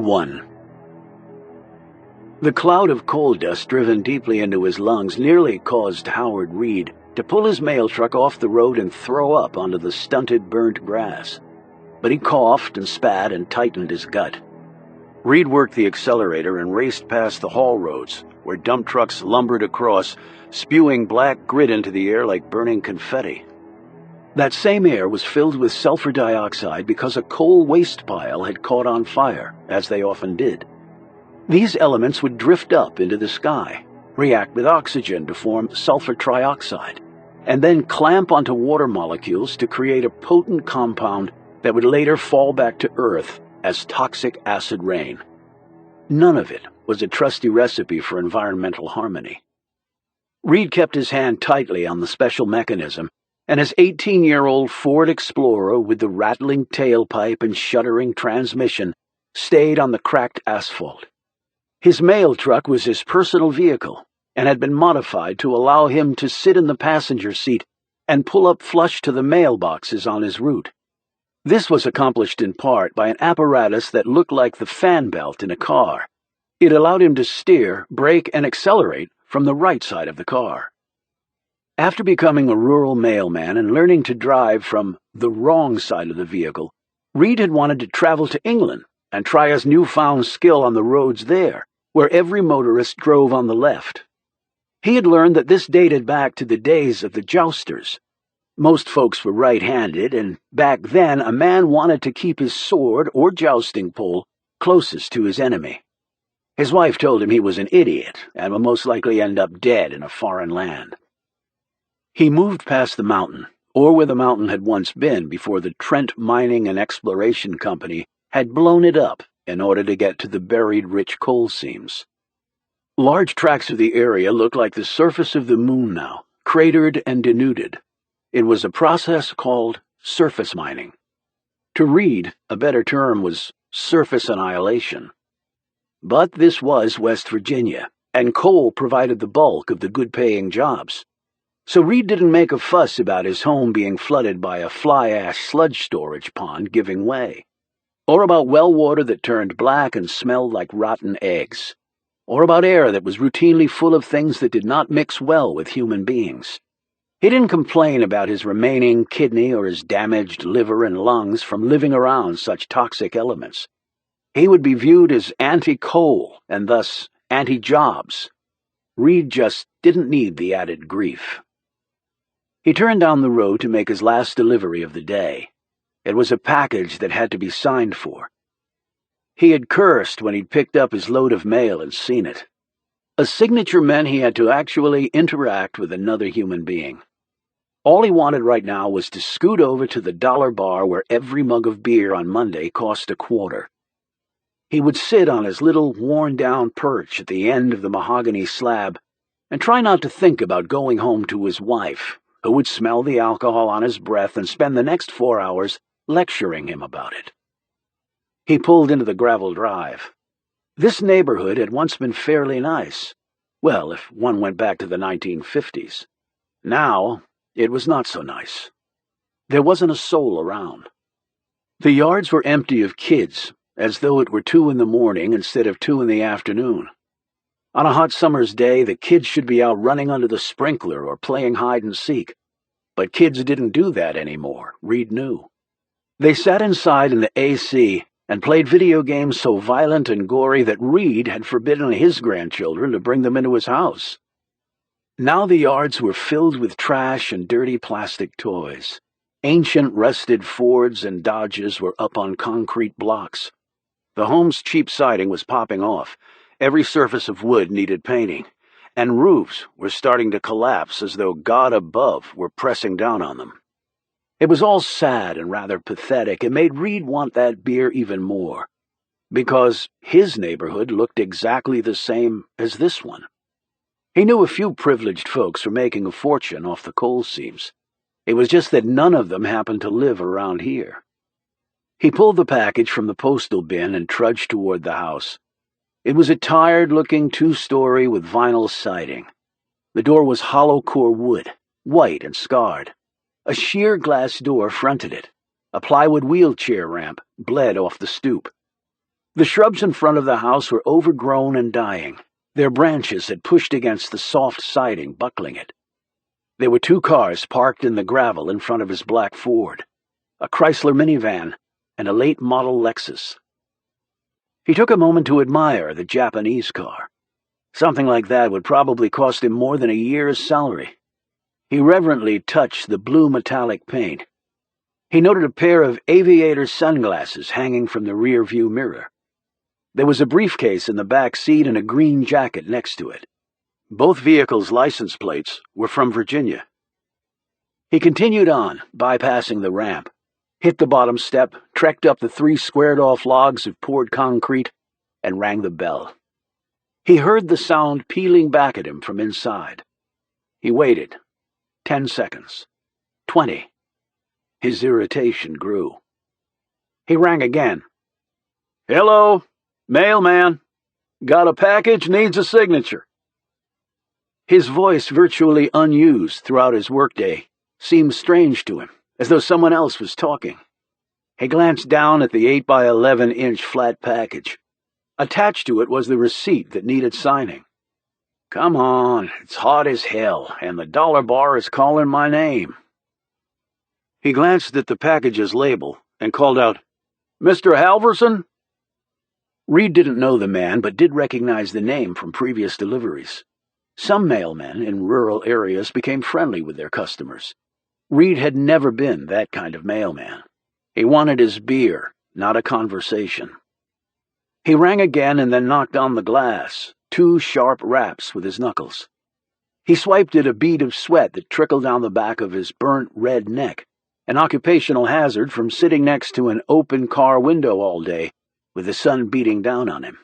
1. The cloud of coal dust driven deeply into his lungs nearly caused Howard Reed to pull his mail truck off the road and throw up onto the stunted, burnt grass. But he coughed and spat and tightened his gut. Reed worked the accelerator and raced past the haul roads, where dump trucks lumbered across, spewing black grit into the air like burning confetti. That same air was filled with sulfur dioxide because a coal waste pile had caught on fire, as they often did. These elements would drift up into the sky, react with oxygen to form sulfur trioxide, and then clamp onto water molecules to create a potent compound that would later fall back to Earth as toxic acid rain. None of it was a trusty recipe for environmental harmony. Reed kept his hand tightly on the special mechanism, and his 18-year-old Ford Explorer with the rattling tailpipe and shuddering transmission stayed on the cracked asphalt. His mail truck was his personal vehicle and had been modified to allow him to sit in the passenger seat and pull up flush to the mailboxes on his route. This was accomplished in part by an apparatus that looked like the fan belt in a car. It allowed him to steer, brake, and accelerate from the right side of the car. After becoming a rural mailman and learning to drive from the wrong side of the vehicle, Reed had wanted to travel to England and try his newfound skill on the roads there, where every motorist drove on the left. He had learned that this dated back to the days of the jousters. Most folks were right-handed, and back then a man wanted to keep his sword or jousting pole closest to his enemy. His wife told him he was an idiot and would most likely end up dead in a foreign land. He moved past the mountain, or where the mountain had once been before the Trent Mining and Exploration Company had blown it up in order to get to the buried rich coal seams. Large tracts of the area looked like the surface of the moon now, cratered and denuded. It was a process called surface mining. To Reed, a better term was surface annihilation. But this was West Virginia, and coal provided the bulk of the good-paying jobs. So Reed didn't make a fuss about his home being flooded by a fly ash sludge storage pond giving way, or about well water that turned black and smelled like rotten eggs, or about air that was routinely full of things that did not mix well with human beings. He didn't complain about his remaining kidney or his damaged liver and lungs from living around such toxic elements. He would be viewed as anti-coal and thus anti-jobs. Reed just didn't need the added grief. He turned down the road to make his last delivery of the day. It was a package that had to be signed for. He had cursed when he'd picked up his load of mail and seen it. A signature meant he had to actually interact with another human being. All he wanted right now was to scoot over to the dollar bar where every mug of beer on Monday cost a quarter. He would sit on his little worn-down perch at the end of the mahogany slab and try not to think about going home to his wife, who would smell the alcohol on his breath and spend the next 4 hours lecturing him about it. He pulled into the gravel drive. This neighborhood had once been fairly nice. Well, if one went back to the 1950s. Now, it was not so nice. There wasn't a soul around. The yards were empty of kids, as though it were 2 in the morning instead of 2 in the afternoon. On a hot summer's day, the kids should be out running under the sprinkler or playing hide-and-seek. But kids didn't do that anymore, Reed knew. They sat inside in the AC and played video games so violent and gory that Reed had forbidden his grandchildren to bring them into his house. Now the yards were filled with trash and dirty plastic toys. Ancient rusted Fords and Dodges were up on concrete blocks. The home's cheap siding was popping off. Every surface of wood needed painting, and roofs were starting to collapse as though God above were pressing down on them. It was all sad and rather pathetic. It made Reed want that beer even more, because his neighborhood looked exactly the same as this one. He knew a few privileged folks were making a fortune off the coal seams. It was just that none of them happened to live around here. He pulled the package from the postal bin and trudged toward the house. It was a tired-looking 2-story with vinyl siding. The door was hollow-core wood, white and scarred. A sheer glass door fronted it. A plywood wheelchair ramp bled off the stoop. The shrubs in front of the house were overgrown and dying. Their branches had pushed against the soft siding, buckling it. There were 2 cars parked in the gravel in front of his black Ford, a Chrysler minivan, and a late model Lexus. He took a moment to admire the Japanese car. Something like that would probably cost him more than a year's salary. He reverently touched the blue metallic paint. He noted a pair of aviator sunglasses hanging from the rear-view mirror. There was a briefcase in the back seat and a green jacket next to it. Both vehicles' license plates were from Virginia. He continued on, bypassing the ramp, hit the bottom step, trekked up the 3 squared-off logs of poured concrete, and rang the bell. He heard the sound pealing back at him from inside. He waited. 10 seconds. 20. His irritation grew. He rang again. "Hello, mailman. Got a package, needs a signature." His voice, virtually unused throughout his workday, seemed strange to him, as though someone else was talking. He glanced down at the 8-by-11-inch flat package. Attached to it was the receipt that needed signing. "Come on, it's hot as hell, and the dollar bar is calling my name." He glanced at the package's label and called out, "Mr. Halverson?" Reed didn't know the man, but did recognize the name from previous deliveries. Some mailmen in rural areas became friendly with their customers. Reed had never been that kind of mailman. He wanted his beer, not a conversation. He rang again and then knocked on the glass, 2 sharp raps with his knuckles. He swiped at a bead of sweat that trickled down the back of his burnt red neck, an occupational hazard from sitting next to an open car window all day, with the sun beating down on him.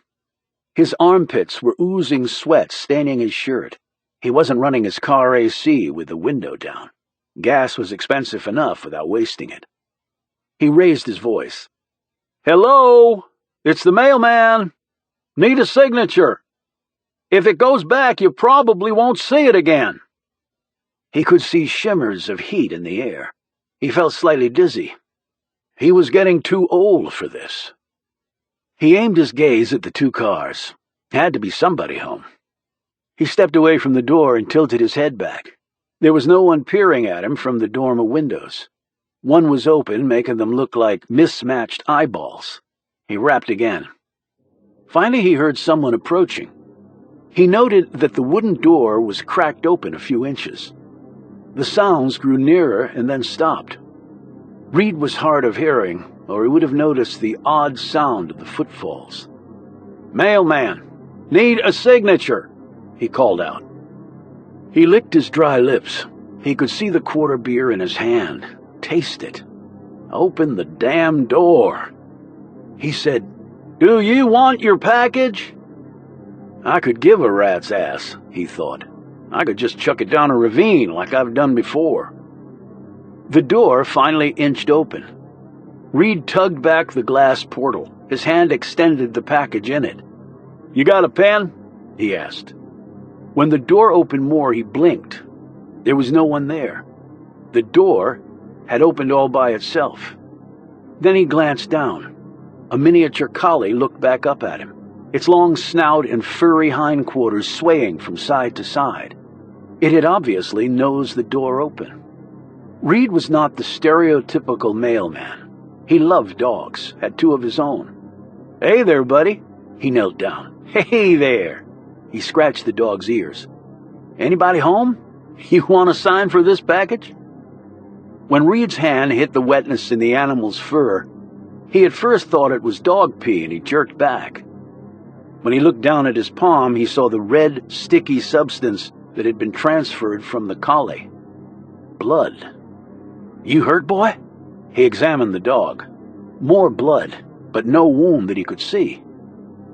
His armpits were oozing sweat, staining his shirt. He wasn't running his car AC with the window down. Gas was expensive enough without wasting it. He raised his voice. "Hello, it's the mailman. Need a signature. If it goes back, you probably won't see it again." He could see shimmers of heat in the air. He felt slightly dizzy. He was getting too old for this. He aimed his gaze at the 2 cars. Had to be somebody home. He stepped away from the door and tilted his head back. There was no one peering at him from the dormer windows. One was open, making them look like mismatched eyeballs. He rapped again. Finally, he heard someone approaching. He noted that the wooden door was cracked open a few inches. The sounds grew nearer and then stopped. Reed was hard of hearing, or he would have noticed the odd sound of the footfalls. "Mailman, need a signature," he called out. He licked his dry lips. He could see the quarter beer in his hand, taste it. "Open the damn door." He said, "Do you want your package?" I could give a rat's ass, he thought. I could just chuck it down a ravine like I've done before. The door finally inched open. Reed tugged back the glass portal. His hand extended the package in it. "You got a pen?" he asked. When the door opened more, he blinked. There was no one there. The door had opened all by itself. Then he glanced down. A miniature collie looked back up at him, its long snout and furry hindquarters swaying from side to side. It had obviously nosed the door open. Reed was not the stereotypical mailman. He loved dogs, had 2 of his own. "Hey there, buddy." He knelt down. "Hey there." He scratched the dog's ears. "Anybody home? You want to sign for this package?" When Reed's hand hit the wetness in the animal's fur, he at first thought it was dog pee and he jerked back. When he looked down at his palm, he saw the red, sticky substance that had been transferred from the collie. Blood. "You hurt, boy?" He examined the dog. More blood, but no wound that he could see.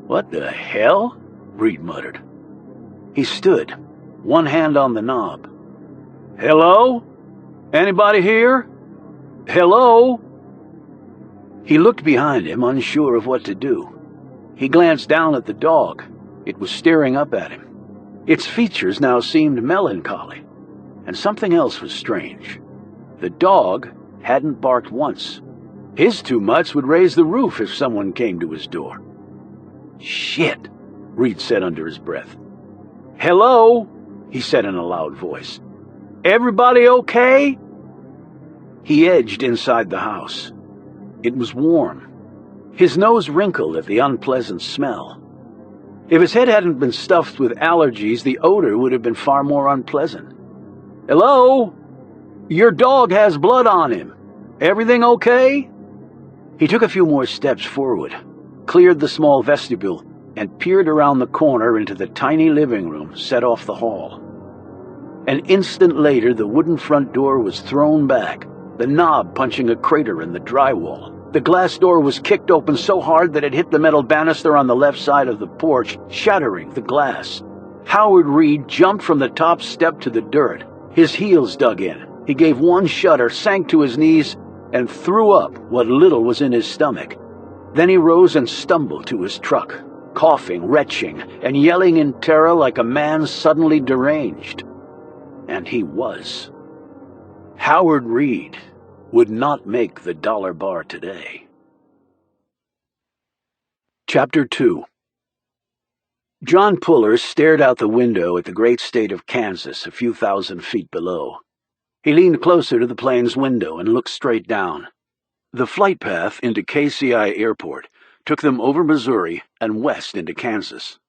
"What the hell?" Reed muttered. He stood, one hand on the knob. "Hello? Anybody here? Hello?" He looked behind him, unsure of what to do. He glanced down at the dog. It was staring up at him. Its features now seemed melancholy, and something else was strange. The dog hadn't barked once. His 2 mutts would raise the roof if someone came to his door. Shit, Reed said under his breath. Hello, he said in a loud voice. Everybody okay? He edged inside the house. It was warm. His nose wrinkled at the unpleasant smell. If his head hadn't been stuffed with allergies, the odor would have been far more unpleasant. Hello? Your dog has blood on him. Everything okay? He took a few more steps forward, cleared the small vestibule, and peered around the corner into the tiny living room set off the hall. An instant later, the wooden front door was thrown back, the knob punching a crater in the drywall. The glass door was kicked open so hard that it hit the metal banister on the left side of the porch, shattering the glass. Howard Reed jumped from the top step to the dirt. His heels dug in. He gave one shudder, sank to his knees, and threw up what little was in his stomach. Then he rose and stumbled to his truck, coughing, retching, and yelling in terror like a man suddenly deranged. And he was. Howard Reed would not make the dollar bar today. Chapter 2. John Puller stared out the window at the great state of Kansas a few thousand feet below. He leaned closer to the plane's window and looked straight down. The flight path into KCI Airport took them over Missouri and west into Kansas.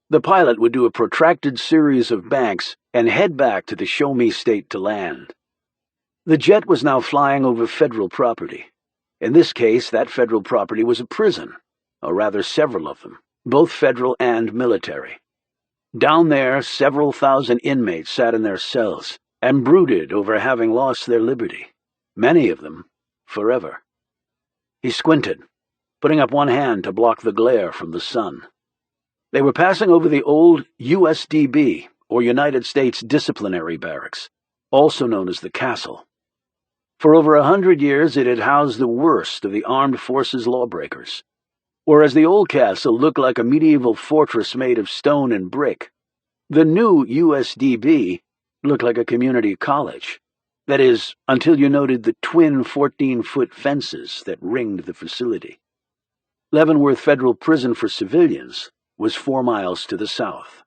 The pilot would do a protracted series of banks and head back to the show-me state to land. The jet was now flying over federal property. In this case, that federal property was a prison, or rather several of them, both federal and military. Down there, several thousand inmates sat in their cells and brooded over having lost their liberty, many of them forever. He squinted, putting up one hand to block the glare from the sun. They were passing over the old USDB, or United States Disciplinary Barracks, also known as the Castle. For over 100 years it had housed the worst of the armed forces lawbreakers. Whereas the old castle looked like a medieval fortress made of stone and brick, the new USDB looked like a community college. That is, until you noted the twin 14-foot fences that ringed the facility. Leavenworth Federal Prison for Civilians was 4 miles to the south.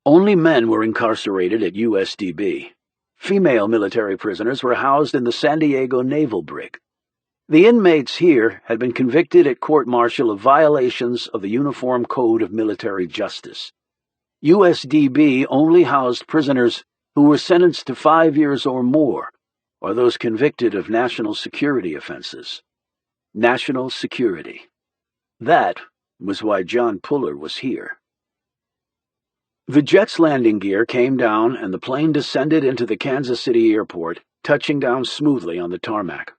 Only men were incarcerated at USDB. Female military prisoners were housed in the San Diego Naval Brig. The inmates here had been convicted at court-martial of violations of the Uniform Code of Military Justice. USDB only housed prisoners who were sentenced to 5 years or more, or those convicted of national security offenses. National security. That was why John Puller was here. The jet's landing gear came down and the plane descended into the Kansas City airport, touching down smoothly on the tarmac.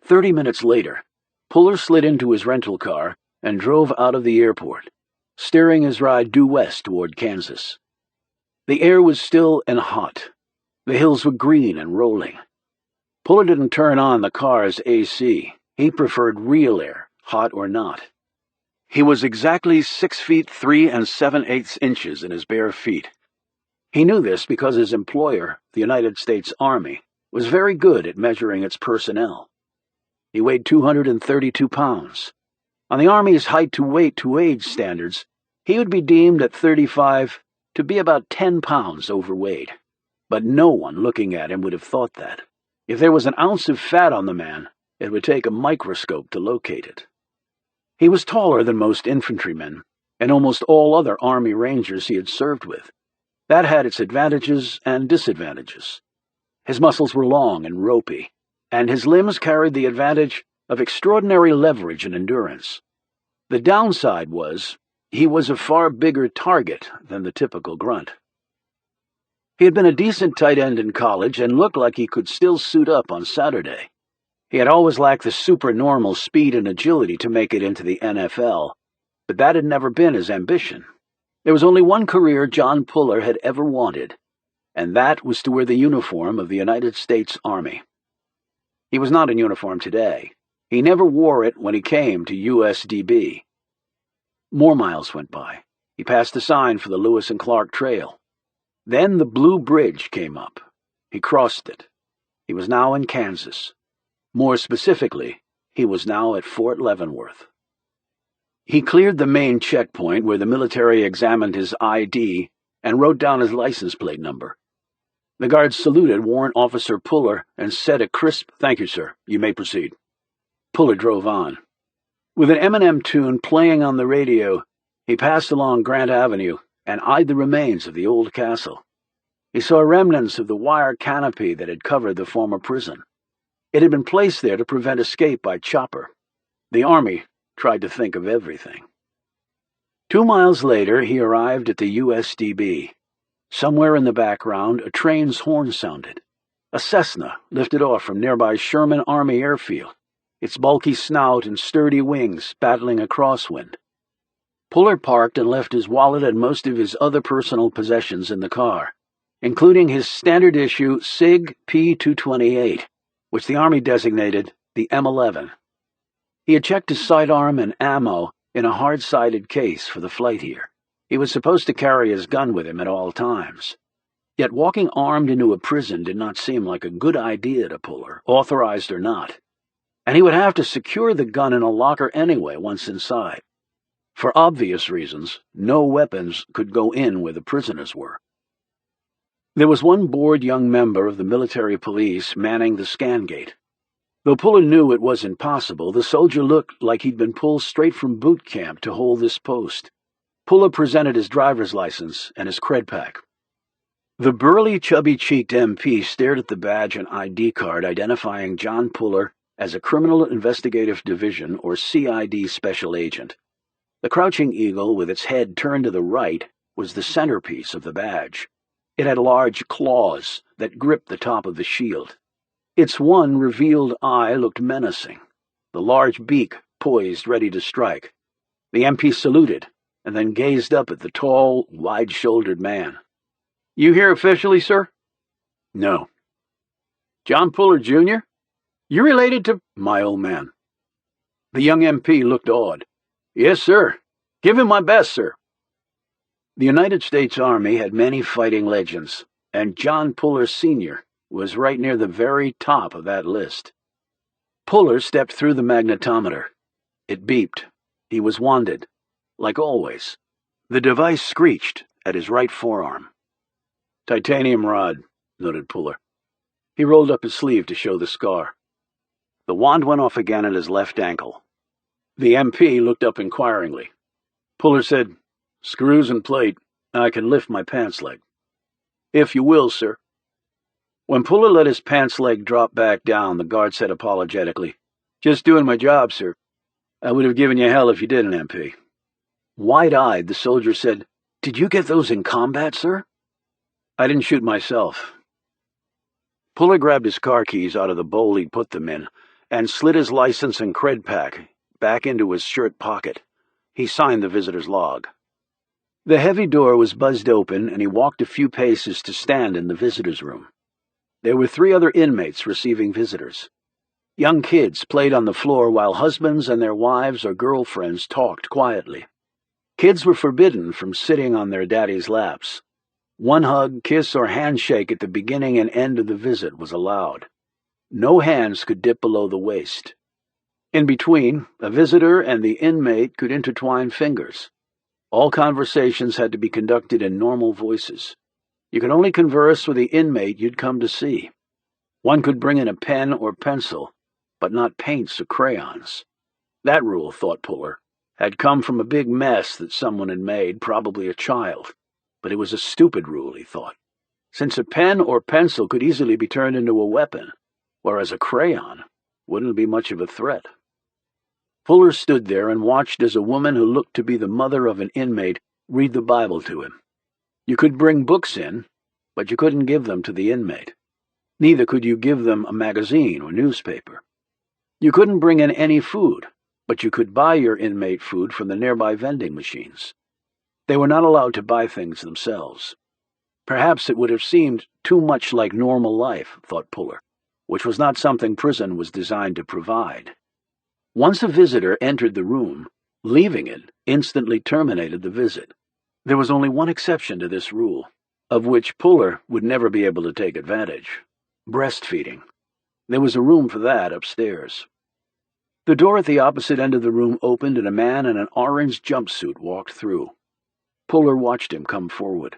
30 minutes later, Puller slid into his rental car and drove out of the airport, steering his ride due west toward Kansas. The air was still and hot. The hills were green and rolling. Puller didn't turn on the car's AC. He preferred real air, hot or not. He was exactly 6 feet 3 7/8 inches in his bare feet. He knew this because his employer, the United States Army, was very good at measuring its personnel. He weighed 232 pounds. On the Army's height-to-weight-to-age standards, he would be deemed at 35 to be about 10 pounds overweight. But no one looking at him would have thought that. If there was an ounce of fat on the man, it would take a microscope to locate it. He was taller than most infantrymen, and almost all other Army Rangers he had served with. That had its advantages and disadvantages. His muscles were long and ropey, and his limbs carried the advantage of extraordinary leverage and endurance. The downside was, he was a far bigger target than the typical grunt. He had been a decent tight end in college and looked like he could still suit up on Saturday. He had always lacked the supernormal speed and agility to make it into the NFL, but that had never been his ambition. There was only one career John Puller had ever wanted, and that was to wear the uniform of the United States Army. He was not in uniform today. He never wore it when he came to USDB. More miles went by. He passed a sign for the Lewis and Clark Trail. Then the Blue Bridge came up. He crossed it. He was now in Kansas. More specifically, he was now at Fort Leavenworth. He cleared the main checkpoint where the military examined his ID and wrote down his license plate number. The guard saluted Warrant Officer Puller and said a crisp, "Thank you, sir. You may proceed." Puller drove on. With an M&M tune playing on the radio, he passed along Grant Avenue and eyed the remains of the old castle. He saw remnants of the wire canopy that had covered the former prison. It had been placed there to prevent escape by chopper. The Army tried to think of everything. 2 miles later, he arrived at the USDB. Somewhere in the background, a train's horn sounded. A Cessna lifted off from nearby Sherman Army Airfield, its bulky snout and sturdy wings battling a crosswind. Puller parked and left his wallet and most of his other personal possessions in the car, including his standard-issue SIG P-228, which the Army designated the M11. He had checked his sidearm and ammo in a hard-sided case for the flight here. He was supposed to carry his gun with him at all times. Yet walking armed into a prison did not seem like a good idea to Puller, authorized or not. And he would have to secure the gun in a locker anyway once inside. For obvious reasons, no weapons could go in where the prisoners were. There was one bored young member of the military police manning the scan gate. Though Puller knew it was impossible, the soldier looked like he'd been pulled straight from boot camp to hold this post. Puller presented his driver's license and his cred pack. The burly, chubby-cheeked MP stared at the badge and ID card identifying John Puller as a Criminal Investigative Division or CID Special Agent. The crouching eagle, with its head turned to the right, was the centerpiece of the badge. It had large claws that gripped the top of the shield. Its one revealed eye looked menacing, the large beak poised ready to strike. The MP saluted, and then gazed up at the tall, wide-shouldered man. "You here officially, sir?" "No." "John Puller, Jr.? You related to—" "My old man." The young MP looked awed. "Yes, sir. Give him my best, sir." The United States Army had many fighting legends, and John Puller, Sr. was right near the very top of that list. Puller stepped through the magnetometer. It beeped. He was wanded. Like always. The device screeched at his right forearm. "Titanium rod," noted Puller. He rolled up his sleeve to show the scar. The wand went off again at his left ankle. The MP looked up inquiringly. Puller said, "Screws and plate. I can lift my pants leg." "If you will, sir." When Puller let his pants leg drop back down, the guard said apologetically, "Just doing my job, sir. I would have given you hell if you didn't, MP." Wide-eyed, the soldier said, "Did you get those in combat, sir?" "I didn't shoot myself." Puller grabbed his car keys out of the bowl he'd put them in and slid his license and cred pack back into his shirt pocket. He signed the visitor's log. The heavy door was buzzed open, and he walked a few paces to stand in the visitor's room. There were 3 other inmates receiving visitors. Young kids played on the floor while husbands and their wives or girlfriends talked quietly. Kids were forbidden from sitting on their daddies' laps. One hug, kiss, or handshake at the beginning and end of the visit was allowed. No hands could dip below the waist. In between, a visitor and the inmate could intertwine fingers. All conversations had to be conducted in normal voices. You could only converse with the inmate you'd come to see. One could bring in a pen or pencil, but not paints or crayons. That rule, thought Puller, had come from a big mess that someone had made, probably a child. But it was a stupid rule, he thought, since a pen or pencil could easily be turned into a weapon, whereas a crayon wouldn't be much of a threat. Puller stood there and watched as a woman who looked to be the mother of an inmate read the Bible to him. You could bring books in, but you couldn't give them to the inmate. Neither could you give them a magazine or newspaper. You couldn't bring in any food, but you could buy your inmate food from the nearby vending machines. They were not allowed to buy things themselves. Perhaps it would have seemed too much like normal life, thought Puller, which was not something prison was designed to provide. Once a visitor entered the room, leaving it instantly terminated the visit. There was only one exception to this rule, of which Puller would never be able to take advantage: breastfeeding. There was a room for that upstairs. The door at the opposite end of the room opened and a man in an orange jumpsuit walked through. Puller watched him come forward.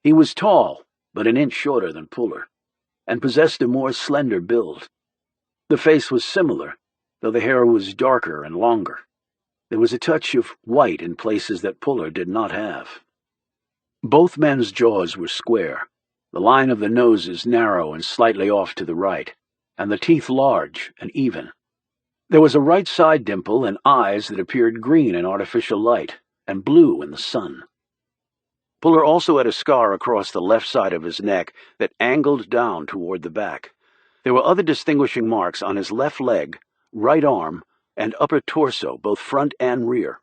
He was tall, but an inch shorter than Puller, and possessed a more slender build. The face was similar, though the hair was darker and longer. There was a touch of white in places that Puller did not have. Both men's jaws were square, the line of the noses narrow and slightly off to the right, and the teeth large and even. There was a right side dimple and eyes that appeared green in artificial light and blue in the sun. Puller also had a scar across the left side of his neck that angled down toward the back. There were other distinguishing marks on his left leg, right arm, and upper torso, both front and rear.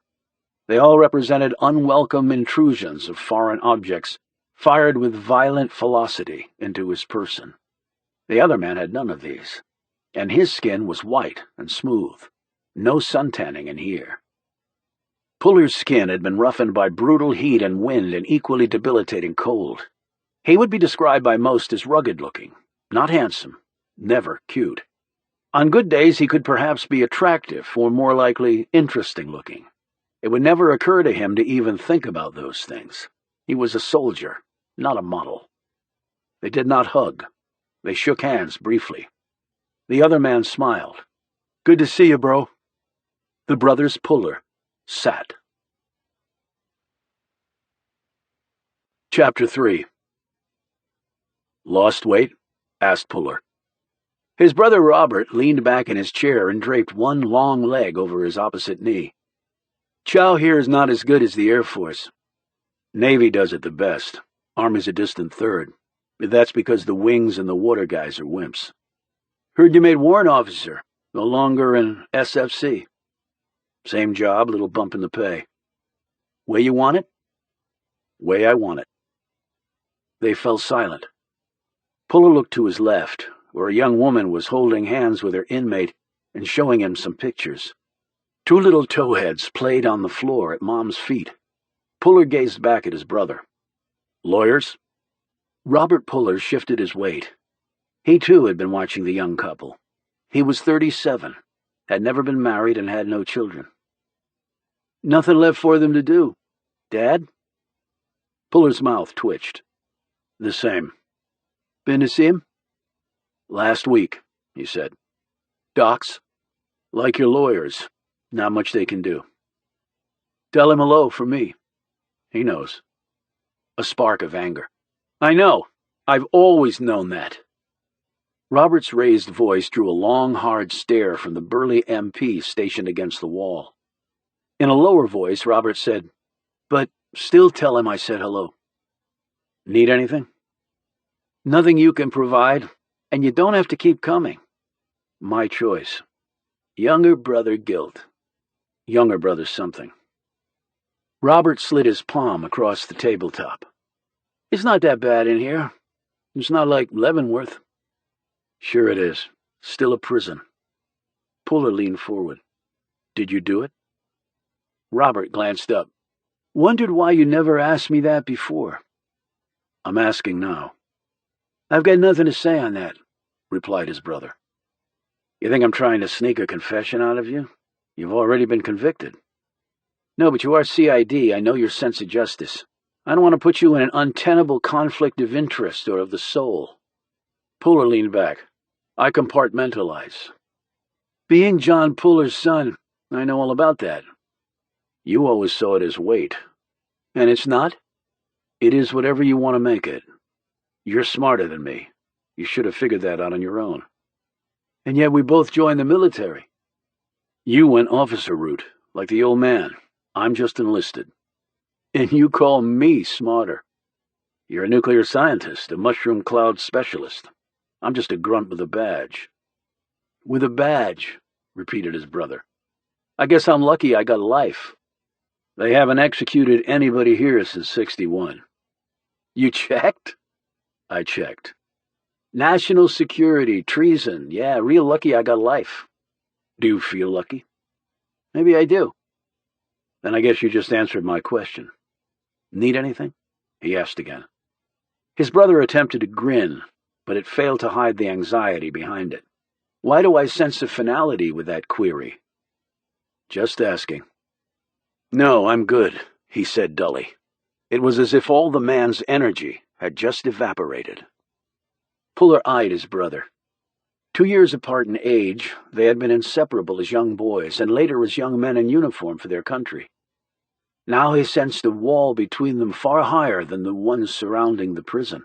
They all represented unwelcome intrusions of foreign objects, fired with violent velocity into his person. The other man had none of these, and his skin was white and smooth. No suntanning in here. Puller's skin had been roughened by brutal heat and wind and equally debilitating cold. He would be described by most as rugged-looking, not handsome, never cute. On good days he could perhaps be attractive, or more likely, interesting-looking. It would never occur to him to even think about those things. He was a soldier, not a model. They did not hug. They shook hands briefly. The other man smiled. "Good to see you, bro." The brothers Puller sat. Chapter 3. "Lost weight?" asked Puller. His brother Robert leaned back in his chair and draped one long leg over his opposite knee. "Chow here is not as good as the Air Force. Navy does it the best. Army's a distant third. That's because the wings and the water guys are wimps. Heard you made warrant officer, no longer an SFC. Same job, little bump in the pay. Way you want it?" "Way I want it." They fell silent. Puller looked to his left, where a young woman was holding hands with her inmate and showing him some pictures. Two little towheads played on the floor at Mom's feet. Puller gazed back at his brother. "Lawyers?" Robert Puller shifted his weight. He too had been watching the young couple. He was 37, had never been married and had no children. "Nothing left for them to do. Dad?" Puller's mouth twitched. "The same." "Been to see him?" "Last week," he said. "Docs?" "Like your lawyers. Not much they can do." "Tell him hello for me." "He knows." A spark of anger. "I know. I've always known that." Robert's raised voice drew a long, hard stare from the burly MP stationed against the wall. In a lower voice, Robert said, "But still tell him I said hello." "Need anything?" "Nothing you can provide, and you don't have to keep coming." "My choice. Younger brother guilt. Younger brother something." Robert slid his palm across the tabletop. "It's not that bad in here. It's not like Leavenworth." "Sure it is. Still a prison." Puller leaned forward. "Did you do it?" Robert glanced up. "Wondered why you never asked me that before." "I'm asking now." "I've got nothing to say on that," replied his brother. "You think I'm trying to sneak a confession out of you? You've already been convicted." "No, but you are CID. I know your sense of justice. I don't want to put you in an untenable conflict of interest or of the soul." Puller leaned back. "I compartmentalize. Being John Puller's son, I know all about that." "You always saw it as weight." "And it's not?" "It is whatever you want to make it. You're smarter than me. You should have figured that out on your own." "And yet we both joined the military." "You went officer route, like the old man. I'm just enlisted." "And you call me smarter." "You're a nuclear scientist, a mushroom cloud specialist. I'm just a grunt with a badge." "With a badge," repeated his brother. "I guess I'm lucky I got life." "They haven't executed anybody here since '61. "You checked?" "I checked." "National security, treason. Yeah, real lucky I got life." "Do you feel lucky?" "Maybe I do." "Then I guess you just answered my question. Need anything?" he asked again. His brother attempted to grin, but it failed to hide the anxiety behind it. "Why do I sense a finality with that query?" Just asking. No, I'm good, he said dully. It was as if all the man's energy had just evaporated. Puller eyed his brother. 2 years apart in age, they had been inseparable as young boys, and later as young men in uniform for their country. Now he sensed a wall between them far higher than the one surrounding the prison,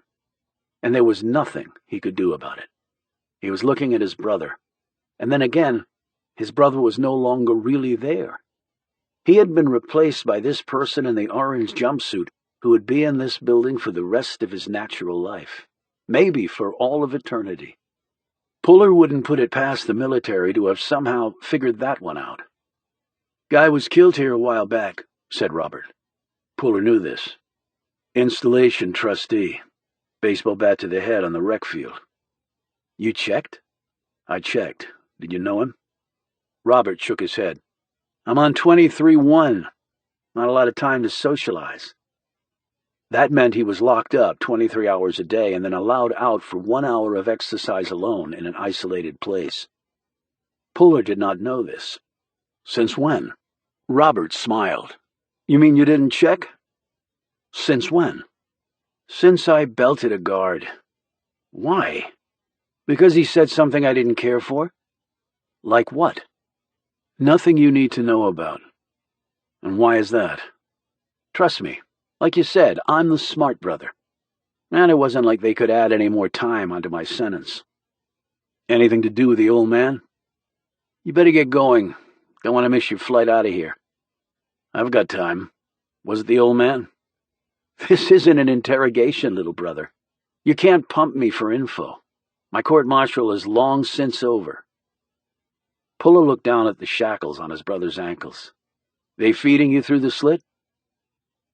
and there was nothing he could do about it. He was looking at his brother, and then again, his brother was no longer really there. He had been replaced by this person in the orange jumpsuit who would be in this building for the rest of his natural life, maybe for all of eternity. Puller wouldn't put it past the military to have somehow figured that one out. Guy was killed here a while back, said Robert. Puller knew this. Installation trustee. Baseball bat to the head on the rec field. You checked? I checked. Did you know him? Robert shook his head. I'm on 23-1. Not a lot of time to socialize. That meant he was locked up 23 hours a day and then allowed out for 1 hour of exercise alone in an isolated place. Puller did not know this. Since when? Robert smiled. You mean you didn't check? Since when? Since I belted a guard. Why? Because he said something I didn't care for? Like what? Nothing you need to know about. And why is that? Trust me. Like you said, I'm the smart brother. And it wasn't like they could add any more time onto my sentence. Anything to do with the old man? You better get going. Don't want to miss your flight out of here. I've got time. Was it the old man? This isn't an interrogation, little brother. You can't pump me for info. My court-martial is long since over. Puller looked down at the shackles on his brother's ankles. They feeding you through the slit?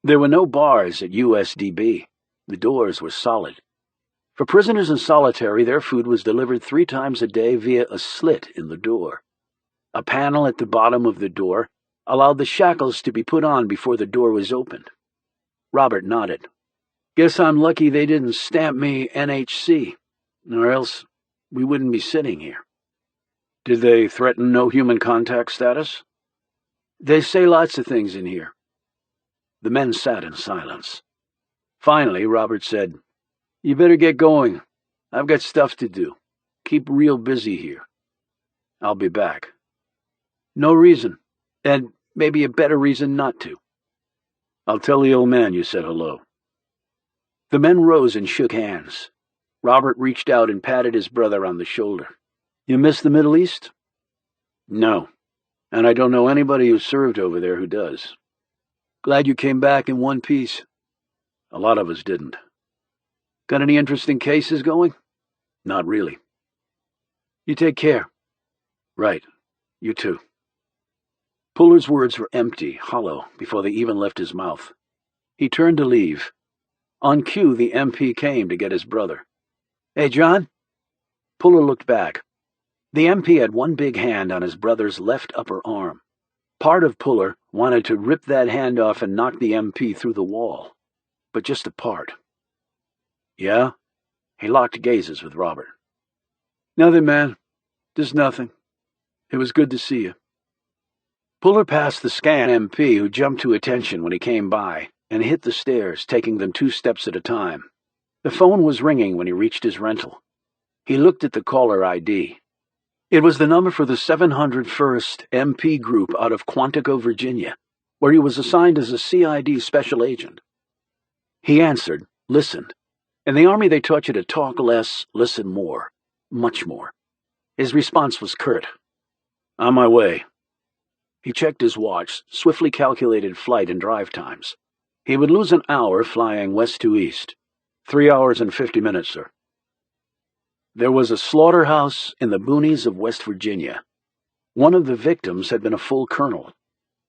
There were no bars at USDB. The doors were solid. For prisoners in solitary, their food was delivered 3 times a day via a slit in the door. A panel at the bottom of the door allowed the shackles to be put on before the door was opened. Robert nodded. Guess I'm lucky they didn't stamp me NHC, or else we wouldn't be sitting here. Did they threaten no human contact status? They say lots of things in here. The men sat in silence. Finally, Robert said, You better get going. I've got stuff to do. Keep real busy here. I'll be back. No reason, and maybe a better reason not to. I'll tell the old man you said hello. The men rose and shook hands. Robert reached out and patted his brother on the shoulder. You miss the Middle East? No, and I don't know anybody who served over there who does. Glad you came back in one piece. A lot of us didn't. Got any interesting cases going? Not really. You take care. Right. You too. Puller's words were empty, hollow, before they even left his mouth. He turned to leave. On cue, the MP came to get his brother. Hey, John? Puller looked back. The MP had one big hand on his brother's left upper arm. Part of Puller wanted to rip that hand off and knock the MP through the wall. But just a part. Yeah? He locked gazes with Robert. Nothing, man. Just nothing. It was good to see you. Puller passed the scan MP, who jumped to attention when he came by, and hit the stairs, taking them 2 steps at a time. The phone was ringing when he reached his rental. He looked at the caller ID. It was the number for the 701st MP Group out of Quantico, Virginia, where he was assigned as a CID special agent. He answered, listened. In the Army they taught you to talk less, listen more, much more. His response was curt. On my way. He checked his watch, swiftly calculated flight and drive times. He would lose an hour flying west to east. 3 hours and 50 minutes, sir. There was a slaughterhouse in the boonies of West Virginia. One of the victims had been a full colonel.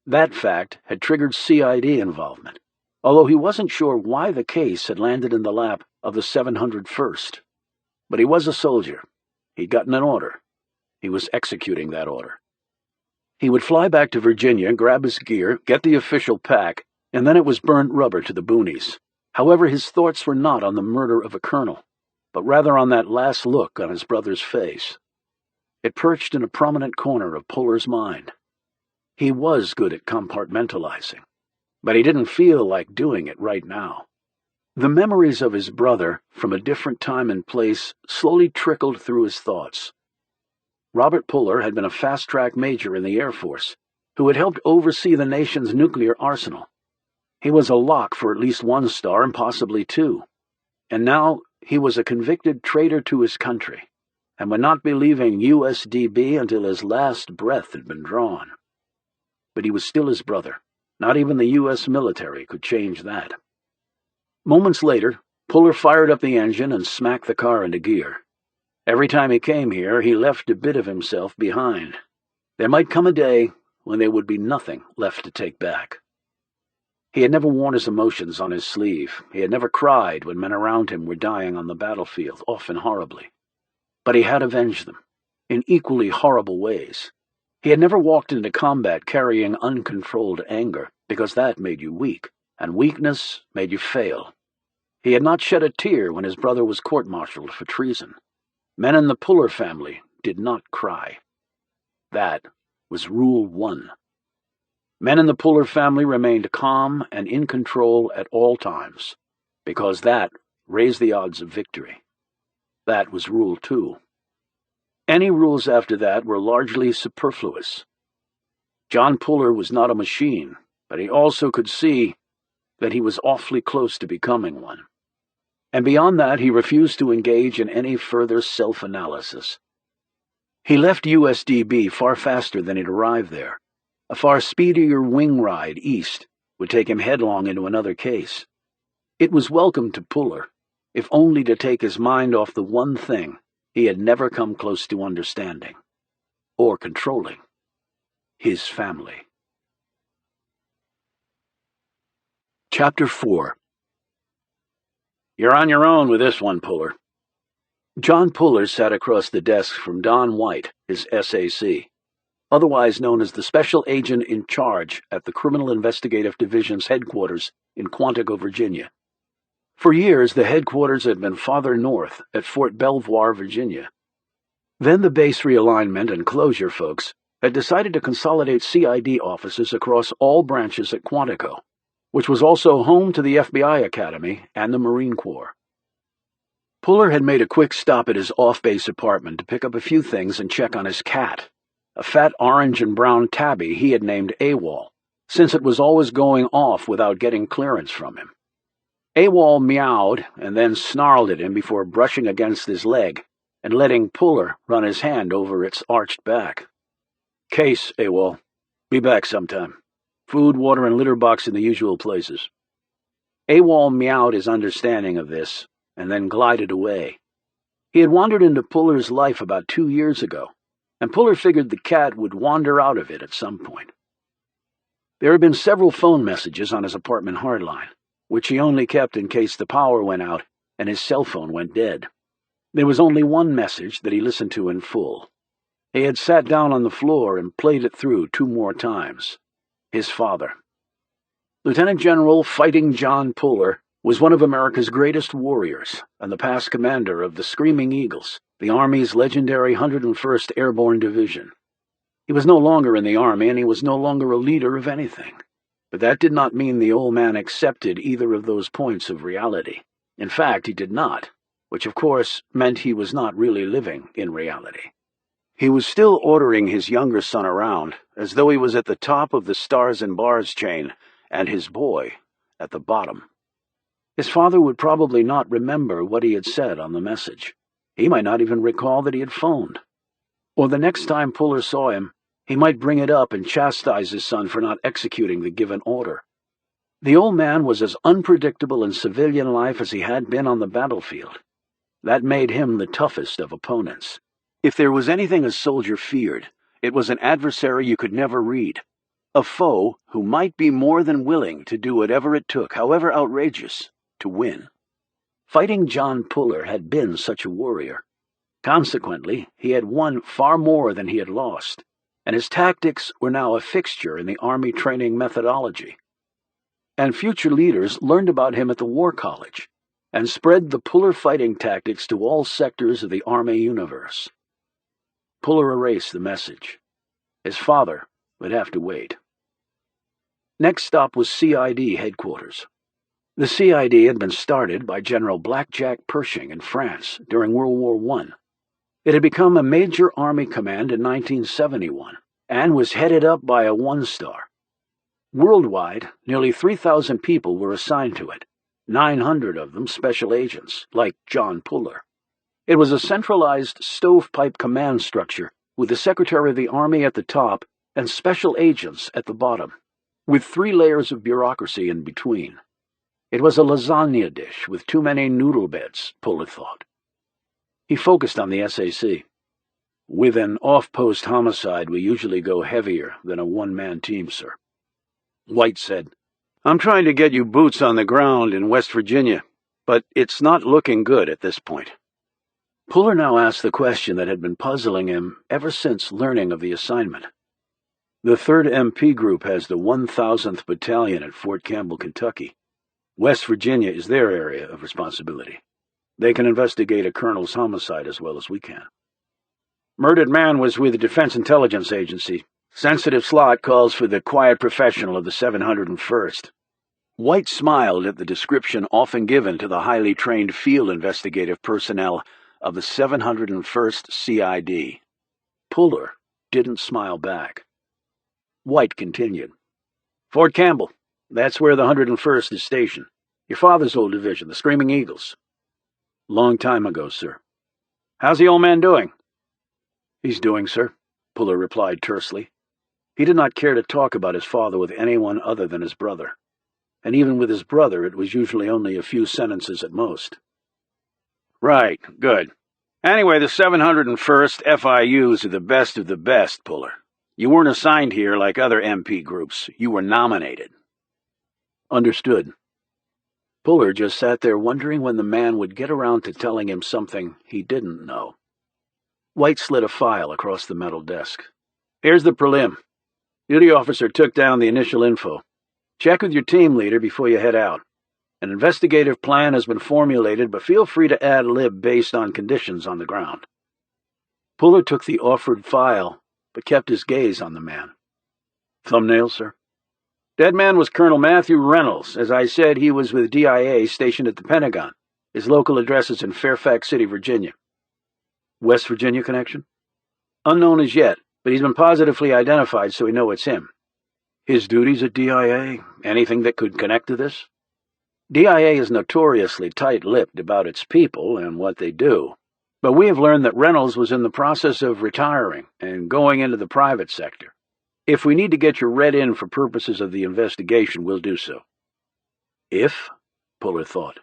That fact had triggered CID involvement, although he wasn't sure why the case had landed in the lap of the 701st. But he was a soldier. He'd gotten an order. He was executing that order. He would fly back to Virginia, grab his gear, get the official pack, and then it was burnt rubber to the boonies. However, his thoughts were not on the murder of a colonel, but rather on that last look on his brother's face. It perched in a prominent corner of Puller's mind. He was good at compartmentalizing, but he didn't feel like doing it right now. The memories of his brother from a different time and place slowly trickled through his thoughts. Robert Puller had been a fast-track major in the Air Force who had helped oversee the nation's nuclear arsenal. He was a lock for at least one star and possibly two. And now he was a convicted traitor to his country and would not be leaving USDB until his last breath had been drawn. But he was still his brother. Not even the U.S. military could change that. Moments later, Puller fired up the engine and smacked the car into gear. Every time he came here, he left a bit of himself behind. There might come a day when there would be nothing left to take back. He had never worn his emotions on his sleeve. He had never cried when men around him were dying on the battlefield, often horribly. But he had avenged them, in equally horrible ways. He had never walked into combat carrying uncontrolled anger, because that made you weak, and weakness made you fail. He had not shed a tear when his brother was court-martialed for treason. Men in the Puller family did not cry. That was Rule 1. Men in the Puller family remained calm and in control at all times, because that raised the odds of victory. That was Rule 2. Any rules after that were largely superfluous. John Puller was not a machine, but he also could see that he was awfully close to becoming one. And beyond that, he refused to engage in any further self-analysis. He left USDB far faster than he'd arrived there. A far speedier wing ride east would take him headlong into another case. It was welcome to Puller, if only to take his mind off the one thing he had never come close to understanding, or controlling: his family. Chapter 4. "You're on your own with this one, Puller." John Puller sat across the desk from Don White, his SAC, otherwise known as the special agent in charge at the Criminal Investigative Division's headquarters in Quantico, Virginia. For years, the headquarters had been farther north at Fort Belvoir, Virginia. Then the base realignment and closure folks had decided to consolidate CID offices across all branches at Quantico, which was also home to the FBI Academy and the Marine Corps. Puller had made a quick stop at his off-base apartment to pick up a few things and check on his cat, a fat orange and brown tabby he had named AWOL, since it was always going off without getting clearance from him. AWOL meowed and then snarled at him before brushing against his leg and letting Puller run his hand over its arched back. "Case, AWOL. Be back sometime. Food, water, and litter box in the usual places." AWOL meowed his understanding of this and then glided away. He had wandered into Puller's life about 2 years ago, and Puller figured the cat would wander out of it at some point. There had been several phone messages on his apartment hardline, which he only kept in case the power went out and his cell phone went dead. There was only one message that he listened to in full. He had sat down on the floor and played it through 2 more times. His father. Lieutenant General Fighting John Puller was one of America's greatest warriors and the past commander of the Screaming Eagles, the Army's legendary 101st Airborne Division. He was no longer in the Army, and he was no longer a leader of anything. But that did not mean the old man accepted either of those points of reality. In fact, he did not, which of course meant he was not really living in reality. He was still ordering his younger son around, as though he was at the top of the stars and bars chain, and his boy at the bottom. His father would probably not remember what he had said on the message. He might not even recall that he had phoned. Or the next time Puller saw him, he might bring it up and chastise his son for not executing the given order. The old man was as unpredictable in civilian life as he had been on the battlefield. That made him the toughest of opponents. If there was anything a soldier feared, it was an adversary you could never read, a foe who might be more than willing to do whatever it took, however outrageous, to win. Fighting John Puller had been such a warrior. Consequently, he had won far more than he had lost, and his tactics were now a fixture in the Army training methodology. And future leaders learned about him at the War College and spread the Puller fighting tactics to all sectors of the Army universe. Puller erased the message. His father, We'd have to wait. Next stop was CID headquarters. The CID had been started by General Blackjack Pershing in France during World War I. It had become a major army command in 1971 and was headed up by a one-star. Worldwide, nearly 3,000 people were assigned to it, 900 of them special agents, like John Puller. It was a centralized stovepipe command structure with the Secretary of the Army at the top and special agents at the bottom, with 3 layers of bureaucracy in between. It was a lasagna dish with too many noodle beds, Puller thought. He focused on the SAC. With an off-post homicide, we usually go heavier than a one-man team, sir. White said, I'm trying to get you boots on the ground in West Virginia, but it's not looking good at this point. Puller now asked the question that had been puzzling him ever since learning of the assignment. The 3rd MP Group has the 1,000th Battalion at Fort Campbell, Kentucky. West Virginia is their area of responsibility. They can investigate a colonel's homicide as well as we can. Murdered man was with the Defense Intelligence Agency. Sensitive slot calls for the quiet professional of the 701st. White smiled at the description often given to the highly trained field investigative personnel of the 701st CID. Puller didn't smile back. White continued. Fort Campbell. That's where the 101st is stationed. Your father's old division, the Screaming Eagles. Long time ago, sir. How's the old man doing? He's doing, sir, Puller replied tersely. He did not care to talk about his father with anyone other than his brother. And even with his brother, it was usually only a few sentences at most. Right, good. Anyway, the 701st FIUs are the best of the best, Puller. You weren't assigned here like other MP groups. You were nominated. Understood. Puller just sat there wondering when the man would get around to telling him something he didn't know. White slid a file across the metal desk. Here's the prelim. Duty officer took down the initial info. Check with your team leader before you head out. An investigative plan has been formulated, but feel free to ad-lib based on conditions on the ground. Puller took the offered file, but kept his gaze on the man. Thumbnail, sir? Dead man was Colonel Matthew Reynolds. As I said, he was with DIA stationed at the Pentagon. His local address is in Fairfax City, Virginia. West Virginia connection? Unknown as yet, but he's been positively identified, so we know it's him. His duties at DIA? Anything that could connect to this? DIA is notoriously tight-lipped about its people and what they do, but we have learned that Reynolds was in the process of retiring and going into the private sector. If we need to get you read in for purposes of the investigation, we'll do so. If? Puller thought.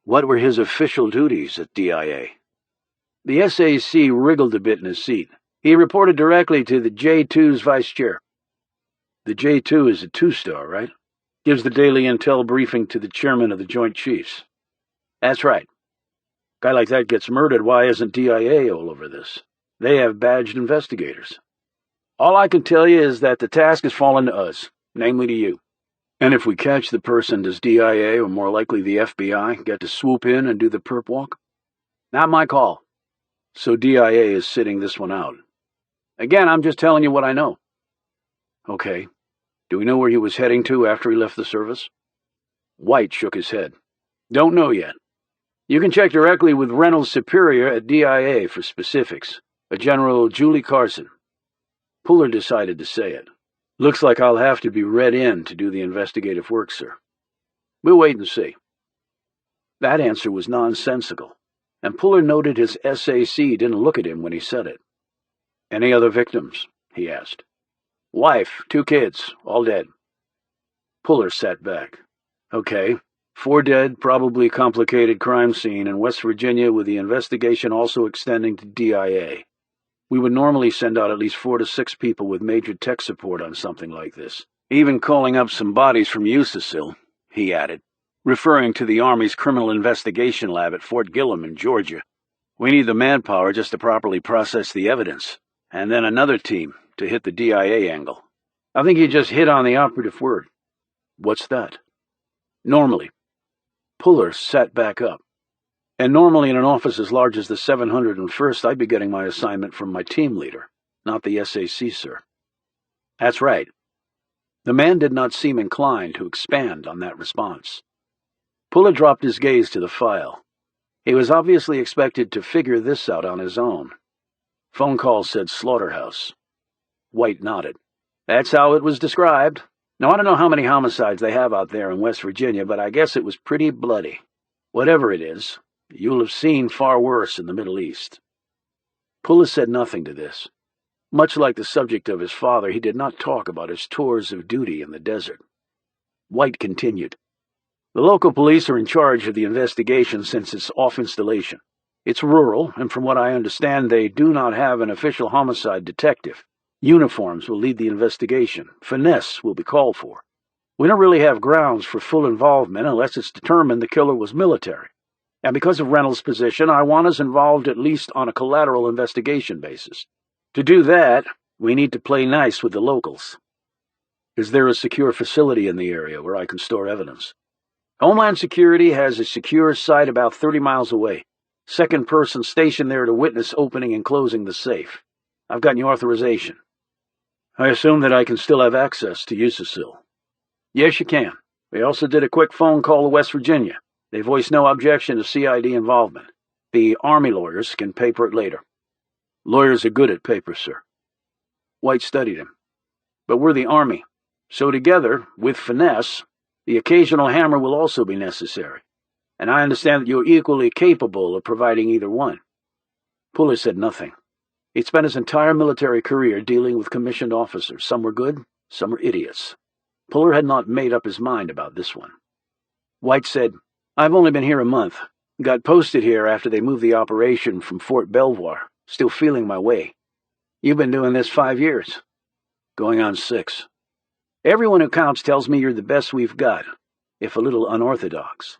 What were his official duties at DIA? The SAC wriggled a bit in his seat. He reported directly to the J2's vice chair. The J2 is a 2-star, right? Gives the daily intel briefing to the chairman of the Joint Chiefs. That's right. Guy like that gets murdered, why isn't DIA all over this? They have badged investigators. All I can tell you is that the task has fallen to us, namely to you. And if we catch the person, does DIA, or more likely the FBI, get to swoop in and do the perp walk? Not my call. So DIA is sitting this one out. Again, I'm just telling you what I know. Okay. Do we know where he was heading to after he left the service? White shook his head. Don't know yet. You can check directly with Reynolds' superior at DIA for specifics, a General Julie Carson. Puller decided to say it. Looks like I'll have to be read in to do the investigative work, sir. We'll wait and see. That answer was nonsensical, and Puller noted his SAC didn't look at him when he said it. Any other victims? He asked. Wife, 2 kids, all dead. Puller sat back. Okay, 4 dead, probably complicated crime scene in West Virginia with the investigation also extending to DIA. We would normally send out at least 4 to 6 people with major tech support on something like this. Even calling up some bodies from USACIL, he added, referring to the Army's Criminal Investigation Lab at Fort Gillem in Georgia. We need the manpower just to properly process the evidence, and then another team to hit the DIA angle. I think you just hit on the operative word. What's that? Normally. Puller sat back up. And normally in an office as large as the 701st, I'd be getting my assignment from my team leader, not the SAC, sir. That's right. The man did not seem inclined to expand on that response. Puller dropped his gaze to the file. He was obviously expected to figure this out on his own. Phone call said slaughterhouse. White nodded. That's how it was described. Now, I don't know how many homicides they have out there in West Virginia, but I guess it was pretty bloody. Whatever it is, you'll have seen far worse in the Middle East. Puller said nothing to this. Much like the subject of his father, he did not talk about his tours of duty in the desert. White continued. The local police are in charge of the investigation since its off-installation. It's rural, and from what I understand, they do not have an official homicide detective. Uniforms will lead the investigation. Finesse will be called for. We don't really have grounds for full involvement unless it's determined the killer was military. And because of Reynolds' position, I want us involved at least on a collateral investigation basis. To do that, we need to play nice with the locals. Is there a secure facility in the area where I can store evidence? Homeland Security has a secure site about 30 miles away. Second person stationed there to witness opening and closing the safe. I've gotten your authorization. I assume that I can still have access to USDB. Yes, you can. We also did a quick phone call to West Virginia. They voiced no objection to CID involvement. The Army lawyers can paper it later. Lawyers are good at paper, sir. White studied him. But we're the Army, so together, with finesse, the occasional hammer will also be necessary. And I understand that you're equally capable of providing either one. Puller said nothing. He'd spent his entire military career dealing with commissioned officers. Some were good, some were idiots. Puller had not made up his mind about this one. White said, I've only been here a month. Got posted here after they moved the operation from Fort Belvoir. Still feeling my way. You've been doing this 5 years. Going on 6. Everyone who counts tells me you're the best we've got, if a little unorthodox.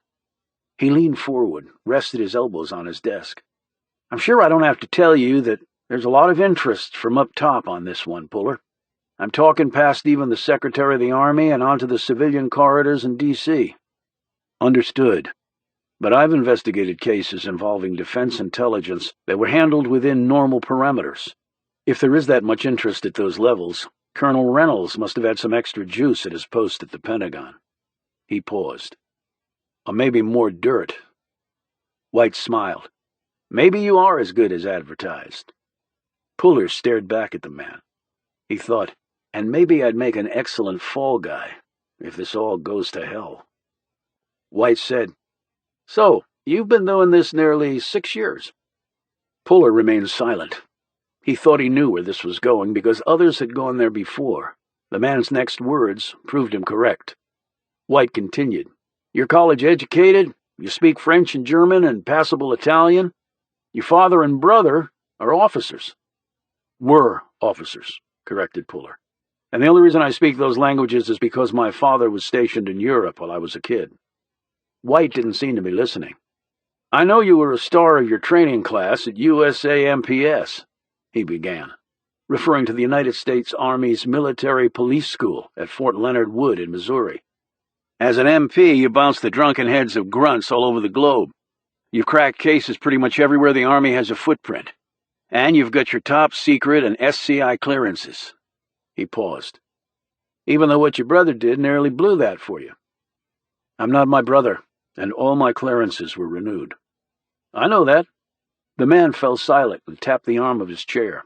He leaned forward, rested his elbows on his desk. I'm sure I don't have to tell you that there's a lot of interest from up top on this one, Puller. I'm talking past even the Secretary of the Army and onto the civilian corridors in D.C. Understood. But I've investigated cases involving defense intelligence that were handled within normal parameters. If there is that much interest at those levels, Colonel Reynolds must have had some extra juice at his post at the Pentagon. He paused. Or maybe more dirt. White smiled. Maybe you are as good as advertised. Puller stared back at the man. He thought, and maybe I'd make an excellent fall guy, if this all goes to hell. White said, So, you've been doing this nearly 6 years. Puller remained silent. He thought he knew where this was going because others had gone there before. The man's next words proved him correct. White continued, You're college educated, you speak French and German and passable Italian. Your father and brother are officers. Were officers, corrected Puller. And the only reason I speak those languages is because my father was stationed in Europe while I was a kid. White didn't seem to be listening. I know you were a star of your training class at USAMPS, he began, referring to the United States Army's Military Police School at Fort Leonard Wood in Missouri. As an MP, you bounced the drunken heads of grunts all over the globe. You've cracked cases pretty much everywhere the Army has a footprint. And you've got your top secret and SCI clearances. He paused. Even though what your brother did nearly blew that for you. I'm not my brother, and all my clearances were renewed. I know that. The man fell silent and tapped the arm of his chair.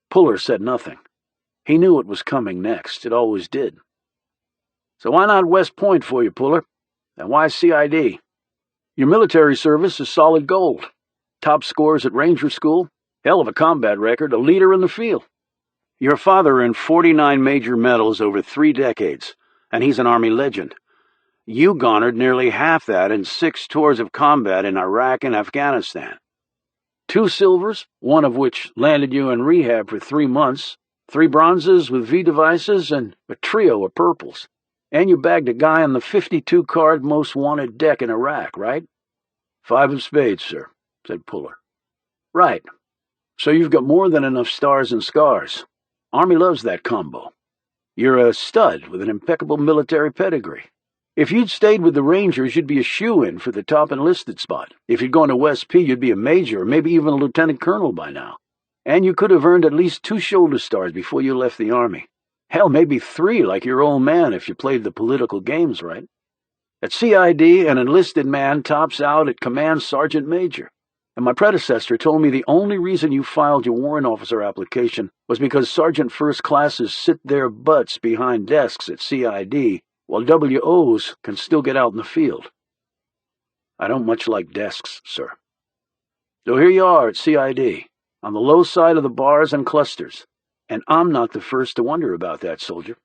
Puller said nothing. He knew what was coming next. It always did. So why not West Point for you, Puller? And why CID? Your military service is solid gold. Top scores at Ranger School. Hell of a combat record, a leader in the field. Your father earned 49 major medals over 3 decades, and he's an Army legend. You garnered nearly half that in 6 tours of combat in Iraq and Afghanistan. 2 silvers, one of which landed you in rehab for 3 months, 3 bronzes with V devices, and a trio of purples. And you bagged a guy on the 52-card most wanted deck in Iraq, right? 5 of spades, sir, said Puller. Right. So you've got more than enough stars and scars. Army loves that combo. You're a stud with an impeccable military pedigree. If you'd stayed with the Rangers, you'd be a shoo-in for the top enlisted spot. If you'd gone to West P, you'd be a major or maybe even a lieutenant colonel by now. And you could have earned at least 2 shoulder stars before you left the Army. Hell, maybe 3 like your old man if you played the political games right. At CID, an enlisted man tops out at Command Sergeant Major. And my predecessor told me the only reason you filed your warrant officer application was because Sergeant First Classes sit their butts behind desks at CID, while WOs can still get out in the field. I don't much like desks, sir. So here you are at CID, on the low side of the bars and clusters, and I'm not the first to wonder about that, soldier.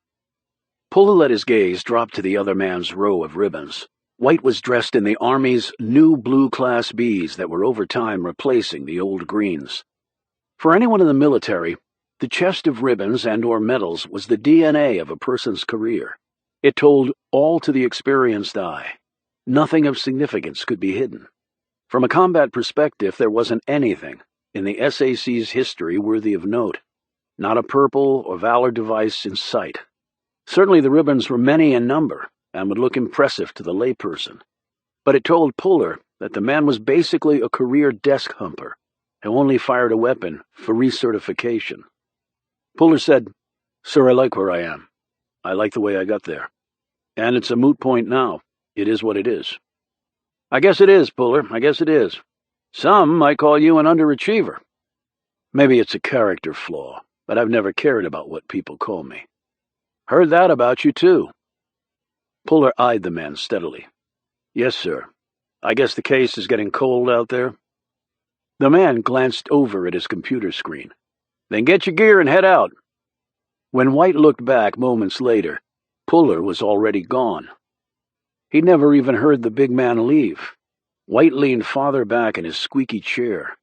Puller let his gaze drop to the other man's row of ribbons. White was dressed in the Army's new blue Class Bs that were over time replacing the old greens. For anyone in the military, the chest of ribbons and/or medals was the DNA of a person's career. It told all to the experienced eye. Nothing of significance could be hidden. From a combat perspective, there wasn't anything in the SAC's history worthy of note. Not a purple or valor device in sight. Certainly the ribbons were many in number and would look impressive to the layperson. But it told Puller that the man was basically a career desk humper who only fired a weapon for recertification. Puller said, "Sir, I like where I am. I like the way I got there. And it's a moot point now. It is what it is." "I guess it is, Puller. I guess it is. Some might call you an underachiever." "Maybe it's a character flaw, but I've never cared about what people call me." "Heard that about you, too." Puller eyed the man steadily. "Yes, sir. I guess the case is getting cold out there." The man glanced over at his computer screen. "Then get your gear and head out." When White looked back moments later, Puller was already gone. He'd never even heard the big man leave. White leaned farther back in his squeaky chair.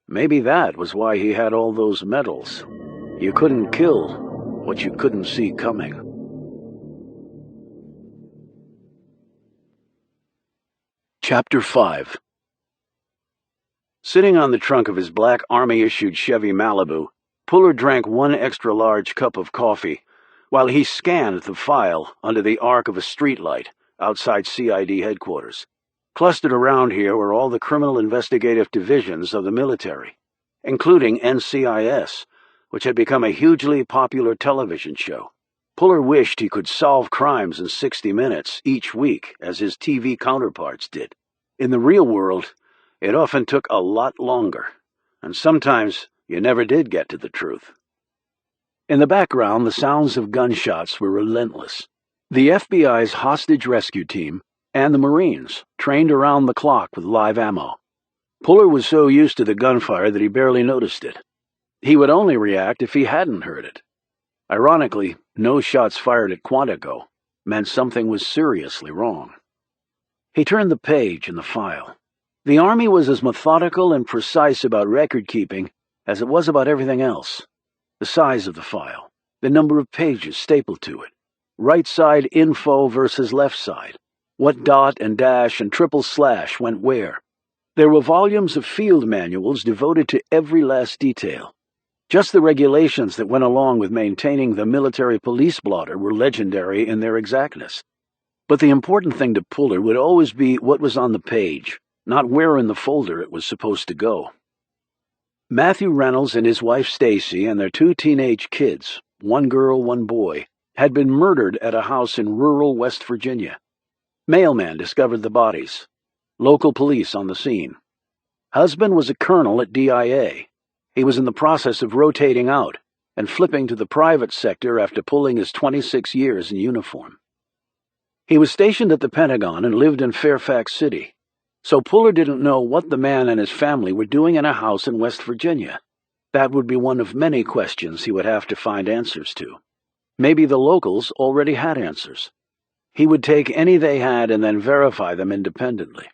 Maybe that was why he had all those medals. You couldn't kill what you couldn't see coming. Chapter 5. Sitting on the trunk of his black Army-issued Chevy Malibu, Puller drank 1 extra-large cup of coffee while he scanned the file under the arc of a streetlight outside CID headquarters. Clustered around here were all the criminal investigative divisions of the military, including NCIS, which had become a hugely popular television show. Puller wished he could solve crimes in 60 minutes each week, as his TV counterparts did. In the real world, it often took a lot longer, and sometimes you never did get to the truth. In the background, the sounds of gunshots were relentless. The FBI's hostage rescue team and the Marines trained around the clock with live ammo. Puller was so used to the gunfire that he barely noticed it. He would only react if he hadn't heard it. Ironically, no shots fired at Quantico meant something was seriously wrong. He turned the page in the file. The Army was as methodical and precise about record-keeping as it was about everything else. The size of the file, the number of pages stapled to it, right side info versus left side, what dot and dash and triple slash went where. There were volumes of field manuals devoted to every last detail. Just the regulations that went along with maintaining the military police blotter were legendary in their exactness. But the important thing to Puller would always be what was on the page, not where in the folder it was supposed to go. Matthew Reynolds and his wife Stacy and their 2 teenage kids, 1 girl, 1 boy, had been murdered at a house in rural West Virginia. Mailman discovered the bodies. Local police on the scene. Husband was a colonel at DIA. He was in the process of rotating out and flipping to the private sector after pulling his 26 years in uniform. He was stationed at the Pentagon and lived in Fairfax City, so Puller didn't know what the man and his family were doing in a house in West Virginia. That would be one of many questions he would have to find answers to. Maybe the locals already had answers. He would take any they had and then verify them independently.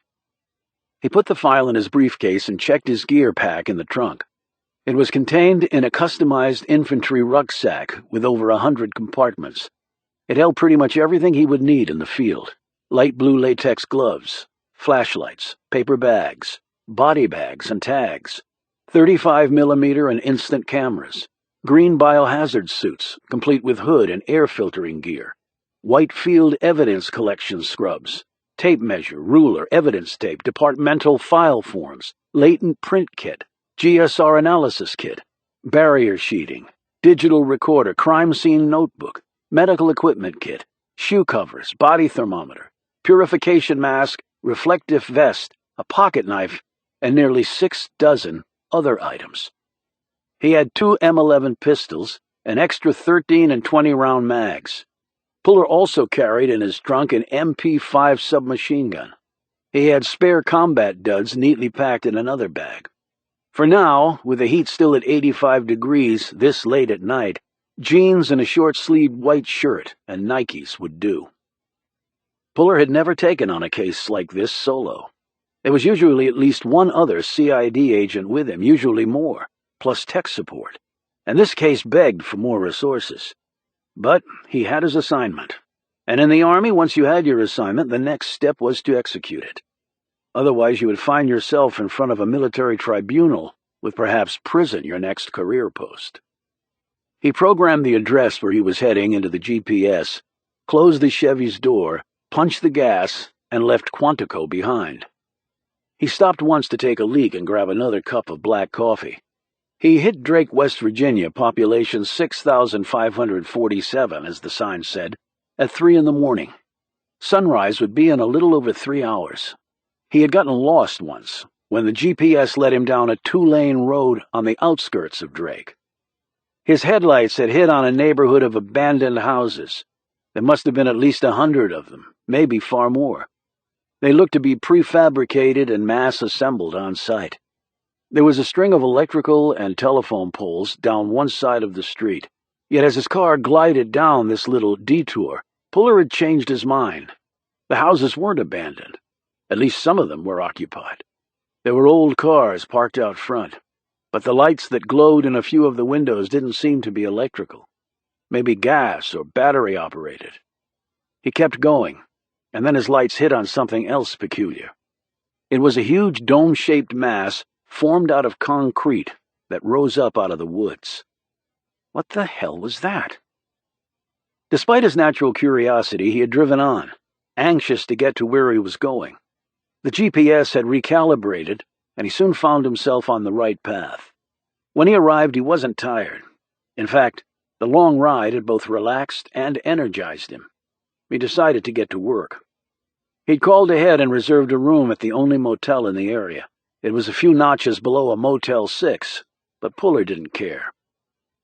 He put the file in his briefcase and checked his gear pack in the trunk. It was contained in a customized infantry rucksack with over 100 compartments. It held pretty much everything he would need in the field. Light blue latex gloves, flashlights, paper bags, body bags and tags, 35mm and instant cameras, green biohazard suits, complete with hood and air filtering gear, white field evidence collection scrubs, tape measure, ruler, evidence tape, departmental file forms, latent print kit, GSR analysis kit, barrier sheeting, digital recorder, crime scene notebook, medical equipment kit, shoe covers, body thermometer, purification mask, reflective vest, a pocket knife, and nearly 6 dozen other items. He had 2 M11 pistols, an extra 13 and 20-round mags. Puller also carried in his trunk an MP5 submachine gun. He had spare combat duds neatly packed in another bag. For now, with the heat still at 85 degrees this late at night, jeans and a short-sleeved white shirt and Nikes would do. Puller had never taken on a case like this solo. There was usually at least one other CID agent with him, usually more, plus tech support, and this case begged for more resources. But he had his assignment, and in the Army, once you had your assignment, the next step was to execute it. Otherwise, you would find yourself in front of a military tribunal, with perhaps prison your next career post. He programmed the address where he was heading into the GPS, closed the Chevy's door, punched the gas, and left Quantico behind. He stopped once to take a leak and grab another cup of black coffee. He hit Drake, West Virginia, population 6,547, as the sign said, at 3 in the morning. Sunrise would be in a little over 3 hours. He had gotten lost once, when the GPS led him down a 2-lane road on the outskirts of Drake. His headlights had hit on a neighborhood of abandoned houses. There must have been at least 100 of them, maybe far more. They looked to be prefabricated and mass-assembled on site. There was a string of electrical and telephone poles down one side of the street, yet as his car glided down this little detour, Puller had changed his mind. The houses weren't abandoned. At least some of them were occupied. There were old cars parked out front, but the lights that glowed in a few of the windows didn't seem to be electrical. Maybe gas or battery operated. He kept going, and then his lights hit on something else peculiar. It was a huge dome-shaped mass formed out of concrete that rose up out of the woods. What the hell was that? Despite his natural curiosity, he had driven on, anxious to get to where he was going. The GPS had recalibrated, and he soon found himself on the right path. When he arrived, he wasn't tired. In fact, the long ride had both relaxed and energized him. He decided to get to work. He'd called ahead and reserved a room at the only motel in the area. It was a few notches below a Motel 6, but Puller didn't care.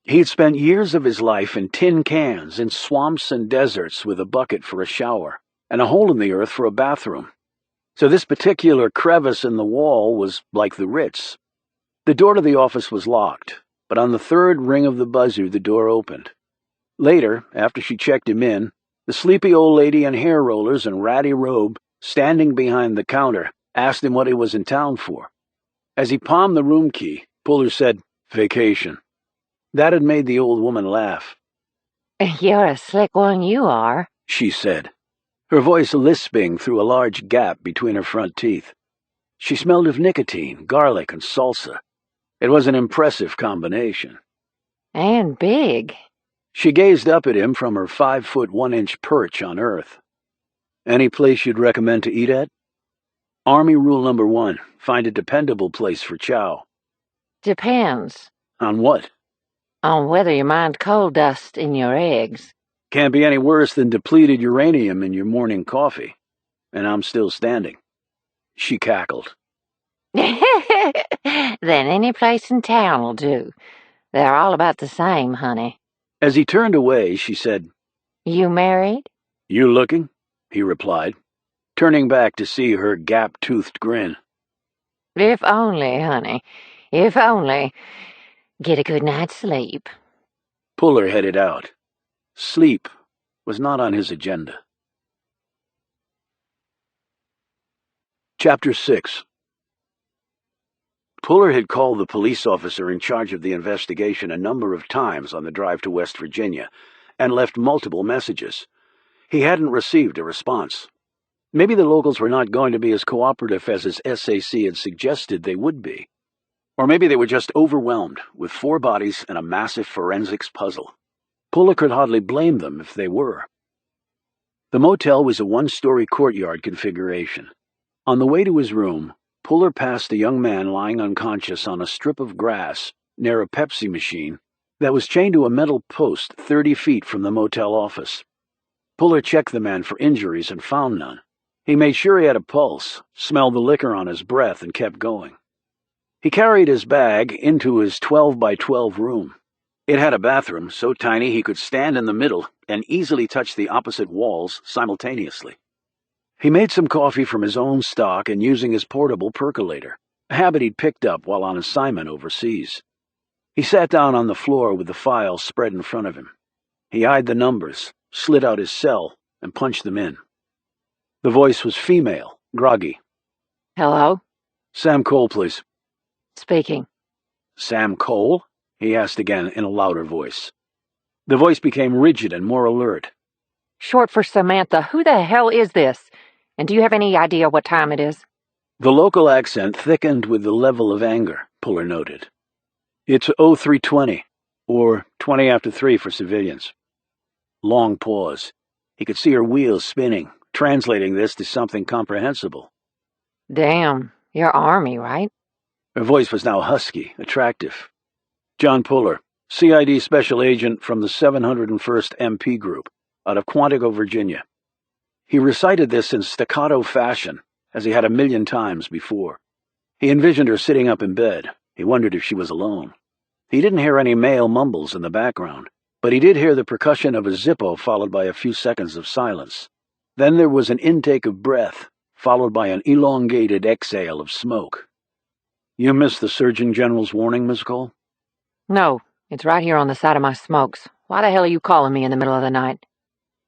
He'd spent years of his life in tin cans, in swamps and deserts with a bucket for a shower, and a hole in the earth for a bathroom. So this particular crevice in the wall was like the Ritz. The door to the office was locked, but on the 3rd ring of the buzzer the door opened. Later, after she checked him in, the sleepy old lady in hair rollers and ratty robe, standing behind the counter, asked him what he was in town for. As he palmed the room key, Puller said, "Vacation." That had made the old woman laugh. "You're a slick one, you are," she said, her voice lisping through a large gap between her front teeth. She smelled of nicotine, garlic, and salsa. It was an impressive combination. "And big." She gazed up at him from her 5-foot 1-inch perch on Earth. "Any place you'd recommend to eat at?" "Army rule number 1, find a dependable place for chow." "Depends." "On what?" "On whether you mind coal dust in your eggs." "Can't be any worse than depleted uranium in your morning coffee. And I'm still standing." She cackled. "Then any place in town will do. They're all about the same, honey." As he turned away, she said, "You married?" "You looking?" he replied, turning back to see her gap-toothed grin. "If only, honey. If only. Get a good night's sleep." Puller headed out. Sleep was not on his agenda. Chapter 6. Puller had called the police officer in charge of the investigation a number of times on the drive to West Virginia, and left multiple messages. He hadn't received a response. Maybe the locals were not going to be as cooperative as his SAC had suggested they would be. Or maybe they were just overwhelmed with 4 bodies and a massive forensics puzzle. Puller could hardly blame them if they were. The motel was a 1-story courtyard configuration. On the way to his room, Puller passed a young man lying unconscious on a strip of grass near a Pepsi machine that was chained to a metal post 30 feet from the motel office. Puller checked the man for injuries and found none. He made sure he had a pulse, smelled the liquor on his breath, and kept going. He carried his bag into his 12 by 12 room. It had a bathroom so tiny he could stand in the middle and easily touch the opposite walls simultaneously. He made some coffee from his own stock and using his portable percolator, a habit he'd picked up while on assignment overseas. He sat down on the floor with the files spread in front of him. He eyed the numbers, slid out his cell, and punched them in. The voice was female, groggy. Hello? Sam Cole, please. Speaking. Sam Cole? He asked again in a louder voice. The voice became rigid and more alert. Short for Samantha. Who the hell is this? And do you have any idea what time it is? The local accent thickened with the level of anger, Puller noted. It's 0320, or 20 after 3 for civilians. Long pause. He could see her wheels spinning, translating this to something comprehensible. Damn, you're Army, right? Her voice was now husky, attractive. John Puller, CID Special Agent from the 701st MP Group, out of Quantico, Virginia. He recited this in staccato fashion, as he had a million times before. He envisioned her sitting up in bed. He wondered if she was alone. He didn't hear any male mumbles in the background, but he did hear the percussion of a Zippo followed by a few seconds of silence. Then there was an intake of breath, followed by an elongated exhale of smoke. You missed the Surgeon General's warning, Miss Cole? No, it's right here on the side of my smokes. Why the hell are you calling me in the middle of the night?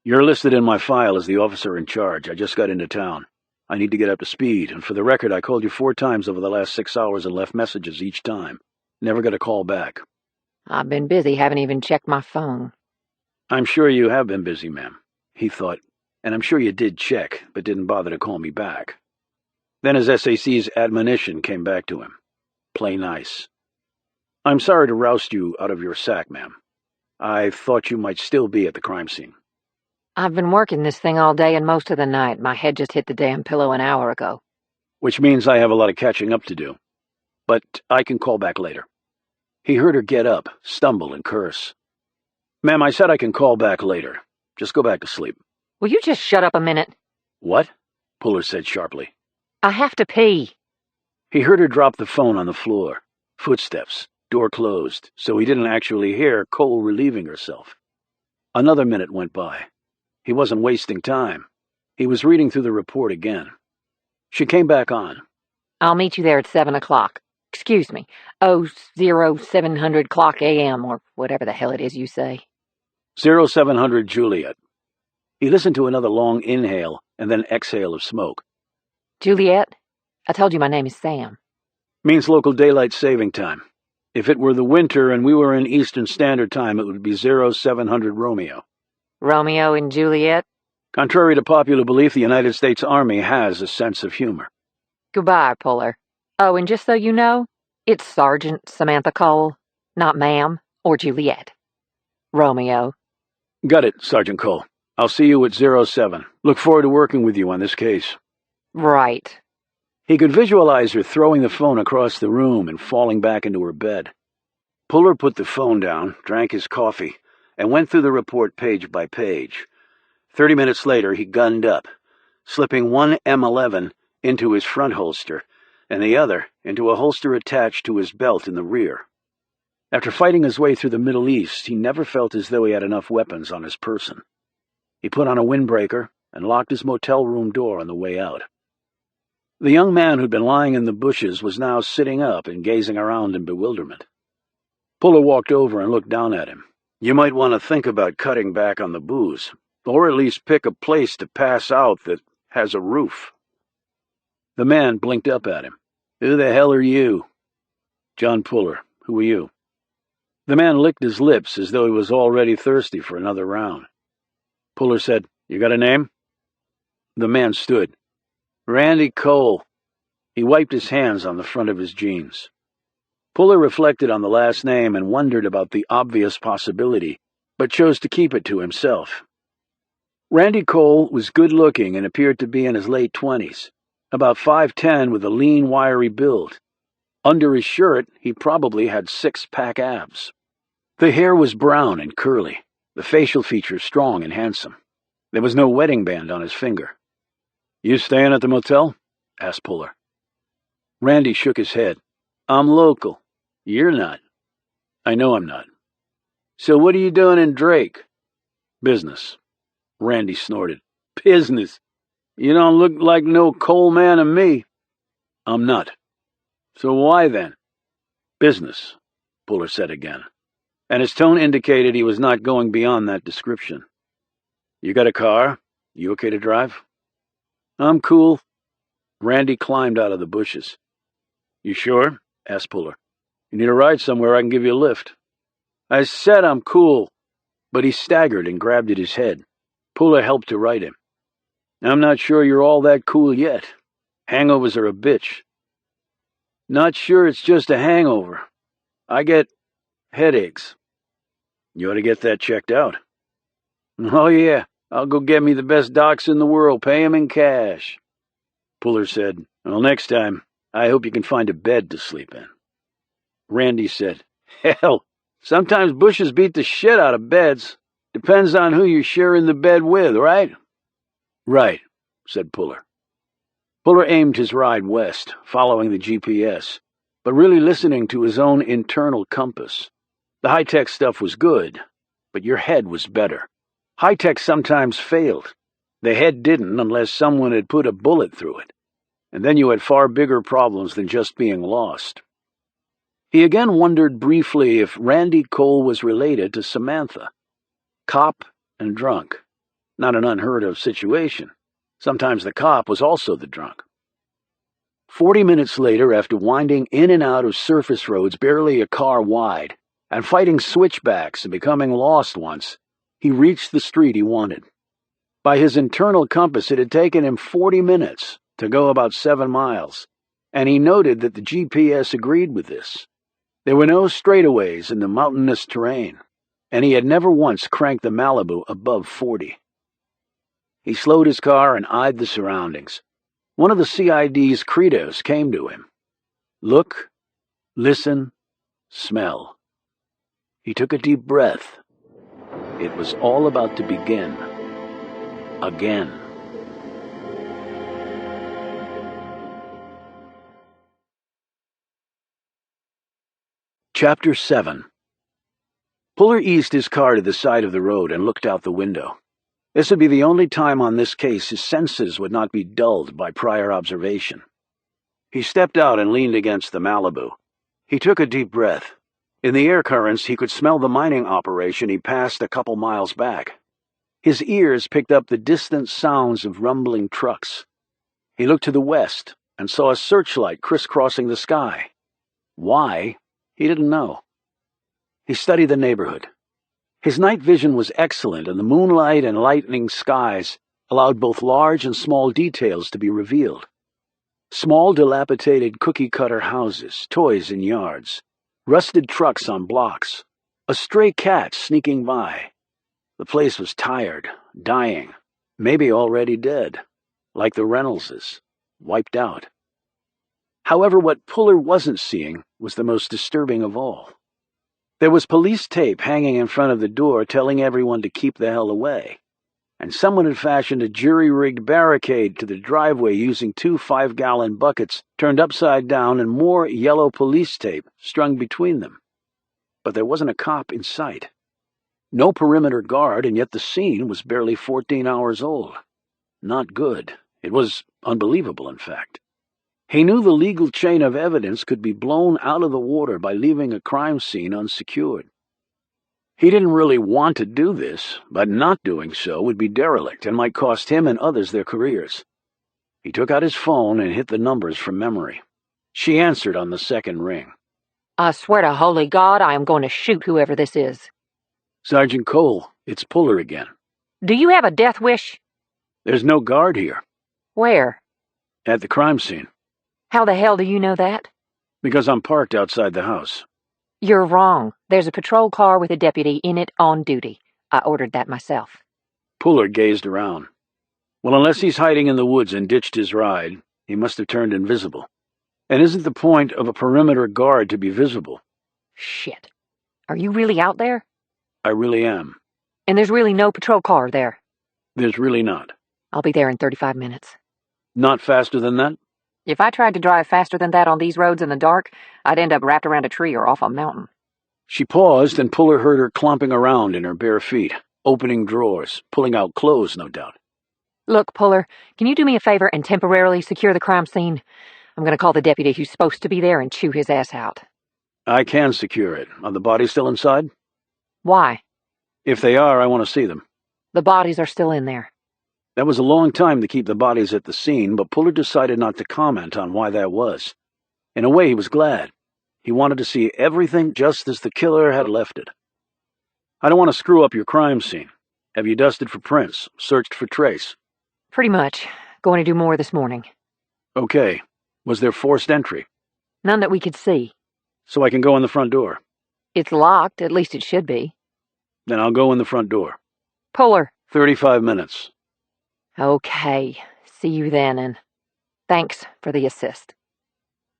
You're listed in my file as the officer in charge. I just got into town. I need to get up to speed, and for the record, I called you 4 times over the last 6 hours and left messages each time. Never got a call back. I've been busy, haven't even checked my phone. I'm sure you have been busy, ma'am, he thought, and I'm sure you did check, but didn't bother to call me back. Then his SAC's admonition came back to him. Play nice. I'm sorry to roust you out of your sack, ma'am. I thought you might still be at the crime scene. I've been working this thing all day and most of the night. My head just hit the damn pillow an hour ago. Which means I have a lot of catching up to do. But I can call back later. He heard her get up, stumble, and curse. Ma'am, I said I can call back later. Just go back to sleep. Will you just shut up a minute? What? Puller said sharply. I have to pee. He heard her drop the phone on the floor. Footsteps, door closed, so he didn't actually hear Cole relieving herself. Another minute went by. He wasn't wasting time. He was reading through the report again. She came back on. I'll meet you there at 7 o'clock. Excuse me, 0700 clock a.m. or whatever the hell it is you say. 0700 Juliet. He listened to another long inhale and then exhale of smoke. Juliet? I told you my name is Sam. Means local daylight saving time. If it were the winter and we were in Eastern Standard Time, it would be 0700 Romeo. Romeo and Juliet? Contrary to popular belief, the United States Army has a sense of humor. Goodbye, Puller. Oh, and just so you know, it's Sergeant Samantha Cole, not ma'am or Juliet. Romeo. Got it, Sergeant Cole. I'll see you at 07. Look forward to working with you on this case. Right. He could visualize her throwing the phone across the room and falling back into her bed. Puller put the phone down, drank his coffee, and went through the report page by page. 30 minutes later, he gunned up, slipping one M11 into his front holster and the other into a holster attached to his belt in the rear. After fighting his way through the Middle East, he never felt as though he had enough weapons on his person. He put on a windbreaker and locked his motel room door on the way out. The young man who'd been lying in the bushes was now sitting up and gazing around in bewilderment. Puller walked over and looked down at him. You might want to think about cutting back on the booze, or at least pick a place to pass out that has a roof. The man blinked up at him. Who the hell are you? John Puller. Who are you? The man licked his lips as though he was already thirsty for another round. Puller said, You got a name? The man stood. Randy Cole. He wiped his hands on the front of his jeans. Puller reflected on the last name and wondered about the obvious possibility, but chose to keep it to himself. Randy Cole was good-looking and appeared to be in his late 20s, about 5'10" with a lean, wiry build. Under his shirt, he probably had 6-pack abs. The hair was brown and curly, the facial features strong and handsome. There was no wedding band on his finger. "You staying at the motel?" asked Puller. Randy shook his head. "I'm local. You're not." "I know I'm not." "So what are you doing in Drake?" "Business." Randy snorted. "Business? You don't look like no coal man to me." "I'm not." "So why then?" "Business," Puller said again, and his tone indicated he was not going beyond that description. "You got a car? You okay to drive?" "I'm cool." Randy climbed out of the bushes. "You sure?" asked Puller. "You need a ride somewhere, I can give you a lift." "I said I'm cool." But he staggered and grabbed at his head. Puller helped to right him. "I'm not sure you're all that cool yet. Hangovers are a bitch." "Not sure it's just a hangover. I get headaches." "You ought to get that checked out." "Oh yeah, I'll go get me the best docs in the world, pay 'em in cash." Puller said, "Well, next time, I hope you can find a bed to sleep in." Randy said, "Hell, sometimes bushes beat the shit out of beds. Depends on who you're sharing the bed with, right?" "Right," said Puller. Puller aimed his ride west, following the GPS, but really listening to his own internal compass. The high-tech stuff was good, but your head was better. High-tech sometimes failed. The head didn't unless someone had put a bullet through it, and then you had far bigger problems than just being lost. He again wondered briefly if Randy Cole was related to Samantha. Cop and drunk. Not an unheard-of situation. Sometimes the cop was also the drunk. 40 minutes later, after winding in and out of surface roads barely a car wide, and fighting switchbacks and becoming lost once, he reached the street he wanted. By his internal compass, it had taken him 40 minutes to go about 7 miles, and he noted that the GPS agreed with this. There were no straightaways in the mountainous terrain, and he had never once cranked the Malibu above 40. He slowed his car and eyed the surroundings. One of the CID's credos came to him. Look, listen, smell. He took a deep breath. It was all about to begin. Again. Chapter 7. Puller eased his car to the side of the road and looked out the window. This would be the only time on this case his senses would not be dulled by prior observation. He stepped out and leaned against the Malibu. He took a deep breath. In the air currents, he could smell the mining operation he passed a couple miles back. His ears picked up the distant sounds of rumbling trucks. He looked to the west and saw a searchlight crisscrossing the sky. Why? He didn't know. He studied the neighborhood. His night vision was excellent, and the moonlight and lightning skies allowed both large and small details to be revealed. Small, dilapidated cookie-cutter houses, toys in yards, rusted trucks on blocks, a stray cat sneaking by. The place was tired, dying, maybe already dead, like the Reynoldses, wiped out. However, what Puller wasn't seeing was the most disturbing of all. There was police tape hanging in front of the door telling everyone to keep the hell away, and someone had fashioned a jury-rigged barricade to the driveway using 2 5-gallon buckets turned upside down and more yellow police tape strung between them. But there wasn't a cop in sight. No perimeter guard, and yet the scene was barely 14 hours old. Not good. It was unbelievable, in fact. He knew the legal chain of evidence could be blown out of the water by leaving a crime scene unsecured. He didn't really want to do this, but not doing so would be derelict and might cost him and others their careers. He took out his phone and hit the numbers from memory. She answered on the second ring. I swear to holy God, I am going to shoot whoever this is. Sergeant Cole, it's Puller again. Do you have a death wish? There's no guard here. Where? At the crime scene. How the hell do you know that? Because I'm parked outside the house. You're wrong. There's a patrol car with a deputy in it on duty. I ordered that myself. Puller gazed around. Well, unless he's hiding in the woods and ditched his ride, he must have turned invisible. And isn't the point of a perimeter guard to be visible? Shit. Are you really out there? I really am. And there's really no patrol car there? There's really not. I'll be there in 35 minutes. Not faster than that? If I tried to drive faster than that on these roads in the dark, I'd end up wrapped around a tree or off a mountain. She paused, and Puller heard her clomping around in her bare feet, opening drawers, pulling out clothes, no doubt. Look, Puller, can you do me a favor and temporarily secure the crime scene? I'm going to call the deputy who's supposed to be there and chew his ass out. I can secure it. Are the bodies still inside? Why? If they are, I want to see them. The bodies are still in there. That was a long time to keep the bodies at the scene, but Puller decided not to comment on why that was. In a way, he was glad. He wanted to see everything just as the killer had left it. I don't want to screw up your crime scene. Have you dusted for prints, searched for trace? Pretty much. Going to do more this morning. Okay. Was there forced entry? None that we could see. So I can go in the front door? It's locked, at least it should be. Then I'll go in the front door. Puller. 35 minutes. Okay. See you then, and thanks for the assist.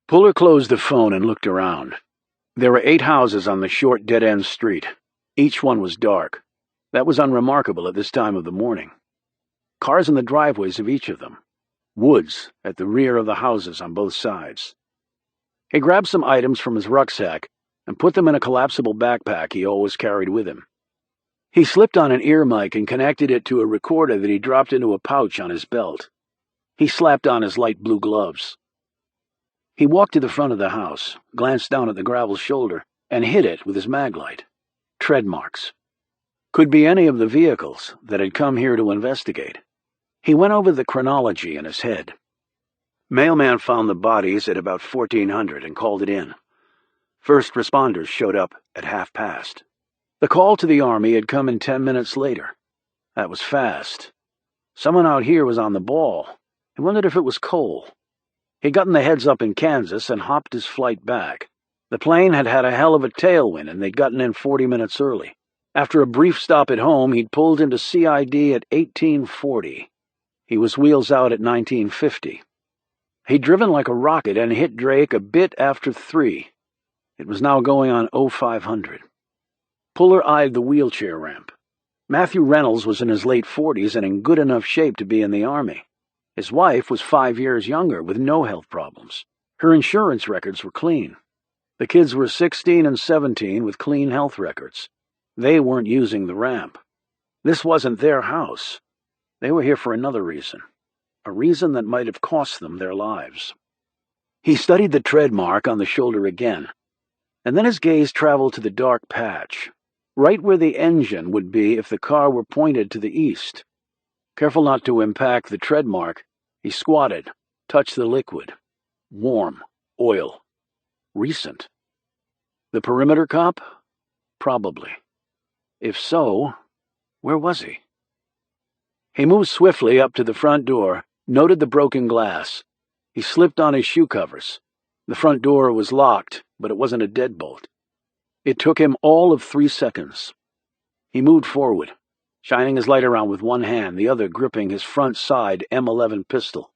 Puller closed the phone and looked around. There were 8 houses on the short dead-end street. Each one was dark. That was unremarkable at this time of the morning. Cars in the driveways of each of them. Woods at the rear of the houses on both sides. He grabbed some items from his rucksack and put them in a collapsible backpack he always carried with him. He slipped on an ear mic and connected it to a recorder that he dropped into a pouch on his belt. He slapped on his light blue gloves. He walked to the front of the house, glanced down at the gravel shoulder, and hit it with his maglite. Tread marks. Could be any of the vehicles that had come here to investigate. He went over the chronology in his head. Mailman found the bodies at about 1400 and called it in. First responders showed up at past. The call to the army had come in 10 minutes later. That was fast. Someone out here was on the ball. He wondered if it was Cole. He'd gotten the heads up in Kansas and hopped his flight back. The plane had had a hell of a tailwind, and they'd gotten in 40 minutes early. After a brief stop at home, he'd pulled into CID at 1840. He was wheels out at 1950. He'd driven like a rocket and hit Drake a bit after 3. It was now going on 0500. Puller eyed the wheelchair ramp. Matthew Reynolds was in his late 40s and in good enough shape to be in the Army. His wife was 5 years younger with no health problems. Her insurance records were clean. The kids were 16 and 17 with clean health records. They weren't using the ramp. This wasn't their house. They were here for another reason. A reason that might have cost them their lives. He studied the tread mark on the shoulder again, and then his gaze traveled to the dark patch, right where the engine would be if the car were pointed to the east. Careful not to impact the tread mark, he squatted, touched the liquid. Warm. Oil. Recent. The perimeter cop? Probably. If so, where was he? He moved swiftly up to the front door, noted the broken glass. He slipped on his shoe covers. The front door was locked, but it wasn't a deadbolt. It took him all of 3 seconds. He moved forward, shining his light around with one hand, the other gripping his front side M11 pistol.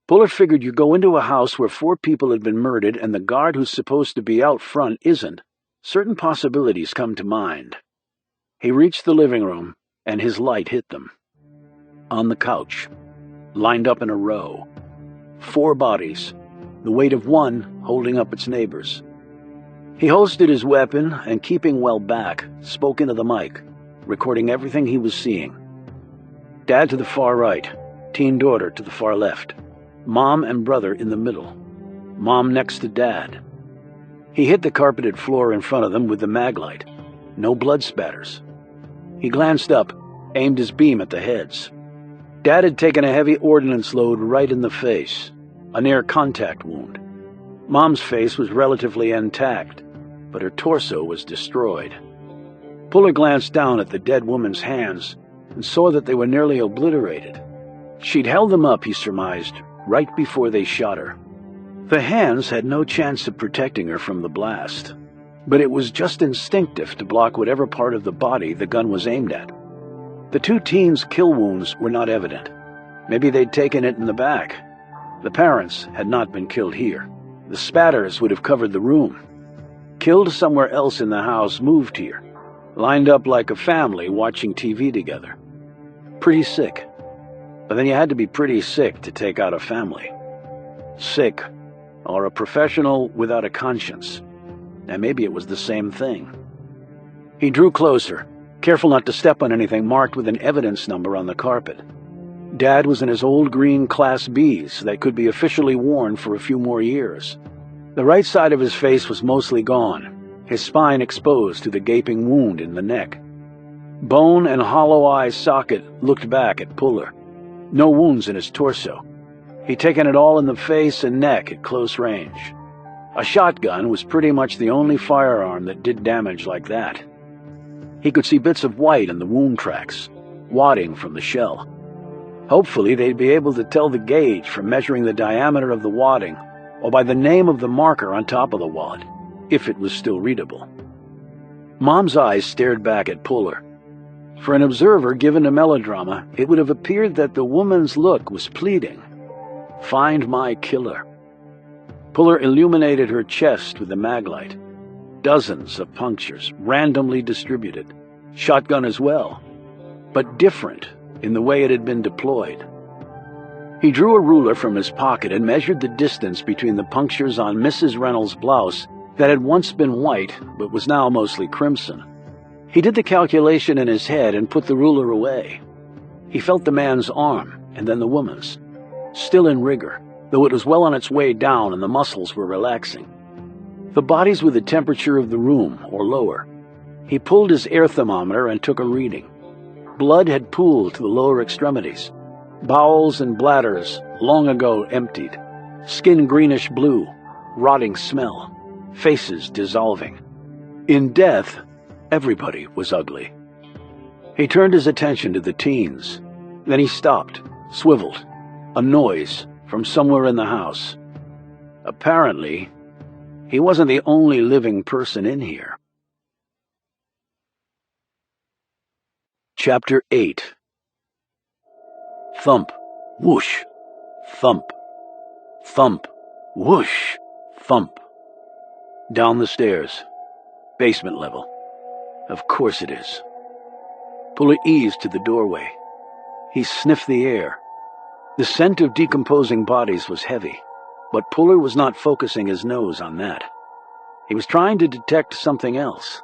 Puller figured you go into a house where 4 people had been murdered and the guard who's supposed to be out front isn't. Certain possibilities come to mind. He reached the living room, and his light hit them. On the couch, lined up in a row. 4 bodies, the weight of one holding up its neighbors. He holstered his weapon and, keeping well back, spoke into the mic, recording everything he was seeing. Dad to the far right, teen daughter to the far left. Mom and brother in the middle. Mom next to Dad. He hit the carpeted floor in front of them with the maglite. No blood spatters. He glanced up, aimed his beam at the heads. Dad had taken a heavy ordnance load right in the face, a near-contact wound. Mom's face was relatively intact, but her torso was destroyed. Puller glanced down at the dead woman's hands and saw that they were nearly obliterated. She'd held them up, he surmised, right before they shot her. The hands had no chance of protecting her from the blast, but it was just instinctive to block whatever part of the body the gun was aimed at. The 2 teens' kill wounds were not evident. Maybe they'd taken it in the back. The parents had not been killed here. The spatters would have covered the room. killed somewhere else in the house, moved here, lined up like a family watching TV together. Pretty sick. But then you had to be pretty sick to take out a family. Sick, or a professional without a conscience. And maybe it was the same thing. He drew closer, careful not to step on anything marked with an evidence number on the carpet. Dad was in his old green Class Bs that could be officially worn for a few more years. The right side of his face was mostly gone, his spine exposed to the gaping wound in the neck. Bone and hollow eye socket looked back at Puller. No wounds in his torso. He'd taken it all in the face and neck at close range. A shotgun was pretty much the only firearm that did damage like that. He could see bits of white in the wound tracks, wadding from the shell. Hopefully they'd be able to tell the gauge from measuring the diameter of the wadding, or by the name of the marker on top of the wad, if it was still readable. Mom's eyes stared back at Puller. For an observer given to melodrama, it would have appeared that the woman's look was pleading. Find my killer. Puller illuminated her chest with the maglite. Dozens of punctures, randomly distributed. Shotgun as well, but different in the way it had been deployed. He drew a ruler from his pocket and measured the distance between the punctures on Mrs. Reynolds' blouse that had once been white but was now mostly crimson. He did the calculation in his head and put the ruler away. He felt the man's arm and then the woman's, still in rigor, though it was well on its way down and the muscles were relaxing. The bodies were the temperature of the room, or lower. He pulled his air thermometer and took a reading. Blood had pooled to the lower extremities. Bowels and bladders, long ago emptied. Skin greenish blue, rotting smell. Faces dissolving. In death, everybody was ugly. He turned his attention to the teens. Then he stopped, swiveled. A noise from somewhere in the house. Apparently, he wasn't the only living person in here. Chapter 8. Thump, whoosh, thump, thump, whoosh, thump. Down the stairs. Basement level. Of course it is. Puller eased to the doorway. He sniffed the air. The scent of decomposing bodies was heavy, but Puller was not focusing his nose on that. He was trying to detect something else.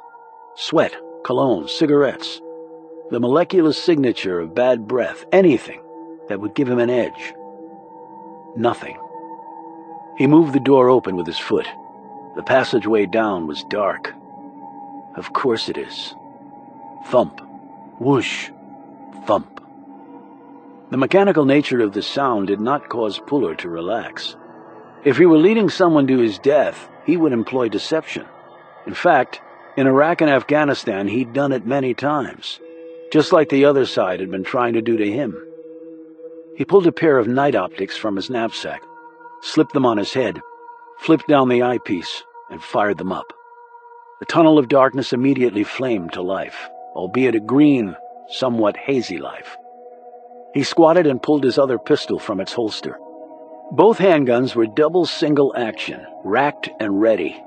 Sweat, cologne, cigarettes. The molecular signature of bad breath, anything that would give him an edge. Nothing. He moved the door open with his foot. The passageway down was dark. Of course it is. Thump, whoosh, thump. The mechanical nature of the sound did not cause Puller to relax. If he were leading someone to his death, he would employ deception. In fact, in Iraq and Afghanistan, he'd done it many times, just like the other side had been trying to do to him. He pulled a pair of night optics from his knapsack, slipped them on his head, flipped down the eyepiece, and fired them up. The tunnel of darkness immediately flamed to life, albeit a green, somewhat hazy life. He squatted and pulled his other pistol from its holster. Both handguns were double single action, racked and ready.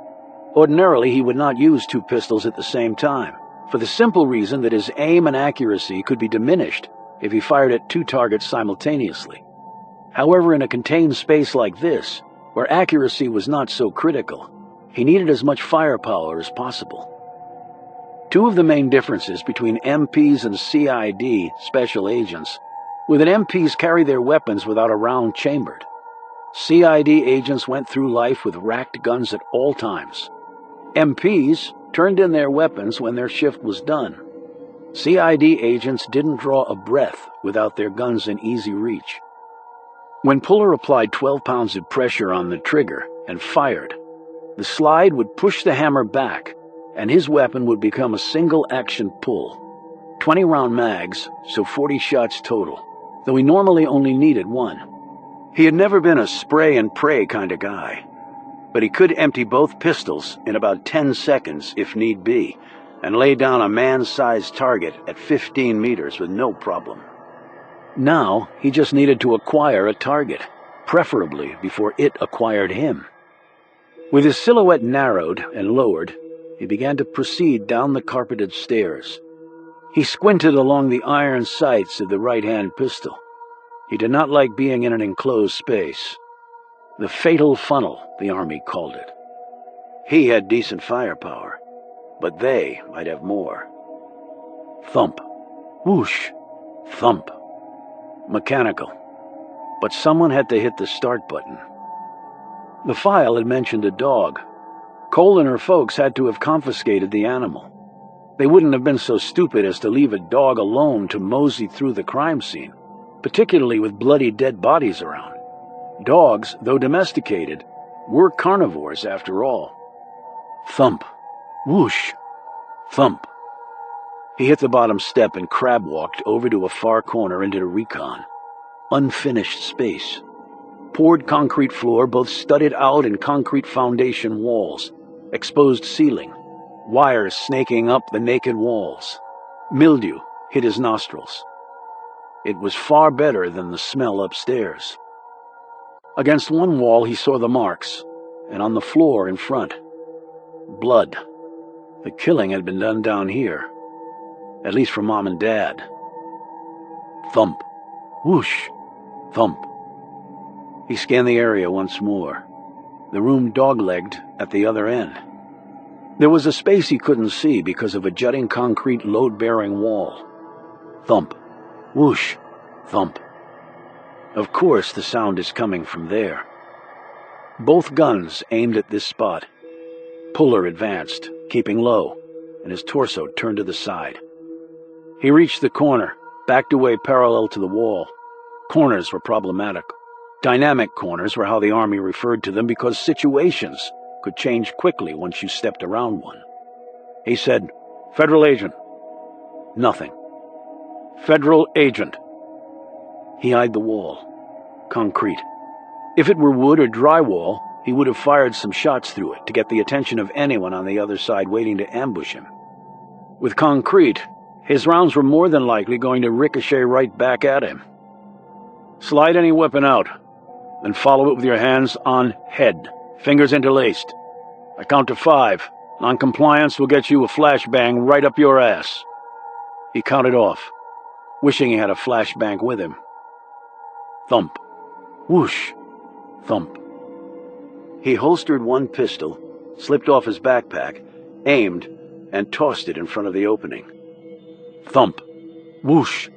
Ordinarily, he would not use two pistols at the same time, for the simple reason that his aim and accuracy could be diminished if he fired at two targets simultaneously. However, in a contained space like this, where accuracy was not so critical, he needed as much firepower as possible. Two of the main differences between MPs and CID, special agents, were that MPs carry their weapons without a round chambered. CID agents went through life with racked guns at all times. MPs turned in their weapons when their shift was done. CID agents didn't draw a breath without their guns in easy reach. When Puller applied 12 pounds of pressure on the trigger and fired, the slide would push the hammer back, and his weapon would become a single-action pull. 20-round mags, so 40 shots total, though he normally only needed one. He had never been a spray-and-pray kind of guy, but he could empty both pistols in about 10 seconds if need be, and lay down a man-sized target at 15 meters with no problem. Now, he just needed to acquire a target, preferably before it acquired him. With his silhouette narrowed and lowered, he began to proceed down the carpeted stairs. He squinted along the iron sights of the right-hand pistol. He did not like being in an enclosed space. The fatal funnel, the Army called it. He had decent firepower, but they might have more. Thump. Whoosh. Thump. Mechanical. But someone had to hit the start button. The file had mentioned a dog. Cole and her folks had to have confiscated the animal. They wouldn't have been so stupid as to leave a dog alone to mosey through the crime scene, particularly with bloody dead bodies around. Dogs, though domesticated, were carnivores after all. Thump. Whoosh. Thump. He hit the bottom step and crab-walked over to a far corner into the recon. Unfinished space. Poured concrete floor, both studded out and concrete foundation walls. Exposed ceiling. Wires snaking up the naked walls. Mildew hit his nostrils. It was far better than the smell upstairs. Against one wall he saw the marks, and on the floor in front, blood. The killing had been done down here, at least for Mom and Dad. Thump. Whoosh. Thump. He scanned the area once more, the room dog-legged at the other end. There was a space he couldn't see because of a jutting concrete load-bearing wall. Thump. Whoosh. Thump. Of course the sound is coming from there. Both guns aimed at this spot. Puller advanced, keeping low, and his torso turned to the side. He reached the corner, backed away parallel to the wall. Corners were problematic. Dynamic corners were how the Army referred to them because situations could change quickly once you stepped around one. He said, "Federal agent." Nothing. "Federal agent." He eyed the wall. Concrete. If it were wood or drywall, he would have fired some shots through it to get the attention of anyone on the other side waiting to ambush him. With concrete, his rounds were more than likely going to ricochet right back at him. "Slide any weapon out, then follow it with your hands on head, fingers interlaced. I count to 5. Noncompliance will get you a flashbang right up your ass." He counted off, wishing he had a flashbang with him. Thump. Whoosh. Thump. He holstered one pistol, slipped off his backpack, aimed, and tossed it in front of the opening. Thump. Whoosh.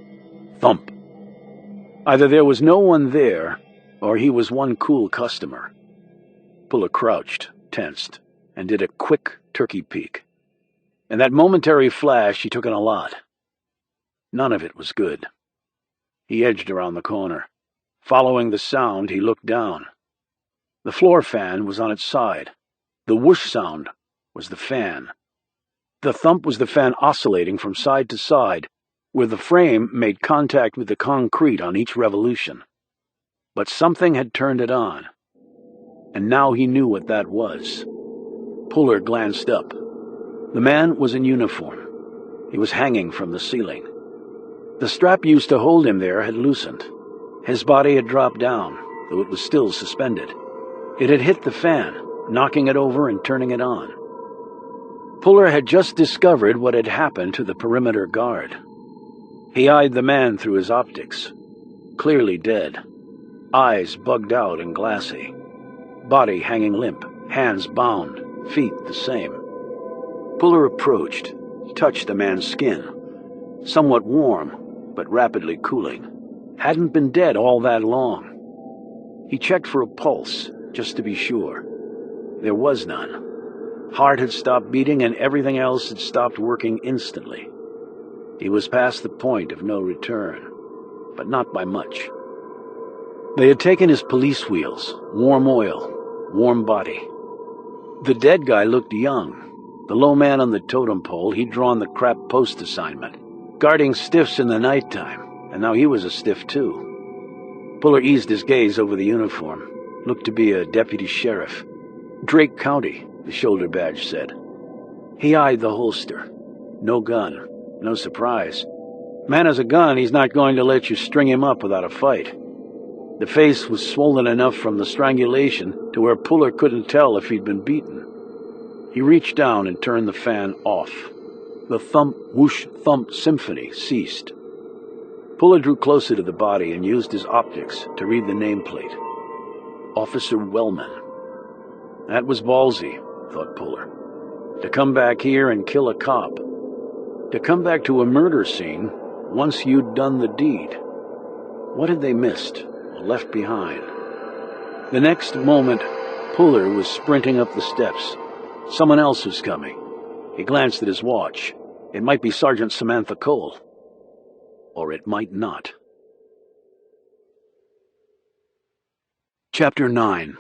Thump. Either there was no one there, or he was one cool customer. Puller crouched, tensed, and did a quick turkey peek. In that momentary flash, he took in a lot. None of it was good. He edged around the corner. Following the sound, he looked down. The floor fan was on its side. The whoosh sound was the fan. The thump was the fan oscillating from side to side, where the frame made contact with the concrete on each revolution. But something had turned it on, and now he knew what that was. Puller glanced up. The man was in uniform. He was hanging from the ceiling. The strap used to hold him there had loosened. His body had dropped down, though it was still suspended. It had hit the fan, knocking it over and turning it on. Puller had just discovered what had happened to the perimeter guard. He eyed the man through his optics. Clearly dead. Eyes bugged out and glassy. Body hanging limp, hands bound, feet the same. Puller approached, touched the man's skin. Somewhat warm, but rapidly cooling. Hadn't been dead all that long. He checked for a pulse, just to be sure. There was none. Heart had stopped beating and everything else had stopped working instantly. He was past the point of no return, but not by much. They had taken his police wheels, warm oil, warm body. The dead guy looked young. The low man on the totem pole, he'd drawn the crap post assignment, guarding stiffs in the nighttime. And now he was a stiff, too. Puller eased his gaze over the uniform. Looked to be a deputy sheriff. Drake County, the shoulder badge said. He eyed the holster. No gun. No surprise. Man has a gun, he's not going to let you string him up without a fight. The face was swollen enough from the strangulation to where Puller couldn't tell if he'd been beaten. He reached down and turned the fan off. The thump, whoosh, thump symphony ceased. Puller drew closer to the body and used his optics to read the nameplate. Officer Wellman. That was ballsy, thought Puller. To come back here and kill a cop. To come back to a murder scene once you'd done the deed. What had they missed or left behind? The next moment, Puller was sprinting up the steps. Someone else was coming. He glanced at his watch. It might be Sergeant Samantha Cole. Or it might not. Chapter 9.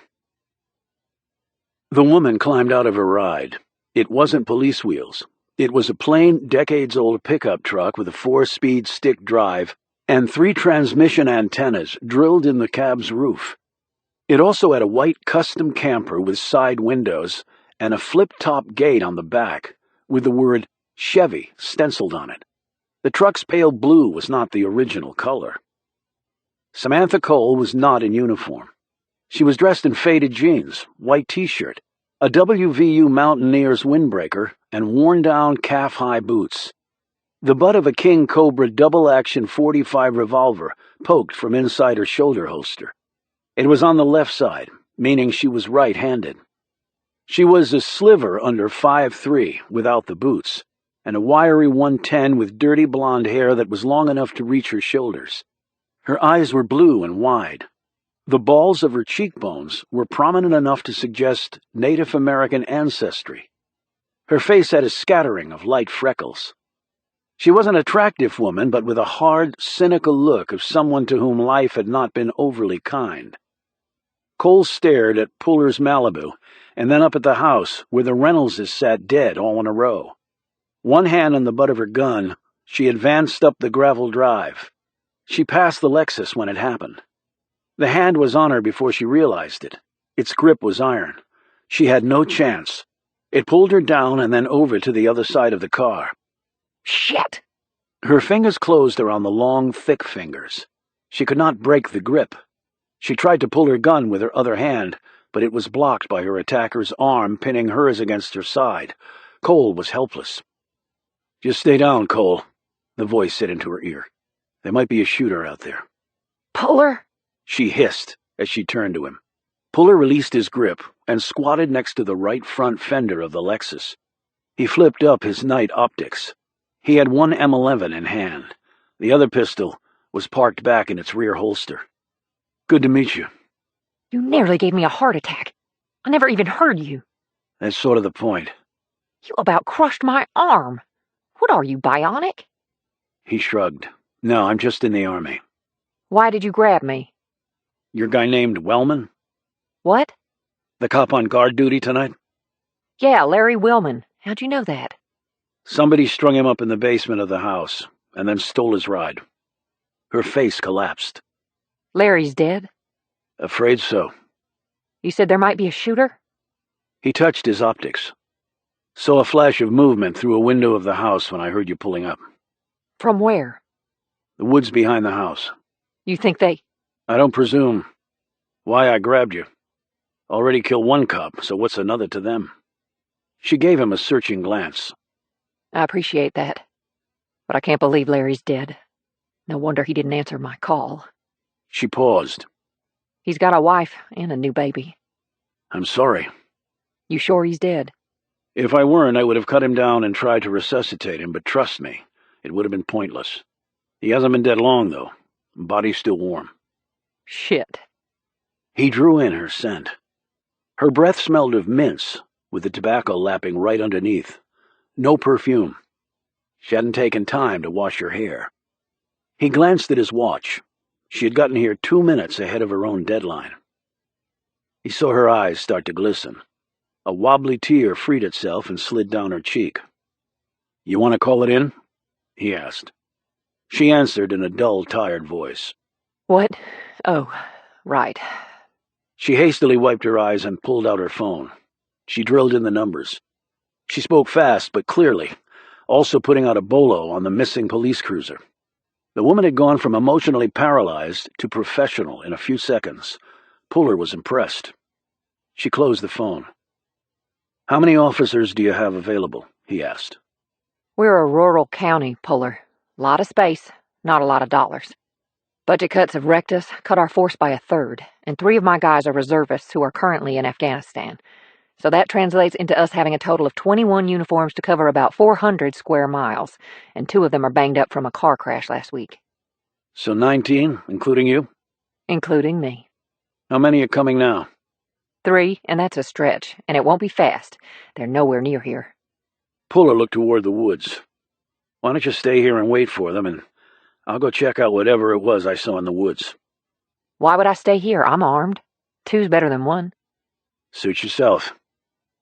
The woman climbed out of her ride. It wasn't police wheels. It was a plain, decades-old pickup truck with a 4-speed stick drive and 3 transmission antennas drilled in the cab's roof. It also had a white custom camper with side windows and a flip-top gate on the back with the word Chevy stenciled on it. The truck's pale blue was not the original color. Samantha Cole was not in uniform. She was dressed in faded jeans, white t-shirt, a WVU Mountaineers windbreaker, and worn-down calf-high boots. The butt of a King Cobra double-action .45 revolver poked from inside her shoulder holster. It was on the left side, meaning she was right-handed. She was a sliver under 5'3", without the boots, and a wiry 110 with dirty blonde hair that was long enough to reach her shoulders. Her eyes were blue and wide. The balls of her cheekbones were prominent enough to suggest Native American ancestry. Her face had a scattering of light freckles. She was an attractive woman, but with a hard, cynical look of someone to whom life had not been overly kind. Cole stared at Puller's Malibu, and then up at the house, where the Reynoldses sat dead all in a row. One hand on the butt of her gun, she advanced up the gravel drive. She passed the Lexus when it happened. The hand was on her before she realized it. Its grip was iron. She had no chance. It pulled her down and then over to the other side of the car. Shit! Her fingers closed around the long, thick fingers. She could not break the grip. She tried to pull her gun with her other hand, but it was blocked by her attacker's arm pinning hers against her side. Cole was helpless. "Just stay down, Cole," the voice said into her ear. "There might be a shooter out there." Puller? She hissed as she turned to him. Puller released his grip and squatted next to the right front fender of the Lexus. He flipped up his night optics. He had one M11 in hand. The other pistol was parked back in its rear holster. "Good to meet you." You nearly gave me a heart attack. I never even heard you. "That's sort of the point." You about crushed my arm. What are you, bionic? He shrugged. "No, I'm just in the Army." Why did you grab me? "Your guy named Wellman? What? The cop on guard duty tonight?" Yeah, Larry Willman. How'd you know that? "Somebody strung him up in the basement of the house, and then stole his ride." Her face collapsed. Larry's dead? "Afraid so." You said there might be a shooter? He touched his optics. "Saw a flash of movement through a window of the house when I heard you pulling up." From where? "The woods behind the house." You think they... "I don't presume. Why I grabbed you. Already killed one cop, so what's another to them?" She gave him a searching glance. I appreciate that. But I can't believe Larry's dead. No wonder he didn't answer my call. She paused. He's got a wife and a new baby. "I'm sorry." You sure he's dead? "If I weren't, I would have cut him down and tried to resuscitate him, but trust me, it would have been pointless. He hasn't been dead long, though. Body's still warm." Shit. He drew in her scent. Her breath smelled of mints, with the tobacco lapping right underneath. No perfume. She hadn't taken time to wash her hair. He glanced at his watch. She had gotten here 2 minutes ahead of her own deadline. He saw her eyes start to glisten. A wobbly tear freed itself and slid down her cheek. "You want to call it in?" he asked. She answered in a dull, tired voice. What? Oh, right. She hastily wiped her eyes and pulled out her phone. She drilled in the numbers. She spoke fast but clearly, also putting out a bolo on the missing police cruiser. The woman had gone from emotionally paralyzed to professional in a few seconds. Puller was impressed. She closed the phone. How many officers do you have available? He asked. We're a rural county, Puller. Lot of space, not a lot of dollars. Budget cuts have wrecked us, cut our force by a third, and 3 of my guys are reservists who are currently in Afghanistan. So that translates into us having a total of 21 uniforms to cover about 400 square miles, and 2 of them are banged up from a car crash last week. So 19, including you? Including me. How many are coming now? 3, and that's a stretch, and it won't be fast. They're nowhere near here. Puller looked toward the woods. Why don't you stay here and wait for them, and I'll go check out whatever it was I saw in the woods. Why would I stay here? I'm armed. 2's better than 1. Suit yourself.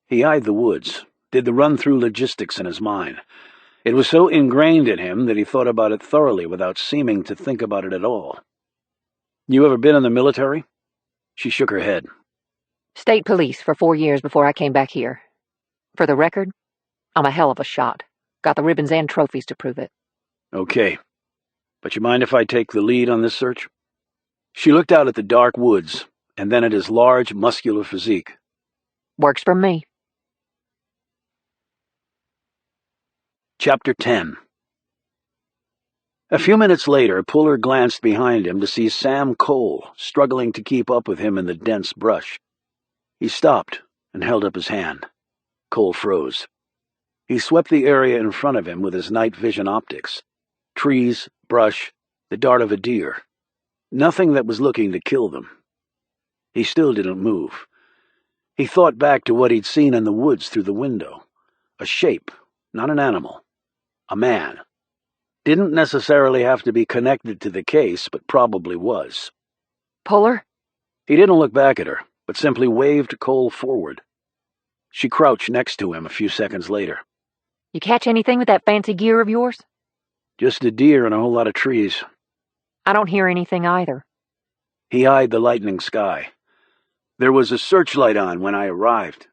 He eyed the woods, did the run-through logistics in his mind. It was so ingrained in him that he thought about it thoroughly without seeming to think about it at all. You ever been in the military? She shook her head. State police for 4 years before I came back here. For the record, I'm a hell of a shot. Got the ribbons and trophies to prove it. Okay. But you mind if I take the lead on this search? She looked out at the dark woods, and then at his large, muscular physique. Works for me. Chapter 10. A few minutes later, Puller glanced behind him to see Sam Cole struggling to keep up with him in the dense brush. He stopped and held up his hand. Cole froze. He swept the area in front of him with his night vision optics. Trees, brush, the dart of a deer. Nothing that was looking to kill them. He still didn't move. He thought back to what he'd seen in the woods through the window. A shape, not an animal. A man. Didn't necessarily have to be connected to the case, but probably was. Puller? He didn't look back at her, but simply waved Cole forward. She crouched next to him a few seconds later. You catch anything with that fancy gear of yours? Just a deer and a whole lot of trees. I don't hear anything either. He eyed the lightening sky. There was a searchlight on when I arrived.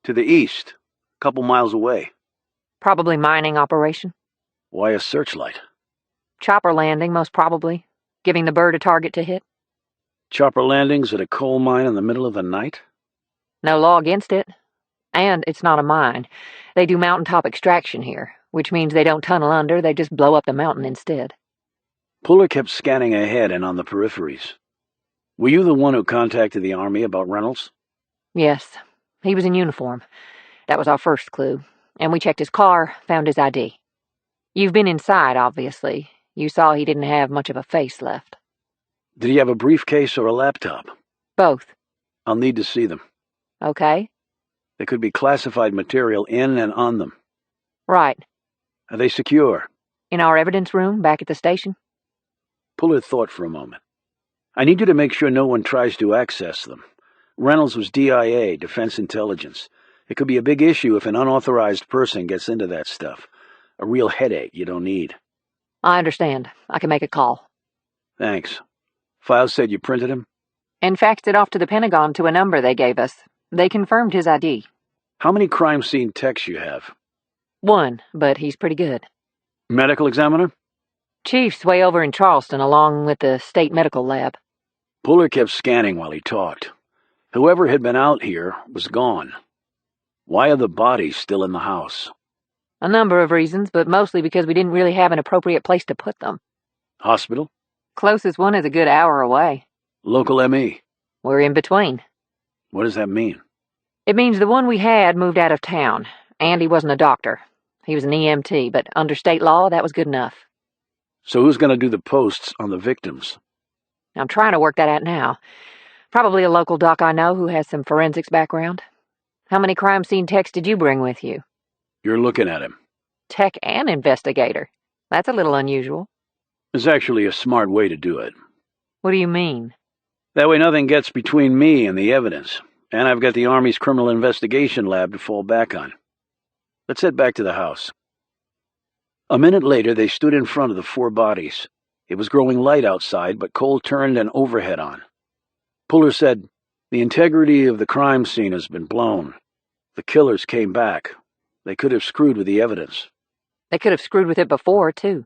To the east, a couple miles away. Probably mining operation. Why a searchlight? Chopper landing, most probably. Giving the bird a target to hit. Chopper landings at a coal mine in the middle of the night? No law against it. And it's not a mine. They do mountaintop extraction here, which means they don't tunnel under, they just blow up the mountain instead. Puller kept scanning ahead and on the peripheries. Were you the one who contacted the Army about Reynolds? Yes. He was in uniform. That was our first clue. And we checked his car, found his ID. You've been inside, obviously. You saw he didn't have much of a face left. Did he have a briefcase or a laptop? Both. I'll need to see them. Okay. There could be classified material in and on them. Right. Are they secure? In our evidence room, back at the station. Puller thought for a moment. I need you to make sure no one tries to access them. Reynolds was DIA, Defense Intelligence. It could be a big issue if an unauthorized person gets into that stuff. A real headache you don't need. I understand. I can make a call. Thanks. File said you printed him? And faxed it off to the Pentagon to a number they gave us. They confirmed his ID. How many crime scene techs you have? 1, but he's pretty good. Medical examiner? Chief's way over in Charleston, along with the state medical lab. Puller kept scanning while he talked. Whoever had been out here was gone. Why are the bodies still in the house? A number of reasons, but mostly because we didn't really have an appropriate place to put them. Hospital? Closest one is a good hour away. Local ME? We're in between. What does that mean? It means the one we had moved out of town, and he wasn't a doctor. He was an EMT, but under state law, that was good enough. So who's going to do the posts on the victims? I'm trying to work that out now. Probably a local doc I know who has some forensics background. How many crime scene techs did you bring with you? You're looking at him. Tech and investigator. That's a little unusual. It's actually a smart way to do it. What do you mean? That way nothing gets between me and the evidence, and I've got the Army's Criminal Investigation Lab to fall back on. Let's head back to the house. A minute later, they stood in front of the 4 bodies. It was growing light outside, but Cole turned an overhead on. Puller said, "The integrity of the crime scene has been blown. The killers came back. They could have screwed with the evidence." They could have screwed with it before, too.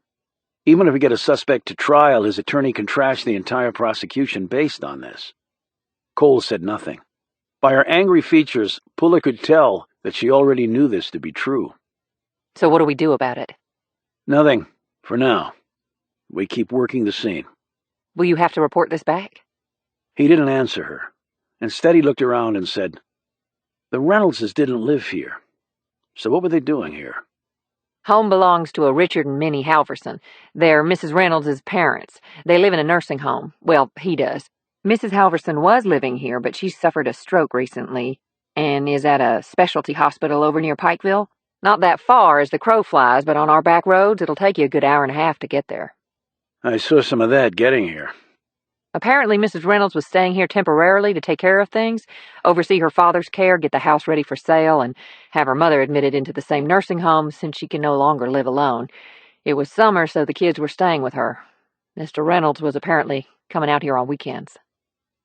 Even if we get a suspect to trial, his attorney can trash the entire prosecution based on this. Cole said nothing. By her angry features, Puller could tell that she already knew this to be true. So what do we do about it? Nothing, for now. We keep working the scene. Will you have to report this back? He didn't answer her. Instead, he looked around and said, "The Reynoldses didn't live here. So what were they doing here?" Home belongs to a Richard and Minnie Halverson. They're Mrs. Reynolds' parents. They live in a nursing home. Well, he does. Mrs. Halverson was living here, but she suffered a stroke recently and is at a specialty hospital over near Pikeville. Not that far as the crow flies, but on our back roads, it'll take you a good hour and a half to get there. I saw some of that getting here. Apparently, Mrs. Reynolds was staying here temporarily to take care of things, oversee her father's care, get the house ready for sale, and have her mother admitted into the same nursing home since she can no longer live alone. It was summer, so the kids were staying with her. Mr. Reynolds was apparently coming out here on weekends.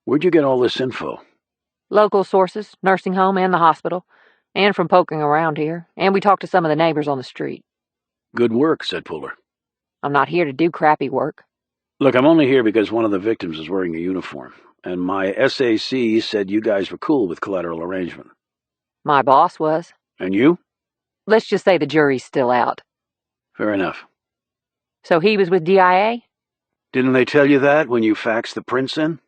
Where'd you get all this info? Local sources, nursing home and the hospital, and from poking around here, and we talked to some of the neighbors on the street. Good work, said Puller. I'm not here to do crappy work. Look, I'm only here because one of the victims is wearing a uniform, and my SAC said you guys were cool with collateral arrangement. My boss was. And you? Let's just say the jury's still out. Fair enough. So he was with DIA? Didn't they tell you that when you faxed the prints in?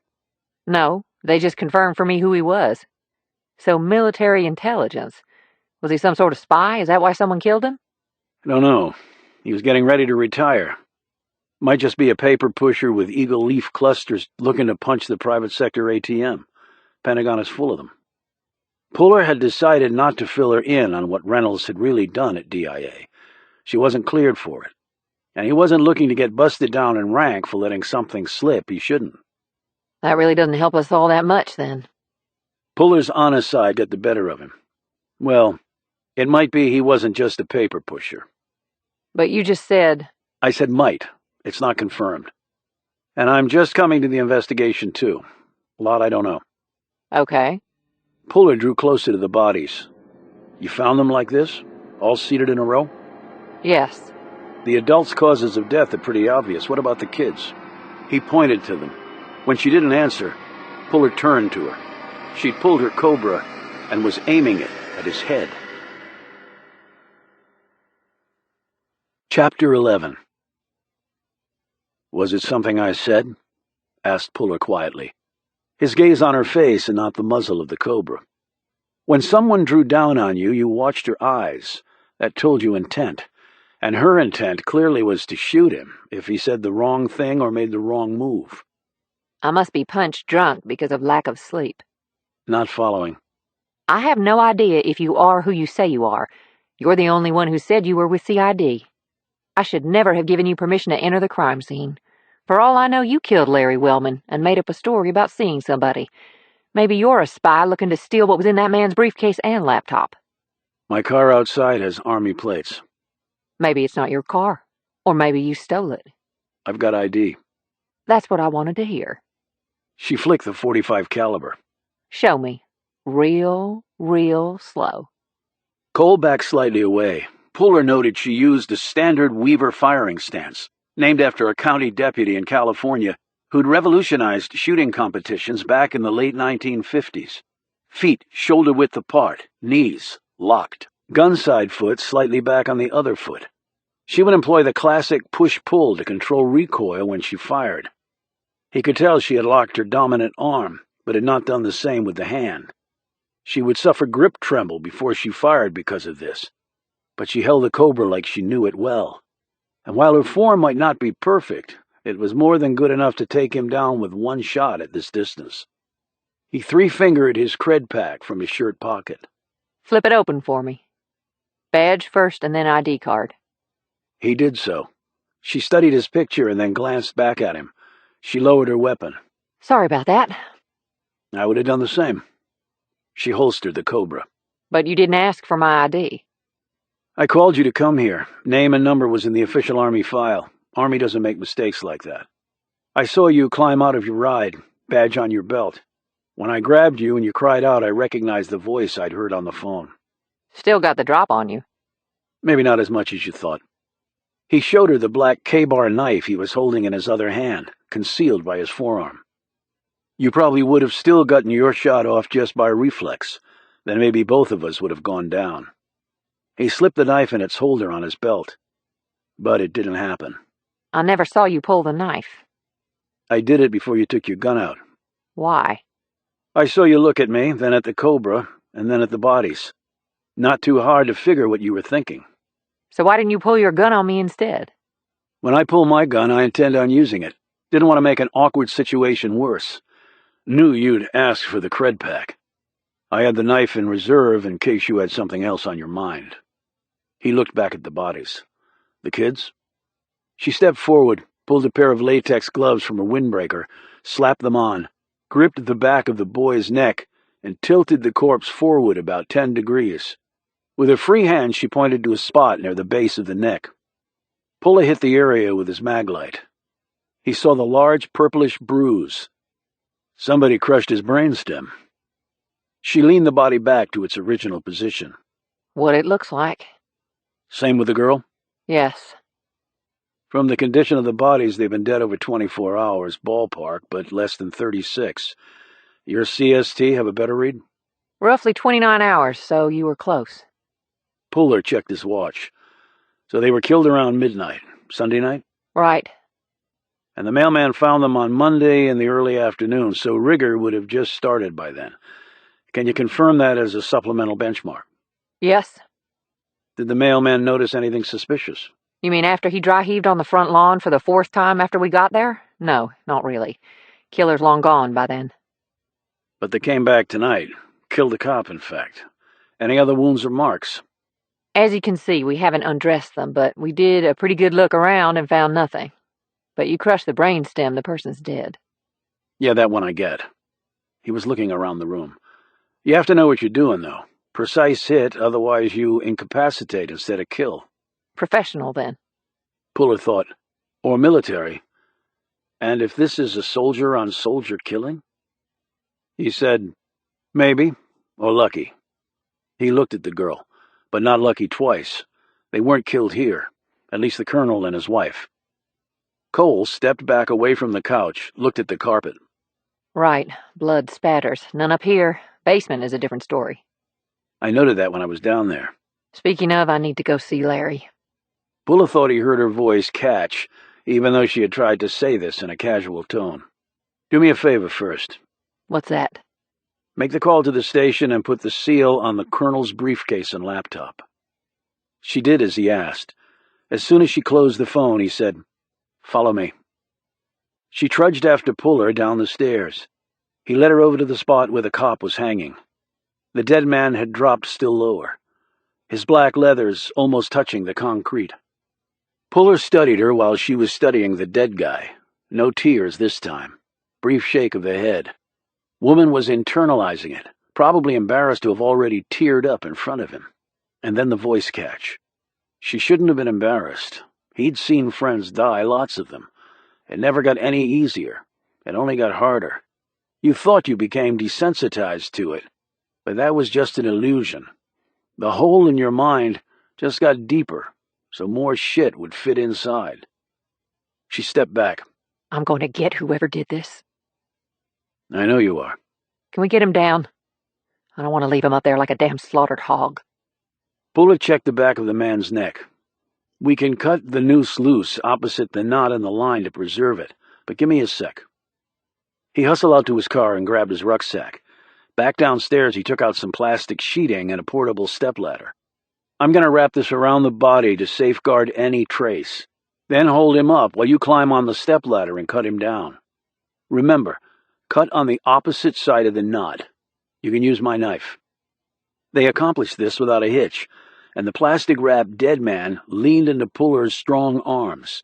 No, they just confirmed for me who he was. So military intelligence. Was he some sort of spy? Is that why someone killed him? I don't know. He was getting ready to retire. Might just be a paper pusher with eagle leaf clusters looking to punch the private sector ATM. Pentagon is full of them. Puller had decided not to fill her in on what Reynolds had really done at DIA. She wasn't cleared for it. And he wasn't looking to get busted down in rank for letting something slip he shouldn't. That really doesn't help us all that much, then. Puller's honest side got the better of him. Well, it might be he wasn't just a paper pusher. But you just said... I said might. It's not confirmed. And I'm just coming to the investigation, too. A lot I don't know. Okay. Puller drew closer to the bodies. You found them like this? All seated in a row? Yes. The adults' causes of death are pretty obvious. What about the kids? He pointed to them. When she didn't answer, Puller turned to her. She'd pulled her cobra and was aiming it at his head. Chapter 11. Was it something I said? Asked Puller quietly, his gaze on her face and not the muzzle of the cobra. When someone drew down on you, you watched her eyes. That told you intent. And her intent clearly was to shoot him if he said the wrong thing or made the wrong move. I must be punch drunk because of lack of sleep. Not following. I have no idea if you are who you say you are. You're the only one who said you were with CID. I should never have given you permission to enter the crime scene. For all I know, you killed Larry Wellman and made up a story about seeing somebody. Maybe you're a spy looking to steal what was in that man's briefcase and laptop. My car outside has Army plates. Maybe it's not your car. Or maybe you stole it. I've got ID. That's what I wanted to hear. She flicked the .45 caliber. Show me. Real slow. Cole backed slightly away. Puller noted she used a standard Weaver firing stance, named after a county deputy in California who'd revolutionized shooting competitions back in the late 1950s. Feet shoulder-width apart, knees locked, gun side foot slightly back on the other foot. She would employ the classic push-pull to control recoil when she fired. He could tell she had locked her dominant arm, but had not done the same with the hand. She would suffer grip tremble before she fired because of this, but she held the cobra like she knew it well. And while her form might not be perfect, it was more than good enough to take him down with one shot at this distance. He three-fingered his cred pack from his shirt pocket. Flip it open for me. Badge first and then ID card. He did so. She studied his picture and then glanced back at him. She lowered her weapon. Sorry about that. I would have done the same. She holstered the cobra. But you didn't ask for my ID. I called you to come here. Name and number was in the official Army file. Army doesn't make mistakes like that. I saw you climb out of your ride, badge on your belt. When I grabbed you and you cried out, I recognized the voice I'd heard on the phone. Still got the drop on you. Maybe not as much as you thought. He showed her the black K-bar knife he was holding in his other hand, concealed by his forearm. You probably would have still gotten your shot off just by reflex, Then maybe both of us would have gone down. He slipped the knife in its holder on his belt. But it didn't happen. I never saw you pull the knife. I did it before you took your gun out. Why? I saw you look at me, then at the cobra, and then at the bodies. Not too hard to figure what you were thinking. So why didn't you pull your gun on me instead? When I pull my gun, I intend on using it. Didn't want to make an awkward situation worse. Knew you'd ask for the cred pack. I had the knife in reserve in case you had something else on your mind. He looked back at the bodies. The kids? She stepped forward, pulled a pair of latex gloves from her windbreaker, slapped them on, gripped the back of the boy's neck, and tilted the corpse forward about 10 degrees. With her free hand, she pointed to a spot near the base of the neck. Puller hit the area with his maglite. He saw the large purplish bruise. Somebody crushed his brainstem. She leaned the body back to its original position. What it looks like. Same with the girl? Yes. From the condition of the bodies, they've been dead over 24 hours, ballpark, but less than 36. Your CST have a better read? Roughly 29 hours, so you were close. Puller checked his watch. So they were killed around midnight. Sunday night? Right. And the mailman found them on Monday in the early afternoon, so rigor would have just started by then. Can you confirm that as a supplemental benchmark? Yes. Did the mailman notice anything suspicious? You mean after he dry-heaved on the front lawn for the 4th time after we got there? No, not really. Killer's long gone by then. But they came back tonight. Killed a cop, in fact. Any other wounds or marks? As you can see, we haven't undressed them, but we did a pretty good look around and found nothing. But you crushed the brainstem, the person's dead. Yeah, that one I get. He was looking around the room. You have to know what you're doing, though. Precise hit, otherwise you incapacitate instead of kill. Professional, then. Puller thought. Or military. And if this is a soldier-on-soldier killing? He said, maybe, or lucky. He looked at the girl, but not lucky twice. They weren't killed here, at least the colonel and his wife. Cole stepped back away from the couch, looked at the carpet. Right, blood spatters. None up here. Basement is a different story. I noted that when I was down there. Speaking of, I need to go see Larry. Puller thought he heard her voice catch, even though she had tried to say this in a casual tone. Do me a favor first. What's that? Make the call to the station and put the seal on the colonel's briefcase and laptop. She did as he asked. As soon as she closed the phone, he said, Follow me. She trudged after Puller down the stairs. He led her over to the spot where the cop was hanging. The dead man had dropped still lower, his black leathers almost touching the concrete. Puller studied her while she was studying the dead guy. No tears this time. Brief shake of the head. Woman was internalizing it, probably embarrassed to have already teared up in front of him. And then the voice catch. She shouldn't have been embarrassed. He'd seen friends die, lots of them. It never got any easier. It only got harder. You thought you became desensitized to it, but that was just an illusion. The hole in your mind just got deeper, so more shit would fit inside. She stepped back. I'm going to get whoever did this. I know you are. Can we get him down? I don't want to leave him up there like a damn slaughtered hog. Puller checked the back of the man's neck. We can cut the noose loose opposite the knot in the line to preserve it, but give me a sec. He hustled out to his car and grabbed his rucksack. Back downstairs, he took out some plastic sheeting and a portable stepladder. I'm going to wrap this around the body to safeguard any trace. Then hold him up while you climb on the stepladder and cut him down. Remember, cut on the opposite side of the knot. You can use my knife. They accomplished this without a hitch, and the plastic-wrapped dead man leaned into Puller's strong arms.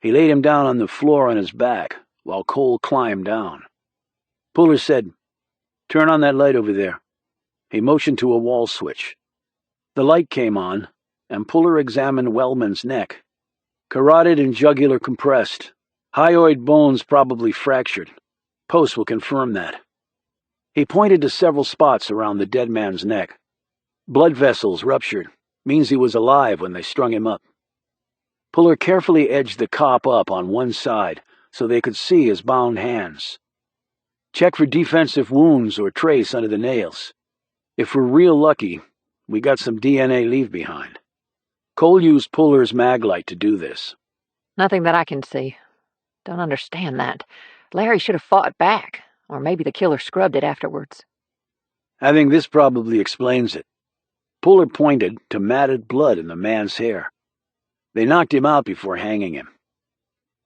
He laid him down on the floor on his back, while Cole climbed down. Puller said, Turn on that light over there. He motioned to a wall switch. The light came on, and Puller examined Wellman's neck. Carotid and jugular compressed. Hyoid bones probably fractured. Post will confirm that. He pointed to several spots around the dead man's neck. Blood vessels ruptured. Means he was alive when they strung him up. Puller carefully edged the cop up on one side so they could see his bound hands. Check for defensive wounds or trace under the nails. If we're real lucky, we got some DNA leave behind. Cole used Puller's mag light to do this. Nothing that I can see. Don't understand that. Larry should have fought back, or maybe the killer scrubbed it afterwards. I think this probably explains it. Puller pointed to matted blood in the man's hair. They knocked him out before hanging him.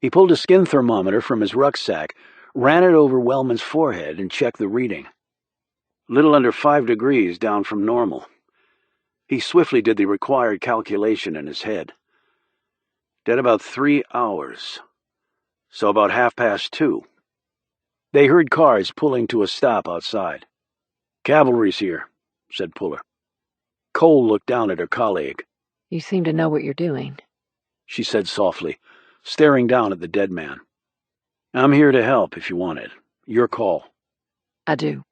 He pulled a skin thermometer from his rucksack, ran it over Wellman's forehead, and checked the reading. Little under 5 degrees down from normal. He swiftly did the required calculation in his head. Dead about 3 hours. So about 2:30. They heard cars pulling to a stop outside. "Cavalry's here," said Puller. Cole looked down at her colleague. You seem to know what you're doing, she said softly, staring down at the dead man. "I'm here to help if you want it. Your call." I do.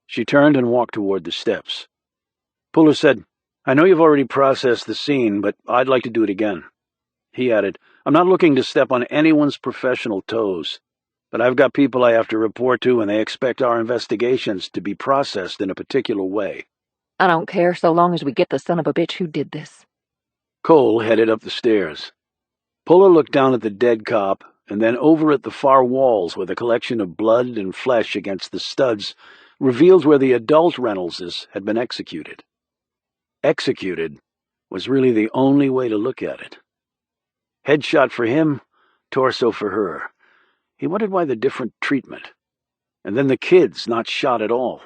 She turned and walked toward the steps. Puller said, "I know you've already processed the scene, but I'd like to do it again." He added, "I'm not looking to step on anyone's professional toes, but I've got people I have to report to, and they expect our investigations to be processed in a particular way." I don't care so long as we get the son of a bitch who did this. Cole headed up the stairs. Puller looked down at the dead cop, and then over at the far walls where the collection of blood and flesh against the studs revealed where the adult Reynoldses had been executed. Executed was really the only way to look at it. Headshot for him, torso for her. He wondered why the different treatment. And then the kids not shot at all.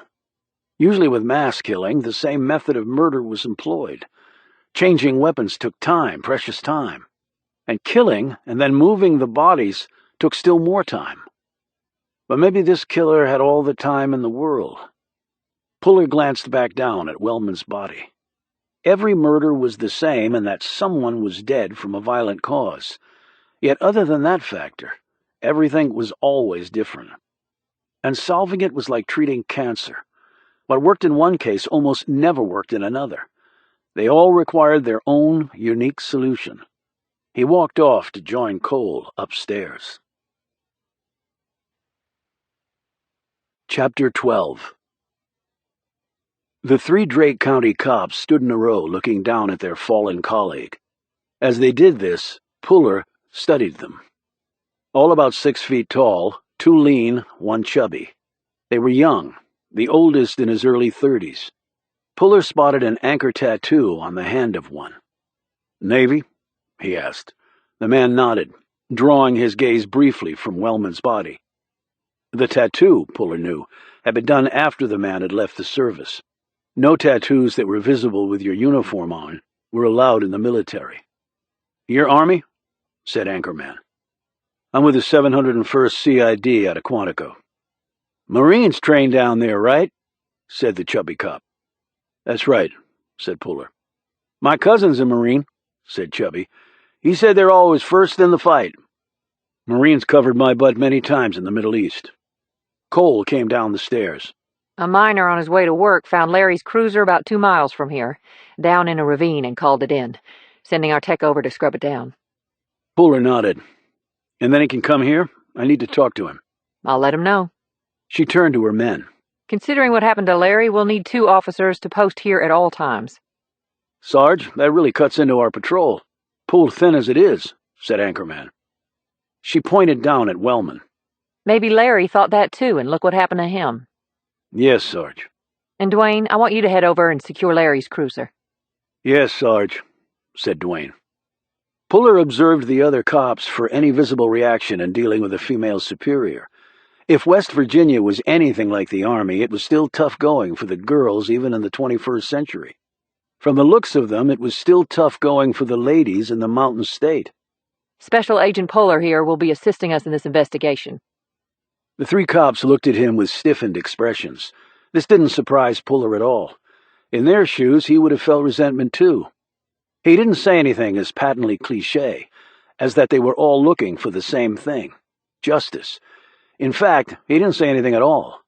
Usually with mass killing, the same method of murder was employed. Changing weapons took time, precious time. And killing and then moving the bodies took still more time. But maybe this killer had all the time in the world. Puller glanced back down at Wellman's body. Every murder was the same in that someone was dead from a violent cause. Yet other than that factor, everything was always different. And solving it was like treating cancer. What worked in one case almost never worked in another. They all required their own unique solution. He walked off to join Cole upstairs. Chapter 12. The 3 Drake County cops stood in a row looking down at their fallen colleague. As they did this, Puller studied them. All about 6 feet tall, 2 lean, 1 chubby. They were young, the oldest in his early 30s. Puller spotted an anchor tattoo on the hand of one. "Navy?" he asked. The man nodded, drawing his gaze briefly from Wellman's body. The tattoo, Puller knew, had been done after the man had left the service. No tattoos that were visible with your uniform on were allowed in the military. "Your Army?" said Anchorman. "I'm with the 701st CID out of Quantico." "Marines trained down there, right?" said the chubby cop. "That's right," said Puller. "My cousin's a Marine," said Chubby. "He said they're always first in the fight. Marines covered my butt many times in the Middle East." Cole came down the stairs. A miner on his way to work found Larry's cruiser about 2 miles from here, down in a ravine, and called it in, sending our tech over to scrub it down. Puller nodded. "And then he can come here? I need to talk to him." I'll let him know. She turned to her men. Considering what happened to Larry, we'll need 2 officers to post here at all times. "Sarge, that really cuts into our patrol. Pulled thin as it is," said Anchorman. She pointed down at Wellman. Maybe Larry thought that too, and look what happened to him. "Yes, Sarge." And Dwayne, I want you to head over and secure Larry's cruiser. "Yes, Sarge," said Dwayne. Puller observed the other cops for any visible reaction in dealing with a female superior. If West Virginia was anything like the Army, it was still tough going for the girls even in the 21st century. From the looks of them, it was still tough going for the ladies in the Mountain State. Special Agent Puller here will be assisting us in this investigation. The 3 cops looked at him with stiffened expressions. This didn't surprise Puller at all. In their shoes, he would have felt resentment too. He didn't say anything as patently cliché as that they were all looking for the same thing, justice. In fact, he didn't say anything at all.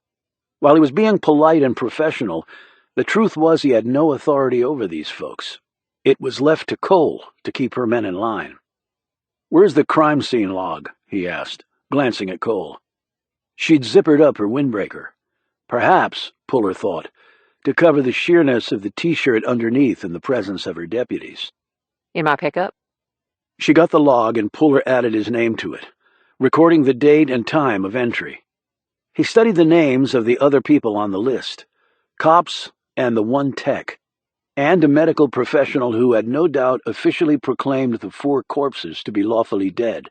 While he was being polite and professional, the truth was he had no authority over these folks. It was left to Cole to keep her men in line. "Where's the crime scene log?" he asked, glancing at Cole. She'd zippered up her windbreaker. Perhaps, Puller thought, to cover the sheerness of the T-shirt underneath in the presence of her deputies. In my pickup? She got the log and Puller added his name to it, recording the date and time of entry. He studied the names of the other people on the list, cops and the one tech, and a medical professional who had no doubt officially proclaimed the 4 corpses to be lawfully dead.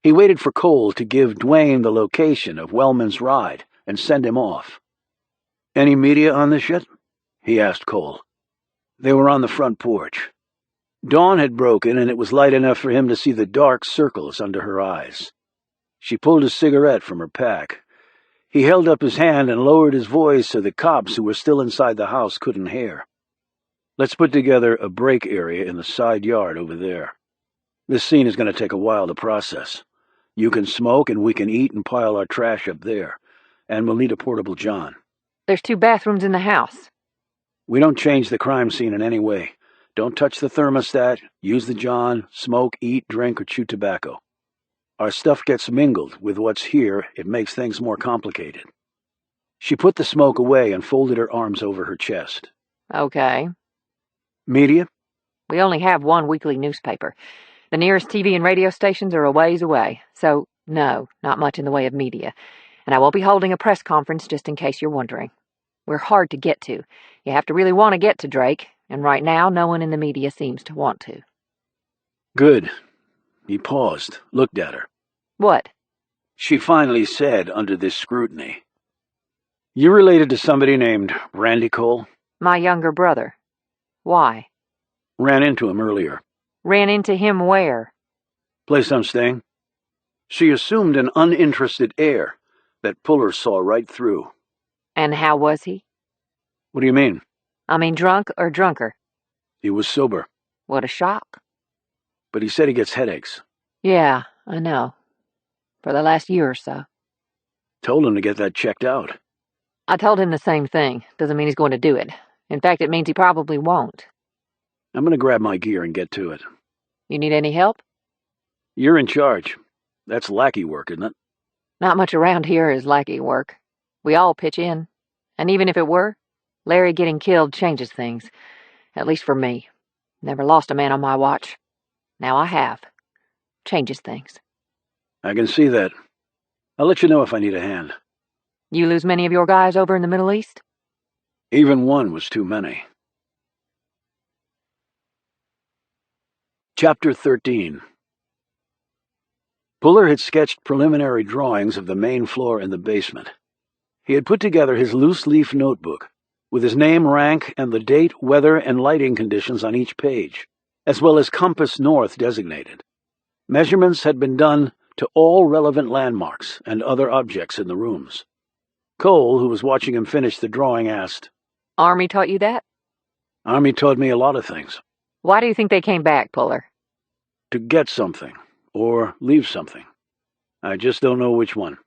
He waited for Cole to give Dwayne the location of Wellman's ride and send him off. "Any media on this yet?" he asked Cole. They were on the front porch. Dawn had broken, and it was light enough for him to see the dark circles under her eyes. She pulled a cigarette from her pack. He held up his hand and lowered his voice so the cops who were still inside the house couldn't hear. "Let's put together a break area in the side yard over there. This scene is going to take a while to process. You can smoke and we can eat and pile our trash up there. And we'll need a portable john." There's 2 bathrooms in the house. "We don't change the crime scene in any way. Don't touch the thermostat, use the john, smoke, eat, drink, or chew tobacco. Our stuff gets mingled with what's here. It makes things more complicated." She put the smoke away and folded her arms over her chest. Okay. "Media?" We only have 1 weekly newspaper. The nearest TV and radio stations are a ways away, so no, not much in the way of media. And I won't be holding a press conference just in case you're wondering. We're hard to get to. You have to really want to get to Drake, and right now no one in the media seems to want to. "Good." He paused, looked at her. What? She finally said under this scrutiny, "You related to somebody named Randy Cole?" My younger brother. Why? "Ran into him earlier." Ran into him where? "Place I'm staying." She assumed an uninterested air that Puller saw right through. And how was he? "What do you mean?" I mean drunk or drunker? "He was sober, What a shock. but he said he gets headaches." Yeah, I know. For the last year or so. "Told him to get that checked out." I told him the same thing. Doesn't mean he's going to do it. In fact, it means he probably won't. "I'm going to grab my gear and get to it." You need any help? "You're in charge. That's lackey work, isn't it?" Not much around here is lackey work. We all pitch in. And even if it were, Larry getting killed changes things. At least for me. Never lost a man on my watch. Now I have. Changes things. "I can see that. I'll let you know if I need a hand." You lose many of your guys over in the Middle East? Even one was too many. Chapter 13. Puller had sketched preliminary drawings of the main floor and the basement. He had put together his loose-leaf notebook, with his name, rank, and the date, weather, and lighting conditions on each page, as well as compass north designated. Measurements had been done to all relevant landmarks and other objects in the rooms. Cole, who was watching him finish the drawing, asked, Army taught you that? "Army taught me a lot of things. Why do you think they came back, Puller? To get something, or leave something. I just don't know which one."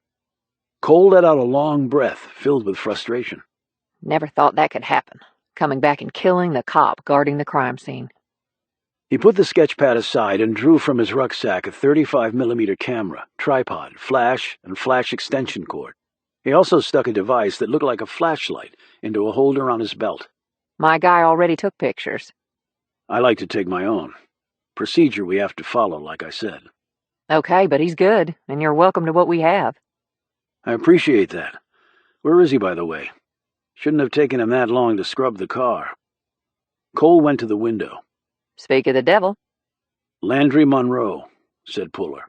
Cole let out a long breath, filled with frustration. Never thought that could happen. Coming back and killing the cop guarding the crime scene. He put the sketchpad aside and drew from his rucksack a 35mm camera, tripod, flash, and flash extension cord. He also stuck a device that looked like a flashlight into a holder on his belt. My guy already took pictures. I like to take my own. Procedure we have to follow, like I said. Okay, but he's good, and you're welcome to what we have. I appreciate that. Where is he, by the way? Shouldn't have taken him that long to scrub the car. Cole went to the window. Speak of the devil. "Landry Monroe," said Puller.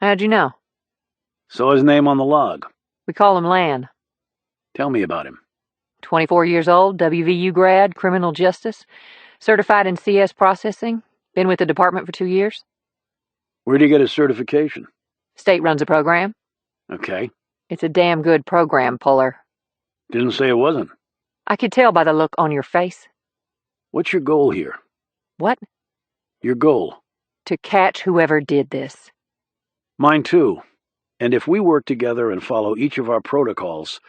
How'd you know? Saw his name on the log. We call him Lan. Tell me about him. 24 years old, WVU grad, criminal justice, certified in CS processing, been with the department for 2 years. Where'd he get his certification? State runs a program. Okay. It's a damn good program, Puller. Didn't say it wasn't. I could tell by the look on your face. What's your goal here? What? Your goal. To catch whoever did this. Mine too. And if we work together and follow each of our protocols,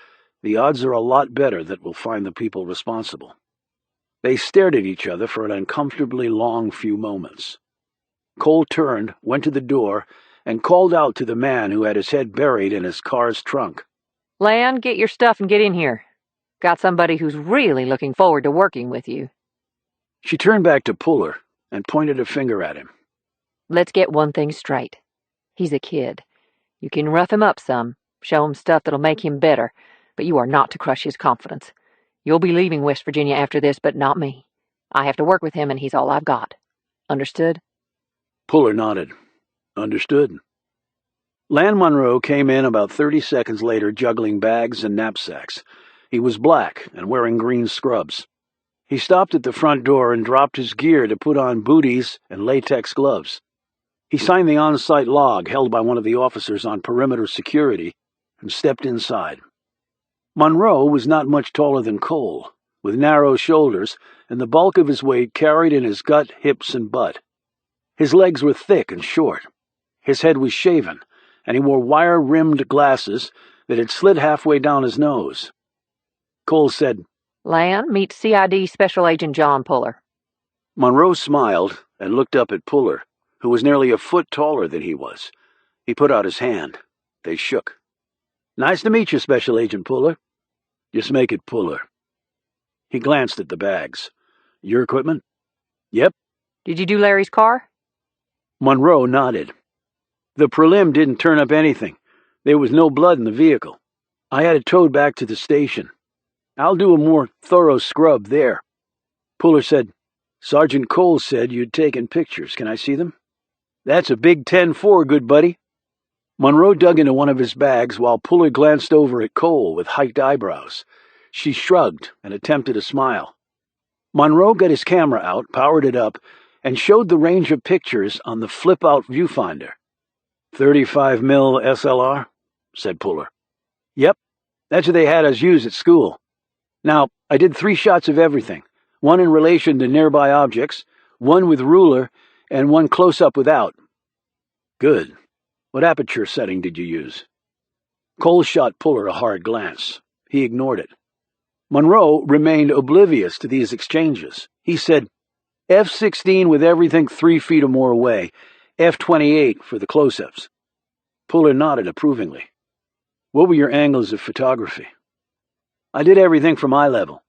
the odds are a lot better that we'll find the people responsible. They stared at each other for an uncomfortably long few moments. Cole turned, went to the door, and called out to the man who had his head buried in his car's trunk. Lan, get your stuff and get in here. Got somebody who's really looking forward to working with you. She turned back to Puller and pointed a finger at him. Let's get one thing straight. He's a kid. You can rough him up some, show him stuff that'll make him better, but you are not to crush his confidence. You'll be leaving West Virginia after this, but not me. I have to work with him, and he's all I've got. Understood? Puller nodded. Understood. Lan Monroe came in about 30 seconds later, juggling bags and knapsacks. He was black and wearing green scrubs. He stopped at the front door and dropped his gear to put on booties and latex gloves. He signed the on-site log held by one of the officers on perimeter security and stepped inside. Monroe was not much taller than Cole, with narrow shoulders and the bulk of his weight carried in his gut, hips, and butt. His legs were thick and short. His head was shaven, and he wore wire-rimmed glasses that had slid halfway down his nose. Cole said, Lan, meet CID Special Agent John Puller. Monroe smiled and looked up at Puller, who was nearly a foot taller than he was. He put out his hand. They shook. Nice to meet you, Special Agent Puller. Just make it Puller. He glanced at the bags. Your equipment? Yep. Did you do Larry's car? Monroe nodded. The prelim didn't turn up anything. There was no blood in the vehicle. I had it towed back to the station. I'll do a more thorough scrub there. Puller said, Sergeant Cole said you'd taken pictures. Can I see them? That's a big 10-4, good buddy. Monroe dug into one of his bags while Puller glanced over at Cole with hiked eyebrows. She shrugged and attempted a smile. Monroe got his camera out, powered it up, and showed the range of pictures on the flip-out viewfinder. 35 mil SLR, said Puller. Yep, that's what they had us use at school. Now, I did 3 shots of everything, one in relation to nearby objects, one with ruler, and one close-up without. Good. What aperture setting did you use? Cole shot Puller a hard glance. He ignored it. Monroe remained oblivious to these exchanges. He said, F-16 with everything 3 feet or more away, F-28 for the close-ups. Puller nodded approvingly. What were your angles of photography? I did everything from eye level.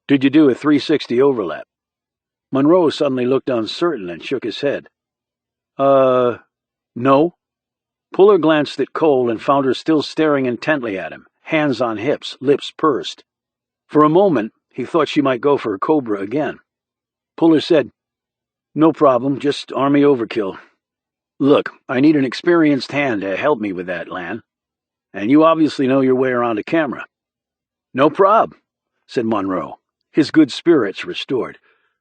Did you do a 360 overlap? Monroe suddenly looked uncertain and shook his head. No. Puller glanced at Cole and found her still staring intently at him, hands on hips, lips pursed. For a moment, he thought she might go for her Cobra again. Puller said, No problem, just Army overkill. Look, I need an experienced hand to help me with that, Lan. And you obviously know your way around a camera. No prob, said Monroe, his good spirits restored.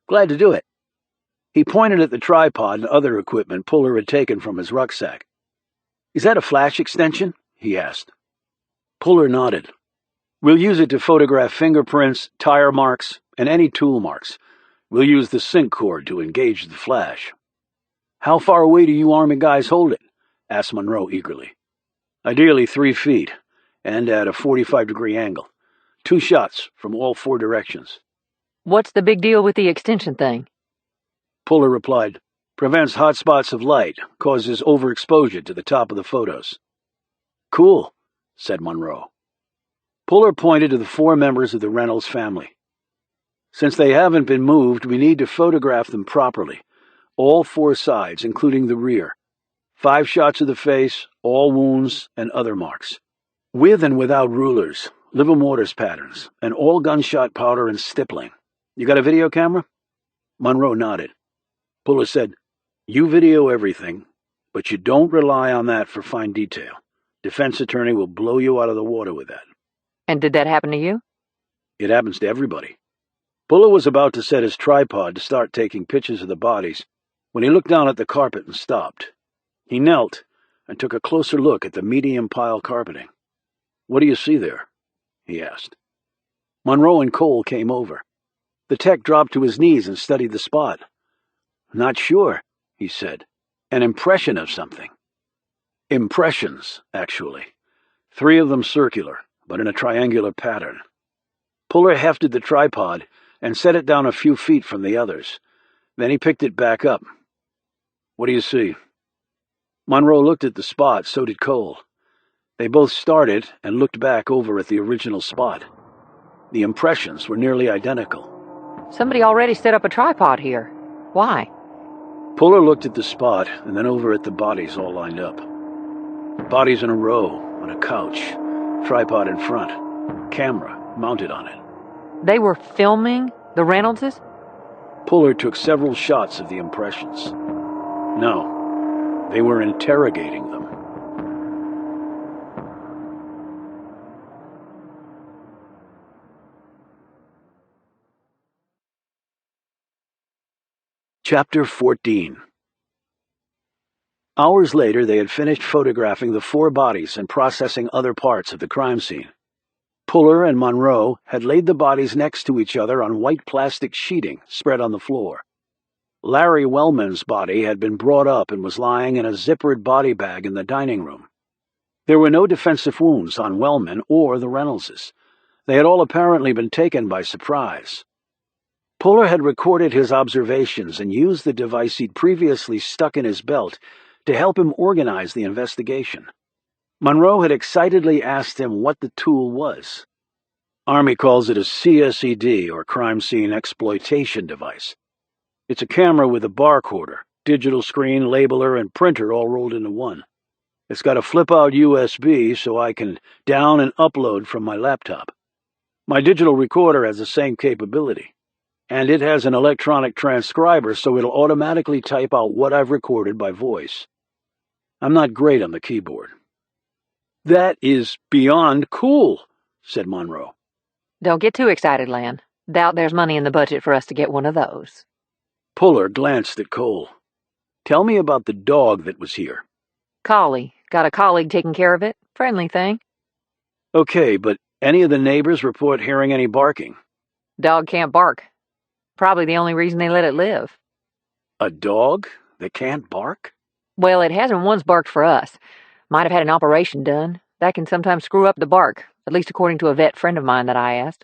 Glad to do it. He pointed at the tripod and other equipment Puller had taken from his rucksack. Is that a flash extension? He asked. Puller nodded. We'll use it to photograph fingerprints, tire marks, and any tool marks. We'll use the sync cord to engage the flash. How far away do you Army guys hold it? Asked Monroe eagerly. Ideally 3 feet, and at a 45-degree angle. 2 shots from all 4 directions. What's the big deal with the extension thing? Puller replied, Prevents hot spots of light, causes overexposure to the top of the photos. Cool, said Monroe. Puller pointed to the 4 members of the Reynolds family. Since they haven't been moved, we need to photograph them properly. All 4 sides, including the rear. 5 shots of the face, all wounds, and other marks. With and without rulers, liver mortars patterns, and all gunshot powder and stippling. You got a video camera? Monroe nodded. Puller said, You video everything, but you don't rely on that for fine detail. Defense attorney will blow you out of the water with that. And did that happen to you? It happens to everybody. Puller was about to set his tripod to start taking pictures of the bodies when he looked down at the carpet and stopped. He knelt and took a closer look at the medium pile carpeting. What do you see there? He asked. Monroe and Cole came over. The tech dropped to his knees and studied the spot. Not sure, he said. An impression of something. Impressions, actually. 3 of them circular, but in a triangular pattern. Puller hefted the tripod and set it down a few feet from the others. Then he picked it back up. What do you see? Monroe looked at the spot, so did Cole. They both started and looked back over at the original spot. The impressions were nearly identical. Somebody already set up a tripod here. Why? Puller looked at the spot and then over at the bodies all lined up. Bodies in a row, on a couch, tripod in front, camera mounted on it. They were filming the Reynoldses? Puller took several shots of the impressions. No, they were interrogating them. Chapter 14. Hours later, they had finished photographing the 4 bodies and processing other parts of the crime scene. Puller and Monroe had laid the bodies next to each other on white plastic sheeting spread on the floor. Larry Wellman's body had been brought up and was lying in a zippered body bag in the dining room. There were no defensive wounds on Wellman or the Reynoldses. They had all apparently been taken by surprise. Puller had recorded his observations and used the device he'd previously stuck in his belt to help him organize the investigation. Monroe had excitedly asked him what the tool was. Army calls it a CSED, or crime scene exploitation device. It's a camera with a barcoder, digital screen, labeler, and printer all rolled into one. It's got a flip-out USB so I can down and upload from my laptop. My digital recorder has the same capability. And it has an electronic transcriber so it'll automatically type out what I've recorded by voice. I'm not great on the keyboard. That is beyond cool, said Monroe. Don't get too excited, Lan. Doubt there's money in the budget for us to get one of those. Puller glanced at Cole. Tell me about the dog that was here. Collie. Got a colleague taking care of it. Friendly thing. Okay, but any of the neighbors report hearing any barking? Dog can't bark. Probably the only reason they let it live. A dog that can't bark? Well, it hasn't once barked for us. Might have had an operation done. That can sometimes screw up the bark, at least according to a vet friend of mine that I asked.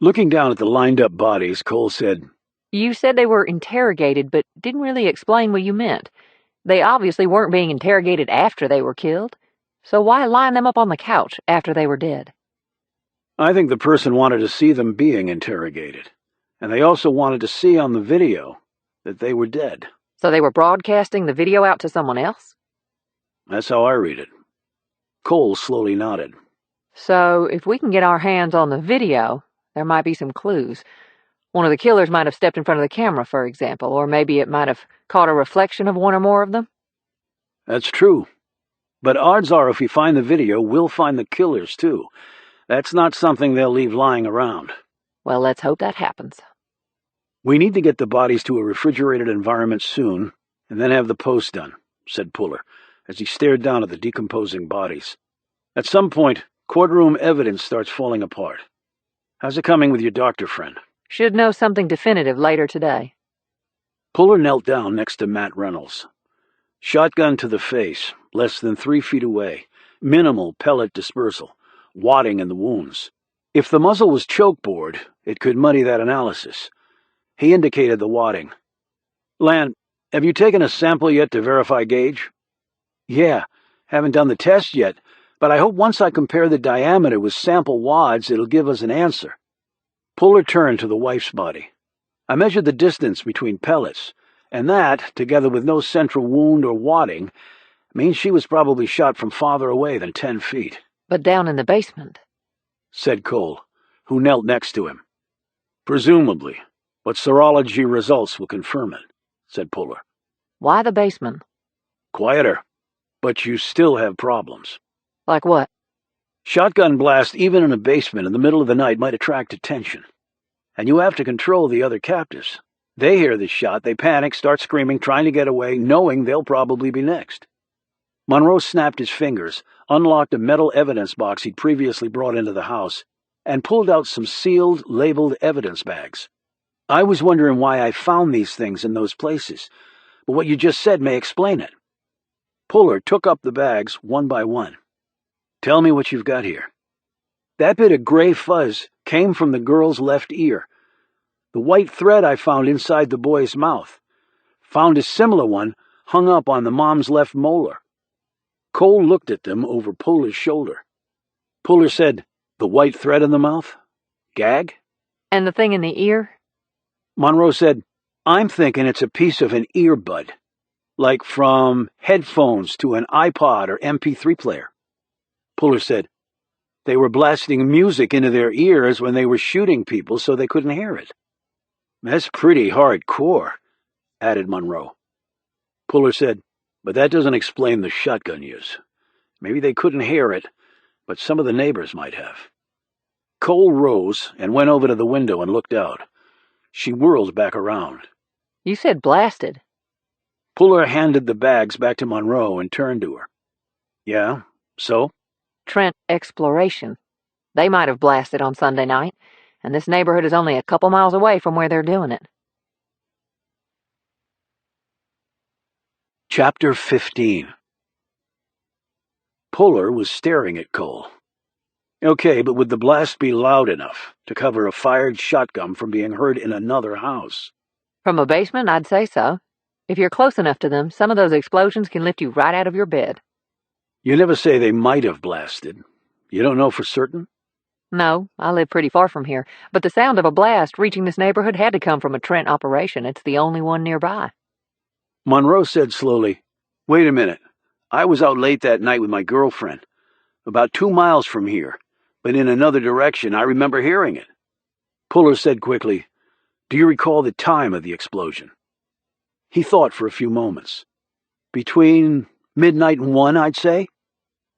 Looking down at the lined-up bodies, Cole said, You said they were interrogated, but didn't really explain what you meant. They obviously weren't being interrogated after they were killed. So why line them up on the couch after they were dead? I think the person wanted to see them being interrogated. And they also wanted to see on the video that they were dead. So they were broadcasting the video out to someone else? That's how I read it. Cole slowly nodded. So if we can get our hands on the video, there might be some clues. One of the killers might have stepped in front of the camera, for example, or maybe it might have caught a reflection of one or more of them. That's true. But odds are if we find the video, we'll find the killers, too. That's not something they'll leave lying around. Well, let's hope that happens. We need to get the bodies to a refrigerated environment soon, and then have the post done, said Puller, as he stared down at the decomposing bodies. At some point, courtroom evidence starts falling apart. How's it coming with your doctor friend? Should know something definitive later today. Puller knelt down next to Matt Reynolds. Shotgun to the face, less than 3 feet away, minimal pellet dispersal, wadding in the wounds. If the muzzle was chokeboard, it could muddy that analysis. He indicated the wadding. Lan, have you taken a sample yet to verify gauge? Yeah, haven't done the test yet, but I hope once I compare the diameter with sample wads, it'll give us an answer. Puller turned to the wife's body. I measured the distance between pellets, and that, together with no central wound or wadding, means she was probably shot from farther away than 10 feet. But down in the basement, said Cole, who knelt next to him. Presumably, but serology results will confirm it, said Puller. Why the basement? Quieter, but you still have problems. Like what? Shotgun blast even in a basement in the middle of the night might attract attention. And you have to control the other captives. They hear the shot, they panic, start screaming, trying to get away, knowing they'll probably be next. Monroe snapped his fingers, unlocked a metal evidence box he'd previously brought into the house, and pulled out some sealed, labeled evidence bags. I was wondering why I found these things in those places, but what you just said may explain it. Puller took up the bags one by one. Tell me what you've got here. That bit of gray fuzz came from the girl's left ear. The white thread I found inside the boy's mouth. Found a similar one hung up on the mom's left molar. Cole looked at them over Puller's shoulder. Puller said, The white thread in the mouth? Gag? And the thing in the ear? Monroe said, I'm thinking it's a piece of an earbud, like from headphones to an iPod or MP3 player. Puller said, they were blasting music into their ears when they were shooting people so they couldn't hear it. That's pretty hardcore, added Monroe. Puller said, but that doesn't explain the shotgun use. Maybe they couldn't hear it, but some of the neighbors might have. Cole rose and went over to the window and looked out. She whirled back around. You said blasted. Puller handed the bags back to Monroe and turned to her. Yeah, so? Trent exploration. They might have blasted on Sunday night, and this neighborhood is only a couple miles away from where they're doing it. Chapter 15. Puller was staring at Cole. Okay, but would the blast be loud enough to cover a fired shotgun from being heard in another house? From a basement, I'd say so. If you're close enough to them, some of those explosions can lift you right out of your bed. You never say they might have blasted. You don't know for certain? No, I live pretty far from here, but the sound of a blast reaching this neighborhood had to come from a Trent operation. It's the only one nearby. Monroe said slowly, wait a minute. I was out late that night with my girlfriend, about 2 miles from here, but in another direction. I remember hearing it. Puller said quickly, do you recall the time of the explosion? He thought for a few moments. Between midnight and 1, I'd say.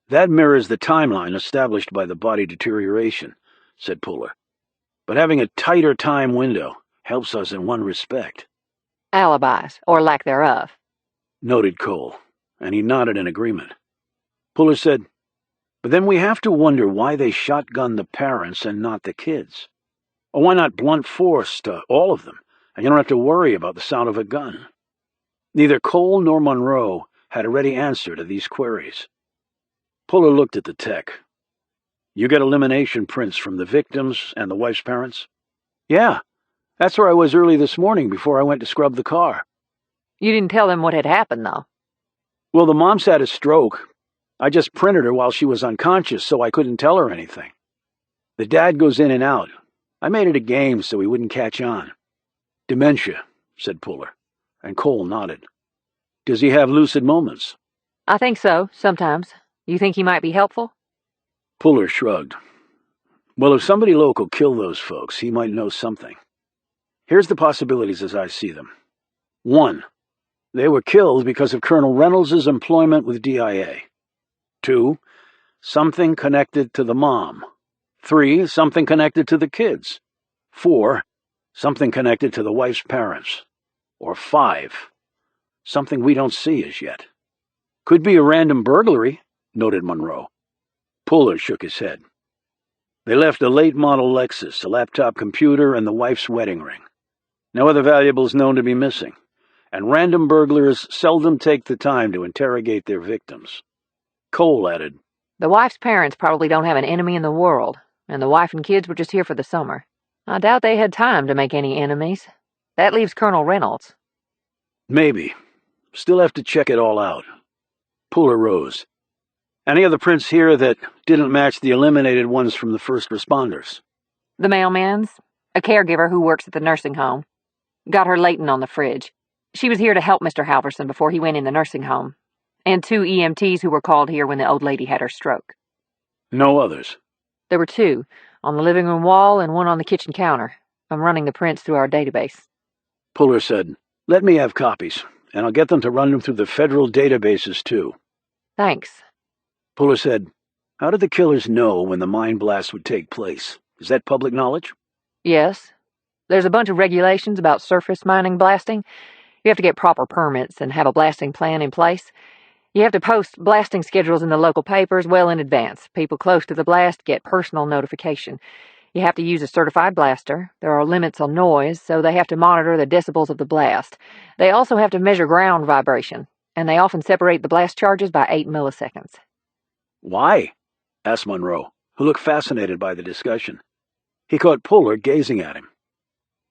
That mirrors the timeline established by the body deterioration, said Puller. But having a tighter time window helps us in one respect. Alibis, or lack thereof, noted Cole, and he nodded in agreement. Puller said, but then we have to wonder why they shotgunned the parents and not the kids. Or why not blunt force to all of them, and you don't have to worry about the sound of a gun. Neither Cole nor Monroe had a ready answer to these queries. Puller looked at the tech. You get elimination prints from the victims and the wife's parents? Yeah, that's where I was early this morning before I went to scrub the car. You didn't tell them what had happened, though. Well, the mom's had a stroke. I just printed her while she was unconscious, so I couldn't tell her anything. The dad goes in and out. I made it a game so he wouldn't catch on. Dementia, said Puller, and Cole nodded. Does he have lucid moments? I think so, sometimes. You think he might be helpful? Puller shrugged. Well, if somebody local killed those folks, he might know something. Here's the possibilities as I see them. 1. They were killed because of Colonel Reynolds's employment with DIA. 2. Something connected to the mom. 3. Something connected to the kids. 4. Something connected to the wife's parents. Or 5. Something we don't see as yet. Could be a random burglary, noted Monroe. Puller shook his head. They left a late-model Lexus, a laptop computer, and the wife's wedding ring. No other valuables known to be missing, and random burglars seldom take the time to interrogate their victims. Cole added, The wife's parents probably don't have an enemy in the world, and the wife and kids were just here for the summer. I doubt they had time to make any enemies. That leaves Colonel Reynolds. Maybe. Still have to check it all out. Puller rose. Any other prints here that didn't match the eliminated ones from the first responders? The mailman's, a caregiver who works at the nursing home. Got her latent on the fridge. She was here to help Mr. Halverson before he went in the nursing home. And 2 EMTs who were called here when the old lady had her stroke. No others? There were 2, on the living room wall and 1 on the kitchen counter. I'm running the prints through our database. Puller said, let me have copies, and I'll get them to run them through the federal databases too. Thanks. Puller said, how did the killers know when the mine blast would take place? Is that public knowledge? Yes. There's a bunch of regulations about surface mining blasting. You have to get proper permits and have a blasting plan in place. You have to post blasting schedules in the local papers well in advance. People close to the blast get personal notification. You have to use a certified blaster. There are limits on noise, so they have to monitor the decibels of the blast. They also have to measure ground vibration, and they often separate the blast charges by 8 milliseconds. Why? Asked Monroe, who looked fascinated by the discussion. He caught Puller gazing at him.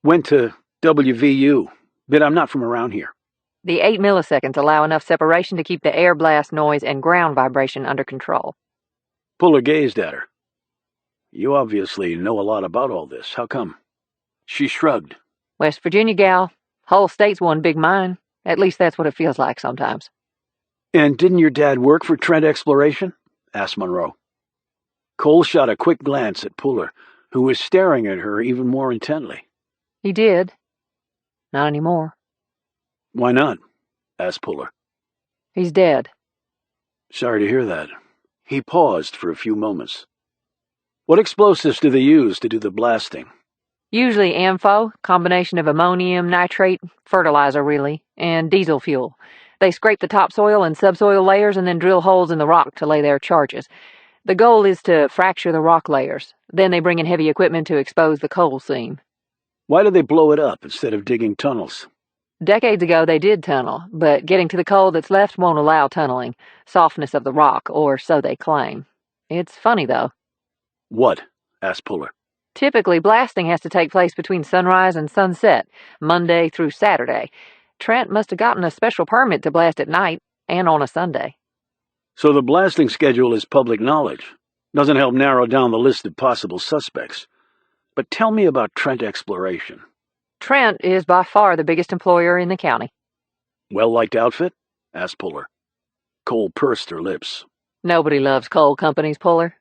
Went to WVU, but I'm not from around here. The 8 milliseconds allow enough separation to keep the air blast noise and ground vibration under control. Puller gazed at her. You obviously know a lot about all this. How come? She shrugged. West Virginia gal. Whole state's one big mine. At least that's what it feels like sometimes. And didn't your dad work for Trent Exploration? Asked Monroe. Cole shot a quick glance at Puller, who was staring at her even more intently. He did. Not anymore. Why not? Asked Puller. He's dead. Sorry to hear that. He paused for a few moments. What explosives do they use to do the blasting? Usually AMFO, combination of ammonium, nitrate, fertilizer really, and diesel fuel. They scrape the topsoil and subsoil layers and then drill holes in the rock to lay their charges. The goal is to fracture the rock layers. Then they bring in heavy equipment to expose the coal seam. Why do they blow it up instead of digging tunnels? Decades ago they did tunnel, but getting to the coal that's left won't allow tunneling. Softness of the rock, or so they claim. It's funny, though. What? Asked Puller. Typically, blasting has to take place between sunrise and sunset, Monday through Saturday. Trent must have gotten a special permit to blast at night, and on a Sunday. So the blasting schedule is public knowledge. Doesn't help narrow down the list of possible suspects. But tell me about Trent Exploration. Trent is by far the biggest employer in the county. Well-liked outfit? Asked Puller. Cole pursed her lips. Nobody loves coal companies, Puller.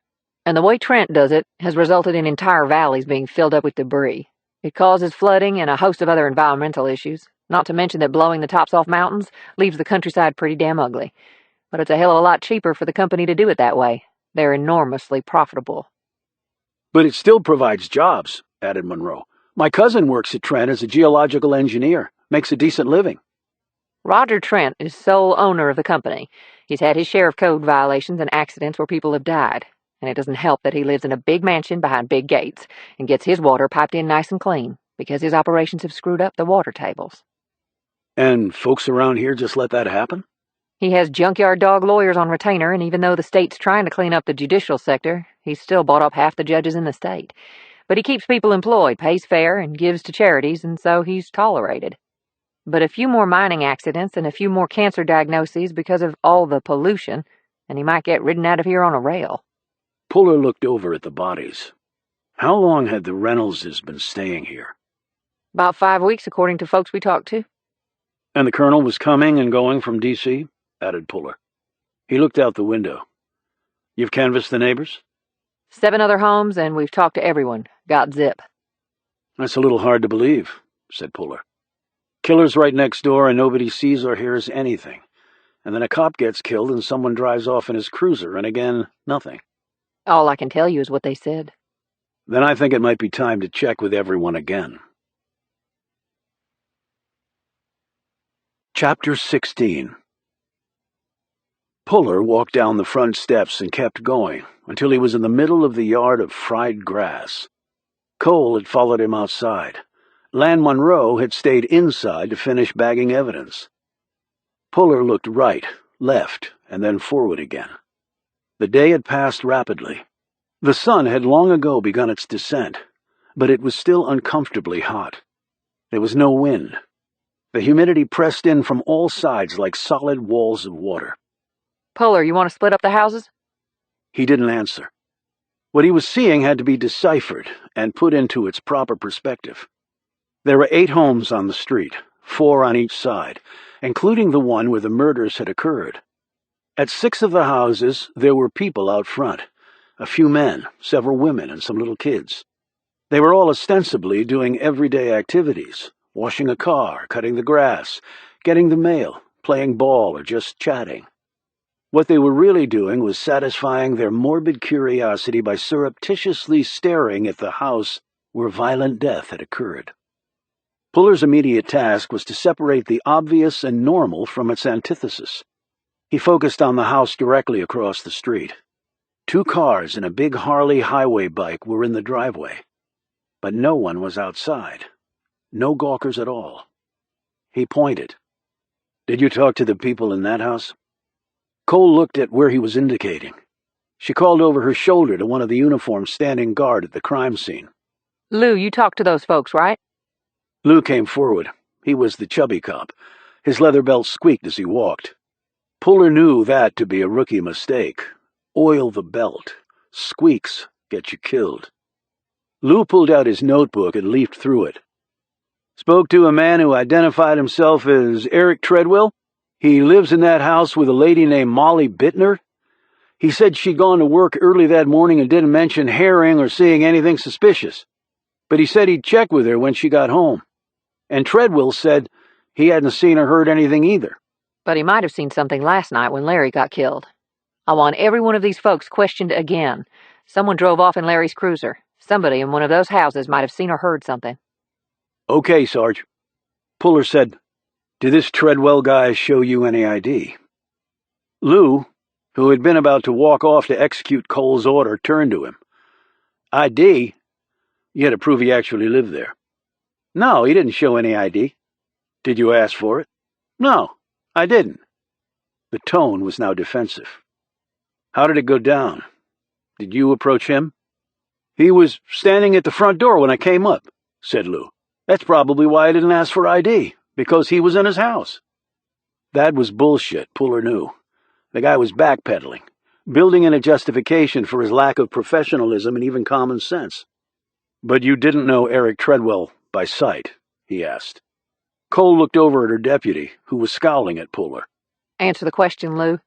And the way Trent does it has resulted in entire valleys being filled up with debris. It causes flooding and a host of other environmental issues, not to mention that blowing the tops off mountains leaves the countryside pretty damn ugly. But it's a hell of a lot cheaper for the company to do it that way. They're enormously profitable. But it still provides jobs, added Monroe. My cousin works at Trent as a geological engineer, makes a decent living. Roger Trent is sole owner of the company. He's had his share of code violations and accidents where people have died. And it doesn't help that he lives in a big mansion behind big gates and gets his water piped in nice and clean because his operations have screwed up the water tables. And folks around here just let that happen? He has junkyard dog lawyers on retainer, and even though the state's trying to clean up the judicial sector, he's still bought up half the judges in the state. But he keeps people employed, pays fair, and gives to charities, and so he's tolerated. But a few more mining accidents and a few more cancer diagnoses because of all the pollution, and he might get ridden out of here on a rail. Puller looked over at the bodies. How long had the Reynoldses been staying here? About 5 weeks, according to folks we talked to. And the colonel was coming and going from D.C.? Added Puller. He looked out the window. You've canvassed the neighbors? 7 other homes, and we've talked to everyone. Got zip. That's a little hard to believe, said Puller. Killer's right next door and nobody sees or hears anything. And then a cop gets killed and someone drives off in his cruiser, and again, nothing. All I can tell you is what they said. Then I think it might be time to check with everyone again. Chapter 16. Puller walked down the front steps and kept going until he was in the middle of the yard of fried grass. Cole had followed him outside. Lan Monroe had stayed inside to finish bagging evidence. Puller looked right, left, and then forward again. The day had passed rapidly. The sun had long ago begun its descent, but it was still uncomfortably hot. There was no wind. The humidity pressed in from all sides like solid walls of water. Puller, you want to split up the houses? He didn't answer. What he was seeing had to be deciphered and put into its proper perspective. There were 8 homes on the street, 4 on each side, including the one where the murders had occurred. At 6 of the houses, there were people out front. A few men, several women, and some little kids. They were all ostensibly doing everyday activities, washing a car, cutting the grass, getting the mail, playing ball, or just chatting. What they were really doing was satisfying their morbid curiosity by surreptitiously staring at the house where violent death had occurred. Puller's immediate task was to separate the obvious and normal from its antithesis. He focused on the house directly across the street. 2 cars and a big Harley highway bike were in the driveway, but no one was outside. No gawkers at all. He pointed. Did you talk to the people in that house? Cole looked at where he was indicating. She called over her shoulder to one of the uniforms standing guard at the crime scene. Lou, you talked to those folks, right? Lou came forward. He was the chubby cop. His leather belt squeaked as he walked. Puller knew that to be a rookie mistake. Oil the belt. Squeaks get you killed. Lou pulled out his notebook and leafed through it. Spoke to a man who identified himself as Eric Treadwell. He lives in that house with a lady named Molly Bittner. He said she'd gone to work early that morning and didn't mention hearing or seeing anything suspicious. But he said he'd check with her when she got home. And Treadwell said he hadn't seen or heard anything either. But he might have seen something last night when Larry got killed. I want every one of these folks questioned again. Someone drove off in Larry's cruiser. Somebody in one of those houses might have seen or heard something. Okay, Sarge. Puller said, "Did this Treadwell guy show you any ID?" Lou, who had been about to walk off to execute Cole's order, turned to him. ID? You had to prove he actually lived there. No, he didn't show any ID. Did you ask for it? No, I didn't. The tone was now defensive. How did it go down? Did you approach him? He was standing at the front door when I came up, said Lou. That's probably why I didn't ask for ID, because he was in his house. That was bullshit, Puller knew. The guy was backpedaling, building in a justification for his lack of professionalism and even common sense. But you didn't know Eric Treadwell by sight, he asked. Cole looked over at her deputy, who was scowling at Puller. Answer the question, Lou.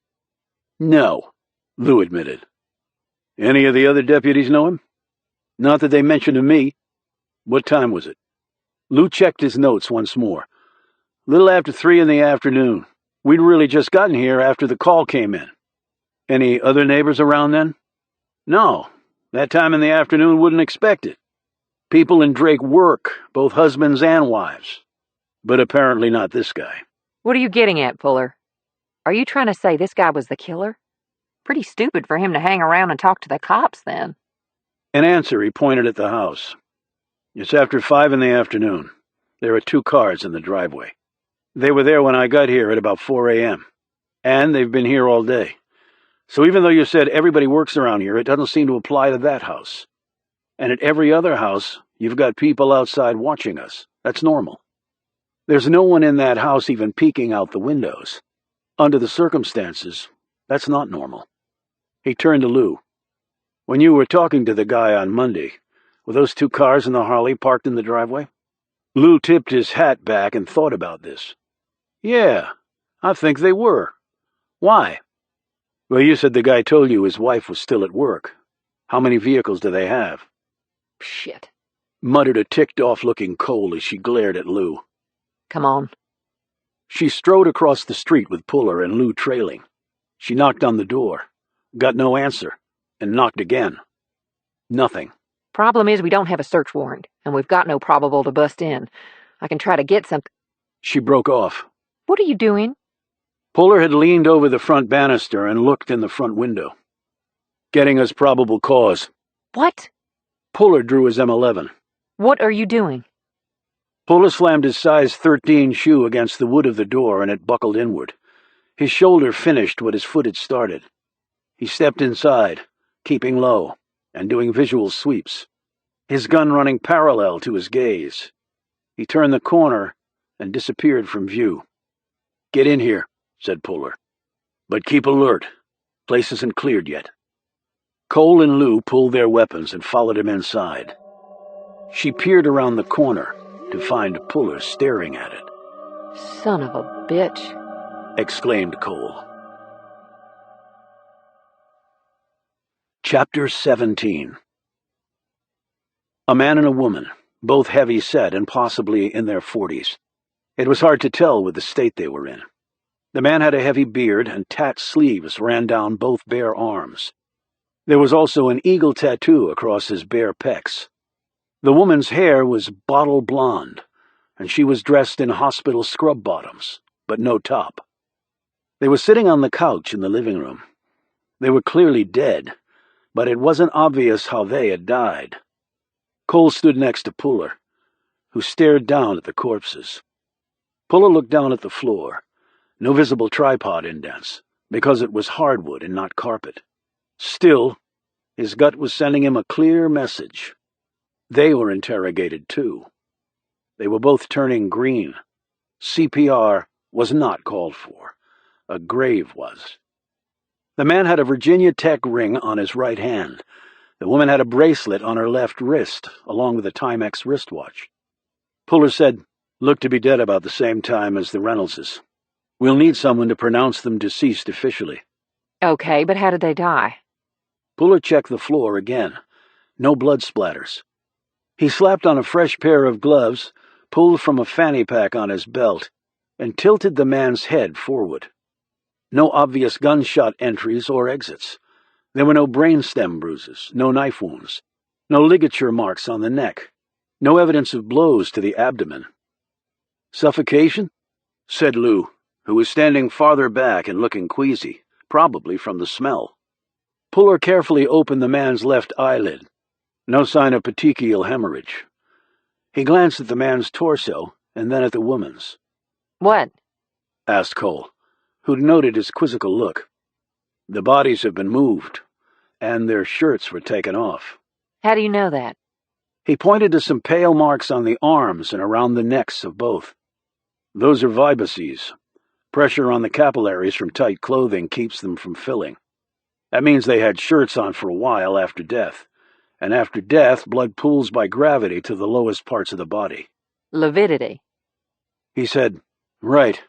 No, Lou admitted. Any of the other deputies know him? Not that they mentioned to me. What time was it? Lou checked his notes once more. Little after 3 in the afternoon. We'd really just gotten here after the call came in. Any other neighbors around then? No, that time in the afternoon wouldn't expect it. People in Drake work, both husbands and wives. But apparently not this guy. What are you getting at, Puller? Are you trying to say this guy was the killer? Pretty stupid for him to hang around and talk to the cops, then. In answer, he pointed at the house. It's after 5 in the afternoon. There are 2 cars in the driveway. They were there when I got here at about 4 a.m. And they've been here all day. So even though you said everybody works around here, it doesn't seem to apply to that house. And at every other house, you've got people outside watching us. That's normal. There's no one in that house even peeking out the windows. Under the circumstances, that's not normal. He turned to Lou. When you were talking to the guy on Monday, were those 2 cars in the Harley parked in the driveway? Lou tipped his hat back and thought about this. Yeah, I think they were. Why? Well, you said the guy told you his wife was still at work. How many vehicles do they have? Shit, Muttered a ticked-off-looking Cole as she glared at Lou. Come on. She strode across the street with Puller and Lou trailing. She knocked on the door, got no answer, and knocked again. Nothing. Problem is we don't have a search warrant, and we've got no probable to bust in. I can try to get something. She broke off. What are you doing? Puller had leaned over the front banister and looked in the front window. Getting us probable cause. What? Puller drew his M11. What are you doing? Puller slammed his size 13 shoe against the wood of the door and it buckled inward. His shoulder finished what his foot had started. He stepped inside, keeping low, and doing visual sweeps, his gun running parallel to his gaze. He turned the corner and disappeared from view. Get in here, said Puller. But keep alert. Place isn't cleared yet. Cole and Lou pulled their weapons and followed him inside. She peered around the corner to find Puller staring at it. Son of a bitch, exclaimed Cole. Chapter 17. A man and a woman, both heavy-set and possibly in their 40s. It was hard to tell with the state they were in. The man had a heavy beard and tat sleeves ran down both bare arms. There was also an eagle tattoo across his bare pecs. The woman's hair was bottle blonde, and she was dressed in hospital scrub bottoms, but no top. They were sitting on the couch in the living room. They were clearly dead, but it wasn't obvious how they had died. Cole stood next to Puller, who stared down at the corpses. Puller looked down at the floor. No visible tripod indents, because it was hardwood and not carpet. Still, his gut was sending him a clear message. They were interrogated, too. They were both turning green. CPR was not called for. A grave was. The man had a Virginia Tech ring on his right hand, The woman had a bracelet on her left wrist, along with a Timex wristwatch. Puller said, "Looked to be dead about the same time as the Reynoldses. We'll need someone to pronounce them deceased officially." Okay, but how did they die? Puller checked the floor again. No blood splatters. He slapped on a fresh pair of gloves, pulled from a fanny pack on his belt, and tilted the man's head forward. No obvious gunshot entries or exits. There were no brainstem bruises, no knife wounds, no ligature marks on the neck, no evidence of blows to the abdomen. "Suffocation?" said Lou, who was standing farther back and looking queasy, probably from the smell. Puller carefully opened the man's left eyelid. No sign of petechial hemorrhage. He glanced at the man's torso and then at the woman's. What? Asked Cole, who'd noted his quizzical look. "The bodies have been moved, and their shirts were taken off." How do you know that? He pointed to some pale marks on the arms and around the necks of both. "Those are vibuses. Pressure on the capillaries from tight clothing keeps them from filling. That means they had shirts on for a while after death, and after death blood pools by gravity to the lowest parts of the body." Lividity. He said, "Right.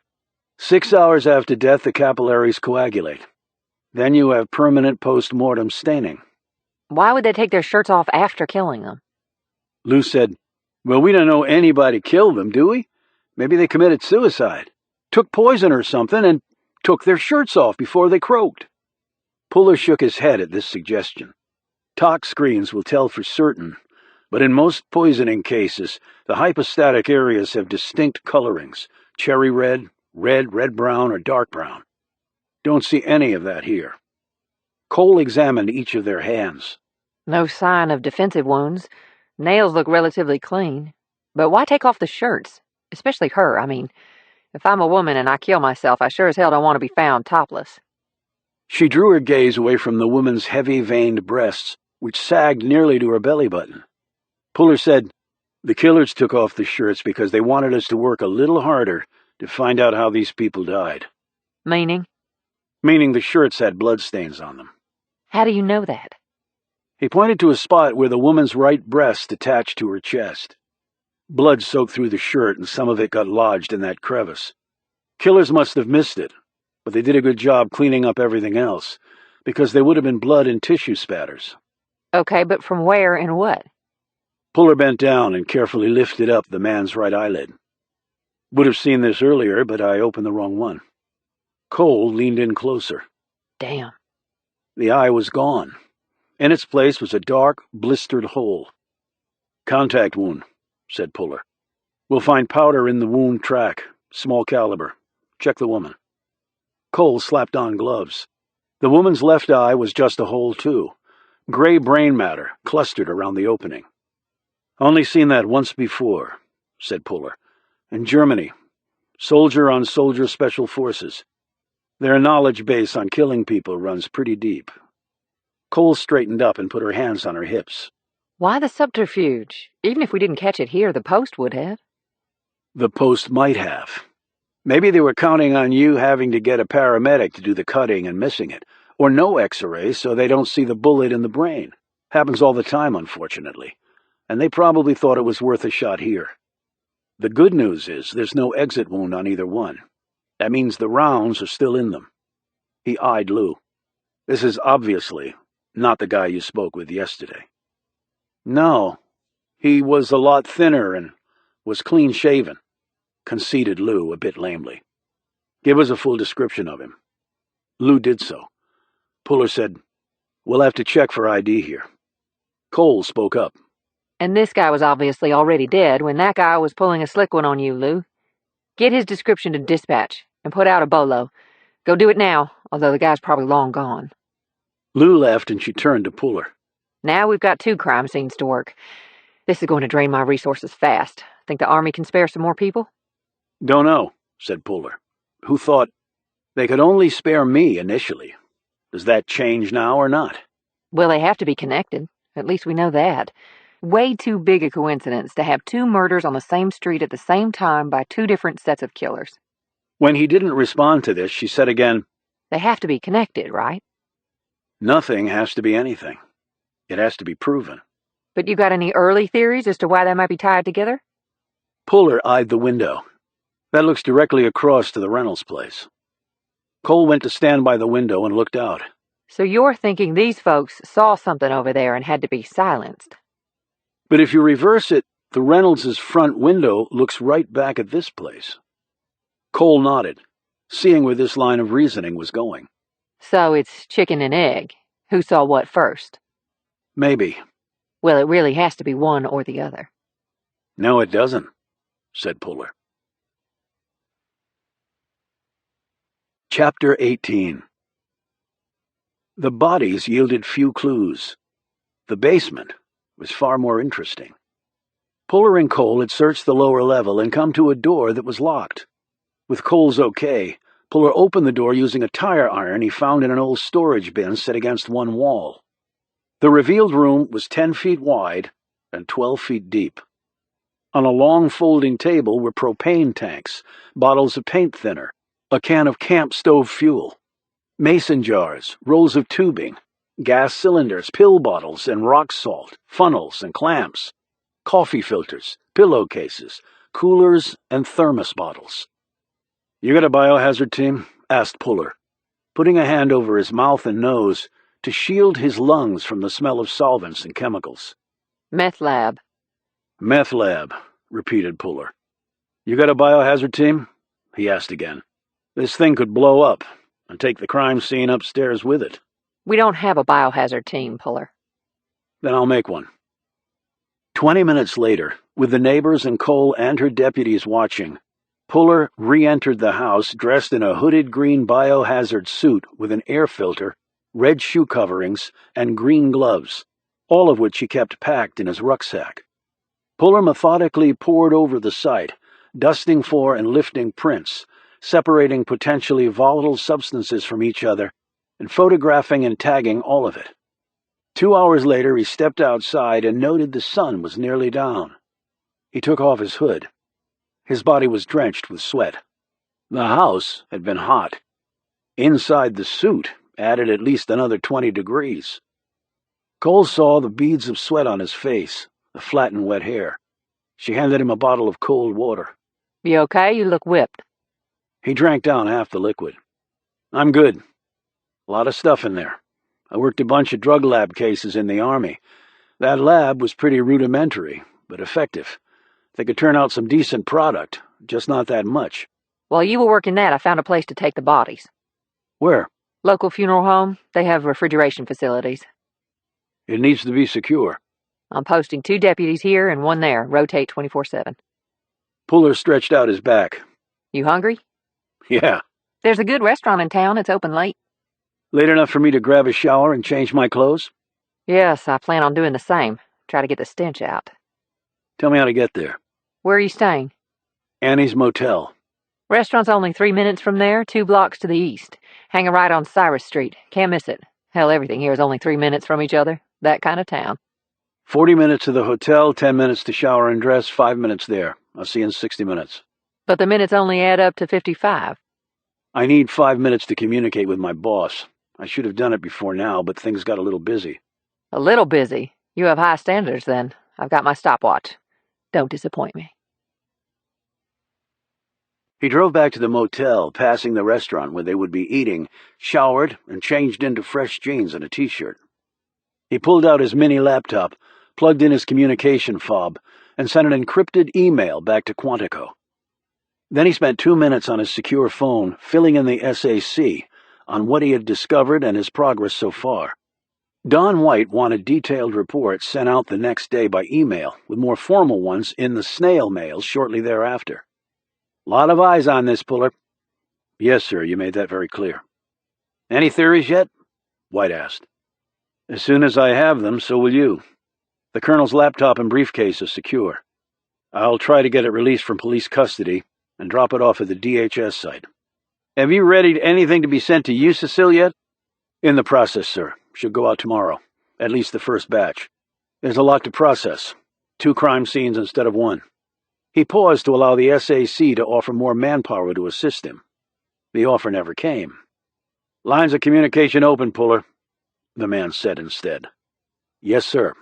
6 hours after death the capillaries coagulate. Then you have permanent post-mortem staining." Why would they take their shirts off after killing them? Lou said, "Well, we don't know anybody killed them, do we? Maybe they committed suicide, took poison or something, and took their shirts off before they croaked." Puller shook his head at this suggestion. "Tox screens will tell for certain, but in most poisoning cases, the hypostatic areas have distinct colorings, cherry red, red-brown, or dark brown. Don't see any of that here." Cole examined each of their hands. No sign of defensive wounds. Nails look relatively clean. But why take off the shirts? Especially her, I mean. If I'm a woman and I kill myself, I sure as hell don't want to be found topless. She drew her gaze away from the woman's heavy-veined breasts, which sagged nearly to her belly button. Puller said, "The killers took off the shirts because they wanted us to work a little harder to find out how these people died." Meaning? Meaning the shirts had bloodstains on them. How do you know that? He pointed to a spot where the woman's right breast attached to her chest. Blood soaked through the shirt and some of it got lodged in that crevice. Killers must have missed it, but they did a good job cleaning up everything else, because there would have been blood and tissue spatters. Okay, but from where and what? Puller bent down and carefully lifted up the man's right eyelid. "Would have seen this earlier, but I opened the wrong one." Cole leaned in closer. Damn. The eye was gone. In its place was a dark, blistered hole. "Contact wound," said Puller. "We'll find powder in the wound track, small caliber. Check the woman." Cole slapped on gloves. The woman's left eye was just a hole, too. Gray brain matter clustered around the opening. "Only seen that once before," said Puller. "In Germany. Soldier-on-soldier special forces. Their knowledge base on killing people runs pretty deep." Cole straightened up and put her hands on her hips. Why the subterfuge? Even if we didn't catch it here, the Post would have. "The Post might have. Maybe they were counting on you having to get a paramedic to do the cutting and missing it, or no X-ray so they don't see the bullet in the brain. Happens all the time, unfortunately. And they probably thought it was worth a shot here. The good news is there's no exit wound on either one. That means the rounds are still in them." He eyed Lou. "This is obviously not the guy you spoke with yesterday." "No. He was a lot thinner and was clean-shaven," conceded Lou a bit lamely. "Give us a full description of him." Lou did so. Puller said, "We'll have to check for ID here." Cole spoke up. And this guy was obviously already dead when that guy was pulling a slick one on you, Lou. Get his description to dispatch and put out a bolo. Go do it now, although the guy's probably long gone. Lou left and she turned to Puller. Now we've got 2 crime scenes to work. This is going to drain my resources fast. Think the Army can spare some more people? "Don't know," said Puller, who thought they could only spare me initially. Does that change now or not? Well, they have to be connected. At least we know that. Way too big a coincidence to have 2 murders on the same street at the same time by 2 different sets of killers. When he didn't respond to this, she said again, They have to be connected, right? "Nothing has to be anything. It has to be proven. But you got any early theories as to why they might be tied together? Puller eyed the window. That looks directly across to the Reynolds place. Cole went to stand by the window and looked out. So you're thinking these folks saw something over there and had to be silenced? But if you reverse it, the Reynolds' front window looks right back at this place. Cole nodded, seeing where this line of reasoning was going. So it's chicken and egg. Who saw what first? Maybe. Well, it really has to be one or the other. No, it doesn't, said Puller. Chapter 18. The bodies yielded few clues. The basement was far more interesting. Puller and Cole had searched the lower level and come to a door that was locked. With Cole's okay, Puller opened the door using a tire iron he found in an old storage bin set against one wall. The revealed room was 10 feet wide and 12 feet deep. On a long folding table were propane tanks, bottles of paint thinner, a can of camp stove fuel, mason jars, rolls of tubing, gas cylinders, pill bottles and rock salt, funnels and clamps, coffee filters, pillowcases, coolers, and thermos bottles. "You got a biohazard team?" asked Puller, putting a hand over his mouth and nose to shield his lungs from the smell of solvents and chemicals. Meth lab. "Meth lab," repeated Puller. "You got a biohazard team?" he asked again. "This thing could blow up and take the crime scene upstairs with it." We don't have a biohazard team, Puller. "Then I'll make one." 20 minutes later, with the neighbors and Cole and her deputies watching, Puller re-entered the house dressed in a hooded green biohazard suit with an air filter, red shoe coverings, and green gloves, all of which he kept packed in his rucksack. Puller methodically pored over the site, dusting for and lifting prints, separating potentially volatile substances from each other, and photographing and tagging all of it. 2 hours later, he stepped outside and noted the sun was nearly down. He took off his hood. His body was drenched with sweat. The house had been hot. Inside the suit added at least another 20 degrees. Cole saw the beads of sweat on his face, the flattened wet hair. She handed him a bottle of cold water. You okay? You look whipped. He drank down half the liquid. "I'm good. A lot of stuff in there. I worked a bunch of drug lab cases in the Army. That lab was pretty rudimentary, but effective. They could turn out some decent product, just not that much." While you were working that, I found a place to take the bodies. "Where?" Local funeral home. They have refrigeration facilities. "It needs to be secure." I'm posting 2 deputies here and 1 there. Rotate 24/7. Puller stretched out his back. You hungry? "Yeah." There's a good restaurant in town. It's open late. "Late enough for me to grab a shower and change my clothes?" Yes, I plan on doing the same. Try to get the stench out. "Tell me how to get there." Where are you staying? "Annie's Motel." Restaurant's only 3 minutes from there, 2 blocks to the east. Hang a right on Cyrus Street. Can't miss it. Hell, everything here is only 3 minutes from each other. That kind of town. 40 minutes to the hotel, 10 minutes to shower and dress, 5 minutes there. I'll see you in 60 minutes. But the minutes only add up to 55. I need 5 minutes to communicate with my boss. I should have done it before now, but things got a little busy. A little busy? You have high standards, then. I've got my stopwatch. Don't disappoint me. He drove back to the motel, passing the restaurant where they would be eating, showered, and changed into fresh jeans and a t-shirt. He pulled out his mini laptop, plugged in his communication fob, and sent an encrypted email back to Quantico. Then he spent 2 minutes on his secure phone, filling in the SAC on what he had discovered and his progress so far. Don White wanted detailed reports sent out the next day by email, with more formal ones in the snail mail shortly thereafter. "Lot of eyes on this, Puller." "Yes, sir, you made that very clear." "Any theories yet?" White asked. "As soon as I have them, so will you. The colonel's laptop and briefcase is secure. I'll try to get it released from police custody and drop it off at the DHS site." "Have you readied anything to be sent to you, Cecile, yet?" "In the process, sir. Should go out tomorrow. At least the first batch. There's a lot to process. 2 crime scenes instead of 1. He paused to allow the SAC to offer more manpower to assist him. The offer never came. "Lines of communication open, Puller," the man said instead. Yes, sir.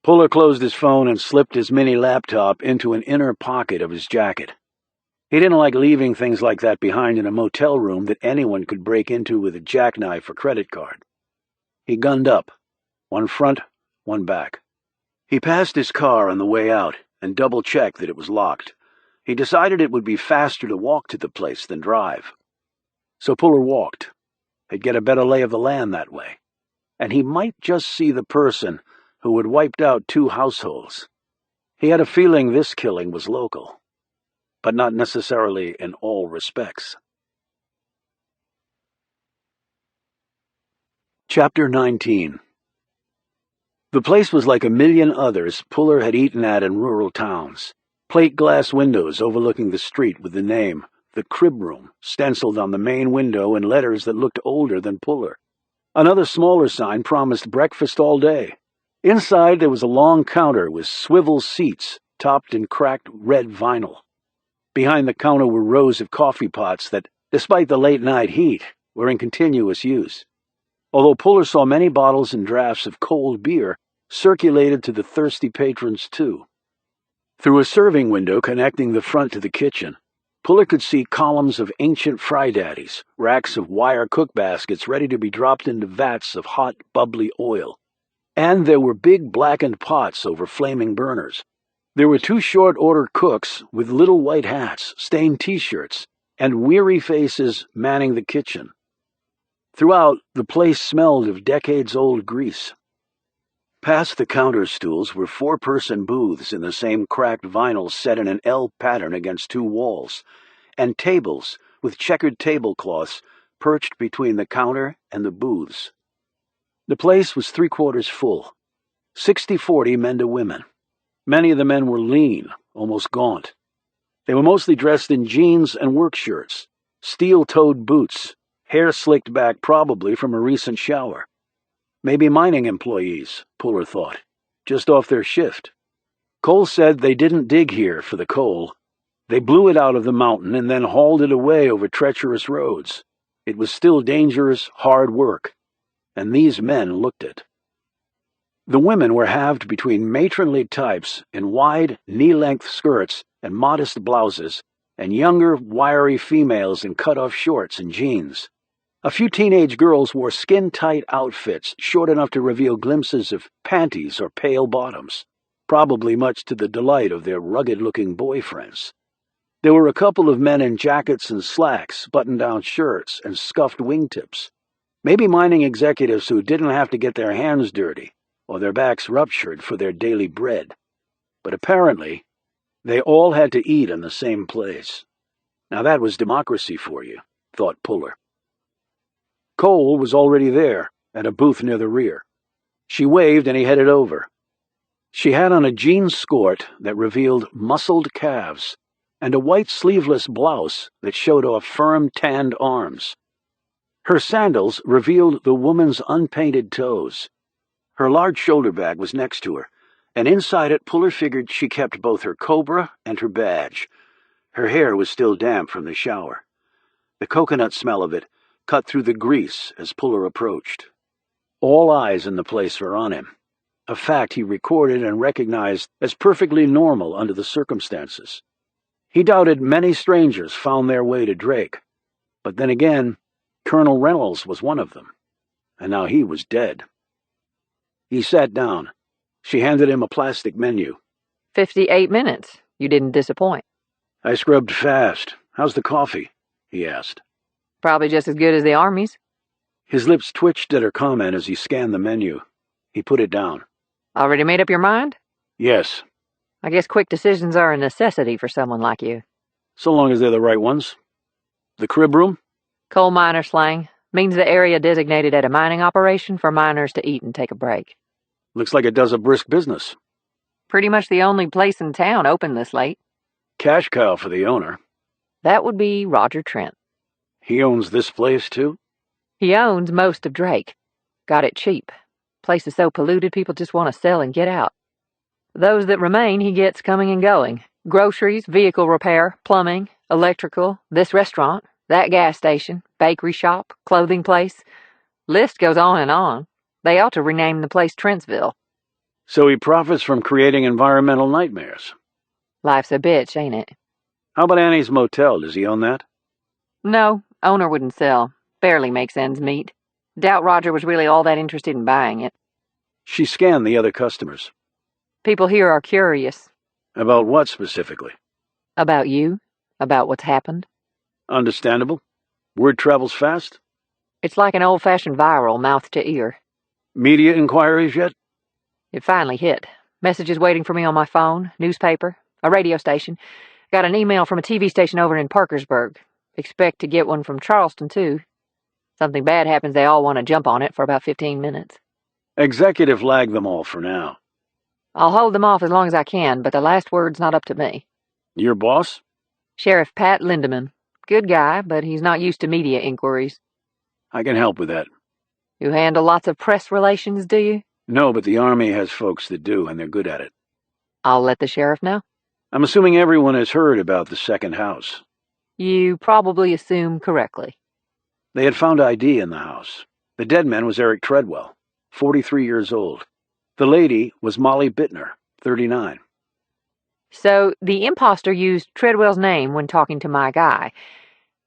Puller closed his phone and slipped his mini laptop into an inner pocket of his jacket. He didn't like leaving things like that behind in a motel room that anyone could break into with a jackknife or credit card. He gunned up, one front, one back. He passed his car on the way out and double-checked that it was locked. He decided it would be faster to walk to the place than drive. So Puller walked. He'd get a better lay of the land that way. And he might just see the person who had wiped out 2 households. He had a feeling this killing was local, but not necessarily in all respects. Chapter 19. The place was like a million others Puller had eaten at in rural towns. Plate glass windows overlooking the street with the name, The Crib Room, stenciled on the main window in letters that looked older than Puller. Another smaller sign promised breakfast all day. Inside there was a long counter with swivel seats topped in cracked red vinyl. Behind the counter were rows of coffee pots that, despite the late-night heat, were in continuous use. Although Puller saw many bottles and drafts of cold beer circulated to the thirsty patrons too. Through a serving window connecting the front to the kitchen, Puller could see columns of ancient fry-daddies, racks of wire cook baskets ready to be dropped into vats of hot, bubbly oil. And there were big blackened pots over flaming burners. There were 2 short-order cooks with little white hats, stained T-shirts, and weary faces manning the kitchen. Throughout, the place smelled of decades-old grease. Past the counter stools were 4-person booths in the same cracked vinyl set in an L pattern against 2 walls, and tables with checkered tablecloths perched between the counter and the booths. The place was 3/4 full, 60-40 men to women. Many of the men were lean, almost gaunt. They were mostly dressed in jeans and work shirts, steel-toed boots, hair slicked back probably from a recent shower. Maybe mining employees, Puller thought, just off their shift. Cole said they didn't dig here for the coal. They blew it out of the mountain and then hauled it away over treacherous roads. It was still dangerous, hard work, and these men looked it. The women were halved between matronly types in wide, knee-length skirts and modest blouses, and younger, wiry females in cut-off shorts and jeans. A few teenage girls wore skin-tight outfits short enough to reveal glimpses of panties or pale bottoms, probably much to the delight of their rugged-looking boyfriends. There were a couple of men in jackets and slacks, button-down shirts, and scuffed wingtips. Maybe mining executives who didn't have to get their hands dirty or their backs ruptured for their daily bread. But apparently, they all had to eat in the same place. Now that was democracy for you, thought Puller. Cole was already there, at a booth near the rear. She waved and he headed over. She had on a jean skirt that revealed muscled calves and a white sleeveless blouse that showed off firm, tanned arms. Her sandals revealed the woman's unpainted toes. Her large shoulder bag was next to her, and inside it Puller figured she kept both her cobra and her badge. Her hair was still damp from the shower. The coconut smell of it cut through the grease as Puller approached. All eyes in the place were on him, a fact he recorded and recognized as perfectly normal under the circumstances. He doubted many strangers found their way to Drake, but then again, Colonel Reynolds was one of them, and now he was dead. He sat down. She handed him a plastic menu. 58 minutes. You didn't disappoint. I scrubbed fast. How's the coffee? He asked. Probably just as good as the Army's. His lips twitched at her comment as he scanned the menu. He put it down. Already made up your mind? Yes. I guess quick decisions are a necessity for someone like you. So long as they're the right ones. The crib room? Coal miner slang. Means the area designated at a mining operation for miners to eat and take a break. Looks like it does a brisk business. Pretty much the only place in town open this late. Cash cow for the owner. That would be Roger Trent. He owns this place, too? He owns most of Drake. Got it cheap. Place is so polluted people just want to sell and get out. Those that remain he gets coming and going. Groceries, vehicle repair, plumbing, electrical, this restaurant, that gas station, bakery shop, clothing place. List goes on and on. They ought to rename the place Trentsville. So he profits from creating environmental nightmares. Life's a bitch, ain't it? How about Annie's Motel? Does he own that? No, owner wouldn't sell. Barely makes ends meet. Doubt Roger was really all that interested in buying it. She scanned the other customers. People here are curious. About what specifically? About you. About what's happened. Understandable. Word travels fast. It's like an old-fashioned viral, mouth to ear. Media inquiries yet? It finally hit. Messages waiting for me on my phone, newspaper, a radio station. Got an email from a TV station over in Parkersburg. Expect to get one from Charleston, too. Something bad happens, they all want to jump on it for about 15 minutes. Executive lag them all for now. I'll hold them off as long as I can, but the last word's not up to me. Your boss? Sheriff Pat Lindeman. Good guy, but he's not used to media inquiries. I can help with that. You handle lots of press relations, do you? No, but the Army has folks that do, and they're good at it. I'll let the sheriff know. I'm assuming everyone has heard about the second house. You probably assume correctly. They had found ID in the house. The dead man was Eric Treadwell, 43 years old. The lady was Molly Bittner, 39. So the imposter used Treadwell's name when talking to my guy.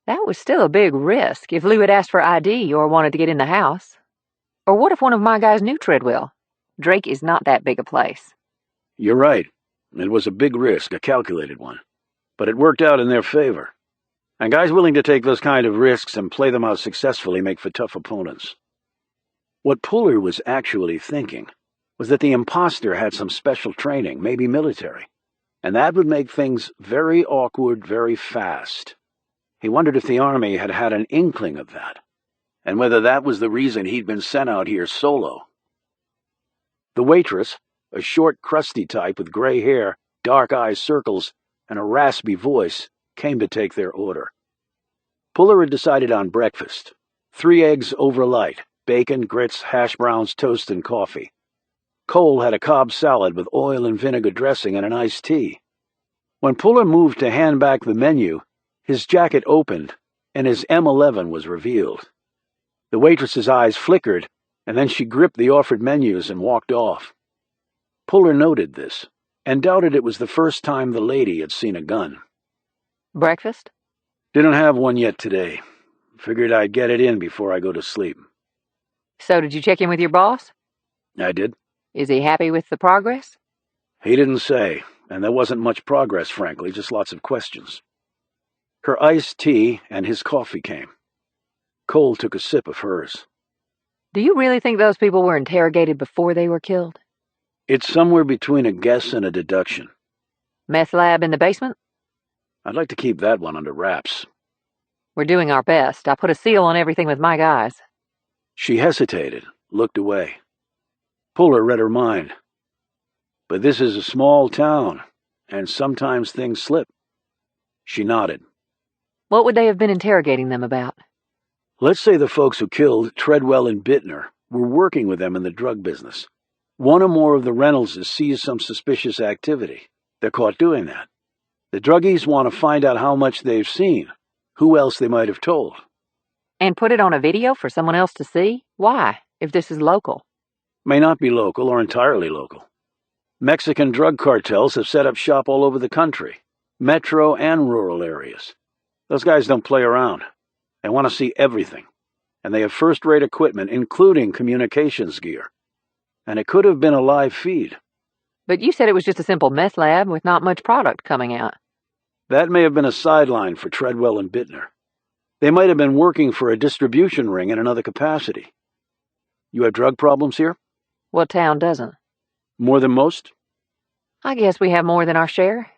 That was still a big risk if Lou had asked for ID or wanted to get in the house. Or what if one of my guys knew Treadwell? Drake is not that big a place. You're right. It was a big risk, a calculated one. But it worked out in their favor. And guys willing to take those kind of risks and play them out successfully make for tough opponents. What Puller was actually thinking was that the imposter had some special training, maybe military. And that would make things very awkward very fast. He wondered if the Army had had an inkling of that, and whether that was the reason he'd been sent out here solo. The waitress, a short, crusty type with gray hair, dark eye circles, and a raspy voice, came to take their order. Puller had decided on breakfast. 3 eggs over light, bacon, grits, hash browns, toast, and coffee. Cole had a Cobb salad with oil and vinegar dressing and an iced tea. When Puller moved to hand back the menu, his jacket opened, and his M11 was revealed. The waitress's eyes flickered, and then she gripped the offered menus and walked off. Puller noted this, and doubted it was the first time the lady had seen a gun. Breakfast? Didn't have one yet today. Figured I'd get it in before I go to sleep. So did you check in with your boss? I did. Is he happy with the progress? He didn't say, and there wasn't much progress, frankly, just lots of questions. Her iced tea and his coffee came. Cole took a sip of hers. Do you really think those people were interrogated before they were killed? It's somewhere between a guess and a deduction. Meth lab in the basement? I'd like to keep that one under wraps. We're doing our best. I put a seal on everything with my guys. She hesitated, looked away. Puller read her mind. But this is a small town, and sometimes things slip. She nodded. What would they have been interrogating them about? Let's say the folks who killed Treadwell and Bittner were working with them in the drug business. One or more of the Reynoldses sees some suspicious activity. They're caught doing that. The druggies want to find out how much they've seen, who else they might have told. And put it on a video for someone else to see? Why, if this is local? May not be local or entirely local. Mexican drug cartels have set up shop all over the country, metro and rural areas. Those guys don't play around. They want to see everything. And they have first-rate equipment, including communications gear. And it could have been a live feed. But you said it was just a simple meth lab with not much product coming out. That may have been a sideline for Treadwell and Bittner. They might have been working for a distribution ring in another capacity. You have drug problems here? What town doesn't? More than most? I guess we have more than our share.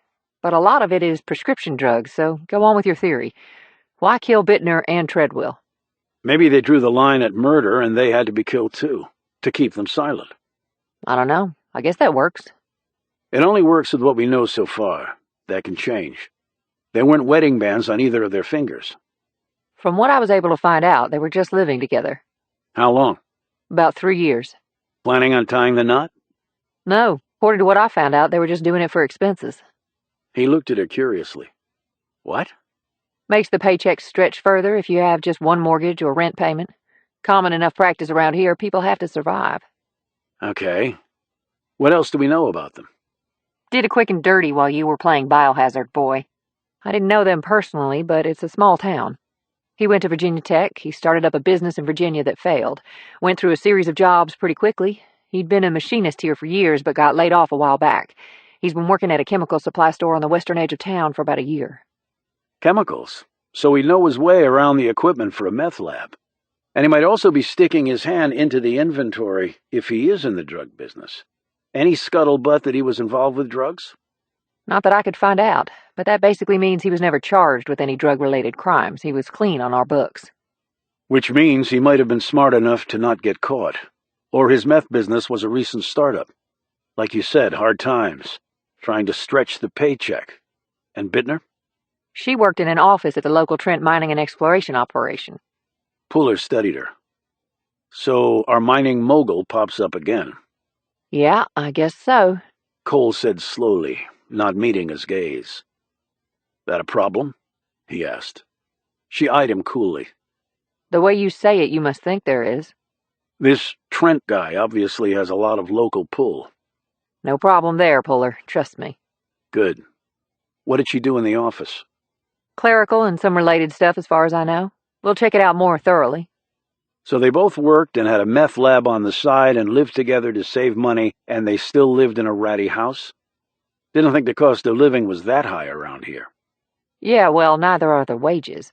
But a lot of it is prescription drugs, so go on with your theory. Why kill Bittner and Treadwell? Maybe they drew the line at murder and they had to be killed too, to keep them silent. I don't know. I guess that works. It only works with what we know so far. That can change. There weren't wedding bands on either of their fingers. From what I was able to find out, they were just living together. How long? About 3 years. Planning on tying the knot? No. According to what I found out, they were just doing it for expenses. He looked at her curiously. What? Makes the paychecks stretch further if you have just one mortgage or rent payment. Common enough practice around here, people have to survive. Okay. What else do we know about them? Did a quick and dirty while you were playing Biohazard, boy. I didn't know them personally, but it's a small town. He went to Virginia Tech. He started up a business in Virginia that failed. Went through a series of jobs pretty quickly. He'd been a machinist here for years, but got laid off a while back. He's been working at a chemical supply store on the western edge of town for about a year. Chemicals? So he'd know his way around the equipment for a meth lab. And he might also be sticking his hand into the inventory if he is in the drug business. Any scuttlebutt that he was involved with drugs? Not that I could find out, but that basically means he was never charged with any drug-related crimes. He was clean on our books. Which means he might have been smart enough to not get caught. Or his meth business was a recent startup. Like you said, hard times. Trying to stretch the paycheck. And Bittner? She worked in an office at the local Trent mining and exploration operation. Puller studied her. So our mining mogul pops up again. Yeah, I guess so. Cole said slowly, not meeting his gaze. That a problem? He asked. She eyed him coolly. The way you say it, you must think there is. This Trent guy obviously has a lot of local pull. No problem there, Puller. Trust me. Good. What did she do in the office? Clerical and some related stuff as far as I know. We'll check it out more thoroughly. So they both worked and had a meth lab on the side and lived together to save money, and they still lived in a ratty house? Didn't think the cost of living was that high around here. Yeah, well, neither are the wages.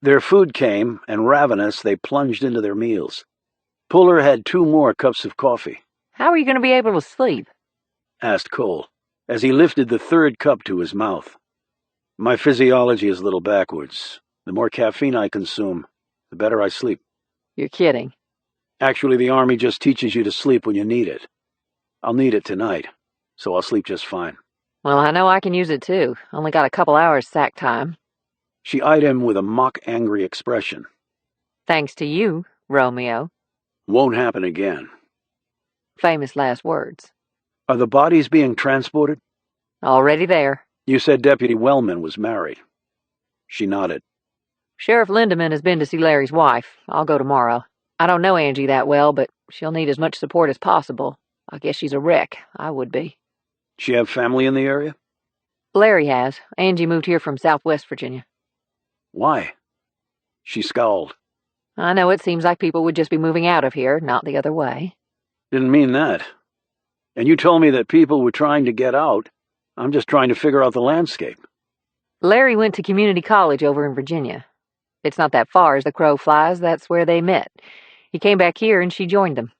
Their food came, and ravenous, they plunged into their meals. Puller had 2 more cups of coffee. How are you going to be able to sleep? Asked Cole, as he lifted the 3rd cup to his mouth. My physiology is a little backwards. The more caffeine I consume, the better I sleep. You're kidding. Actually, the Army just teaches you to sleep when you need it. I'll need it tonight, so I'll sleep just fine. Well, I know I can use it too. Only got a couple hours sack time. She eyed him with a mock-angry expression. Thanks to you, Romeo. Won't happen again. Famous last words. Are the bodies being transported? Already there. You said Deputy Wellman was married. She nodded. Sheriff Lindeman has been to see Larry's wife. I'll go tomorrow. I don't know Angie that well, but she'll need as much support as possible. I guess she's a wreck. I would be. She have family in the area? Larry has. Angie moved here from Southwest Virginia. Why? She scowled. I know it seems like people would just be moving out of here, not the other way. Didn't mean that. And you told me that people were trying to get out. I'm just trying to figure out the landscape. Larry went to community college over in Virginia. It's not that far as the crow flies. That's where they met. He came back here and she joined them.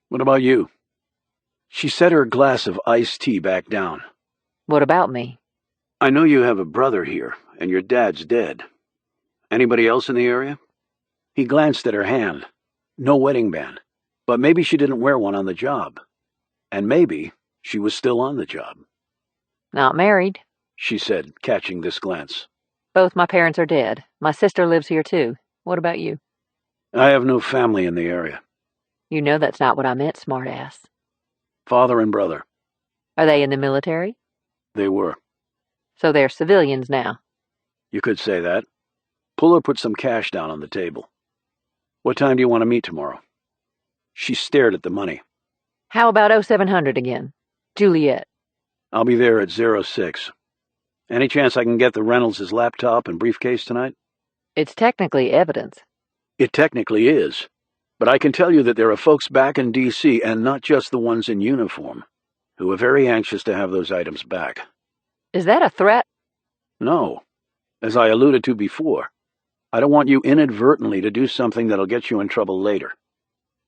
What about you? She set her glass of iced tea back down. What about me? I know you have a brother here, and your dad's dead. Anybody else in the area? He glanced at her hand. No wedding band. But maybe she didn't wear one on the job. And maybe she was still on the job. Not married, she said, catching this glance. Both my parents are dead. My sister lives here too. What about you? I have no family in the area. You know that's not what I meant, smartass. Father and brother. Are they in the military? They were. So they're civilians now. You could say that. Puller put some cash down on the table. What time do you want to meet tomorrow? She stared at the money. How about 0700 again? Juliet. I'll be there at 06. Any chance I can get the Reynolds' laptop and briefcase tonight? It's technically evidence. It technically is. But I can tell you that there are folks back in D.C., and not just the ones in uniform, who are very anxious to have those items back. Is that a threat? No. As I alluded to before, I don't want you inadvertently to do something that'll get you in trouble later.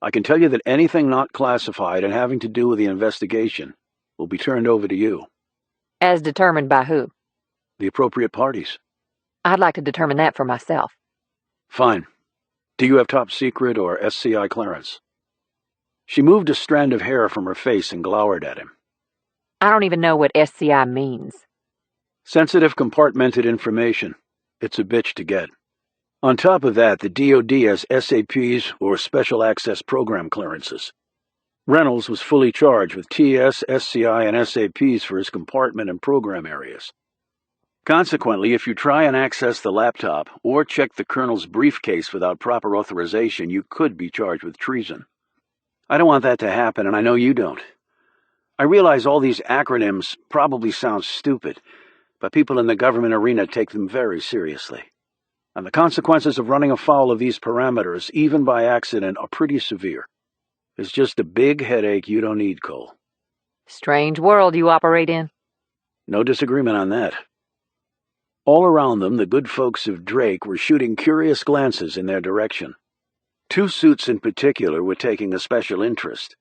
I can tell you that anything not classified and having to do with the investigation will be turned over to you. As determined by who? The appropriate parties. I'd like to determine that for myself. Fine. Do you have top secret or SCI clearance? She moved a strand of hair from her face and glowered at him. I don't even know what SCI means. Sensitive compartmented information. It's a bitch to get. On top of that, the DoD has SAPs or Special Access Program clearances. Reynolds was fully charged with TS, SCI, and SAPs for his compartment and program areas. Consequently, if you try and access the laptop or check the colonel's briefcase without proper authorization, you could be charged with treason. I don't want that to happen, and I know you don't. I realize all these acronyms probably sound stupid, but people in the government arena take them very seriously. And the consequences of running afoul of these parameters, even by accident, are pretty severe. It's just a big headache you don't need, Cole. Strange world you operate in. No disagreement on that. All around them, the good folks of Drake were shooting curious glances in their direction. Two suits in particular were taking a special interest,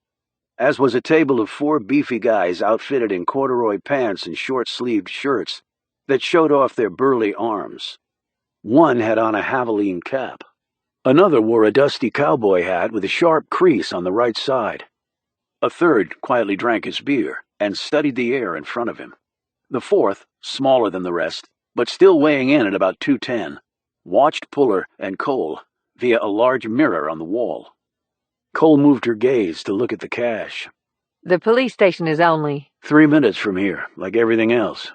as was a table of 4 beefy guys outfitted in corduroy pants and short-sleeved shirts that showed off their burly arms. One had on a javelin cap. Another wore a dusty cowboy hat with a sharp crease on the right side. A third quietly drank his beer and studied the air in front of him. The fourth, smaller than the rest, but still weighing in at about 210, watched Puller and Cole via a large mirror on the wall. Cole moved her gaze to look at the cash. The police station is only 3 minutes from here, like everything else.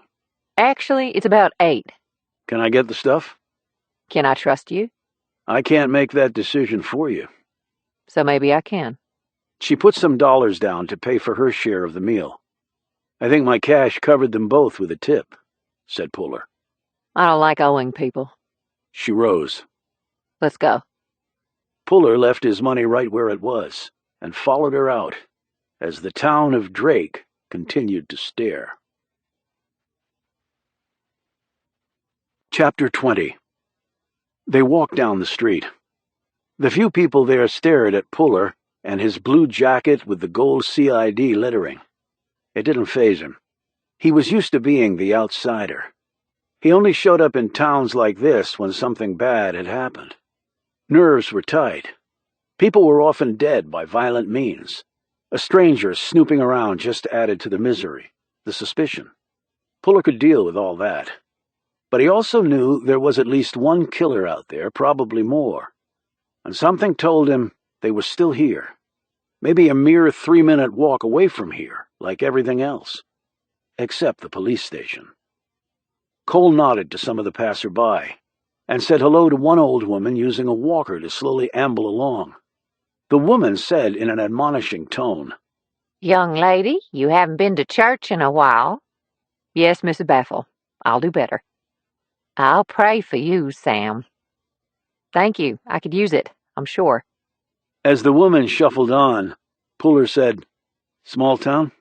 Actually, it's about 8. Can I get the stuff? Can I trust you? I can't make that decision for you. So maybe I can. She put some dollars down to pay for her share of the meal. I think my cash covered them both with a tip, said Puller. I don't like owing people. She rose. Let's go. Puller left his money right where it was and followed her out as the town of Drake continued to stare. Chapter 20. They walked down the street. The few people there stared at Puller and his blue jacket with the gold CID lettering. It didn't faze him. He was used to being the outsider. He only showed up in towns like this when something bad had happened. Nerves were tight. People were often dead by violent means. A stranger snooping around just added to the misery, the suspicion. Puller could deal with all that. But he also knew there was at least one killer out there, probably more. And something told him they were still here. Maybe a mere 3-minute walk away from here, like everything else. Except the police station. Cole nodded to some of the passer-by and said hello to one old woman using a walker to slowly amble along. The woman said in an admonishing tone, Young lady, you haven't been to church in a while. Yes, Mrs. Baffle. I'll do better. I'll pray for you, Sam. Thank you. I could use it, I'm sure. As the woman shuffled on, Puller said, Small town?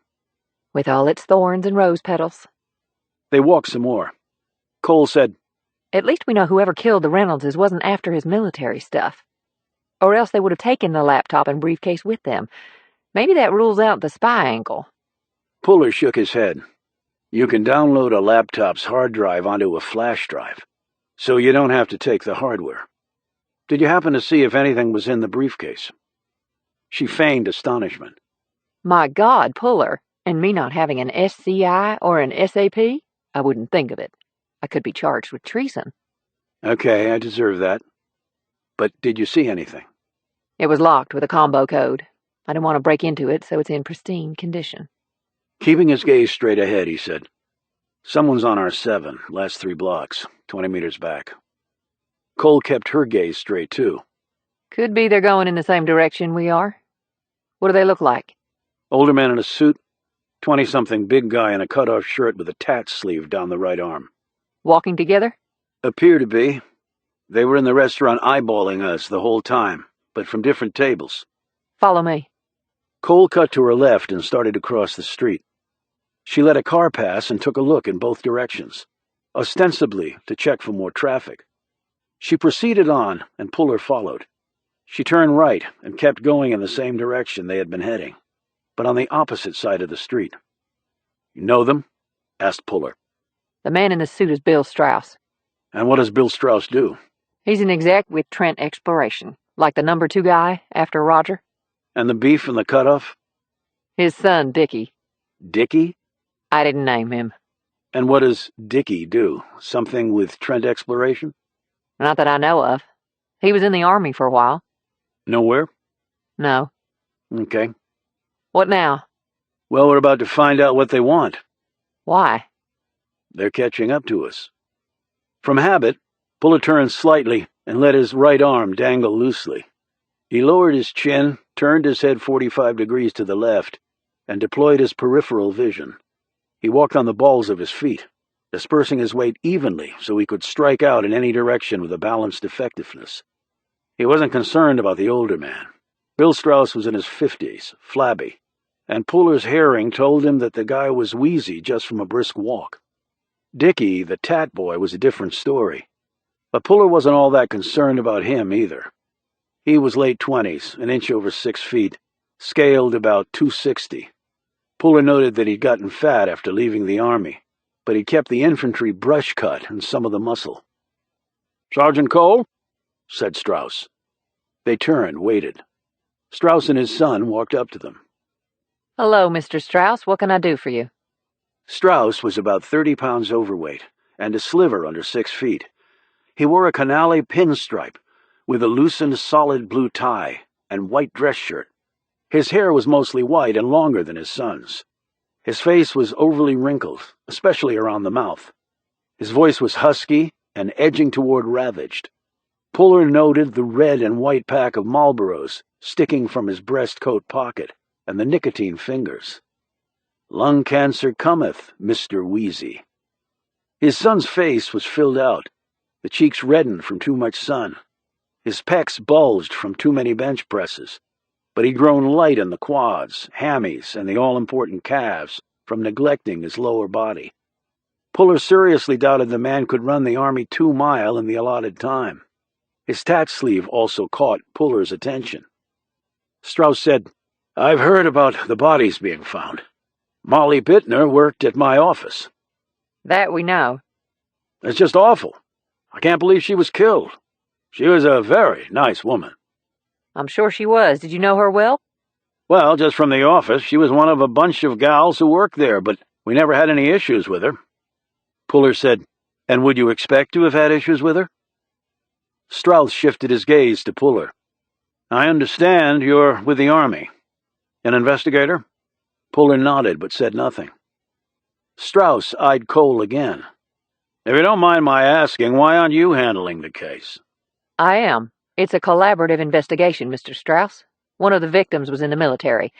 With all its thorns and rose petals. They walked some more. Cole said, At least we know whoever killed the Reynoldses wasn't after his military stuff. Or else they would have taken the laptop and briefcase with them. Maybe that rules out the spy angle. Puller shook his head. You can download a laptop's hard drive onto a flash drive, so you don't have to take the hardware. Did you happen to see if anything was in the briefcase? She feigned astonishment. My God, Puller, and me not having an SCI or an SAP? I wouldn't think of it. I could be charged with treason. Okay, I deserve that. But did you see anything? It was locked with a combo code. I didn't want to break into it, so it's in pristine condition. Keeping his gaze straight ahead, he said, Someone's on our 7, last 3 blocks, 20 meters back. Cole kept her gaze straight, too. Could be they're going in the same direction we are. What do they look like? Older man in a suit, 20-something big guy in a cut-off shirt with a tat sleeve down the right arm. Walking together? Appear to be. They were in the restaurant eyeballing us the whole time, but from different tables. Follow me. Cole cut to her left and started to cross the street. She let a car pass and took a look in both directions, ostensibly to check for more traffic. She proceeded on, and Puller followed. She turned right and kept going in the same direction they had been heading, but on the opposite side of the street. You know them? Asked Puller. The man in the suit is Bill Strauss. And what does Bill Strauss do? He's an exec with Trent Exploration, like the number 2 guy after Roger. And the beef and the cutoff? His son, Dicki. Dicki? I didn't name him. And what does Dicki do? Something with Trent Exploration? Not that I know of. He was in the Army for a while. Nowhere? No. Okay. What now? Well, we're about to find out what they want. Why? They're catching up to us. From habit, Puller turned slightly and let his right arm dangle loosely. He lowered his chin, turned his head 45 degrees to the left, and deployed his peripheral vision. He walked on the balls of his feet, dispersing his weight evenly so he could strike out in any direction with a balanced effectiveness. He wasn't concerned about the older man. Bill Strauss was in his 50s, flabby, and Puller's hearing told him that the guy was wheezy just from a brisk walk. Dickie, the tat boy, was a different story, but Puller wasn't all that concerned about him either. He was late 20s, an inch over 6 feet, scaled about 260. Puller noted that he'd gotten fat after leaving the Army, but he kept the infantry brush cut and some of the muscle. "Sergeant Cole?" said Strauss. They turned, waited. Strauss and his son walked up to them. "Hello, Mr. Strauss. What can I do for you?" Strauss was about 30 pounds overweight and a sliver under 6 feet. He wore a canale pinstripe with a loosened solid blue tie and white dress shirt. His hair was mostly white and longer than his son's. His face was overly wrinkled, especially around the mouth. His voice was husky and edging toward ravaged. Puller noted the red and white pack of Marlboros sticking from his breast coat pocket and the nicotine fingers. "Lung cancer cometh, Mr. Wheezy." His son's face was filled out, the cheeks reddened from too much sun. His pecs bulged from too many bench presses, but he'd grown light in the quads, hammies, and the all-important calves from neglecting his lower body. Puller seriously doubted the man could run the Army 2 miles in the allotted time. His tat sleeve also caught Puller's attention. Strauss said, "I've heard about the bodies being found. Molly Bittner worked at my office." "That we know." "It's just awful. I can't believe she was killed. She was a very nice woman." "I'm sure she was. Did you know her well?" "Well, just from the office. She was one of a bunch of gals who worked there, but we never had any issues with her." Puller said, "And would you expect to have had issues with her?" Strauss shifted his gaze to Puller. "I understand you're with the Army. An investigator?" Puller nodded but said nothing. Strauss eyed Cole again. "If you don't mind my asking, why aren't you handling the case?" "I am. It's a collaborative investigation, Mr. Strauss. One of the victims was in the military.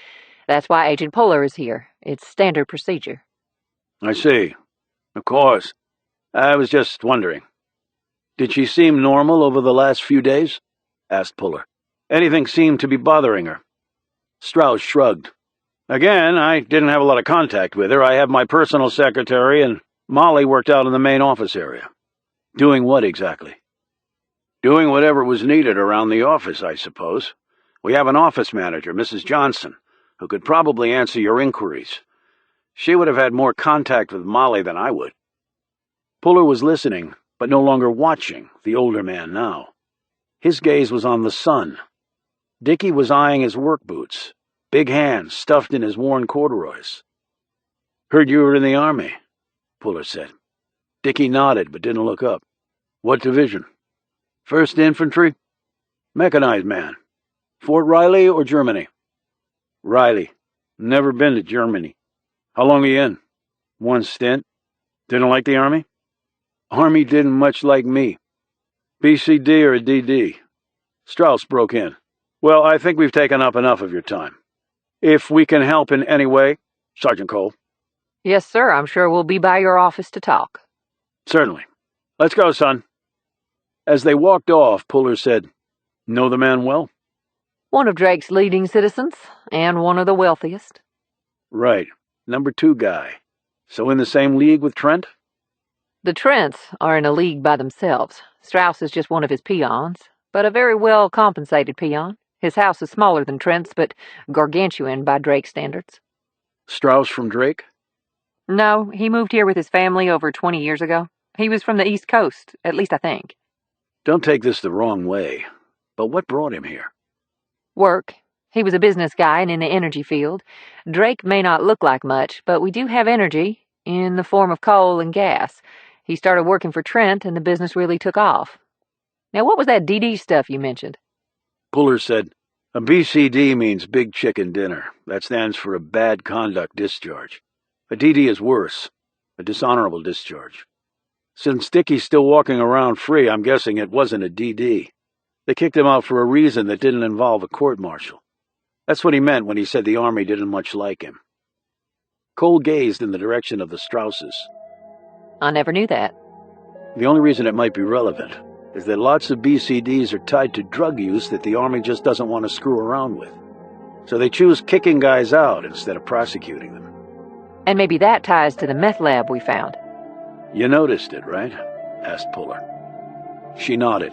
That's why Agent Puller is here. It's standard procedure." "I see. Of course. I was just wondering. Did she seem normal over the last few days?" asked Puller. "Anything seemed to be bothering her?" Strauss shrugged. "Again, I didn't have a lot of contact with her. I have my personal secretary, and Molly worked out in the main office area." "Doing what exactly?" "Doing whatever was needed around the office, I suppose. We have an office manager, Mrs. Johnson, who could probably answer your inquiries. She would have had more contact with Molly than I would." Puller was listening, but no longer watching the older man now. His gaze was on the son. Dickie was eyeing his work boots, big hands stuffed in his worn corduroys. "Heard you were in the Army," Puller said. Dickie nodded but didn't look up. "What division?" "First Infantry." "Mechanized man. Fort Riley or Germany?" "Riley. Never been to Germany." "How long are you in?" "One stint." "Didn't like the Army?" "Army didn't much like me." "BCD or a DD?" Strauss broke in. "Well, I think we've taken up enough of your time. If we can help in any way, Sergeant Cole." "Yes, sir. I'm sure we'll be by your office to talk." "Certainly. Let's go, son." As they walked off, Puller said, "Know the man well?" "One of Drake's leading citizens, and one of the wealthiest." "Right. Number 2 guy. So in the same league with Trent?" "The Trents are in a league by themselves. Strauss is just one of his peons, but a very well-compensated peon. His house is smaller than Trent's, but gargantuan by Drake standards." "Strauss from Drake?" "No, he moved here with his family over 20 years ago. He was from the East Coast, at least I think." "Don't take this the wrong way, but what brought him here?" "Work. He was a business guy and in the energy field. Drake may not look like much, but we do have energy, in the form of coal and gas. He started working for Trent, and the business really took off. Now, what was that DD stuff you mentioned?" Puller said, "A BCD means Big Chicken Dinner. That stands for a bad conduct discharge. A DD is worse, a dishonorable discharge." Since Dickie's still walking around free, I'm guessing it wasn't a DD. They kicked him out for a reason that didn't involve a court-martial. That's what he meant when he said the Army didn't much like him. Cole gazed in the direction of the Strausses. I never knew that. The only reason it might be relevant is that lots of BCDs are tied to drug use that the Army just doesn't want to screw around with. So they choose kicking guys out instead of prosecuting them. And maybe that ties to the meth lab we found. You noticed it, right? Asked Puller. She nodded.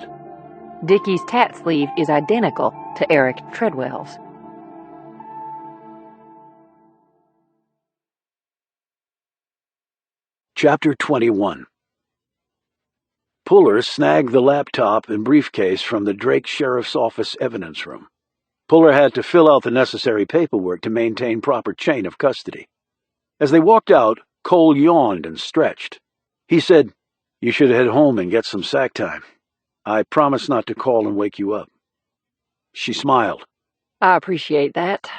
Dickie's tat sleeve is identical to Eric Treadwell's. Chapter 21. Puller snagged the laptop and briefcase from the Drake Sheriff's Office evidence room. Puller had to fill out the necessary paperwork to maintain proper chain of custody. As they walked out, Cole yawned and stretched. He said, "You should head home and get some sack time. I promise not to call and wake you up." She smiled. I appreciate that.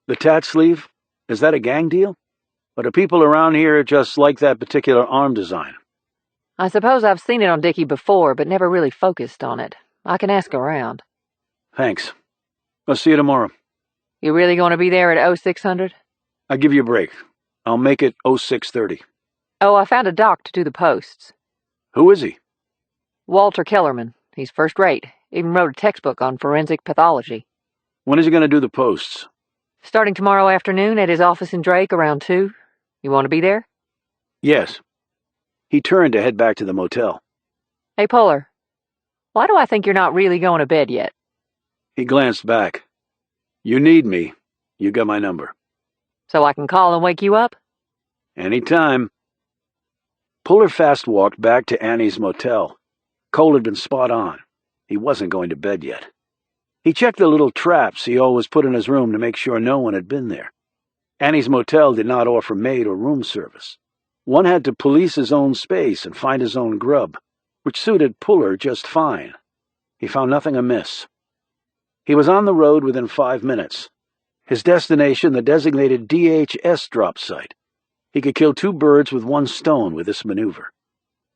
The tat sleeve? Is that a gang deal? Or do people around here just like that particular arm design? I suppose I've seen it on Dickie before, but never really focused on it. I can ask around. Thanks. I'll see you tomorrow. You really going to be there at 0600? I'll give you a break. I'll make it 0630. Oh, I found a doc to do the posts. Who is he? Walter Kellerman. He's first rate. Even wrote a textbook on forensic pathology. When is he going to do the posts? Starting tomorrow afternoon at his office in Drake around 2. You want to be there? Yes. He turned to head back to the motel. Hey, Puller. Why do I think you're not really going to bed yet? He glanced back. You need me. You got my number. So I can call and wake you up? Any time. Puller fast-walked back to Annie's motel. Cole had been spot on. He wasn't going to bed yet. He checked the little traps he always put in his room to make sure no one had been there. Annie's motel did not offer maid or room service. One had to police his own space and find his own grub, which suited Puller just fine. He found nothing amiss. He was on the road within 5 minutes. His destination, the designated DHS drop site. He could kill 2 birds with 1 stone with this maneuver.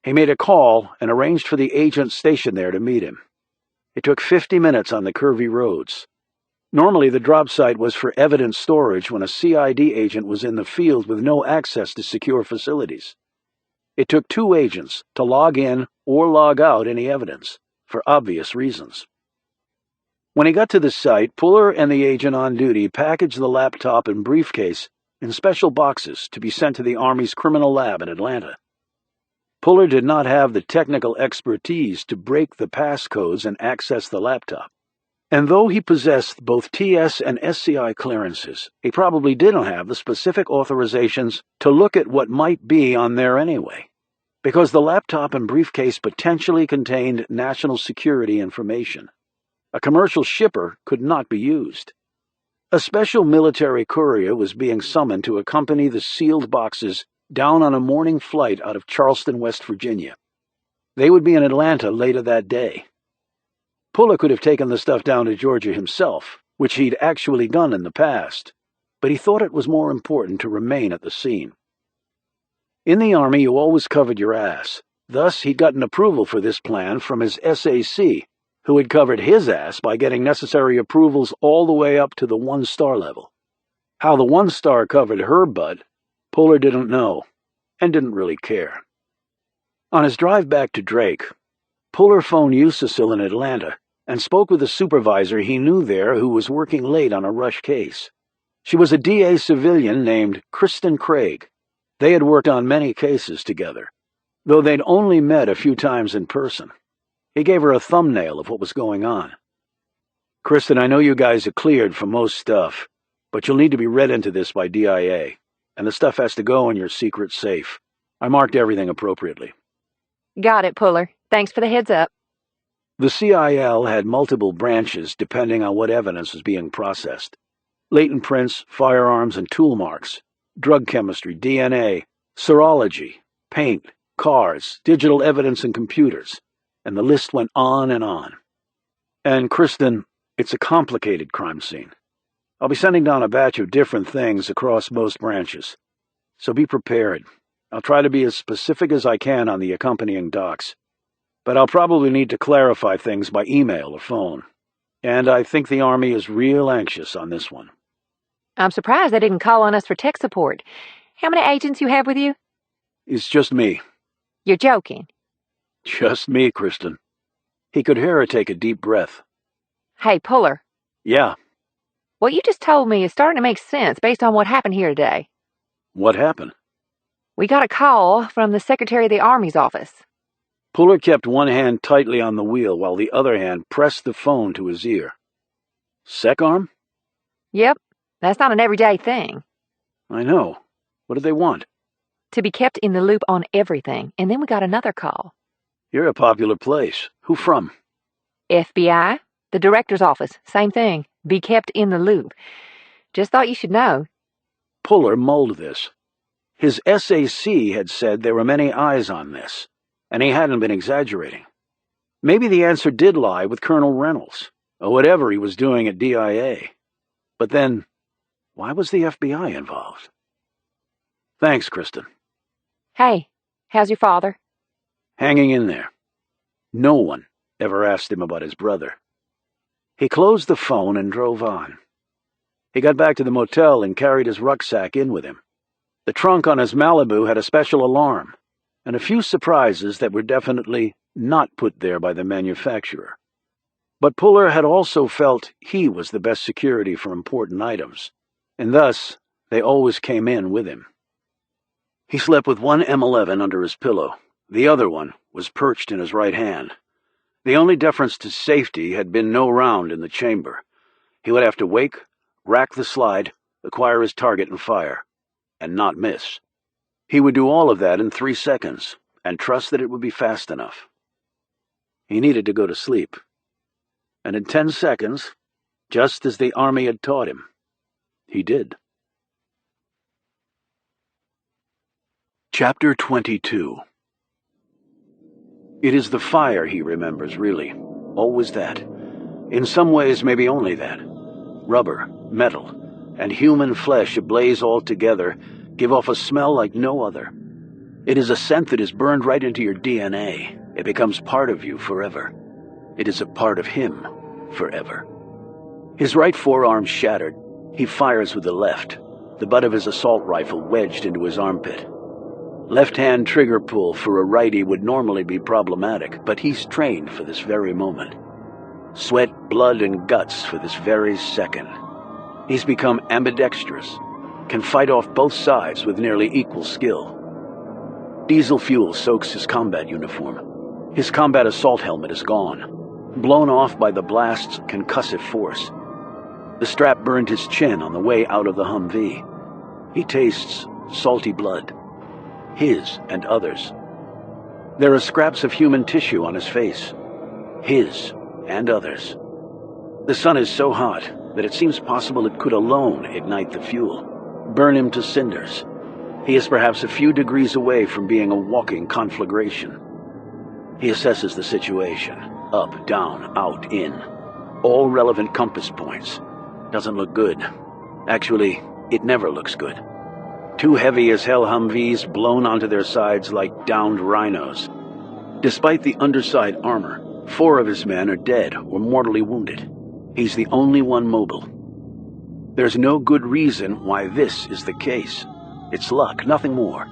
He made a call and arranged for the agent stationed there to meet him. It took 50 minutes on the curvy roads. Normally, the drop site was for evidence storage when a CID agent was in the field with no access to secure facilities. It took 2 agents to log in or log out any evidence, for obvious reasons. When he got to the site, Puller and the agent on duty packaged the laptop and briefcase in special boxes to be sent to the Army's criminal lab in Atlanta. Puller did not have the technical expertise to break the passcodes and access the laptop. And though he possessed both TS and SCI clearances, he probably didn't have the specific authorizations to look at what might be on there anyway, because the laptop and briefcase potentially contained national security information. A commercial shipper could not be used. A special military courier was being summoned to accompany the sealed boxes down on a morning flight out of Charleston, West Virginia. They would be in Atlanta later that day. Puller could have taken the stuff down to Georgia himself, which he'd actually done in the past, but he thought it was more important to remain at the scene. In the Army, you always covered your ass. Thus, he'd gotten approval for this plan from his SAC, who had covered his ass by getting necessary approvals all the way up to the 1-star level. How the 1-star covered her butt, Puller didn't know, and didn't really care. On his drive back to Drake, Puller phoned Usasil in Atlanta and spoke with a supervisor he knew there who was working late on a rush case. She was a DA civilian named Kristen Craig. They had worked on many cases together, though they'd only met a few times in person. He gave her a thumbnail of what was going on. "Kristen, I know you guys are cleared for most stuff, but you'll need to be read into this by DIA, and the stuff has to go in your secret safe. I marked everything appropriately." Got it, Puller. Thanks for the heads up. The CIL had multiple branches depending on what evidence was being processed. Latent prints, firearms and tool marks, drug chemistry, DNA, serology, paint, cars, digital evidence and computers, and the list went on and on. And Kristen, it's a complicated crime scene. I'll be sending down a batch of different things across most branches. So be prepared. I'll try to be as specific as I can on the accompanying docs, but I'll probably need to clarify things by email or phone. And I think the Army is real anxious on this one. I'm surprised they didn't call on us for tech support. How many agents you have with you? It's just me. You're joking. Just me, Kristen. He could hear her take a deep breath. Hey, Puller. Yeah. What you just told me is starting to make sense based on what happened here today. What happened? We got a call from the Secretary of the Army's office. Puller kept one hand tightly on the wheel while the other hand pressed the phone to his ear. SecArm? Yep, that's not an everyday thing. I know. What do they want? To be kept in the loop on everything, and then we got another call. You're a popular place. Who from? FBI, the director's office, same thing. Be kept in the loop. Just thought you should know. Puller mulled this. His SAC had said there were many eyes on this, and he hadn't been exaggerating. Maybe the answer did lie with Colonel Reynolds, or whatever he was doing at DIA. But then, why was the FBI involved? Thanks, Kristen. Hey, how's your father? Hanging in there. No one ever asked him about his brother. He closed the phone and drove on. He got back to the motel and carried his rucksack in with him. The trunk on his Malibu had a special alarm, and a few surprises that were definitely not put there by the manufacturer. But Puller had also felt he was the best security for important items, and thus they always came in with him. He slept with one M11 under his pillow. The other one was perched in his right hand. The only deference to safety had been no round in the chamber. He would have to wake, rack the slide, acquire his target and fire, and not miss. He would do all of that in 3 seconds, and trust that it would be fast enough. He needed to go to sleep. And in 10 seconds, just as the Army had taught him, he did. Chapter 22. It is the fire he remembers, really. Always that. In some ways, maybe only that. Rubber, metal, and human flesh ablaze all together give off a smell like no other. It is a scent that is burned right into your DNA. It becomes part of you forever. It is a part of him forever. His right forearm shattered. He fires with the left, the butt of his assault rifle wedged into his armpit. Left-hand trigger pull for a righty would normally be problematic, but he's trained for this very moment. Sweat, blood, and guts for this very second. He's become ambidextrous, can fight off both sides with nearly equal skill. Diesel fuel soaks his combat uniform. His combat assault helmet is gone, blown off by the blast's concussive force. The strap burned his chin on the way out of the Humvee. He tastes salty blood. His and others. There are scraps of human tissue on his face. His and others. The sun is so hot that it seems possible it could alone ignite the fuel, burn him to cinders. He is perhaps a few degrees away from being a walking conflagration. He assesses the situation. Up, down, out, in. All relevant compass points. Doesn't look good. Actually, it never looks good. Two heavy-as-hell Humvees blown onto their sides like downed rhinos. Despite the underside armor, 4 of his men are dead or mortally wounded. He's the only one mobile. There's no good reason why this is the case. It's luck, nothing more.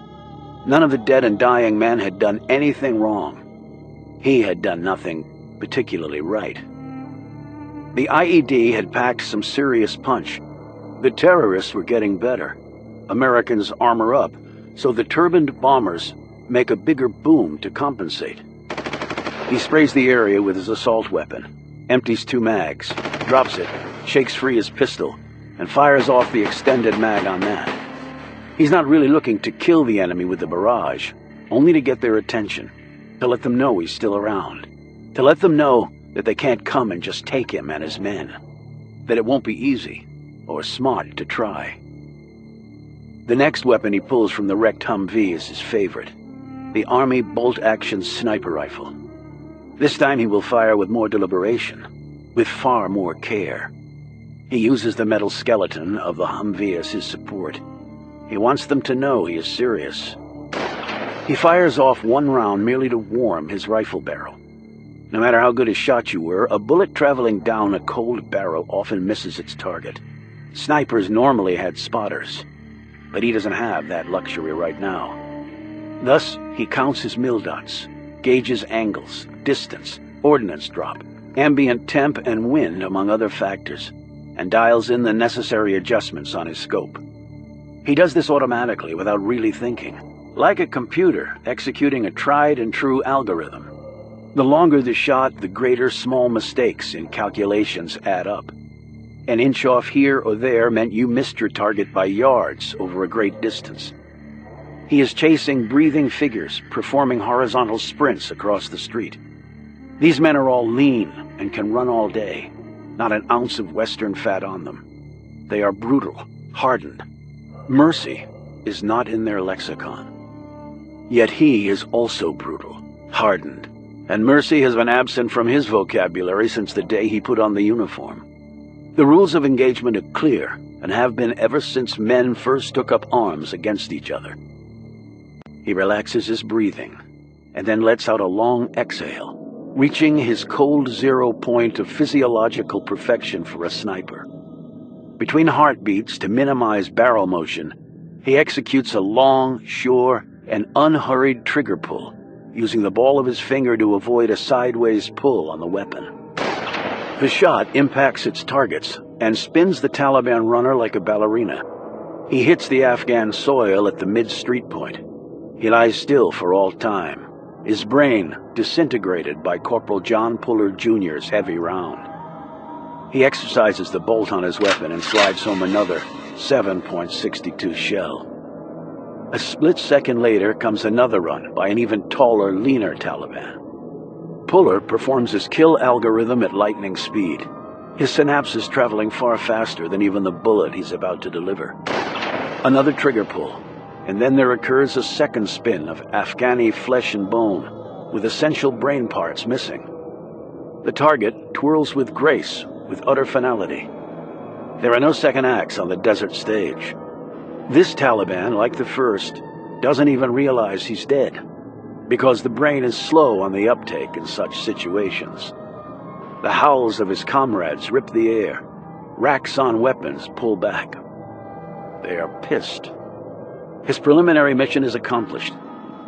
None of the dead and dying men had done anything wrong. He had done nothing particularly right. The IED had packed some serious punch. The terrorists were getting better. Americans armor up, so the turbaned bombers make a bigger boom to compensate. He sprays the area with his assault weapon, empties 2 mags, drops it, shakes free his pistol, and fires off the extended mag on that. He's not really looking to kill the enemy with the barrage, only to get their attention, to let them know he's still around, to let them know that they can't come and just take him and his men, that it won't be easy or smart to try. The next weapon he pulls from the wrecked Humvee is his favorite, the Army bolt-action sniper rifle. This time he will fire with more deliberation, with far more care. He uses the metal skeleton of the Humvee as his support. He wants them to know he is serious. He fires off one round merely to warm his rifle barrel. No matter how good a shot you were, a bullet traveling down a cold barrel often misses its target. Snipers normally had spotters, but he doesn't have that luxury right now. Thus, he counts his mil dots, gauges angles, distance, ordnance drop, ambient temp and wind among other factors, and dials in the necessary adjustments on his scope. He does this automatically without really thinking, like a computer executing a tried-and-true algorithm. The longer the shot, the greater small mistakes in calculations add up. An inch off here or there meant you missed your target by yards over a great distance. He is chasing breathing figures, performing horizontal sprints across the street. These men are all lean and can run all day, not an ounce of Western fat on them. They are brutal, hardened. Mercy is not in their lexicon. Yet he is also brutal, hardened, and mercy has been absent from his vocabulary since the day he put on the uniform. The rules of engagement are clear and have been ever since men first took up arms against each other. He relaxes his breathing and then lets out a long exhale, reaching his cold zero point of physiological perfection for a sniper. Between heartbeats, to minimize barrel motion, he executes a long, sure, and unhurried trigger pull, using the ball of his finger to avoid a sideways pull on the weapon. The shot impacts its targets and spins the Taliban runner like a ballerina. He hits the Afghan soil at the mid-street point. He lies still for all time, his brain disintegrated by Corporal John Puller Jr.'s heavy round. He exercises the bolt on his weapon and slides home another 7.62 shell. A split second later comes another run by an even taller, leaner Taliban. Puller performs his kill algorithm at lightning speed, his synapses traveling far faster than even the bullet he's about to deliver. Another trigger pull, and then there occurs a second spin of Afghani flesh and bone, with essential brain parts missing. The target twirls with grace, with utter finality. There are no second acts on the desert stage. This Taliban, like the first, doesn't even realize he's dead, because the brain is slow on the uptake in such situations. The howls of his comrades rip the air. Racks on weapons pull back. They are pissed. His preliminary mission is accomplished.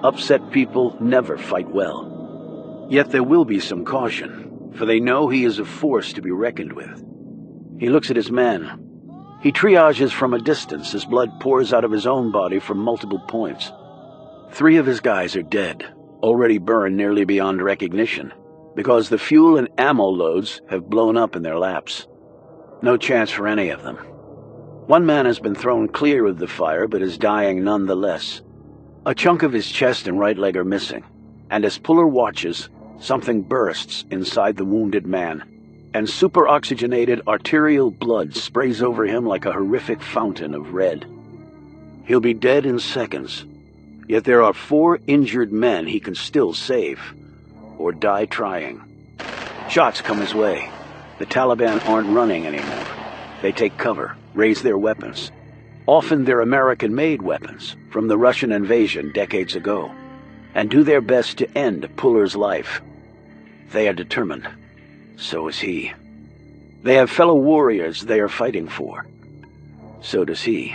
Upset people never fight well. Yet there will be some caution, for they know he is a force to be reckoned with. He looks at his men. He triages from a distance as blood pours out of his own body from multiple points. 3 of his guys are dead, already burned nearly beyond recognition, because the fuel and ammo loads have blown up in their laps. No chance for any of them. One man has been thrown clear of the fire, but is dying nonetheless. A chunk of his chest and right leg are missing, and as Puller watches, something bursts inside the wounded man, and superoxygenated arterial blood sprays over him like a horrific fountain of red. He'll be dead in seconds, yet there are 4 injured men he can still save, or die trying. Shots come his way. The Taliban aren't running anymore. They take cover, raise their weapons. Often they're American-made weapons from the Russian invasion decades ago, and do their best to end Puller's life. They are determined. So is he. They have fellow warriors they are fighting for. So does he.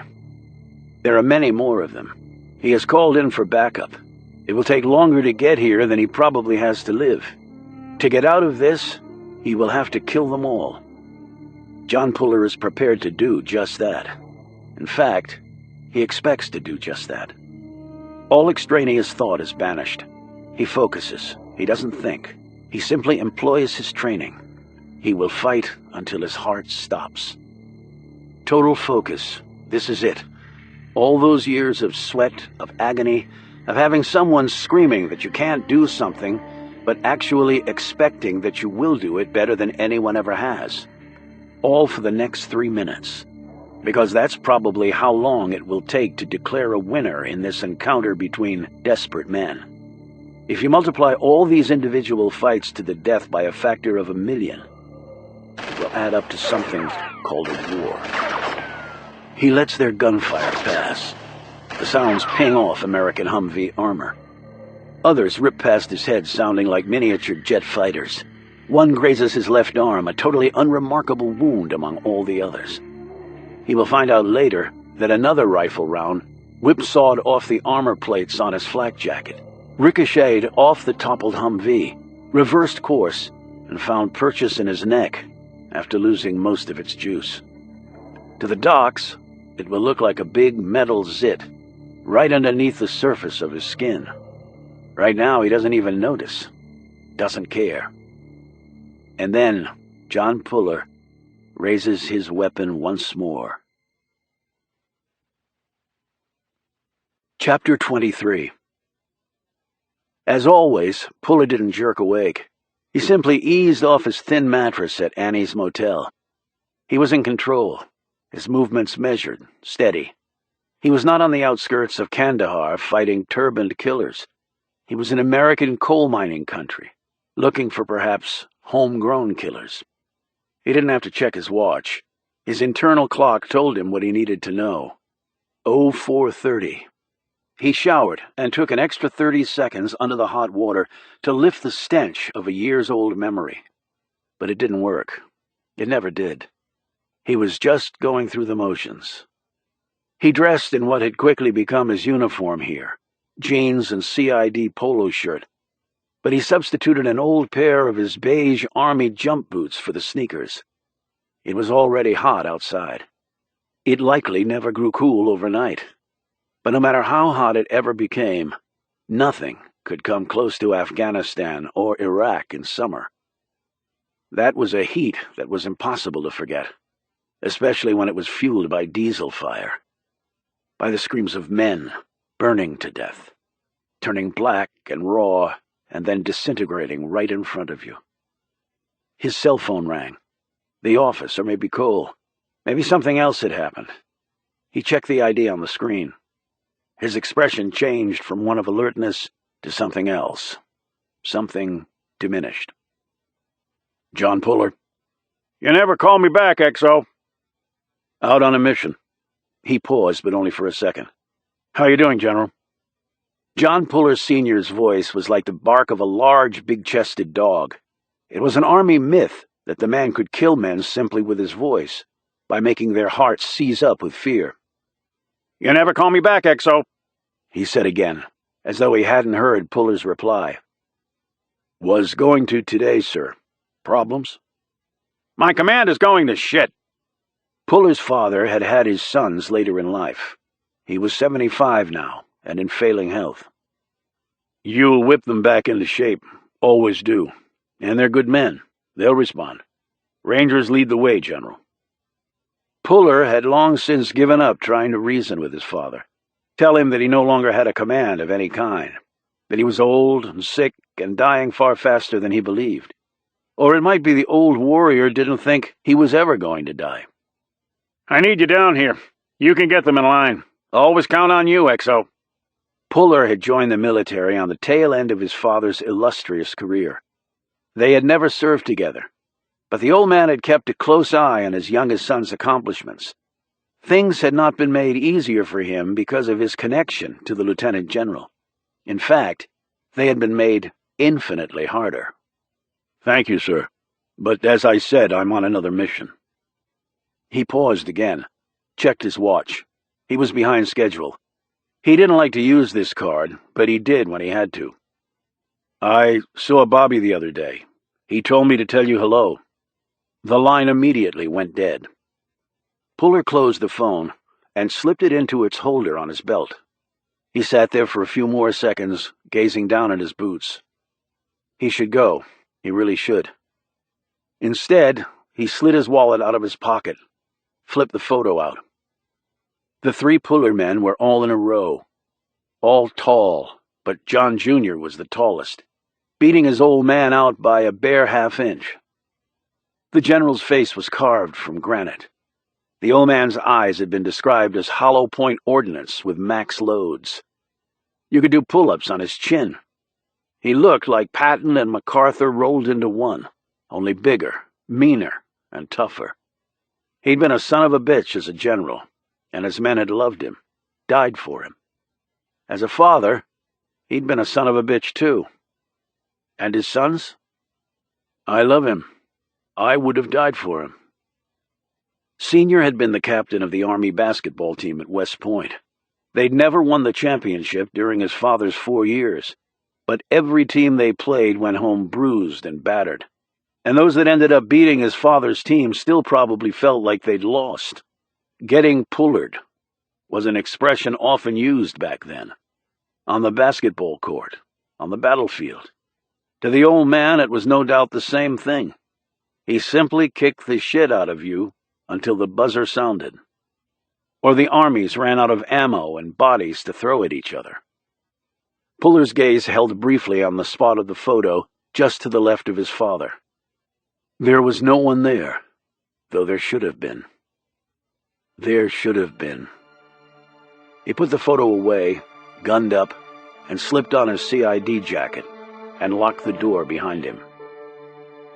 There are many more of them. He has called in for backup. It will take longer to get here than he probably has to live. To get out of this, he will have to kill them all. John Puller is prepared to do just that. In fact, he expects to do just that. All extraneous thought is banished. He focuses. He doesn't think. He simply employs his training. He will fight until his heart stops. Total focus. This is it. All those years of sweat, of agony, of having someone screaming that you can't do something, but actually expecting that you will do it better than anyone ever has. All for the next 3 minutes. Because that's probably how long it will take to declare a winner in this encounter between desperate men. If you multiply all these individual fights to the death by a factor of 1,000,000, it will add up to something called a war. He lets their gunfire pass. The sounds ping off American Humvee armor. Others rip past his head, sounding like miniature jet fighters. One grazes his left arm, a totally unremarkable wound among all the others. He will find out later that another rifle round whipsawed off the armor plates on his flak jacket, ricocheted off the toppled Humvee, reversed course, and found purchase in his neck after losing most of its juice. To the docs, it will look like a big metal zit right underneath the surface of his skin. Right now, he doesn't even notice, doesn't care. And then John Puller raises his weapon once more. Chapter 23. As always, Puller didn't jerk awake. He simply eased off his thin mattress at Annie's motel. He was in control, his movements measured, steady. He was not on the outskirts of Kandahar fighting turbaned killers. He was in American coal mining country, looking for perhaps homegrown killers. He didn't have to check his watch. His internal clock told him what he needed to know. 0430. He showered and took an extra 30 seconds under the hot water to lift the stench of a years-old memory. But it didn't work. It never did. He was just going through the motions. He dressed in what had quickly become his uniform here, jeans and CID polo shirt, but he substituted an old pair of his beige army jump boots for the sneakers. It was already hot outside. It likely never grew cool overnight. But no matter how hot it ever became, nothing could come close to Afghanistan or Iraq in summer. That was a heat that was impossible to forget, especially when it was fueled by diesel fire, by the screams of men burning to death, turning black and raw, and then disintegrating right in front of you. His cell phone rang. The office, or maybe Cole. Maybe something else had happened. He checked the ID on the screen. His expression changed from one of alertness to something else. Something diminished. John Puller. You never call me back, XO. Out on a mission. He paused, but only for a second. How you doing, General? John Puller Sr.'s voice was like the bark of a large, big-chested dog. It was an army myth that the man could kill men simply with his voice, by making their hearts seize up with fear. You never call me back, XO, he said again, as though he hadn't heard Puller's reply. Was going to today, sir. Problems? My command is going to shit. Puller's father had had his sons later in life. He was 75 now, and in failing health. You'll whip them back into shape. Always do. And they're good men. They'll respond. Rangers lead the way, General. Puller had long since given up trying to reason with his father, tell him that he no longer had a command of any kind, that he was old and sick and dying far faster than he believed. Or it might be the old warrior didn't think he was ever going to die. I need you down here. You can get them in line. Always count on you, XO. Puller had joined the military on the tail end of his father's illustrious career. They had never served together, but the old man had kept a close eye on his youngest son's accomplishments. Things had not been made easier for him because of his connection to the lieutenant general. In fact, they had been made infinitely harder. Thank you, sir. But as I said, I'm on another mission. He paused again, checked his watch. He was behind schedule. He didn't like to use this card, but he did when he had to. I saw Bobby the other day. He told me to tell you hello. The line immediately went dead. Puller closed the phone and slipped it into its holder on his belt. He sat there for a few more seconds, gazing down at his boots. He should go. He really should. Instead, he slid his wallet out of his pocket, flipped the photo out. The three Puller men were all in a row, all tall, but John Jr. was the tallest, beating his old man out by a bare half-inch. The general's face was carved from granite. The old man's eyes had been described as hollow-point ordnance with max loads. You could do pull-ups on his chin. He looked like Patton and MacArthur rolled into one, only bigger, meaner, and tougher. He'd been a son of a bitch as a general, and his men had loved him, died for him. As a father, He'd been a son of a bitch, too. And his sons? I love him. I would have died for him. Senior had been the captain of the Army basketball team at West Point. They'd never won the championship during his father's 4 years, but every team they played went home bruised and battered. And those that ended up beating his father's team still probably felt like they'd lost. Getting pullered was an expression often used back then. On the basketball court, on the battlefield. To the old man, it was no doubt the same thing. He simply kicked the shit out of you until the buzzer sounded. Or the armies ran out of ammo and bodies to throw at each other. Puller's gaze held briefly on the spot of the photo just to the left of his father. There was no one there, though there should have been. There should have been. He put the photo away, gunned up, and slipped on his CID jacket, and locked the door behind him.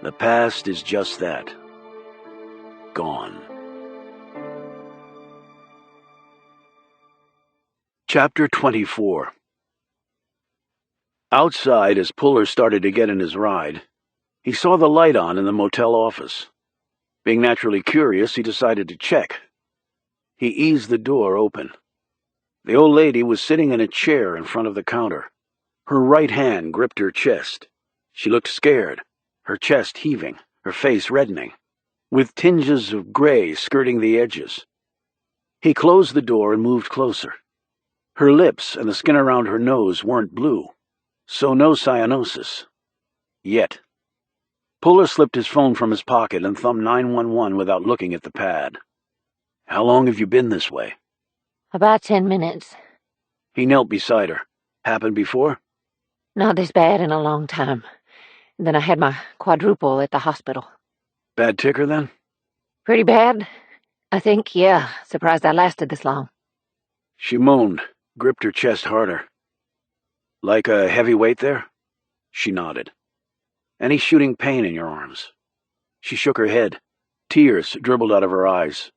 The past is just that. Gone. Chapter 24. Outside, as Puller started to get in his ride, he saw the light on in the motel office. Being naturally curious, he decided to check. He eased the door open. The old lady was sitting in a chair in front of the counter. Her right hand gripped her chest. She looked scared, her chest heaving, her face reddening, with tinges of gray skirting the edges. He closed the door and moved closer. Her lips and the skin around her nose weren't blue, so no cyanosis. Yet. Puller slipped his phone from his pocket and thumbed 911 without looking at the pad. How long have you been this way? About 10 minutes. He knelt beside her. Happened before? Not this bad in a long time. Then I had my quadruple at the hospital. Bad ticker, then? Pretty bad. I think, yeah. Surprised I lasted this long. She moaned, gripped her chest harder. Like a heavy weight there? She nodded. Any shooting pain in your arms? She shook her head. Tears dribbled out of her eyes.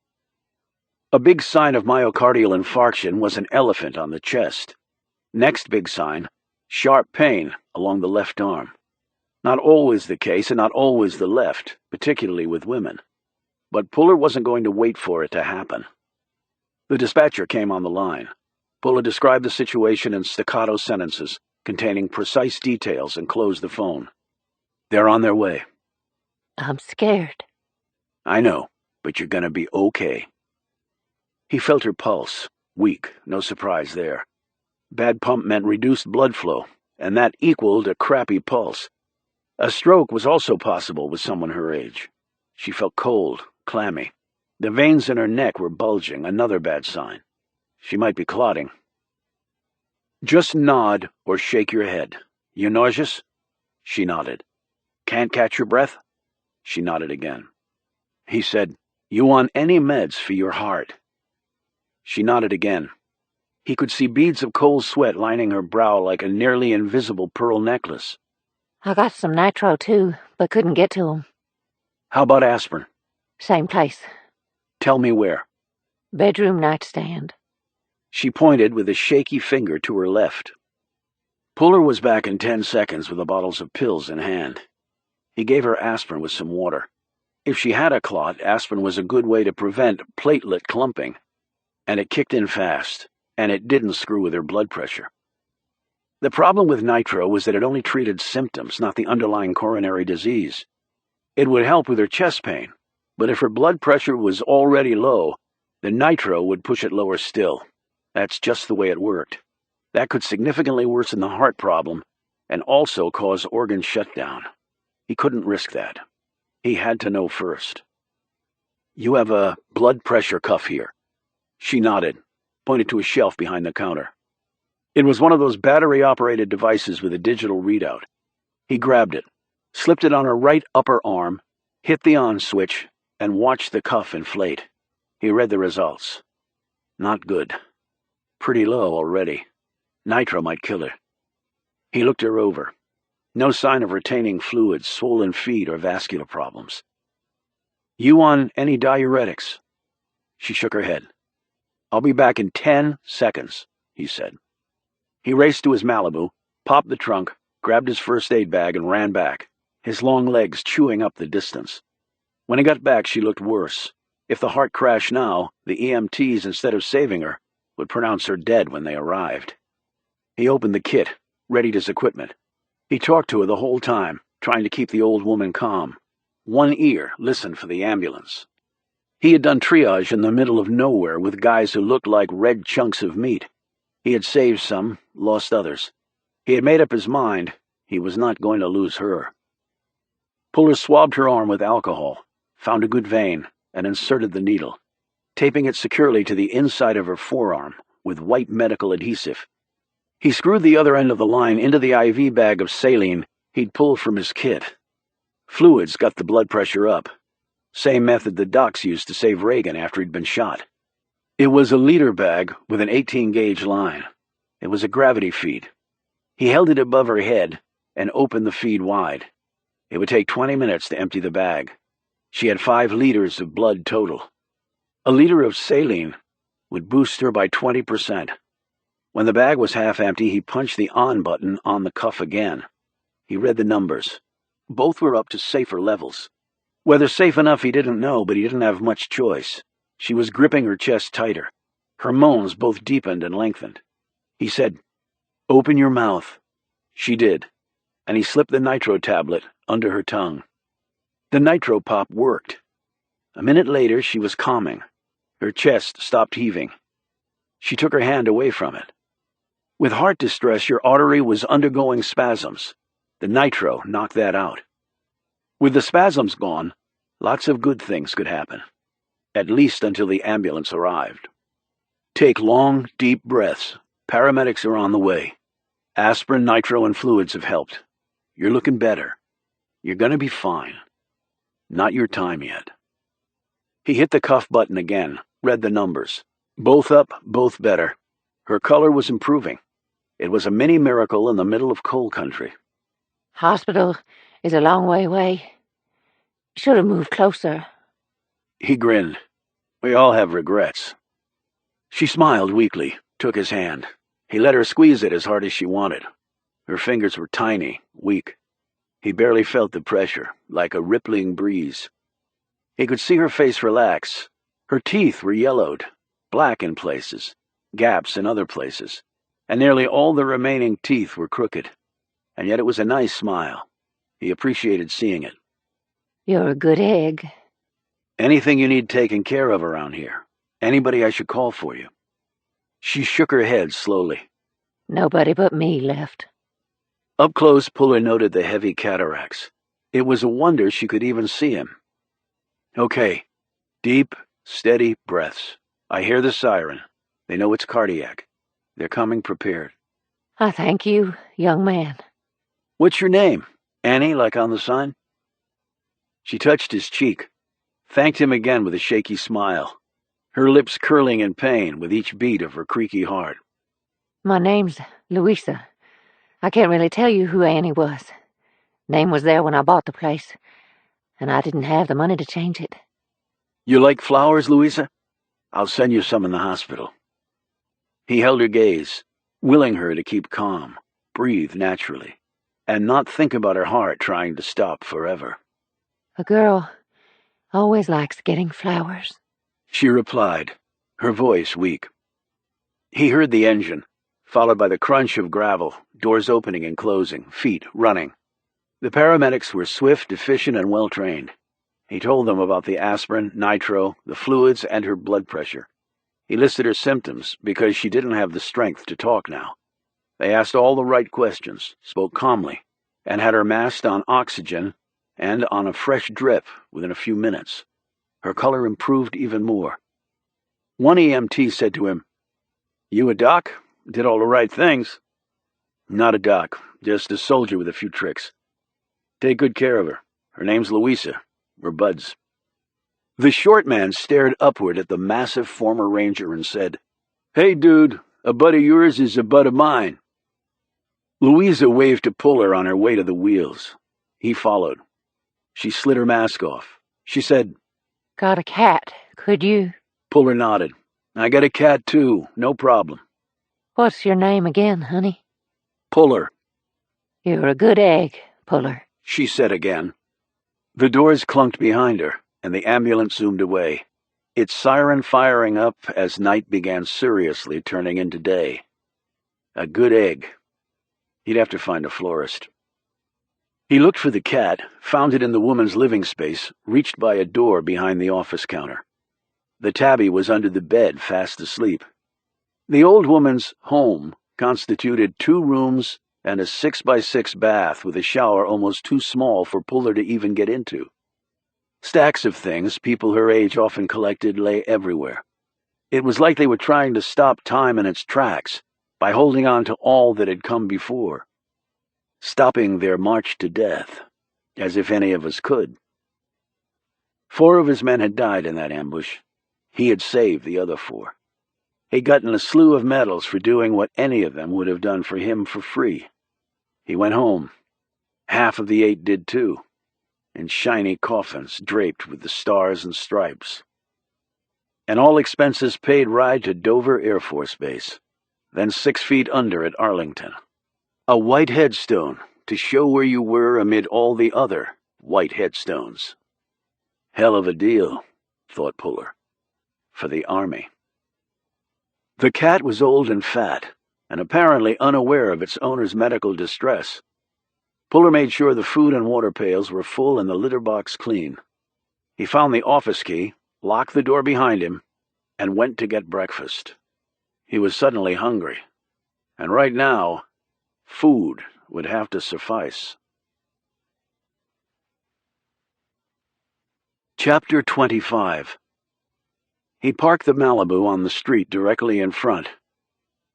A big sign of myocardial infarction was an elephant on the chest. Next big sign, sharp pain along the left arm. Not always the case, and not always the left, particularly with women. But Puller wasn't going to wait for it to happen. The dispatcher came on the line. Puller described the situation in staccato sentences, containing precise details, and closed the phone. They're on their way. I'm scared. I know, but you're gonna be okay. He felt her pulse, weak, no surprise there. Bad pump meant reduced blood flow, and that equaled a crappy pulse. A stroke was also possible with someone her age. She felt cold, clammy. The veins in her neck were bulging, another bad sign. She might be clotting. Just nod or shake your head. You nauseous? She nodded. Can't catch your breath? She nodded again. He said, You on any meds for your heart? She nodded again. He could see beads of cold sweat lining her brow like a nearly invisible pearl necklace. I got some nitro, too, but couldn't get to 'em. How about aspirin? Same place. Tell me where. Bedroom nightstand. She pointed with a shaky finger to her left. Puller was back in 10 seconds with the bottles of pills in hand. He gave her aspirin with some water. If she had a clot, aspirin was a good way to prevent platelet clumping. And it kicked in fast, and it didn't screw with her blood pressure. The problem with nitro was that it only treated symptoms, not the underlying coronary disease. It would help with her chest pain, but if her blood pressure was already low, the nitro would push it lower still. That's just the way it worked. That could significantly worsen the heart problem and also cause organ shutdown. He couldn't risk that. He had to know first. You have a blood pressure cuff here. She nodded, pointed to a shelf behind the counter. It was one of those battery-operated devices with a digital readout. He grabbed it, slipped it on her right upper arm, hit the on switch, and watched the cuff inflate. He read the results. Not good. Pretty low already. Nitro might kill her. He looked her over. No sign of retaining fluids, swollen feet, or vascular problems. You on any diuretics? She shook her head. I'll be back in 10 seconds, he said. He raced to his Malibu, popped the trunk, grabbed his first aid bag, and ran back, his long legs chewing up the distance. When he got back, she looked worse. If the heart crashed now, the EMTs, instead of saving her, would pronounce her dead when they arrived. He opened the kit, readied his equipment. He talked to her the whole time, trying to keep the old woman calm. One ear listened for the ambulance. He had done triage in the middle of nowhere with guys who looked like red chunks of meat. He had saved some, lost others. He had made up his mind he was not going to lose her. Puller swabbed her arm with alcohol, found a good vein, and inserted the needle, taping it securely to the inside of her forearm with white medical adhesive. He screwed the other end of the line into the IV bag of saline he'd pulled from his kit. Fluids got the blood pressure up. Same method the docs used to save Reagan after he'd been shot. It was a liter bag with an 18-gauge line. It was a gravity feed. He held it above her head and opened the feed wide. It would take 20 minutes to empty the bag. She had 5 liters of blood total. A liter of saline would boost her by 20%. When the bag was half empty, he punched the on button on the cuff again. He read the numbers. Both were up to safer levels. Whether safe enough he didn't know, but he didn't have much choice. She was gripping her chest tighter. Her moans both deepened and lengthened. He said, "Open your mouth." She did, and he slipped the nitro tablet under her tongue. The nitro pop worked. A minute later, she was calming. Her chest stopped heaving. She took her hand away from it. With heart distress, your artery was undergoing spasms. The nitro knocked that out. With the spasms gone, lots of good things could happen, at least until the ambulance arrived. Take long, deep breaths. Paramedics are on the way. Aspirin, nitro, and fluids have helped. You're looking better. You're going to be fine. Not your time yet. He hit the cuff button again, read the numbers. Both up, both better. Her color was improving. It was a mini miracle in the middle of coal country. Hospital is a long way away. Should have moved closer. He grinned. We all have regrets. She smiled weakly, took his hand. He let her squeeze it as hard as she wanted. Her fingers were tiny, weak. He barely felt the pressure, like a rippling breeze. He could see her face relax. Her teeth were yellowed, black in places, gaps in other places, and nearly all the remaining teeth were crooked. And yet it was a nice smile. He appreciated seeing it. You're a good egg. Anything you need taken care of around here? Anybody I should call for you? She shook her head slowly. Nobody but me left. Up close, Puller noted the heavy cataracts. It was a wonder she could even see him. Okay. Deep, steady breaths. I hear the siren. They know it's cardiac. They're coming prepared. I thank you, young man. What's your name? Annie, like on the sign? She touched his cheek, thanked him again with a shaky smile, her lips curling in pain with each beat of her creaky heart. My name's Louisa. I can't really tell you who Annie was. Name was there when I bought the place, and I didn't have the money to change it. You like flowers, Louisa? I'll send you some in the hospital. He held her gaze, willing her to keep calm, breathe naturally, and not think about her heart trying to stop forever. A girl always likes getting flowers, She replied, her voice weak. He heard the engine, followed by the crunch of gravel, doors opening and closing, feet running. The paramedics were swift, efficient, and well-trained. He told them about the aspirin, nitro, the fluids, and her blood pressure. He listed her symptoms because she didn't have the strength to talk now. They asked all the right questions, spoke calmly, and had her masked on oxygen and on a fresh drip within a few minutes. Her color improved even more. One EMT said to him, "You a doc? Did all the right things." "Not a doc, just a soldier with a few tricks. Take good care of her. Her name's Louisa. We're buds." The short man stared upward at the massive former ranger and said, "Hey, dude, a bud of yours is a bud of mine." Louisa waved to Puller on her way to the wheels. He followed. She slid her mask off. She said, Got a cat, could you? Puller nodded. "I got a cat, too. No problem." What's your name again, honey? Puller. You're a good egg, Puller, she said again. The doors clunked behind her, and the ambulance zoomed away, its siren firing up as night began seriously turning into day. A good egg. He'd have to find a florist. He looked for the cat, found it in the woman's living space, reached by a door behind the office counter. The tabby was under the bed, fast asleep. The old woman's home constituted 2 rooms and a 6x6 bath with a shower almost too small for Puller to even get into. Stacks of things people her age often collected lay everywhere. It was like they were trying to stop time in its tracks by holding on to all that had come before, stopping their march to death, as if any of us could. 4 of his men had died in that ambush. He had saved the other 4. He'd gotten a slew of medals for doing what any of them would have done for him for free. He went home. Half of the 8 did too, in shiny coffins draped with the stars and stripes. An all-expenses-paid ride to Dover Air Force Base, then 6 feet under at Arlington. A white headstone to show where you were amid all the other white headstones. Hell of a deal, thought Puller, for the Army. The cat was old and fat, and apparently unaware of its owner's medical distress. Puller made sure the food and water pails were full and the litter box clean. He found the office key, locked the door behind him, and went to get breakfast. He was suddenly hungry, and right now, food would have to suffice. Chapter 25. He parked the Malibu on the street directly in front.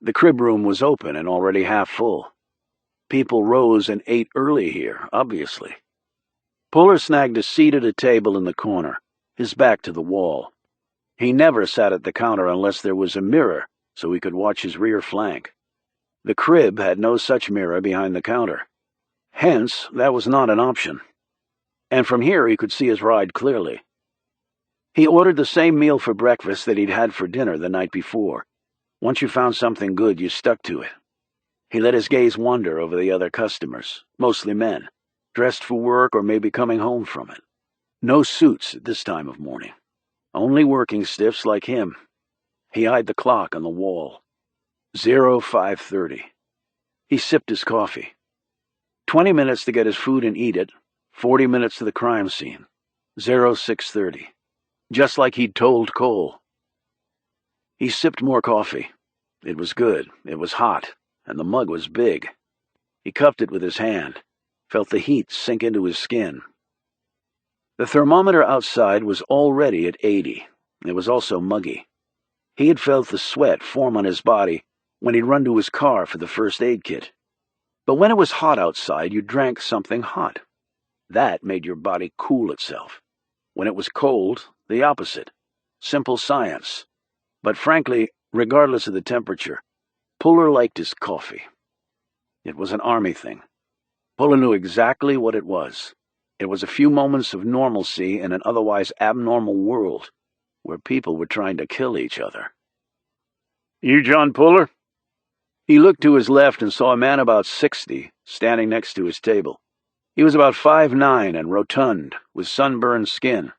The crib room was open and already half full. People rose and ate early here, obviously. Puller snagged a seat at a table in the corner, his back to the wall. He never sat at the counter unless there was a mirror so he could watch his rear flank. The crib had no such mirror behind the counter. Hence, that was not an option. And from here he could see his ride clearly. He ordered the same meal for breakfast that he'd had for dinner the night before. Once you found something good, you stuck to it. He let his gaze wander over the other customers, mostly men, dressed for work or maybe coming home from it. No suits at this time of morning. Only working stiffs like him. He eyed the clock on the wall. 05:30. He sipped his coffee. 20 minutes to get his food and eat it, 40 minutes to the crime scene. 06:30. Just like he'd told Cole. He sipped more coffee. It was good, it was hot, and the mug was big. He cupped it with his hand, felt the heat sink into his skin. The thermometer outside was already at 80. It was also muggy. He had felt the sweat form on his body when he'd run to his car for the first aid kit. But when it was hot outside, you drank something hot. That made your body cool itself. When it was cold, the opposite. Simple science. But frankly, regardless of the temperature, Puller liked his coffee. It was an Army thing. Puller knew exactly what it was. It was a few moments of normalcy in an otherwise abnormal world, where people were trying to kill each other. "You John Puller?" He looked to his left and saw a man about 60 standing next to his table. He was about 5'9" and rotund, with sunburned skin.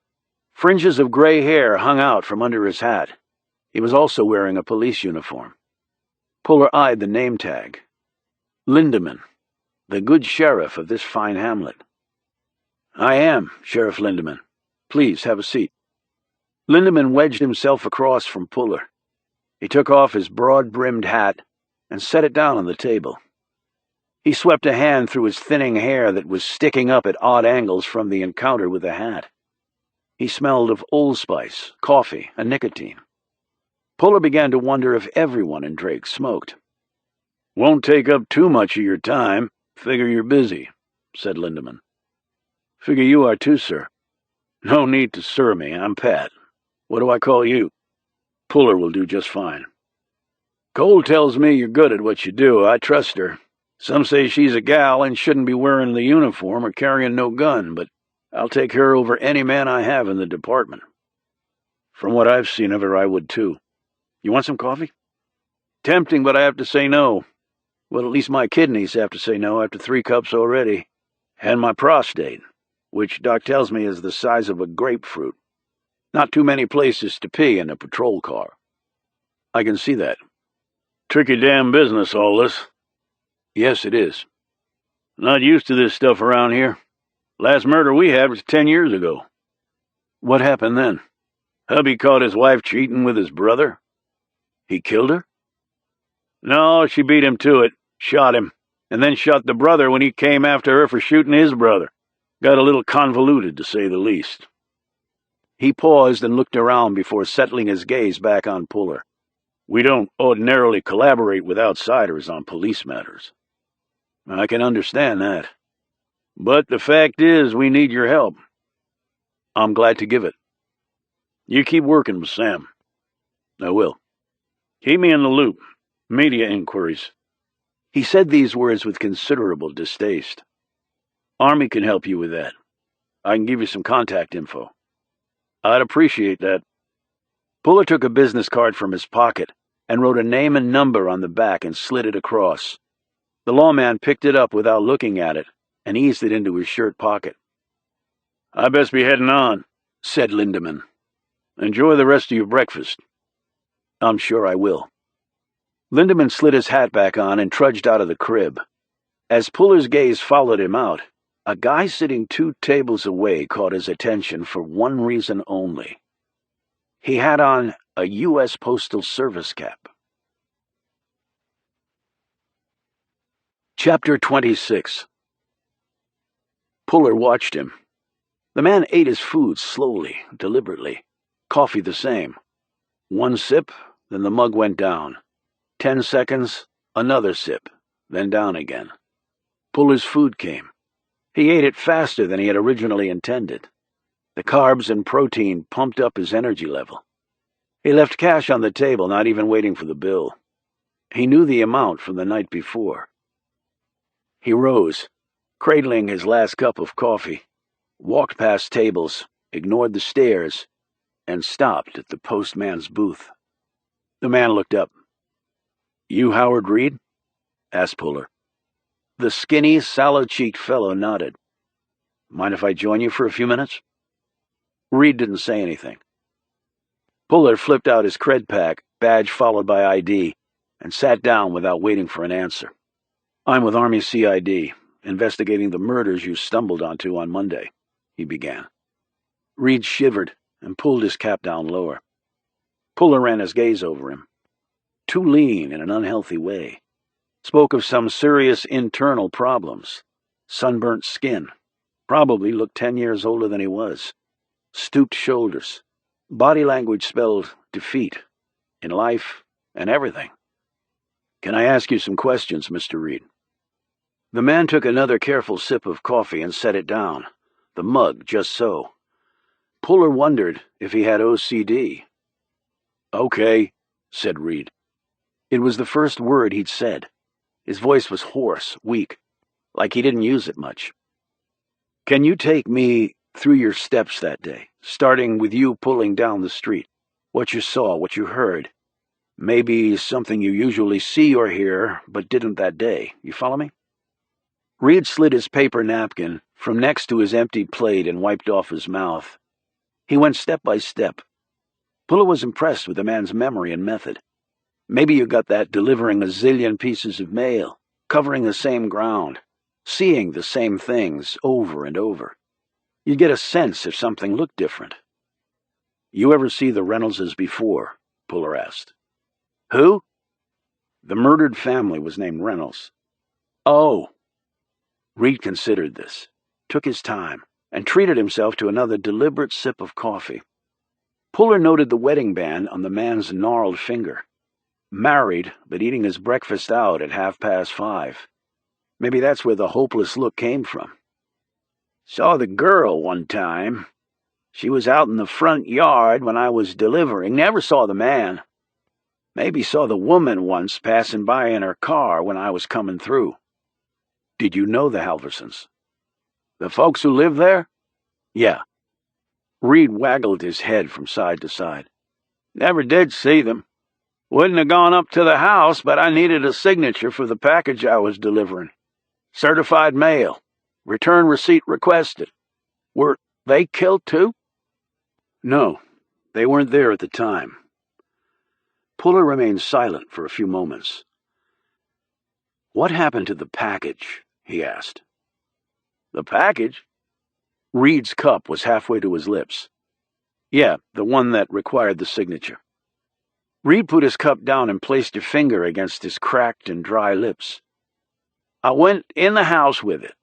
Fringes of gray hair hung out from under his hat. He was also wearing a police uniform. Puller eyed the name tag. Lindeman, the good sheriff of this fine hamlet. "I am, Sheriff Lindeman. Please, have a seat." Lindeman wedged himself across from Puller. He took off his broad-brimmed hat and set it down on the table. He swept a hand through his thinning hair that was sticking up at odd angles from the encounter with the hat. He smelled of Old Spice, coffee, and nicotine. Puller began to wonder if everyone in Drake smoked. "Won't take up too much of your time. Figure you're busy," said Lindeman. "Figure you are too, sir." "No need to sir me. I'm Pat. What do I call you?" "Puller will do just fine." "Cole tells me you're good at what you do. I trust her. Some say she's a gal and shouldn't be wearing the uniform or carrying no gun, but I'll take her over any man I have in the department. From what I've seen of her, I would too. You want some coffee?" "Tempting, but I have to say no." Well, at least my kidneys have to say no after 3 cups already. And my prostate, which Doc tells me is the size of a grapefruit. Not too many places to pee in a patrol car. I can see that. Tricky damn business, all this. Yes, it is. Not used to this stuff around here. Last murder we had was 10 years ago. What happened then? Hubby caught his wife cheating with his brother. He killed her? No, she beat him to it, shot him, and then shot the brother when he came after her for shooting his brother. Got a little convoluted, to say the least. He paused and looked around before settling his gaze back on Puller. We don't ordinarily collaborate with outsiders on police matters. I can understand that. But the fact is, we need your help. I'm glad to give it. You keep working with Sam. I will. Keep me in the loop. Media inquiries. He said these words with considerable distaste. Army can help you with that. I can give you some contact info. I'd appreciate that. Puller took a business card from his pocket and wrote a name and number on the back and slid it across. The lawman picked it up without looking at it and eased it into his shirt pocket. I best be heading on, said Lindemann. Enjoy the rest of your breakfast. I'm sure I will. Lindemann slid his hat back on and trudged out of the crib. As Puller's gaze followed him out, a guy sitting 2 tables away caught his attention for one reason only. He had on a U.S. Postal Service cap. Chapter 26. Puller watched him. The man ate his food slowly, deliberately. Coffee the same. 1 sip, then the mug went down. 10 seconds, another sip, then down again. Puller's food came. He ate it faster than he had originally intended. The carbs and protein pumped up his energy level. He left cash on the table, not even waiting for the bill. He knew the amount from the night before. He rose, cradling his last cup of coffee, walked past tables, ignored the stares, and stopped at the postman's booth. The man looked up. You Howard Reed? Asked Puller. The skinny, sallow-cheeked fellow nodded. Mind if I join you for a few minutes? Reed didn't say anything. Puller flipped out his cred pack, badge followed by ID, and sat down without waiting for an answer. I'm with Army CID, investigating the murders you stumbled onto on Monday, he began. Reed shivered and pulled his cap down lower. Puller ran his gaze over him. Too lean in an unhealthy way. Spoke of some serious internal problems. Sunburnt skin. Probably looked 10 years older than he was. Stooped shoulders. Body language spelled defeat. In life and everything. Can I ask you some questions, Mr. Reed? The man took another careful sip of coffee and set it down. The mug just so. Puller wondered if he had OCD. Okay, said Reed. It was the first word he'd said. His voice was hoarse, weak, like he didn't use it much. Can you take me through your steps that day, starting with you pulling down the street? What you saw, what you heard. Maybe something you usually see or hear, but didn't that day. You follow me? Reed slid his paper napkin from next to his empty plate and wiped off his mouth. He went step by step. Puller was impressed with the man's memory and method. Maybe you got that delivering a zillion pieces of mail, covering the same ground, seeing the same things over and over. You'd get a sense if something looked different. You ever see the Reynoldses before? Puller asked. Who? The murdered family was named Reynolds. Oh. Reed considered this, took his time, and treated himself to another deliberate sip of coffee. Puller noted the wedding band on the man's gnarled finger. Married, but eating his breakfast out at 5:30. Maybe that's where the hopeless look came from. Saw the girl one time. She was out in the front yard when I was delivering. Never saw the man. Maybe saw the woman once passing by in her car when I was coming through. Did you know the Halversons? The folks who live there? Yeah. Reed waggled his head from side to side. Never did see them. Wouldn't have gone up to the house, but I needed a signature for the package I was delivering. Certified mail. Return receipt requested. Were they killed too? No, they weren't there at the time. Puller remained silent for a few moments. What happened to the package? He asked. The package? Reed's cup was halfway to his lips. Yeah, the one that required the signature. Reed put his cup down and placed a finger against his cracked and dry lips. I went in the house with it.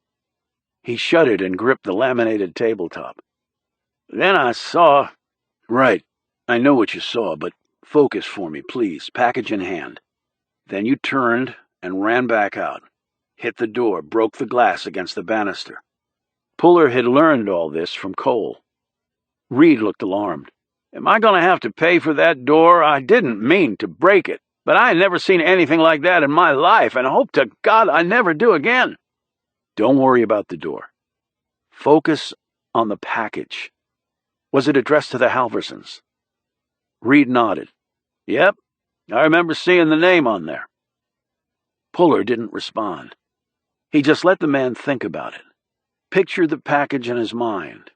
He shuddered and gripped the laminated tabletop. Then I saw... Right, I know what you saw, but focus for me, please, package in hand. Then you turned and ran back out, hit the door, broke the glass against the banister. Puller had learned all this from Cole. Reed looked alarmed. Am I going to have to pay for that door? I didn't mean to break it, but I had never seen anything like that in my life, and hope to God I never do again. Don't worry about the door. Focus on the package. Was it addressed to the Halversons? Reed nodded. Yep, I remember seeing the name on there. Puller didn't respond. He just let the man think about it. Pictured the package in his mind.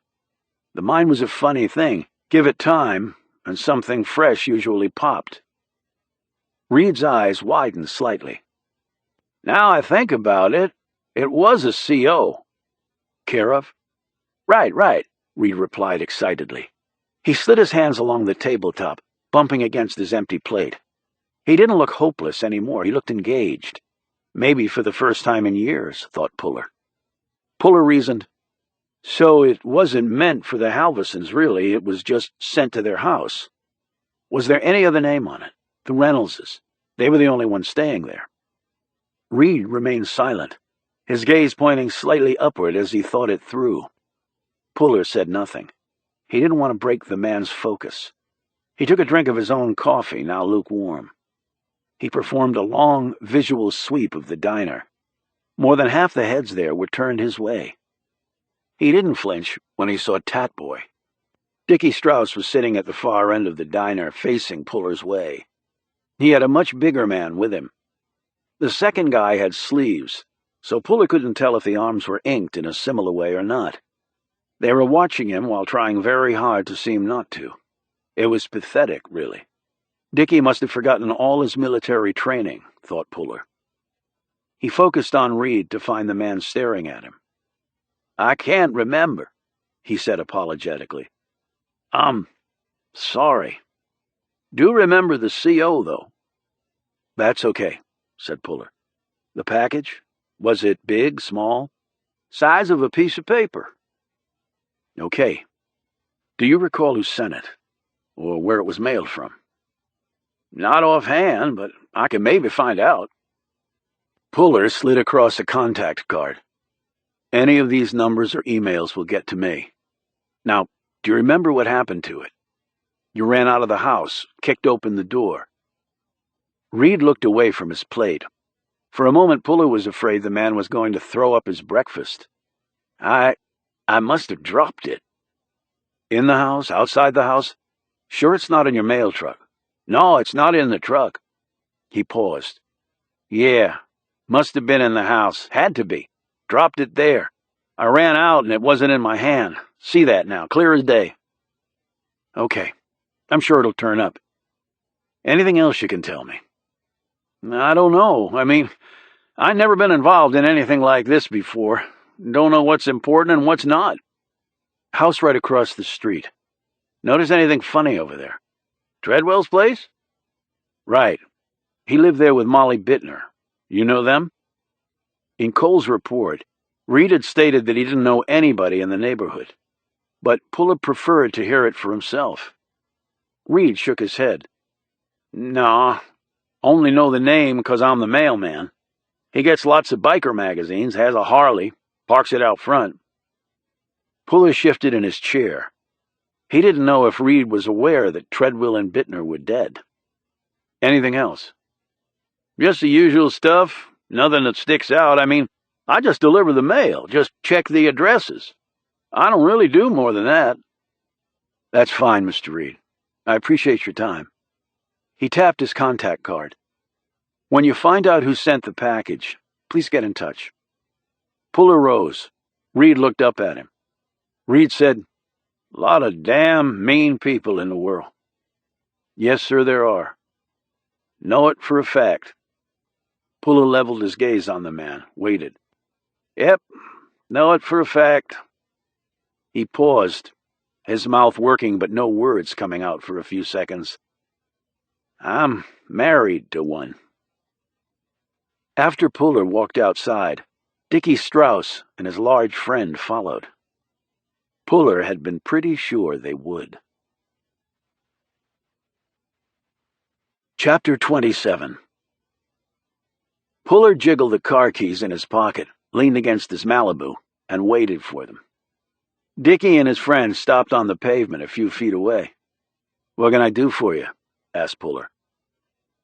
The mind was a funny thing. Give it time, and something fresh usually popped. Reed's eyes widened slightly. Now I think about it, it was a CO. Care of? Right, Reed replied excitedly. He slid his hands along the tabletop, bumping against his empty plate. He didn't look hopeless anymore. He looked engaged. Maybe for the first time in years, thought Puller. Puller reasoned. So it wasn't meant for the Halversons, really. It was just sent to their house. Was there any other name on it? The Reynoldses. They were the only ones staying there. Reed remained silent, his gaze pointing slightly upward as he thought it through. Puller said nothing. He didn't want to break the man's focus. He took a drink of his own coffee, now lukewarm. He performed a long visual sweep of the diner. More than half the heads there were turned his way. He didn't flinch when he saw Tatboy. Dicki Strauss was sitting at the far end of the diner, facing Puller's way. He had a much bigger man with him. The second guy had sleeves, so Puller couldn't tell if the arms were inked in a similar way or not. They were watching him while trying very hard to seem not to. It was pathetic, really. Dicki must have forgotten all his military training, thought Puller. He focused on Reed to find the man staring at him. I can't remember, he said apologetically. I'm sorry. Do remember the CO, though. That's okay, said Puller. The package? Was it big, small? Size of a piece of paper. Okay. Do you recall who sent it? Or where it was mailed from? Not offhand, but I can maybe find out. Puller slid across a contact card. Any of these numbers or emails will get to me. Now, do you remember what happened to it? You ran out of the house, kicked open the door. Reed looked away from his plate. For a moment, Puller was afraid the man was going to throw up his breakfast. I must have dropped it. In the house? Outside the house? Sure it's not in your mail truck? No, it's not in the truck. He paused. Yeah, must have been in the house. Had to be. Dropped it there. I ran out and it wasn't in my hand. See that now, clear as day. Okay, I'm sure it'll turn up. Anything else you can tell me? I don't know. I've never been involved in anything like this before. Don't know what's important and what's not. House right across the street. Notice anything funny over there? Treadwell's place? Right. He lived there with Molly Bittner. You know them? In Cole's report, Reed had stated that he didn't know anybody in the neighborhood, but Puller preferred to hear it for himself. Reed shook his head. Nah, only know the name because I'm the mailman. He gets lots of biker magazines, has a Harley, parks it out front. Puller shifted in his chair. He didn't know if Reed was aware that Treadwell and Bittner were dead. Anything else? Just the usual stuff. Nothing that sticks out. I just deliver the mail, just check the addresses. I don't really do more than that. That's fine, Mr. Reed. I appreciate your time. He tapped his contact card. "When you find out who sent the package, please get in touch." Puller rose. Reed looked up at him. Reed said, "Lot of damn mean people in the world." "Yes, sir, there are." "Know it for a fact." Puller leveled his gaze on the man, waited. "Yep, know it for a fact." He paused, his mouth working but no words coming out for a few seconds. "I'm married to one." After Puller walked outside, Dicki Strauss and his large friend followed. Puller had been pretty sure they would. Chapter 27. Puller jiggled the car keys in his pocket, leaned against his Malibu, and waited for them. Dicki and his friend stopped on the pavement a few feet away. "What can I do for you?" asked Puller.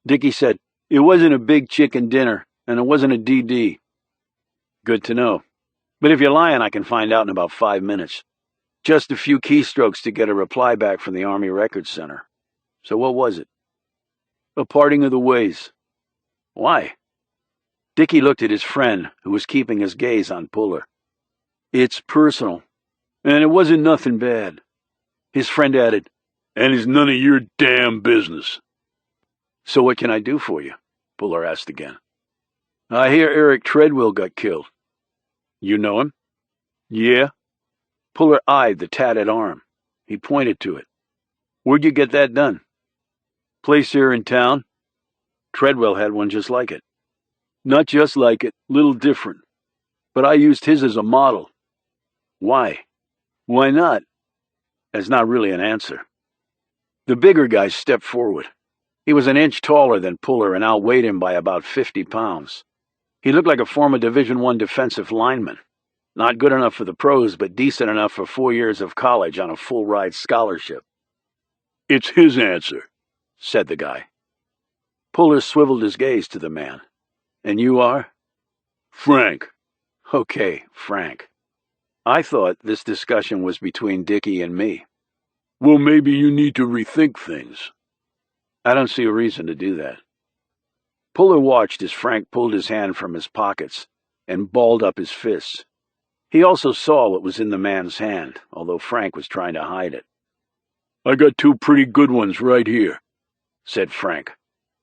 Dicki said, "It wasn't a big chicken dinner, and it wasn't a DD." "Good to know. But if you're lying, I can find out in about 5 minutes. Just a few keystrokes to get a reply back from the Army Records Center. So what was it?" "A parting of the ways." "Why?" Dicki looked at his friend, who was keeping his gaze on Puller. "It's personal, and it wasn't nothing bad." His friend added, "And it's none of your damn business." "So what can I do for you?" Puller asked again. "I hear Eric Treadwell got killed." "You know him?" "Yeah." Puller eyed the tatted arm. He pointed to it. "Where'd you get that done?" "Place here in town. Treadwell had one just like it." "Not just like it, little different. But I used his as a model." "Why?" "Why not?" That's not really an answer. The bigger guy stepped forward. He was an inch taller than Puller and outweighed him by about 50 pounds. He looked like a former Division I defensive lineman. Not good enough for the pros, but decent enough for 4 years of college on a full-ride scholarship. "It's his answer," said the guy. Puller swiveled his gaze to the man. "And you are?" "Frank." "Okay, Frank. I thought this discussion was between Dicki and me." "Well, maybe you need to rethink things." "I don't see a reason to do that." Puller watched as Frank pulled his hand from his pockets and balled up his fists. He also saw what was in the man's hand, although Frank was trying to hide it. "I got 2 pretty good ones right here," said Frank,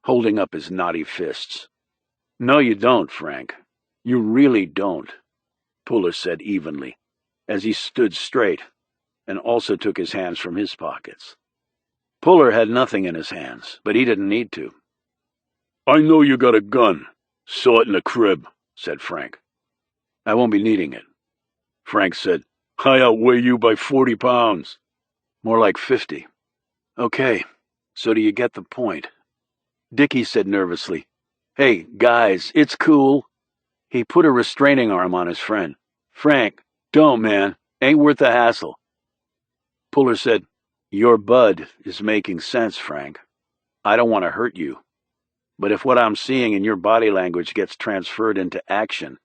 holding up his knotty fists. "No, you don't, Frank. You really don't," Puller said evenly, as he stood straight and also took his hands from his pockets. Puller had nothing in his hands, but he didn't need to. "I know you got a gun. Saw it in the crib," said Frank. "I won't be needing it." Frank said, "I outweigh you by 40 pounds. "More like 50. "Okay, so do you get the point?" Dicki said nervously, "Hey, guys, it's cool." He put a restraining arm on his friend. "Frank, don't, man. Ain't worth the hassle." Puller said, "Your bud is making sense, Frank. I don't want to hurt you. But if what I'm seeing in your body language gets transferred into action,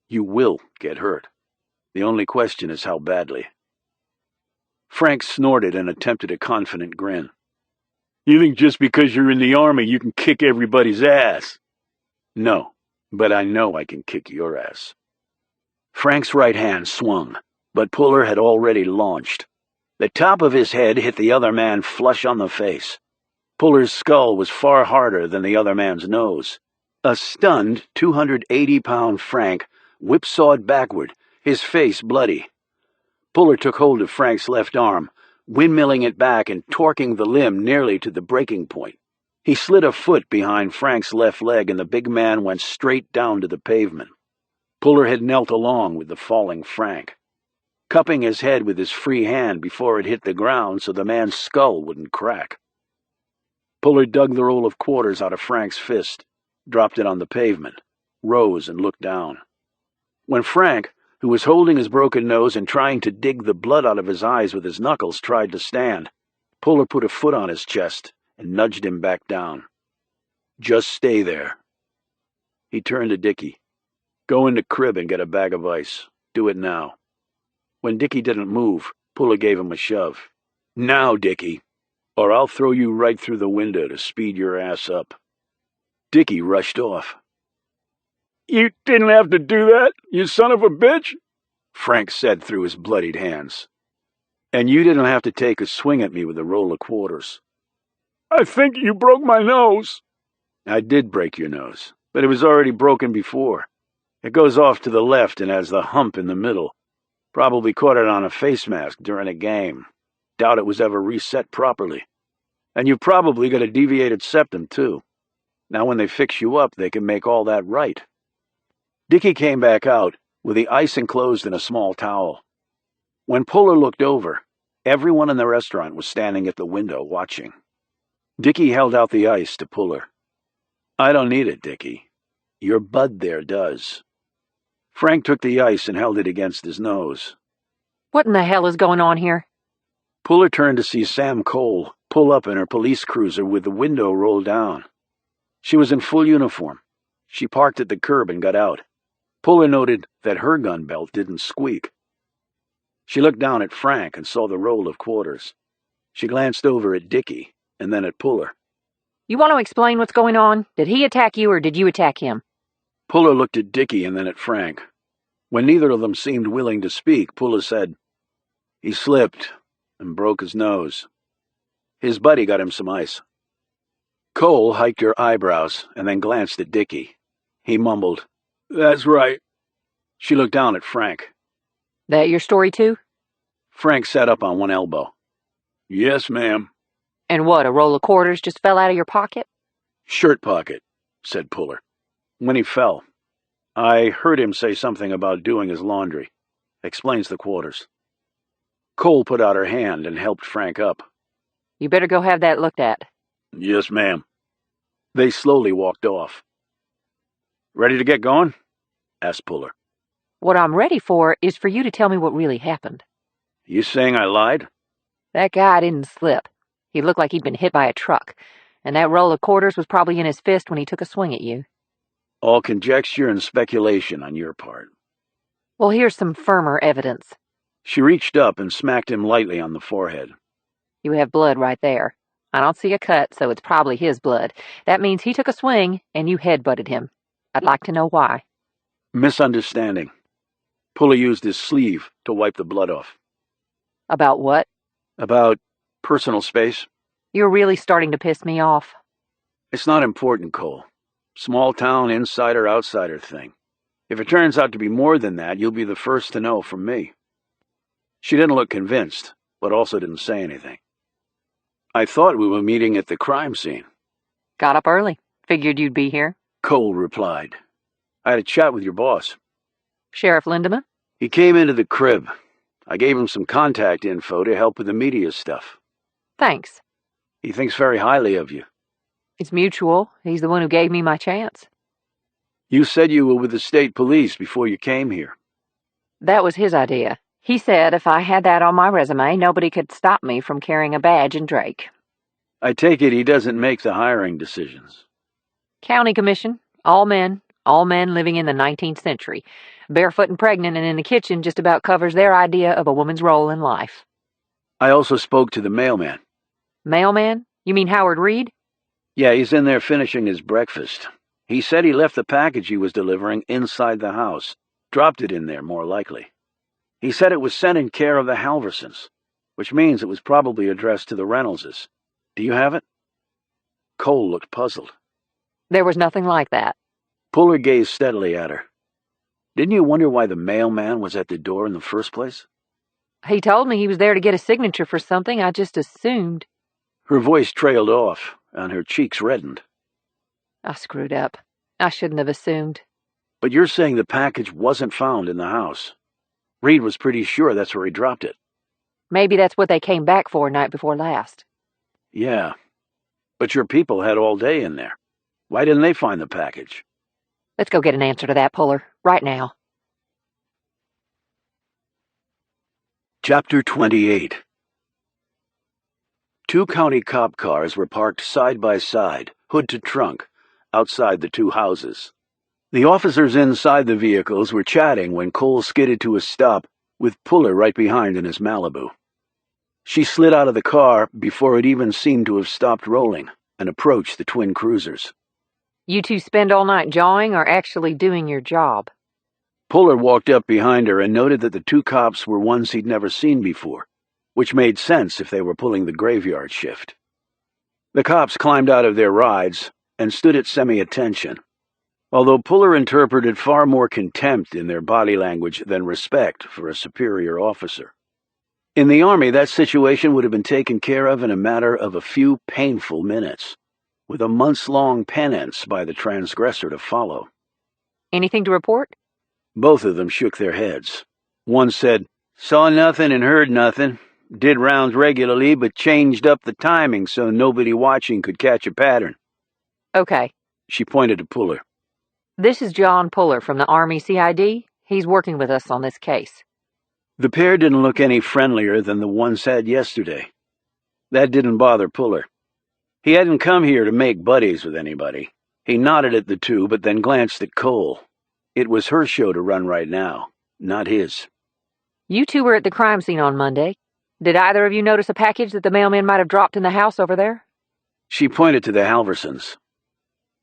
you will get hurt. The only question is how badly." Frank snorted and attempted a confident grin. "You think just because you're in the Army you can kick everybody's ass?" "No, but I know I can kick your ass." Frank's right hand swung, but Puller had already launched. The top of his head hit the other man flush on the face. Puller's skull was far harder than the other man's nose. A stunned 280-pound Frank whipsawed backward, his face bloody. Puller took hold of Frank's left arm, windmilling it back and torquing the limb nearly to the breaking point. He slid a foot behind Frank's left leg and the big man went straight down to the pavement. Puller had knelt along with the falling Frank, cupping his head with his free hand before it hit the ground so the man's skull wouldn't crack. Puller dug the roll of quarters out of Frank's fist, dropped it on the pavement, rose and looked down. When Frank, who was holding his broken nose and trying to dig the blood out of his eyes with his knuckles, tried to stand, Puller put a foot on his chest and nudged him back down. "Just stay there." He turned to Dicki. "Go in the crib and get a bag of ice. Do it now." When Dicki didn't move, Puller gave him a shove. "Now, Dicki." or I'll throw you right through the window to speed your ass up." Dickie rushed off. "You didn't have to do that, you son of a bitch," Frank said through his bloodied hands. "And you didn't have to take a swing at me with a roll of quarters." "I think you broke my nose." "I did break your nose, but it was already broken before. It goes off to the left and has the hump in the middle. Probably caught it on a face mask during a game. Doubt it was ever reset properly. And you've probably got a deviated septum, too. Now when they fix you up, they can make all that right." Dickie came back out, with the ice enclosed in a small towel. When Puller looked over, everyone in the restaurant was standing at the window watching. Dickie held out the ice to Puller. "I don't need it, Dickie. Your bud there does." Frank took the ice and held it against his nose. What in the hell is going on here? Puller turned to see Sam Cole pull up in her police cruiser with the window rolled down. She was in full uniform. She parked at the curb and got out. Puller noted that her gun belt didn't squeak. She looked down at Frank and saw the roll of quarters. She glanced over at Dickie and then at Puller. You want to explain what's going on? Did he attack you or did you attack him? Puller looked at Dickie and then at Frank. When neither of them seemed willing to speak, Puller said, "He slipped and broke his nose. His buddy got him some ice." Cole hiked her eyebrows and then glanced at Dickie. He mumbled, "That's right." She looked down at Frank. That your story too? Frank sat up on one elbow. "Yes, ma'am." And what, a roll of quarters just fell out of your pocket? "Shirt pocket," said Puller. "When he fell. I heard him say something about doing his laundry. Explains the quarters." Cole put out her hand and helped Frank up. You better go have that looked at. "Yes, ma'am." They slowly walked off. "Ready to get going?" asked Puller. What I'm ready for is for you to tell me what really happened. "You saying I lied?" That guy didn't slip. He looked like he'd been hit by a truck, and that roll of quarters was probably in his fist when he took a swing at you. "All conjecture and speculation on your part." Well, here's some firmer evidence. She reached up and smacked him lightly on the forehead. You have blood right there. I don't see a cut, so it's probably his blood. That means he took a swing, and you headbutted him. I'd like to know why. "Misunderstanding." Puller used his sleeve to wipe the blood off. About what? "About personal space." You're really starting to piss me off. "It's not important, Cole. Small town insider-outsider thing. If it turns out to be more than that, you'll be the first to know from me." She didn't look convinced, but also didn't say anything. "I thought we were meeting at the crime scene." Got up early. Figured you'd be here. Cole replied. "I had a chat with your boss." Sheriff Lindemann? "He came into the crib. I gave him some contact info to help with the media stuff. Thanks. He thinks very highly of you." It's mutual. He's the one who gave me my chance. "You said you were with the state police before you came here." That was his idea. He said if I had that on my resume, nobody could stop me from carrying a badge in Drake. "I take it he doesn't make the hiring decisions." County commission. All men living in the 19th century. Barefoot and pregnant and in the kitchen just about covers their idea of a woman's role in life. "I also spoke to the mailman." Mailman? You mean Howard Reed? "Yeah, he's in there finishing his breakfast. He said he left the package he was delivering inside the house. Dropped it in there, more likely. He said it was sent in care of the Halversons, which means it was probably addressed to the Reynoldses. Do you have it?" Cole looked puzzled. There was nothing like that. Puller gazed steadily at her. "Didn't you wonder why the mailman was at the door in the first place?" He told me he was there to get a signature for something. I just assumed. Her voice trailed off, and her cheeks reddened. I screwed up. I shouldn't have assumed. "But you're saying the package wasn't found in the house. Reed was pretty sure that's where he dropped it." Maybe that's what they came back for night before last. "Yeah, but your people had all day in there. Why didn't they find the package?" Let's go get an answer to that, Puller. Right now. Chapter 28. 2 county cop cars were parked side by side, hood to trunk, outside the 2 houses. The officers inside the vehicles were chatting when Cole skidded to a stop, with Puller right behind in his Malibu. She slid out of the car before it even seemed to have stopped rolling and approached the twin cruisers. You two spend all night jawing or actually doing your job? Puller walked up behind her and noted that the two cops were ones he'd never seen before, which made sense if they were pulling the graveyard shift. The cops climbed out of their rides and stood at semi-attention, although Puller interpreted far more contempt in their body language than respect for a superior officer. In the Army, that situation would have been taken care of in a matter of a few painful minutes, with a months-long penance by the transgressor to follow. Anything to report? Both of them shook their heads. One said, "Saw nothing and heard nothing. Did rounds regularly, but changed up the timing so nobody watching could catch a pattern." Okay. She pointed to Puller. This is John Puller from the Army CID. He's working with us on this case. The pair didn't look any friendlier than the ones had yesterday. That didn't bother Puller. He hadn't come here to make buddies with anybody. He nodded at the two, but then glanced at Cole. It was her show to run right now, not his. You two were at the crime scene on Monday. Did either of you notice a package that the mailman might have dropped in the house over there? She pointed to the Halversons.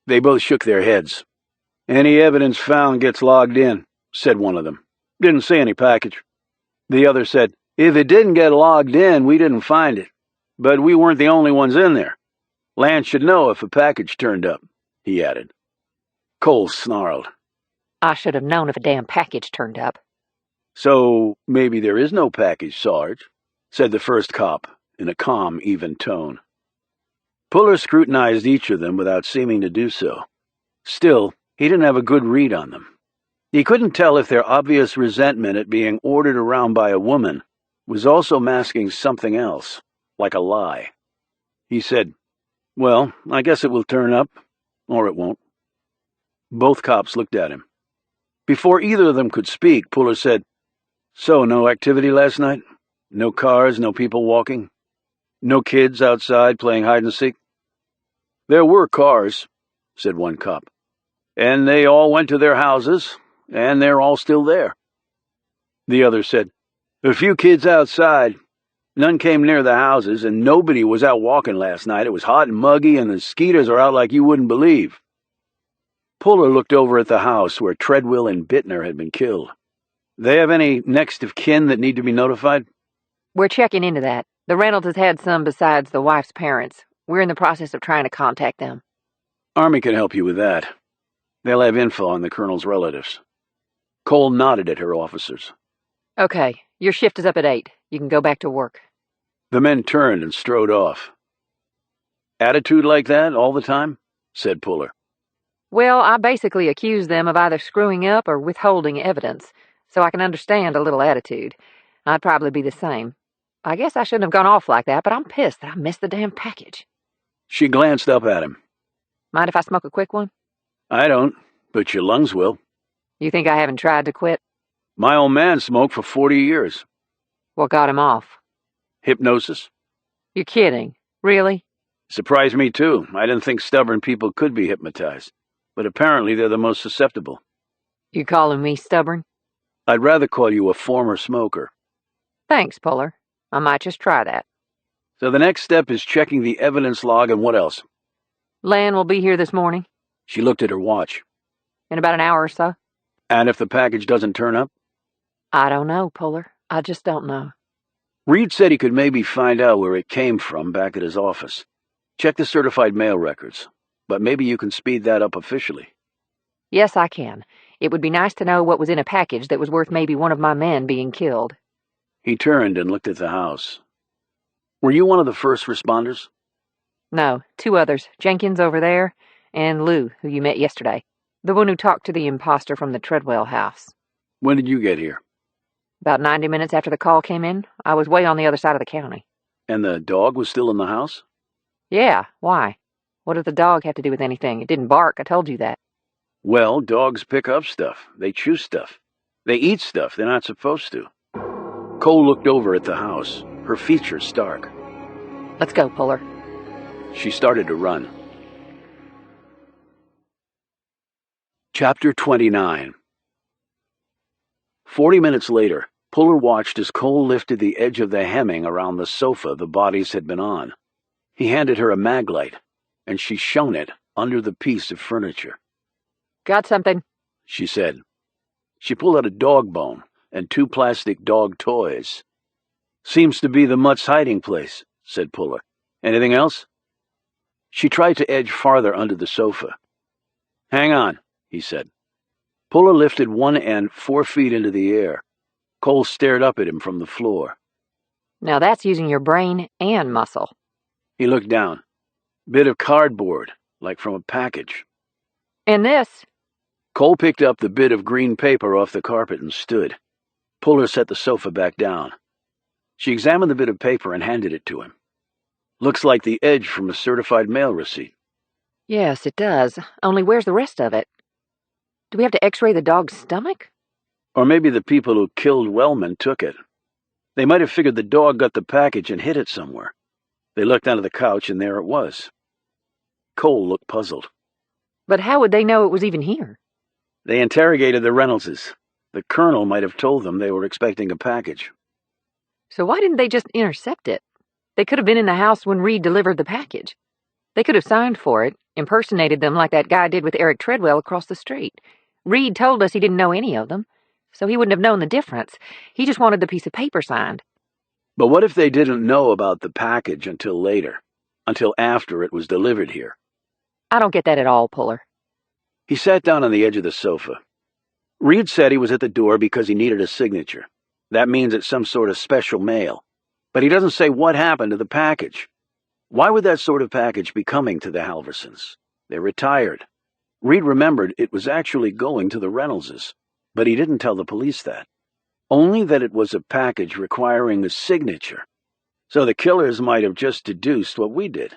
They both shook their heads. "Any evidence found gets logged in," said one of them. "Didn't see any package." The other said, "If it didn't get logged in, we didn't find it. But we weren't the only ones in there. Lance should know if a package turned up," he added. Cole snarled. I should have known if a damn package turned up. "So maybe there is no package, Sarge," said the first cop in a calm, even tone. Puller scrutinized each of them without seeming to do so. Still, he didn't have a good read on them. He couldn't tell if their obvious resentment at being ordered around by a woman was also masking something else, like a lie. He said, "Well, I guess it will turn up, or it won't." Both cops looked at him. Before either of them could speak, Puller said, "So, no activity last night? No cars, no people walking? No kids outside playing hide-and-seek?" "There were cars," said one cop. "And they all went to their houses, and they're all still there." The other said, "A few kids outside. None came near the houses, and nobody was out walking last night. It was hot and muggy, and the skeeters are out like you wouldn't believe." Puller looked over at the house where Treadwell and Bittner had been killed. "They have any next of kin that need to be notified?" We're checking into that. The Reynolds has had some besides the wife's parents. We're in the process of trying to contact them. Army can help you with that. They'll have info on the colonel's relatives. Cole nodded at her officers. Okay, your shift is up at 8. You can go back to work. The men turned and strode off. "Attitude like that all the time?" said Puller. Well, I basically accuse them of either screwing up or withholding evidence, so I can understand a little attitude. I'd probably be the same. I guess I shouldn't have gone off like that, but I'm pissed that I missed the damn package. She glanced up at him. Mind if I smoke a quick one? "I don't, but your lungs will." You think I haven't tried to quit? "My old man smoked for 40 years. What got him off? Hypnosis? You're kidding. Really? Surprised me, too. I didn't think stubborn people could be hypnotized. But apparently they're the most susceptible." You calling me stubborn? "I'd rather call you a former smoker." Thanks, Puller. I might just try that. "So the next step is checking the evidence log, and what else?" Lan will be here this morning. She looked at her watch. In about an hour or so. "And if the package doesn't turn up?" I don't know, Puller. I just don't know. Reed said he could maybe find out where it came from back at his office. Check the certified mail records, but maybe you can speed that up officially. Yes, I can. It would be nice to know what was in a package that was worth maybe one of my men being killed. He turned and looked at the house. "Were you one of the first responders?" No, 2 others. Jenkins over there, and Lou, who you met yesterday. The one who talked to the imposter from the Treadwell house. "When did you get here?" About 90 minutes after the call came in. I was way on the other side of the county. "And the dog was still in the house?" Yeah, why? What did the dog have to do with anything? It didn't bark, I told you that. "Well, dogs pick up stuff. They chew stuff. They eat stuff they're not supposed to." Cole looked over at the house, her features stark. Let's go, Puller. She started to run. Chapter 29. 40 minutes later, Puller watched as Cole lifted the edge of the hemming around the sofa the bodies had been on. He handed her a mag light, and she shone it under the piece of furniture. Got something, she said. She pulled out a dog bone and 2 plastic dog toys. Seems to be the mutt's hiding place, said Puller. Anything else? She tried to edge farther under the sofa. Hang on, he said. Puller lifted one end 4 feet into the air. Cole stared up at him from the floor. Now that's using your brain and muscle. He looked down. Bit of cardboard, like from a package. And this? Cole picked up the bit of green paper off the carpet and stood. Puller set the sofa back down. She examined the bit of paper and handed it to him. Looks like the edge from a certified mail receipt. Yes, it does. Only where's the rest of it? Do we have to x-ray the dog's stomach? Or maybe the people who killed Wellman took it. They might have figured the dog got the package and hid it somewhere. They looked under the couch, and there it was. Cole looked puzzled. But how would they know it was even here? They interrogated the Reynoldses. The colonel might have told them they were expecting a package. So why didn't they just intercept it? They could have been in the house when Reed delivered the package. They could have signed for it, impersonated them like that guy did with Eric Treadwell across the street. Reed told us he didn't know any of them, so he wouldn't have known the difference. He just wanted the piece of paper signed. But what if they didn't know about the package until later, until after it was delivered here? I don't get that at all, Puller. He sat down on the edge of the sofa. Reed said he was at the door because he needed a signature. That means it's some sort of special mail. But he doesn't say what happened to the package. Why would that sort of package be coming to the Halversons? They're retired. Reed remembered it was actually going to the Reynoldses, but he didn't tell the police that. Only that it was a package requiring a signature. So the killers might have just deduced what we did.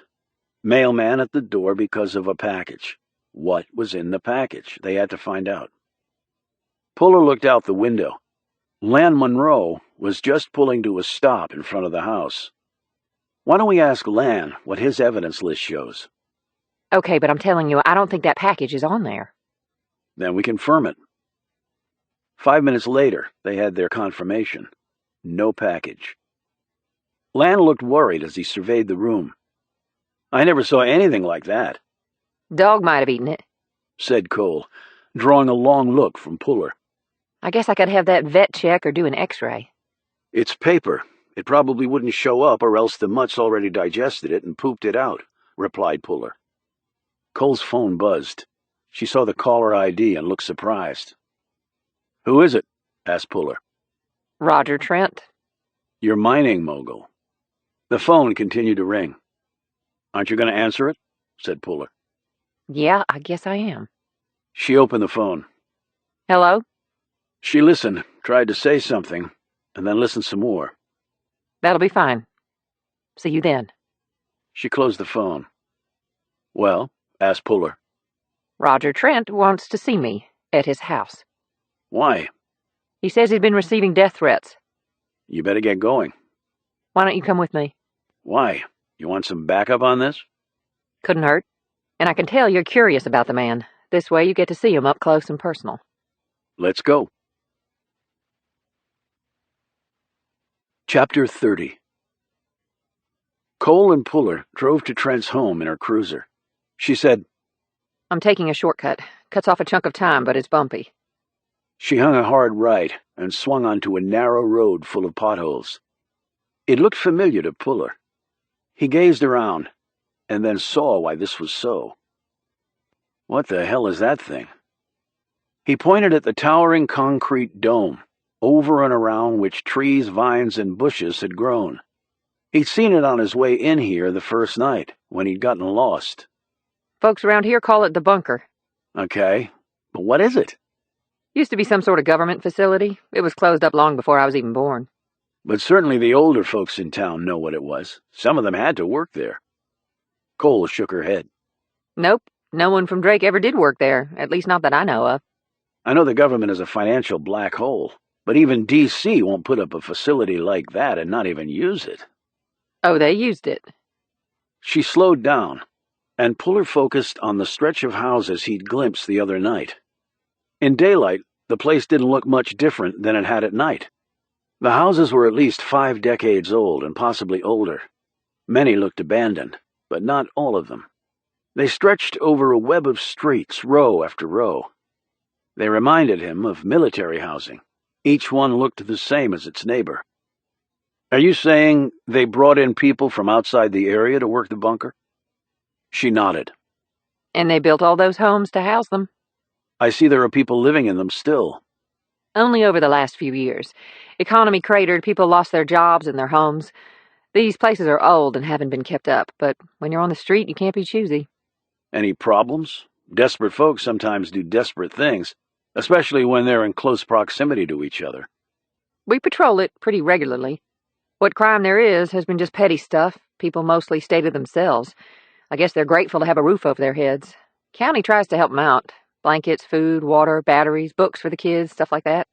Mailman at the door because of a package. What was in the package? They had to find out. Puller looked out the window. Lan Monroe was just pulling to a stop in front of the house. Why don't we ask Lan what his evidence list shows? Okay, but I'm telling you, I don't think that package is on there. Then we confirm it. 5 minutes later, they had their confirmation. No package. Lan looked worried as he surveyed the room. I never saw anything like that. Dog might have eaten it, said Cole, drawing a long look from Puller. I guess I could have that vet check or do an x-ray. It's paper. It probably wouldn't show up, or else the mutt's already digested it and pooped it out, replied Puller. Cole's phone buzzed. She saw the caller ID and looked surprised. Who is it? Asked Puller. Roger Trent. Your mining mogul. The phone continued to ring. Aren't you going to answer it? Said Puller. Yeah, I guess I am. She opened the phone. Hello? She listened, tried to say something, and then listened some more. That'll be fine. See you then. She closed the phone. Well? Asked Puller. Roger Trent wants to see me at his house. Why? He says he's been receiving death threats. You better get going. Why don't you come with me? Why? You want some backup on this? Couldn't hurt. And I can tell you're curious about the man. This way you get to see him up close and personal. Let's go. Chapter 30. Cole and Puller drove to Trent's home in her cruiser. She said, I'm taking a shortcut. Cuts off a chunk of time, but it's bumpy. She hung a hard right and swung onto a narrow road full of potholes. It looked familiar to Puller. He gazed around, and then saw why this was so. What the hell is that thing? He pointed at the towering concrete dome, over and around which trees, vines, and bushes had grown. He'd seen it on his way in here the first night, when he'd gotten lost. Folks around here call it the bunker. Okay, but what is it? Used to be some sort of government facility. It was closed up long before I was even born. But certainly the older folks in town know what it was. Some of them had to work there. Cole shook her head. Nope, no one from Drake ever did work there, at least not that I know of. I know the government is a financial black hole, but even D.C. won't put up a facility like that and not even use it. Oh, they used it. She slowed down, and Puller focused on the stretch of houses he'd glimpsed the other night. In daylight, the place didn't look much different than it had at night. The houses were at least 5 decades old and possibly older. Many looked abandoned, but not all of them. They stretched over a web of streets, row after row. They reminded him of military housing. Each one looked the same as its neighbor. Are you saying they brought in people from outside the area to work the bunker? She nodded. And they built all those homes to house them. I see there are people living in them still. Only over the last few years. Economy cratered, people lost their jobs and their homes. These places are old and haven't been kept up, but when you're on the street, you can't be choosy. Any problems? Desperate folks sometimes do desperate things, especially when they're in close proximity to each other. We patrol it pretty regularly. What crime there is has been just petty stuff. People mostly stay to themselves. I guess they're grateful to have a roof over their heads. County tries to help them out. Blankets, food, water, batteries, books for the kids, stuff like that.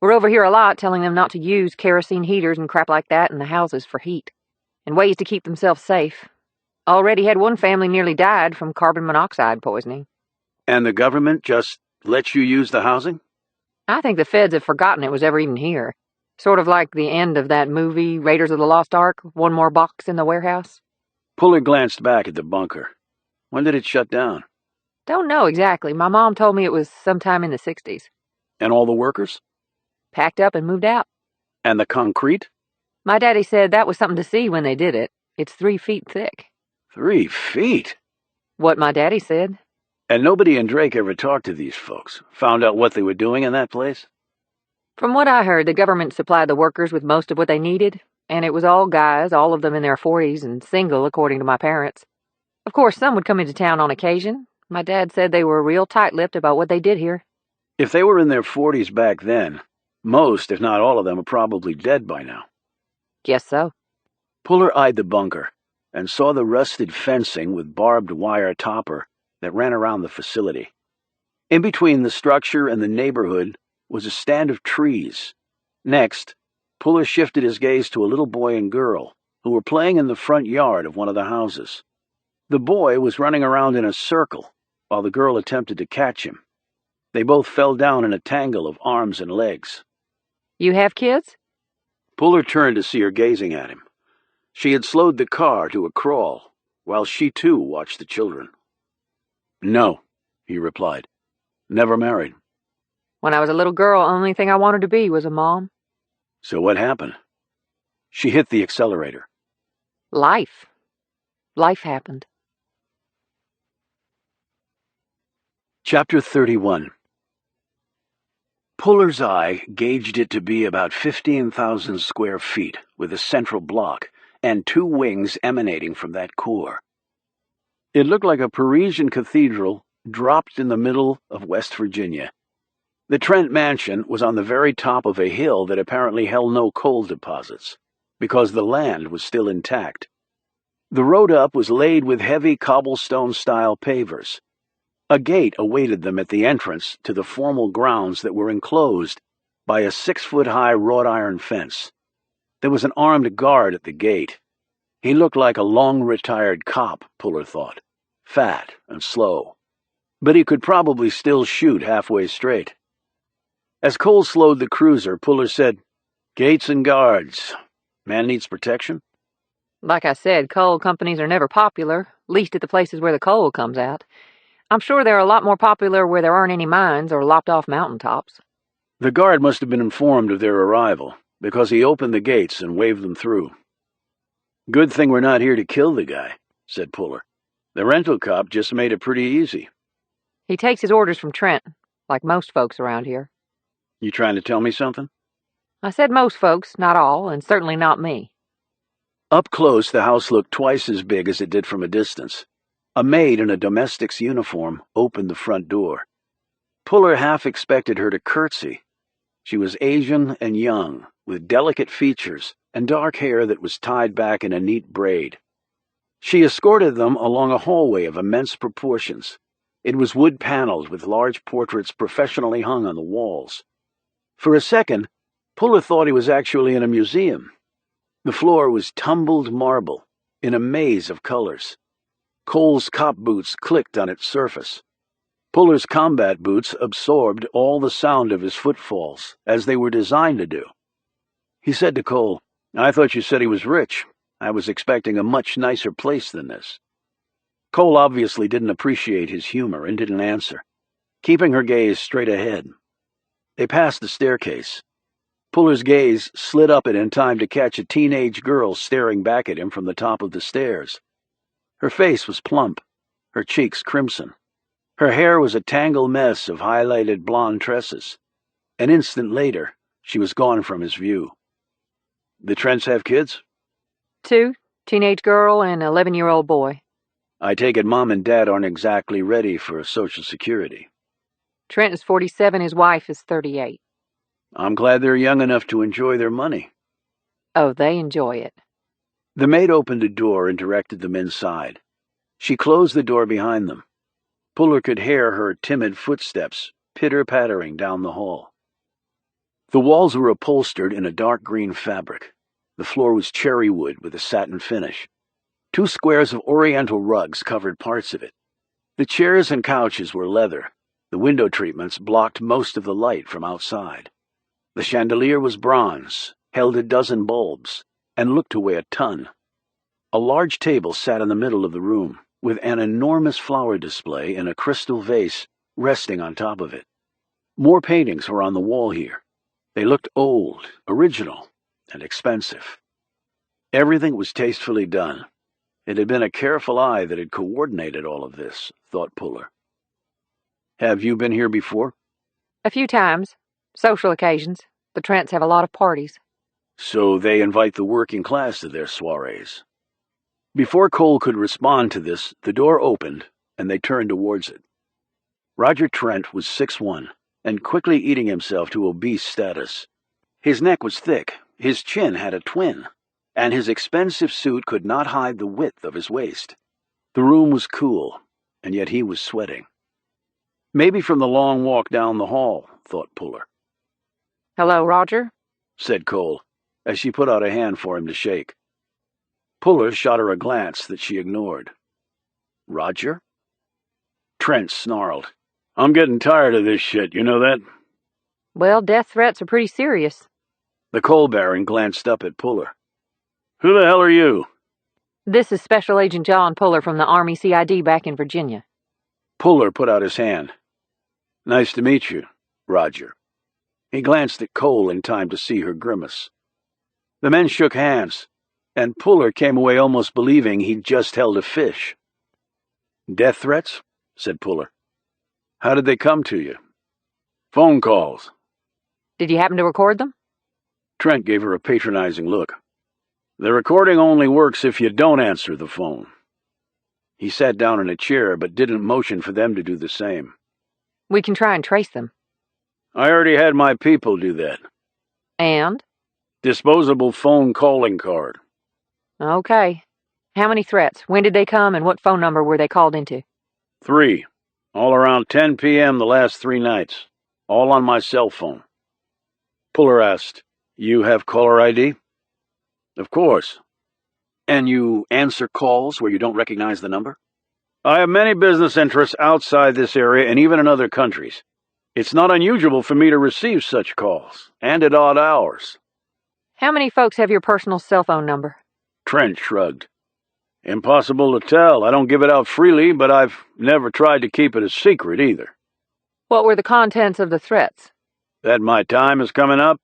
We're over here a lot telling them not to use kerosene heaters and crap like that in the houses for heat, and ways to keep themselves safe. Already had one family nearly died from carbon monoxide poisoning. And the government just lets you use the housing? I think the feds have forgotten it was ever even here. Sort of like the end of that movie, Raiders of the Lost Ark, one more box in the warehouse. Puller glanced back at the bunker. When did it shut down? Don't know exactly. My mom told me it was sometime in the 60s. And all the workers? Packed up and moved out. And the concrete? My daddy said that was something to see when they did it. It's 3 feet thick. 3 feet? What my daddy said. And nobody in Drake ever talked to these folks? Found out what they were doing in that place? From what I heard, the government supplied the workers with most of what they needed, and it was all guys, all of them in their 40s and single, according to my parents. Of course, some would come into town on occasion. My dad said they were real tight-lipped about what they did here. If they were in their 40s back then, most, if not all of them, are probably dead by now. Guess so. Puller eyed the bunker and saw the rusted fencing with barbed wire topper that ran around the facility. In between the structure and the neighborhood was a stand of trees. Next, Puller shifted his gaze to a little boy and girl who were playing in the front yard of one of the houses. The boy was running around in a circle while the girl attempted to catch him. They both fell down in a tangle of arms and legs. You have kids? Puller turned to see her gazing at him. She had slowed the car to a crawl, while she too watched the children. No, he replied. Never married. When I was a little girl, only thing I wanted to be was a mom. So what happened? She hit the accelerator. Life. Life happened. Chapter 31. Puller's eye gauged it to be about 15,000 square feet, with a central block and 2 wings emanating from that core. It looked like a Parisian cathedral dropped in the middle of West Virginia. The Trent mansion was on the very top of a hill that apparently held no coal deposits, because the land was still intact. The road up was laid with heavy cobblestone-style pavers. A gate awaited them at the entrance to the formal grounds that were enclosed by a 6-foot-high wrought-iron fence. There was an armed guard at the gate. He looked like a long-retired cop, Puller thought, fat and slow. But he could probably still shoot halfway straight. As Cole slowed the cruiser, Puller said, "Gates and guards. Man needs protection?" Like I said, coal companies are never popular, least at the places where the coal comes out. I'm sure they're a lot more popular where there aren't any mines or lopped-off mountaintops. The guard must have been informed of their arrival, because he opened the gates and waved them through. "Good thing we're not here to kill the guy," said Puller. "The rental cop just made it pretty easy." He takes his orders from Trent, like most folks around here. You trying to tell me something? I said most folks, not all, and certainly not me. Up close, the house looked twice as big as it did from a distance. A maid in a domestic's uniform opened the front door. Puller half expected her to curtsy. She was Asian and young, with delicate features and dark hair that was tied back in a neat braid. She escorted them along a hallway of immense proportions. It was wood-paneled with large portraits professionally hung on the walls. For a second, Puller thought he was actually in a museum. The floor was tumbled marble, in a maze of colors. Cole's cop boots clicked on its surface. Puller's combat boots absorbed all the sound of his footfalls, as they were designed to do. He said to Cole, "I thought you said he was rich. I was expecting a much nicer place than this." Cole obviously didn't appreciate his humor and didn't answer, keeping her gaze straight ahead. They passed the staircase. Puller's gaze slid up it in time to catch a teenage girl staring back at him from the top of the stairs. Her face was plump, her cheeks crimson. Her hair was a tangled mess of highlighted blonde tresses. An instant later, she was gone from his view. "The Trents have kids?" 2, teenage girl and 11-year-old boy. "I take it Mom and Dad aren't exactly ready for Social Security." Trent is 47, his wife is 38. "I'm glad they're young enough to enjoy their money." Oh, they enjoy it. The maid opened a door and directed them inside. She closed the door behind them. Puller could hear her timid footsteps pitter-pattering down the hall. The walls were upholstered in a dark green fabric. The floor was cherry wood with a satin finish. 2 squares of oriental rugs covered parts of it. The chairs and couches were leather. The window treatments blocked most of the light from outside. The chandelier was bronze, held a dozen bulbs, and looked to weigh a ton. A large table sat in the middle of the room, with an enormous flower display in a crystal vase resting on top of it. More paintings were on the wall here. They looked old, original, and expensive. Everything was tastefully done. It had been a careful eye that had coordinated all of this, thought Puller. "Have you been here before?" A few times. Social occasions. The Trents have a lot of parties. "So they invite the working class to their soirees." Before Cole could respond to this, the door opened, and they turned towards it. Roger Trent was 6'1", and quickly eating himself to obese status. His neck was thick, his chin had a twin, and his expensive suit could not hide the width of his waist. The room was cool, and yet he was sweating. Maybe from the long walk down the hall, thought Puller. "Hello, Roger," said Cole, as she put out a hand for him to shake. Puller shot her a glance that she ignored. "Roger?" Trent snarled. "I'm getting tired of this shit, you know that?" "Well, death threats are pretty serious." The coal baron glanced up at Puller. "Who the hell are you?" "This is Special Agent John Puller from the Army CID back in Virginia." Puller put out his hand. "Nice to meet you, Roger." He glanced at Cole in time to see her grimace. The men shook hands, and Puller came away almost believing he'd just held a fish. "Death threats?" said Puller. "How did they come to you?" "Phone calls." "Did you happen to record them?" Trent gave her a patronizing look. "The recording only works if you don't answer the phone." He sat down in a chair but didn't motion for them to do the same. "We can try and trace them." "I already had my people do that." "And?" "Disposable phone calling card." "Okay. How many threats? When did they come, and what phone number were they called into?" 3. All around 10 p.m. the last 3 nights. All on my cell phone. Puller asked, "You have caller ID?" "Of course." "And you answer calls where you don't recognize the number?" "I have many business interests outside this area and even in other countries. It's not unusual for me to receive such calls, and at odd hours." "How many folks have your personal cell phone number?" Trent shrugged. "Impossible to tell. I don't give it out freely, but I've never tried to keep it a secret either." "What were the contents of the threats?" "That my time is coming up,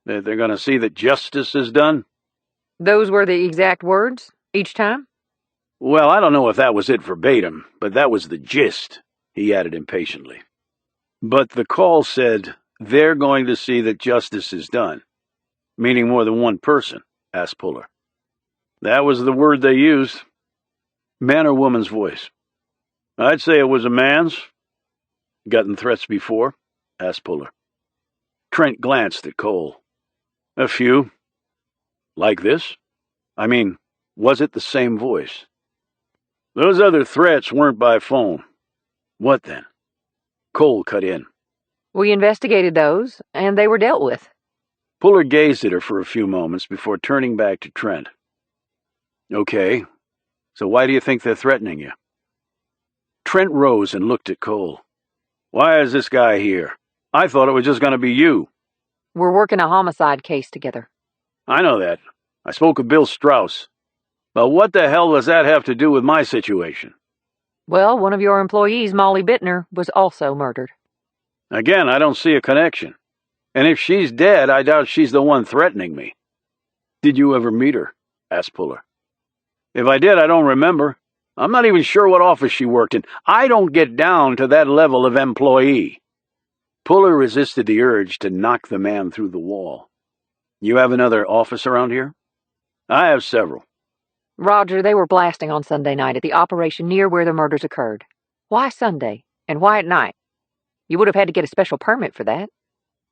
that they're going to see that justice is done." "Those were the exact words, each time?" "Well, I don't know if that was it verbatim, but that was the gist," he added impatiently. "But the call said, they're going to see that justice is done." "Meaning more than one person?" asked Puller. "That was the word they used." "Man or woman's voice?" "I'd say it was a man's." "Gotten threats before?" asked Puller. Trent glanced at Cole. "A few." "Like this? I mean, was it the same voice?" "Those other threats weren't by phone." "What then?" Cole cut in. "We investigated those, and they were dealt with." Puller gazed at her for a few moments before turning back to Trent. "Okay, so why do you think they're threatening you?" Trent rose and looked at Cole. "Why is this guy here? I thought it was just going to be you." "We're working a homicide case together." I know that. I spoke with Bill Strauss. But what the hell does that have to do with my situation? Well, one of your employees, Molly Bittner, was also murdered. Again, I don't see a connection. And if she's dead, I doubt she's the one threatening me. Did you ever meet her? Asked Puller. If I did, I don't remember. I'm not even sure what office she worked in. I don't get down to that level of employee. Puller resisted the urge to knock the man through the wall. You have another office around here? I have several. Roger, they were blasting on Sunday night at the operation near where the murders occurred. Why Sunday? And why at night? You would have had to get a special permit for that.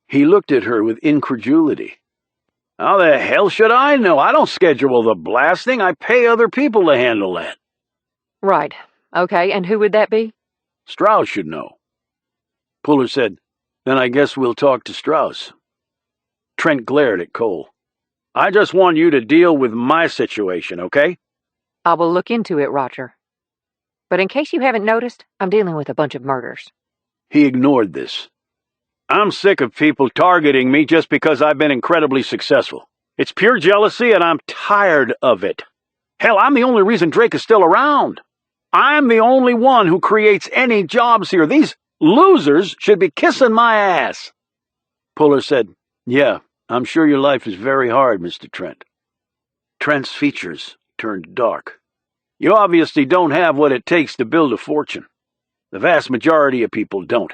He looked at her with incredulity. How the hell should I know? I don't schedule the blasting. I pay other people to handle that. Right. Okay, and who would that be? Strauss should know. Puller said, Then I guess we'll talk to Strauss. Trent glared at Cole. I just want you to deal with my situation, okay? I will look into it, Roger. But in case you haven't noticed, I'm dealing with a bunch of murders. He ignored this. I'm sick of people targeting me just because I've been incredibly successful. It's pure jealousy, and I'm tired of it. Hell, I'm the only reason Drake is still around. I'm the only one who creates any jobs here. These losers should be kissing my ass. Puller said, Yeah, I'm sure your life is very hard, Mr. Trent. Trent's features turned dark. You obviously don't have what it takes to build a fortune. The vast majority of people don't.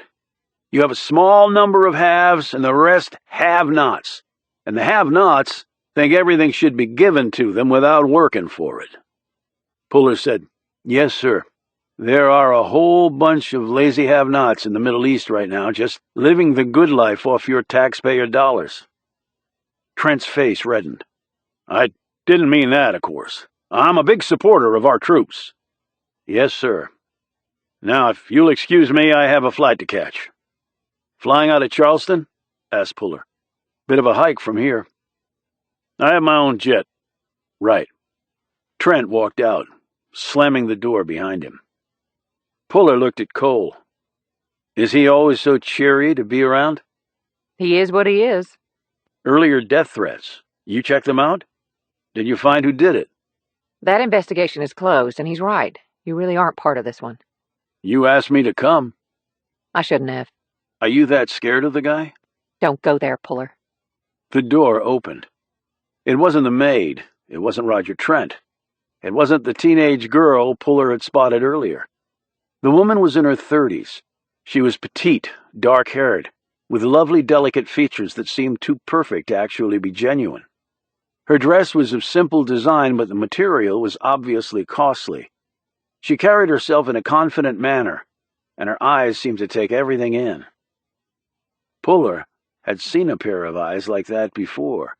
You have a small number of haves and the rest have-nots. And the have-nots think everything should be given to them without working for it. Puller said, Yes, sir. There are a whole bunch of lazy have-nots in the Middle East right now, just living the good life off your taxpayer dollars. Trent's face reddened. I didn't mean that, of course. I'm a big supporter of our troops. Yes, sir. Now, if you'll excuse me, I have a flight to catch. Flying out of Charleston? Asked Puller. Bit of a hike from here. I have my own jet. Right. Trent walked out, slamming the door behind him. Puller looked at Cole. Is he always so cheery to be around? He is what he is. Earlier death threats. You checked them out? Did you find who did it? That investigation is closed, and he's right. You really aren't part of this one. You asked me to come. I shouldn't have. Are you that scared of the guy? Don't go there, Puller. The door opened. It wasn't the maid. It wasn't Roger Trent. It wasn't the teenage girl Puller had spotted earlier. The woman was in her 30s. She was petite, dark-haired, with lovely, delicate features that seemed too perfect to actually be genuine. Her dress was of simple design, but the material was obviously costly. She carried herself in a confident manner, and her eyes seemed to take everything in. Puller had seen a pair of eyes like that before.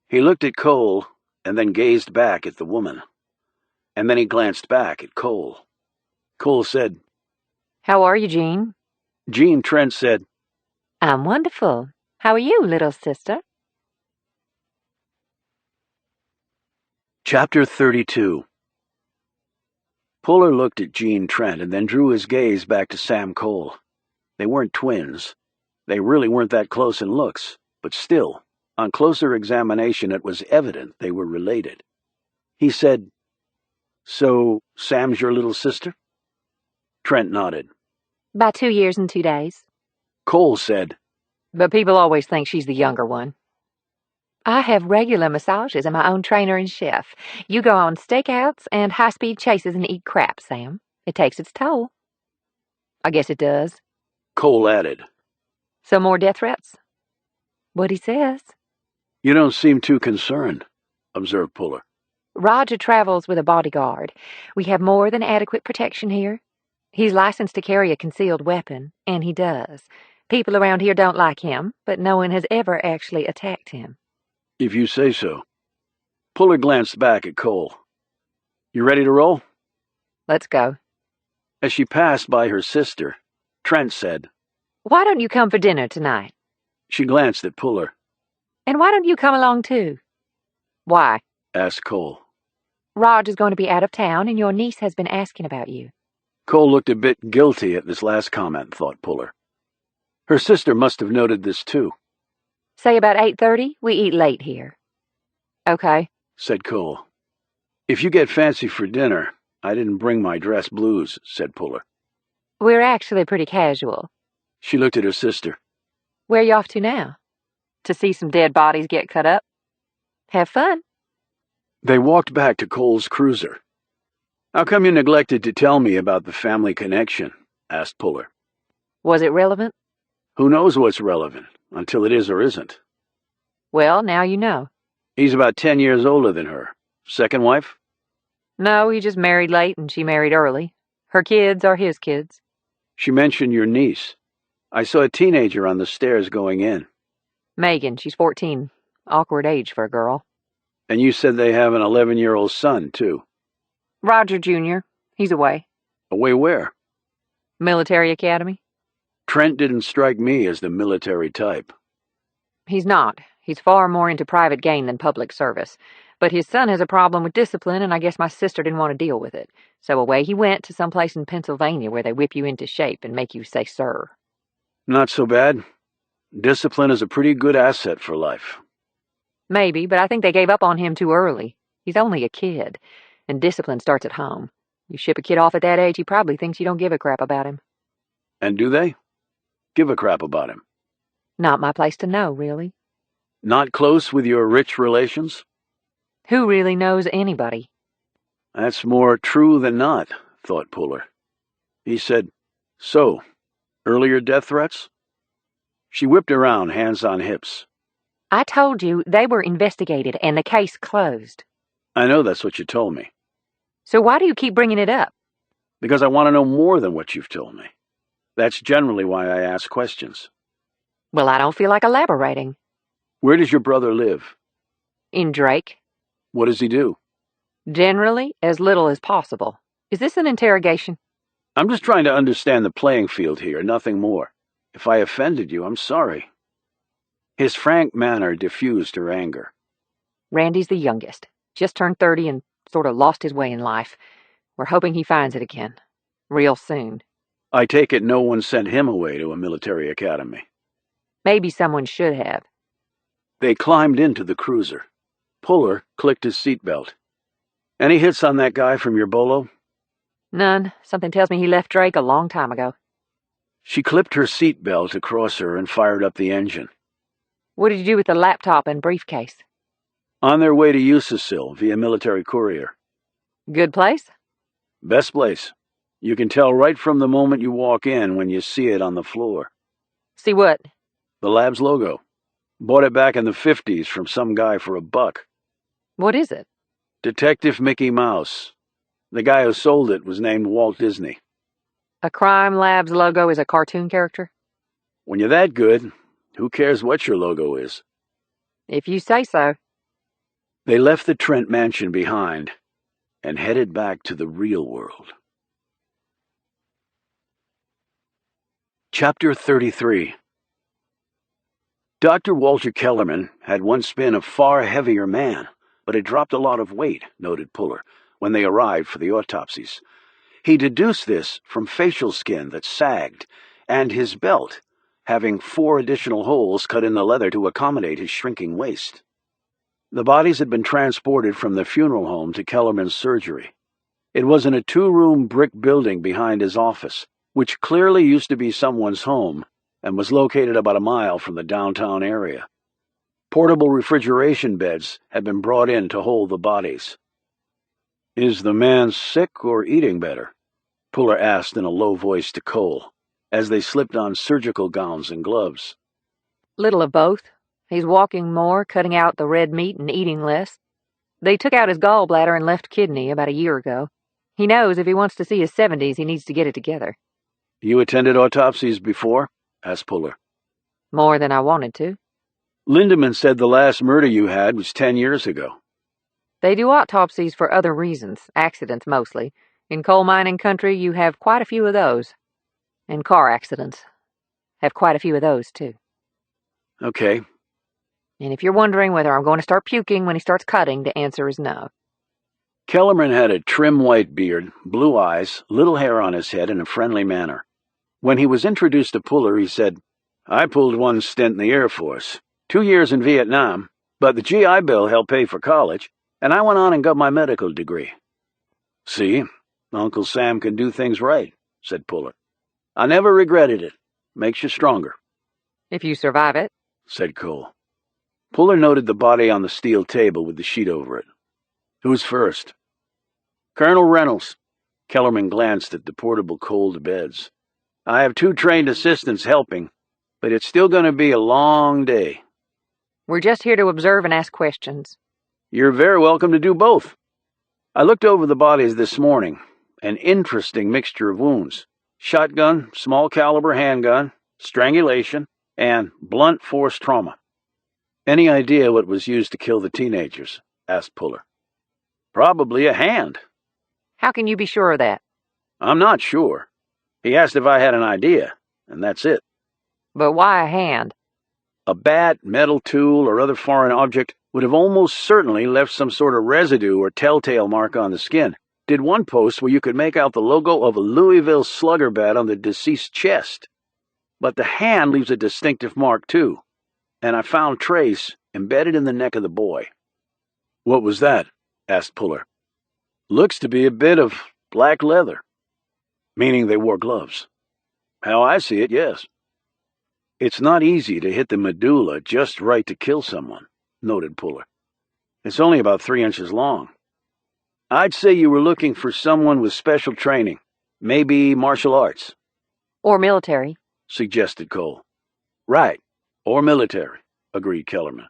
He looked at Cole, and then gazed back at the woman. And then he glanced back at Cole. Cole said, How are you, Jean? Jean, Trent said, I'm wonderful. How are you, little sister? Chapter 32. Puller looked at Jean Trent and then drew his gaze back to Sam Cole. They weren't twins. They really weren't that close in looks, but still, on closer examination it was evident they were related. He said, So, Sam's your little sister? Trent nodded. By 2 years and 2 days. Cole said, But people always think she's the younger one. I have regular massages and my own trainer and chef. You go on stakeouts and high-speed chases and eat crap, Sam. It takes its toll. I guess it does. Cole added, Some more death threats? What he says. You don't seem too concerned, observed Puller. Roger travels with a bodyguard. We have more than adequate protection here. He's licensed to carry a concealed weapon, and he does. People around here don't like him, but no one has ever actually attacked him. If you say so. Puller glanced back at Cole. You ready to roll? Let's go. As she passed by her sister, Trent said, Why don't you come for dinner tonight? She glanced at Puller. And why don't you come along too? Why? Asked Cole. Roger's going to be out of town, and your niece has been asking about you. Cole looked a bit guilty at this last comment, thought Puller. Her sister must have noted this too. Say about 8:30, we eat late here. Okay. said Cole. If you get fancy for dinner, I didn't bring my dress blues, said Puller. We're actually pretty casual. She looked at her sister. Where are you off to now? To see some dead bodies get cut up? Have fun. They walked back to Cole's cruiser. How come you neglected to tell me about the family connection? Asked Puller. Was it relevant? Who knows what's relevant, until it is or isn't. Well, now you know. He's about 10 years older than her. Second wife? No, he just married late and she married early. Her kids are his kids. She mentioned your niece. I saw a teenager on the stairs going in. Megan, she's 14. Awkward age for a girl. And you said they have an 11-year-old son, too. Roger Jr. He's away. Away where? Military academy. Trent didn't strike me as the military type. He's not. He's far more into private gain than public service. But his son has a problem with discipline, and I guess my sister didn't want to deal with it. So away he went to someplace in Pennsylvania where they whip you into shape and make you say sir. Not so bad. Discipline is a pretty good asset for life. Maybe, but I think they gave up on him too early. He's only a kid, and discipline starts at home. You ship a kid off at that age, he probably thinks you don't give a crap about him. And do they? Give a crap about him. Not my place to know, really. Not close with your rich relations? Who really knows anybody? That's more true than not, thought Puller. He said, So, earlier death threats? She whipped around, hands on hips. I told you they were investigated and the case closed. I know that's what you told me. So why do you keep bringing it up? Because I want to know more than what you've told me. That's generally why I ask questions. Well, I don't feel like elaborating. Where does your brother live? In Drake. What does he do? Generally, as little as possible. Is this an interrogation? I'm just trying to understand the playing field here, nothing more. If I offended you, I'm sorry. His frank manner diffused her anger. Randy's the youngest. Just turned 30 and sort of lost his way in life. We're hoping he finds it again. Real soon. I take it no one sent him away to a military academy. Maybe someone should have. They climbed into the cruiser. Puller clicked his seatbelt. Any hits on that guy from your bolo? None. Something tells me he left Drake a long time ago. She clipped her seatbelt across her and fired up the engine. What did you do with the laptop and briefcase? On their way to Usasil via military courier. Good place? Best place. You can tell right from the moment you walk in when you see it on the floor. See what? The lab's logo. Bought it back in the 50s from some guy for $1. What is it? Detective Mickey Mouse. The guy who sold it was named Walt Disney. A crime lab's logo is a cartoon character? When you're that good, who cares what your logo is? If you say so. They left the Trent mansion behind and headed back to the real world. Chapter 33. Dr. Walter Kellerman had once been a far heavier man, but had dropped a lot of weight, noted Puller, when they arrived for the autopsies. He deduced this from facial skin that sagged, and his belt, having 4 additional holes cut in the leather to accommodate his shrinking waist. The bodies had been transported from the funeral home to Kellerman's surgery. It was in a 2-room brick building behind his office, which clearly used to be someone's home, and was located about a mile from the downtown area. Portable refrigeration beds had been brought in to hold the bodies. Is the man sick or eating better? Puller asked in a low voice to Cole, as they slipped on surgical gowns and gloves. Little of both. He's walking more, cutting out the red meat and eating less. They took out his gallbladder and left kidney about a year ago. He knows if he wants to see his 70s, he needs to get it together. You attended autopsies before? Asked Puller. More than I wanted to. Lindemann said the last murder you had was 10 years ago. They do autopsies for other reasons, accidents mostly. In coal mining country, you have quite a few of those. And car accidents. Have quite a few of those, too. Okay. And if you're wondering whether I'm going to start puking when he starts cutting, the answer is no. Kellerman had a trim white beard, blue eyes, little hair on his head, and a friendly manner. When he was introduced to Puller, he said, I pulled one stint in the Air Force, 2 years in Vietnam, But the GI Bill helped pay for college, and I went on and got my medical degree. See, Uncle Sam can do things right, said Puller. I never regretted it. Makes you stronger. If you survive it, said Cole. Puller noted the body on the steel table with the sheet over it. Who's first? Colonel Reynolds. Kellerman glanced at the portable cold beds. I have 2 trained assistants helping, but it's still going to be a long day. We're just here to observe and ask questions. You're very welcome to do both. I looked over the bodies this morning. An interesting mixture of wounds. Shotgun, small caliber handgun, strangulation, and blunt force trauma. Any idea what was used to kill the teenagers? Asked Puller. Probably a hand. How can you be sure of that? I'm not sure. He asked if I had an idea, and that's it. But why a hand? A bat, metal tool, or other foreign object would have almost certainly left some sort of residue or telltale mark on the skin. Did one post where you could make out the logo of a Louisville Slugger bat on the deceased's chest. But the hand leaves a distinctive mark, too. And I found trace embedded in the neck of the boy. What was that? Asked Puller. Looks to be a bit of black leather. Meaning they wore gloves. How I see it, yes. It's not easy to hit the medulla just right to kill someone, noted Puller. It's only about 3 inches long. I'd say you were looking for someone with special training, maybe martial arts. Or military, suggested Cole. Right, or military, agreed Kellerman.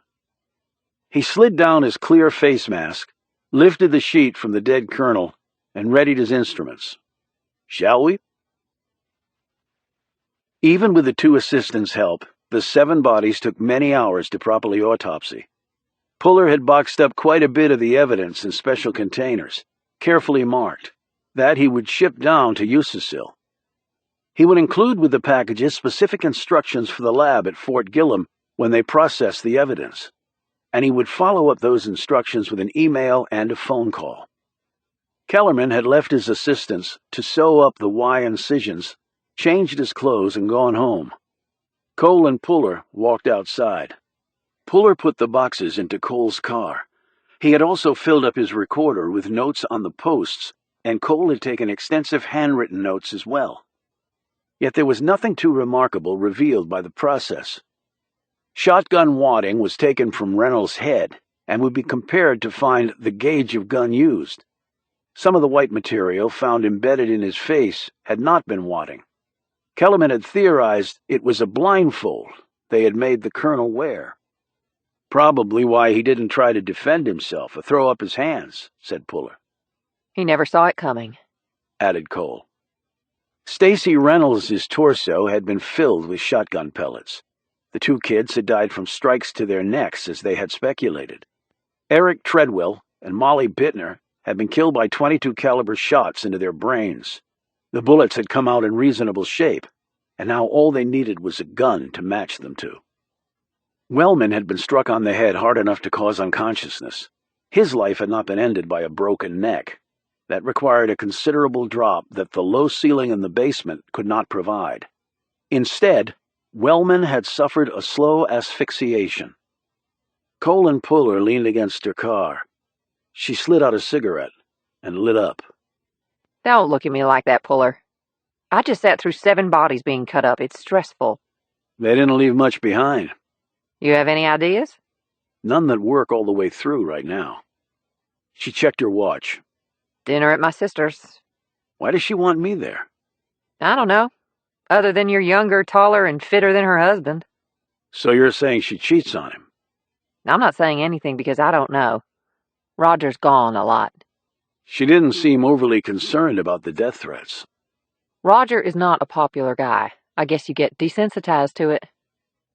He slid down his clear face mask, lifted the sheet from the dead colonel, and readied his instruments. Shall we? Even with the 2 assistants' help, the 7 bodies took many hours to properly autopsy. Puller had boxed up quite a bit of the evidence in special containers, carefully marked, that he would ship down to Usasil. He would include with the packages specific instructions for the lab at Fort Gillem when they processed the evidence, and he would follow up those instructions with an email and a phone call. Kellerman had left his assistants to sew up the Y incisions, changed his clothes, and gone home. Cole and Puller walked outside. Puller put the boxes into Cole's car. He had also filled up his recorder with notes on the posts, and Cole had taken extensive handwritten notes as well. Yet there was nothing too remarkable revealed by the process. Shotgun wadding was taken from Reynolds' head and would be compared to find the gauge of gun used. Some of the white material found embedded in his face had not been wadding. Kellerman had theorized it was a blindfold they had made the colonel wear. Probably why he didn't try to defend himself or throw up his hands, said Puller. He never saw it coming, added Cole. Stacy Reynolds' torso had been filled with shotgun pellets. The 2 kids had died from strikes to their necks, as they had speculated. Eric Treadwell and Molly Bittner had been killed by .22 caliber shots into their brains. The bullets had come out in reasonable shape, and now all they needed was a gun to match them to. Wellman had been struck on the head hard enough to cause unconsciousness. His life had not been ended by a broken neck. That required a considerable drop that the low ceiling in the basement could not provide. Instead, Wellman had suffered a slow asphyxiation. Cole and Puller leaned against her car. She slid out a cigarette and lit up. Don't look at me like that, Puller. I just sat through 7 bodies being cut up. It's stressful. They didn't leave much behind. You have any ideas? None that work all the way through right now. She checked her watch. Dinner at my sister's. Why does she want me there? I don't know. Other than you're younger, taller, and fitter than her husband. So you're saying she cheats on him? I'm not saying anything because I don't know. Roger's gone a lot. She didn't seem overly concerned about the death threats. Roger is not a popular guy. I guess you get desensitized to it.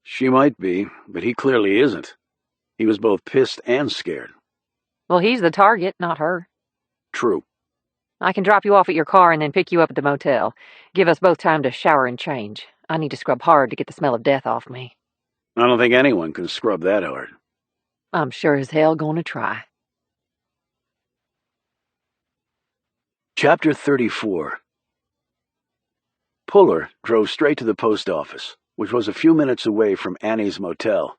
She might be, but he clearly isn't. He was both pissed and scared. Well, he's the target, not her. True. I can drop you off at your car and then pick you up at the motel. Give us both time to shower and change. I need to scrub hard to get the smell of death off me. I don't think anyone can scrub that hard. I'm sure as hell gonna try. Chapter 34. Puller drove straight to the post office, which was a few minutes away from Annie's motel.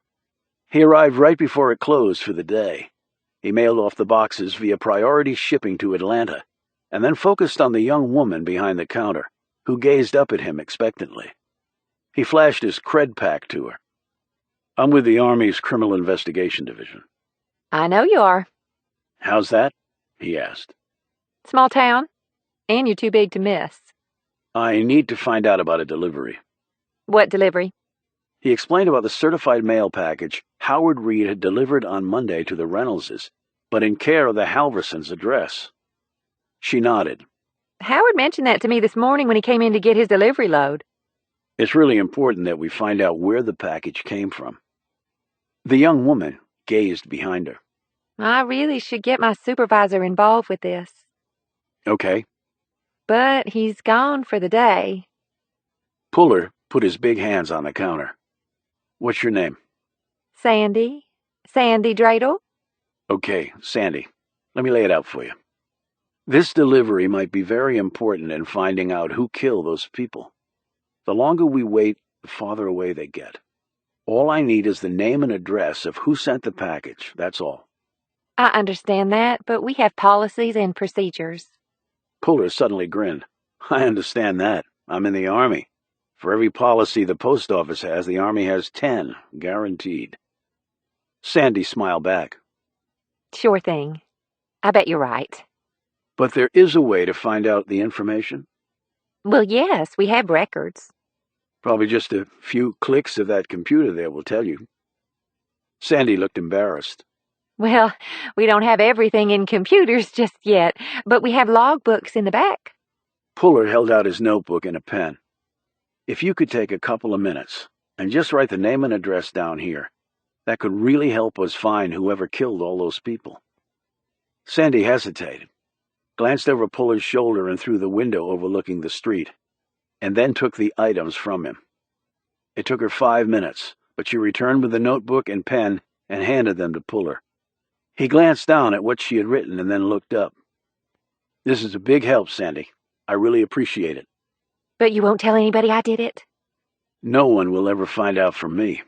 He arrived right before it closed for the day. He mailed off the boxes via priority shipping to Atlanta, and then focused on the young woman behind the counter, who gazed up at him expectantly. He flashed his cred pack to her. "I'm with the Army's Criminal Investigation Division." I know you are. "How's that?" he asked. Small town, and you're too big to miss. "I need to find out about a delivery." What delivery? He explained about the certified mail package Howard Reed had delivered on Monday to the Reynoldses, but in care of the Halversons' address. She nodded. Howard mentioned that to me this morning when he came in to get his delivery load. "It's really important that we find out where the package came from." The young woman gazed behind her. I really should get my supervisor involved with this. "Okay." But he's gone for the day. Puller put his big hands on the counter. "What's your name?" Sandy Dreidel. "Okay, Sandy. Let me lay it out for you. This delivery might be very important in finding out who killed those people. The longer we wait, the farther away they get. All I need is the name and address of who sent the package, that's all." I understand that, but we have policies and procedures. Puller suddenly grinned. "I understand that. I'm in the Army. For every policy the post office has, the Army has 10, guaranteed." Sandy smiled back. Sure thing. I bet you're right. "But there is a way to find out the information?" Well, yes, we have records. "Probably just a few clicks of that computer there will tell you." Sandy looked embarrassed. Well, we don't have everything in computers just yet, but we have logbooks in the back. Puller held out his notebook and a pen. "If you could take a couple of minutes and just write the name and address down here, that could really help us find whoever killed all those people." Sandy hesitated, glanced over Puller's shoulder and through the window overlooking the street, and then took the items from him. It took her 5 minutes, but she returned with the notebook and pen and handed them to Puller. He glanced down at what she had written and then looked up. "This is a big help, Sandy. I really appreciate it." But you won't tell anybody I did it? "No one will ever find out from me."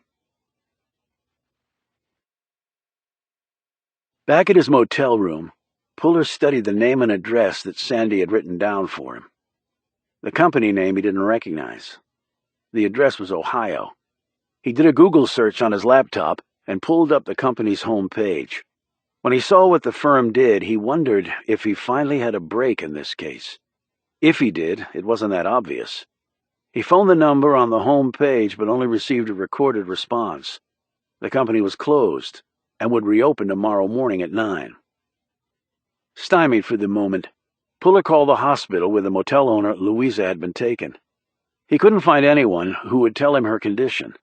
Back at his motel room, Puller studied the name and address that Sandy had written down for him. The company name he didn't recognize. The address was Ohio. He did a Google search on his laptop and pulled up the company's home page. When he saw what the firm did, he wondered if he finally had a break in this case. If he did, it wasn't that obvious. He phoned the number on the home page but only received a recorded response. The company was closed and would reopen tomorrow morning at 9. Stymied for the moment, Puller called the hospital where the motel owner, Louisa, had been taken. He couldn't find anyone who would tell him her condition,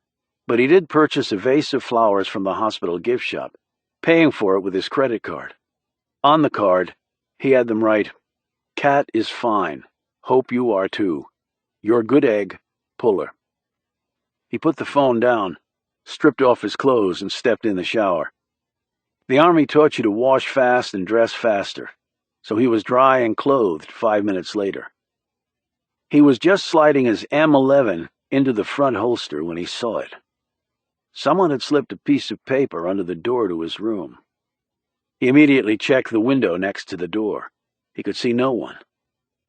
but he did purchase a vase of flowers from the hospital gift shop, paying for it with his credit card. On the card, he had them write, "Cat is fine. Hope you are too. Your good egg, Puller." He put the phone down, stripped off his clothes, and stepped in the shower. The Army taught you to wash fast and dress faster, so he was dry and clothed 5 minutes later. He was just sliding his M11 into the front holster when he saw it. Someone had slipped a piece of paper under the door to his room. He immediately checked the window next to the door. He could see no one.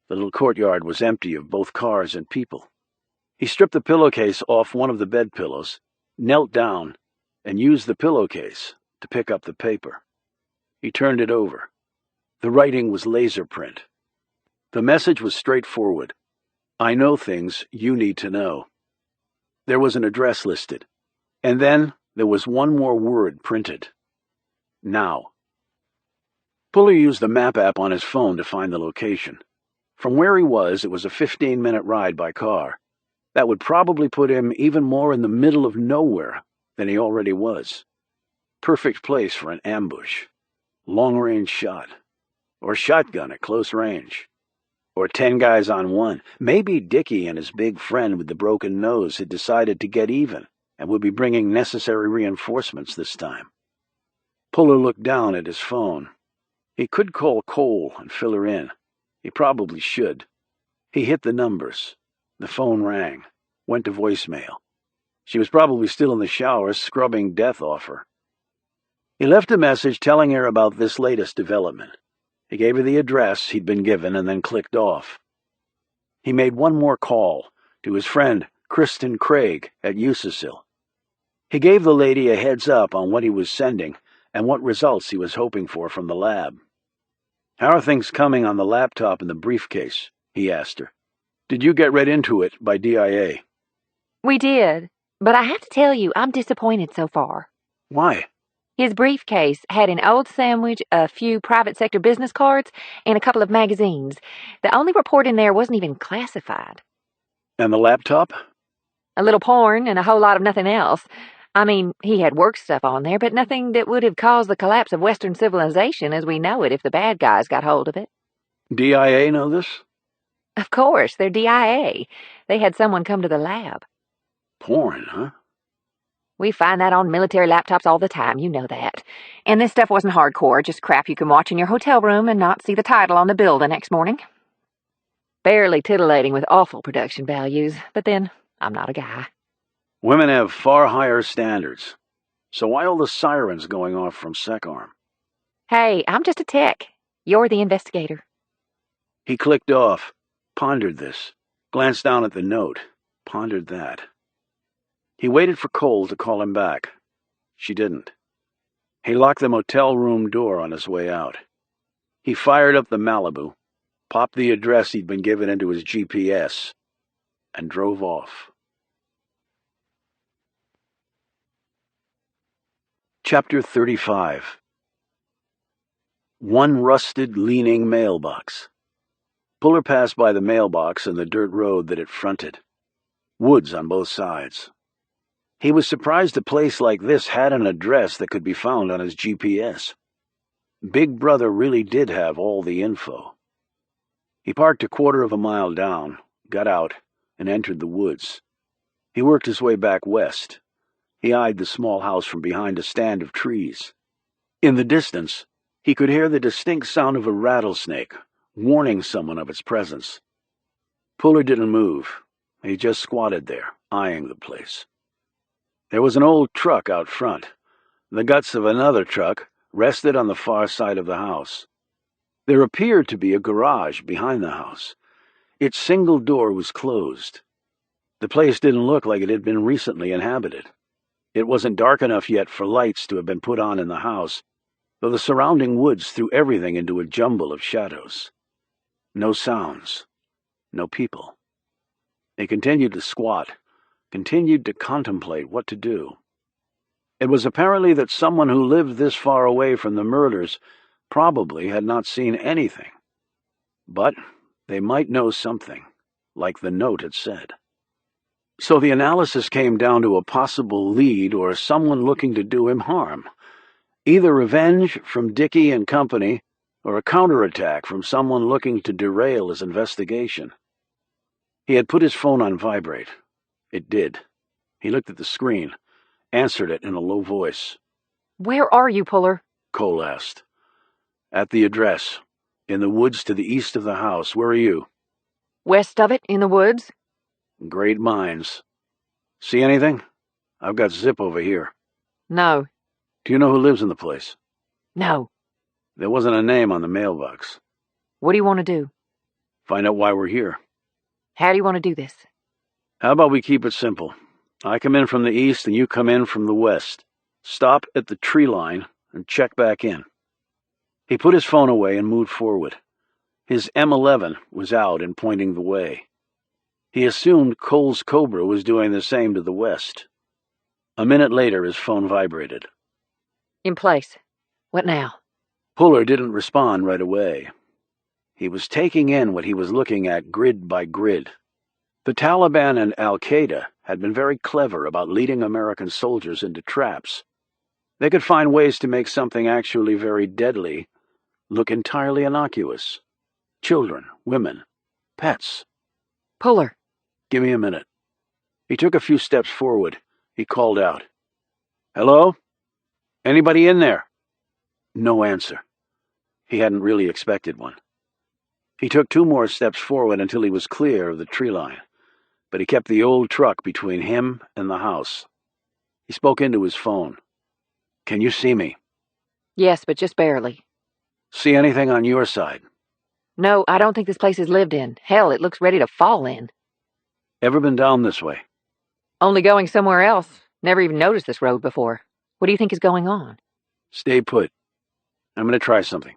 The little courtyard was empty of both cars and people. He stripped the pillowcase off one of the bed pillows, knelt down, and used the pillowcase to pick up the paper. He turned it over. The writing was laser print. The message was straightforward. "I know things you need to know." There was an address listed. And then there was one more word printed. Now. Puller used the map app on his phone to find the location. From where he was, it was a 15-minute ride by car. That would probably put him even more in the middle of nowhere than he already was. Perfect place for an ambush. Long-range shot. Or shotgun at close range. Or 10 guys on one. Maybe Dicki and his big friend with the broken nose had decided to get even and would be bringing necessary reinforcements this time. Puller looked down at his phone. He could call Cole and fill her in. He probably should. He hit the numbers. The phone rang, went to voicemail. She was probably still in the shower, scrubbing death off her. He left a message telling her about this latest development. He gave her the address he'd been given and then clicked off. He made one more call to his friend Kristen Craig at USDB. He gave the lady a heads up on what he was sending and what results he was hoping for from the lab. "How are things coming on the laptop and the briefcase?" he asked her. "Did you get read into it by DIA?" We did, but I have to tell you, I'm disappointed so far. "Why?" His briefcase had an old sandwich, a few private sector business cards, and a couple of magazines. The only report in there wasn't even classified. "And the laptop?" A little porn and a whole lot of nothing else. I mean, he had work stuff on there, but nothing that would have caused the collapse of Western civilization as we know it if the bad guys got hold of it. DIA know this? Of course, they're DIA. They had someone come to the lab. Porn, huh? We find that on military laptops all the time, you know that. And this stuff wasn't hardcore, just crap you can watch in your hotel room and not see the title on the bill the next morning. Barely titillating with awful production values, but then, I'm not a guy. Women have far higher standards. So why all the sirens going off from SecArm? Hey, I'm just a tech. You're the investigator. He clicked off, pondered this, glanced down at the note, pondered that. He waited for Cole to call him back. She didn't. He locked the motel room door on his way out. He fired up the Malibu, popped the address he'd been given into his GPS, and drove off. Chapter 35. One rusted, leaning mailbox. Puller passed by the mailbox and the dirt road that it fronted. Woods on both sides. He was surprised a place like this had an address that could be found on his GPS. Big Brother really did have all the info. He parked a quarter of a mile down, got out, and entered the woods. He worked his way back west. He eyed the small house from behind a stand of trees. In the distance, he could hear the distinct sound of a rattlesnake, warning someone of its presence. Puller didn't move. He just squatted there, eyeing the place. There was an old truck out front. The guts of another truck rested on the far side of the house. There appeared to be a garage behind the house. Its single door was closed. The place didn't look like it had been recently inhabited. It wasn't dark enough yet for lights to have been put on in the house, though the surrounding woods threw everything into a jumble of shadows. No sounds. No people. He continued to squat, continued to contemplate what to do. It was apparently that someone who lived this far away from the murders probably had not seen anything. But they might know something, like the note had said. So the analysis came down to a possible lead or someone looking to do him harm. Either revenge from Dicki and company, or a counterattack from someone looking to derail his investigation. He had put his phone on vibrate. It did. He looked at the screen, answered it in a low voice. "Where are you, Puller?" Cole asked. "At the address. In the woods to the east of the house. Where are you?" "West of it, in the woods." "Great minds. See anything? I've got Zip over here." "No." "Do you know who lives in the place?" "No." "There wasn't a name on the mailbox." "What do you want to do?" "Find out why we're here." "How do you want to do this?" "How about we keep it simple? I come in from the east and you come in from the west. Stop at the tree line and check back in." He put his phone away and moved forward. His M11 was out and pointing the way. He assumed Cole's Cobra was doing the same to the west. A minute later, his phone vibrated. "In place. What now?" Puller didn't respond right away. He was taking in what he was looking at grid by grid. The Taliban and Al-Qaeda had been very clever about leading American soldiers into traps. They could find ways to make something actually very deadly look entirely innocuous. Children, women, pets. "Puller." "Give me a minute." He took a few steps forward. He called out. "Hello? Anybody in there?" No answer. He hadn't really expected one. He took 2 more steps forward until he was clear of the tree line. but he kept the old truck between him and the house. He spoke into his phone. "Can you see me?" Yes, but just barely. "See anything on your side?" No, I don't think this place is lived in. Hell, it looks ready to fall in. "Ever been down this way?" Only going somewhere else. Never even noticed this road before. What do you think is going on? "Stay put. I'm going to try something."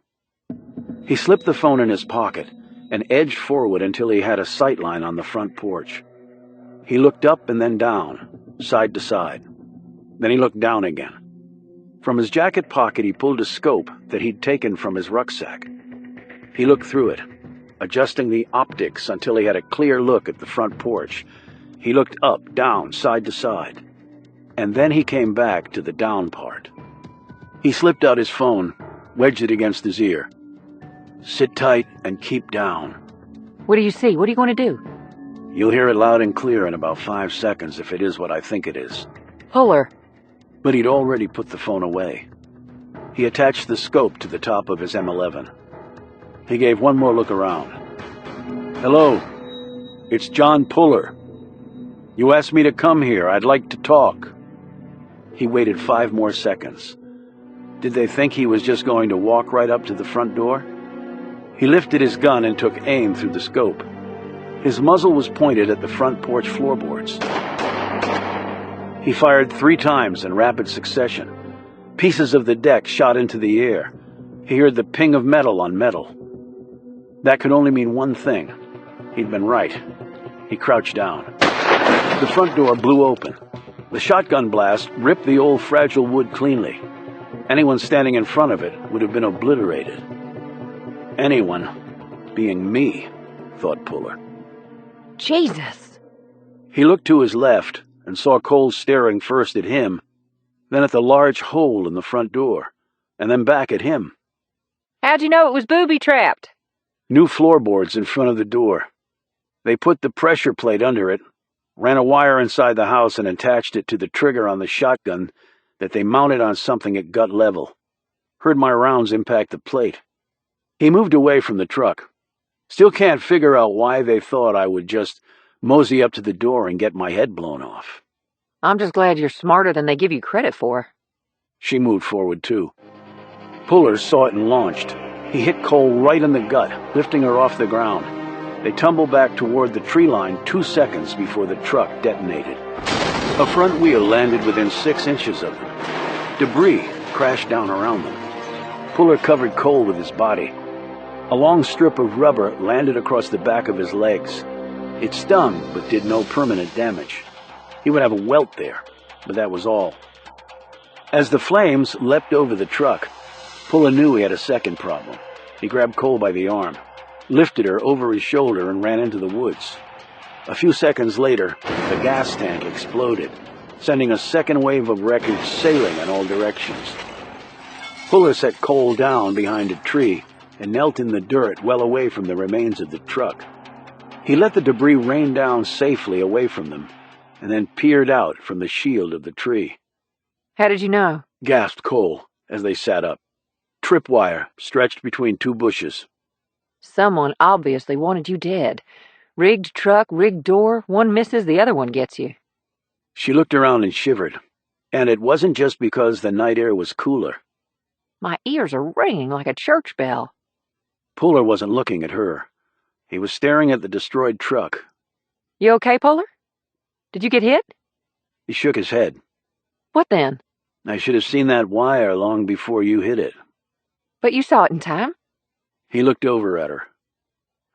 He slipped the phone in his pocket and edged forward until he had a sight line on the front porch. He looked up and then down, side to side. Then he looked down again. From his jacket pocket he pulled a scope that he'd taken from his rucksack. He looked through it, adjusting the optics until he had a clear look at the front porch. He looked up, down, side to side. And then he came back to the down part. He slipped out his phone, wedged it against his ear. "Sit tight and keep down." What do you see? What are you going to do? "You'll hear it loud and clear in about 5 seconds if it is what I think it is." Puller. But he'd already put the phone away. He attached the scope to the top of his M11. He gave one more look around. "Hello, it's John Puller. You asked me to come here. I'd like to talk." He waited 5 more seconds. Did they think he was just going to walk right up to the front door? He lifted his gun and took aim through the scope. His muzzle was pointed at the front porch floorboards. He fired 3 times in rapid succession. Pieces of the deck shot into the air. He heard the ping of metal on metal. That could only mean one thing. He'd been right. He crouched down. The front door blew open. The shotgun blast ripped the old fragile wood cleanly. Anyone standing in front of it would have been obliterated. Anyone being me, thought Puller. Jesus! He looked to his left and saw Cole staring first at him, then at the large hole in the front door, and then back at him. How'd you know it was booby-trapped? New floorboards in front of the door. They put the pressure plate under it, ran a wire inside the house and attached it to the trigger on the shotgun that they mounted on something at gut level. Heard my rounds impact the plate. He moved away from the truck. Still can't figure out why they thought I would just mosey up to the door and get my head blown off. I'm just glad you're smarter than they give you credit for. She moved forward, too. Puller saw it and launched. He hit Cole right in the gut, lifting her off the ground. They tumbled back toward the tree line 2 seconds before the truck detonated. A front wheel landed within 6 inches of them. Debris crashed down around them. Puller covered Cole with his body. A long strip of rubber landed across the back of his legs. It stung, but did no permanent damage. He would have a welt there, but that was all. As the flames leapt over the truck, Puller knew he had a second problem. He grabbed Cole by the arm, lifted her over his shoulder, and ran into the woods. A few seconds later, the gas tank exploded, sending a second wave of wreckage sailing in all directions. Puller set Cole down behind a tree and knelt in the dirt well away from the remains of the truck. He let the debris rain down safely away from them, and then peered out from the shield of the tree. How did you know? Gasped Cole as they sat up. Tripwire stretched between 2 bushes. Someone obviously wanted you dead. Rigged truck, rigged door, one misses, the other one gets you. She looked around and shivered, and it wasn't just because the night air was cooler. My ears are ringing like a church bell. Puller wasn't looking at her. He was staring at the destroyed truck. You okay, Puller? Did you get hit? He shook his head. What then? I should have seen that wire long before you hit it. But you saw it in time. He looked over at her.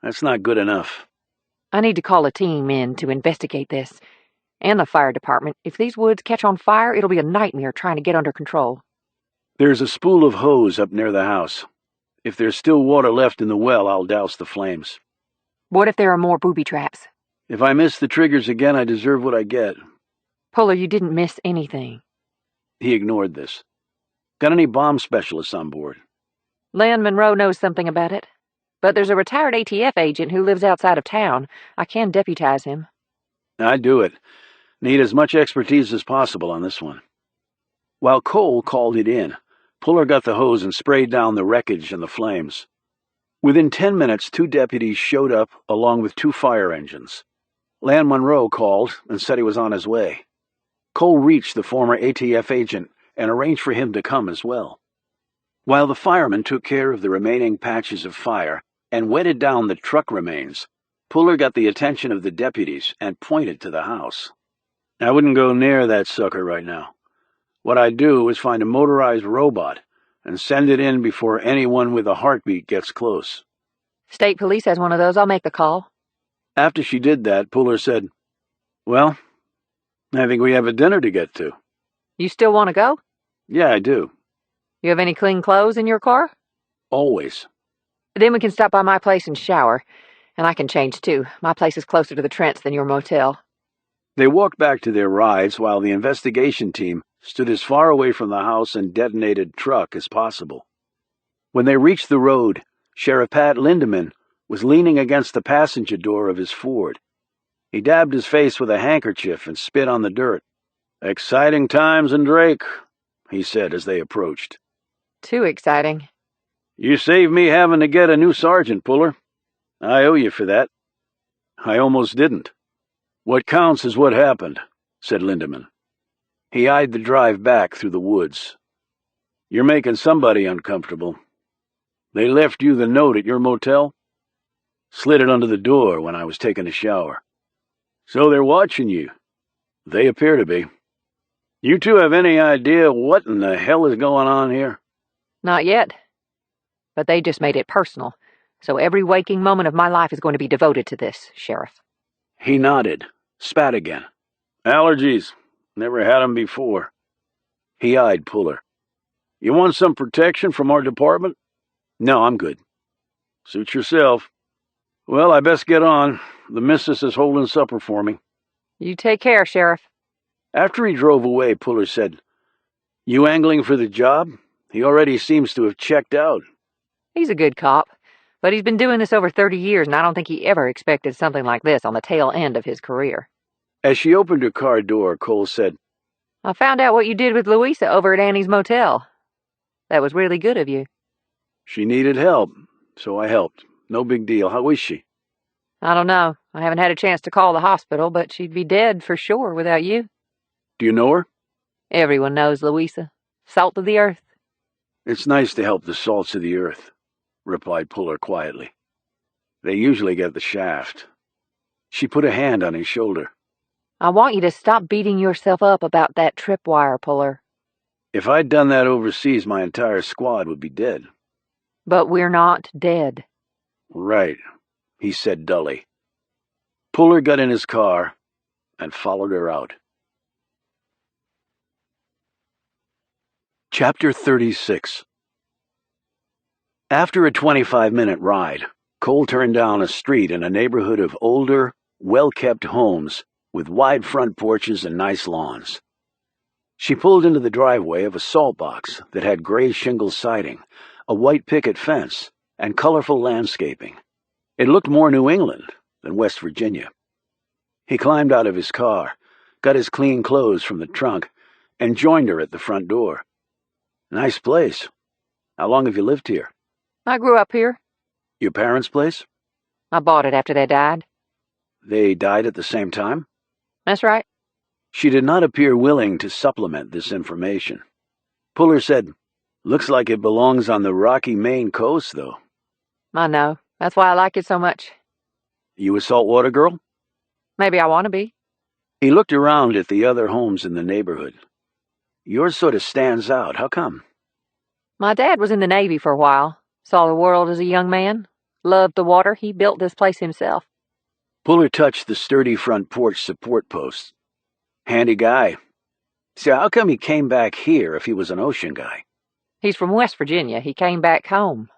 That's not good enough. I need to call a team in to investigate this. And the fire department. If these woods catch on fire, it'll be a nightmare trying to get under control. There's a spool of hose up near the house. If there's still water left in the well, I'll douse the flames. What if there are more booby traps? If I miss the triggers again, I deserve what I get. Puller, you didn't miss anything. He ignored this. Got any bomb specialists on board? Len Monroe knows something about it. But there's a retired ATF agent who lives outside of town. I can deputize him. I'd do it. Need as much expertise as possible on this one. While Cole called it in, Puller got the hose and sprayed down the wreckage and the flames. Within 10 minutes, 2 deputies showed up along with 2 fire engines. Lan Monroe called and said he was on his way. Cole reached the former ATF agent and arranged for him to come as well. While the fireman took care of the remaining patches of fire and wetted down the truck remains, Puller got the attention of the deputies and pointed to the house. I wouldn't go near that sucker right now. What I'd do is find a motorized robot and send it in before anyone with a heartbeat gets close. State Police has one of those. I'll make the call. After she did that, Puller said, "Well, I think we have a dinner to get to." You still want to go? Yeah, I do. You have any clean clothes in your car? Always. Then we can stop by my place and shower. And I can change, too. My place is closer to the Trents than your motel. They walked back to their rides while the investigation team stood as far away from the house and detonated truck as possible. When they reached the road, Sheriff Pat Lindeman was leaning against the passenger door of his Ford. He dabbed his face with a handkerchief and spit on the dirt. "Exciting times in Drake," he said as they approached. Too exciting. "You saved me having to get a new sergeant, Puller. I owe you for that." "I almost didn't." "What counts is what happened," said Lindeman. He eyed the drive back through the woods. "You're making somebody uncomfortable. They left you the note at your motel?" "Slid it under the door when I was taking a shower." "So they're watching you." "They appear to be." "You two have any idea what in the hell is going on here?" Not yet. But they just made it personal. So every waking moment of my life is going to be devoted to this, Sheriff. He nodded, spat again. "Allergies. Never had 'em before." He eyed Puller. "You want some protection from our department?" "No, I'm good." "Suit yourself. Well, I best get on. The missus is holding supper for me." You take care, Sheriff. After he drove away, Puller said, "You angling for the job? He already seems to have checked out." He's a good cop, but he's been doing this over 30 years, and I don't think he ever expected something like this on the tail end of his career. As she opened her car door, Cole said, I found out what you did with Louisa over at Annie's motel. That was really good of you. "She needed help, so I helped. No big deal. How is she?" I don't know. I haven't had a chance to call the hospital, but she'd be dead for sure without you. "Do you know her?" Everyone knows Louisa. Salt of the earth. "It's nice to help the salts of the earth," replied Puller quietly. "They usually get the shaft." She put a hand on his shoulder. I want you to stop beating yourself up about that tripwire, Puller. "If I'd done that overseas, my entire squad would be dead." But we're not dead. "Right," he said dully. Puller got in his car and followed her out. Chapter 36. After a 25-minute ride, Cole turned down a street in a neighborhood of older, well-kept homes with wide front porches and nice lawns. She pulled into the driveway of a salt box that had gray shingle siding, a white picket fence, and colorful landscaping. It looked more New England than West Virginia. He climbed out of his car, got his clean clothes from the trunk, and joined her at the front door. "Nice place. How long have you lived here?" I grew up here. "Your parents' place?" I bought it after they died. "They died at the same time?" That's right. She did not appear willing to supplement this information. Puller said, "Looks like it belongs on the rocky Maine coast, though." I know. That's why I like it so much. "You a saltwater girl?" Maybe I want to be. He looked around at the other homes in the neighborhood. "Yours sort of stands out. How come?" My dad was in the Navy for a while. Saw the world as a young man. Loved the water. He built this place himself. Puller touched the sturdy front porch support posts. "Handy guy. So how come he came back here if he was an ocean guy?" He's from West Virginia. He came back home.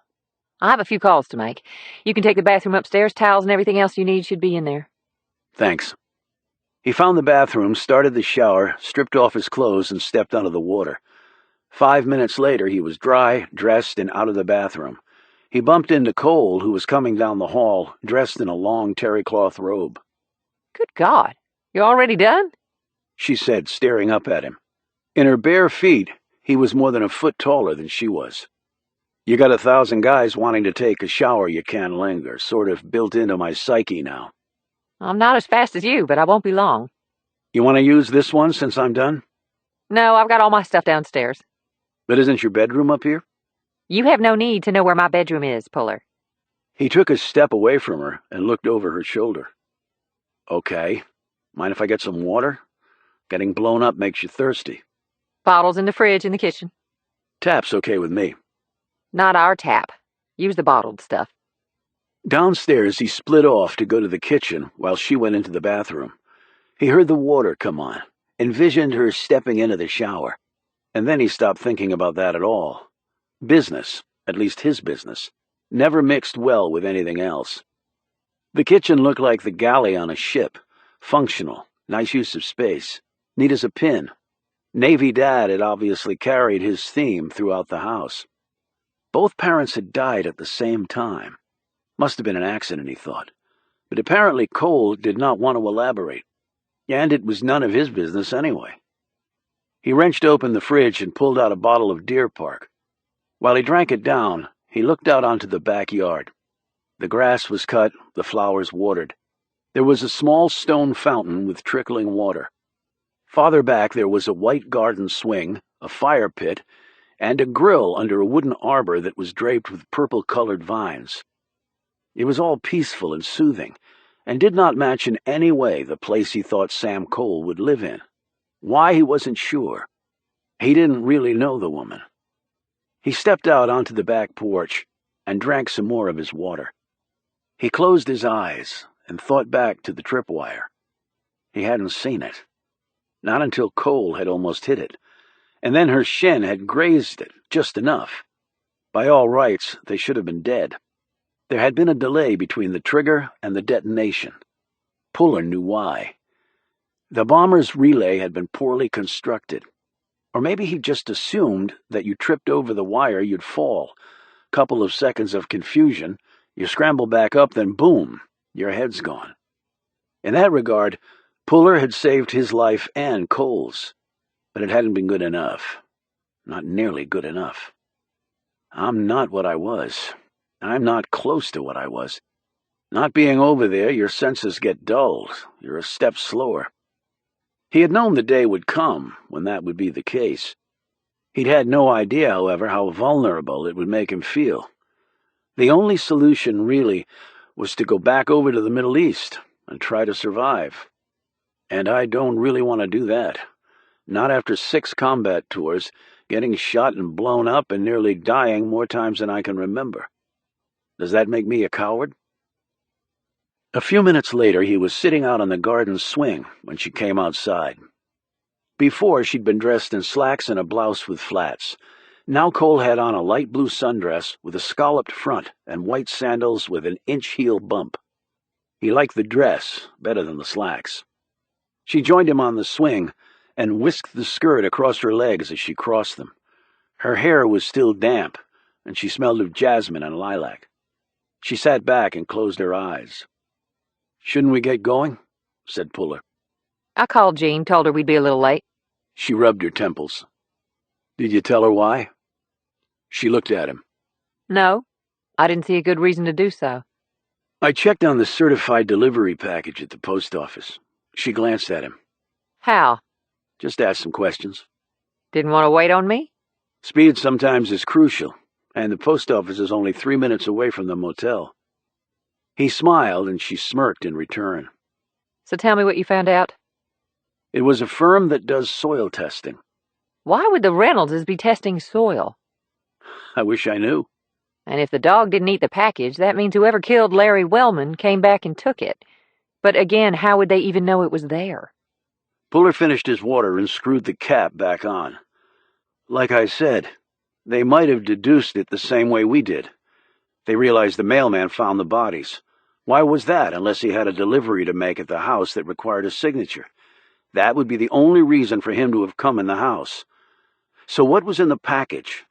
I have a few calls to make. You can take the bathroom upstairs. Towels and everything else you need should be in there. "Thanks." He found the bathroom, started the shower, stripped off his clothes, and stepped out of the water. 5 minutes later, he was dry, dressed, and out of the bathroom. He bumped into Cole, who was coming down the hall, dressed in a long terry cloth robe. Good God. You're already done? She said, staring up at him. In her bare feet, he was more than a foot taller than she was. "You got 1,000 guys wanting to take a shower you can't linger, sort of built into my psyche now." I'm not as fast as you, but I won't be long. You want to use this one since I'm done? No, I've got all my stuff downstairs. But isn't your bedroom up here? You have no need to know where my bedroom is, Puller. He took a step away from her and looked over her shoulder. Okay. Mind if I get some water? Getting blown up makes you thirsty. Bottles in the fridge in the kitchen. Tap's okay with me. Not our tap. Use the bottled stuff. Downstairs, he split off to go to the kitchen while she went into the bathroom. He heard the water come on, envisioned her stepping into the shower, and then he stopped thinking about that at all. Business, at least his business, never mixed well with anything else. The kitchen looked like the galley on a ship, functional, nice use of space, neat as a pin. Navy Dad had obviously carried his theme throughout the house. Both parents had died at the same time. Must have been an accident, he thought. But apparently Cole did not want to elaborate, and it was none of his business anyway. He wrenched open the fridge and pulled out a bottle of Deer Park. While he drank it down, he looked out onto the backyard. The grass was cut, the flowers watered. There was a small stone fountain with trickling water. Farther back there was a white garden swing, a fire pit, and a grill under a wooden arbor that was draped with purple-colored vines. It was all peaceful and soothing, and did not match in any way the place he thought Sam Cole would live in. Why, he wasn't sure. He didn't really know the woman. He stepped out onto the back porch and drank some more of his water. He closed his eyes and thought back to the tripwire. He hadn't seen it. Not until Cole had almost hit it, and then her shin had grazed it just enough. By all rights, they should have been dead. There had been a delay between the trigger and the detonation. Puller knew why. The bomber's relay had been poorly constructed. Or maybe he just assumed that you tripped over the wire, you'd fall. Couple of seconds of confusion, you scramble back up, then boom, your head's gone. In that regard, Puller had saved his life and Cole's, but it hadn't been good enough. Not nearly good enough. I'm not what I was. I'm not close to what I was. Not being over there, your senses get dulled. You're a step slower. He had known the day would come when that would be the case. He'd had no idea, however, how vulnerable it would make him feel. The only solution, really, was to go back over to the Middle East and try to survive. And I don't really want to do that. Not after 6 combat tours, getting shot and blown up and nearly dying more times than I can remember. Does that make me a coward? A few minutes later, he was sitting out on the garden swing when she came outside. Before, she'd been dressed in slacks and a blouse with flats. Now Cole had on a light blue sundress with a scalloped front and white sandals with an inch-heel bump. He liked the dress better than the slacks. She joined him on the swing and whisked the skirt across her legs as she crossed them. Her hair was still damp, and she smelled of jasmine and lilac. She sat back and closed her eyes. "Shouldn't we get going?" said Puller. I called Jean, told her we'd be a little late. She rubbed her temples. "Did you tell her why?" She looked at him. No, I didn't see a good reason to do so. "I checked on the certified delivery package at the post office." She glanced at him. How? "Just asked some questions." Didn't want to wait on me? Speed sometimes is crucial, and the post office is only 3 minutes away from the motel. He smiled, and she smirked in return. So tell me what you found out. It was a firm that does soil testing. Why would the Reynoldses be testing soil? I wish I knew. And if the dog didn't eat the package, that means whoever killed Larry Wellman came back and took it. But again, how would they even know it was there? Puller finished his water and screwed the cap back on. Like I said, they might have deduced it the same way we did. They realized the mailman found the bodies. Why was that, unless he had a delivery to make at the house that required a signature? That would be the only reason for him to have come in the house. So what was in the package?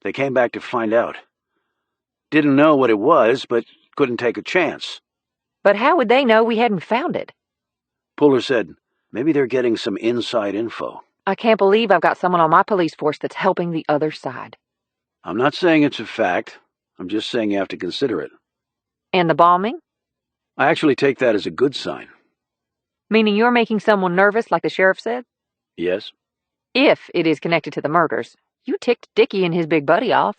They came back to find out. Didn't know what it was, but couldn't take a chance. But how would they know we hadn't found it? Puller said, maybe they're getting some inside info. I can't believe I've got someone on my police force that's helping the other side. I'm not saying it's a fact. I'm just saying you have to consider it. And the bombing? I actually take that as a good sign. Meaning you're making someone nervous, like the sheriff said? Yes? If it is connected to the murders. You ticked Dicki and his big buddy off.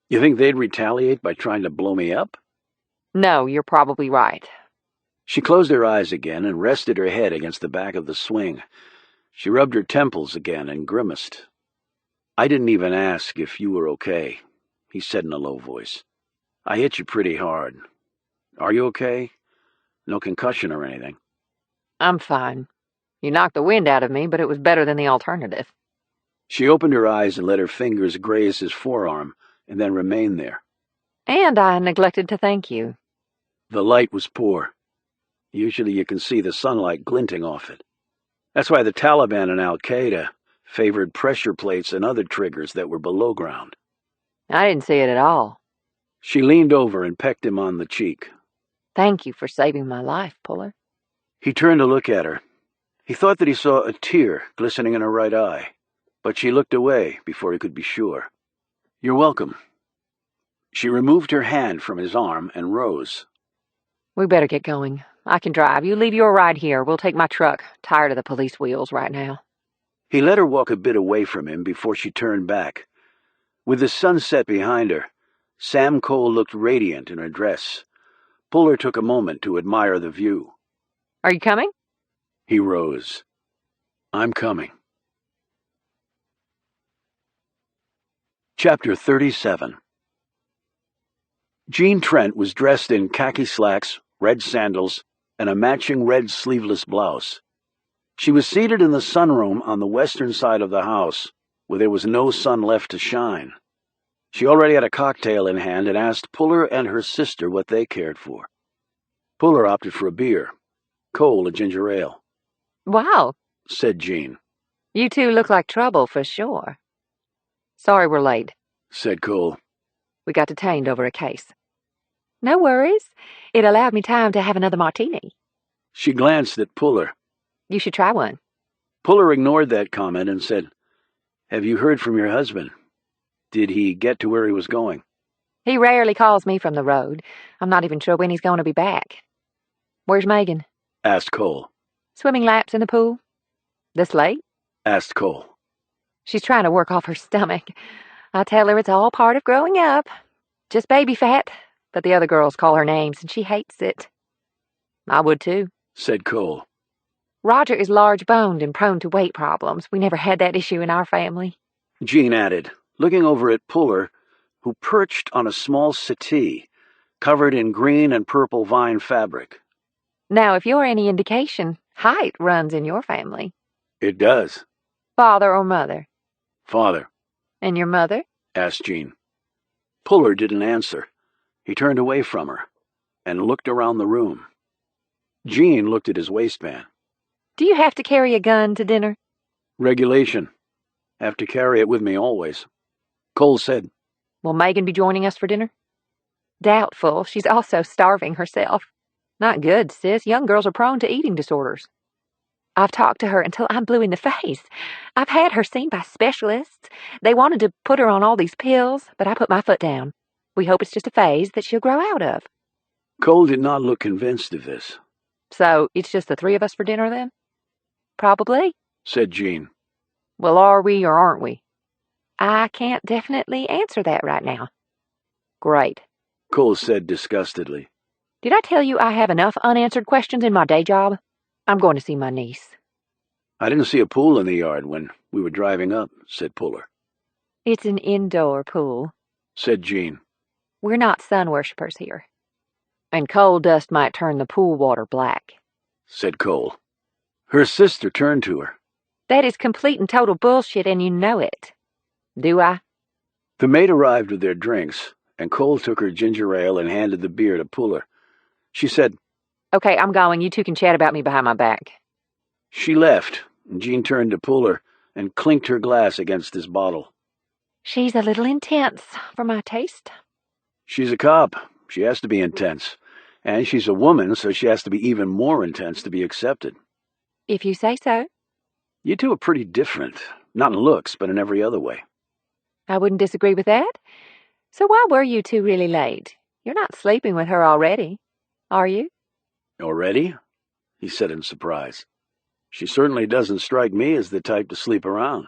You think they'd retaliate by trying to blow me up? No, you're probably right. She closed her eyes again and rested her head against the back of the swing. She rubbed her temples again and grimaced. I didn't even ask if you were okay, he said in a low voice. I hit you pretty hard. Are you okay? No concussion or anything? I'm fine. You knocked the wind out of me, but it was better than the alternative. She opened her eyes and let her fingers graze his forearm, and then remain there. And I neglected to thank you. The light was poor. Usually you can see the sunlight glinting off it. That's why the Taliban and Al-Qaeda favored pressure plates and other triggers that were below ground. I didn't see it at all. She leaned over and pecked him on the cheek. Thank you for saving my life, Puller. He turned to look at her. He thought that he saw a tear glistening in her right eye, but she looked away before he could be sure. You're welcome. She removed her hand from his arm and rose. We better get going. I can drive. You leave your ride here. We'll take my truck. Tired of the police wheels right now. He let her walk a bit away from him before she turned back. With the sunset behind her, Sam Cole looked radiant in her dress. Puller took a moment to admire the view. Are you coming? He rose. I'm coming. Chapter 37. Jean Trent was dressed in khaki slacks, red sandals, and a matching red sleeveless blouse. She was seated in the sunroom on the western side of the house, where there was no sun left to shine. She already had a cocktail in hand and asked Puller and her sister what they cared for. Puller opted for a beer. Cole a ginger ale. Wow, said Jean. You two look like trouble for sure. Sorry we're late, said Cole. We got detained over a case. No worries. It allowed me time to have another martini. She glanced at Puller. You should try one. Puller ignored that comment and said, Have you heard from your husband? Did he get to where he was going? He rarely calls me from the road. I'm not even sure when he's going to be back. Where's Megan? Asked Cole. Swimming laps in the pool. This late? Asked Cole. She's trying to work off her stomach. I tell her it's all part of growing up. Just baby fat. But the other girls call her names and she hates it. I would too, said Cole. Roger is large-boned and prone to weight problems. We never had that issue in our family. Jean added, looking over at Puller, who perched on a small settee, covered in green and purple vine fabric. Now, if you're any indication, height runs in your family. It does. Father or mother? Father. And your mother? Asked Jean. Puller didn't answer. He turned away from her and looked around the room. Jean looked at his waistband. Do you have to carry a gun to dinner? Regulation. Have to carry it with me always. Cole said. Will Megan be joining us for dinner? Doubtful. She's also starving herself. Not good, sis. Young girls are prone to eating disorders. I've talked to her until I'm blue in the face. I've had her seen by specialists. They wanted to put her on all these pills, but I put my foot down. We hope it's just a phase that she'll grow out of. Cole did not look convinced of this. So, it's just the three of us for dinner, then? Probably, said Jean. Well, are we or aren't we? I can't definitely answer that right now. Great, Cole said disgustedly. Did I tell you I have enough unanswered questions in my day job? I'm going to see my niece. I didn't see a pool in the yard when we were driving up, said Puller. It's an indoor pool, said Jean. We're not sun worshippers here. And coal dust might turn the pool water black, said Cole. Her sister turned to her. That is complete and total bullshit, and you know it. Do I? The maid arrived with their drinks, and Cole took her ginger ale and handed the beer to Puller. She said, Okay, I'm going. You two can chat about me behind my back. She left, and Jean turned to Puller and clinked her glass against his bottle. She's a little intense for my taste. She's a cop. She has to be intense. And she's a woman, so she has to be even more intense to be accepted. If you say so. You two are pretty different. Not in looks, but in every other way. I wouldn't disagree with that. So why were you two really late? You're not sleeping with her already, are you? Already? He said in surprise. She certainly doesn't strike me as the type to sleep around.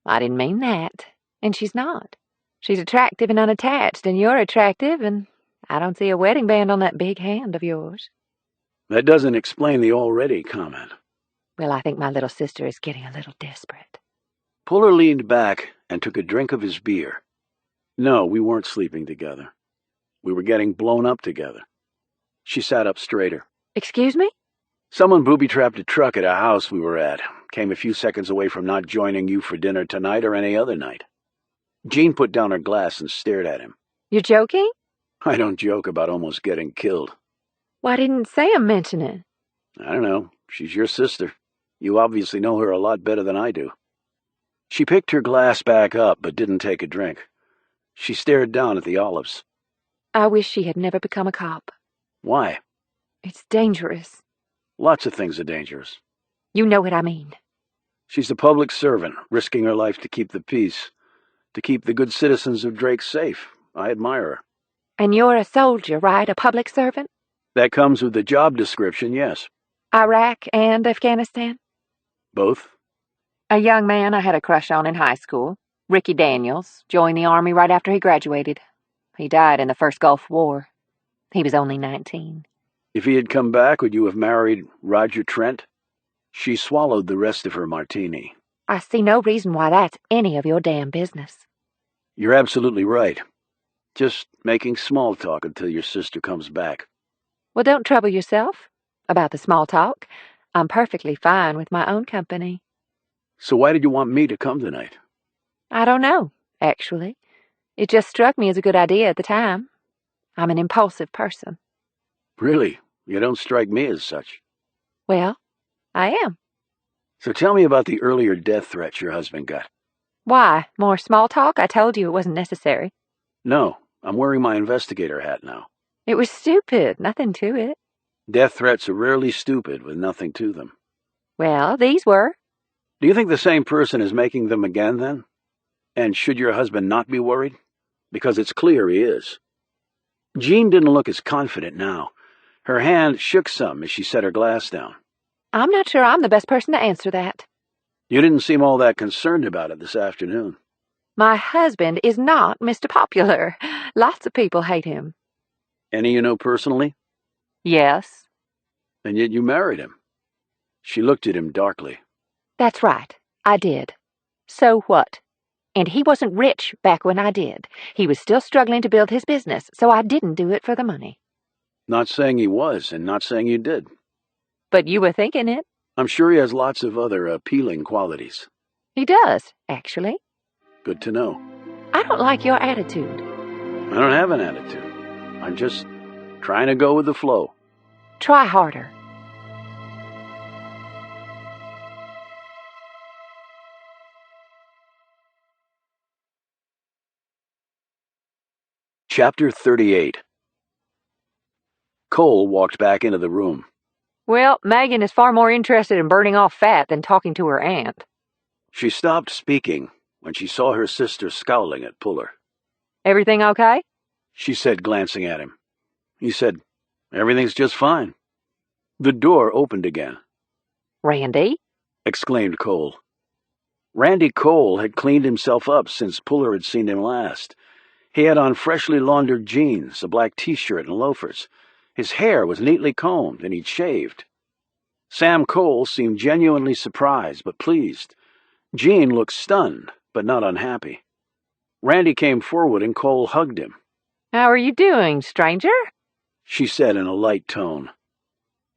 I didn't mean that. And she's not. She's attractive and unattached, and you're attractive, and I don't see a wedding band on that big hand of yours. That doesn't explain the already comment. Well, I think my little sister is getting a little desperate. Puller leaned back and took a drink of his beer. No, we weren't sleeping together. We were getting blown up together. She sat up straighter. Excuse me? Someone booby-trapped a truck at a house we were at. Came a few seconds away from not joining you for dinner tonight or any other night. Jean put down her glass and stared at him. You're joking? I don't joke about almost getting killed. Why didn't Sam mention it? I don't know. She's your sister. You obviously know her a lot better than I do. She picked her glass back up but didn't take a drink. She stared down at the olives. I wish she had never become a cop. Why? It's dangerous. Lots of things are dangerous. You know what I mean. She's a public servant, risking her life to keep the peace, to keep the good citizens of Drake safe. I admire her. And you're a soldier, right? A public servant? That comes with the job description, yes. Iraq and Afghanistan? Both? A young man I had a crush on in high school, Ricky Daniels, joined the Army right after he graduated. He died in the first Gulf War. He was only 19. If he had come back, would you have married Roger Trent? She swallowed the rest of her martini. I see no reason why that's any of your damn business. You're absolutely right. Just making small talk until your sister comes back. Well, don't trouble yourself about the small talk. I'm perfectly fine with my own company. So why did you want me to come tonight? I don't know, actually. It just struck me as a good idea at the time. I'm an impulsive person. Really? You don't strike me as such. Well, I am. So tell me about the earlier death threats your husband got. Why? More small talk? I told you it wasn't necessary. No, I'm wearing my investigator hat now. It was stupid. Nothing to it. Death threats are rarely stupid with nothing to them. Well, these were. Do you think the same person is making them again, then? And should your husband not be worried? Because it's clear he is. Jean didn't look as confident now. Her hand shook some as she set her glass down. I'm not sure I'm the best person to answer that. You didn't seem all that concerned about it this afternoon. My husband is not Mr. Popular. Lots of people hate him. Any you know personally? Yes. And yet you married him. She looked at him darkly. That's right. I did. So what? And he wasn't rich back when I did. He was still struggling to build his business, so I didn't do it for the money. Not saying he was, and not saying you did. But you were thinking it. I'm sure he has lots of other appealing qualities. He does, actually. Good to know. I don't like your attitude. I don't have an attitude. I'm just trying to go with the flow. Try harder. Chapter 38. Cole walked back into the room. Well, Megan is far more interested in burning off fat than talking to her aunt. She stopped speaking when she saw her sister scowling at Puller. Everything okay? She said, glancing at him. He said, "Everything's just fine." The door opened again. Randy? Exclaimed Cole. Randy Cole had cleaned himself up since Puller had seen him last. He had on freshly laundered jeans, a black t-shirt, and loafers. His hair was neatly combed, and he'd shaved. Sam Cole seemed genuinely surprised, but pleased. Jean looked stunned, but not unhappy. Randy came forward, and Cole hugged him. How are you doing, stranger? She said in a light tone.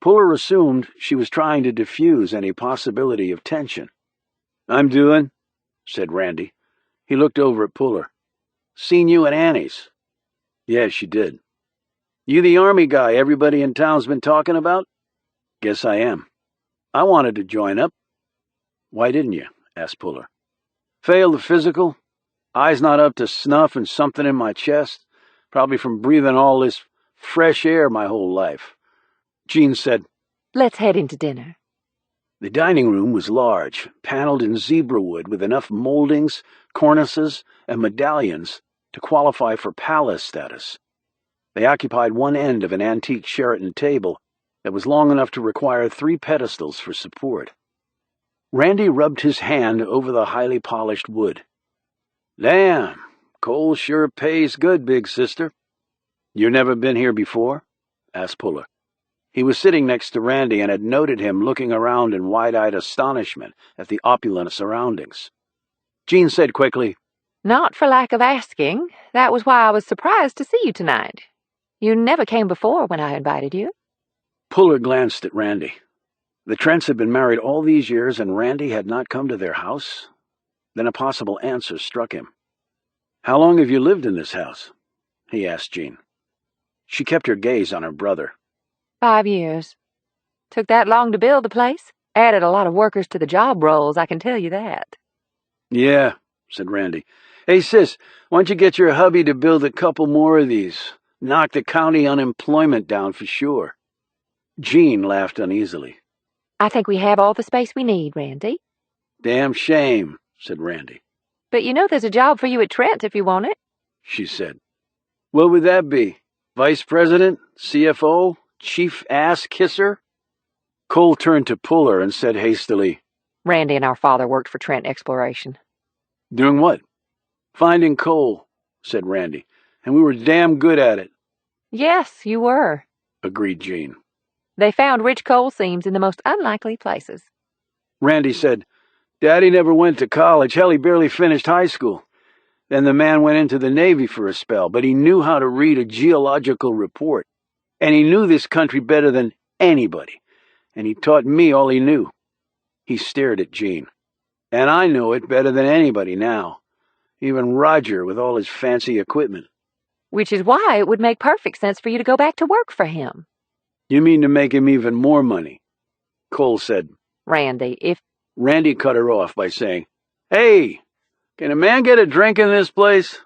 Puller assumed she was trying to diffuse any possibility of tension. "I'm doing," said Randy. He looked over at Puller. "Seen you at Annie's." "Yeah, she did." "You the Army guy everybody in town's been talking about?" "Guess I am." "I wanted to join up." "Why didn't you?" asked Puller. "Failed the physical. Eyes not up to snuff and something in my chest. Probably from breathing all this fresh air my whole life." Jean said, Let's head into dinner. The dining room was large, paneled in zebra wood with enough moldings, cornices, and medallions to qualify for palace status. They occupied one end of an antique Sheraton table, that was long enough to require 3 pedestals for support. Randy rubbed his hand over the highly polished wood. "Damn, coal sure pays good, big sister." "You never been here before?" asked Puller. He was sitting next to Randy and had noted him looking around in wide-eyed astonishment at the opulent surroundings. Jean said quickly, Not for lack of asking. That was why I was surprised to see you tonight. You never came before when I invited you. Puller glanced at Randy. The Trents had been married all these years, and Randy had not come to their house? Then a possible answer struck him. "How long have you lived in this house?" he asked Jean. She kept her gaze on her brother. 5 years. Took that long to build the place? Added a lot of workers to the job roles, I can tell you that. "Yeah," said Randy. "Hey, sis, why don't you get your hubby to build a couple more of these? Knock the county unemployment down for sure." Jean laughed uneasily. I think we have all the space we need, Randy. "Damn shame," said Randy. But you know there's a job for you at Trent if you want it. She said. "What would that be? Vice president? CFO? Chief ass kisser?" Cole turned to Puller and said hastily, Randy and our father worked for Trent Exploration. "Doing what?" "Finding coal," said Randy, "and we were damn good at it." Yes, you were, agreed Jean. They found rich coal seams in the most unlikely places. Randy said, "Daddy never went to college. Hell, he barely finished high school. Then the man went into the Navy for a spell, but he knew how to read a geological report. And he knew this country better than anybody. And he taught me all he knew." He stared at Jean. "And I know it better than anybody now. Even Roger with all his fancy equipment." Which is why it would make perfect sense for you to go back to work for him. "You mean to make him even more money?" Cole said. Randy, if... Randy cut her off by saying, "Hey, can a man get a drink in this place?"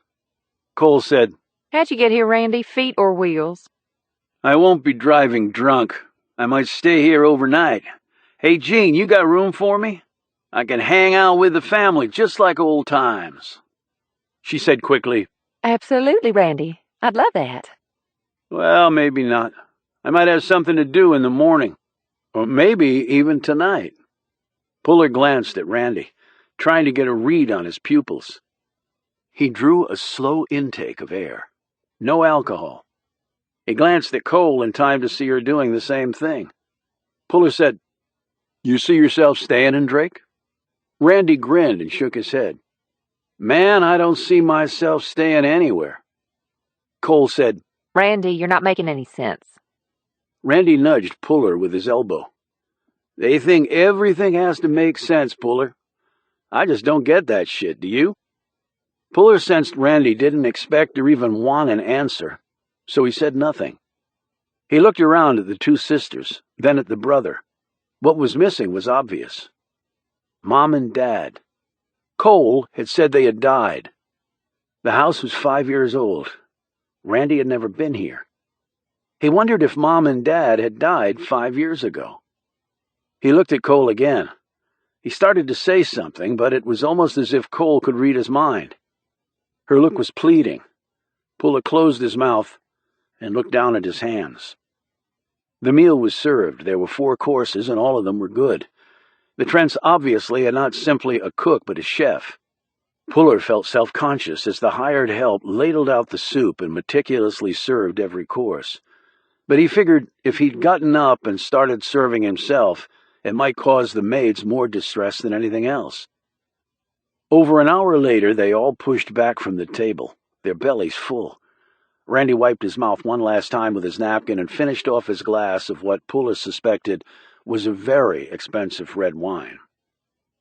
Cole said, How'd you get here, Randy? Feet or wheels? "I won't be driving drunk. I might stay here overnight. Hey, Jean, you got room for me? I can hang out with the family just like old times." She said quickly, Absolutely, Randy. I'd love that. "Well, maybe not. I might have something to do in the morning. Or maybe even tonight." Puller glanced at Randy, trying to get a read on his pupils. He drew a slow intake of air. No alcohol. He glanced at Cole in time to see her doing the same thing. Puller said, "You see yourself staying in Drake?" Randy grinned and shook his head. "Man, I don't see myself staying anywhere." Cole said, Randy, you're not making any sense. Randy nudged Puller with his elbow. "They think everything has to make sense, Puller. I just don't get that shit, do you?" Puller sensed Randy didn't expect or even want an answer, so he said nothing. He looked around at the 2 sisters, then at the brother. What was missing was obvious. Mom and Dad. Cole had said they had died. The house was 5 years old. Randy had never been here. He wondered if Mom and Dad had died 5 years ago. He looked at Cole again. He started to say something, but it was almost as if Cole could read his mind. Her look was pleading. Puller closed his mouth and looked down at his hands. The meal was served. There were 4 courses, and all of them were good. The Trents obviously had not simply a cook, but a chef. Puller felt self-conscious as the hired help ladled out the soup and meticulously served every course. But he figured if he'd gotten up and started serving himself, it might cause the maids more distress than anything else. Over an hour later, they all pushed back from the table, their bellies full. Randy wiped his mouth one last time with his napkin and finished off his glass of what Puller suspected was a very expensive red wine.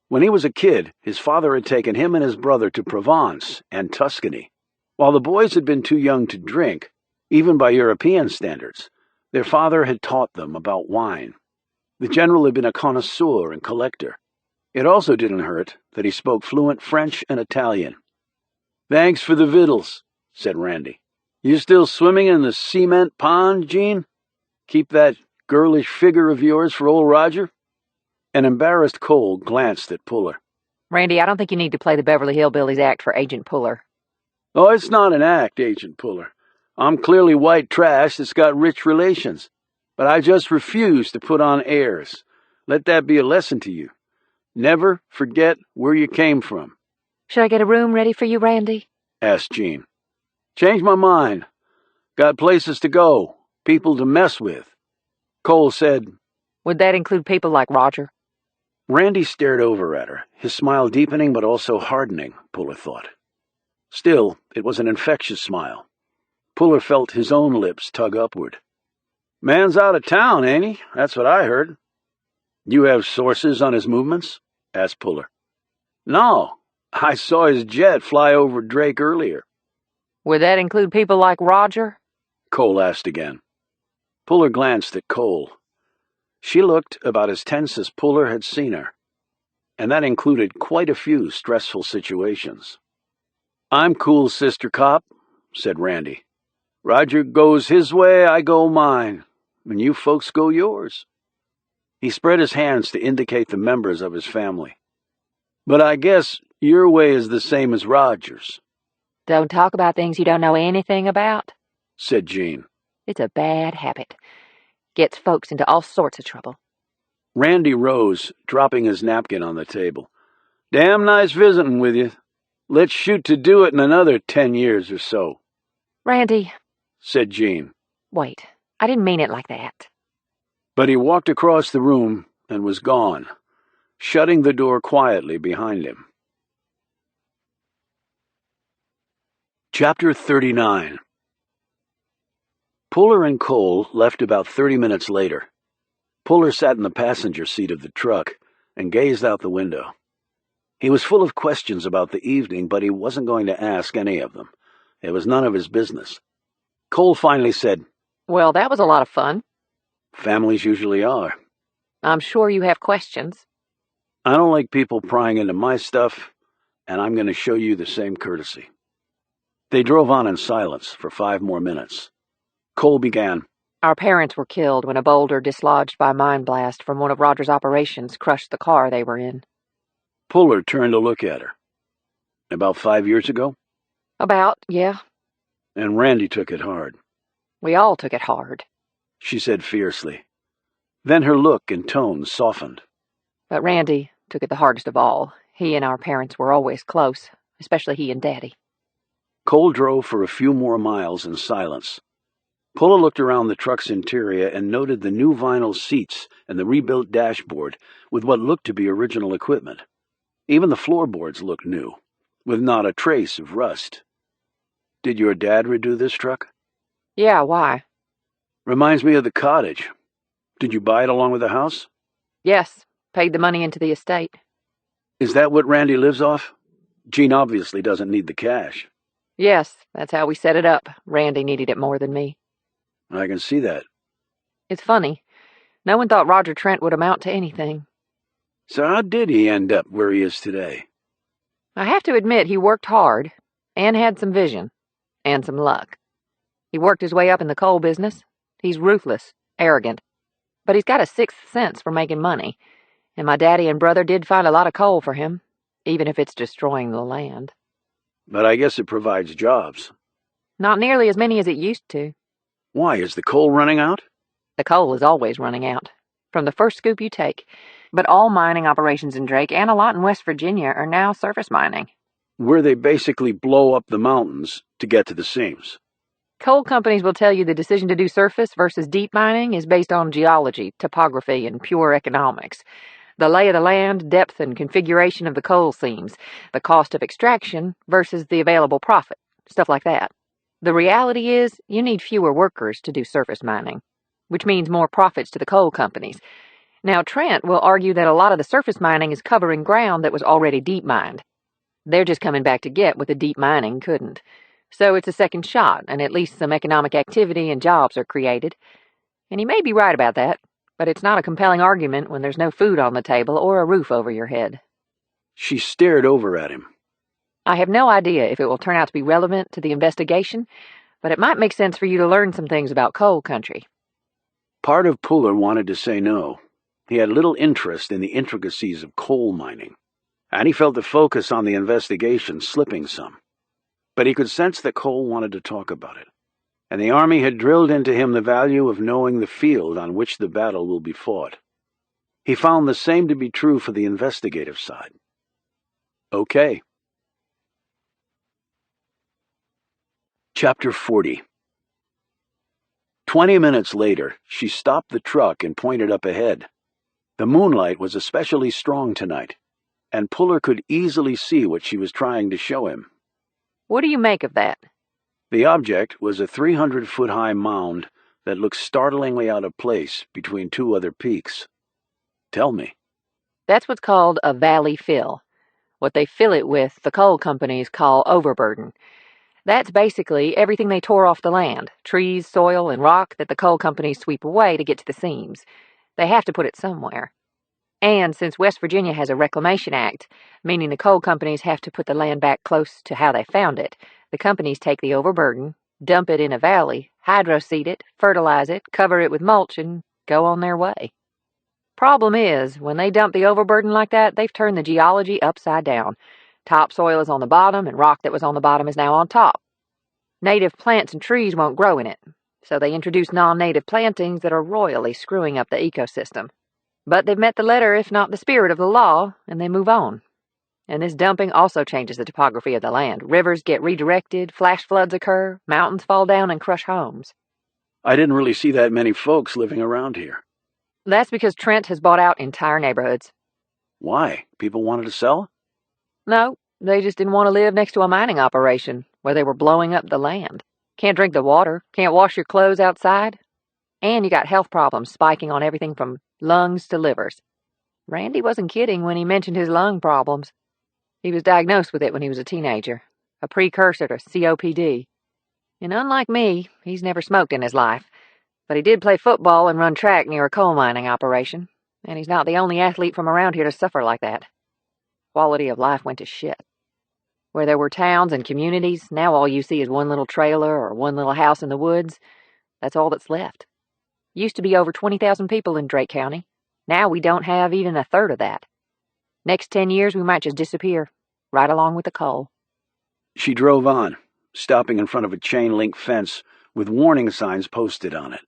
When he was a kid, his father had taken him and his brother to Provence and Tuscany. While the boys had been too young to drink, even by European standards, their father had taught them about wine. The general had been a connoisseur and collector. It also didn't hurt that he spoke fluent French and Italian. "Thanks for the victuals," said Randy. "You still swimming in the cement pond, Jean? Keep that girlish figure of yours for old Roger?" An embarrassed Cole glanced at Puller. Randy, I don't think you need to play the Beverly Hillbillies act for Agent Puller. "Oh, it's not an act, Agent Puller. I'm clearly white trash that's got rich relations." But I just refuse to put on airs. Let that be a lesson to you. Never forget where you came from." Should I get a room ready for you, Randy? Asked Jean. "Changed my mind. Got places to go, people to mess with." Cole said, Would that include people like Roger? Randy stared over at her, his smile deepening but also hardening, Puller thought. Still, it was an infectious smile. Puller felt his own lips tug upward. "Man's out of town, ain't he? That's what I heard." "You have sources on his movements?" asked Puller. "No. I saw his jet fly over Drake earlier." Would that include people like Roger? Cole asked again. Puller glanced at Cole. She looked about as tense as Puller had seen her, and that included quite a few stressful situations. "I'm cool, Sister Cop," said Randy. "Roger goes his way, I go mine, and you folks go yours." He spread his hands to indicate the members of his family. "But I guess your way is the same as Roger's." Don't talk about things you don't know anything about, said Jean. It's a bad habit. Gets folks into all sorts of trouble. Randy rose, dropping his napkin on the table. "Damn nice visiting with you. Let's shoot to do it in another 10 years or so." Randy, said Jean. Wait, I didn't mean it like that. But he walked across the room and was gone, shutting the door quietly behind him. Chapter 39. Puller and Cole left about 30 minutes later. Puller sat in the passenger seat of the truck and gazed out the window. He was full of questions about the evening, but he wasn't going to ask any of them. It was none of his business. Cole finally said, Well, that was a lot of fun. Families usually are. I'm sure you have questions. I don't like people prying into my stuff, and I'm going to show you the same courtesy. They drove on in silence for 5 more minutes. Cole began. Our parents were killed when a boulder dislodged by mine blast from one of Roger's operations crushed the car they were in. Puller turned to look at her. About 5 years ago? About, yeah. And Randy took it hard. We all took it hard, she said fiercely. Then her look and tone softened. But Randy took it the hardest of all. He and our parents were always close, especially he and Daddy. Cole drove for a few more miles in silence. Puller looked around the truck's interior and noted the new vinyl seats and the rebuilt dashboard with what looked to be original equipment. Even the floorboards looked new, with not a trace of rust. Did your dad redo this truck? Yeah, why? Reminds me of the cottage. Did you buy it along with the house? Yes, paid the money into the estate. Is that what Randy lives off? Jean obviously doesn't need the cash. Yes, that's how we set it up. Randy needed it more than me. I can see that. It's funny. No one thought Roger Trent would amount to anything. So how did he end up where he is today? I have to admit he worked hard, and had some vision, and some luck. He worked his way up in the coal business. He's ruthless, arrogant, but he's got a sixth sense for making money, and my daddy and brother did find a lot of coal for him, even if it's destroying the land. But I guess it provides jobs. Not nearly as many as it used to. Why, is the coal running out? The coal is always running out, from the first scoop you take. But all mining operations in Drake and a lot in West Virginia are now surface mining. Where they basically blow up the mountains to get to the seams. Coal companies will tell you the decision to do surface versus deep mining is based on geology, topography, and pure economics. The lay of the land, depth, and configuration of the coal seams, the cost of extraction versus the available profit, stuff like that. The reality is, you need fewer workers to do surface mining, which means more profits to the coal companies. Now, Trent will argue that a lot of the surface mining is covering ground that was already deep mined. They're just coming back to get what the deep mining couldn't. So it's a second shot, and at least some economic activity and jobs are created. And he may be right about that, but it's not a compelling argument when there's no food on the table or a roof over your head. She stared over at him. I have no idea if it will turn out to be relevant to the investigation, but it might make sense for you to learn some things about coal country. Part of Puller wanted to say no. He had little interest in the intricacies of coal mining, and he felt the focus on the investigation slipping some. But he could sense that Cole wanted to talk about it. and the Army had drilled into him the value of knowing the field on which the battle will be fought. He found the same to be true for the investigative side. Okay. Chapter 40. 20 minutes later, she stopped the truck and pointed up ahead. The moonlight was especially strong tonight, and Puller could easily see what she was trying to show him. What do you make of that? The object was a 300-foot-high mound that looked startlingly out of place between two other peaks. Tell me. That's what's called a valley fill. What they fill it with, the coal companies call overburden. That's basically everything they tore off the land, trees, soil, and rock that the coal companies sweep away to get to the seams. They have to put it somewhere. And since West Virginia has a Reclamation Act, meaning the coal companies have to put the land back close to how they found it, the companies take the overburden, dump it in a valley, hydroseed it, fertilize it, cover it with mulch, and go on their way. Problem is, when they dump the overburden like that, they've turned the geology upside down. Topsoil is on the bottom, and rock that was on the bottom is now on top. Native plants and trees won't grow in it, so they introduce non-native plantings that are royally screwing up the ecosystem. But they've met the letter, if not the spirit of the law, and they move on. And this dumping also changes the topography of the land. Rivers get redirected, flash floods occur, mountains fall down and crush homes. I didn't really see that many folks living around here. That's because Trent has bought out entire neighborhoods. Why? People wanted to sell? No, they just didn't want to live next to a mining operation where they were blowing up the land. Can't drink the water, can't wash your clothes outside. And you got health problems spiking on everything from lungs to livers. Randy wasn't kidding when he mentioned his lung problems. He was diagnosed with it when he was a teenager, a precursor to COPD. And unlike me, he's never smoked in his life, but he did play football and run track near a coal mining operation, and he's not the only athlete from around here to suffer like that. Quality of life went to shit. Where there were towns and communities, now all you see is one little trailer or one little house in the woods. That's all that's left. Used to be over 20,000 people in Drake County. Now we don't have even a third of that. Next 10 years, we might just disappear, right along with the coal. She drove on, stopping in front of a chain-link fence with warning signs posted on it.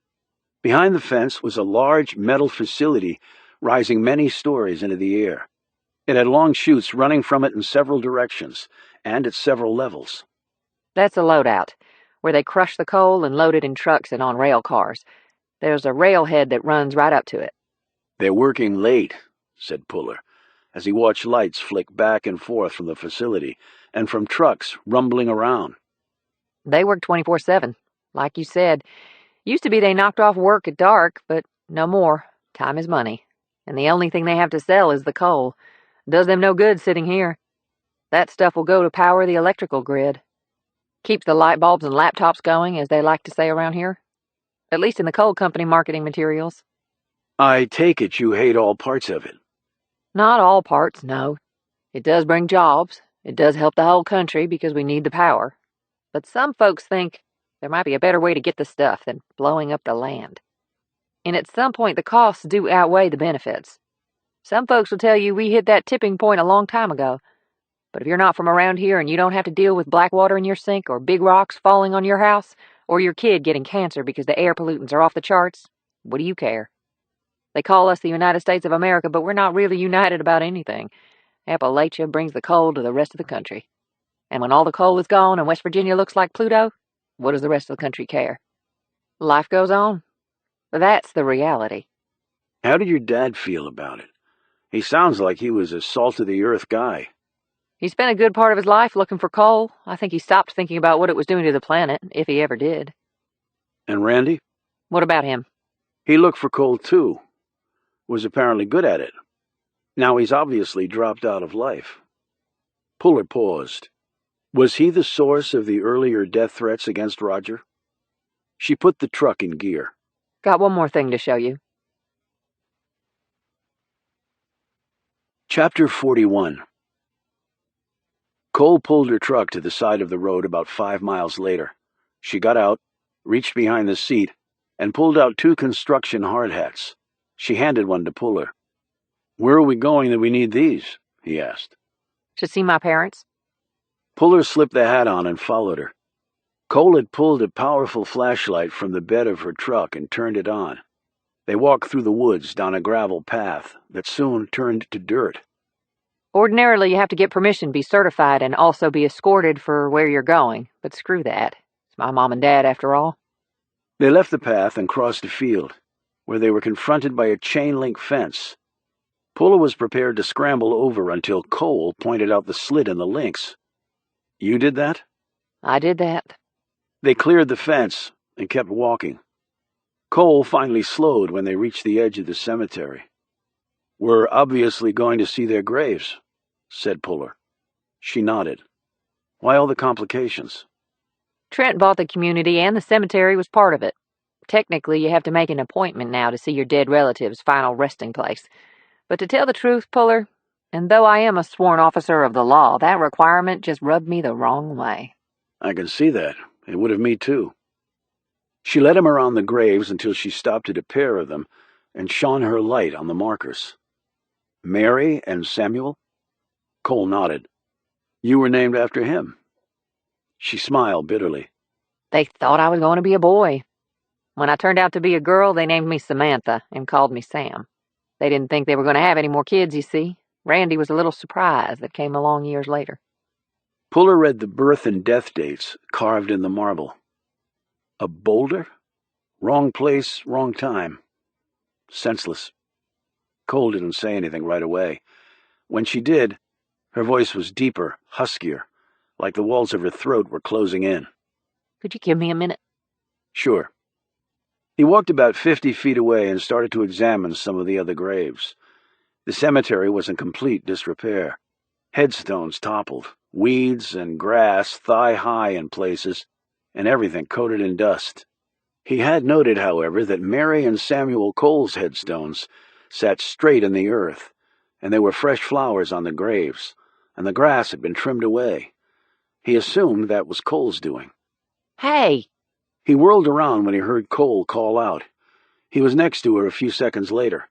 Behind the fence was a large metal facility rising many stories into the air. It had long chutes running from it in several directions, and at several levels. That's a loadout, where they crush the coal and load it in trucks and on rail cars. There's a railhead that runs right up to it. They're working late, said Puller, as he watched lights flick back and forth from the facility and from trucks rumbling around. They work 24/7, like you said. Used to be they knocked off work at dark, but no more. Time is money, and the only thing they have to sell is the coal. Does them no good sitting here. That stuff will go to power the electrical grid. Keeps the light bulbs and laptops going, as they like to say around here. At least in the coal company marketing materials. I take it you hate all parts of it. Not all parts, no. It does bring jobs. It does help the whole country because we need the power. But some folks think there might be a better way to get the stuff than blowing up the land. And at some point the costs do outweigh the benefits. Some folks will tell you we hit that tipping point a long time ago. But if you're not from around here and you don't have to deal with black water in your sink or big rocks falling on your house or your kid getting cancer because the air pollutants are off the charts, what do you care? They call us the United States of America, but we're not really united about anything. Appalachia brings the coal to the rest of the country. And when all the coal is gone and West Virginia looks like Pluto, what does the rest of the country care? Life goes on. That's the reality. How did your dad feel about it? He sounds like he was a salt-of-the-earth guy. He spent a good part of his life looking for coal. I think he stopped thinking about what it was doing to the planet, if he ever did. And Randy? What about him? He looked for coal, too. Was apparently good at it. Now he's obviously dropped out of life. Puller paused. Was he the source of the earlier death threats against Roger? She put the truck in gear. Got one more thing to show you. Chapter 41. Cole pulled her truck to the side of the road about 5 miles later. She got out, reached behind the seat, and pulled out 2 construction hard hats. She handed one to Puller. "Where are we going that we need these?" he asked. To see my parents? Puller slipped the hat on and followed her. Cole had pulled a powerful flashlight from the bed of her truck and turned it on. They walked through the woods down a gravel path that soon turned to dirt. Ordinarily, you have to get permission to be certified and also be escorted for where you're going, but screw that. It's my mom and dad, after all. They left the path and crossed a field, where they were confronted by a chain-link fence. Puller was prepared to scramble over until Cole pointed out the slit in the links. "You did that?" I did that. They cleared the fence and kept walking. Cole finally slowed when they reached the edge of the cemetery. "We're obviously going to see their graves," said Puller. She nodded. "Why all the complications?" Trent bought the community and the cemetery was part of it. Technically, you have to make an appointment now to see your dead relative's final resting place. But to tell the truth, Puller, and though I am a sworn officer of the law, that requirement just rubbed me the wrong way. "I can see that. It would have me too." She led him around the graves until she stopped at a pair of them and shone her light on the markers. "Mary and Samuel?" Cole nodded. "You were named after him." She smiled bitterly. They thought I was going to be a boy. When I turned out to be a girl, they named me Samantha and called me Sam. They didn't think they were going to have any more kids, you see. Randy was a little surprise that came along years later. Puller read the birth and death dates carved in the marble. A boulder? Wrong place, wrong time. Senseless. Cole didn't say anything right away. When she did, her voice was deeper, huskier, like the walls of her throat were closing in. Could you give me a minute? Sure. He walked about 50 feet away and started to examine some of the other graves. The cemetery was in complete disrepair. Headstones toppled, weeds and grass thigh-high in places, and everything coated in dust. He had noted, however, that Mary and Samuel Cole's headstones sat straight in the earth, and there were fresh flowers on the graves, and the grass had been trimmed away. He assumed that was Cole's doing. Hey! He whirled around when he heard Cole call out. He was next to her a few seconds later.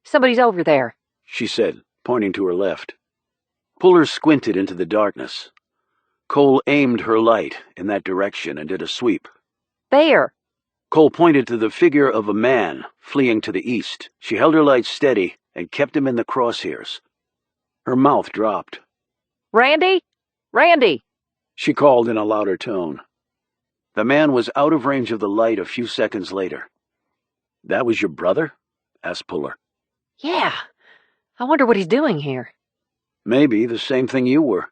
Somebody's over there, she said, pointing to her left. Puller squinted into the darkness. Cole aimed her light in that direction and did a sweep. There! Cole pointed to the figure of a man fleeing to the east. She held her light steady and kept him in the crosshairs. Her mouth dropped. Randy? Randy! She called in a louder tone. The man was out of range of the light a few seconds later. "That was your brother?" asked Puller. Yeah. I wonder what he's doing here. "Maybe the same thing you were.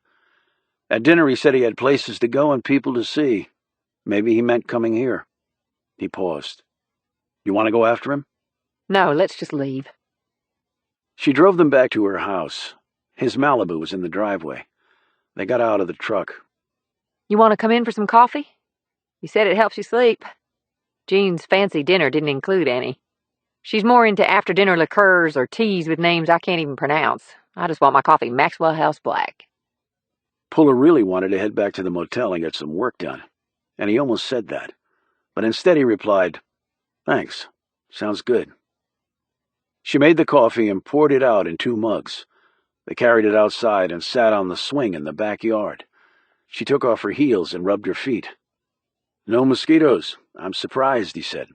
At dinner he said he had places to go and people to see. Maybe he meant coming here." He paused. "You want to go after him?" No, let's just leave. She drove them back to her house. His Malibu was in the driveway. They got out of the truck. You want to come in for some coffee? You said it helps you sleep. Jean's fancy dinner didn't include any. She's more into after-dinner liqueurs or teas with names I can't even pronounce. I just want my coffee Maxwell House Black. Puller really wanted to head back to the motel and get some work done, and he almost said that. But instead he replied, "Thanks. Sounds good." She made the coffee and poured it out in 2 mugs. They carried it outside and sat on the swing in the backyard. She took off her heels and rubbed her feet. "No mosquitoes. I'm surprised," he said.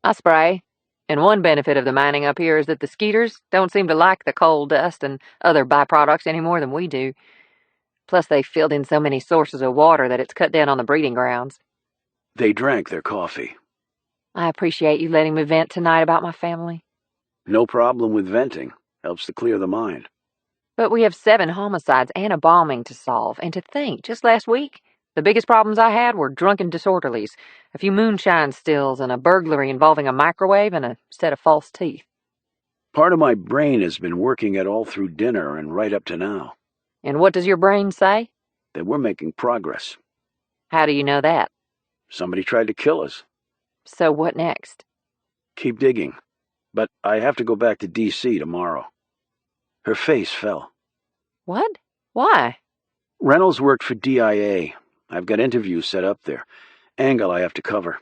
I spray. And one benefit of the mining up here is that the skeeters don't seem to like the coal dust and other byproducts any more than we do. Plus, they've filled in so many sources of water that it's cut down on the breeding grounds. They drank their coffee. I appreciate you letting me vent tonight about my family. No problem with venting. Helps to clear the mind. But we have 7 homicides and a bombing to solve. And to think, just last week, the biggest problems I had were drunken disorderlies, a few moonshine stills, and a burglary involving a microwave and a set of false teeth. Part of my brain has been working it all through dinner and right up to now. And what does your brain say? That we're making progress. How do you know that? Somebody tried to kill us. So what next? Keep digging. But I have to go back to D.C. tomorrow. Her face fell. What? Why? Reynolds worked for DIA. I've got interviews set up there. Angle I have to cover.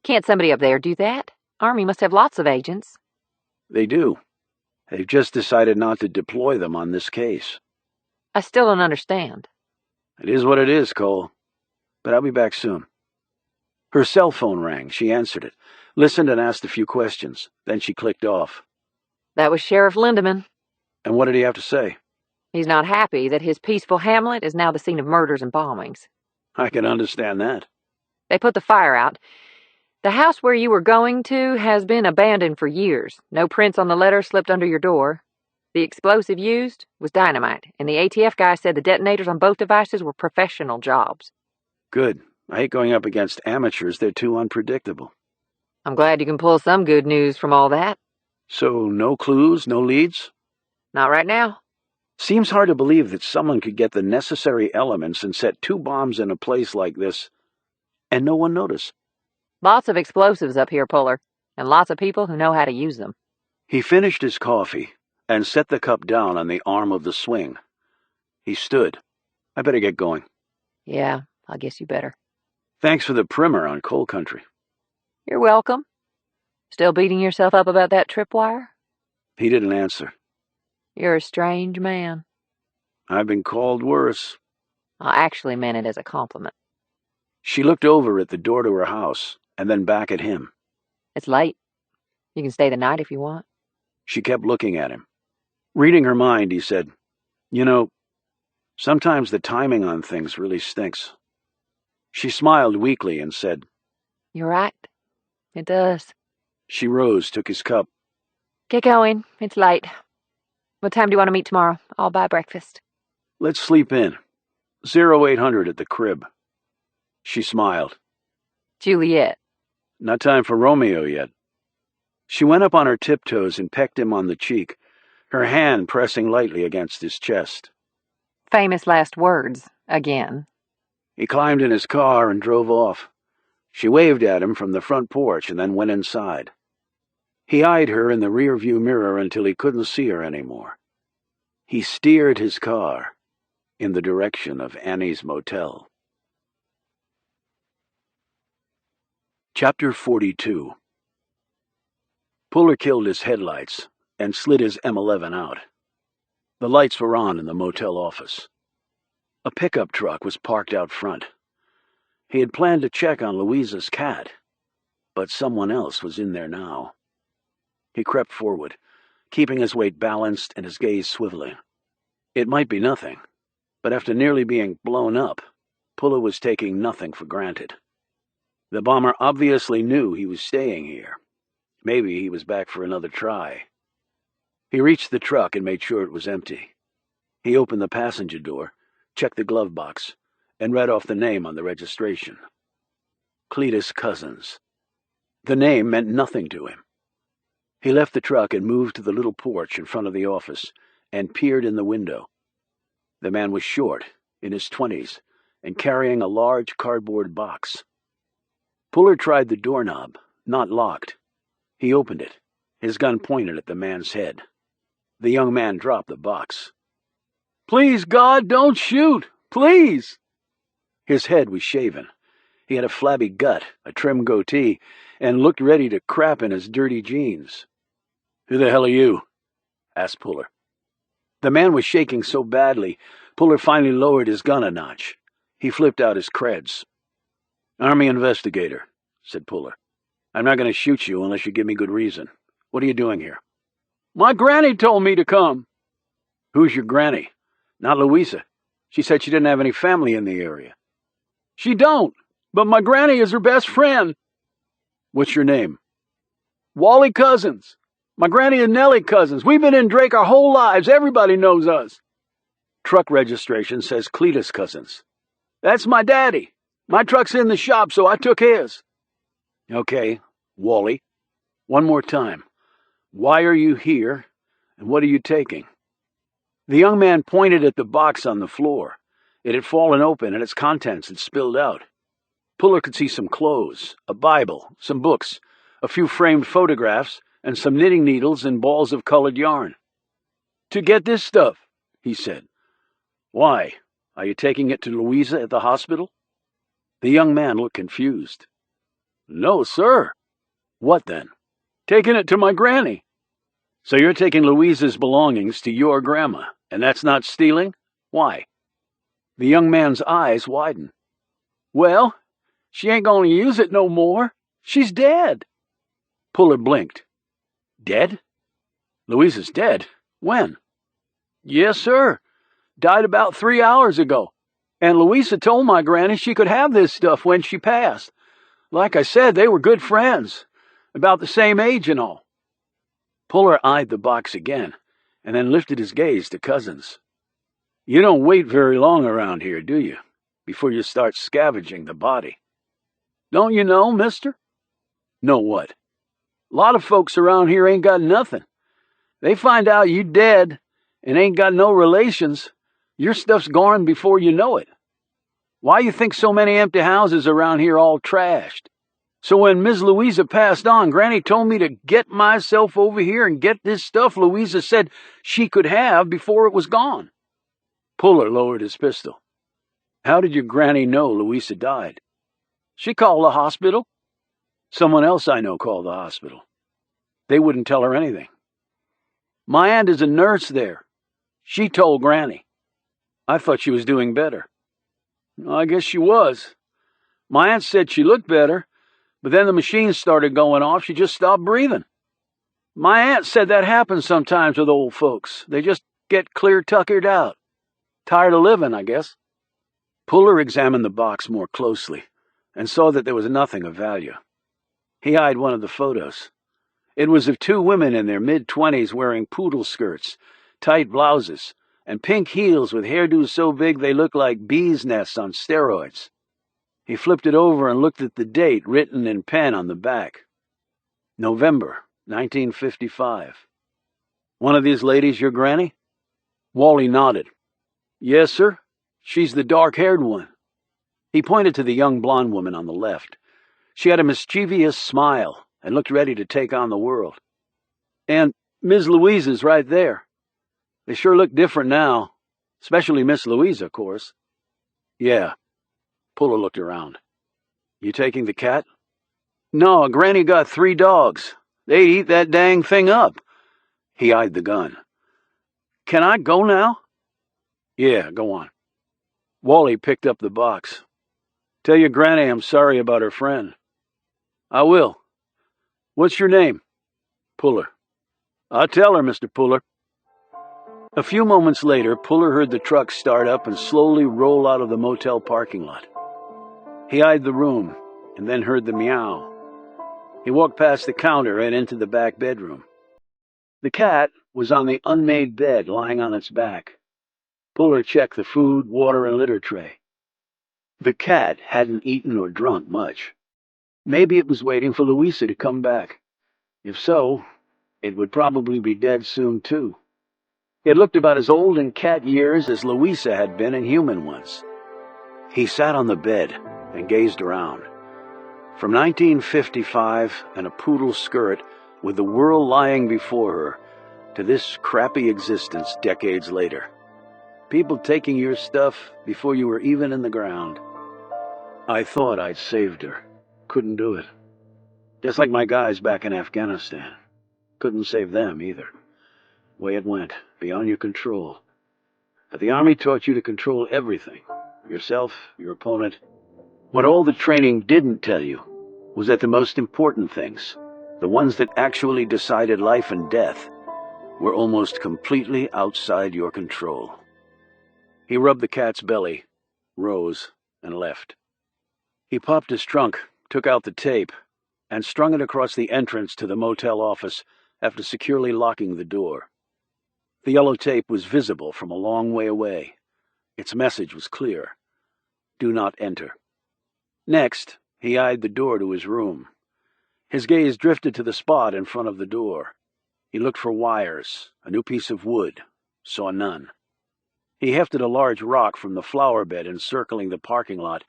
Can't somebody up there do that? Army must have lots of agents. They do. They've just decided not to deploy them on this case. I still don't understand. It is what it is, Cole. But I'll be back soon. Her cell phone rang. She answered it, listened and asked a few questions. Then she clicked off. That was Sheriff Lindeman. And what did he have to say? He's not happy that his peaceful hamlet is now the scene of murders and bombings. I can understand that. They put the fire out. The house where you were going to has been abandoned for years. No prints on the letter slipped under your door. The explosive used was dynamite, and the ATF guy said the detonators on both devices were professional jobs. Good. I hate going up against amateurs. They're too unpredictable. I'm glad you can pull some good news from all that. So, no clues, no leads? Not right now. Seems hard to believe that someone could get the necessary elements and set 2 bombs in a place like this, and no one notice. Lots of explosives up here, Puller, and lots of people who know how to use them. He finished his coffee and set the cup down on the arm of the swing. He stood. I better get going. Yeah, I guess you better. Thanks for the primer on coal country. You're welcome. Still beating yourself up about that tripwire? He didn't answer. You're a strange man. I've been called worse. I actually meant it as a compliment. She looked over at the door to her house, and then back at him. It's late. You can stay the night if you want. She kept looking at him. Reading her mind, he said, "You know, sometimes the timing on things really stinks." She smiled weakly and said, You're right. It does. She rose, took his cup. Get going. It's late. What time do you want to meet tomorrow? I'll buy breakfast. Let's sleep in. 0800 at the crib. She smiled. Juliet. Not time for Romeo yet. She went up on her tiptoes and pecked him on the cheek, her hand pressing lightly against his chest. Famous last words, again. He climbed in his car and drove off. She waved at him from the front porch and then went inside. He eyed her in the rearview mirror until he couldn't see her anymore. He steered his car in the direction of Annie's motel. Chapter 42. Puller killed his headlights and slid his M11 out. The lights were on in the motel office. A pickup truck was parked out front. He had planned to check on Louisa's cat, but someone else was in there now. He crept forward, keeping his weight balanced and his gaze swiveling. It might be nothing, but after nearly being blown up, Puller was taking nothing for granted. The bomber obviously knew he was staying here. Maybe he was back for another try. He reached the truck and made sure it was empty. He opened the passenger door, checked the glove box, and read off the name on the registration. Cletus Cousins. The name meant nothing to him. He left the truck and moved to the little porch in front of the office and peered in the window. The man was short, in his 20s, and carrying a large cardboard box. Puller tried the doorknob, not locked. He opened it, his gun pointed at the man's head. The young man dropped the box. "Please, God, don't shoot! Please!" His head was shaven. He had a flabby gut, a trim goatee, and looked ready to crap in his dirty jeans. "Who the hell are you?" asked Puller. The man was shaking so badly, Puller finally lowered his gun a notch. He flipped out his creds. "Army investigator," said Puller. "I'm not going to shoot you unless you give me good reason. What are you doing here?" "My granny told me to come." "Who's your granny?" "Not Louisa. She said she didn't have any family in the area." "She don't, but my granny is her best friend." "What's your name?" "Wally Cousins. My granny and Nellie Cousins. We've been in Drake our whole lives. Everybody knows us." "Truck registration says Cletus Cousins." "That's my daddy. My truck's in the shop, so I took his." "Okay, Wally. One more time. Why are you here, and what are you taking?" The young man pointed at the box on the floor. It had fallen open, and its contents had spilled out. Puller could see some clothes, a Bible, some books, a few framed photographs, and some knitting needles and balls of colored yarn. "To get this stuff," he said. "Why? Are you taking it to Louisa at the hospital?" The young man looked confused. "No, sir." "What then?" "Taking it to my granny." "So you're taking Louisa's belongings to your grandma, and that's not stealing? Why?" The young man's eyes widened. "Well, She ain't gonna use it no more. She's dead." Puller blinked. "Dead? Louisa's dead? When?" "Yes, sir. Died about 3 hours ago. And Louisa told my granny she could have this stuff when she passed. Like I said, they were good friends. About the same age and all." Puller eyed the box again, and then lifted his gaze to Cousins. "You don't wait very long around here, do you, before you start scavenging the body?" "Don't you know, mister?" "Know what?" "A lot of folks around here ain't got nothing. They find out you dead and ain't got no relations, your stuff's gone before you know it. Why you think so many empty houses around here all trashed? So when Miss Louisa passed on, Granny told me to get myself over here and get this stuff Louisa said she could have before it was gone." Puller lowered his pistol. "How did your granny know Louisa died?" "She called the hospital." "Someone else I know called the hospital. They wouldn't tell her anything." "My aunt is a nurse there. She told Granny." "I thought she was doing better." "I guess she was. My aunt said she looked better, but then the machines started going off. She just stopped breathing. My aunt said that happens sometimes with old folks. They just get clear tuckered out. Tired of living, I guess." Puller examined the box more closely and saw that there was nothing of value. He eyed one of the photos. It was of 2 women in their mid-20s wearing poodle skirts, tight blouses, and pink heels with hairdos so big they looked like bees' nests on steroids. He flipped it over and looked at the date written in pen on the back. November 1955. "One of these ladies your granny?" Wally nodded. "Yes, sir. She's the dark-haired one." He pointed to the young blonde woman on the left. She had a mischievous smile and looked ready to take on the world. "And Miss Louisa's right there. They sure look different now, especially Miss Louisa, of course." "Yeah." Puller looked around. "You taking the cat?" "No, Granny got 3 dogs. They'd eat that dang thing up." He eyed the gun. "Can I go now?" "Yeah, go on." Wally picked up the box. "Tell your granny I'm sorry about her friend." "I will. What's your name?" "Puller." "I'll tell her, Mr. Puller." A few moments later, Puller heard the truck start up and slowly roll out of the motel parking lot. He eyed the room and then heard the meow. He walked past the counter and into the back bedroom. The cat was on the unmade bed, lying on its back. Puller checked the food, water, and litter tray. The cat hadn't eaten or drunk much. Maybe it was waiting for Louisa to come back. If so, it would probably be dead soon, too. It looked about as old in cat years as Louisa had been in human ones. He sat on the bed and gazed around. From 1955 and a poodle skirt with the world lying before her to this crappy existence decades later. People taking your stuff before you were even in the ground. "I thought I'd saved her. Couldn't do it. Just like my guys back in Afghanistan. Couldn't save them either. Way it went, beyond your control. But the Army taught you to control everything. Yourself, your opponent. What all the training didn't tell you was that the most important things, the ones that actually decided life and death, were almost completely outside your control." He rubbed the cat's belly, rose, and left. He popped his trunk, took out the tape, and strung it across the entrance to the motel office after securely locking the door. The yellow tape was visible from a long way away. Its message was clear. Do not enter. Next, he eyed the door to his room. His gaze drifted to the spot in front of the door. He looked for wires, a new piece of wood, saw none. He hefted a large rock from the flower bed encircling the parking lot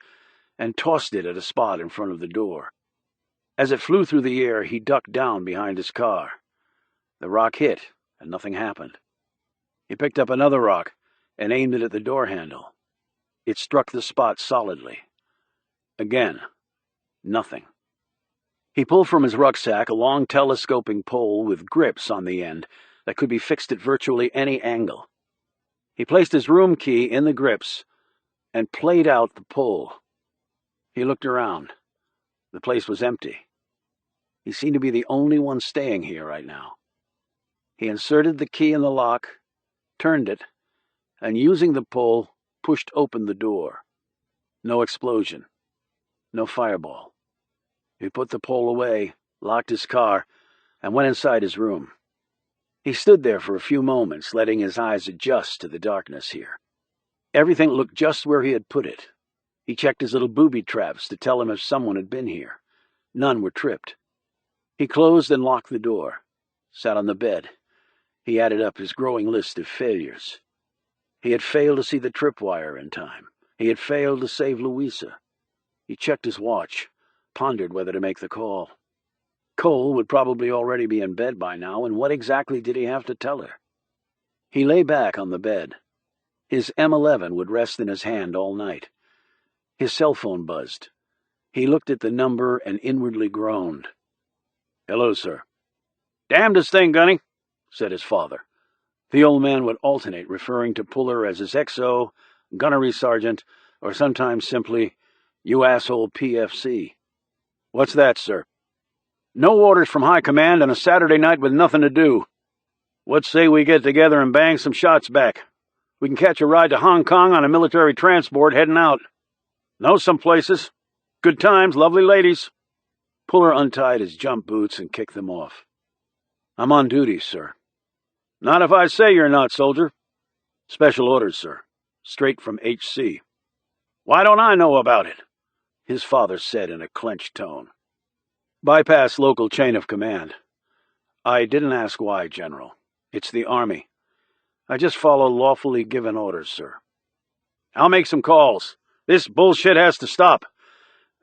and tossed it at a spot in front of the door. As it flew through the air, he ducked down behind his car. The rock hit, and nothing happened. He picked up another rock and aimed it at the door handle. It struck the spot solidly. Again, nothing. He pulled from his rucksack a long telescoping pole with grips on the end that could be fixed at virtually any angle. He placed his room key in the grips and played out the pole. He looked around. The place was empty. He seemed to be the only one staying here right now. He inserted the key in the lock, turned it, and using the pull, pushed open the door. No explosion. No fireball. He put the pole away, locked his car, and went inside his room. He stood there for a few moments, letting his eyes adjust to the darkness here. Everything looked just where he had put it. He checked his little booby traps to tell him if someone had been here. None were tripped. He closed and locked the door, sat on the bed. He added up his growing list of failures. He had failed to see the tripwire in time. He had failed to save Louisa. He checked his watch, pondered whether to make the call. Cole would probably already be in bed by now, and what exactly did he have to tell her? He lay back on the bed. His M11 would rest in his hand all night. His cell phone buzzed. He looked at the number and inwardly groaned. "Hello, sir." "Damnedest thing, Gunny," said his father. The old man would alternate referring to Puller as his XO, gunnery sergeant, or sometimes simply, "You asshole PFC." "What's that, sir?" "No orders from high command on a Saturday night with nothing to do. What say we get together and bang some shots back? We can catch a ride to Hong Kong on a military transport heading out. Know some places. Good times, lovely ladies." Puller untied his jump boots and kicked them off. "I'm on duty, sir." "Not if I say you're not, soldier." "Special orders, sir. Straight from HC." "Why don't I know about it?" his father said in a clenched tone. "Bypass local chain of command." "I didn't ask why, General. It's the Army. I just follow lawfully given orders, sir." "I'll make some calls. This bullshit has to stop.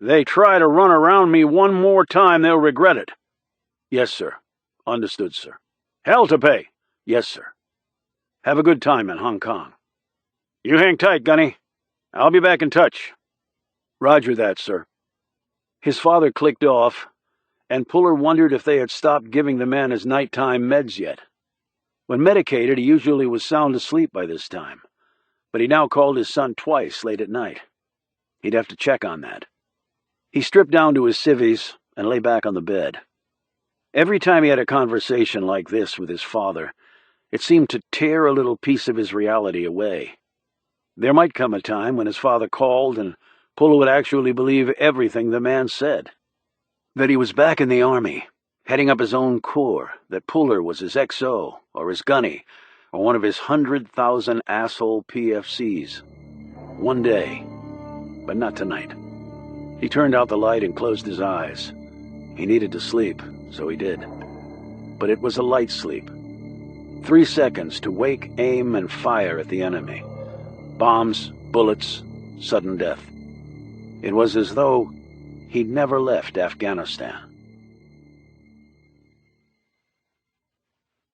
They try to run around me one more time, they'll regret it." "Yes, sir. Understood, sir." "Hell to pay." "Yes, sir." "Have a good time in Hong Kong." "You hang tight, Gunny. I'll be back in touch." "Roger that, sir." His father clicked off, and Puller wondered if they had stopped giving the man his nighttime meds yet. When medicated, he usually was sound asleep by this time, but he now called his son twice late at night. He'd have to check on that. He stripped down to his civvies and lay back on the bed. Every time he had a conversation like this with his father, it seemed to tear a little piece of his reality away. There might come a time when his father called and Puller would actually believe everything the man said. That he was back in the Army, heading up his own corps, that Puller was his XO, or his gunny, or one of his 100,000 asshole PFCs. One day, but not tonight. He turned out the light and closed his eyes. He needed to sleep, so he did. But it was a light sleep. 3 seconds to wake, aim, and fire at the enemy. Bombs, bullets, sudden death. It was as though he'd never left Afghanistan.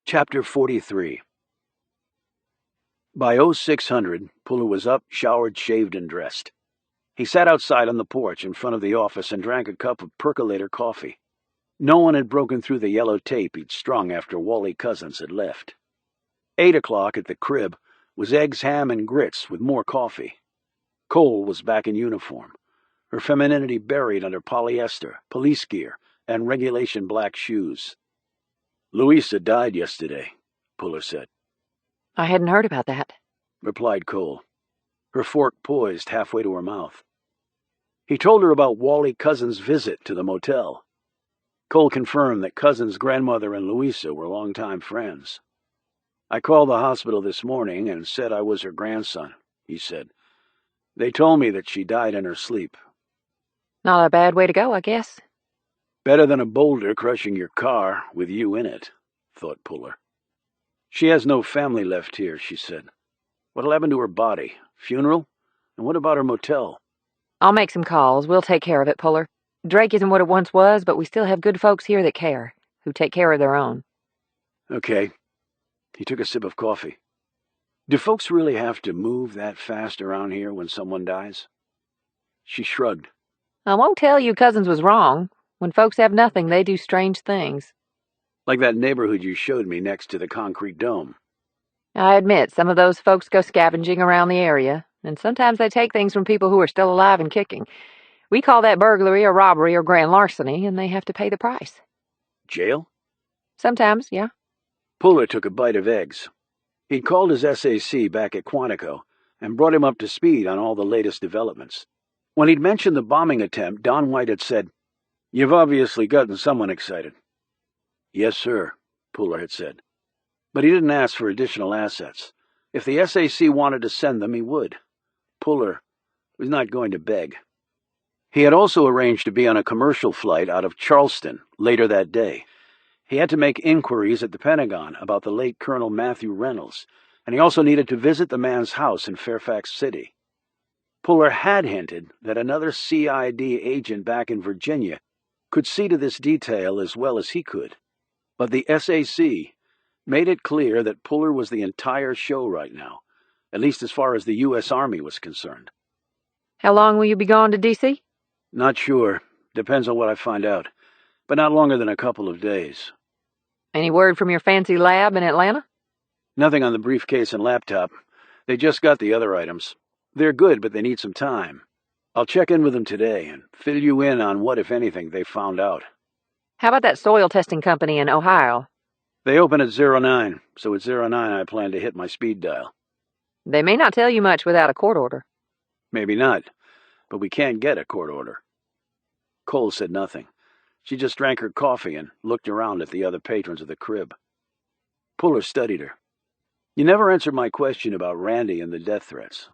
Chapter 43. By 0600, Puller was up, showered, shaved, and dressed. He sat outside on the porch in front of the office and drank a cup of percolator coffee. No one had broken through the yellow tape he'd strung after Wally Cousins had left. 8 o'clock at the crib was eggs, ham, and grits with more coffee. Cole was back in uniform, her femininity buried under polyester, police gear, and regulation black shoes. "Louisa died yesterday," Puller said. I hadn't heard about that, replied Cole, her fork poised halfway to her mouth. He told her about Wally Cousins' visit to the motel. Cole confirmed that Cousins' grandmother and Louisa were longtime friends. "I called the hospital this morning and said I was her grandson," he said. "They told me that she died in her sleep." Not a bad way to go, I guess. "Better than a boulder crushing your car with you in it," thought Puller. "She has no family left here," she said. "What'll happen to her body? Funeral? And what about her motel?" I'll make some calls. We'll take care of it, Puller. Drake isn't what it once was, but we still have good folks here that care, who take care of their own. "Okay." He took a sip of coffee. "Do folks really have to move that fast around here when someone dies?" She shrugged. I won't tell you Cousins was wrong. When folks have nothing, they do strange things. "Like that neighborhood you showed me next to the concrete dome." I admit, some of those folks go scavenging around the area, and sometimes they take things from people who are still alive and kicking. We call that burglary or robbery or grand larceny, and they have to pay the price. Jail? Sometimes, yeah. Puller took a bite of eggs. He'd called his SAC back at Quantico and brought him up to speed on all the latest developments. When he'd mentioned the bombing attempt, Don White had said, "You've obviously gotten someone excited." "Yes, sir," Puller had said. But he didn't ask for additional assets. If the SAC wanted to send them, he would. Puller was not going to beg. He had also arranged to be on a commercial flight out of Charleston later that day. He had to make inquiries at the Pentagon about the late Colonel Matthew Reynolds, and he also needed to visit the man's house in Fairfax City. Puller had hinted that another CID agent back in Virginia could see to this detail as well as he could, but the SAC made it clear that Puller was the entire show right now, at least as far as the U.S. Army was concerned. How long will you be gone to D.C.? Not sure. Depends on what I find out, but not longer than a couple of days. Any word from your fancy lab in Atlanta? Nothing on the briefcase and laptop. They just got the other items. They're good, but they need some time. I'll check in with them today and fill you in on what, if anything, they found out. How about that soil testing company in Ohio? They open at 09, so at 09 I plan to hit my speed dial. They may not tell you much without a court order. Maybe not, but we can't get a court order. Cole said nothing. She just drank her coffee and looked around at the other patrons of the crib. Puller studied her. "You never answered my question about Randy and the death threats."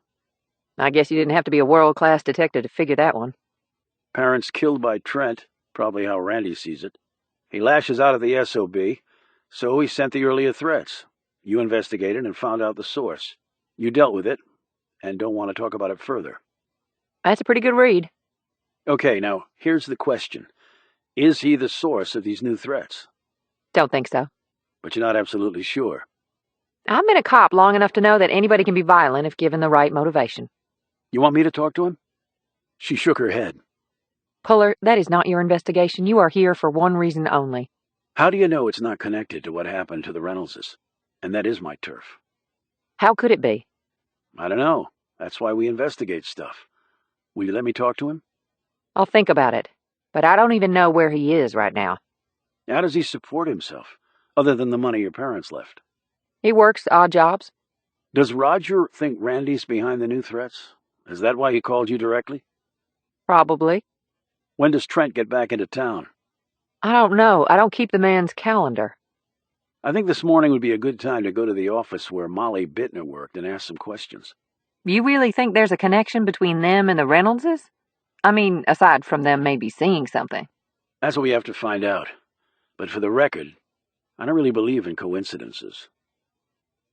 I guess you didn't have to be a world-class detective to figure that one. Parents killed by Trent, probably how Randy sees it. He lashes out at the SOB, so he sent the earlier threats. You investigated and found out the source. You dealt with it, and don't want to talk about it further. That's a pretty good read. Okay, now, here's the question. Is he the source of these new threats? Don't think so. But you're not absolutely sure. I've been a cop long enough to know that anybody can be violent if given the right motivation. You want me to talk to him? She shook her head. Puller, that is not your investigation. You are here for one reason only. How do you know it's not connected to what happened to the Reynoldses? And that is my turf. How could it be? I don't know. That's why we investigate stuff. Will you let me talk to him? I'll think about it. But I don't even know where he is right now. How does he support himself, other than the money your parents left? He works odd jobs. Does Roger think Randy's behind the new threats? Is that why he called you directly? Probably. When does Trent get back into town? I don't know. I don't keep the man's calendar. I think this morning would be a good time to go to the office where Molly Bittner worked and ask some questions. You really think there's a connection between them and the Reynoldses? I mean, aside from them maybe seeing something. That's what we have to find out. But for the record, I don't really believe in coincidences.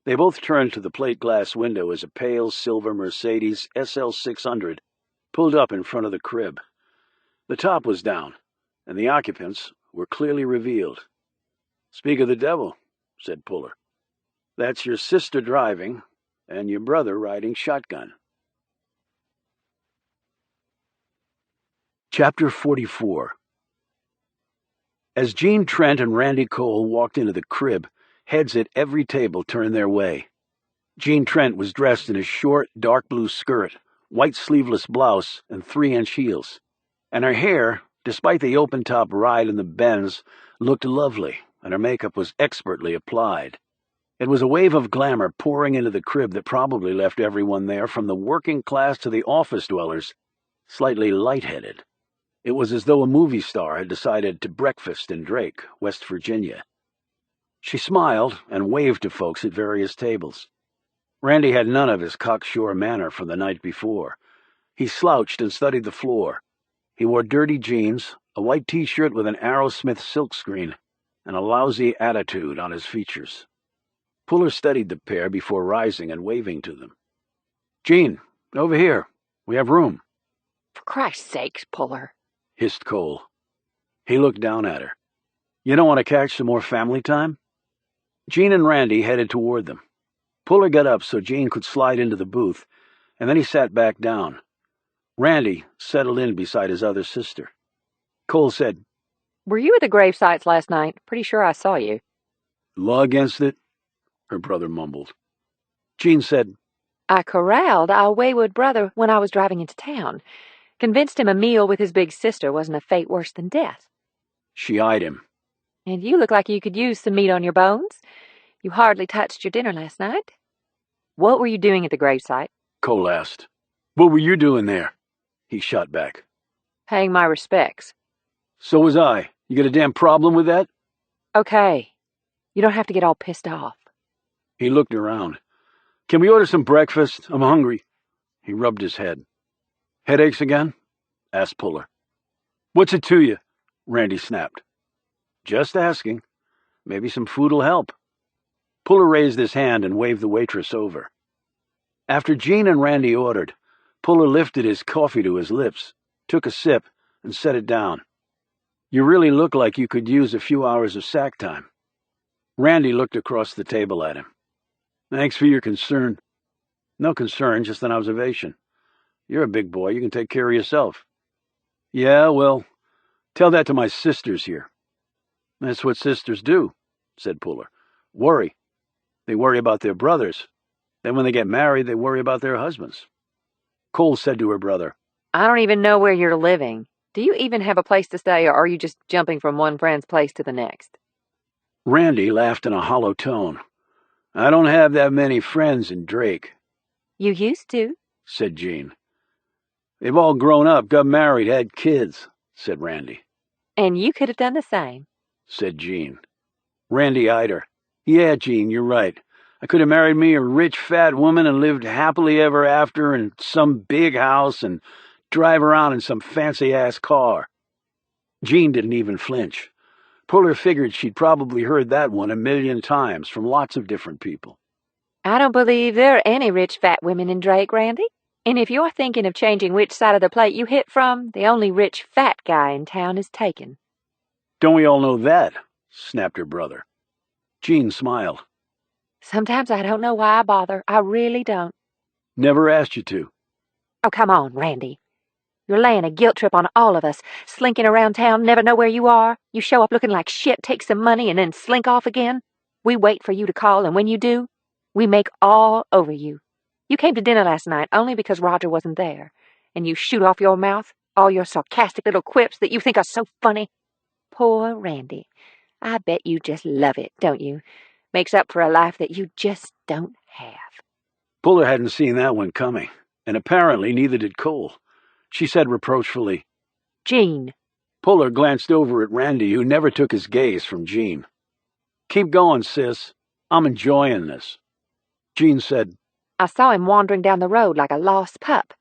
They both turned to the plate glass window as a pale silver Mercedes SL600 pulled up in front of the crib. The top was down, and the occupants were clearly revealed. "Speak of the devil," said Puller. "That's your sister driving, and your brother riding shotgun." Chapter 44. As Gene Trent and Randy Cole walked into the crib, heads at every table turned their way. Gene Trent was dressed in a short, dark blue skirt, white sleeveless blouse, and 3-inch heels. And her hair, despite the open-top ride in the Benz, looked lovely, and her makeup was expertly applied. It was a wave of glamour pouring into the crib that probably left everyone there, from the working class to the office dwellers, slightly lightheaded. It was as though a movie star had decided to breakfast in Drake, West Virginia. She smiled and waved to folks at various tables. Randy had none of his cocksure manner from the night before. He slouched and studied the floor. He wore dirty jeans, a white T-shirt with an Aerosmith silkscreen, and a lousy attitude on his features. Puller studied the pair before rising and waving to them. "Gene, over here. We have room." For Christ's sakes, Puller, hissed Cole. He looked down at her. "You don't want to catch some more family time?" Gene and Randy headed toward them. Puller got up so Gene could slide into the booth, and then he sat back down. Randy settled in beside his other sister. Cole said, were you at the grave sites last night? Pretty sure I saw you. "Law against it," her brother mumbled. Gene said, I corralled our wayward brother when I was driving into town. Convinced him a meal with his big sister wasn't a fate worse than death. She eyed him. And you look like you could use some meat on your bones. You hardly touched your dinner last night. What were you doing at the gravesite? Cole asked. What were you doing there? He shot back. Paying my respects. So was I. You got a damn problem with that? Okay. You don't have to get all pissed off. He looked around. Can we order some breakfast? I'm hungry. He rubbed his head. Headaches again? Asked Puller. What's it to you? Randy snapped. Just asking. Maybe some food'll help. Puller raised his hand and waved the waitress over. After Jean and Randy ordered, Puller lifted his coffee to his lips, took a sip, and set it down. You really look like you could use a few hours of sack time. Randy looked across the table at him. Thanks for your concern. No concern, just an observation. You're a big boy. You can take care of yourself. Yeah, well, tell that to my sisters here. That's what sisters do, said Puller. Worry. They worry about their brothers. Then when they get married, they worry about their husbands. Cole said to her brother, I don't even know where you're living. Do you even have a place to stay, or are you just jumping from one friend's place to the next? Randy laughed in a hollow tone. I don't have that many friends in Drake. You used to, said Jean. They've all grown up, got married, had kids, said Randy. And you could have done the same, said Jean. Randy eyed her. Yeah, Jean, you're right. I could have married me a rich, fat woman and lived happily ever after in some big house and drive around in some fancy-ass car. Jean didn't even flinch. Puller figured she'd probably heard that one 1,000,000 times from lots of different people. I don't believe there are any rich fat women in Drake, Randy. And if you're thinking of changing which side of the plate you hit from, the only rich fat guy in town is taken. Don't we all know that? Snapped her brother. Jean smiled. Sometimes I don't know why I bother. I really don't. Never asked you to. Oh, come on, Randy. You're laying a guilt trip on all of us, slinking around town, never know where you are. You show up looking like shit, take some money, and then slink off again. We wait for you to call, and when you do, we make all over you. You came to dinner last night only because Roger wasn't there, and you shoot off your mouth all your sarcastic little quips that you think are so funny. Poor Randy. I bet you just love it, don't you? Makes up for a life that you just don't have. Puller hadn't seen that one coming, and apparently neither did Cole. She said reproachfully, Jean. Puller glanced over at Randy, who never took his gaze from Jean. Keep going, sis. I'm enjoying this. Jean said, I saw him wandering down the road like a lost pup.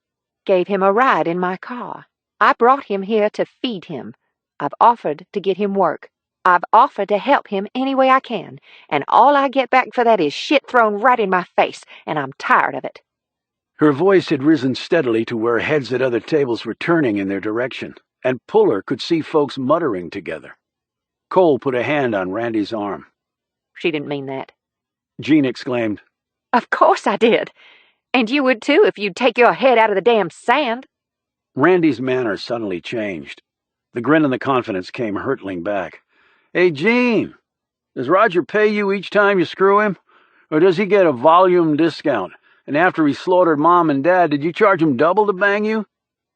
Gave him a ride in my car. I brought him here to feed him. I've offered to get him work. I've offered to help him any way I can, and all I get back for that is shit thrown right in my face, and I'm tired of it. Her voice had risen steadily to where heads at other tables were turning in their direction, and Puller could see folks muttering together. Cole put a hand on Randy's arm. She didn't mean that. Jean exclaimed, Of course I did. And you would too if you'd take your head out of the damn sand. Randy's manner suddenly changed. The grin and the confidence came hurtling back. Hey, Jean, does Roger pay you each time you screw him? Or does he get a volume discount? And after he slaughtered Mom and Dad, did you charge him double to bang you?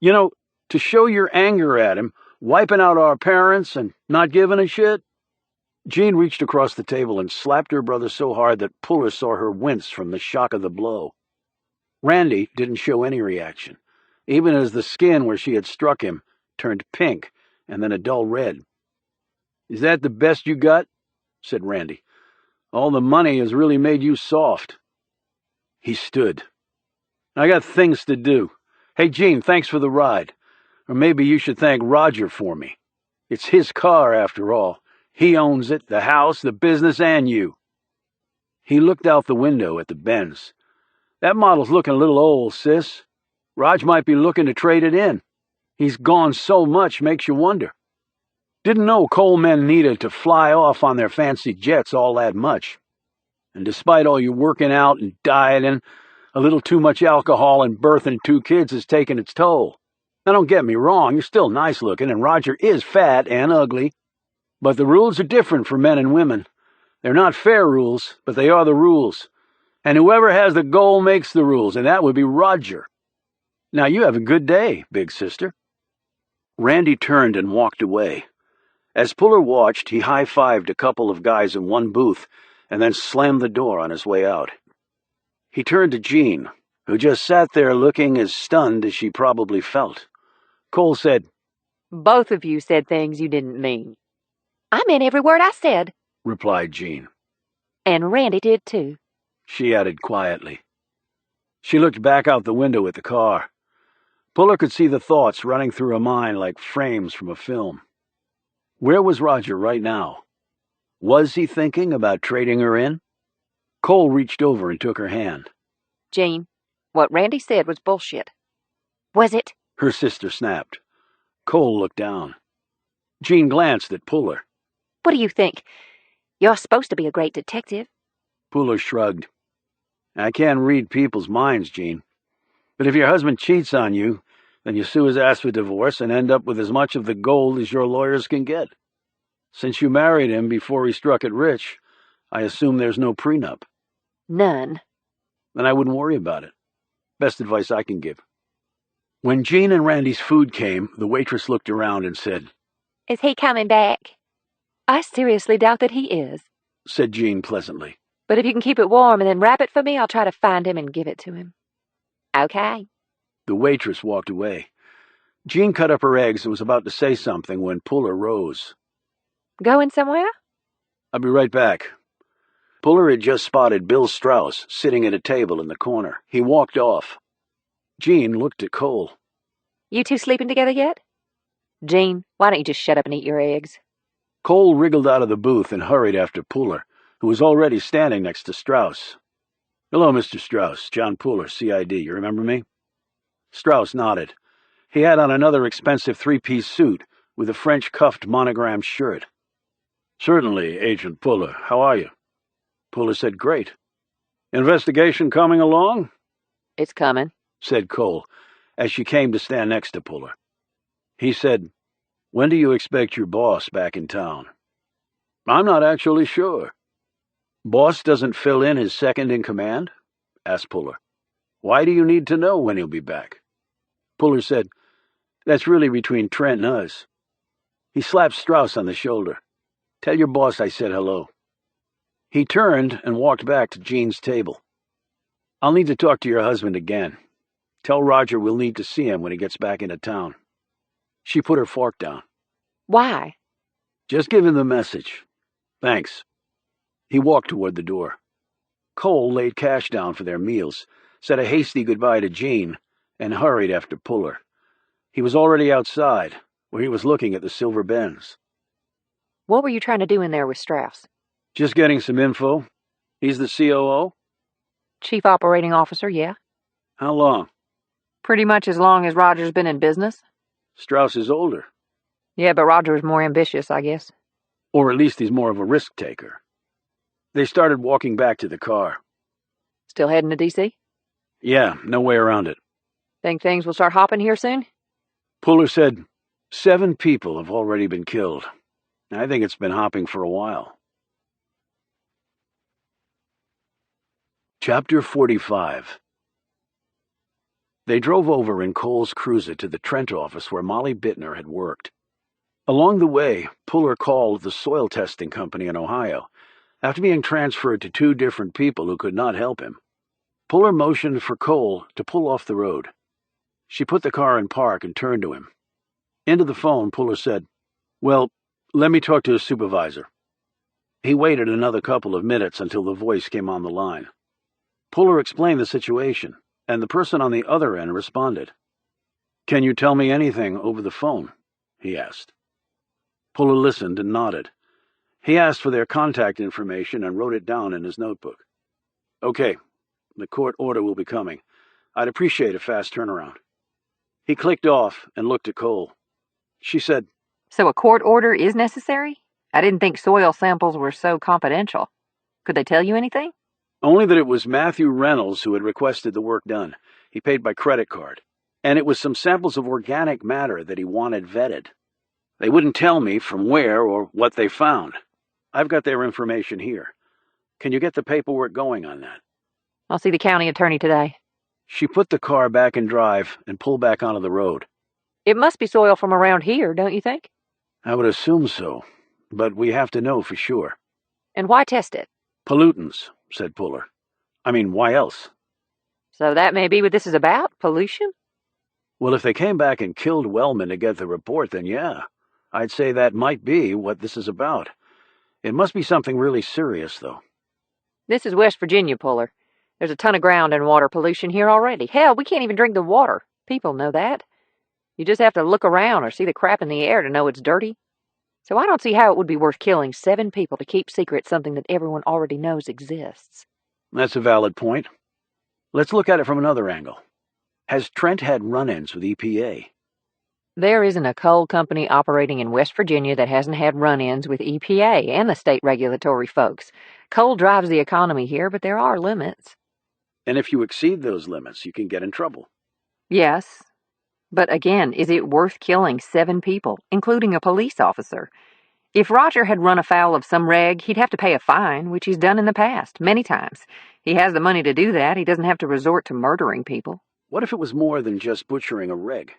You know, to show your anger at him, wiping out our parents and not giving a shit? Jean reached across the table and slapped her brother so hard that Puller saw her wince from the shock of the blow. Randy didn't show any reaction, even as the skin where she had struck him turned pink and then a dull red. Is that the best you got? Said Randy. All the money has really made you soft. He stood. I got things to do. Hey, Jean, thanks for the ride. Or maybe you should thank Roger for me. It's his car, after all. He owns it, the house, the business, and you. He looked out the window at the Benz. That model's looking a little old, sis. Raj might be looking to trade it in. He's gone so much, makes you wonder. Didn't know coal men needed to fly off on their fancy jets all that much. And despite all your working out and dieting, a little too much alcohol and birthing 2 kids has taken its toll. Now don't get me wrong, you're still nice looking, and Roger is fat and ugly. But the rules are different for men and women. They're not fair rules, but they are the rules. And whoever has the goal makes the rules, and that would be Roger. Now you have a good day, big sister." Randy turned and walked away. As Puller watched, he high-fived a couple of guys in one booth and then slammed the door on his way out. He turned to Jean, who just sat there looking as stunned as she probably felt. Cole said, "Both of you said things you didn't mean." "I meant every word I said," replied Jean. "And Randy did too," she added quietly. She looked back out the window at the car. Puller could see the thoughts running through her mind like frames from a film. Where was Roger right now? Was he thinking about trading her in? Cole reached over and took her hand. "Jean, what Randy said was bullshit." "Was it?" her sister snapped. Cole looked down. Jean glanced at Puller. "What do you think? You're supposed to be a great detective." Puller shrugged. "I can't read people's minds, Jean. But if your husband cheats on you, then you sue his ass for divorce and end up with as much of the gold as your lawyers can get. Since you married him before he struck it rich, I assume there's no prenup." "None." "Then I wouldn't worry about it. Best advice I can give." When Jean and Randy's food came, the waitress looked around and said, "Is he coming back?" "I seriously doubt that he is," said Jean pleasantly. "but if you can keep it warm and then wrap it for me, I'll try to find him and give it to him." "Okay." The waitress walked away. Jean cut up her eggs and was about to say something when Puller rose. "Going somewhere?" "I'll be right back." Puller had just spotted Bill Strauss sitting at a table in the corner. He walked off. Jean looked at Cole. "You two sleeping together yet?" "Jean, why don't you just shut up and eat your eggs?" Cole wriggled out of the booth and hurried after Puller, who was already standing next to Strauss. "Hello, Mr. Strauss. John Puller, CID. You remember me?" Strauss nodded. He had on another expensive three-piece suit with a French-cuffed monogrammed shirt. "Certainly, Agent Puller. How are you?" Puller said, "Great." "Investigation coming along?" "It's coming," said Cole, as she came to stand next to Puller. He said, "When do you expect your boss back in town?" "I'm not actually sure." "Boss doesn't fill in his second-in-command?" asked Puller. "Why do you need to know when he'll be back?" Puller said, "That's really between Trent and us." He slapped Strauss on the shoulder. "Tell your boss I said hello." He turned and walked back to Jean's table. "I'll need to talk to your husband again. Tell Roger we'll need to see him when he gets back into town." She put her fork down. "Why?" "Just give him the message. Thanks." He walked toward the door. Cole laid cash down for their meals, said a hasty goodbye to Jean, and hurried after Puller. He was already outside, where he was looking at the silver Benz. "What were you trying to do in there with Strauss?" "Just getting some info. He's the COO?" "Chief Operating Officer, yeah." "How long?" "Pretty much as long as Roger's been in business." "Strauss is older. "Yeah, but Roger's more ambitious, I guess." Or at least he's more of a risk-taker." They started walking back to the car. "Still heading to D.C.? "Yeah, no way around it." "Think things will start hopping here soon?" Puller said, 7 people have already been killed. I think it's been hopping for a while." Chapter 45. They drove over in Cole's cruiser to the Trent office where Molly Bittner had worked. Along the way, Puller called the soil testing company in Ohio, after being transferred to 2 different people who could not help him. Puller motioned for Cole to pull off the road. She put the car in park and turned to him. Into the phone, Puller said, "Well, let me talk to his supervisor." He waited another couple of minutes until the voice came on the line. Puller explained the situation, and the person on the other end responded. "Can you tell me anything over the phone?" he asked. Puller listened and nodded. He asked for their contact information and wrote it down in his notebook. "Okay, the court order will be coming. I'd appreciate a fast turnaround." He clicked off and looked at Cole. She said, "So a court order is necessary? I didn't think soil samples were so confidential. Could they tell you anything?" "Only that it was Matthew Reynolds who had requested the work done. He paid by credit card. And it was some samples of organic matter that he wanted vetted. They wouldn't tell me from where or what they found. I've got their information here. Can you get the paperwork going on that?" "I'll see the county attorney today." She put the car back in drive and pulled back onto the road. It must be soil from around here, don't you think? I would assume so, but we have to know for sure. And why test it? Pollutants, said Puller. I mean, why else? So that may be what this is about? Pollution? Well, if they came back and killed Wellman to get the report, then yeah. I'd say that might be what this is about. It must be something really serious, though. This is West Virginia, Puller. There's a ton of ground and water pollution here already. Hell, we can't even drink the water. People know that. You just have to look around or see the crap in the air to know it's dirty. So I don't see how it would be worth killing 7 people to keep secret something that everyone already knows exists. That's a valid point. Let's look at it from another angle. Has Trent had run-ins with EPA? There isn't a coal company operating in West Virginia that hasn't had run-ins with EPA and the state regulatory folks. Coal drives the economy here, but there are limits. And if you exceed those limits, you can get in trouble. Yes. But again, is it worth killing 7 people, including a police officer? If Roger had run afoul of some reg, he'd have to pay a fine, which he's done in the past, many times. He has the money to do that. He doesn't have to resort to murdering people. What if it was more than just butchering a reg?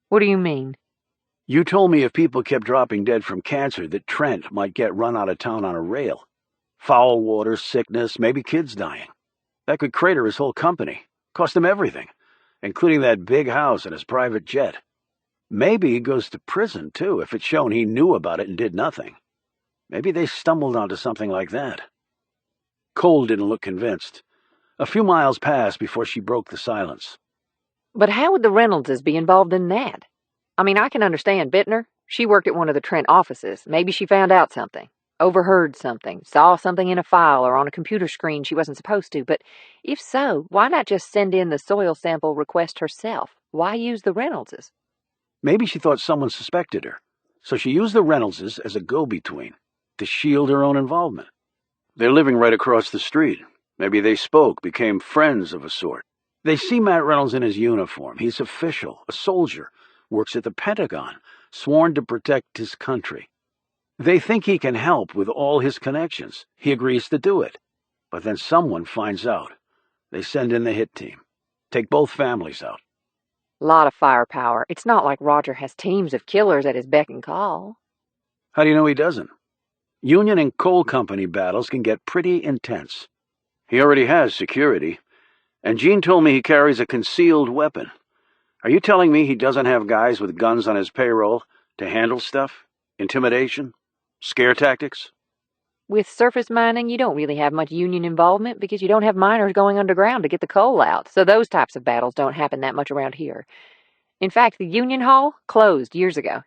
What do you mean? You told me if people kept dropping dead from cancer that Trent might get run out of town on a rail. Foul water, sickness, maybe kids dying. That could crater his whole company, cost him everything, including that big house and his private jet. Maybe he goes to prison, too, if it's shown he knew about it and did nothing. Maybe they stumbled onto something like that. Cole didn't look convinced. A few miles passed before she broke the silence. But how would the Reynoldses be involved in that? I mean, I can understand Bittner. She worked at one of the Trent offices. Maybe she found out something, overheard something, saw something in a file or on a computer screen she wasn't supposed to. But if so, why not just send in the soil sample request herself? Why use the Reynoldses? Maybe she thought someone suspected her, so she used the Reynoldses as a go-between to shield her own involvement. They're living right across the street. Maybe they spoke, became friends of a sort. They see Matt Reynolds in his uniform. He's official, a soldier, works at the Pentagon, sworn to protect his country. They think he can help with all his connections. He agrees to do it. But then someone finds out. They send in the hit team. Take both families out. Lot of firepower. It's not like Roger has teams of killers at his beck and call. How do you know he doesn't? Union and coal company battles can get pretty intense. He already has security. And Gene told me he carries a concealed weapon. Are you telling me he doesn't have guys with guns on his payroll to handle stuff? Intimidation? Scare tactics? With surface mining, you don't really have much union involvement because you don't have miners going underground to get the coal out, so those types of battles don't happen that much around here. In fact, the Union Hall closed years ago.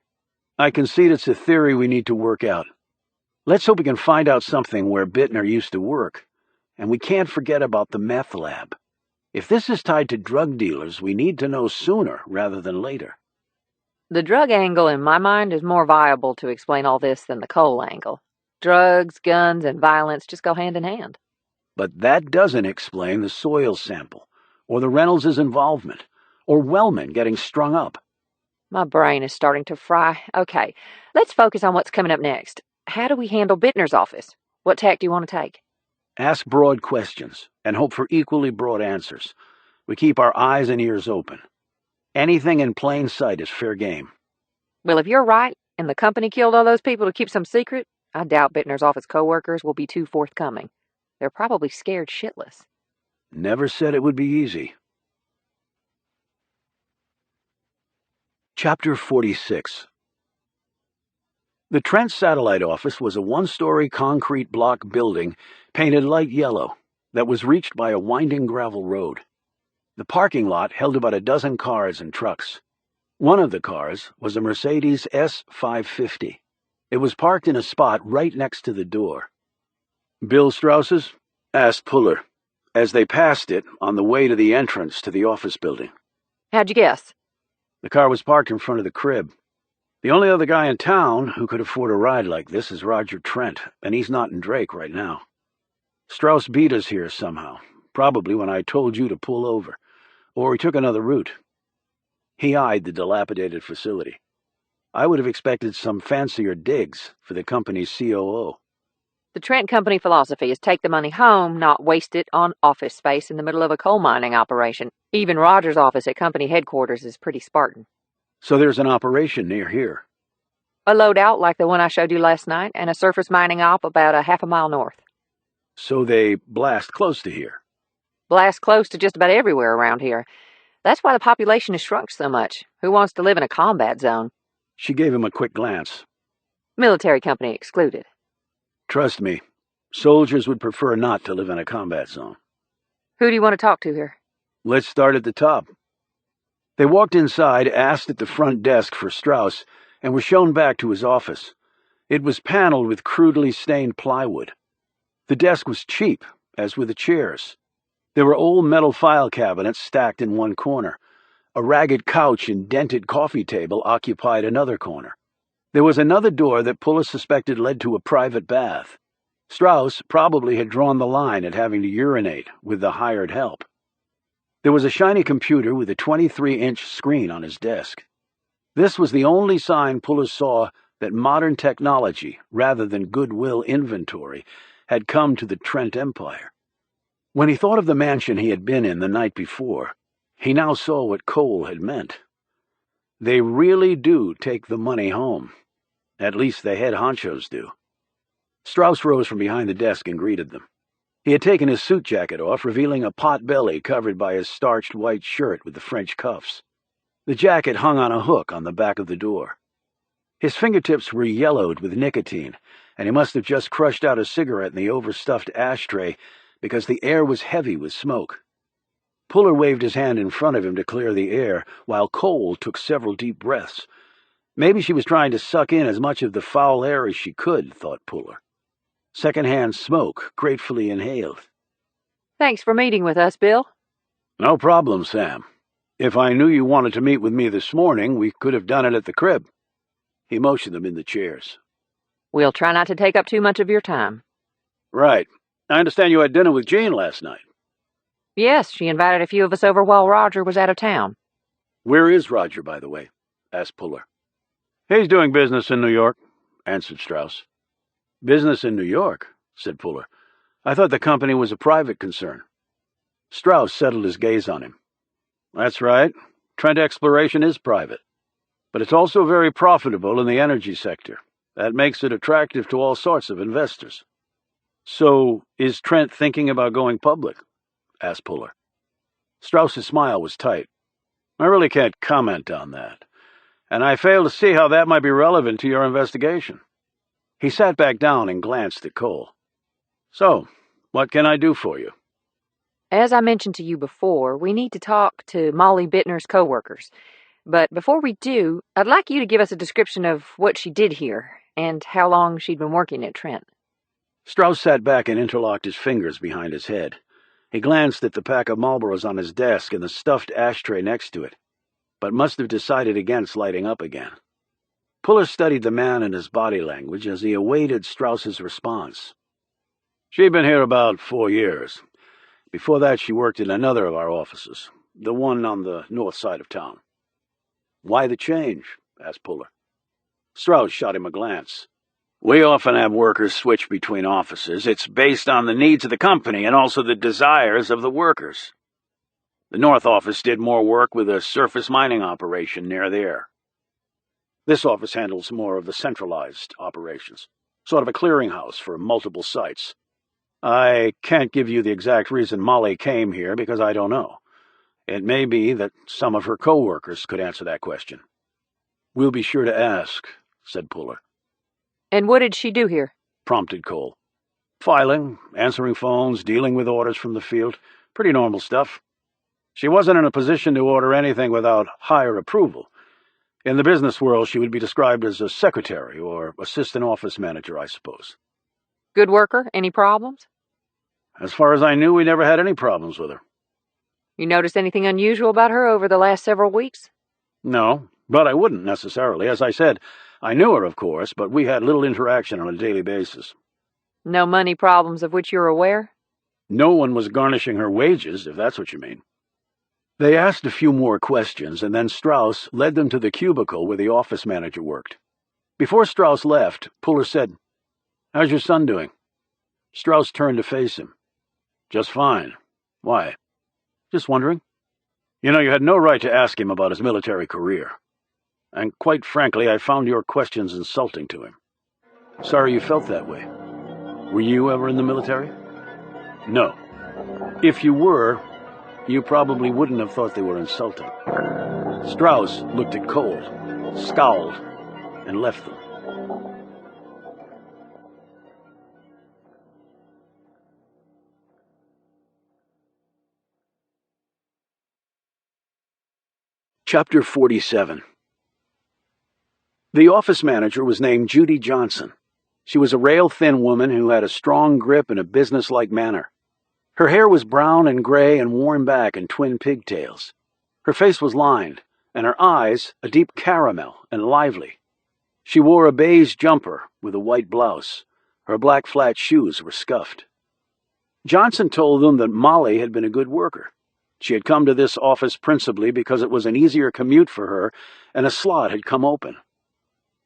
I concede it's a theory we need to work out. Let's hope we can find out something where Bittner used to work. And we can't forget about the meth lab. If this is tied to drug dealers, we need to know sooner rather than later. The drug angle, in my mind, is more viable to explain all this than the coal angle. Drugs, guns, and violence just go hand in hand. But that doesn't explain the soil sample, or the Reynolds' involvement, or Wellman getting strung up. My brain is starting to fry. Okay, let's focus on what's coming up next. How do we handle Bittner's office? What tack do you want to take? Ask broad questions, and hope for equally broad answers. We keep our eyes and ears open. Anything in plain sight is fair game. Well, if you're right, and the company killed all those people to keep some secret, I doubt Bittner's office co-workers will be too forthcoming. They're probably scared shitless. Never said it would be easy. Chapter 46. The Trent satellite office was a one-story concrete block building painted light yellow that was reached by a winding gravel road. The parking lot held about a dozen cars and trucks. One of the cars was a Mercedes S550. It was parked in a spot right next to the door. "Bill Strauss's?" asked Puller, as they passed it on the way to the entrance to the office building. How'd you guess? The car was parked in front of the crib. The only other guy in town who could afford a ride like this is Roger Trent, and he's not in Drake right now. Strauss beat us here somehow, probably when I told you to pull over, or he took another route. He eyed the dilapidated facility. I would have expected some fancier digs for the company's COO. The Trent Company philosophy is take the money home, not waste it on office space in the middle of a coal mining operation. Even Roger's office at company headquarters is pretty Spartan. So there's an operation near here. A loadout like the one I showed you last night, and a surface mining op about a half a mile north. So they blast close to here. Blast close to just about everywhere around here. That's why the population has shrunk so much. Who wants to live in a combat zone? She gave him a quick glance. Military company excluded. Trust me, soldiers would prefer not to live in a combat zone. Who do you want to talk to here? Let's start at the top. They walked inside, asked at the front desk for Strauss, and were shown back to his office. It was paneled with crudely stained plywood. The desk was cheap, as were the chairs. There were old metal file cabinets stacked in one corner. A ragged couch and dented coffee table occupied another corner. There was another door that Puller suspected led to a private bath. Strauss probably had drawn the line at having to urinate with the hired help. There was a shiny computer with a 23-inch screen on his desk. This was the only sign Puller saw that modern technology, rather than goodwill inventory, had come to the Trent Empire. When he thought of the mansion he had been in the night before, he now saw what Cole had meant. They really do take the money home. At least the head honchos do. Strauss rose from behind the desk and greeted them. He had taken his suit jacket off, revealing a pot belly covered by his starched white shirt with the French cuffs. The jacket hung on a hook on the back of the door. His fingertips were yellowed with nicotine, and he must have just crushed out a cigarette in the overstuffed ashtray because the air was heavy with smoke. Puller waved his hand in front of him to clear the air, while Cole took several deep breaths. Maybe she was trying to suck in as much of the foul air as she could, thought Puller. Second-hand smoke, gratefully inhaled. Thanks for meeting with us, Bill. No problem, Sam. If I knew you wanted to meet with me this morning, we could have done it at the crib. He motioned them in the chairs. We'll try not to take up too much of your time. Right. I understand you had dinner with Jean last night. Yes, she invited a few of us over while Roger was out of town. Where is Roger, by the way? Asked Puller. He's doing business in New York, answered Strauss. Business in New York, said Puller. I thought the company was a private concern. Strauss settled his gaze on him. That's right. Trent Exploration is private. But it's also very profitable in the energy sector. That makes it attractive to all sorts of investors. So, is Trent thinking about going public? Asked Puller. Strauss's smile was tight. I really can't comment on that, and I fail to see how that might be relevant to your investigation. He sat back down and glanced at Cole. So, what can I do for you? As I mentioned to you before, we need to talk to Molly Bittner's coworkers. But before we do, I'd like you to give us a description of what she did here and how long she'd been working at Trent. Strauss sat back and interlocked his fingers behind his head. He glanced at the pack of Marlboros on his desk and the stuffed ashtray next to it, but must have decided against lighting up again. Puller studied the man and his body language as he awaited Strauss's response. She'd been here about 4 years. Before that, she worked in another of our offices, the one on the north side of town. Why the change? Asked Puller. Strauss shot him a glance. We often have workers switch between offices. It's based on the needs of the company and also the desires of the workers. The north office did more work with a surface mining operation near there. This office handles more of the centralized operations, sort of a clearinghouse for multiple sites. I can't give you the exact reason Molly came here because I don't know. It may be that some of her co-workers could answer that question. We'll be sure to ask, said Puller. And what did she do here? Prompted Cole. Filing, answering phones, dealing with orders from the field. Pretty normal stuff. She wasn't in a position to order anything without higher approval. In the business world, she would be described as a secretary or assistant office manager, I suppose. Good worker? Any problems? As far as I knew, we never had any problems with her. You noticed anything unusual about her over the last several weeks? No, but I wouldn't necessarily. As I said, I knew her, of course, but we had little interaction on a daily basis. No money problems of which you're aware? No one was garnishing her wages, if that's what you mean. They asked a few more questions, and then Strauss led them to the cubicle where the office manager worked. Before Strauss left, Puller said, How's your son doing? Strauss turned to face him. Just fine. Why? Just wondering. You know, you had no right to ask him about his military career. And quite frankly, I found your questions insulting to him. Sorry you felt that way. Were you ever in the military? No. If you were, you probably wouldn't have thought they were insulting. Strauss looked at Cole, scowled, and left them. Chapter 47. The office manager was named Judy Johnson. She was a rail-thin woman who had a strong grip and a businesslike manner. Her hair was brown and gray and worn back in twin pigtails. Her face was lined, and her eyes a deep caramel and lively. She wore a beige jumper with a white blouse. Her black flat shoes were scuffed. Johnson told them that Molly had been a good worker. She had come to this office principally because it was an easier commute for her, and a slot had come open.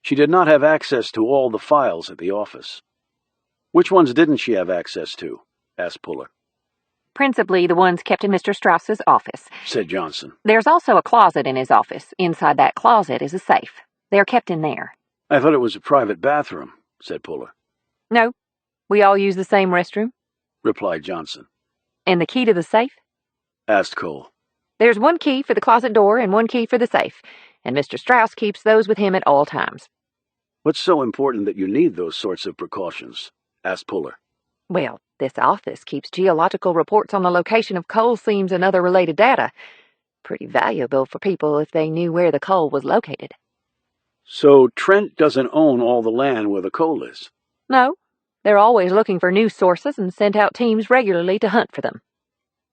She did not have access to all the files at the office. Which ones didn't she have access to? Asked Puller. Principally the ones kept in Mr. Strauss's office, Said Johnson. There's also a closet in his office. Inside that closet is a safe. They're kept in there. I thought it was a private bathroom, said Puller. No, we all use the same restroom. Replied Johnson. And the key to the safe? Asked Cole. There's one key for the closet door and one key for the safe, and Mr. Strauss keeps those with him at all times. What's so important that you need those sorts of precautions? Asked Puller. Well, this office keeps geological reports on the location of coal seams and other related data. Pretty valuable for people if they knew where the coal was located. So Trent doesn't own all the land where the coal is? No, they're always looking for new sources and sent out teams regularly to hunt for them.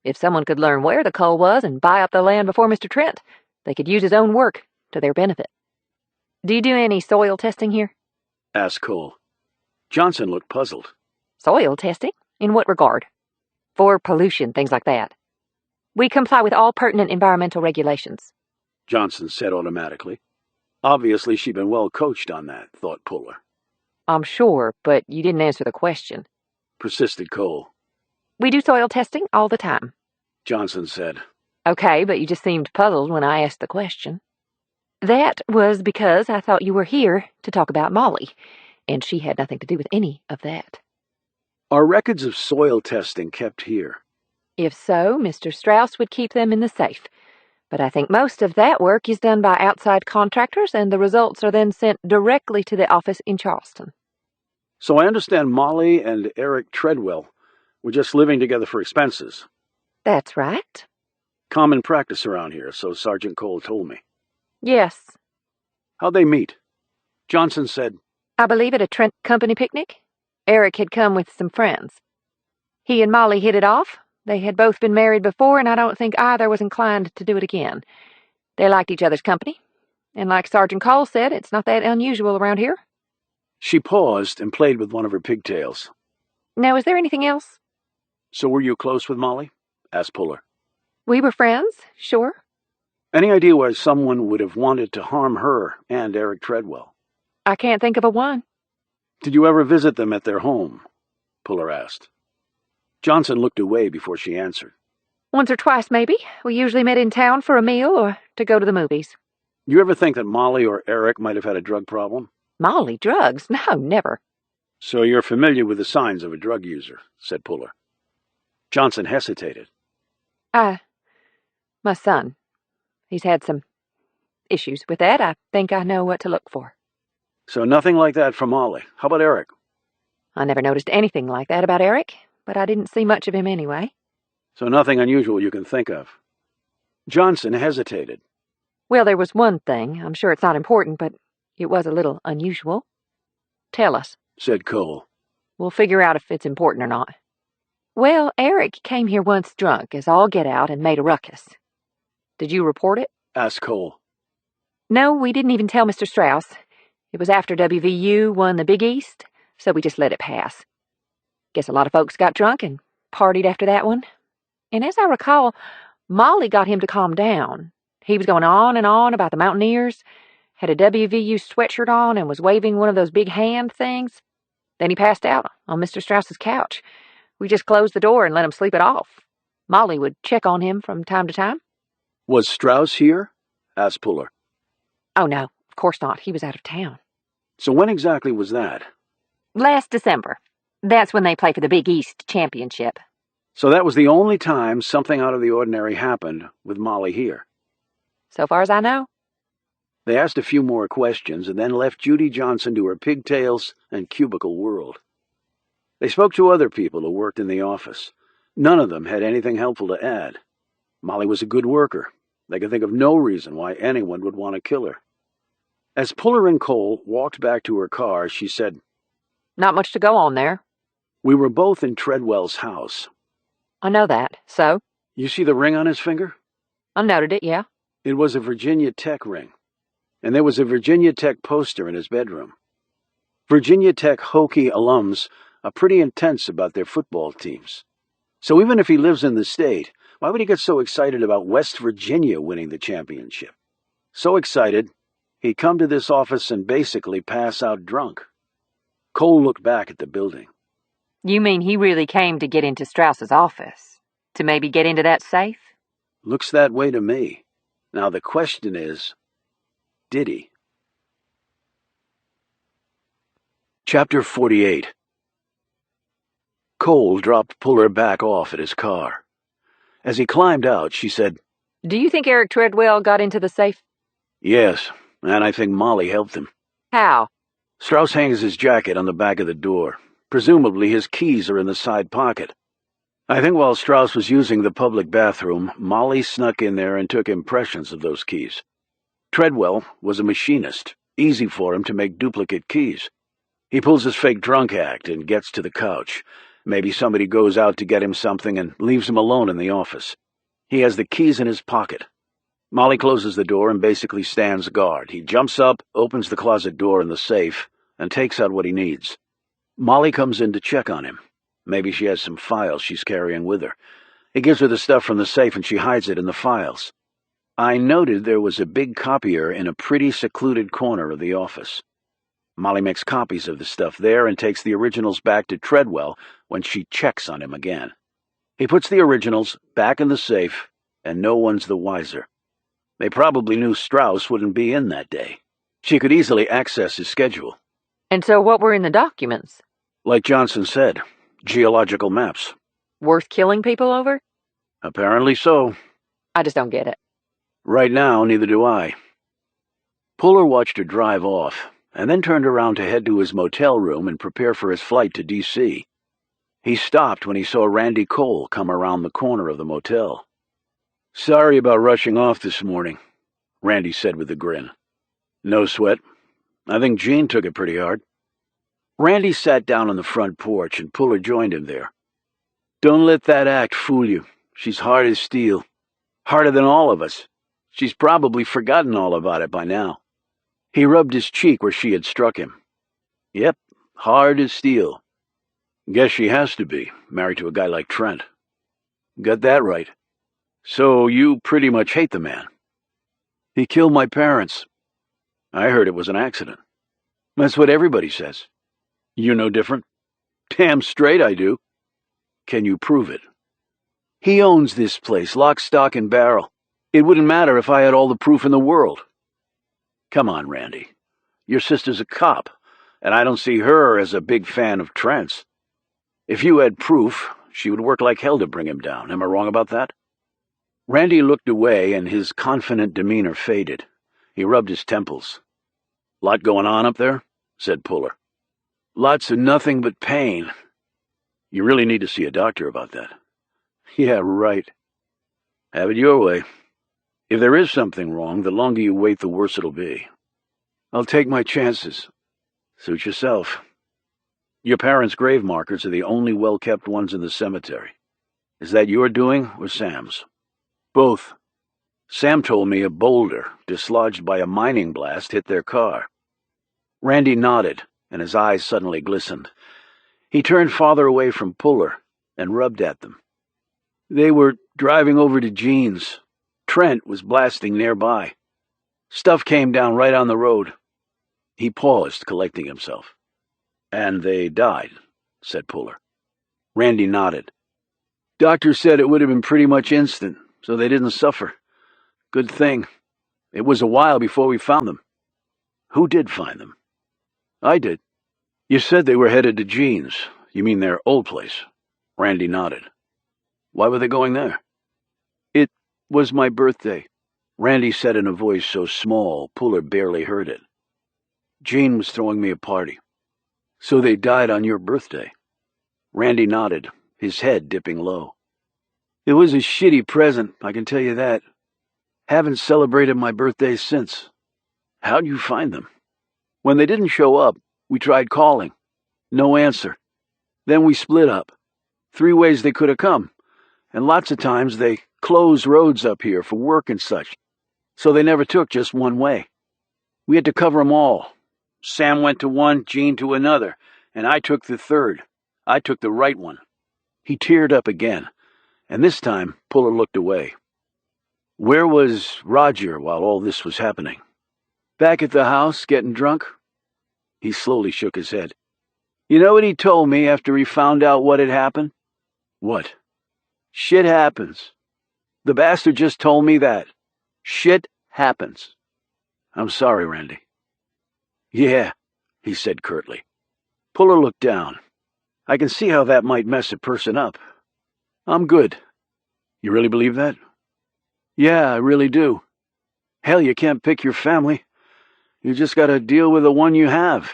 If someone could learn where the coal was and buy up the land before Mr. Trent, they could use his own work to their benefit. Do you do any soil testing here? Asked Cole. Johnson looked puzzled. Soil testing? In what regard? For pollution, things like that. We comply with all pertinent environmental regulations. Johnson said automatically. Obviously she'd been well coached on that, thought Puller. I'm sure, but you didn't answer the question. Persisted Cole. We do soil testing all the time. Johnson said. Okay, but you just seemed puzzled when I asked the question. That was because I thought you were here to talk about Molly, and she had nothing to do with any of that. Are records of soil testing kept here? If so, Mr. Strauss would keep them in the safe. But I think most of that work is done by outside contractors, and the results are then sent directly to the office in Charleston. So I understand Molly and Eric Treadwell were just living together for expenses. That's right. Common practice around here, so Sergeant Cole told me. Yes. How'd they meet? Johnson said, I believe at a Trent company picnic. Eric had come with some friends. He and Molly hit it off. They had both been married before, and I don't think either was inclined to do it again. They liked each other's company. And like Sergeant Cole said, it's not that unusual around here. She paused and played with one of her pigtails. Now, is there anything else? So were you close with Molly? Asked Puller. We were friends, sure. Any idea why someone would have wanted to harm her and Eric Treadwell? I can't think of a one. Did you ever visit them at their home? Puller asked. Johnson looked away before she answered. Once or twice, maybe. We usually met in town for a meal or to go to the movies. You ever think that Molly or Eric might have had a drug problem? Molly, drugs? No, never. So you're familiar with the signs of a drug user, said Puller. Johnson hesitated. My son. He's had some issues with that. I think I know what to look for. So nothing like that from Molly. How about Eric? I never noticed anything like that about Eric, but I didn't see much of him anyway. So nothing unusual you can think of. Johnson hesitated. Well, there was one thing. I'm sure it's not important, but it was a little unusual. Tell us, said Cole. We'll figure out if it's important or not. Well, Eric came here once drunk as all get out and made a ruckus. Did you report it? Asked Cole. No, we didn't even tell Mr. Strauss. It was after WVU won the Big East, so we just let it pass. Guess a lot of folks got drunk and partied after that one. And as I recall, Molly got him to calm down. He was going on and on about the Mountaineers, had a WVU sweatshirt on and was waving one of those big hand things. Then he passed out on Mr. Strauss's couch. We just closed the door and let him sleep it off. Molly would check on him from time to time. Was Strauss here? Asked Puller. Oh, no, of course not. He was out of town. So when exactly was that? Last December. That's when they play for the Big East Championship. So that was the only time something out of the ordinary happened with Molly here. So far as I know. They asked a few more questions and then left Judy Johnson to her pigtails and cubicle world. They spoke to other people who worked in the office. None of them had anything helpful to add. Molly was a good worker. They could think of no reason why anyone would want to kill her. As Puller and Cole walked back to her car, she said, Not much to go on there. We were both in Treadwell's house. I know that. So? You see the ring on his finger? I noted it, yeah. It was a Virginia Tech ring. And there was a Virginia Tech poster in his bedroom. Virginia Tech Hokie alums are pretty intense about their football teams. So even if he lives in the state, why would he get so excited about West Virginia winning the championship? So excited, he'd come to this office and basically pass out drunk. Cole looked back at the building. You mean he really came to get into Strauss's office? To maybe get into that safe? Looks that way to me. Now the question is, did he? Chapter 48. Cole dropped Puller back off at his car. As he climbed out, she said, Do you think Eric Treadwell got into the safe? Yes, and I think Molly helped him. How? Strauss hangs his jacket on the back of the door. Presumably his keys are in the side pocket. I think while Strauss was using the public bathroom, Molly snuck in there and took impressions of those keys. Treadwell was a machinist. Easy for him to make duplicate keys. He pulls his fake drunk act and gets to the couch. Maybe somebody goes out to get him something and leaves him alone in the office. He has the keys in his pocket. Molly closes the door and basically stands guard. He jumps up, opens the closet door in the safe, and takes out what he needs. Molly comes in to check on him. Maybe she has some files she's carrying with her. He gives her the stuff from the safe and she hides it in the files. I noted there was a big copier in a pretty secluded corner of the office. Molly makes copies of the stuff there and takes the originals back to Treadwell when she checks on him again. He puts the originals back in the safe, and no one's the wiser. They probably knew Strauss wouldn't be in that day. She could easily access his schedule. And so what were in the documents? Like Johnson said, geological maps. Worth killing people over? Apparently so. I just don't get it. Right now, neither do I. Puller watched her drive off, and then turned around to head to his motel room and prepare for his flight to D.C. He stopped when he saw Randy Cole come around the corner of the motel. Sorry about rushing off this morning, Randy said with a grin. No sweat. I think Jean took it pretty hard. Randy sat down on the front porch and Puller joined him there. Don't let that act fool you. She's hard as steel. Harder than all of us. She's probably forgotten all about it by now. He rubbed his cheek where she had struck him. Yep, hard as steel. Guess she has to be, married to a guy like Trent. Got that right. So you pretty much hate the man. He killed my parents. I heard it was an accident. That's what everybody says. You no different? Damn straight I do. Can you prove it? He owns this place, lock, stock, and barrel. It wouldn't matter if I had all the proof in the world. Come on, Randy. Your sister's a cop, and I don't see her as a big fan of Trent's. If you had proof, she would work like hell to bring him down. Am I wrong about that? Randy looked away, and his confident demeanor faded. He rubbed his temples. Lot going on up there? Said Puller. Lots of nothing but pain. You really need to see a doctor about that. Yeah, right. Have it your way. If there is something wrong, the longer you wait, the worse it'll be. I'll take my chances. Suit yourself. Your parents' grave markers are the only well-kept ones in the cemetery. Is that your doing or Sam's? Both. Sam told me a boulder, dislodged by a mining blast, hit their car. Randy nodded, and his eyes suddenly glistened. He turned farther away from Puller and rubbed at them. They were driving over to Jean's. Trent was blasting nearby. Stuff came down right on the road. He paused, collecting himself. And they died, said Puller. Randy nodded. Doctor said it would have been pretty much instant, so they didn't suffer. Good thing. It was a while before we found them. Who did find them? I did. You said they were headed to Jean's. You mean their old place? Randy nodded. Why were they going there? It was my birthday, Randy said in a voice so small Puller barely heard it. Jean was throwing me a party. So they died on your birthday? Randy nodded, his head dipping low. It was a shitty present, I can tell you that. Haven't celebrated my birthday since. How'd you find them? When they didn't show up, we tried calling. No answer. Then we split up. 3 ways they could have come. And lots of times they closed roads up here for work and such. So they never took just one way. We had to cover 'em all. Sam went to one, Jean to another, and I took the third. I took the right one. He teared up again, and this time Puller looked away. Where was Roger while all this was happening? Back at the house, getting drunk? He slowly shook his head. You know what he told me after he found out what had happened? What? Shit happens. The bastard just told me that. Shit happens. I'm sorry, Randy. Yeah, he said curtly. Puller looked down. I can see how that might mess a person up. I'm good. You really believe that? Yeah, I really do. Hell, you can't pick your family. You just gotta deal with the one you have.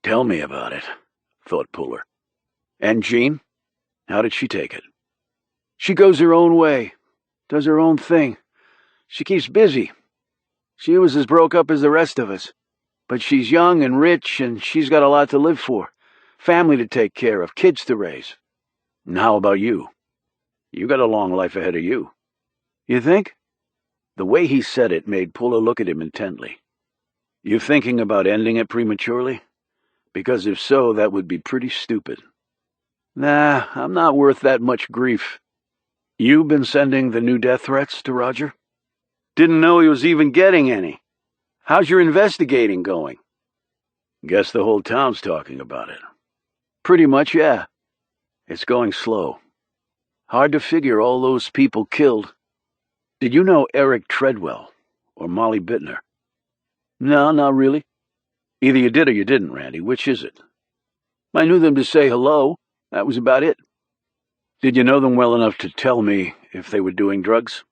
Tell me about it, thought Puller. And Jean? How did she take it? She goes her own way, does her own thing. She keeps busy. She was as broke up as the rest of us. But she's young and rich, and she's got a lot to live for. Family to take care of, kids to raise. And how about you? You got a long life ahead of you. You think? The way he said it made Puller look at him intently. You thinking about ending it prematurely? Because if so, that would be pretty stupid. Nah, I'm not worth that much grief. You been sending the new death threats to Roger? Didn't know he was even getting any. How's your investigating going? Guess the whole town's talking about it. Pretty much, yeah. It's going slow. Hard to figure all those people killed. Did you know Eric Treadwell or Molly Bittner? No, not really. Either you did or you didn't, Randy. Which is it? I knew them to say hello. That was about it. Did you know them well enough to tell me if they were doing drugs?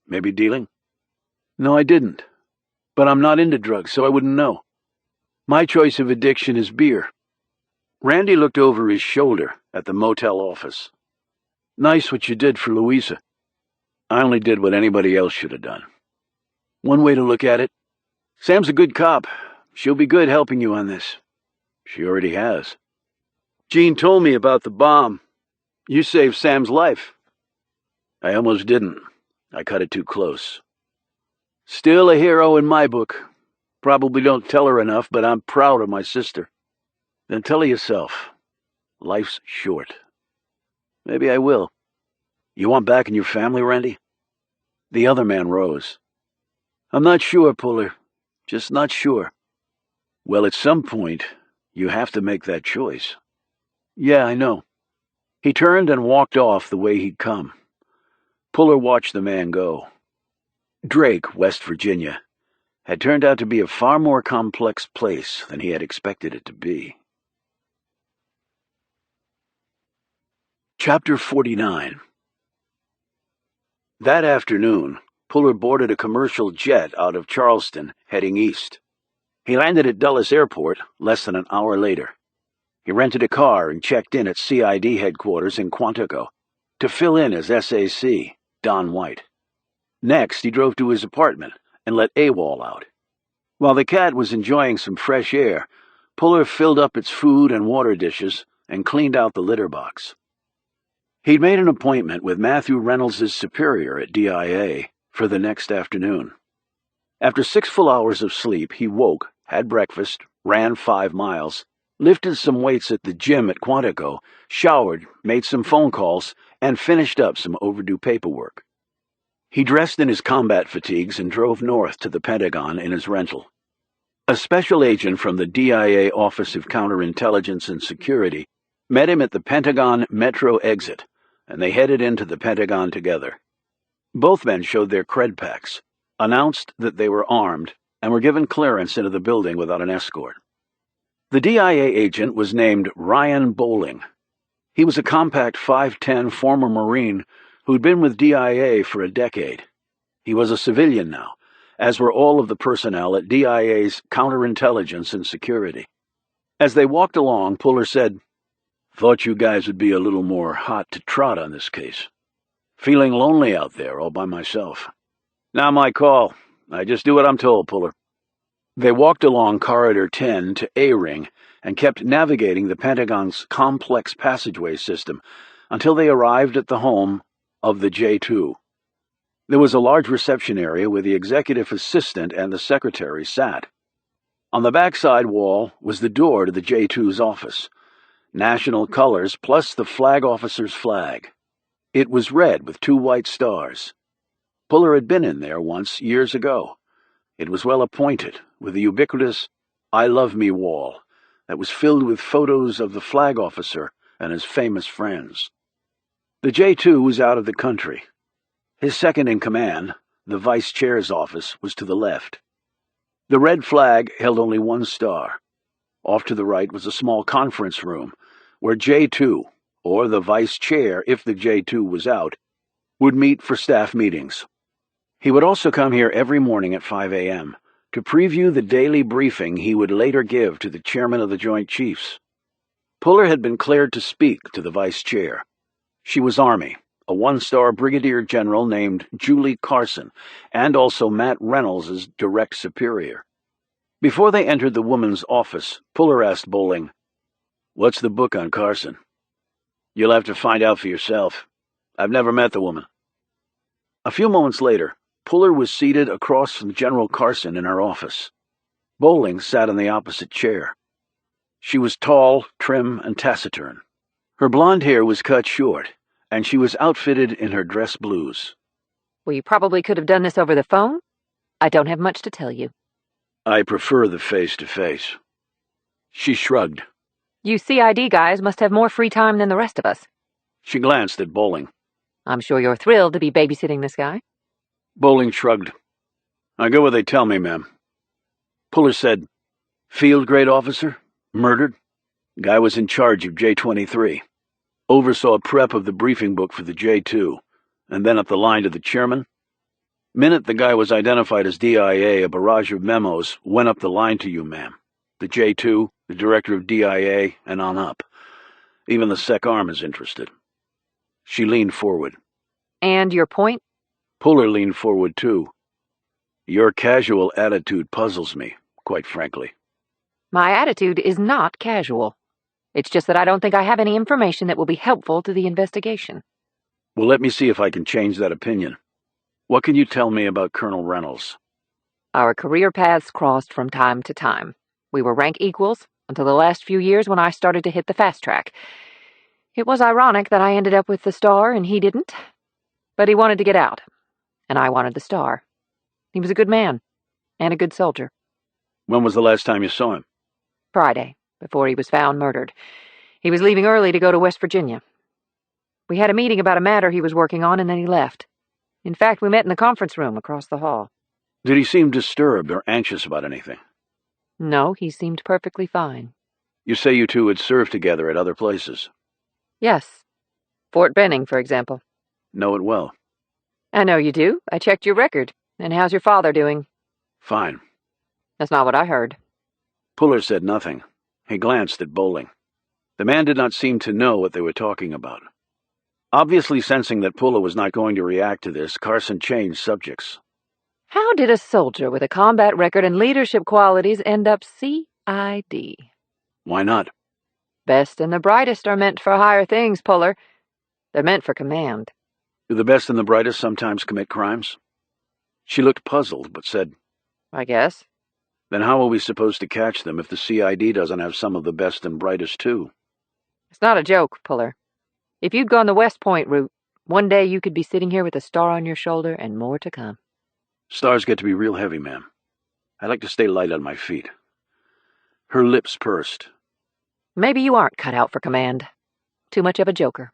Maybe dealing? No, I didn't. But I'm not into drugs, so I wouldn't know. My choice of addiction is beer. Randy looked over his shoulder at the motel office. Nice what you did for Louisa. I only did what anybody else should have done. One way to look at it. Sam's a good cop. She'll be good helping you on this. She already has. Jean told me about the bomb. You saved Sam's life. I almost didn't. I cut it too close. Still a hero in my book. Probably don't tell her enough, but I'm proud of my sister. Then tell her yourself. Life's short. Maybe I will. You want back in your family, Randy? The other man rose. I'm not sure, Puller. Just not sure. Well, at some point, you have to make that choice. Yeah, I know. He turned and walked off the way he'd come. Puller watched the man go. Drake, West Virginia, had turned out to be a far more complex place than he had expected it to be. Chapter 49. That afternoon, Puller boarded a commercial jet out of Charleston, heading east. He landed at Dulles Airport less than an hour later. He rented a car and checked in at CID headquarters in Quantico to fill in as SAC, Don White. Next, he drove to his apartment and let AWOL out. While the cat was enjoying some fresh air, Puller filled up its food and water dishes and cleaned out the litter box. He'd made an appointment with Matthew Reynolds' superior at DIA for the next afternoon. After 6 full hours of sleep, he woke, had breakfast, ran 5 miles, lifted some weights at the gym at Quantico, showered, made some phone calls, and finished up some overdue paperwork. He dressed in his combat fatigues and drove north to the Pentagon in his rental. A special agent from the DIA Office of Counterintelligence and Security met him at the Pentagon Metro exit, and they headed into the Pentagon together. Both men showed their cred packs, announced that they were armed, and were given clearance into the building without an escort. The DIA agent was named Ryan Bowling. He was a compact 5'10" former Marine who'd been with DIA for a decade. He was a civilian now, as were all of the personnel at DIA's Counterintelligence and Security. As they walked along, Puller said, "Thought you guys would be a little more hot to trot on this case. Feeling lonely out there all by myself. Not my call. I just do what I'm told, Puller." They walked along Corridor 10 to A-Ring and kept navigating the Pentagon's complex passageway system until they arrived at the home of the J2. There was a large reception area where the executive assistant and the secretary sat. On the backside wall was the door to the J2's office. National colors plus the flag officer's flag. It was red with 2 white stars. Puller had been in there once years ago. It was well appointed, with the ubiquitous "I Love Me" wall that was filled with photos of the flag officer and his famous friends. The J2 was out of the country. His second-in-command, the vice chair's office, was to the left. The red flag held only 1 star. Off to the right was a small conference room where J2, or the vice chair if the J2 was out, would meet for staff meetings. He would also come here every morning at 5 a.m. to preview the daily briefing he would later give to the chairman of the Joint Chiefs. Puller had been cleared to speak to the vice chair. She was Army, a 1-star brigadier general named Julie Carson, and also Matt Reynolds' direct superior. Before they entered the woman's office, Puller asked Bowling, "What's the book on Carson?" "You'll have to find out for yourself. I've never met the woman." A few moments later, Puller was seated across from General Carson in her office. Bowling sat in the opposite chair. She was tall, trim, and taciturn. Her blonde hair was cut short, and she was outfitted in her dress blues. We probably could have done this over the phone. I don't have much to tell you. "I prefer the face-to-face." She shrugged. You CID guys must have more free time than the rest of us. She glanced at Bowling. I'm sure you're thrilled to be babysitting this guy. Bowling shrugged. "I go where they tell me, ma'am." Puller said, "Field grade officer? Murdered? Guy was in charge of J-23. Oversaw prep of the briefing book for the J2, and then up the line to the chairman. Minute the guy was identified as DIA, a barrage of memos went up the line to you, ma'am. The J2, the director of DIA, and on up. Even the SecArm is interested." She leaned forward. And your point? Puller leaned forward, too. "Your casual attitude puzzles me, quite frankly." My attitude is not casual. It's just that I don't think I have any information that will be helpful to the investigation. Well, let me see if I can change that opinion. What can you tell me about Colonel Reynolds? Our career paths crossed from time to time. We were rank equals until the last few years when I started to hit the fast track. It was ironic that I ended up with the star and he didn't. But he wanted to get out, and I wanted the star. He was a good man, and a good soldier. When was the last time you saw him? Friday, before he was found murdered. He was leaving early to go to West Virginia. We had a meeting about a matter he was working on, and then he left. In fact, we met in the conference room across the hall. Did he seem disturbed or anxious about anything? No, he seemed perfectly fine. You say you two had served together at other places? Yes. Fort Benning, for example. Know it well. I know you do. I checked your record. And how's your father doing? Fine. That's not what I heard. Puller said nothing. He glanced at Bowling. The man did not seem to know what they were talking about. Obviously sensing that Puller was not going to react to this, Carson changed subjects. How did a soldier with a combat record and leadership qualities end up CID? Why not? Best and the brightest are meant for higher things, Puller. They're meant for command. Do the best and the brightest sometimes commit crimes? She looked puzzled, but said, I guess. Then how are we supposed to catch them if the CID doesn't have some of the best and brightest too? It's not a joke, Puller. If you'd gone the West Point route, one day you could be sitting here with a star on your shoulder and more to come. Stars get to be real heavy, ma'am. I like to stay light on my feet. Her lips pursed. Maybe you aren't cut out for command. Too much of a joker.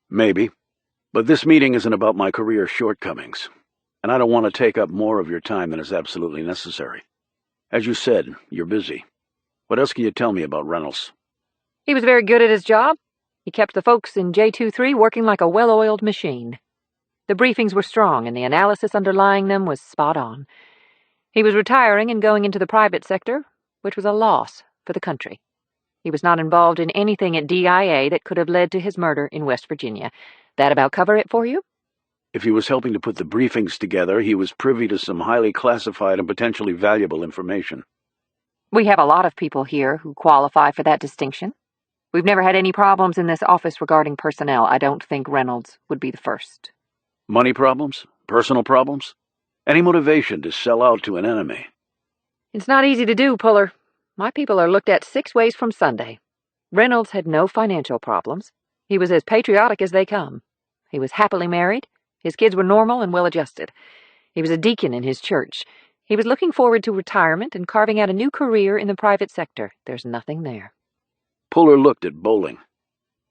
Maybe. But this meeting isn't about my career shortcomings, and I don't want to take up more of your time than is absolutely necessary. As you said, you're busy. What else can you tell me about Reynolds? He was very good at his job. He kept the folks in J23 working like a well-oiled machine. The briefings were strong, and the analysis underlying them was spot on. He was retiring and going into the private sector, which was a loss for the country. He was not involved in anything at DIA that could have led to his murder in West Virginia. That about cover it for you? If he was helping to put the briefings together, he was privy to some highly classified and potentially valuable information. We have a lot of people here who qualify for that distinction. We've never had any problems in this office regarding personnel. I don't think Reynolds would be the first. Money problems? Personal problems? Any motivation to sell out to an enemy? It's not easy to do, Puller. My people are looked at 6 ways from Sunday. Reynolds had no financial problems. He was as patriotic as they come. He was happily married. His kids were normal and well-adjusted. He was a deacon in his church. He was looking forward to retirement and carving out a new career in the private sector. There's nothing there. Puller looked at Bowling.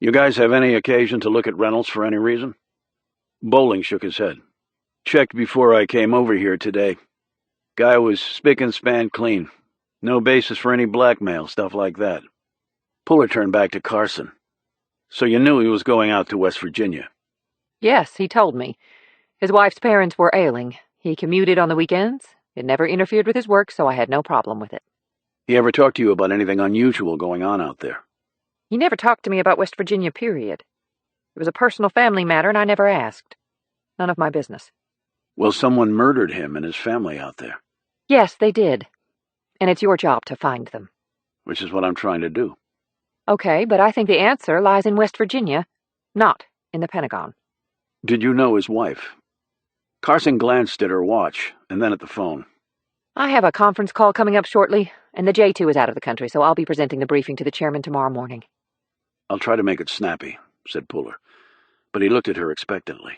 You guys have any occasion to look at Reynolds for any reason? Bowling shook his head. Checked before I came over here today. Guy was spick and span clean. No basis for any blackmail, stuff like that. Puller turned back to Carson. So you knew he was going out to West Virginia? Yes, he told me. His wife's parents were ailing. He commuted on the weekends. It never interfered with his work, so I had no problem with it. He ever talked to you about anything unusual going on out there? He never talked to me about West Virginia, period. It was a personal family matter, and I never asked. None of my business. Well, someone murdered him and his family out there. Yes, they did. And it's your job to find them. Which is what I'm trying to do. Okay, but I think the answer lies in West Virginia, not in the Pentagon. Did you know his wife? Carson glanced at her watch, and then at the phone. I have a conference call coming up shortly, and the J2 is out of the country, so I'll be presenting the briefing to the chairman tomorrow morning. I'll try to make it snappy, said Puller, but he looked at her expectantly.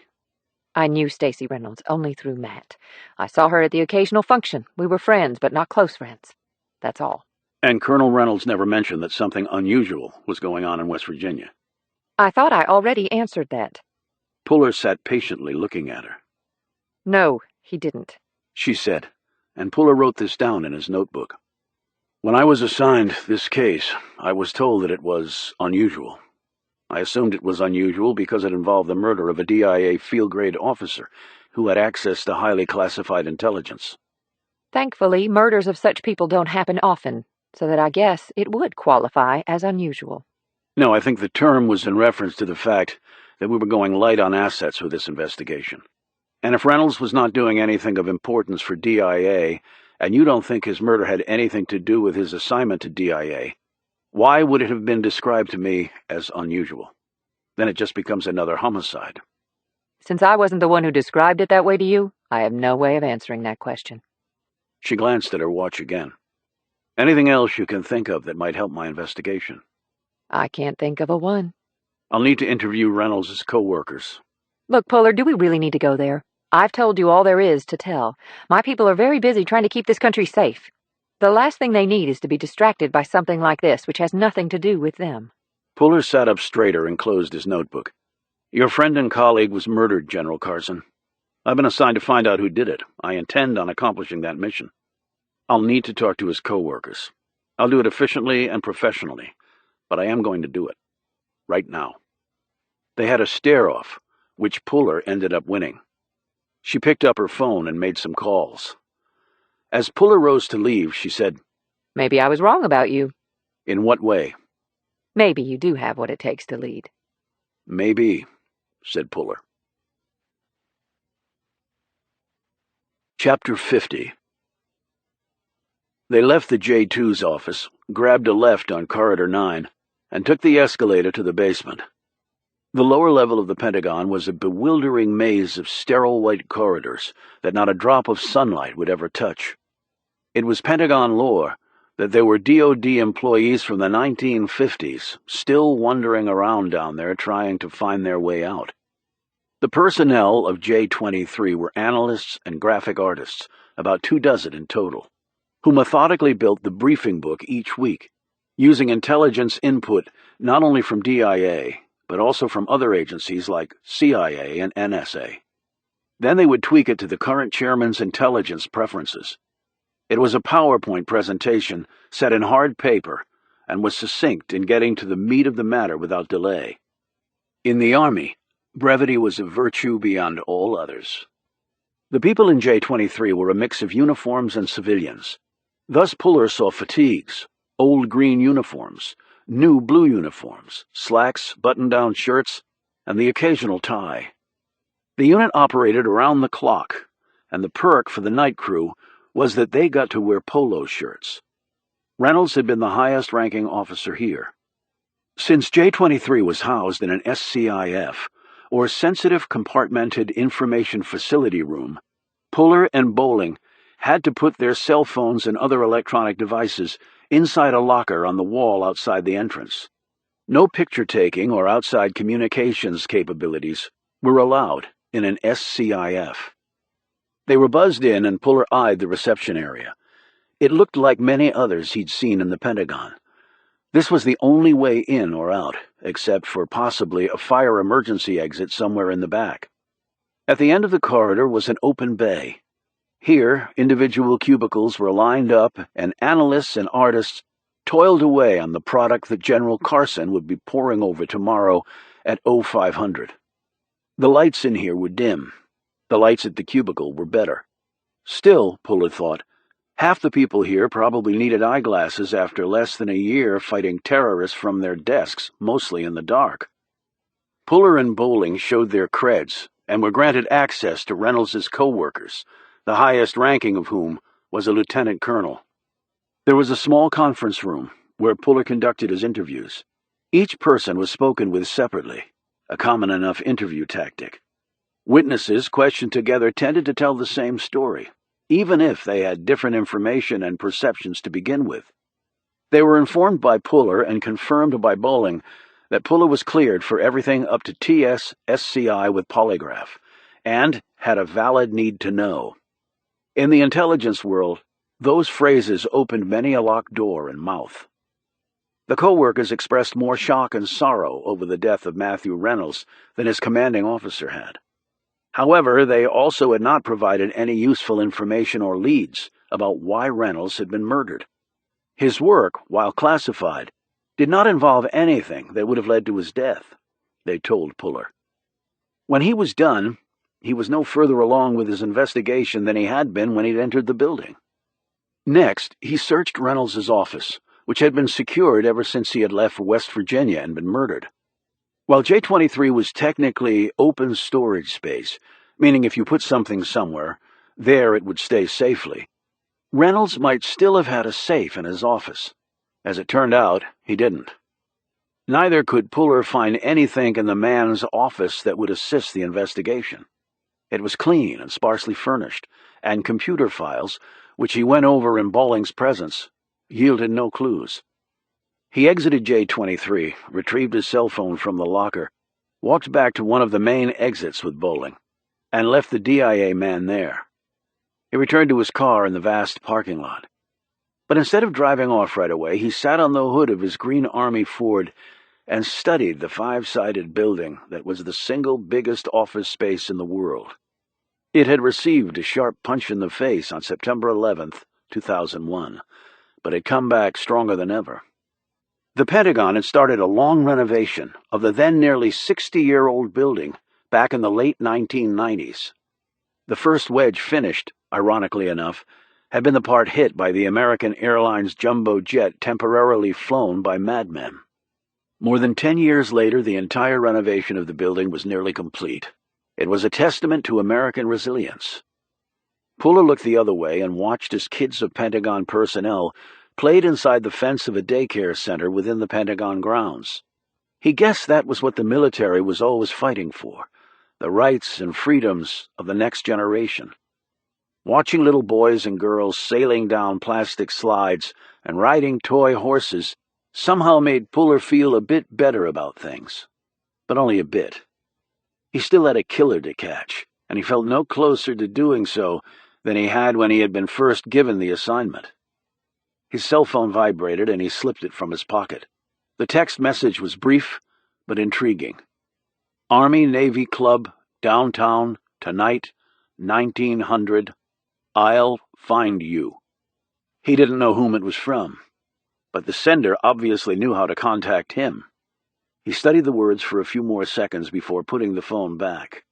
I knew Stacy Reynolds only through Matt. I saw her at the occasional function. We were friends, but not close friends. That's all. And Colonel Reynolds never mentioned that something unusual was going on in West Virginia. I thought I already answered that. Puller sat patiently looking at her. No, he didn't, she said, and Puller wrote this down in his notebook. When I was assigned this case, I was told that it was unusual. I assumed it was unusual because it involved the murder of a DIA field-grade officer who had access to highly classified intelligence. Thankfully, murders of such people don't happen often, so that I guess it would qualify as unusual. No, I think the term was in reference to the fact that we were going light on assets with this investigation. And if Reynolds was not doing anything of importance for DIA, and you don't think his murder had anything to do with his assignment to DIA, why would it have been described to me as unusual? Then it just becomes another homicide. Since I wasn't the one who described it that way to you, I have no way of answering that question. She glanced at her watch again. Anything else you can think of that might help my investigation? I can't think of a one. I'll need to interview Reynolds' co-workers. Look, Puller, do we really need to go there? I've told you all there is to tell. My people are very busy trying to keep this country safe. The last thing they need is to be distracted by something like this, which has nothing to do with them. Puller sat up straighter and closed his notebook. Your friend and colleague was murdered, General Carson. I've been assigned to find out who did it. I intend on accomplishing that mission. I'll need to talk to his co-workers. I'll do it efficiently and professionally, but I am going to do it. Right now. They had a stare-off, which Puller ended up winning. She picked up her phone and made some calls. As Puller rose to leave, she said, Maybe I was wrong about you. In what way? Maybe you do have what it takes to lead. Maybe, said Puller. Chapter 50. They left the J2's office, grabbed a left on Corridor 9, and took the escalator to the basement. The lower level of the Pentagon was a bewildering maze of sterile white corridors that not a drop of sunlight would ever touch. It was Pentagon lore that there were DoD employees from the 1950s still wandering around down there trying to find their way out. The personnel of J23 were analysts and graphic artists, about 24 in total. who methodically built the briefing book each week, using intelligence input not only from DIA, but also from other agencies like CIA and NSA. Then they would tweak it to the current chairman's intelligence preferences. It was a PowerPoint presentation set in hard paper and was succinct in getting to the meat of the matter without delay. In the Army, brevity was a virtue beyond all others. The people in J-23 were a mix of uniforms and civilians. Thus Puller saw fatigues, old green uniforms, new blue uniforms, slacks, button-down shirts, and the occasional tie. The unit operated around the clock, and the perk for the night crew was that they got to wear polo shirts. Reynolds had been the highest-ranking officer here. Since J-23 was housed in an SCIF, or Sensitive Compartmented Information Facility Room, Puller and Bowling had to put their cell phones and other electronic devices inside a locker on the wall outside the entrance. No picture-taking or outside communications capabilities were allowed in an SCIF. They were buzzed in, and Puller eyed the reception area. It looked like many others he'd seen in the Pentagon. This was the only way in or out, except for possibly a fire emergency exit somewhere in the back. At the end of the corridor was an open bay. Here, individual cubicles were lined up, and analysts and artists toiled away on the product that General Carson would be poring over tomorrow at 0500. The lights in here were dim. The lights at the cubicle were better. Still, Puller thought, half the people here probably needed eyeglasses after less than a year fighting terrorists from their desks, mostly in the dark. Puller and Bowling showed their creds and were granted access to Reynolds's co-workers, the highest ranking of whom was a lieutenant colonel. There was a small conference room where Puller conducted his interviews. Each person was spoken with separately, a common enough interview tactic. Witnesses questioned together tended to tell the same story, even if they had different information and perceptions to begin with. They were informed by Puller and confirmed by Bowling that Puller was cleared for everything up to TS SCI with polygraph, and had a valid need to know. In the intelligence world, those phrases opened many a locked door and mouth. The co-workers expressed more shock and sorrow over the death of Matthew Reynolds than his commanding officer had. However, they also had not provided any useful information or leads about why Reynolds had been murdered. His work, while classified, did not involve anything that would have led to his death, they told Puller. When he was done, he was no further along with his investigation than he had been when he'd entered the building. Next, he searched Reynolds's office, which had been secured ever since he had left for West Virginia and been murdered. While J-23 was technically open storage space, meaning if you put something somewhere, there it would stay safely, Reynolds might still have had a safe in his office. As it turned out, he didn't. Neither could Puller find anything in the man's office that would assist the investigation. It was clean and sparsely furnished, and computer files, which he went over in Bowling's presence, yielded no clues. He exited J-23, retrieved his cell phone from the locker, walked back to one of the main exits with Bowling, and left the DIA man there. He returned to his car in the vast parking lot. But instead of driving off right away, he sat on the hood of his green Army Ford and studied the five-sided building that was the single biggest office space in the world. It had received a sharp punch in the face on September 11th, 2001, but had come back stronger than ever. The Pentagon had started a long renovation of the then nearly 60-year-old building back in the late 1990s. The first wedge finished, ironically enough, had been the part hit by the American Airlines jumbo jet temporarily flown by madmen. More than 10 years later, the entire renovation of the building was nearly complete. It was a testament to American resilience. Puller looked the other way and watched as kids of Pentagon personnel played inside the fence of a daycare center within the Pentagon grounds. He guessed that was what the military was always fighting for, the rights and freedoms of the next generation. Watching little boys and girls sailing down plastic slides and riding toy horses somehow made Puller feel a bit better about things, but only a bit. He still had a killer to catch, and he felt no closer to doing so than he had when he had been first given the assignment. His cell phone vibrated and he slipped it from his pocket. The text message was brief but intriguing. Army-Navy Club, downtown, tonight, 1900. I'll find you. He didn't know whom it was from, but the sender obviously knew how to contact him. He studied the words for a few more seconds before putting the phone back.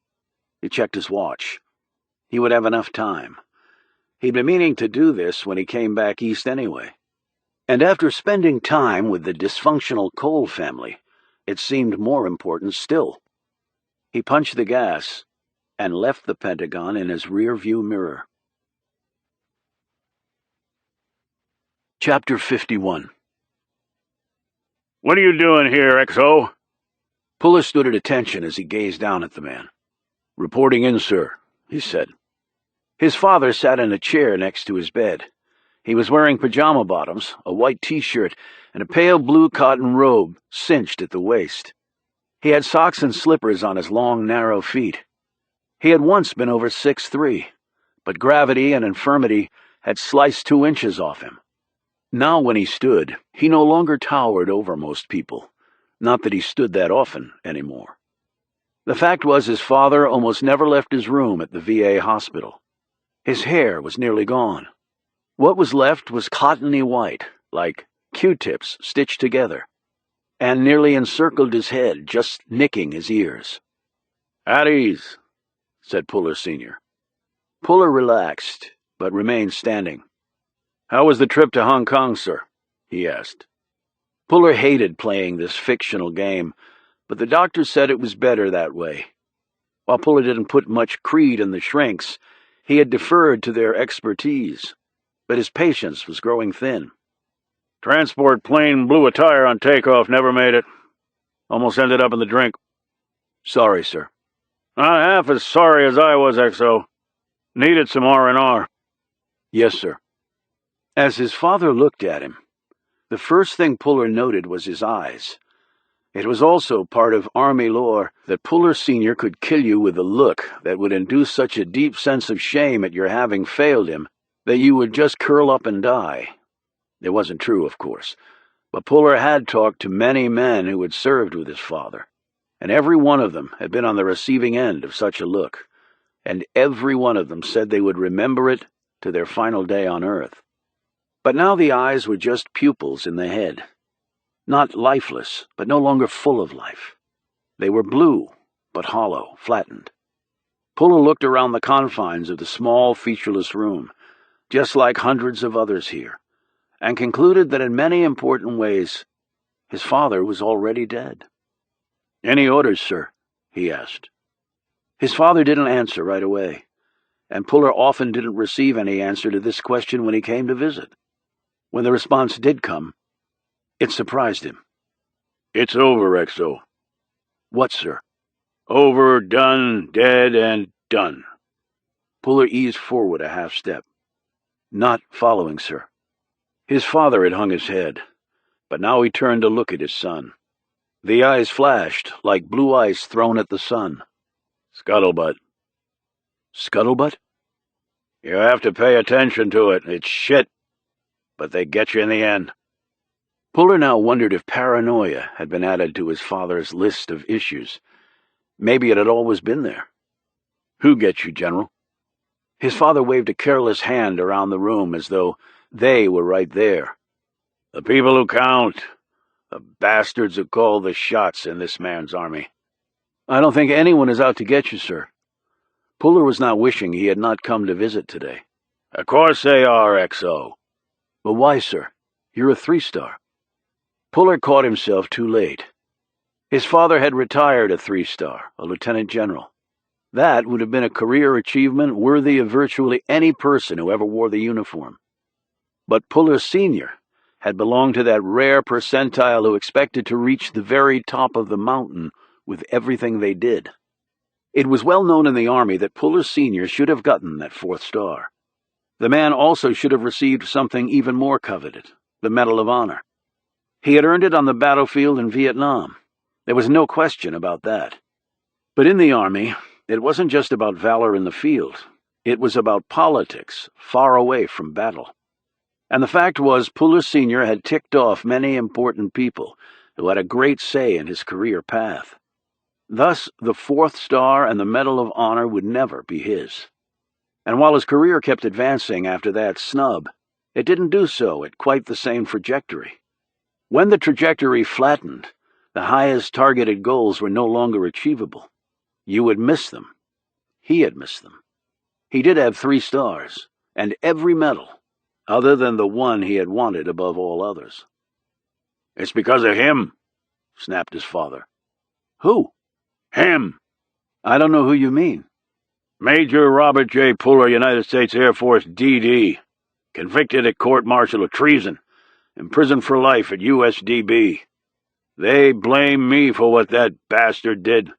He checked his watch. He would have enough time. He'd been meaning to do this when he came back east anyway. And after spending time with the dysfunctional Cole family, it seemed more important still. He punched the gas and left the Pentagon in his rear-view mirror. Chapter 51. "What are you doing here, XO?" Puller stood at attention as he gazed down at the man. "Reporting in, sir," he said. His father sat in a chair next to his bed. He was wearing pajama bottoms, a white T-shirt, and a pale blue cotton robe cinched at the waist. He had socks and slippers on his long, narrow feet. He had once been over 6'3", but gravity and infirmity had sliced 2 inches off him. Now when he stood, he no longer towered over most people. Not that he stood that often anymore. The fact was his father almost never left his room at the VA hospital. His hair was nearly gone. What was left was cottony white, like Q-tips stitched together, and nearly encircled his head, just nicking his ears. "At ease," said Puller Sr. Puller relaxed, but remained standing. "How was the trip to Hong Kong, sir?" he asked. Puller hated playing this fictional game, but the doctor said it was better that way. While Puller didn't put much creed in the shrinks, he had deferred to their expertise, but his patience was growing thin. "Transport plane blew a tire on takeoff, never made it. Almost ended up in the drink." "Sorry, sir." "Not half as sorry as I was, XO. Needed some R&R. "Yes, sir." As his father looked at him, the first thing Puller noted was his eyes. It was also part of Army lore that Puller Sr. could kill you with a look that would induce such a deep sense of shame at your having failed him that you would just curl up and die. It wasn't true, of course, but Puller had talked to many men who had served with his father, and every one of them had been on the receiving end of such a look, and every one of them said they would remember it to their final day on Earth. But now the eyes were just pupils in the head. Not lifeless, but no longer full of life. They were blue, but hollow, flattened. Puller looked around the confines of the small, featureless room, just like hundreds of others here, and concluded that in many important ways, his father was already dead. "Any orders, sir?" he asked. His father didn't answer right away, and Puller often didn't receive any answer to this question when he came to visit. When the response did come, it surprised him. "It's over, XO." "What, sir?" "Over, done, dead, and done." Puller eased forward a half step. "Not following, sir." His father had hung his head, but now he turned to look at his son. The eyes flashed like blue ice thrown at the sun. "Scuttlebutt." "Scuttlebutt?" "You have to pay attention to it. It's shit, but they get you in the end." Puller now wondered if paranoia had been added to his father's list of issues. Maybe it had always been there. "Who gets you, General?" His father waved a careless hand around the room as though they were right there. "The people who count. The bastards who call the shots in this man's army." "I don't think anyone is out to get you, sir." Puller was not wishing he had not come to visit today. "Of course they are, XO." "But why, sir? You're a 3-star. Puller caught himself too late. His father had retired a 3-star, a lieutenant general. That would have been a career achievement worthy of virtually any person who ever wore the uniform. But Puller Sr. had belonged to that rare percentile who expected to reach the very top of the mountain with everything they did. It was well known in the Army that Puller Sr. should have gotten that 4th star. The man also should have received something even more coveted, the Medal of Honor. He had earned it on the battlefield in Vietnam. There was no question about that. But in the Army, it wasn't just about valor in the field. It was about politics, far away from battle. And the fact was, Puller Sr. had ticked off many important people who had a great say in his career path. Thus, the 4th star and the Medal of Honor would never be his. And while his career kept advancing after that snub, it didn't do so at quite the same trajectory. When the trajectory flattened, the highest targeted goals were no longer achievable. You would miss them. He had missed them. He did have 3 stars, and every medal, other than the one he had wanted above all others. "It's because of him," snapped his father. "Who?" "Him." "I don't know who you mean." "Major Robert J. Puller, United States Air Force, D.D., convicted at court-martial of treason, imprisoned for life at USDB. They blame me for what that bastard did."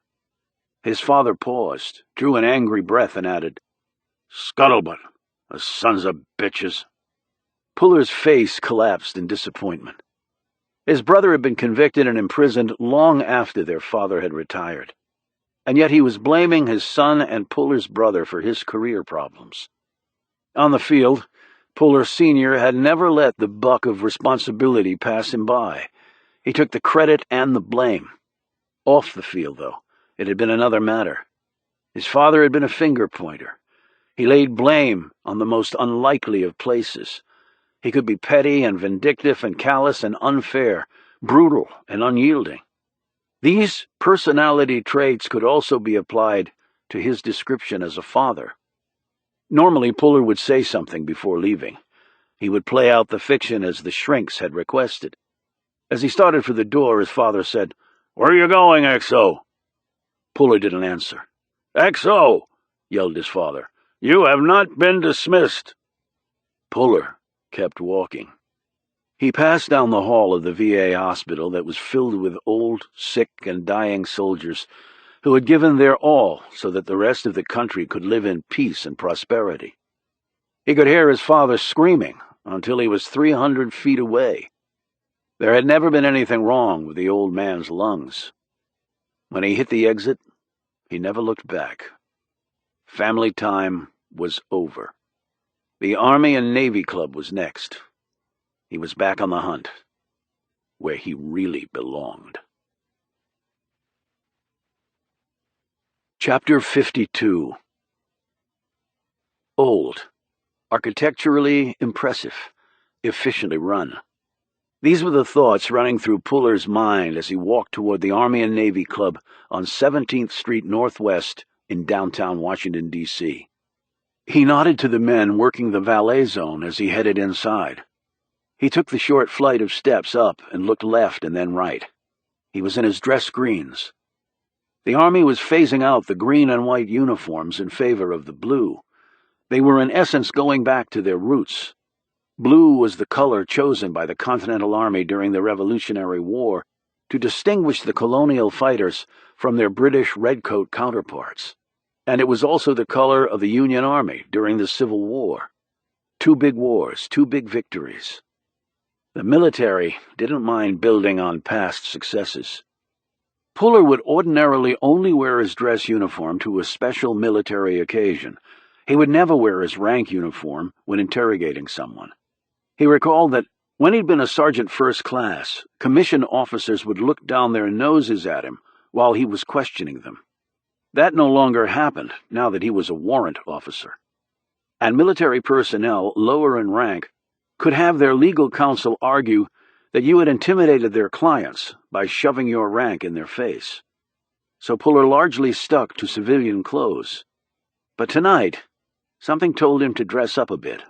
His father paused, drew an angry breath, and added, "Scuttlebutt, the sons of bitches." Puller's face collapsed in disappointment. His brother had been convicted and imprisoned long after their father had retired, and yet he was blaming his son and Puller's brother for his career problems. On the field, Puller Sr. had never let the buck of responsibility pass him by. He took the credit and the blame. Off the field, though, it had been another matter. His father had been a finger-pointer. He laid blame on the most unlikely of places. He could be petty and vindictive and callous and unfair, brutal and unyielding. These personality traits could also be applied to his description as a father. Normally, Puller would say something before leaving. He would play out the fiction as the shrinks had requested. As he started for the door, his father said, "Where are you going, XO?" Puller didn't answer. "XO!" yelled his father. "You have not been dismissed." Puller kept walking. He passed down the hall of the VA hospital that was filled with old, sick, and dying soldiers who had given their all so that the rest of the country could live in peace and prosperity. He could hear his father screaming until he was 300 feet away. There had never been anything wrong with the old man's lungs. When he hit the exit, he never looked back. Family time was over. The Army and Navy Club was next. He was back on the hunt, where he really belonged. Chapter 52. Old, architecturally impressive, efficiently run. These were the thoughts running through Puller's mind as he walked toward the Army and Navy Club on 17th Street Northwest in downtown Washington, D.C. He nodded to the men working the valet zone as he headed inside. He took the short flight of steps up and looked left and then right. He was in his dress greens. The Army was phasing out the green and white uniforms in favor of the blue. They were in essence going back to their roots. Blue was the color chosen by the Continental Army during the Revolutionary War to distinguish the colonial fighters from their British redcoat counterparts. And it was also the color of the Union Army during the Civil War. 2 big wars, 2 big victories. The military didn't mind building on past successes. Puller would ordinarily only wear his dress uniform to a special military occasion. He would never wear his rank uniform when interrogating someone. He recalled that when he'd been a sergeant first class, commissioned officers would look down their noses at him while he was questioning them. That no longer happened now that he was a warrant officer. And military personnel lower in rank could have their legal counsel argue that you had intimidated their clients by shoving your rank in their face. So Puller largely stuck to civilian clothes. But tonight, something told him to dress up a bit.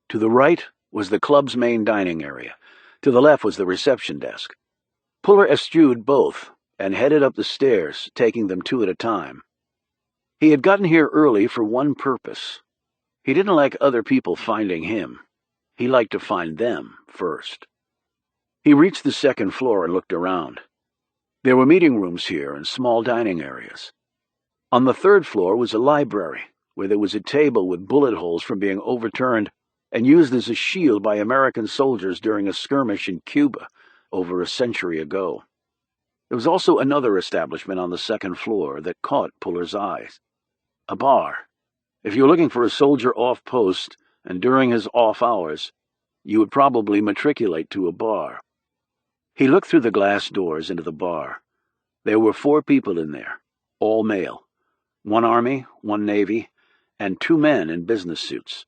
To the right was the club's main dining area. To the left was the reception desk. Puller eschewed both and headed up the stairs, taking them 2 at a time. He had gotten here early for one purpose. He didn't like other people finding him. He liked to find them first. He reached the 2nd floor and looked around. There were meeting rooms here and small dining areas. On the 3rd floor was a library, where there was a table with bullet holes from being overturned and used as a shield by American soldiers during a skirmish in Cuba over a century ago. There was also another establishment on the 2nd floor that caught Puller's eyes. A bar. If you were looking for a soldier off post and during his off hours, you would probably matriculate to a bar. He looked through the glass doors into the bar. There were 4 people in there, all male. 1 Army, 1 Navy, and 2 men in business suits.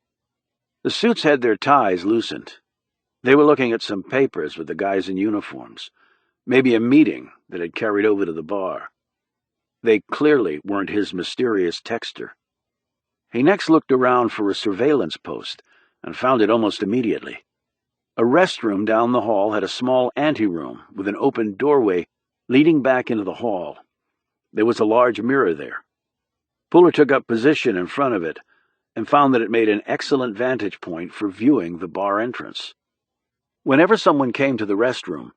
The suits had their ties loosened. They were looking at some papers with the guys in uniforms, maybe a meeting that had carried over to the bar. They clearly weren't his mysterious texter. He next looked around for a surveillance post and found it almost immediately. A restroom down the hall had a small anteroom with an open doorway leading back into the hall. There was a large mirror there. Puller took up position in front of it and found that it made an excellent vantage point for viewing the bar entrance. Whenever someone came to the restroom,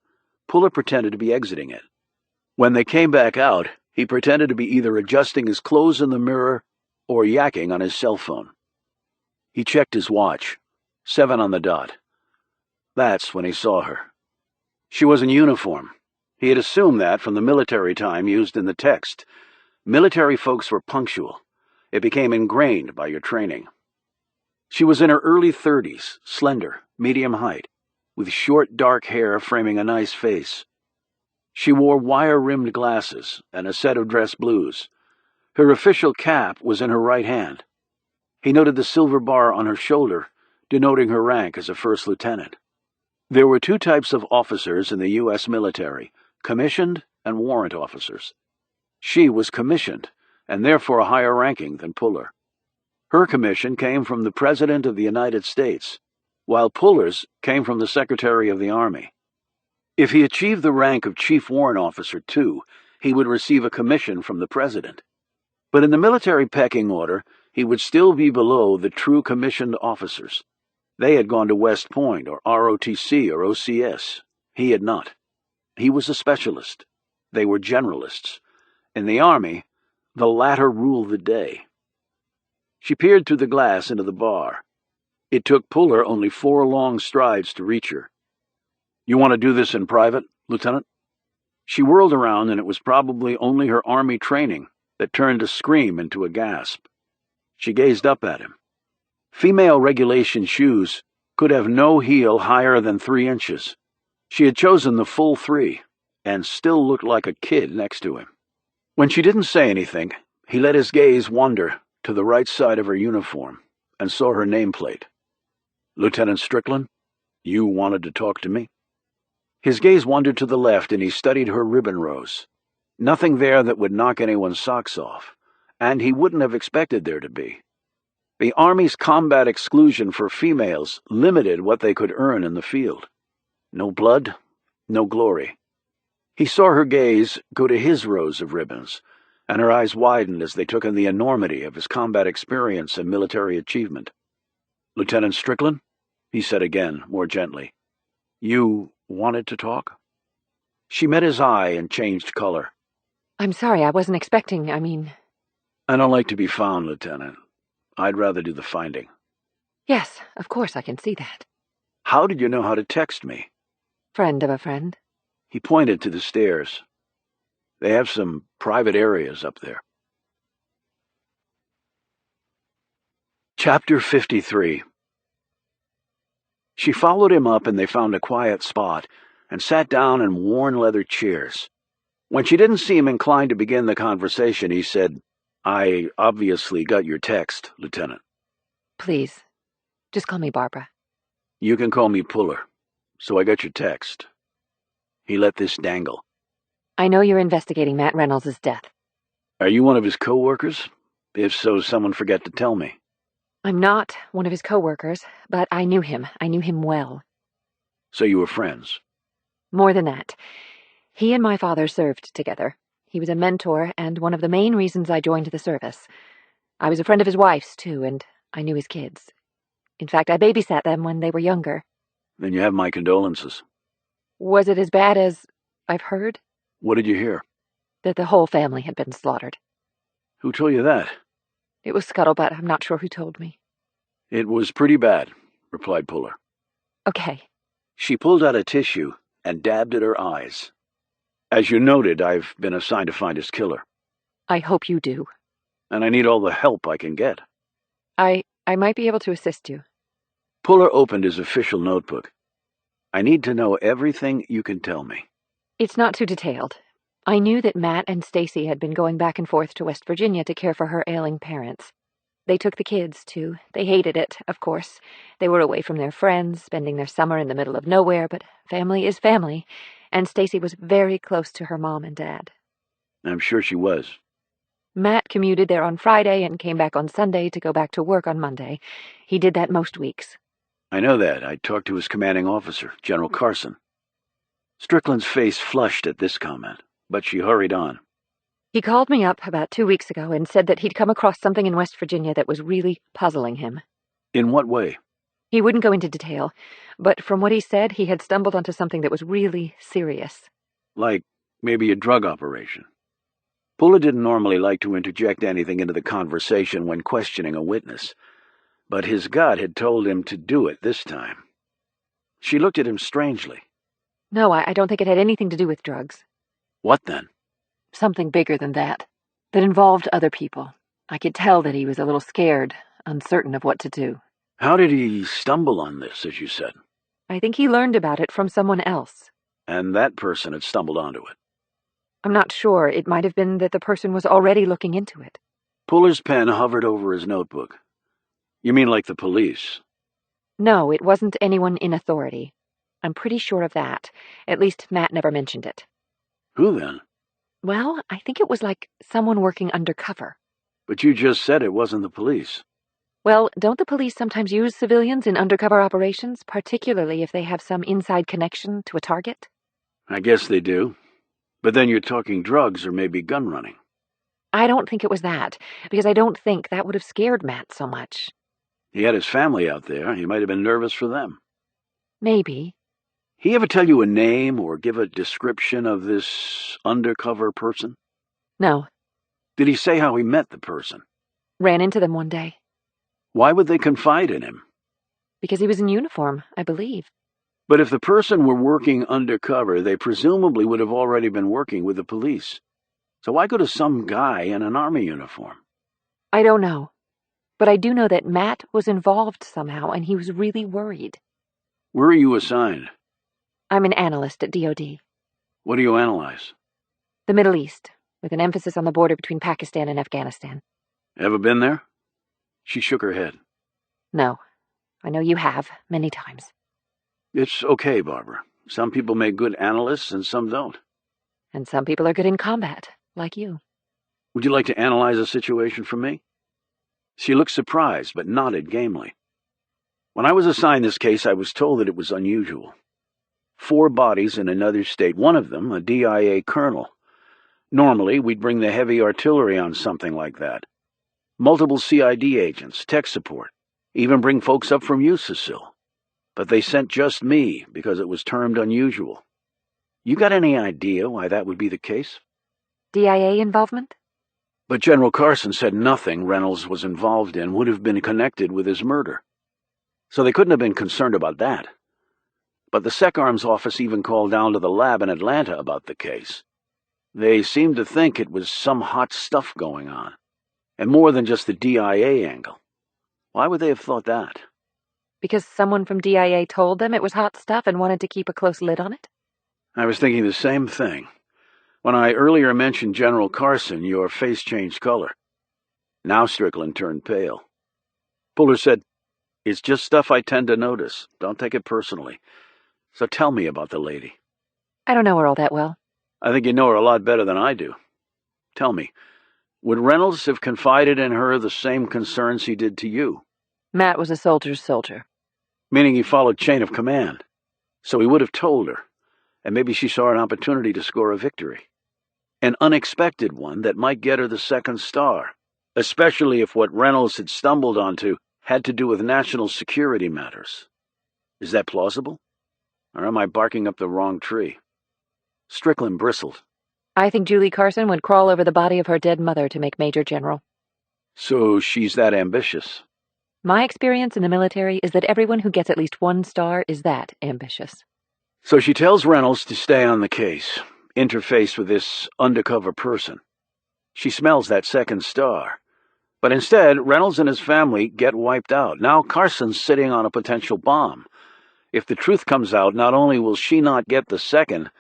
Puller pretended to be exiting it. When they came back out, he pretended to be either adjusting his clothes in the mirror or yakking on his cell phone. He checked his watch. 7 on the dot. That's when he saw her. She was in uniform. He had assumed that from the military time used in the text. Military folks were punctual. It became ingrained by your training. She was in her early 30s, slender, medium height, with short dark hair framing a nice face. She wore wire-rimmed glasses and a set of dress blues. Her official cap was in her right hand. He noted the silver bar on her shoulder, denoting her rank as a first lieutenant. There were 2 types of officers in the U.S. military, commissioned and warrant officers. She was commissioned, and therefore a higher ranking than Puller. Her commission came from the President of the United States, while Puller's came from the Secretary of the Army. If he achieved the rank of Chief Warrant Officer, too, he would receive a commission from the President. But in the military pecking order, he would still be below the true commissioned officers. They had gone to West Point, or ROTC, or OCS. He had not. He was a specialist. They were generalists. In the Army, the latter ruled the day. She peered through the glass into the bar. It took Puller only 4 long strides to reach her. "You want to do this in private, Lieutenant?" She whirled around, and it was probably only her Army training that turned a scream into a gasp. She gazed up at him. Female regulation shoes could have no heel higher than 3 inches. She had chosen the full 3, and still looked like a kid next to him. When she didn't say anything, he let his gaze wander to the right side of her uniform and saw her nameplate. "Lieutenant Strickland, you wanted to talk to me?" His gaze wandered to the left, and he studied her ribbon rows. Nothing there that would knock anyone's socks off, and he wouldn't have expected there to be. The Army's combat exclusion for females limited what they could earn in the field. No blood, no glory. He saw her gaze go to his rows of ribbons, and her eyes widened as they took in the enormity of his combat experience and military achievement. "Lieutenant Strickland," he said again, more gently, "you wanted to talk?" She met his eye and changed color. I'm sorry, I wasn't expecting, "I don't like to be found, Lieutenant. I'd rather do the finding." Yes, of course I can see that. "How did you know how to text me?" Friend of a friend. He pointed to the stairs. "They have some private areas up there." Chapter 53. She followed him up, and they found a quiet spot and sat down in worn leather chairs. When she didn't seem inclined to begin the conversation, he said, "I obviously got your text, Lieutenant." Please, just call me Barbara. "You can call me Puller. So I got your text." He let this dangle. I know you're investigating Matt Reynolds' death. "Are you one of his co-workers? If so, someone forgot to tell me." I'm not one of his co-workers, but I knew him. I knew him well. "So you were friends?" More than that. He and my father served together. He was a mentor and one of the main reasons I joined the service. I was a friend of his wife's, too, and I knew his kids. In fact, I babysat them when they were younger. "Then you have my condolences." Was it as bad as I've heard? "What did you hear?" That the whole family had been slaughtered. "Who told you that?" It was scuttlebutt. I'm not sure who told me. "It was pretty bad," replied Puller. Okay. She pulled out a tissue and dabbed at her eyes. "As you noted, I've been assigned to find his killer. I hope you do. And I need all the help I can get." I might be able to assist you. Puller opened his official notebook. I need to know everything you can tell me. It's not too detailed. I knew that Matt and Stacy had been going back and forth to West Virginia to care for her ailing parents. They took the kids, too. They hated it, of course. They were away from their friends, spending their summer in the middle of nowhere, but family is family, and Stacy was very close to her mom and dad. I'm sure she was. Matt commuted there on Friday and came back on Sunday to go back to work on Monday. He did that most weeks. I know that. I talked to his commanding officer, General Carson. Strickland's face flushed at this comment, but she hurried on. He called me up about 2 weeks ago and said that he'd come across something in West Virginia that was really puzzling him. In what way? He wouldn't go into detail, but from what he said, he had stumbled onto something that was really serious. Like maybe a drug operation. Puller didn't normally like to interject anything into the conversation when questioning a witness, but his gut had told him to do it this time. She looked at him strangely. No, I don't think it had anything to do with drugs. What then? Something bigger than that involved other people. I could tell that he was a little scared, uncertain of what to do. How did he stumble on this, as you said? I think he learned about it from someone else. And that person had stumbled onto it. I'm not sure. It might have been that the person was already looking into it. Puller's pen hovered over his notebook. You mean like the police? No, it wasn't anyone in authority. I'm pretty sure of that. At least Matt never mentioned it. Who then? Well, I think it was like someone working undercover. But you just said it wasn't the police. Well, don't the police sometimes use civilians in undercover operations, particularly if they have some inside connection to a target? I guess they do. But then you're talking drugs or maybe gun running. I don't think it was that, because I don't think that would have scared Matt so much. He had his family out there. He might have been nervous for them. Maybe. He ever tell you a name or give a description of this undercover person? No. Did he say how he met the person? Ran into them one day. Why would they confide in him? Because he was in uniform, I believe. But if the person were working undercover, they presumably would have already been working with the police. So why go to some guy in an army uniform? I don't know. But I do know that Matt was involved somehow, and he was really worried. Where are you assigned? I'm an analyst at DOD. What do you analyze? The Middle East, with an emphasis on the border between Pakistan and Afghanistan. Ever been there? She shook her head. No. I know you have, many times. It's okay, Barbara. Some people make good analysts and some don't. And some people are good in combat, like you. Would you like to analyze a situation for me? She looked surprised, but nodded gamely. When I was assigned this case, I was told that it was unusual. 4 bodies in another state, one of them a DIA colonel. Normally, we'd bring the heavy artillery on something like that. Multiple CID agents, tech support, even bring folks up from USASIL. But they sent just me because it was termed unusual. You got any idea why that would be the case? DIA involvement? But General Carson said nothing Reynolds was involved in would have been connected with his murder. So they couldn't have been concerned about that. But the SecArms office even called down to the lab in Atlanta about the case. They seemed to think it was some hot stuff going on, and more than just the DIA angle. Why would they have thought that? Because someone from DIA told them it was hot stuff and wanted to keep a close lid on it? I was thinking the same thing. When I earlier mentioned General Carson, your face changed color. Now Strickland turned pale. Puller said, "It's just stuff I tend to notice. Don't take it personally. So tell me about the lady." I don't know her all that well. I think you know her a lot better than I do. Tell me, would Reynolds have confided in her the same concerns he did to you? Matt was a soldier's soldier. Meaning he followed chain of command. So he would have told her, and maybe she saw an opportunity to score a victory. An unexpected one that might get her the second star, especially if what Reynolds had stumbled onto had to do with national security matters. Is that plausible? Or am I barking up the wrong tree? Strickland bristled. I think Julie Carson would crawl over the body of her dead mother to make Major General. So she's that ambitious? My experience in the military is that everyone who gets at least 1 star is that ambitious. So she tells Reynolds to stay on the case, interface with this undercover person. She smells that second star, But instead, Reynolds and his family get wiped out. Now Carson's sitting on a potential bomb. If the truth comes out, not only will she not get the second,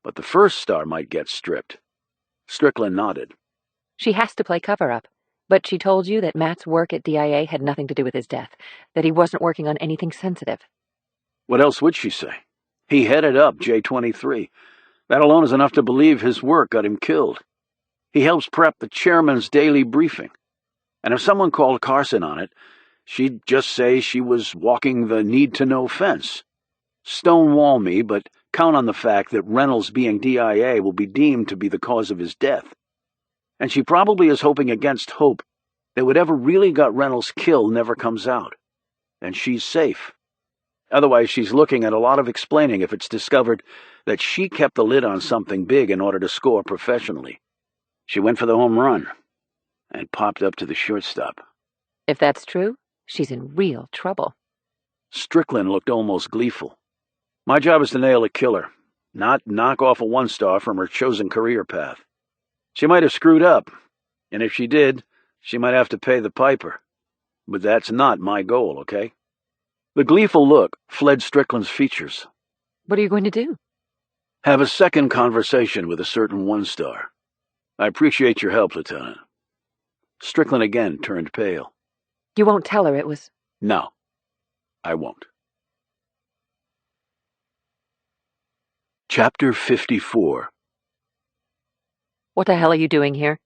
but the first star might get stripped. Strickland nodded. She has to play cover-up. But she told you that Matt's work at DIA had nothing to do with his death, that he wasn't working on anything sensitive. What else would she say? He headed up J-23. That alone is enough to believe his work got him killed. He helps prep the chairman's daily briefing. And if someone called Carson on it, she'd just say she was walking the need-to-know fence. Stonewall me, but count on the fact that Reynolds being DIA will be deemed to be the cause of his death. And she probably is hoping against hope that whatever really got Reynolds killed never comes out. And she's safe. Otherwise, she's looking at a lot of explaining if it's discovered that she kept the lid on something big in order to score professionally. She went for the home run and popped up to the shortstop. If that's true, she's in real trouble. Strickland looked almost gleeful. My job is to nail a killer, not knock off a one-star from her chosen career path. She might have screwed up, and if she did, she might have to pay the piper. But that's not my goal, okay? The gleeful look fled Strickland's features. What are you going to do? Have a second conversation with a certain one-star. I appreciate your help, Lieutenant. Strickland again turned pale. You won't tell her it was... No, I won't. Chapter 54. What the hell are you doing here?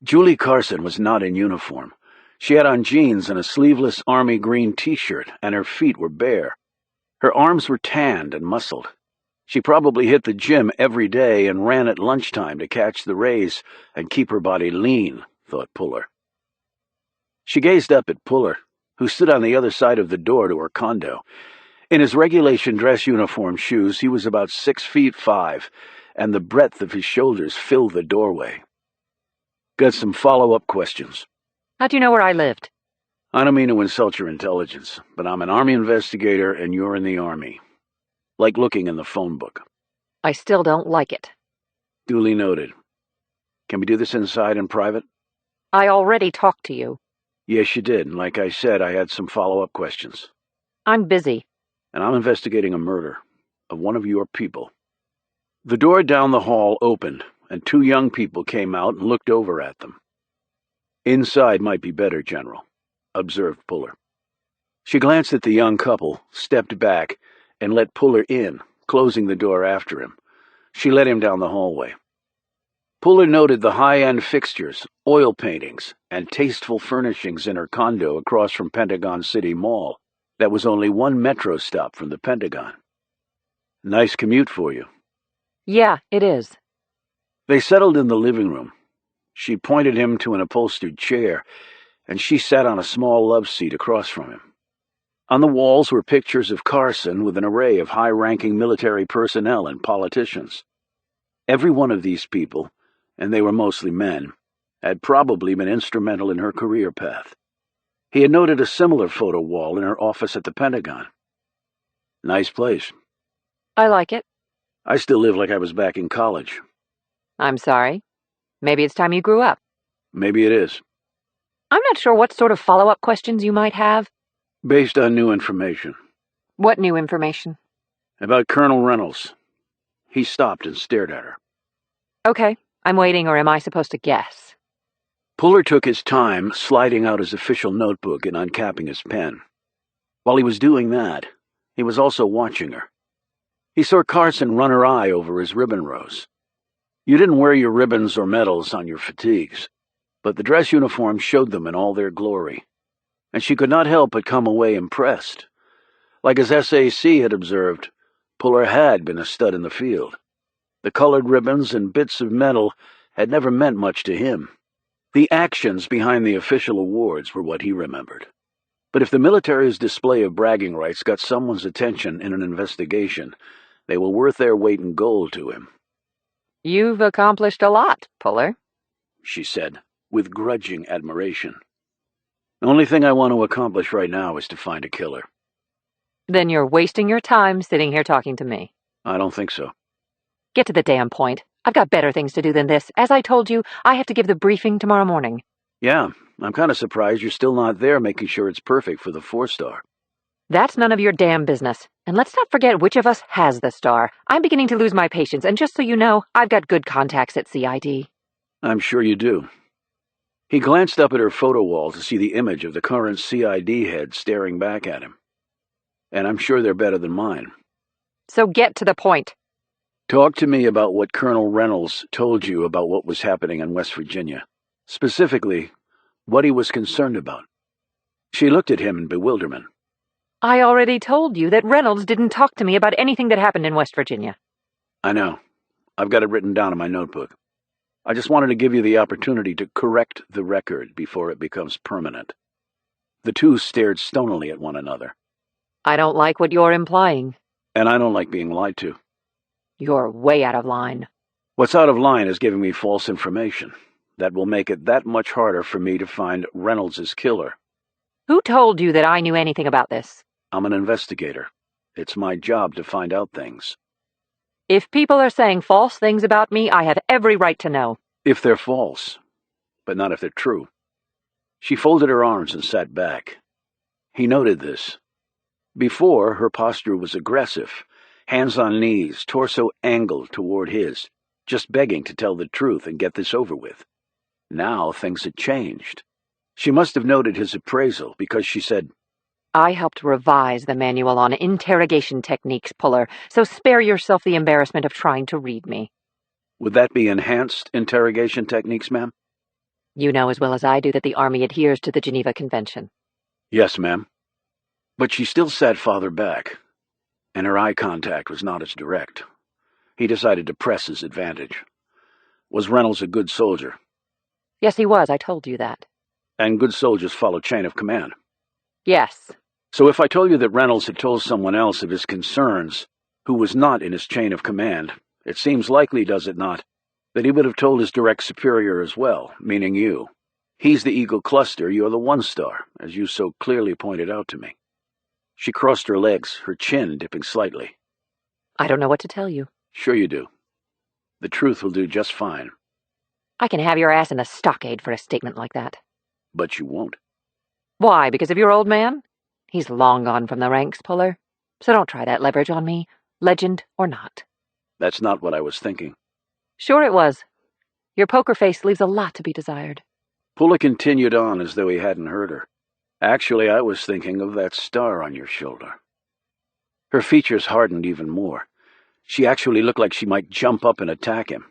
Julie Carson was not in uniform. She had on jeans and a sleeveless army green t-shirt, and her feet were bare. Her arms were tanned and muscled. She probably hit the gym every day and ran at lunchtime to catch the rays and keep her body lean, thought Puller. She gazed up at Puller, who stood on the other side of the door to her condo. In his regulation dress uniform shoes, he was about 6'5", and the breadth of his shoulders filled the doorway. Got some follow-up questions. How do you know where I lived? I don't mean to insult your intelligence, but I'm an Army investigator and you're in the Army. Like looking in the phone book. I still don't like it. Duly noted. Can we do this inside in private? I already talked to you. Yes, you did, and like I said, I had some follow-up questions. I'm busy. And I'm investigating a murder of one of your people. The door down the hall opened, and two young people came out and looked over at them. Inside might be better, General, observed Puller. She glanced at the young couple, stepped back, and let Puller in, closing the door after him. She led him down the hallway. Puller noted the high-end fixtures, oil paintings, and tasteful furnishings in her condo across from Pentagon City Mall. That was only one metro stop from the Pentagon. Nice commute for you. Yeah, it is. They settled in the living room. She pointed him to an upholstered chair, and she sat on a small love seat across from him. On the walls were pictures of Carson with an array of high-ranking military personnel and politicians. Every one of these people, and they were mostly men, had probably been instrumental in her career path. He had noted a similar photo wall in her office at the Pentagon. Nice place. I like it. I still live like I was back in college. I'm sorry. Maybe it's time you grew up. Maybe it is. I'm not sure what sort of follow-up questions you might have. Based on new information. What new information? About Colonel Reynolds. He stopped and stared at her. Okay, I'm waiting, or am I supposed to guess? Puller took his time, sliding out his official notebook and uncapping his pen. While he was doing that, he was also watching her. He saw Carson run her eye over his ribbon rows. You didn't wear your ribbons or medals on your fatigues, but the dress uniform showed them in all their glory, and she could not help but come away impressed. Like his SAC had observed, Puller had been a stud in the field. The colored ribbons and bits of metal had never meant much to him. The actions behind the official awards were what he remembered. But if the military's display of bragging rights got someone's attention in an investigation, they were worth their weight in gold to him. You've accomplished a lot, Puller, she said, with grudging admiration. The only thing I want to accomplish right now is to find a killer. Then you're wasting your time sitting here talking to me. I don't think so. Get to the damn point. I've got better things to do than this. As I told you, I have to give the briefing tomorrow morning. Yeah, I'm kind of surprised you're still not there making sure it's perfect for the 4-star. That's none of your damn business. And let's not forget which of us has the star. I'm beginning to lose my patience, and just so you know, I've got good contacts at CID. I'm sure you do. He glanced up at her photo wall to see the image of the current CID head staring back at him. And I'm sure they're better than mine. So get to the point. Talk to me about what Colonel Reynolds told you about what was happening in West Virginia. Specifically, what he was concerned about. She looked at him in bewilderment. I already told you that Reynolds didn't talk to me about anything that happened in West Virginia. I know. I've got it written down in my notebook. I just wanted to give you the opportunity to correct the record before it becomes permanent. The two stared stonily at one another. I don't like what you're implying. And I don't like being lied to. You're way out of line. What's out of line is giving me false information. That will make it that much harder for me to find Reynolds' killer. Who told you that I knew anything about this? I'm an investigator. It's my job to find out things. If people are saying false things about me, I have every right to know. If they're false, but not if they're true. She folded her arms and sat back. He noted this. Before, her posture was aggressive, hands on knees, torso angled toward his, just begging to tell the truth and get this over with. Now things had changed. She must have noted his appraisal because she said, I helped revise the manual on interrogation techniques, Puller, so spare yourself the embarrassment of trying to read me. Would that be enhanced interrogation techniques, ma'am? You know as well as I do that the Army adheres to the Geneva Convention. Yes, ma'am. But she still sat farther back, and her eye contact was not as direct. He decided to press his advantage. Was Reynolds a good soldier? Yes, he was. I told you that. And good soldiers follow chain of command. Yes. So if I told you that Reynolds had told someone else of his concerns, who was not in his chain of command, it seems likely, does it not, that he would have told his direct superior as well, meaning you. He's the Eagle Cluster, you're the 1-star, as you so clearly pointed out to me. She crossed her legs, her chin dipping slightly. I don't know what to tell you. Sure you do. The truth will do just fine. I can have your ass in a stockade for a statement like that. But you won't. Why, because of your old man? He's long gone from the ranks, Puller. So don't try that leverage on me, legend or not. That's not what I was thinking. Sure it was. Your poker face leaves a lot to be desired. Puller continued on as though he hadn't heard her. Actually, I was thinking of that star on your shoulder. Her features hardened even more. She actually looked like she might jump up and attack him.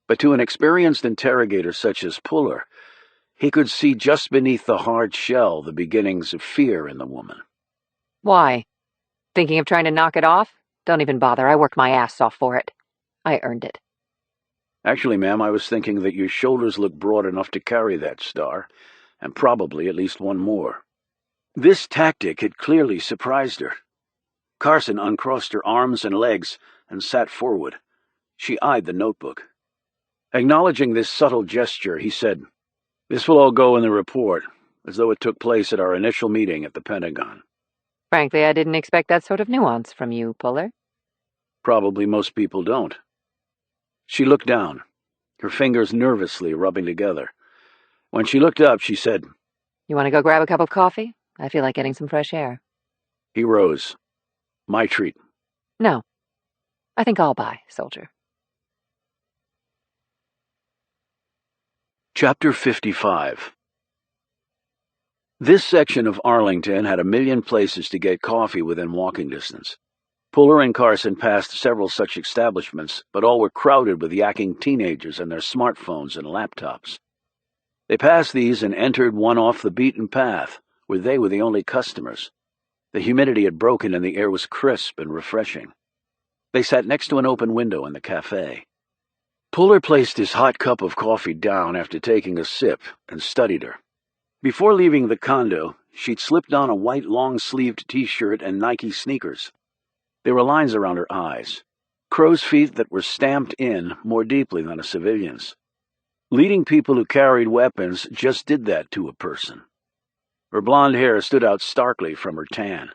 But to an experienced interrogator such as Puller, he could see just beneath the hard shell the beginnings of fear in the woman. Why? Thinking of trying to knock it off? Don't even bother. I worked my ass off for it. I earned it. Actually, ma'am, I was thinking that your shoulders look broad enough to carry that star, and probably at least one more. This tactic had clearly surprised her. Carson uncrossed her arms and legs and sat forward. She eyed the notebook. Acknowledging this subtle gesture, he said, "This will all go in the report, as though it took place at our initial meeting at the Pentagon." Frankly, I didn't expect that sort of nuance from you, Puller. Probably most people don't. She looked down, her fingers nervously rubbing together. When she looked up, she said, You want to go grab a cup of coffee? I feel like getting some fresh air. He rose. My treat. No. I think I'll buy, soldier. Chapter 55. This section of Arlington had a million places to get coffee within walking distance. Puller and Carson passed several such establishments, but all were crowded with yakking teenagers and their smartphones and laptops. They passed these and entered one off the beaten path, where they were the only customers. The humidity had broken and the air was crisp and refreshing. They sat next to an open window in the cafe. Puller placed his hot cup of coffee down after taking a sip and studied her. Before leaving the condo, she'd slipped on a white long-sleeved t-shirt and Nike sneakers. There were lines around her eyes, crow's feet that were stamped in more deeply than a civilian's. Leading people who carried weapons just did that to a person. Her blonde hair stood out starkly from her tan.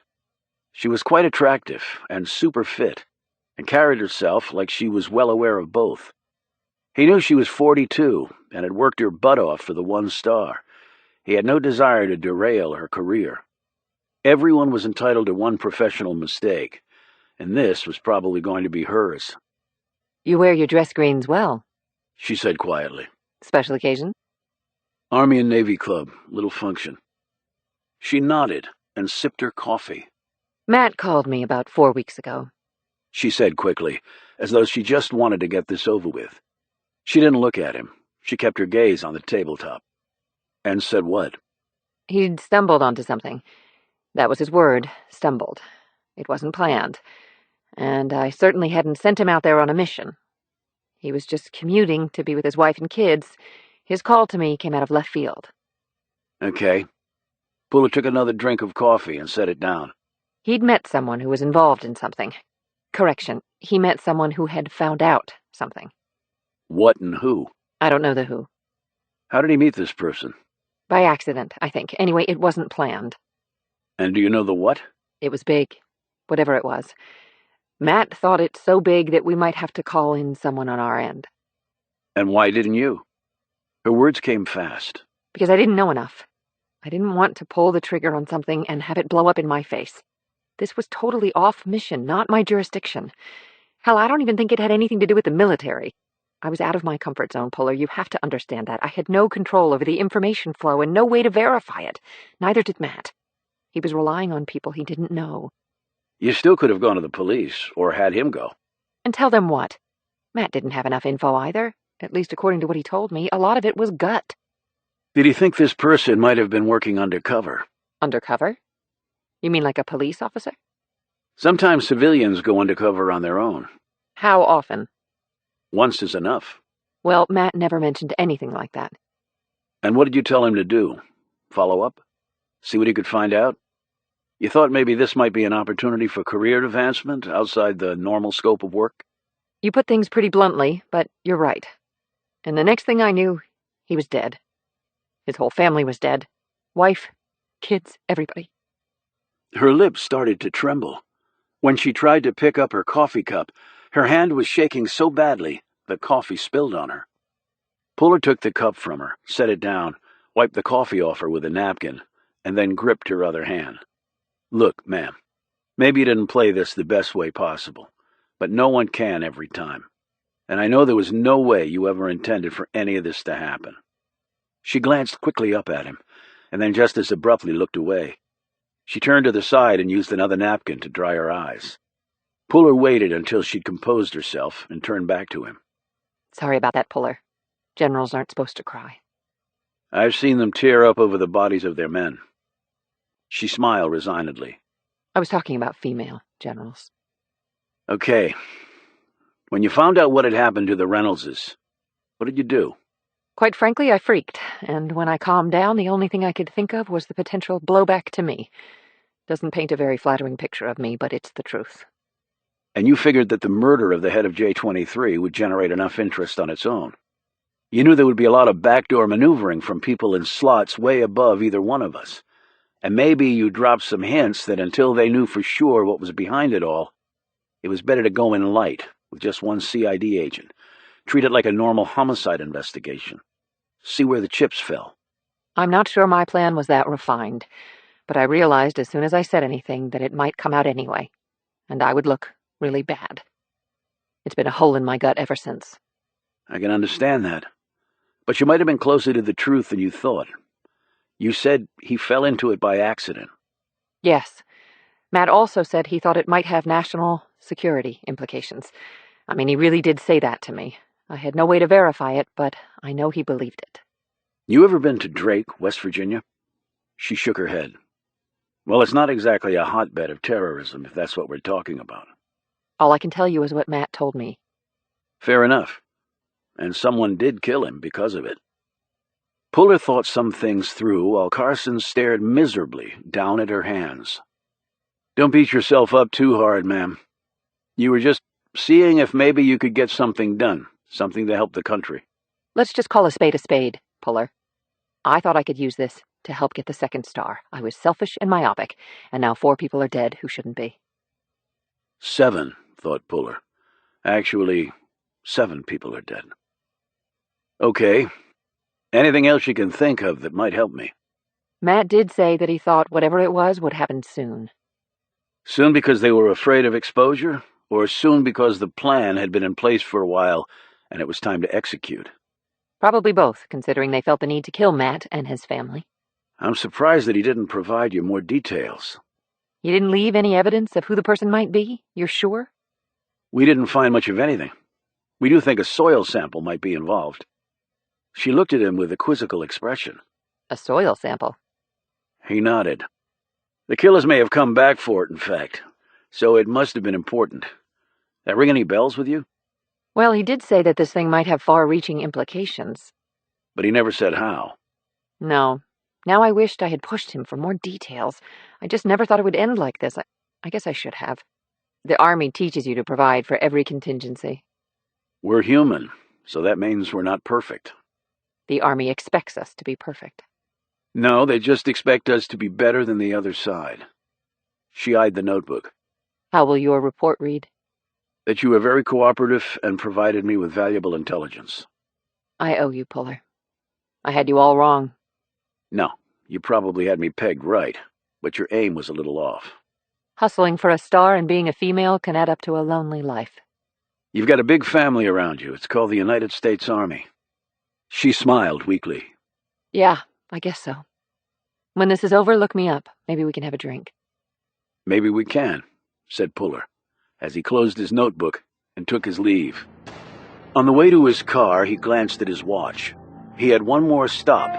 She was quite attractive and super fit, and carried herself like she was well aware of both. He knew she was 42 and had worked her butt off for the 1-star, He had no desire to derail her career. Everyone was entitled to one professional mistake, and this was probably going to be hers. You wear your dress greens well. She said quietly. Special occasion? Army and Navy Club, little function. She nodded and sipped her coffee. Matt called me about 4 weeks ago. She said quickly, as though she just wanted to get this over with. She didn't look at him. She kept her gaze on the tabletop. And said what? He'd stumbled onto something. That was his word, stumbled. It wasn't planned. And I certainly hadn't sent him out there on a mission. He was just commuting to be with his wife and kids. His call to me came out of left field. Okay. Puller took another drink of coffee and set it down. He'd met someone who was involved in something. Correction, he met someone who had found out something. What and who? I don't know the who. How did he meet this person? By accident, I think. Anyway, it wasn't planned. And do you know the what? It was big. Whatever it was. Matt thought it so big that we might have to call in someone on our end. And why didn't you? Her words came fast. Because I didn't know enough. I didn't want to pull the trigger on something and have it blow up in my face. This was totally off mission, not my jurisdiction. Hell, I don't even think it had anything to do with the military. I was out of my comfort zone, Puller. You have to understand that. I had no control over the information flow and no way to verify it. Neither did Matt. He was relying on people he didn't know. You still could have gone to the police, or had him go. And tell them what? Matt didn't have enough info either. At least according to what he told me, a lot of it was gut. Did he think this person might have been working undercover? Undercover? You mean like a police officer? Sometimes civilians go undercover on their own. How often? Once is enough. Well, Matt never mentioned anything like that. And what did you tell him to do? Follow up? See what he could find out? You thought maybe this might be an opportunity for career advancement outside the normal scope of work? You put things pretty bluntly, but you're right. And the next thing I knew, he was dead. His whole family was dead. Wife, kids, everybody. Her lips started to tremble. When she tried to pick up her coffee cup, her hand was shaking so badly the coffee spilled on her. Puller took the cup from her, set it down, wiped the coffee off her with a napkin, and then gripped her other hand. Look, ma'am, maybe you didn't play this the best way possible, but no one can every time. And I know there was no way you ever intended for any of this to happen. She glanced quickly up at him, and then just as abruptly looked away. She turned to the side and used another napkin to dry her eyes. Puller waited until she'd composed herself and turned back to him. Sorry about that, Puller. Generals aren't supposed to cry. I've seen them tear up over the bodies of their men. She smiled resignedly. I was talking about female generals. Okay. When you found out what had happened to the Reynoldses, what did you do? Quite frankly, I freaked, and when I calmed down, the only thing I could think of was the potential blowback to me. Doesn't paint a very flattering picture of me, but it's the truth. And you figured that the murder of the head of J-23 would generate enough interest on its own. You knew there would be a lot of backdoor maneuvering from people in slots way above either one of us. And maybe you dropped some hints that until they knew for sure what was behind it all, it was better to go in light with just one CID agent. Treat it like a normal homicide investigation. See where the chips fell. I'm not sure my plan was that refined, but I realized as soon as I said anything that it might come out anyway, and I would look really bad. It's been a hole in my gut ever since. I can understand that. But you might have been closer to the truth than you thought. You said he fell into it by accident. Yes. Matt also said he thought it might have national security implications. I mean, he really did say that to me. I had no way to verify it, but I know he believed it. You ever been to Drake, West Virginia? She shook her head. Well, it's not exactly a hotbed of terrorism, if that's what we're talking about. All I can tell you is what Matt told me. Fair enough. And someone did kill him because of it. Puller thought some things through while Carson stared miserably down at her hands. Don't beat yourself up too hard, ma'am. You were just seeing if maybe you could get something done, something to help the country. Let's just call a spade, Puller. I thought I could use this to help get the second star. I was selfish and myopic, and now 4 people are dead who shouldn't be. 7, thought Puller. Actually, 7 people are dead. Okay. Anything else you can think of that might help me? Matt did say that he thought whatever it was would happen soon. Soon because they were afraid of exposure, or soon because the plan had been in place for a while and it was time to execute? Probably both, considering they felt the need to kill Matt and his family. I'm surprised that he didn't provide you more details. He didn't leave any evidence of who the person might be? You're sure? We didn't find much of anything. We do think a soil sample might be involved. She looked at him with a quizzical expression. A soil sample? He nodded. The killers may have come back for it, in fact, so it must have been important. That ring any bells with you? Well, he did say that this thing might have far-reaching implications. But he never said how. No. Now I wished I had pushed him for more details. I just never thought it would end like this. I guess I should have. The Army teaches you to provide for every contingency. We're human, so that means we're not perfect. The Army expects us to be perfect. No, they just expect us to be better than the other side. She eyed the notebook. How will your report read? That you were very cooperative and provided me with valuable intelligence. I owe you, Puller. I had you all wrong. No, you probably had me pegged right, but your aim was a little off. Hustling for a star and being a female can add up to a lonely life. You've got a big family around you. It's called the United States Army. She smiled weakly. Yeah, I guess so. When this is over, look me up. Maybe we can have a drink. Maybe we can, said Puller, as he closed his notebook and took his leave. On the way to his car, he glanced at his watch. He had one more stop,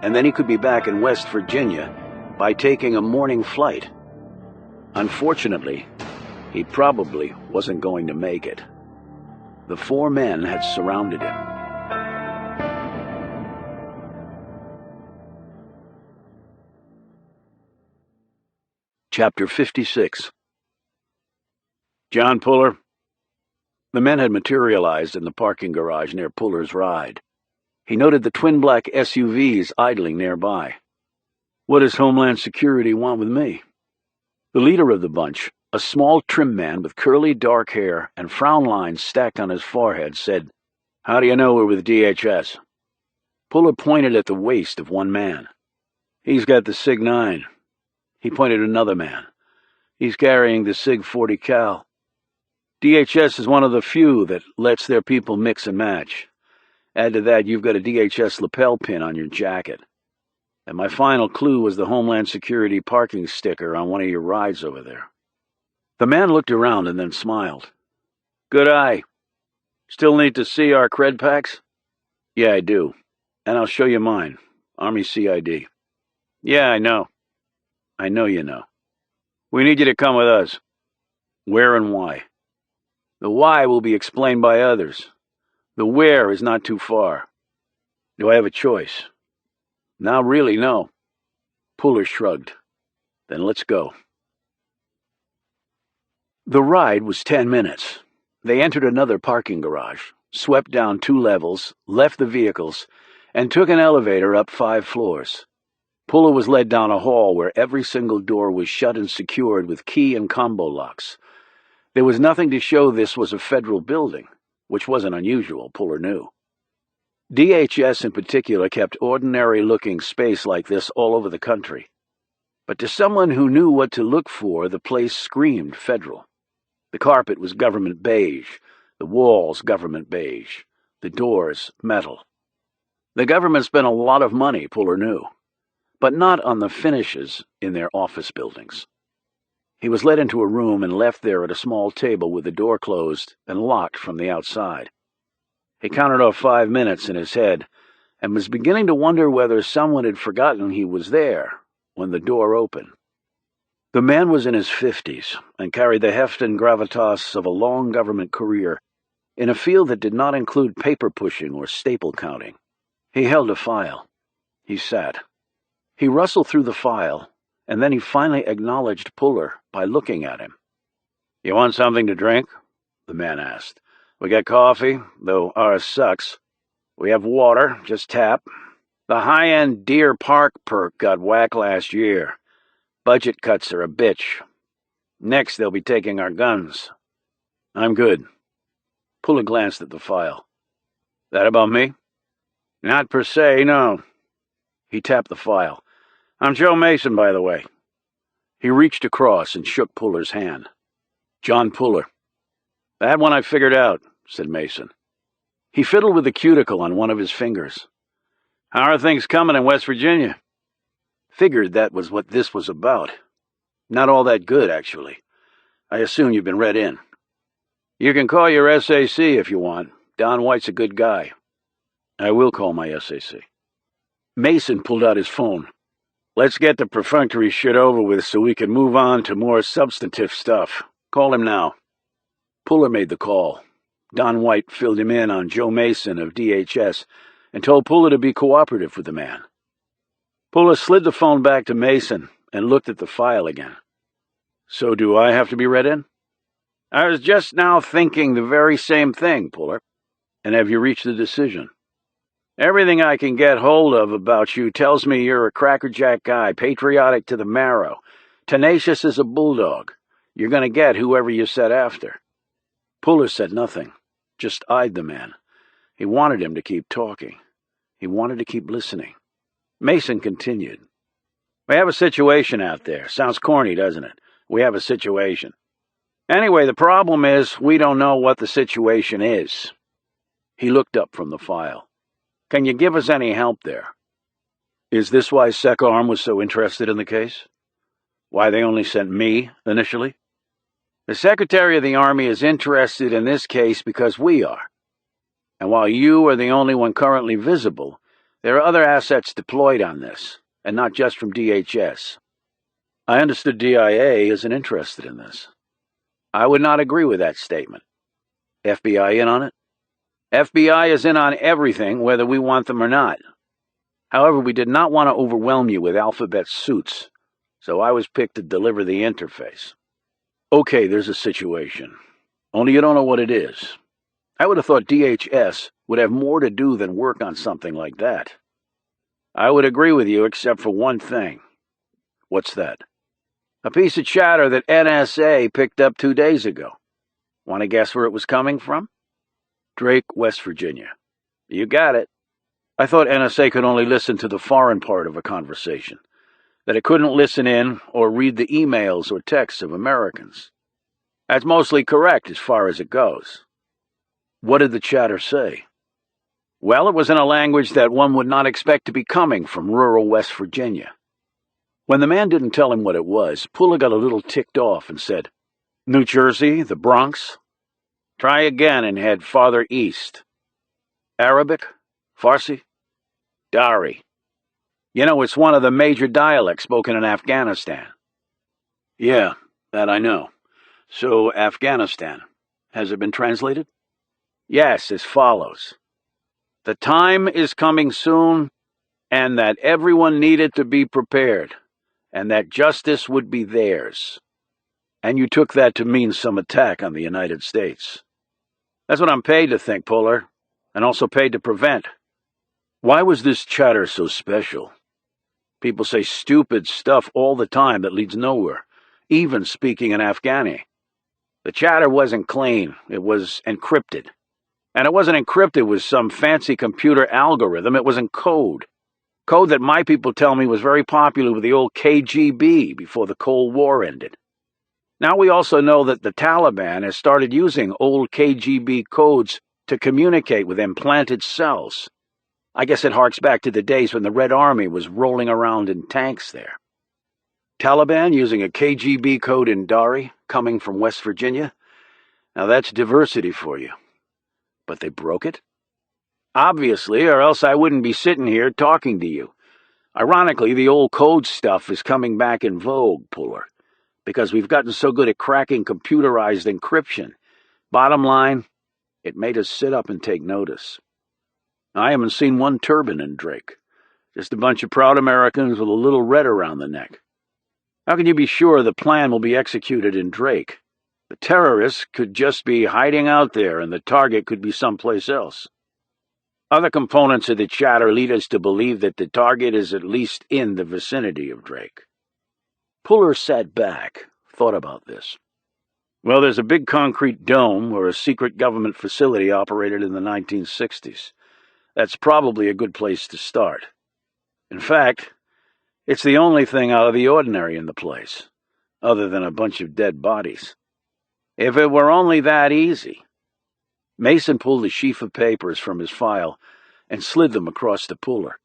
and then he could be back in West Virginia by taking a morning flight. Unfortunately, he probably wasn't going to make it. The four men had surrounded him. Chapter 56. John Puller. The men had materialized in the parking garage near Puller's ride. He noted the twin black SUVs idling nearby. What does Homeland Security want with me? The leader of the bunch, a small trim man with curly dark hair and frown lines stacked on his forehead, said, "How do you know we're with DHS?" Puller pointed at the waist of one man. "He's got the Sig 9. He pointed at another man. "He's carrying the Sig 40 cal. DHS is one of the few that lets their people mix and match. Add to that, you've got a DHS lapel pin on your jacket. And my final clue was the Homeland Security parking sticker on one of your rides over there." The man looked around and then smiled. "Good eye. Still need to see our cred packs?" "Yeah, I do. And I'll show you mine. Army CID." "Yeah, I know. I know you know. We need you to come with us." "Where and why?" "The why will be explained by others. The where is not too far." "Do I have a choice?" "Now really, no." Puller shrugged. "Then let's go." The ride was 10 minutes. They entered another parking garage, swept down 2 levels, left the vehicles, and took an elevator up 5 floors. Puller was led down a hall where every single door was shut and secured with key and combo locks. There was nothing to show this was a federal building, which wasn't unusual, Puller knew. DHS in particular kept ordinary-looking space like this all over the country. But to someone who knew what to look for, the place screamed federal. The carpet was government beige, the walls government beige, the doors metal. The government spent a lot of money, Puller knew, but not on the finishes in their office buildings. He was led into a room and left there at a small table with the door closed and locked from the outside. He counted off 5 minutes in his head and was beginning to wonder whether someone had forgotten he was there when the door opened. The man was in his 50s and carried the heft and gravitas of a long government career in a field that did not include paper pushing or staple counting. He held a file. He sat. He rustled through the file, and then he finally acknowledged Puller by looking at him. "You want something to drink?" the man asked. "We got coffee, though ours sucks. We have water, just tap. The high-end Deer Park perk got whacked last year. Budget cuts are a bitch. Next, they'll be taking our guns." "I'm good." Puller glanced at the file. "That about me?" "Not per se, no." He tapped the file. I'm Joe Mason, by the way. He reached across and shook Puller's hand. John Puller. That one I figured out, said Mason. He fiddled with the cuticle on one of his fingers. How are things coming in West Virginia? Figured that was what this was about. Not all that good, actually. I assume you've been read in. You can call your SAC if you want. Don White's a good guy. I will call my SAC. Mason pulled out his phone. Let's get the perfunctory shit over with so we can move on to more substantive stuff. Call him now. Puller made the call. Don White filled him in on Joe Mason of DHS and told Puller to be cooperative with the man. Puller slid the phone back to Mason and looked at the file again. So do I have to be read in? I was just now thinking the very same thing, Puller. And have you reached a decision? Everything I can get hold of about you tells me you're a crackerjack guy, patriotic to the marrow, tenacious as a bulldog. You're going to get whoever you set after. Puller said nothing, just eyed the man. He wanted him to keep talking. He wanted to keep listening. Mason continued. We have a situation out there. Sounds corny, doesn't it? We have a situation. Anyway, the problem is we don't know what the situation is. He looked up from the file. Can you give us any help there? Is this why SecArm was so interested in the case? Why they only sent me initially? The Secretary of the Army is interested in this case because we are. And while you are the only one currently visible, there are other assets deployed on this, and not just from DHS. I understood DIA isn't interested in this. I would not agree with that statement. FBI in on it? FBI is in on everything, whether we want them or not. However, we did not want to overwhelm you with alphabet suits, so I was picked to deliver the interface. Okay, there's a situation. Only you don't know what it is. I would have thought DHS would have more to do than work on something like that. I would agree with you except for one thing. What's that? A piece of chatter that NSA picked up 2 days ago. Want to guess where it was coming from? Drake, West Virginia. You got it. I thought NSA could only listen to the foreign part of a conversation, that it couldn't listen in or read the emails or texts of Americans. That's mostly correct as far as it goes. What did the chatter say? Well, it was in a language that one would not expect to be coming from rural West Virginia. When the man didn't tell him what it was, Puller got a little ticked off and said, New Jersey, the Bronx? Try again and head farther east. Arabic? Farsi? Dari. You know, it's one of the major dialects spoken in Afghanistan. Yeah, that I know. So, Afghanistan. Has it been translated? Yes, as follows. The time is coming soon, and that everyone needed to be prepared, and that justice would be theirs. And you took that to mean some attack on the United States. That's what I'm paid to think, Puller, and also paid to prevent. Why was this chatter so special? People say stupid stuff all the time that leads nowhere, even speaking in Afghani. The chatter wasn't clean. It was encrypted. And it wasn't encrypted with some fancy computer algorithm. It was in code. Code that my people tell me was very popular with the old KGB before the Cold War ended. Now we also know that the Taliban has started using old KGB codes to communicate with implanted cells. I guess it harks back to the days when the Red Army was rolling around in tanks there. Taliban using a KGB code in Dari, coming from West Virginia? Now that's diversity for you. But they broke it? Obviously, or else I wouldn't be sitting here talking to you. Ironically, the old code stuff is coming back in vogue, Puller, because we've gotten so good at cracking computerized encryption. Bottom line, it made us sit up and take notice. I haven't seen one turban in Drake. Just a bunch of proud Americans with a little red around the neck. How can you be sure the plan will be executed in Drake? The terrorists could just be hiding out there, and the target could be someplace else. Other components of the chatter lead us to believe that the target is at least in the vicinity of Drake. Puller sat back, thought about this. Well, there's a big concrete dome where a secret government facility operated in the 1960s. That's probably a good place to start. In fact, It's the only thing out of the ordinary in the place, other than a bunch of dead bodies. If it were only that easy. Mason pulled a sheaf of papers from his file and slid them across to Puller.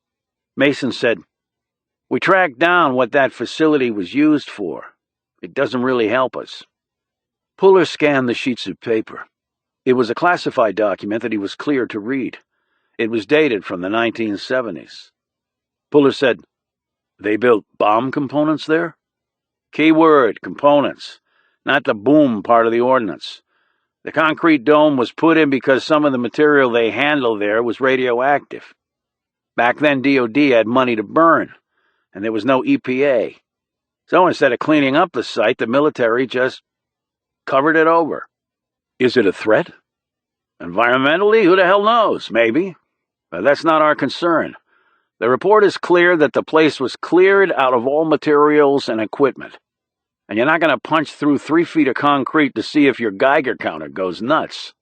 Mason said, "We tracked down what that facility was used for. It doesn't really help us." Puller scanned the sheets of paper. It was a classified document that he was cleared to read. It was dated from the 1970s. Puller said, "They built bomb components there?" "Key word, components, not the boom part of the ordnance. The concrete dome was put in because some of the material they handled there was radioactive. Back then, DOD had money to burn, and there was no EPA. So instead of cleaning up the site, the military just covered it over." "Is it a threat?" "Environmentally, who the hell knows? Maybe. But that's not our concern. The report is clear that the place was cleared out of all materials and equipment. And you're not going to punch through 3 feet of concrete to see if your Geiger counter goes nuts.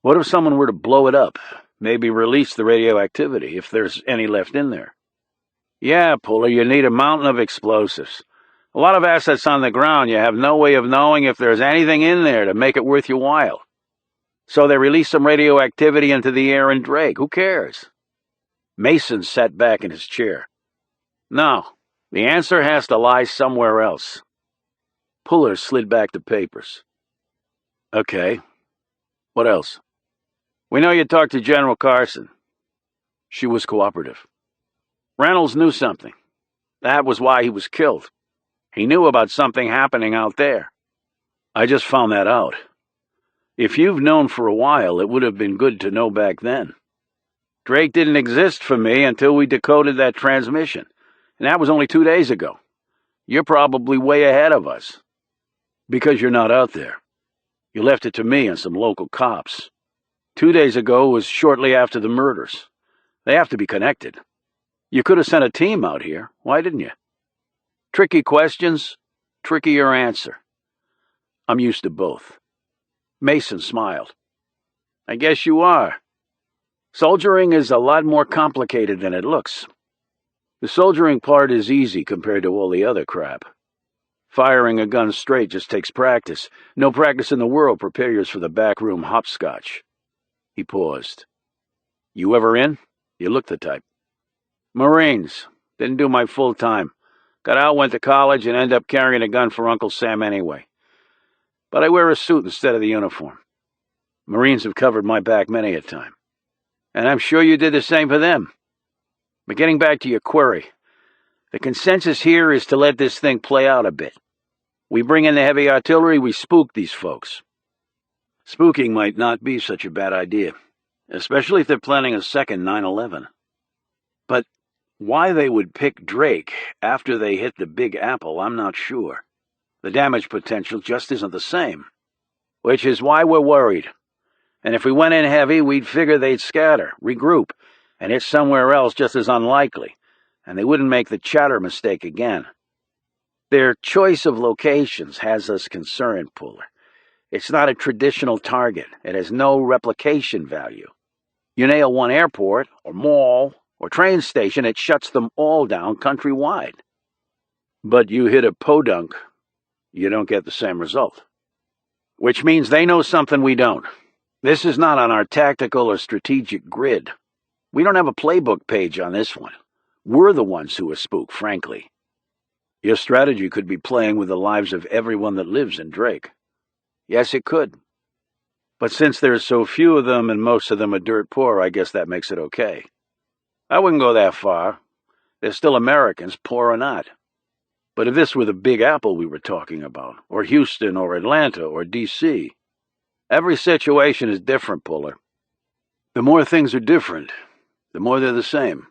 What if someone were to blow it up? Maybe release the radioactivity, if there's any left in there." "Yeah, Puller, you need a mountain of explosives. A lot of assets on the ground, you have no way of knowing if there's anything in there to make it worth your while. So they release some radioactivity into the air in Drake. Who cares?" Mason sat back in his chair. "No, the answer has to lie somewhere else." Puller slid back the papers. "Okay. What else?" "We know you talked to General Carson." She was cooperative. "Reynolds knew something. That was why he was killed. He knew about something happening out there." "I just found that out. If you've known for a while, it would have been good to know back then. Drake didn't exist for me until we decoded that transmission, and that was only 2 days ago. You're probably way ahead of us." "Because you're not out there. You left it to me and some local cops. 2 days ago was shortly after the murders. They have to be connected. You could have sent a team out here. Why didn't you?" "Tricky questions, trickier answer. I'm used to both." Mason smiled. "I guess you are. Soldiering is a lot more complicated than it looks. The soldiering part is easy compared to all the other crap. Firing a gun straight just takes practice. No practice in the world prepares for the backroom hopscotch." He paused. "You ever in? You look the type." "Marines. Didn't do my full time. Got out, went to college, and ended up carrying a gun for Uncle Sam anyway. But I wear a suit instead of the uniform. Marines have covered my back many a time. And I'm sure you did the same for them. But getting back to your query, the consensus here is to let this thing play out a bit. We bring in the heavy artillery, we spook these folks." "Spooking might not be such a bad idea, especially if they're planning a second 9/11. But why they would pick Drake after they hit the Big Apple, I'm not sure. The damage potential just isn't the same. Which is why we're worried. And if we went in heavy, we'd figure they'd scatter, regroup, and hit somewhere else just as unlikely, and they wouldn't make the Chatter mistake again. Their choice of locations has us concerned, Puller. It's not a traditional target. It has no replication value. You nail one airport, or mall, or train station, it shuts them all down countrywide. But you hit a podunk, you don't get the same result. Which means they know something we don't. This is not on our tactical or strategic grid. We don't have a playbook page on this one. We're the ones who are spooked, frankly. Your strategy could be playing with the lives of everyone that lives in Drake. Yes, it could. But since there's so few of them and most of them are dirt poor, I guess that makes it okay. I wouldn't go that far. They're still Americans, poor or not. But if this were the Big Apple we were talking about, or Houston, or Atlanta, or D.C., every situation is different, Puller. The more things are different, the more they're the same.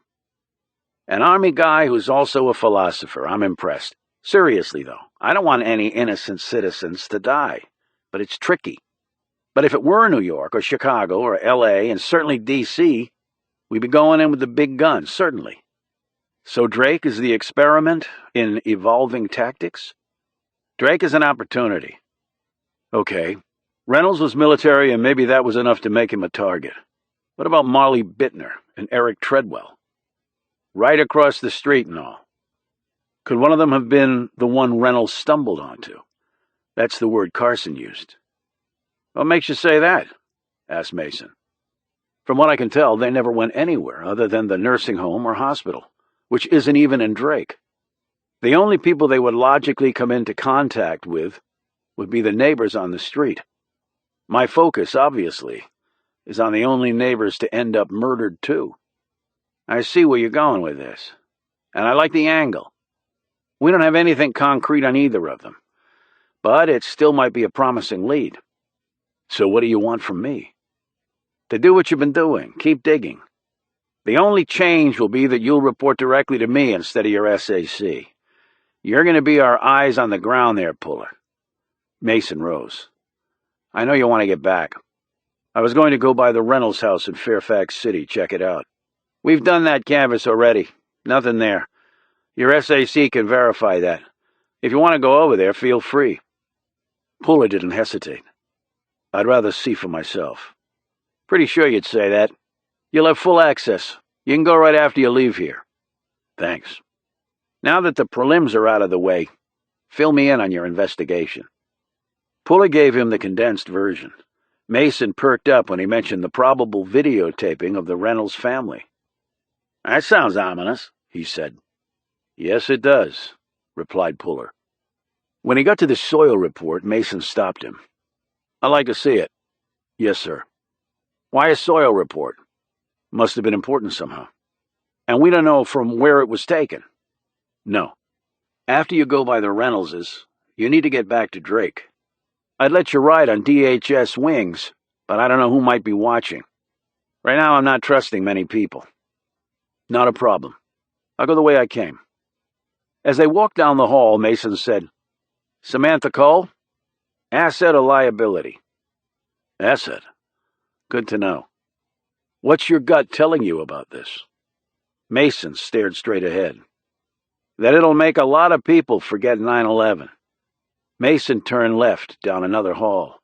An Army guy who's also a philosopher, I'm impressed. Seriously, though, I don't want any innocent citizens to die. But it's tricky. But if it were New York, or Chicago, or L.A., and certainly D.C., we'd be going in with the big guns, certainly. So Drake is the experiment in evolving tactics? Drake is an opportunity. Okay. Reynolds was military, and maybe that was enough to make him a target. What about Marley Bittner and Eric Treadwell? Right across the street and all. Could one of them have been the one Reynolds stumbled onto? That's the word Carson used. What makes you say that? Asked Mason. From what I can tell, they never went anywhere other than the nursing home or hospital, which isn't even in Drake. The only people they would logically come into contact with would be the neighbors on the street. My focus, obviously, is on the only neighbors to end up murdered too. I see where you're going with this, and I like the angle. We don't have anything concrete on either of them, but it still might be a promising lead. So what do you want from me? To do what you've been doing, keep digging. The only change will be that you'll report directly to me instead of your SAC. You're going to be our eyes on the ground there, Puller. Mason rose. I know you want to get back. I was going to go by the Reynolds house in Fairfax City, check it out. We've done that canvass already. Nothing there. Your SAC can verify that. If you want to go over there, feel free. Puller didn't hesitate. I'd rather see for myself. Pretty sure you'd say that. You'll have full access. You can go right after you leave here. Thanks. Now that the prelims are out of the way, fill me in on your investigation. Puller gave him the condensed version. Mason perked up when he mentioned the probable videotaping of the Reynolds family. That sounds ominous, he said. Yes, it does, replied Puller. When he got to the soil report, Mason stopped him. I'd like to see it. Yes, sir. Why a soil report? Must have been important somehow. And we don't know from where it was taken. No. After you go by the Reynoldses, you need to get back to Drake. I'd let you ride on DHS wings, but I don't know who might be watching. Right now I'm not trusting many people. Not a problem. I'll go the way I came. As they walked down the hall, Mason said, Samantha Cole? Asset or liability? Asset. Good to know. What's your gut telling you about this? Mason stared straight ahead. That it'll make a lot of people forget 9/11. Mason turned left down another hall.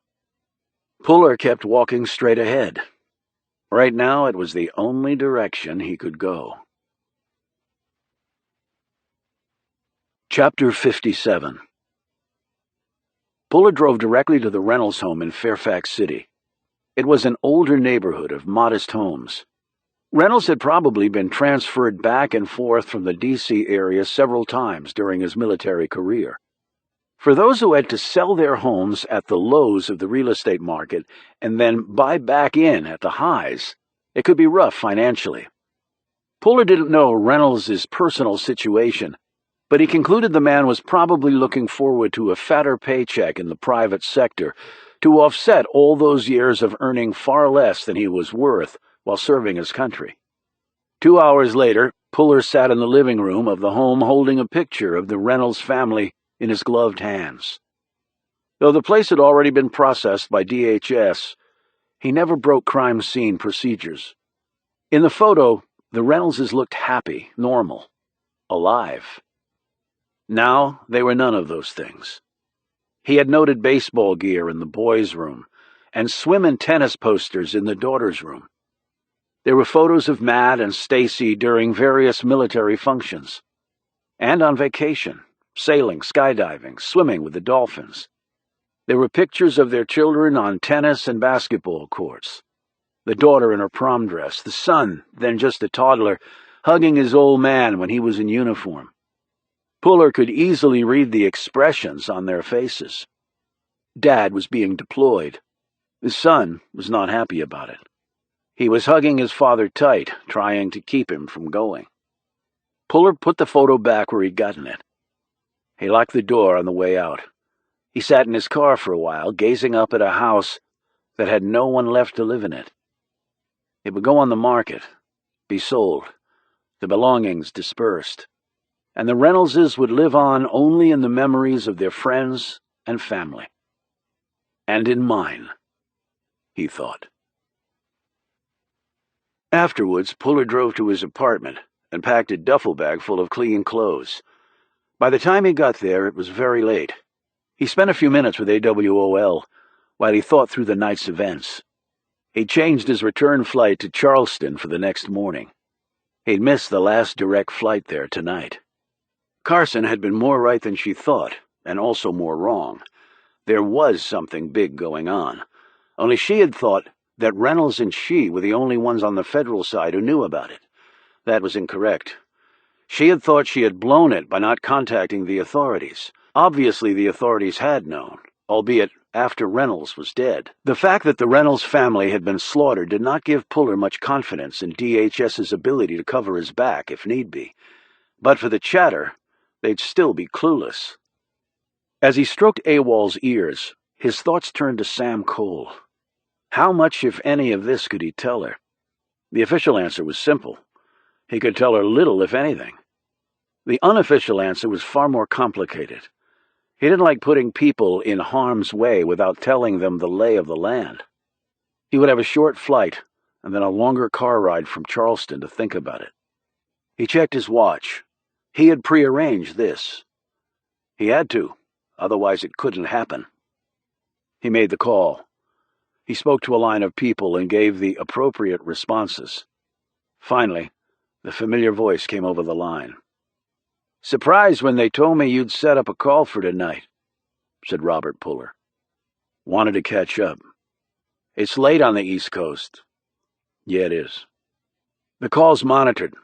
Puller kept walking straight ahead. Right now it was the only direction he could go. Chapter 57. Puller drove directly to the Reynolds home in Fairfax City. It was an older neighborhood of modest homes. Reynolds had probably been transferred back and forth from the D.C. area several times during his military career. For those who had to sell their homes at the lows of the real estate market and then buy back in at the highs, it could be rough financially. Puller didn't know Reynolds' personal situation, but he concluded the man was probably looking forward to a fatter paycheck in the private sector to offset all those years of earning far less than he was worth while serving his country. 2 hours later, Puller sat in the living room of the home holding a picture of the Reynolds family in his gloved hands. Though the place had already been processed by DHS, he never broke crime scene procedures. In the photo, the Reynoldses looked happy, normal, alive. Now they were none of those things. He had noted baseball gear in the boys' room and swim and tennis posters in the daughters' room. There were photos of Matt and Stacy during various military functions, and on vacation, sailing, skydiving, swimming with the dolphins. There were pictures of their children on tennis and basketball courts. The daughter in her prom dress, the son, then just a toddler, hugging his old man when he was in uniform. Puller could easily read the expressions on their faces. Dad was being deployed. His son was not happy about it. He was hugging his father tight, trying to keep him from going. Puller put the photo back where he'd gotten it. He locked the door on the way out. He sat in his car for a while, gazing up at a house that had no one left to live in it. It would go on the market, be sold, the belongings dispersed, and the Reynoldses would live on only in the memories of their friends and family. And in mine, he thought. Afterwards, Puller drove to his apartment and packed a duffel bag full of clean clothes. By the time he got there, it was very late. He spent a few minutes with AWOL while he thought through the night's events. He changed his return flight to Charleston for the next morning. He'd missed the last direct flight there tonight. Carson had been more right than she thought, and also more wrong. There was something big going on. Only she had thought that Reynolds and she were the only ones on the federal side who knew about it. That was incorrect. She had thought she had blown it by not contacting the authorities. Obviously, the authorities had known, albeit after Reynolds was dead. The fact that the Reynolds family had been slaughtered did not give Puller much confidence in DHS's ability to cover his back if need be. But for the chatter, they'd still be clueless. As he stroked AWOL's ears, his thoughts turned to Sam Cole. How much, if any, of this could he tell her? The official answer was simple. He could tell her little, if anything. The unofficial answer was far more complicated. He didn't like putting people in harm's way without telling them the lay of the land. He would have a short flight and then a longer car ride from Charleston to think about it. He checked his watch. He had prearranged this. He had to, otherwise it couldn't happen. He made the call. He spoke to a line of people and gave the appropriate responses. Finally, the familiar voice came over the line. "Surprised when they told me you'd set up a call for tonight," said Robert Puller. "Wanted to catch up. It's late on the East Coast." "Yeah, it is." "The call's monitored,"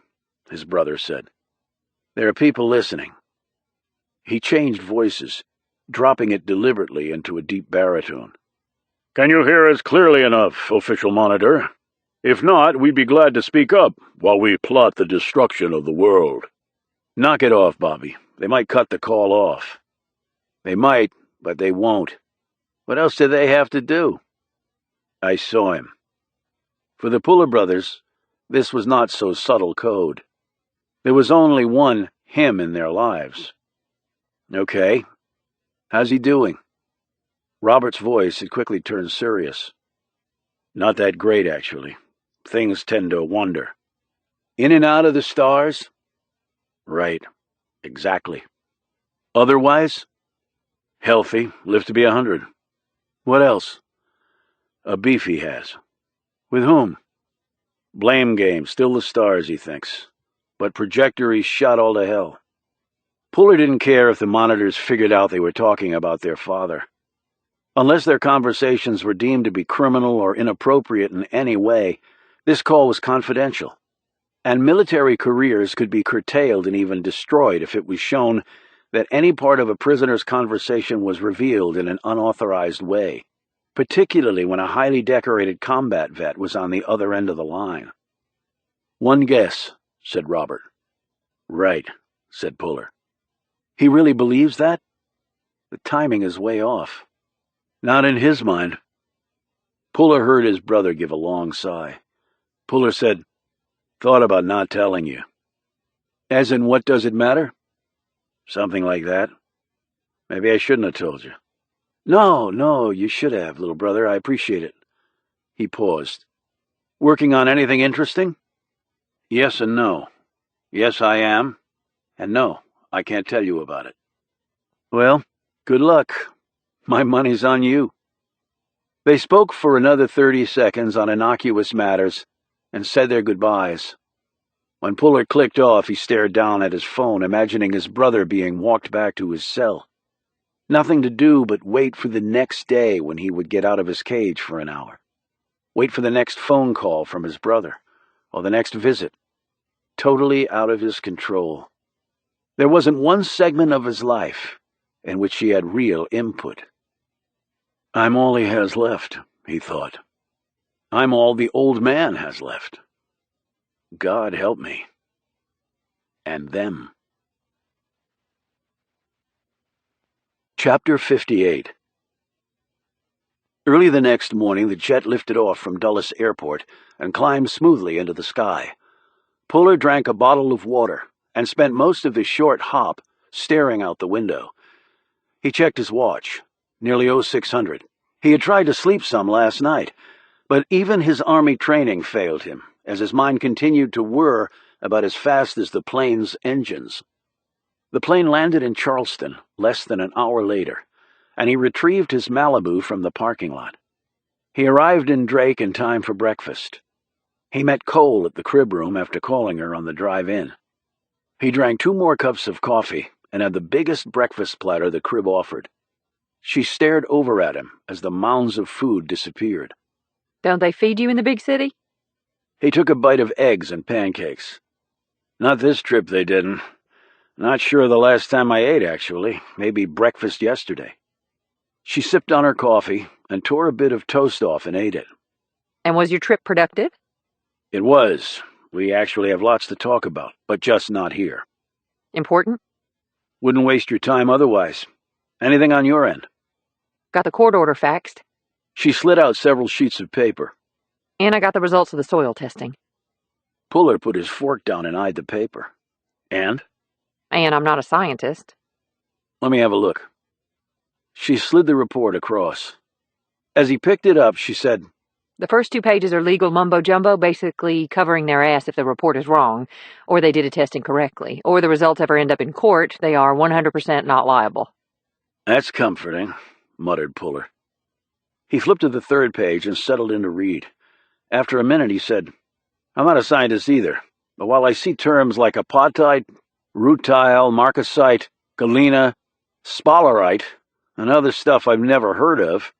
his brother said. "There are people listening." He changed voices, dropping it deliberately into a deep baritone. "Can you hear us clearly enough, official monitor? If not, we'd be glad to speak up while we plot the destruction of the world." "Knock it off, Bobby. They might cut the call off." "They might, but they won't. What else do they have to do?" "I saw him." For the Puller brothers, this was not so subtle code. There was only one him in their lives. "Okay. How's he doing?" Robert's voice had quickly turned serious. "Not that great, actually. Things tend to wander." "In and out of the stars?" "Right. Exactly." "Otherwise?" "Healthy. Lived to be 100. "What else?" "A beef he has." "With whom?" "Blame game. Still the stars, he thinks. But projector he's shot all to hell." Puller didn't care if the monitors figured out they were talking about their father. Unless their conversations were deemed to be criminal or inappropriate in any way, this call was confidential. And military careers could be curtailed and even destroyed if it was shown that any part of a prisoner's conversation was revealed in an unauthorized way, particularly when a highly decorated combat vet was on the other end of the line. "One guess," said Robert. "Right," said Puller. "He really believes that?" "The timing is way off." "Not in his mind." Puller heard his brother give a long sigh. Puller said, "Thought about not telling you." "As in, what does it matter?" "Something like that. Maybe I shouldn't have told you." No, you should have, little brother. I appreciate it." He paused. "Working on anything interesting?" "Yes and no. Yes, I am. And no, I can't tell you about it." "Well, good luck. My money's on you." They spoke for another 30 seconds on innocuous matters and said their goodbyes. When Puller clicked off, he stared down at his phone, imagining his brother being walked back to his cell. Nothing to do but wait for the next day when he would get out of his cage for an hour. Wait for the next phone call from his brother, or the next visit. Totally out of his control. There wasn't one segment of his life in which he had real input. "I'm all he has left," he thought. "I'm all the old man has left. God help me. And them." Chapter 58. Early the next morning, the jet lifted off from Dulles Airport and climbed smoothly into the sky. Puller drank a bottle of water and spent most of his short hop staring out the window. He checked his watch. Nearly 0600. He had tried to sleep some last night, but even his Army training failed him, as his mind continued to whir about as fast as the plane's engines. The plane landed in Charleston less than an hour later, and he retrieved his Malibu from the parking lot. He arrived in Drake in time for breakfast. He met Cole at the crib room after calling her on the drive-in. He drank 2 more cups of coffee and had the biggest breakfast platter the crib offered. She stared over at him as the mounds of food disappeared. Don't they feed you in the big city? He took a bite of eggs and pancakes. Not this trip they didn't. Not sure the last time I ate, actually. Maybe breakfast yesterday. She sipped on her coffee and tore a bit of toast off and ate it. And was your trip productive? It was. We actually have lots to talk about, but just not here. Important? Wouldn't waste your time otherwise. Anything on your end? Got the court order faxed. She slid out several sheets of paper. And I got the results of the soil testing. Puller put his fork down and eyed the paper. And? And I'm not a scientist. Let me have a look. She slid the report across. As he picked it up, she said, The first 2 pages are legal mumbo-jumbo, basically covering their ass if the report is wrong, or they did a test incorrectly, or the results ever end up in court, they are 100% not liable. That's comforting, muttered Puller. He flipped to the 3rd page and settled in to read. After a minute, he said, I'm not a scientist either, but while I see terms like apatite, rutile, marcasite, galena, sphalerite, and other stuff I've never heard of,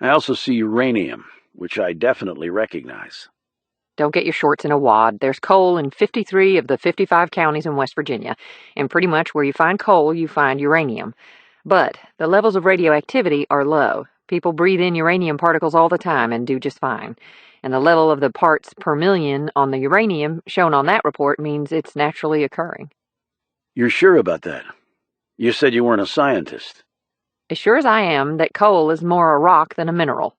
I also see uranium, which I definitely recognize. Don't get your shorts in a wad. There's coal in 53 of the 55 counties in West Virginia, and pretty much where you find coal, you find uranium. But the levels of radioactivity are low. People breathe in uranium particles all the time and do just fine. And the level of the parts per million on the uranium shown on that report means it's naturally occurring. You're sure about that? You said you weren't a scientist. As sure as I am that coal is more a rock than a mineral.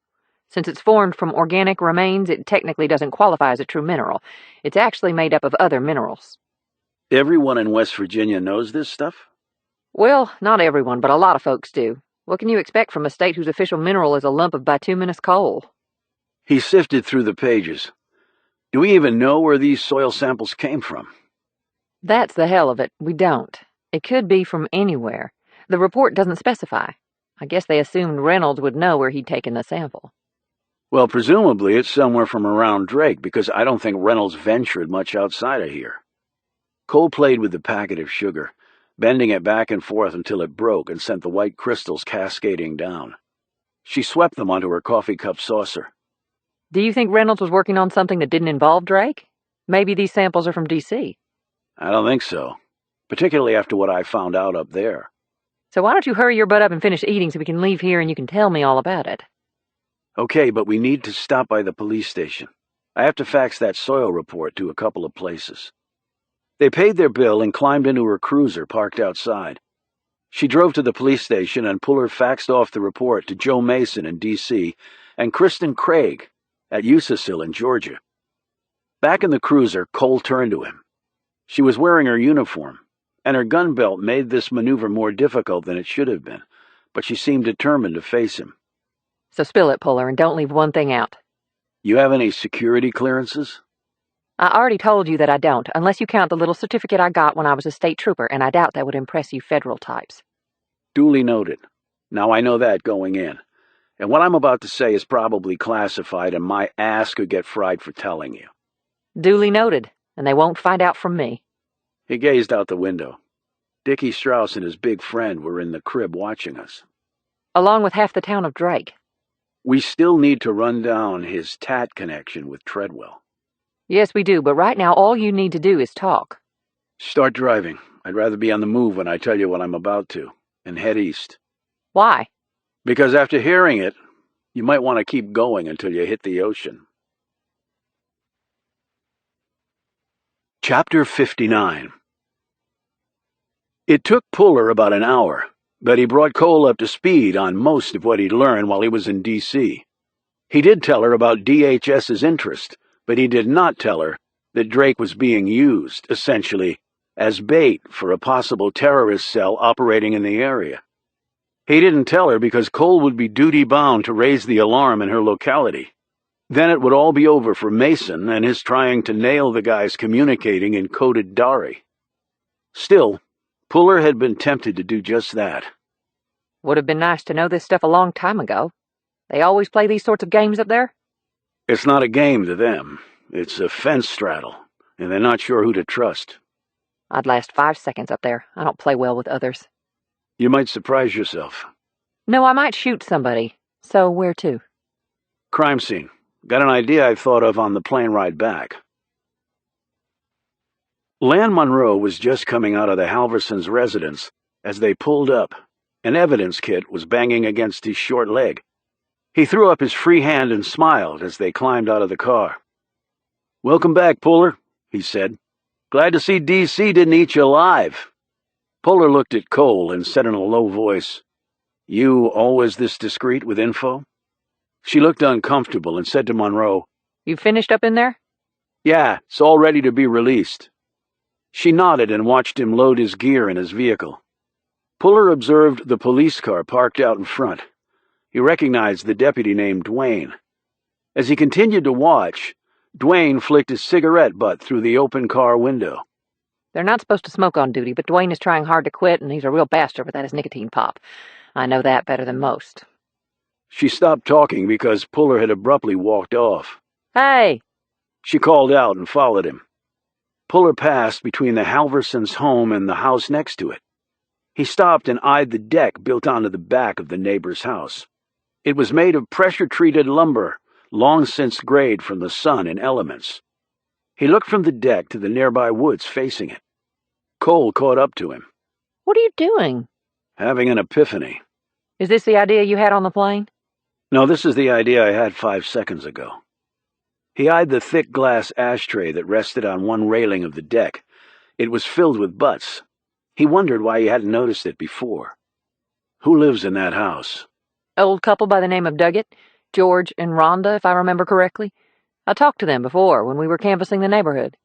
Since it's formed from organic remains, it technically doesn't qualify as a true mineral. It's actually made up of other minerals. Everyone in West Virginia knows this stuff? Well, not everyone, but a lot of folks do. What can you expect from a state whose official mineral is a lump of bituminous coal? He sifted through the pages. Do we even know where these soil samples came from? That's the hell of it. We don't. It could be from anywhere. The report doesn't specify. I guess they assumed Reynolds would know where he'd taken the sample. Well, presumably it's somewhere from around Drake, because I don't think Reynolds ventured much outside of here. Cole played with the packet of sugar, bending it back and forth until it broke and sent the white crystals cascading down. She swept them onto her coffee cup saucer. Do you think Reynolds was working on something that didn't involve Drake? Maybe these samples are from D.C. I don't think so, particularly after what I found out up there. So why don't you hurry your butt up and finish eating so we can leave here and you can tell me all about it? Okay, but we need to stop by the police station. I have to fax that soil report to a couple of places. They paid their bill and climbed into her cruiser parked outside. She drove to the police station and Puller faxed off the report to Joe Mason in D.C. and Kristen Craig at Usasil in Georgia. Back in the cruiser, Cole turned to him. She was wearing her uniform, and her gun belt made this maneuver more difficult than it should have been, but she seemed determined to face him. So spill it, Puller, and don't leave one thing out. You have any security clearances? I already told you that I don't, unless you count the little certificate I got when I was a state trooper, and I doubt that would impress you federal types. Duly noted. Now I know that going in. And what I'm about to say is probably classified, and my ass could get fried for telling you. Duly noted, and they won't find out from me. He gazed out the window. Dicki Strauss and his big friend were in the crib watching us. Along with half the town of Drake. We still need to run down his tat connection with Treadwell. Yes, we do, but right now all you need to do is talk. Start driving. I'd rather be on the move when I tell you what I'm about to. And head east. Why? Because after hearing it, you might want to keep going until you hit the ocean. Chapter 59. It took Puller about an hour, but he brought Cole up to speed on most of what he'd learned while he was in D.C. He did tell her about DHS's interest, but he did not tell her that Drake was being used, essentially, as bait for a possible terrorist cell operating in the area. He didn't tell her because Cole would be duty-bound to raise the alarm in her locality. Then it would all be over for Mason and his trying to nail the guys communicating in coded Dari. Still, Puller had been tempted to do just that. Would have been nice to know this stuff a long time ago. They always play these sorts of games up there? It's not a game to them. It's a fence straddle, and they're not sure who to trust. I'd last 5 seconds up there. I don't play well with others. You might surprise yourself. No, I might shoot somebody. So where to? Crime scene. Got an idea I thought of on the plane ride back. Lan Monroe was just coming out of the Halversons' residence as they pulled up. An evidence kit was banging against his short leg. He threw up his free hand and smiled as they climbed out of the car. "Welcome back, Puller," he said. "Glad to see D.C. didn't eat you alive." Puller looked at Cole and said in a low voice, "You always this discreet with info?" She looked uncomfortable and said to Monroe, You finished up in there? "Yeah, it's all ready to be released." She nodded and watched him load his gear in his vehicle. Puller observed the police car parked out in front. He recognized the deputy named Dwayne. As he continued to watch, Dwayne flicked his cigarette butt through the open car window. They're not supposed to smoke on duty, but Dwayne is trying hard to quit, and he's a real bastard without his nicotine pop. I know that better than most. She stopped talking because Puller had abruptly walked off. Hey! She called out and followed him. Puller passed between the Halversons' home and the house next to it. He stopped and eyed the deck built onto the back of the neighbor's house. It was made of pressure-treated lumber, long since grayed from the sun and elements. He looked from the deck to the nearby woods facing it. Cole caught up to him. What are you doing? Having an epiphany. Is this the idea you had on the plane? No, this is the idea I had 5 seconds ago. He eyed the thick glass ashtray that rested on one railing of the deck. It was filled with butts. He wondered why he hadn't noticed it before. Who lives in that house? Old couple by the name of Duggett, George and Rhonda, if I remember correctly. I talked to them before when we were canvassing the neighborhood.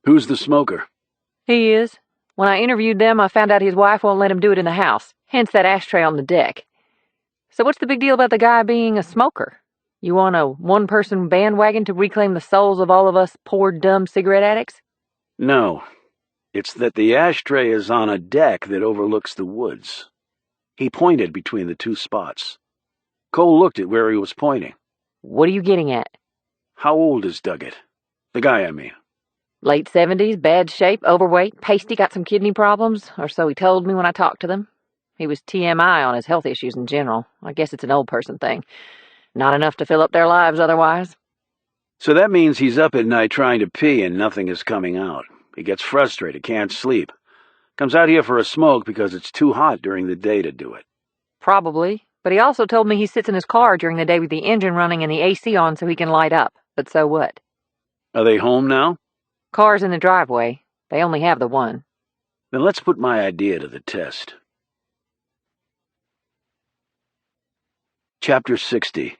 Who's the smoker? He is. When I interviewed them, I found out his wife won't let him do it in the house, hence that ashtray on the deck. So what's the big deal about the guy being a smoker? You want a one-person bandwagon to reclaim the souls of all of us poor, dumb cigarette addicts? No. It's that the ashtray is on a deck that overlooks the woods. He pointed between the two spots. Cole looked at where he was pointing. What are you getting at? How old is Duggett? The guy, I mean. Late 70s, bad shape, overweight, pasty, got some kidney problems, or so he told me when I talked to them. He was TMI on his health issues in general. I guess it's an old person thing. Not enough to fill up their lives otherwise. So that means he's up at night trying to pee and nothing is coming out. He gets frustrated, can't sleep. Comes out here for a smoke because it's too hot during the day to do it. Probably, but he also told me he sits in his car during the day with the engine running and the AC on so he can light up. But so what? Are they home now? Car's in the driveway. They only have the one. Then let's put my idea to the test. Chapter 60.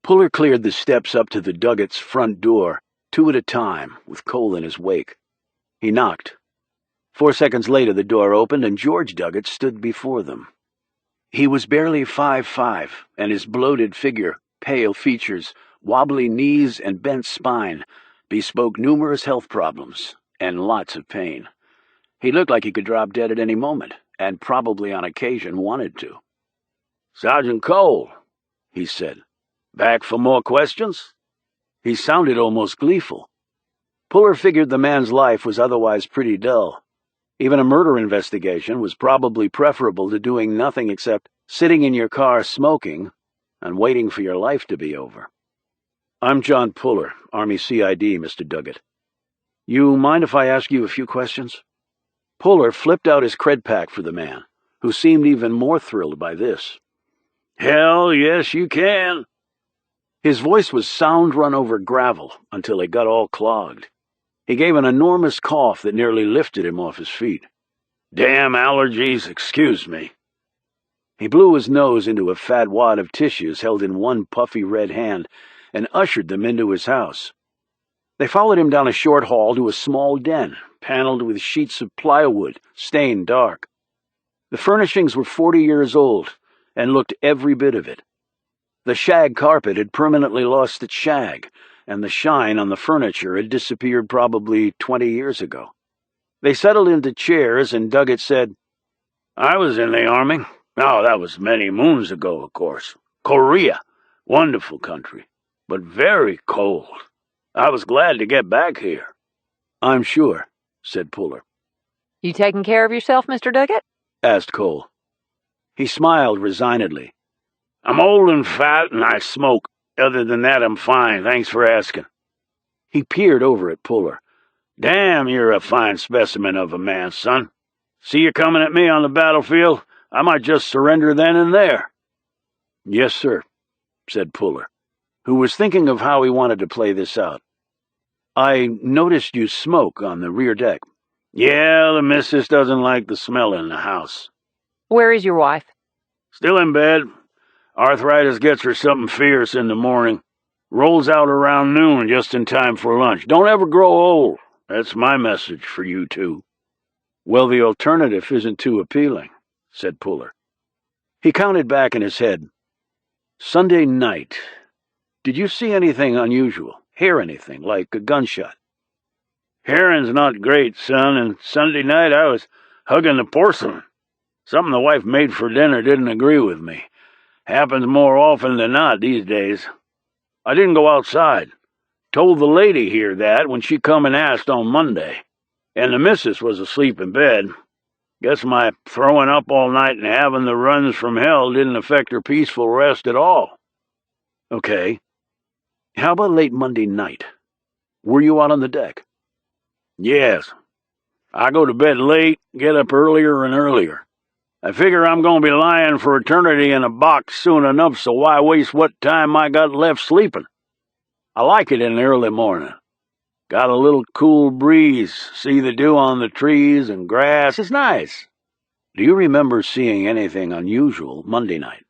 Puller cleared the steps up to the Duggett's front door, 2 at a time, with Cole in his wake. He knocked. 4 seconds later the door opened and George Duggett stood before them. He was barely 5'5", and his bloated figure, pale features, wobbly knees, and bent spine bespoke numerous health problems and lots of pain. He looked like he could drop dead at any moment, and probably on occasion wanted to. "Sergeant Cole," he said. "Back for more questions?" He sounded almost gleeful. Puller figured the man's life was otherwise pretty dull. Even a murder investigation was probably preferable to doing nothing except sitting in your car smoking and waiting for your life to be over. "I'm John Puller, Army CID, Mr. Duggett. You mind if I ask you a few questions?" Puller flipped out his cred pack for the man, who seemed even more thrilled by this. "Hell, yes, you can." His voice was sound run over gravel until it got all clogged. He gave an enormous cough that nearly lifted him off his feet. "Damn allergies, excuse me." He blew his nose into a fat wad of tissues held in one puffy red hand and ushered them into his house. They followed him down a short hall to a small den, paneled with sheets of plywood, stained dark. The furnishings were 40 years old and looked every bit of it. The shag carpet had permanently lost its shag, and the shine on the furniture had disappeared probably 20 years ago. They settled into chairs, and Duggett said, "I was in the Army. Oh, that was many moons ago, of course. Korea. Wonderful country, but very cold. I was glad to get back here." "I'm sure." said Puller. You taking care of yourself, Mr. Duggett? Asked Cole. He smiled resignedly. I'm old and fat, and I smoke. Other than that, I'm fine. Thanks for asking. He peered over at Puller. Damn, you're a fine specimen of a man, son. See you coming at me on the battlefield? I might just surrender then and there. Yes, sir, said Puller, who was thinking of how he wanted to play this out. I noticed you smoke on the rear deck. Yeah, the missus doesn't like the smell in the house. Where is your wife? Still in bed. Arthritis gets her something fierce in the morning. Rolls out around noon just in time for lunch. Don't ever grow old. That's my message for you two. Well, the alternative isn't too appealing, said Puller. He counted back in his head. Sunday night. Did you see anything unusual? Hear anything, like a gunshot? Hearing's not great, son, and Sunday night I was hugging the porcelain. Something the wife made for dinner didn't agree with me. Happens more often than not these days. I didn't go outside. Told the lady here that when she come and asked on Monday. And the missus was asleep in bed. Guess my throwing up all night and having the runs from hell didn't affect her peaceful rest at all. Okay. How about late Monday night? Were you out on the deck? Yes. I go to bed late, get up earlier and earlier. I figure I'm going to be lying for eternity in a box soon enough, so why waste what time I got left sleeping? I like it in the early morning. Got a little cool breeze, see the dew on the trees and grass. It's nice. Do you remember seeing anything unusual Monday night?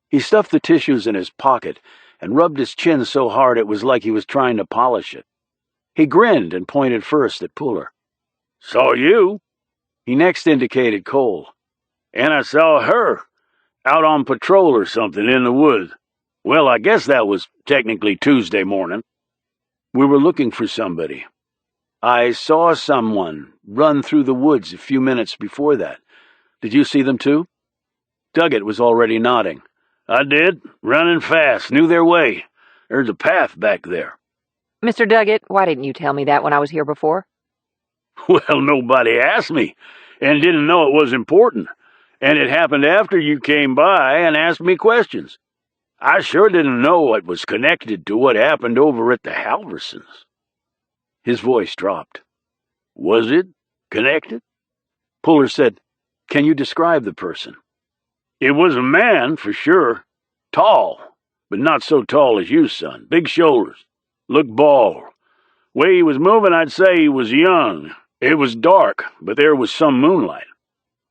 He stuffed the tissues in his pocket and rubbed his chin so hard it was like he was trying to polish it. He grinned and pointed first at Puller. Saw you. He next indicated Cole. And I saw her, out on patrol or something in the woods. Well, I guess that was technically Tuesday morning. We were looking for somebody. I saw someone run through the woods a few minutes before that. Did you see them too? Duggett was already nodding. I did, running fast, knew their way. There's a path back there. Mr. Duggett, why didn't you tell me that when I was here before? Well, nobody asked me, and didn't know it was important. And it happened after you came by and asked me questions. I sure didn't know it was connected to what happened over at the Halversons. His voice dropped. Was it connected? Puller said, Can you describe the person? It was a man, for sure. Tall, but not so tall as you, son. Big shoulders. Looked bald. Way he was moving, I'd say he was young. It was dark, but there was some moonlight.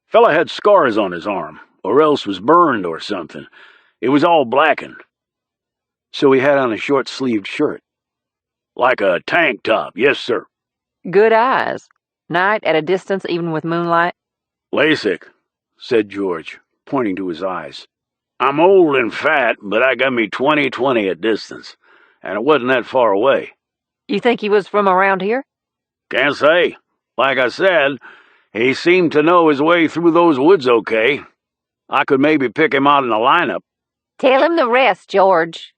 Fella had scars on his arm, or else was burned or something. It was all blackened. So he had on a short-sleeved shirt. Like a tank top, yes, sir. Good eyes. Night at a distance, even with moonlight? LASIK, said George, pointing to his eyes. I'm old and fat, but I got me 20/20 at distance, and it wasn't that far away. You think he was from around here? Can't say. Like I said, he seemed to know his way through those woods okay. I could maybe pick him out in a lineup. Tell him the rest, George.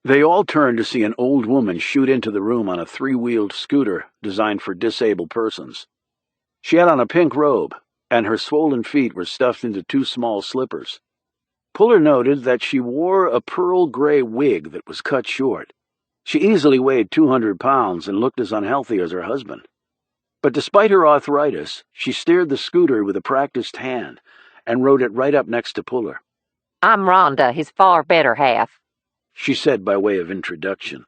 They all turned to see an old woman shoot into the room on a three-wheeled scooter designed for disabled persons. She had on a pink robe, and her swollen feet were stuffed into two small slippers. Puller noted that she wore a pearl gray wig that was cut short. She easily weighed 200 pounds and looked as unhealthy as her husband. But despite her arthritis, she steered the scooter with a practiced hand and rode it right up next to Puller. I'm Rhonda, his far better half, she said by way of introduction.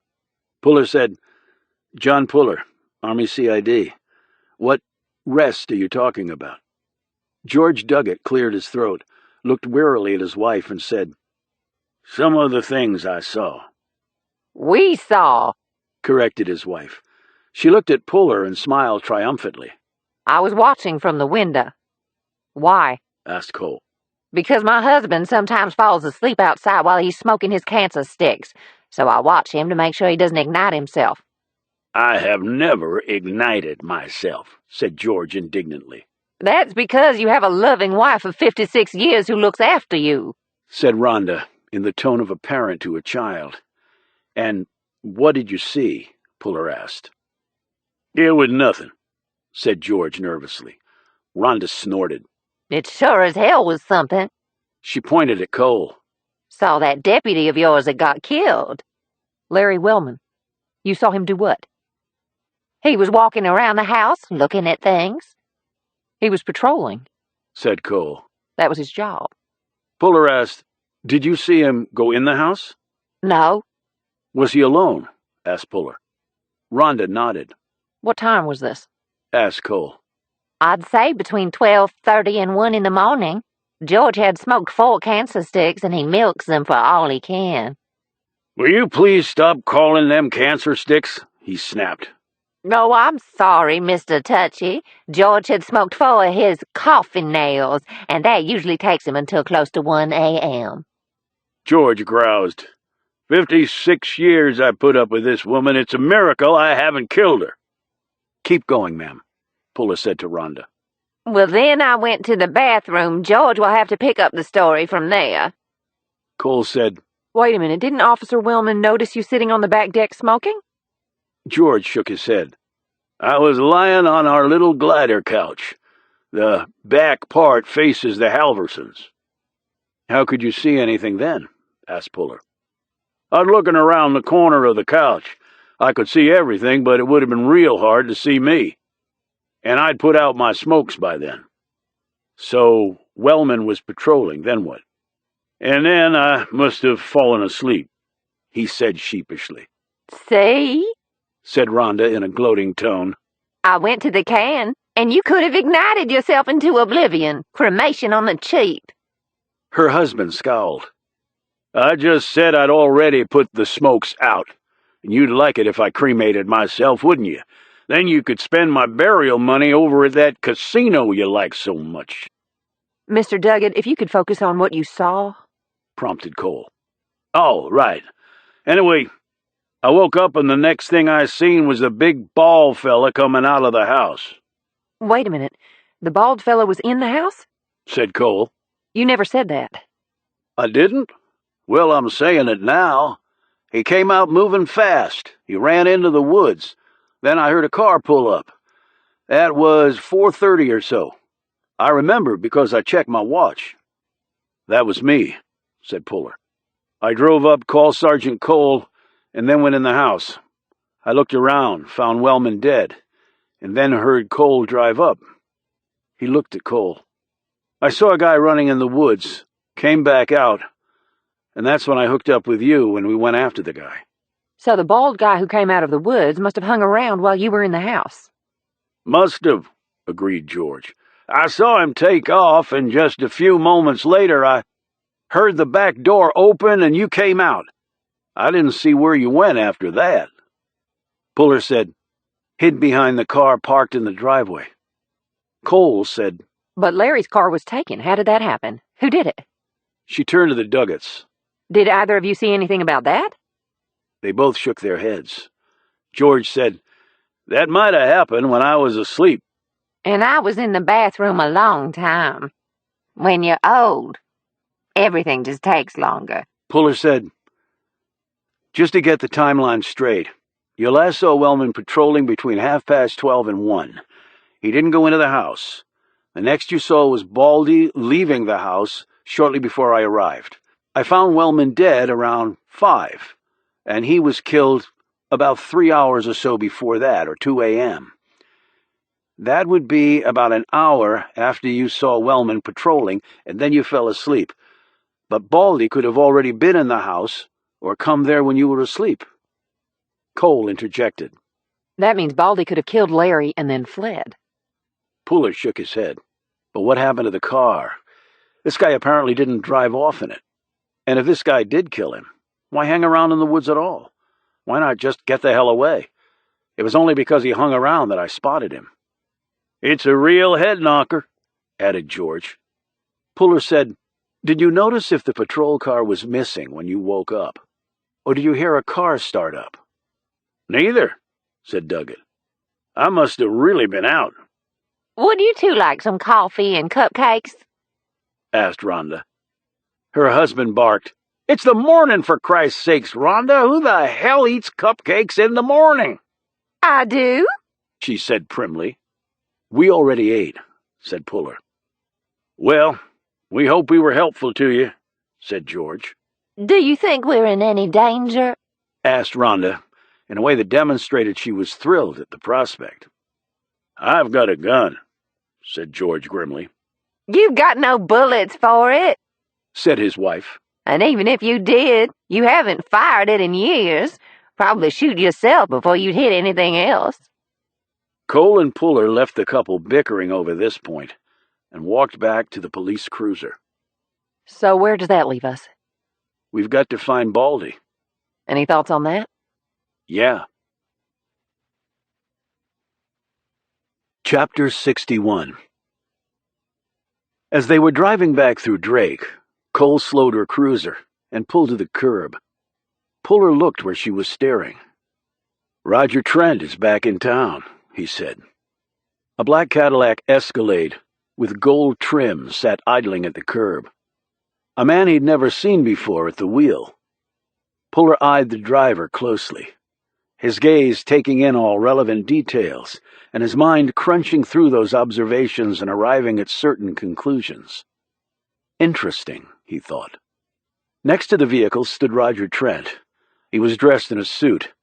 Puller said, John Puller, Army CID. What rest are you talking about? George Duggett cleared his throat, looked wearily at his wife, and said, Some of the things I saw. We saw, corrected his wife. She looked at Puller and smiled triumphantly. I was watching from the window. Why? Asked Cole. Because my husband sometimes falls asleep outside while he's smoking his Kansas sticks, so I watch him to make sure he doesn't ignite himself. I have never ignited myself, said George indignantly. That's because you have a loving wife of 56 years who looks after you, said Rhonda in the tone of a parent to a child. And what did you see? Puller asked. It was nothing. said George nervously. Rhonda snorted. It sure as hell was something. She pointed at Cole. Saw that deputy of yours that got killed. Larry Wellman. You saw him do what? He was walking around the house, looking at things. He was patrolling. Said Cole. That was his job. Puller asked, Did you see him go in the house? No. Was he alone? Asked Puller. Rhonda nodded. What time was this? Asked Cole. I'd say between 12:30 and 1 in the morning. George had smoked 4 cancer sticks, and he milks them for all he can. Will you please stop calling them cancer sticks? He snapped. No, I'm sorry, Mr. Touchy. George had smoked 4 of his coffin nails, and that usually takes him until close to 1 a.m. George groused. 56 years I put up with this woman. It's a miracle I haven't killed her. Keep going, ma'am, Puller said to Rhonda. Well, then I went to the bathroom. George will have to pick up the story from there. Cole said, Wait a minute, didn't Officer Wellman notice you sitting on the back deck smoking? George shook his head. I was lying on our little glider couch. The back part faces the Halversons. How could you see anything then? Asked Puller. I was looking around the corner of the couch. I could see everything, but it would have been real hard to see me. And I'd put out my smokes by then. So Wellman was patrolling, then what? And then I must have fallen asleep, he said sheepishly. See? Said Rhonda in a gloating tone. I went to the can, and you could have ignited yourself into oblivion. Cremation on the cheap. Her husband scowled. I just said I'd already put the smokes out. And you'd like it if I cremated myself, wouldn't you? Then you could spend my burial money over at that casino you like so much. Mr. Duggett, if you could focus on what you saw, prompted Cole. Oh, right. Anyway, I woke up and the next thing I seen was a big bald fella coming out of the house. Wait a minute. The bald fellow was in the house? Said Cole. You never said that. I didn't? Well, I'm saying it now. He came out moving fast. He ran into the woods. Then I heard a car pull up. That was 4:30 or so. I remember because I checked my watch. That was me, said Puller. I drove up, called Sergeant Cole, and then went in the house. I looked around, found Wellman dead, and then heard Cole drive up. He looked at Cole. I saw a guy running in the woods, came back out, and that's when I hooked up with you when we went after the guy. So the bald guy who came out of the woods must have hung around while you were in the house. Must have, agreed George. I saw him take off, and just a few moments later I heard the back door open and you came out. I didn't see where you went after that. Puller said, hid behind the car parked in the driveway. Cole said, But Larry's car was taken. How did that happen? Who did it? She turned to the Duggets. Did either of you see anything about that? They both shook their heads. George said, That might have happened when I was asleep. And I was in the bathroom a long time. When you're old, everything just takes longer. Puller said, Just to get the timeline straight, you last saw Wellman patrolling between 12:30 and 1. He didn't go into the house. The next you saw was Baldy leaving the house shortly before I arrived. I found Wellman dead around 5, and he was killed about 3 hours or so before that, or 2 a.m. That would be about an hour after you saw Wellman patrolling, and then you fell asleep. But Baldy could have already been in the house or come there when you were asleep. Cole interjected. That means Baldy could have killed Larry and then fled. Puller shook his head. But what happened to the car? This guy apparently didn't drive off in it. And if this guy did kill him, why hang around in the woods at all? Why not just get the hell away? It was only because he hung around that I spotted him. It's a real head knocker, added George. Puller said, Did you notice if the patrol car was missing when you woke up? Or did you hear a car start up? Neither, said Duggett. I must have really been out. Would you two like some coffee and cupcakes? Asked Rhonda. Her husband barked, It's the morning, for Christ's sakes, Rhonda. Who the hell eats cupcakes in the morning? I do, she said primly. "We already ate," said Puller. "Well, we hope we were helpful to you," said George. Do you think we're in any danger? Asked Rhonda, in a way that demonstrated she was thrilled at the prospect. "I've got a gun," said George grimly. You've got no bullets for it. Said his wife. And even if you did, you haven't fired it in years. Probably shoot yourself before you'd hit anything else. Cole and Puller left the couple bickering over this point and walked back to the police cruiser. So where does that leave us? We've got to find Baldy. Any thoughts on that? Yeah. Chapter 61. As they were driving back through Drake, Cole slowed her cruiser and pulled to the curb. Puller looked where she was staring. "Roger Trent is back in town," he said. A black Cadillac Escalade with gold trim sat idling at the curb. A man he'd never seen before at the wheel. Puller eyed the driver closely, his gaze taking in all relevant details, and his mind crunching through those observations and arriving at certain conclusions. Interesting, he thought. Next to the vehicle stood Roger Trent. He was dressed in a suit.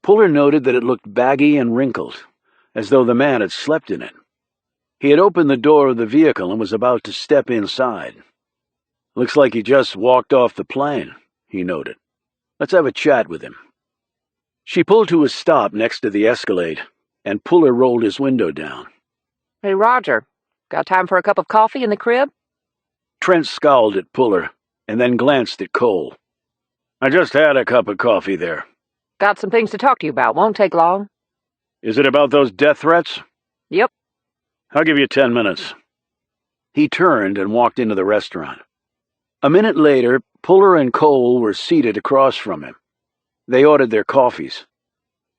Puller noted that it looked baggy and wrinkled, as though the man had slept in it. He had opened the door of the vehicle and was about to step inside. "Looks like he just walked off the plane," he noted. "Let's have a chat with him." She pulled to a stop next to the Escalade, and Puller rolled his window down. Hey, Roger, got time for a cup of coffee in the crib? Trent scowled at Puller and then glanced at Cole. "I just had a cup of coffee there." Got some things to talk to you about. Won't take long. "Is it about those death threats?" Yep. "I'll give you 10 minutes. He turned and walked into the restaurant. A minute later, Puller and Cole were seated across from him. They ordered their coffees.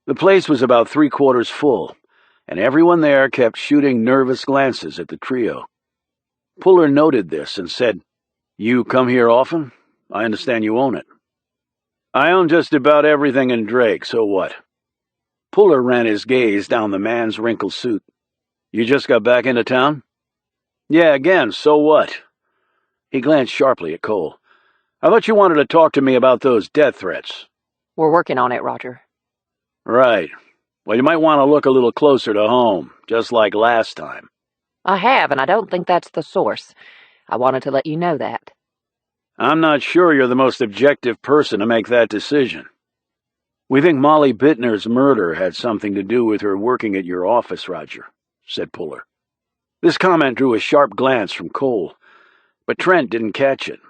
The place was about 3/4 full, and everyone there kept shooting nervous glances at the trio. Puller noted this and said, "You come here often? I understand you own it." "I own just about everything in Drake, so what?" Puller ran his gaze down the man's wrinkled suit. "You just got back into town?" "Yeah, again, so what?" He glanced sharply at Cole. "I thought you wanted to talk to me about those death threats." We're working on it, Roger. "Right. Well, you might want to look a little closer to home, just like last time." I have, and I don't think that's the source. I wanted to let you know that. "I'm not sure you're the most objective person to make that decision." "We think Molly Bittner's murder had something to do with her working at your office, Roger," said Puller. This comment drew a sharp glance from Cole, but Trent didn't catch it.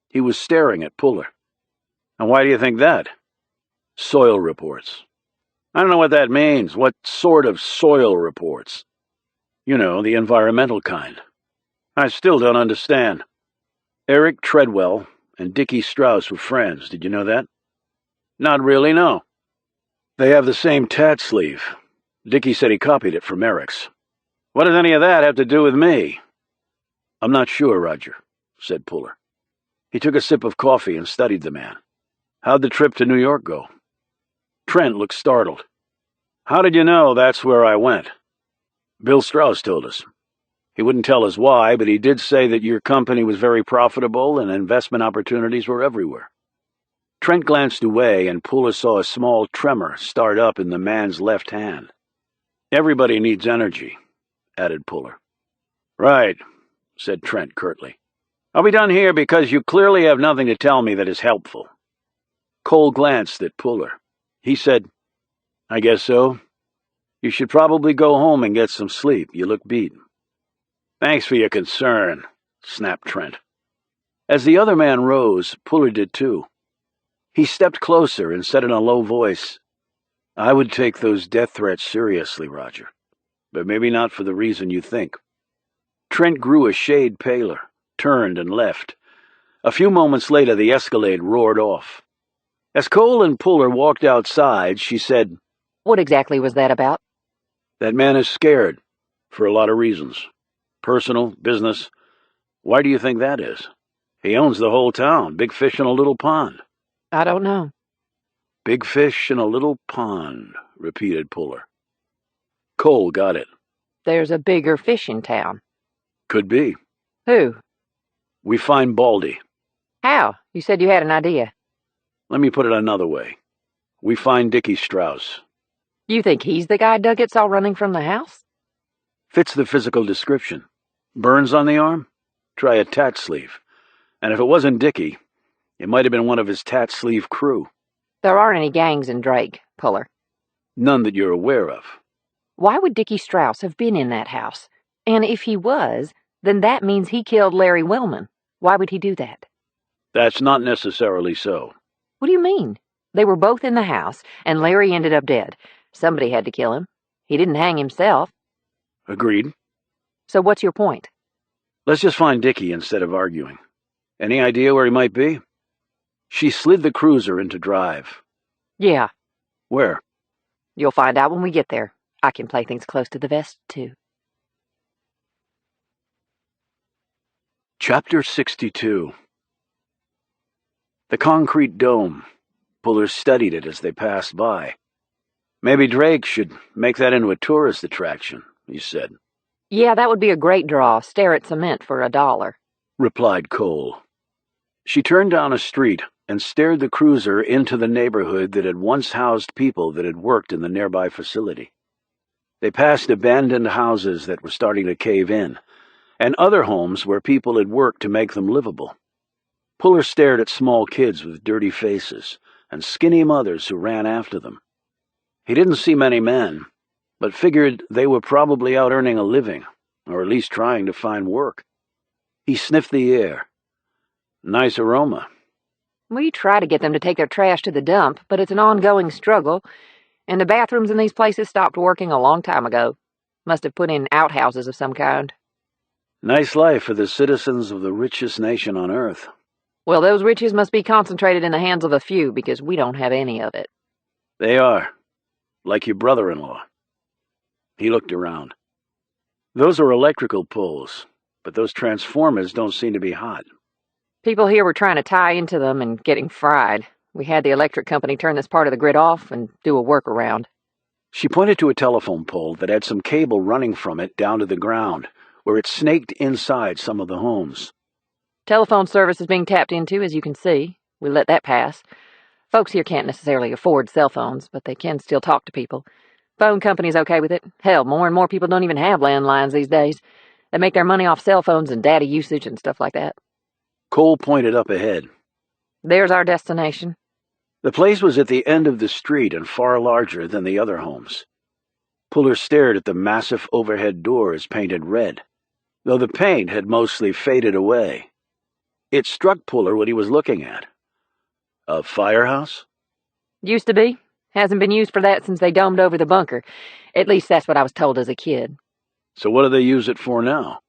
He was staring at Puller. "And why do you think that?" "Soil reports." "I don't know what that means. What sort of soil reports?" "You know, the environmental kind." "I still don't understand." Eric Treadwell and Dicki Strauss were friends. Did you know that? "Not really, no." "They have the same tat sleeve. Dicki said he copied it from Eric's." "What does any of that have to do with me?" "I'm not sure, Roger," said Puller. He took a sip of coffee and studied the man. "How'd the trip to New York go?" Trent looked startled. "How did you know that's where I went?" "Bill Strauss told us. He wouldn't tell us why, but he did say that your company was very profitable and investment opportunities were everywhere." Trent glanced away, and Puller saw a small tremor start up in the man's left hand. "Everybody needs energy," added Puller. "Right," said Trent curtly. "I'll be done here because you clearly have nothing to tell me that is helpful." Cole glanced at Puller. He said, "I guess so. You should probably go home and get some sleep. You look beat." "Thanks for your concern," snapped Trent. As the other man rose, Puller did too. He stepped closer and said in a low voice, "I would take those death threats seriously, Roger, but maybe not for the reason you think." Trent grew a shade paler, turned and left. A few moments later, the Escalade roared off. As Cole and Puller walked outside, she said, What exactly was that about? "That man is scared, for a lot of reasons. Personal, business. Why do you think that is? He owns the whole town, big fish in a little pond." I don't know. "Big fish in a little pond," repeated Puller. Cole got it. There's a bigger fish in town. Could be. Who? We find Baldy. How? You said you had an idea. Let me put it another way. We find Dicki Strauss. You think he's the guy Duggett saw running from the house? Fits the physical description. Burns on the arm? Try a tat sleeve. And if it wasn't Dicki, it might have been one of his tat sleeve crew. There aren't any gangs in Drake, Puller. None that you're aware of. Why would Dicki Strauss have been in that house? And if he was, then that means he killed Larry Wellman. Why would he do that? That's not necessarily so. What do you mean? They were both in the house, and Larry ended up dead. Somebody had to kill him. He didn't hang himself. Agreed. So what's your point? Let's just find Dicki instead of arguing. Any idea where he might be? She slid the cruiser into drive. Yeah. Where? You'll find out when we get there. I can play things close to the vest, too. Chapter 62. The concrete dome. Puller studied it as they passed by. Maybe Drake should make that into a tourist attraction, he said. Yeah, that would be a great draw. Stare at cement for $1, replied Cole. She turned down a street and steered the cruiser into the neighborhood that had once housed people that had worked in the nearby facility. They passed abandoned houses that were starting to cave in, and other homes where people had worked to make them livable. Puller stared at small kids with dirty faces and skinny mothers who ran after them. He didn't see many men, but figured they were probably out earning a living, or at least trying to find work. He sniffed the air. Nice aroma. We try to get them to take their trash to the dump, but it's an ongoing struggle, and the bathrooms in these places stopped working a long time ago. Must have put in outhouses of some kind. Nice life for the citizens of the richest nation on Earth. Well, those riches must be concentrated in the hands of a few, because we don't have any of it. They are. Like your brother-in-law. He looked around. Those are electrical poles, but those transformers don't seem to be hot. People here were trying to tie into them and getting fried. We had the electric company turn this part of the grid off and do a workaround. She pointed to a telephone pole that had some cable running from it down to the ground, where it snaked inside some of the homes. Telephone service is being tapped into, as you can see. We let that pass. Folks here can't necessarily afford cell phones, but they can still talk to people. Phone company's okay with it. Hell, more and more people don't even have landlines these days. They make their money off cell phones and data usage and stuff like that. Cole pointed up ahead. There's our destination. The place was at the end of the street and far larger than the other homes. Puller stared at the massive overhead doors painted red, though the paint had mostly faded away. It struck Puller what he was looking at. A firehouse? Used to be. Hasn't been used for that since they domed over the bunker. At least that's what I was told as a kid. So what do they use it for now?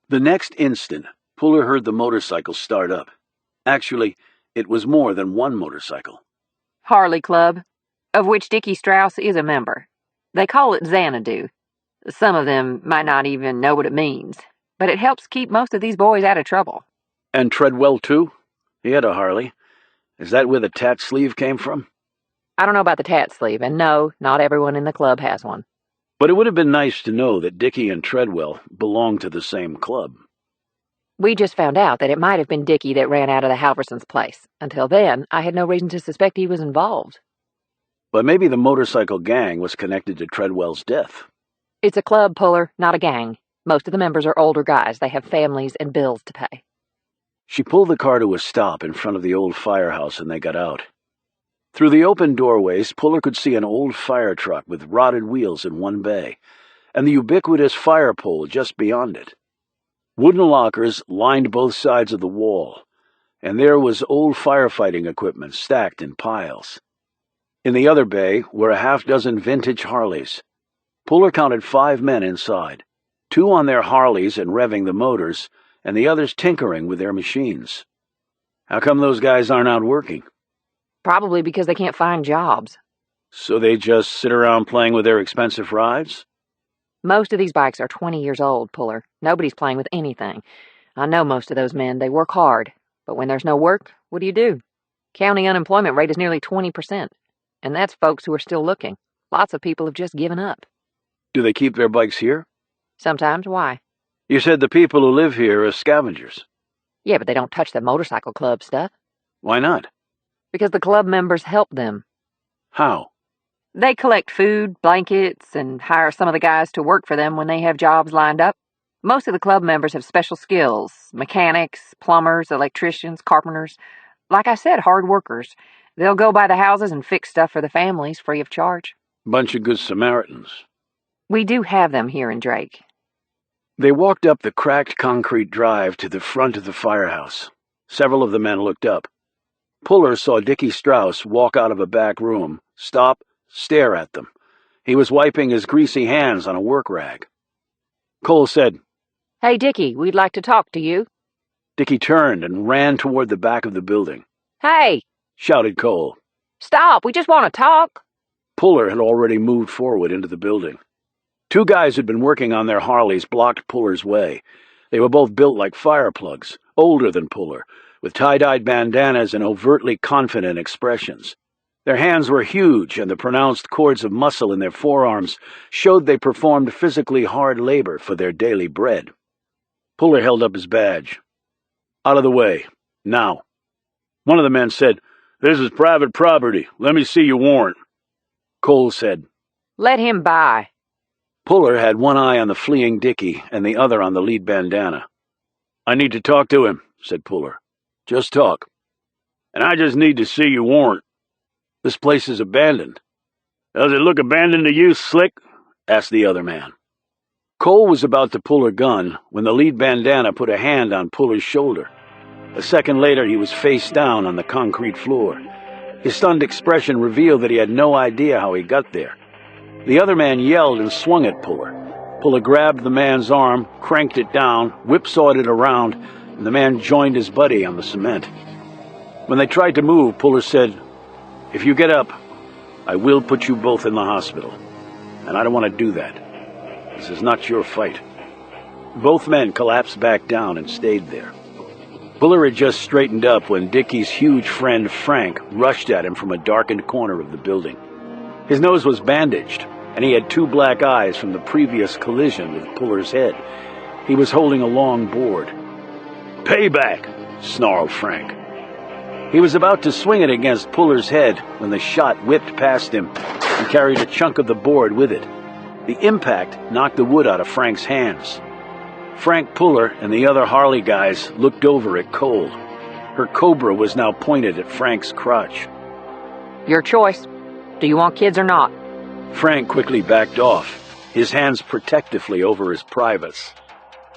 The next instant, Puller heard the motorcycle start up. Actually, it was more than one motorcycle. Harley Club, of which Dicki Strauss is a member. They call it Xanadu. Some of them might not even know what it means, but it helps keep most of these boys out of trouble. And Treadwell, too? He had a Harley. Is that where the tat sleeve came from? I don't know about the tat sleeve, and no, not everyone in the club has one. But it would have been nice to know that Dicki and Treadwell belonged to the same club. We just found out that it might have been Dicki that ran out of the Halversons' place. Until then, I had no reason to suspect he was involved. But maybe the motorcycle gang was connected to Treadwell's death. It's a club, Puller, not a gang. Most of the members are older guys. They have families and bills to pay. She pulled the car to a stop in front of the old firehouse and they got out. Through the open doorways, Puller could see an old fire truck with rotted wheels in one bay, and the ubiquitous fire pole just beyond it. Wooden lockers lined both sides of the wall, and there was old firefighting equipment stacked in piles. In the other bay were a half-dozen vintage Harleys. Puller counted 5 men inside, 2 on their Harleys and revving the motors, and the others tinkering with their machines. How come those guys aren't out working? Probably because they can't find jobs. So they just sit around playing with their expensive rides? Most of these bikes are 20 years old, Puller. Nobody's playing with anything. I know most of those men. They work hard. But when there's no work, what do? County unemployment rate is nearly 20%. And that's folks who are still looking. Lots of people have just given up. Do they keep their bikes here? Sometimes. Why? You said the people who live here are scavengers. Yeah, but they don't touch the motorcycle club stuff. Why not? Because the club members help them. How? They collect food, blankets, and hire some of the guys to work for them when they have jobs lined up. Most of the club members have special skills: mechanics, plumbers, electricians, carpenters. Like I said, hard workers. They'll go by the houses and fix stuff for the families free of charge. Bunch of good Samaritans. We do have them here in Drake. They walked up the cracked concrete drive to the front of the firehouse. Several of the men looked up. Puller saw Dicki Strauss walk out of a back room, stop, stare at them. He was wiping his greasy hands on a work rag. Cole said, "Hey, Dicki, we'd like to talk to you." Dicki turned and ran toward the back of the building. "Hey!" shouted Cole. "Stop! We just want to talk." Puller had already moved forward into the building. Two guys who'd been working on their Harleys blocked Puller's way. They were both built like fire plugs, older than Puller, with tie-dyed bandanas and overtly confident expressions. Their hands were huge, and the pronounced cords of muscle in their forearms showed they performed physically hard labor for their daily bread. Puller held up his badge. "Out of the way. Now." One of the men said, "This is private property. Let me see your warrant." Cole said, "Let him by." Puller had one eye on the fleeing Dicki and the other on the lead bandana. "I need to talk to him," said Puller. "Just talk." "And I just need to see your warrant." "This place is abandoned." "Does it look abandoned to you, Slick?" asked the other man. Cole was about to pull a gun when the lead bandana put a hand on Puller's shoulder. A second later, he was face down on the concrete floor. His stunned expression revealed that he had no idea how he got there. The other man yelled and swung at Puller. Puller grabbed the man's arm, cranked it down, whipsawed it around, and the man joined his buddy on the cement. When they tried to move, Puller said, "If you get up, I will put you both in the hospital. And I don't want to do that. This is not your fight." Both men collapsed back down and stayed there. Puller had just straightened up when Dicki's huge friend Frank rushed at him from a darkened corner of the building. His nose was bandaged, and he had two black eyes from the previous collision with Puller's head. He was holding a long board. "Payback!" snarled Frank. He was about to swing it against Puller's head when the shot whipped past him and carried a chunk of the board with it. The impact knocked the wood out of Frank's hands. Frank Puller and the other Harley guys looked over at Cole. Her Cobra was now pointed at Frank's crotch. "Your choice. Do you want kids or not?" Frank quickly backed off, his hands protectively over his privates.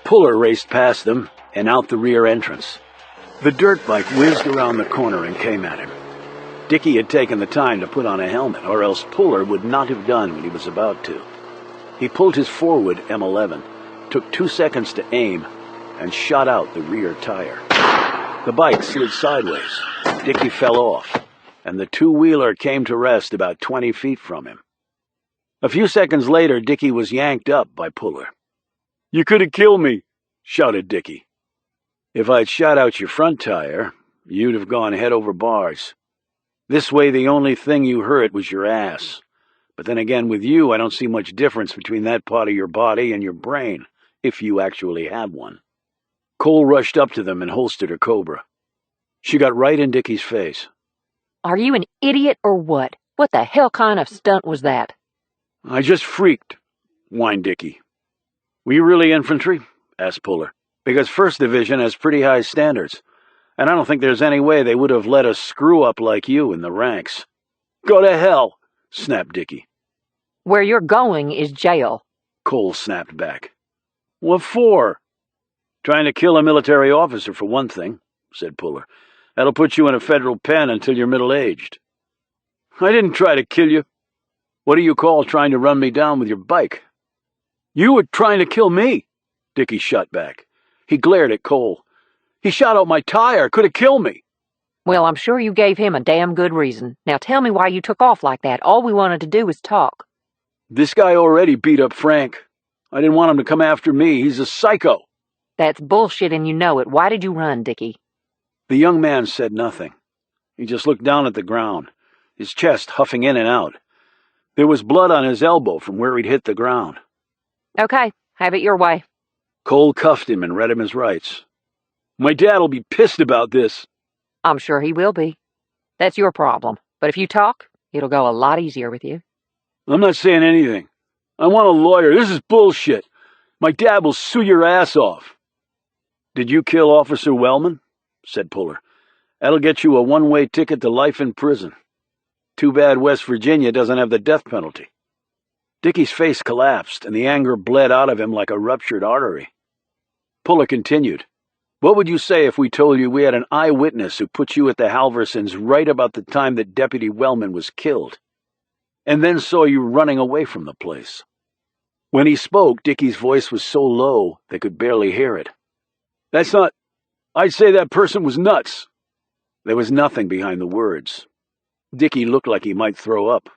Puller raced past them and out the rear entrance. The dirt bike whizzed around the corner and came at him. Dicki had taken the time to put on a helmet, or else Puller would not have done what he was about to. He pulled his forward M11, took 2 seconds to aim, and shot out the rear tire. The bike slid sideways. Dicki fell off, and the two-wheeler came to rest about 20 feet from him. A few seconds later, Dicki was yanked up by Puller. "You could have killed me," shouted Dicki. "If I'd shot out your front tire, you'd have gone head over bars. This way the only thing you hurt was your ass. But then again, with you, I don't see much difference between that part of your body and your brain, if you actually have one." Cole rushed up to them and holstered her Cobra. She got right in Dicki's face. "Are you an idiot or what? What the hell kind of stunt was that?" "I just freaked," whined Dicki. "Were you really infantry?" asked Puller. "Because 1st Division has pretty high standards, and I don't think there's any way they would have let a screw-up like you in the ranks." "Go to hell!" snapped Dicki. "Where you're going is jail." Cole snapped back. "What for?" "Trying to kill a military officer, for one thing," said Puller. "That'll put you in a federal pen until you're middle-aged." "I didn't try to kill you." "What do you call trying to run me down with your bike?" "You were trying to kill me," Dicki shot back. He glared at Cole. "He shot out my tire. Could have killed me." "Well, I'm sure you gave him a damn good reason. Now tell me why you took off like that. All we wanted to do was talk." "This guy already beat up Frank. I didn't want him to come after me. He's a psycho." "That's bullshit and you know it. Why did you run, Dicki?" The young man said nothing. He just looked down at the ground, his chest huffing in and out. There was blood on his elbow from where he'd hit the ground. "Okay, Have it your way. Cole cuffed him and read him his rights. My dad'll be pissed about this. I'm sure he will be. That's your problem. But if you talk, it'll go a lot easier with you. I'm not saying anything. I want a lawyer. This is bullshit. My dad will sue your ass off. Did you kill Officer Wellman? Said Puller. That'll get you a one-way ticket to life in prison. Too bad West Virginia doesn't have the death penalty. Dicky's face collapsed, and the anger bled out of him like a ruptured artery. Puller continued. What would you say if we told you we had an eyewitness who put you at the Halversons right about the time that Deputy Wellman was killed, and then saw you running away from the place? When he spoke, Dicky's voice was so low they could barely hear it. That's not... I'd say that person was nuts. There was nothing behind the words. Dicky looked like he might throw up.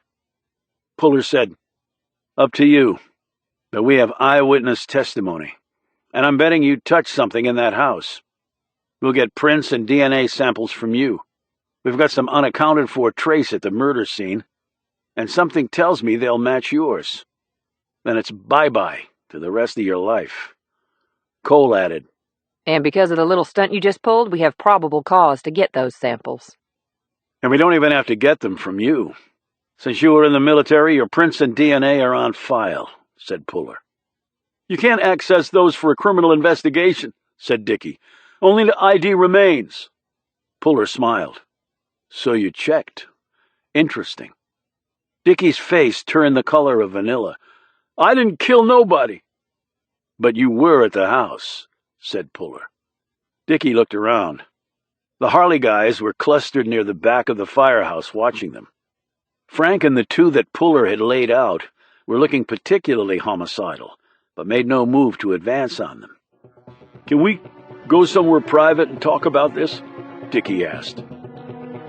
Puller said, Up to you, but we have eyewitness testimony, and I'm betting you touched something in that house. We'll get prints and DNA samples from you. We've got some unaccounted-for trace at the murder scene, and something tells me they'll match yours. Then it's bye-bye to the rest of your life. Cole added, And because of the little stunt you just pulled, we have probable cause to get those samples. And we don't even have to get them from you. Since you were in the military, your prints and DNA are on file, said Puller. You can't access those for a criminal investigation, said Dickie. Only to ID remains. Puller smiled. So you checked. Interesting. Dickie's face turned the color of vanilla. I didn't kill nobody. But you were at the house, said Puller. Dickie looked around. The Harley guys were clustered near the back of the firehouse watching them. Frank and the two that Puller had laid out were looking particularly homicidal, but made no move to advance on them. Can we go somewhere private and talk about this? Dickie asked.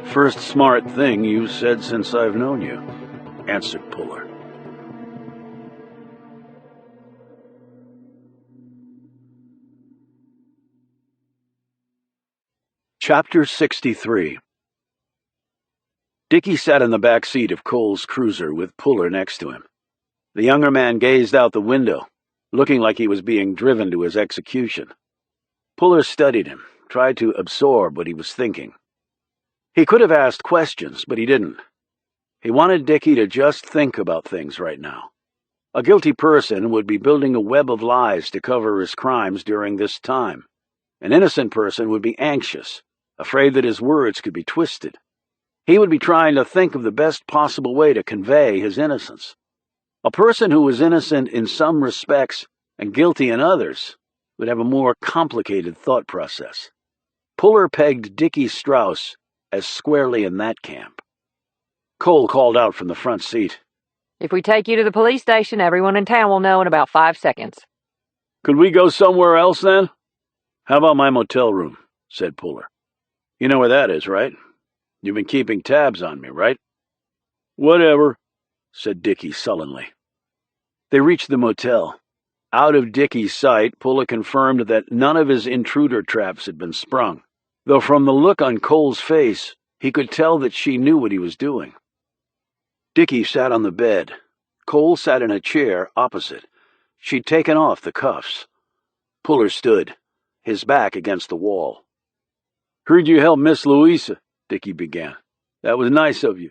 First smart thing you've said since I've known you, answered Puller. Chapter 63. Dickie sat in the back seat of Cole's cruiser with Puller next to him. The younger man gazed out the window, looking like he was being driven to his execution. Puller studied him, tried to absorb what he was thinking. He could have asked questions, but he didn't. He wanted Dickie to just think about things right now. A guilty person would be building a web of lies to cover his crimes during this time. An innocent person would be anxious, afraid that his words could be twisted. He would be trying to think of the best possible way to convey his innocence. A person who was innocent in some respects and guilty in others would have a more complicated thought process. Puller pegged Dicki Strauss as squarely in that camp. Cole called out from the front seat. If we take you to the police station, everyone in town will know in about 5 seconds. Could we go somewhere else then? How about my motel room? Said Puller. You know where that is, right? You've been keeping tabs on me, right? Whatever, said Dickie sullenly. They reached the motel. Out of Dickie's sight, Puller confirmed that none of his intruder traps had been sprung, though from the look on Cole's face, he could tell that she knew what he was doing. Dickie sat on the bed. Cole sat in a chair opposite. She'd taken off the cuffs. Puller stood, his back against the wall. Heard you helped Miss Louisa, Dickie began. That was nice of you.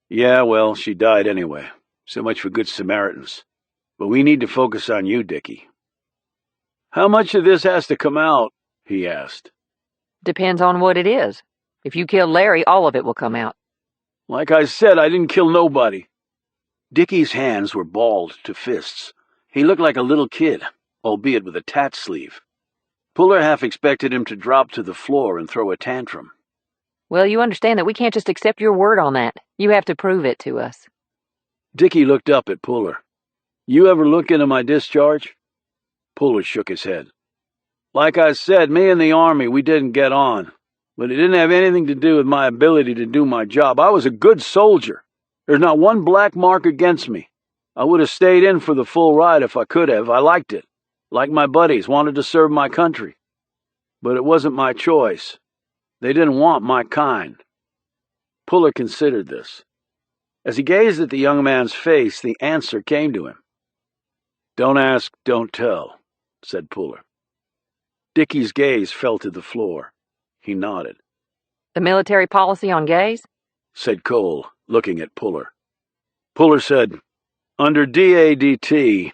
Yeah, well, she died anyway. So much for good Samaritans. But we need to focus on you, Dickie. How much of this has to come out? He asked. Depends on what it is. If you kill Larry, all of it will come out. Like I said, I didn't kill nobody. Dickie's hands were balled to fists. He looked like a little kid, albeit with a tat sleeve. Puller half expected him to drop to the floor and throw a tantrum. Well, you understand that we can't just accept your word on that. You have to prove it to us. Dickie looked up at Puller. You ever look into my discharge? Puller shook his head. Like I said, me and the Army, we didn't get on. But it didn't have anything to do with my ability to do my job. I was a good soldier. There's not one black mark against me. I would have stayed in for the full ride if I could have. I liked it. Like my buddies, wanted to serve my country. But it wasn't my choice. They didn't want my kind. Puller considered this. As he gazed at the young man's face, the answer came to him. Don't ask, don't tell, said Puller. Dicky's gaze fell to the floor. He nodded. The military policy on gays? Said Cole, looking at Puller. Puller said, Under DADT,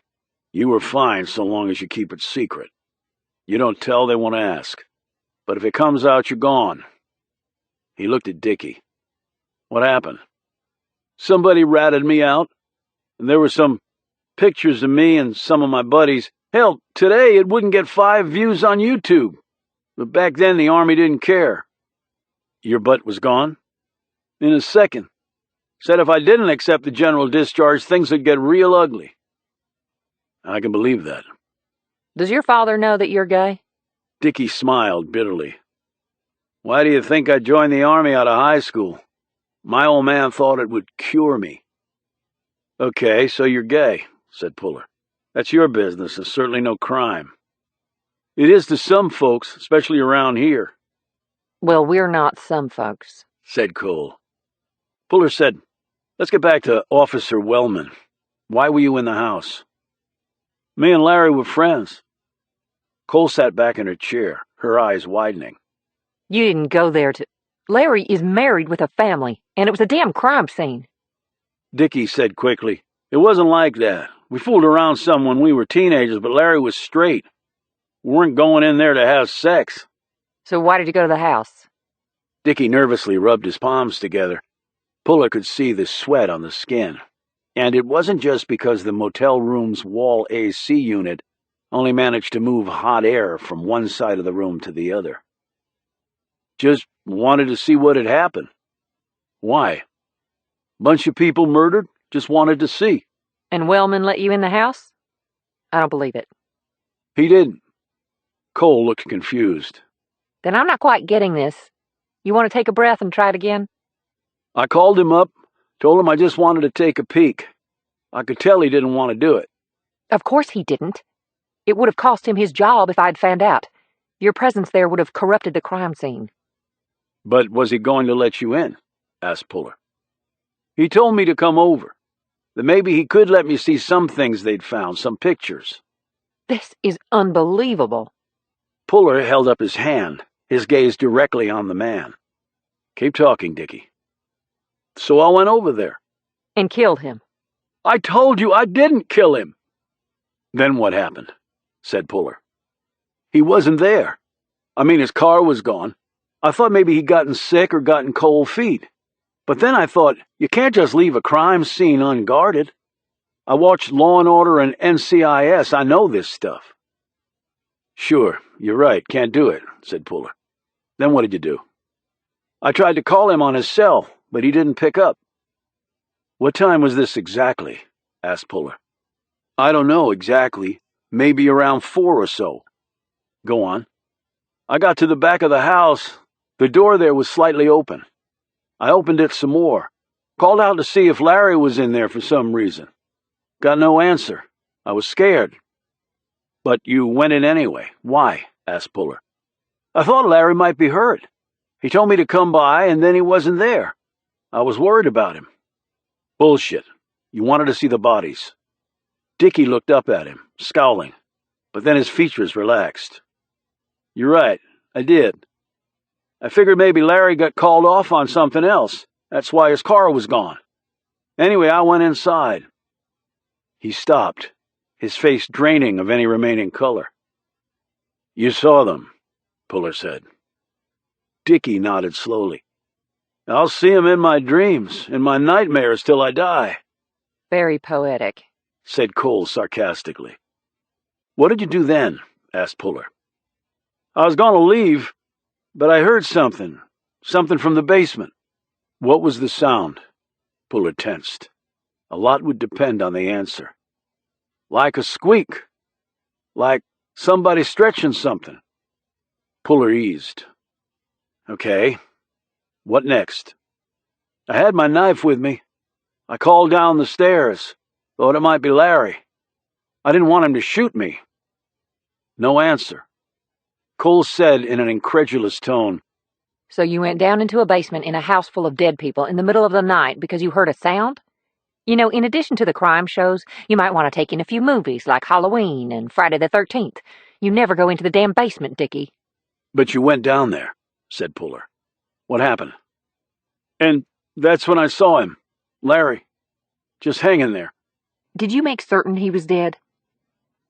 you were fine so long as you keep it secret. You don't tell, they won't ask. But if it comes out, you're gone. He looked at Dickie. What happened? Somebody ratted me out, and there were some pictures of me and some of my buddies. Hell, today it wouldn't get 5 views on YouTube. But back then the Army didn't care. Your butt was gone? In a second. Said if I didn't accept the general discharge, things would get real ugly. I can believe that. Does your father know that you're gay? Dickie smiled bitterly. Why do you think I joined the Army out of high school? My old man thought it would cure me. Okay, so you're gay, said Puller. That's your business and certainly no crime. It is to some folks, especially around here. Well, we're not some folks, said Cole. Puller said, Let's get back to Officer Wellman. Why were you in the house? Me and Larry were friends. Cole sat back in her chair, her eyes widening. You didn't go there to... Larry is married with a family, and it was a damn crime scene. Dickie said quickly, It wasn't like that. We fooled around some when we were teenagers, but Larry was straight. We weren't going in there to have sex. So why did you go to the house? Dickie nervously rubbed his palms together. Puller could see the sweat on the skin. And it wasn't just because the motel room's wall AC unit only managed to move hot air from one side of the room to the other. Just wanted to see what had happened. Why? Bunch of people murdered? Just wanted to see. And Wellman let you in the house? I don't believe it. He didn't. Cole looked confused. Then I'm not quite getting this. You want to take a breath and try it again? I called him up, told him I just wanted to take a peek. I could tell he didn't want to do it. Of course he didn't. It would have cost him his job if I'd found out. Your presence there would have corrupted the crime scene. But was he going to let you in? Asked Puller. He told me to come over. That maybe he could let me see some things they'd found, some pictures. This is unbelievable. Puller held up his hand, his gaze directly on the man. Keep talking, Dickie. So I went over there. And killed him. I told you I didn't kill him. Then what happened? Said Puller. He wasn't there. I mean, his car was gone. I thought maybe he'd gotten sick or gotten cold feet. But then I thought, you can't just leave a crime scene unguarded. I watched Law and Order and NCIS. I know this stuff. Sure, you're right. Can't do it, said Puller. Then what did you do? I tried to call him on his cell, but he didn't pick up. What time was this exactly? Asked Puller. I don't know exactly. Maybe around 4 or so. Go on. I got to the back of the house. The door there was slightly open. I opened it some more. Called out to see if Larry was in there for some reason. Got no answer. I was scared. But you went in anyway. Why? Asked Puller. I thought Larry might be hurt. He told me to come by, and then he wasn't there. I was worried about him. Bullshit. You wanted to see the bodies. Dickie looked up at him, scowling, but then his features relaxed. You're right, I did. I figured maybe Larry got called off on something else. That's why his car was gone. Anyway, I went inside. He stopped, his face draining of any remaining color. You saw them, Puller said. Dickie nodded slowly. I'll see him in my dreams, in my nightmares till I die. Very poetic, said Cole sarcastically. What did you do then? Asked Puller. I was going to leave, but I heard something from the basement. What was the sound? Puller tensed. A lot would depend on the answer. Like a squeak. Like somebody stretching something. Puller eased. Okay. What next? I had my knife with me. I called down the stairs. Thought it might be Larry. I didn't want him to shoot me. No answer. Cole said in an incredulous tone, So you went down into a basement in a house full of dead people in the middle of the night because you heard a sound? You know, in addition to the crime shows, you might want to take in a few movies like Halloween and Friday the 13th. You never go into the damn basement, Dickie. But you went down there, said Puller. What happened? And that's when I saw him, Larry, just hanging there. Did you make certain he was dead?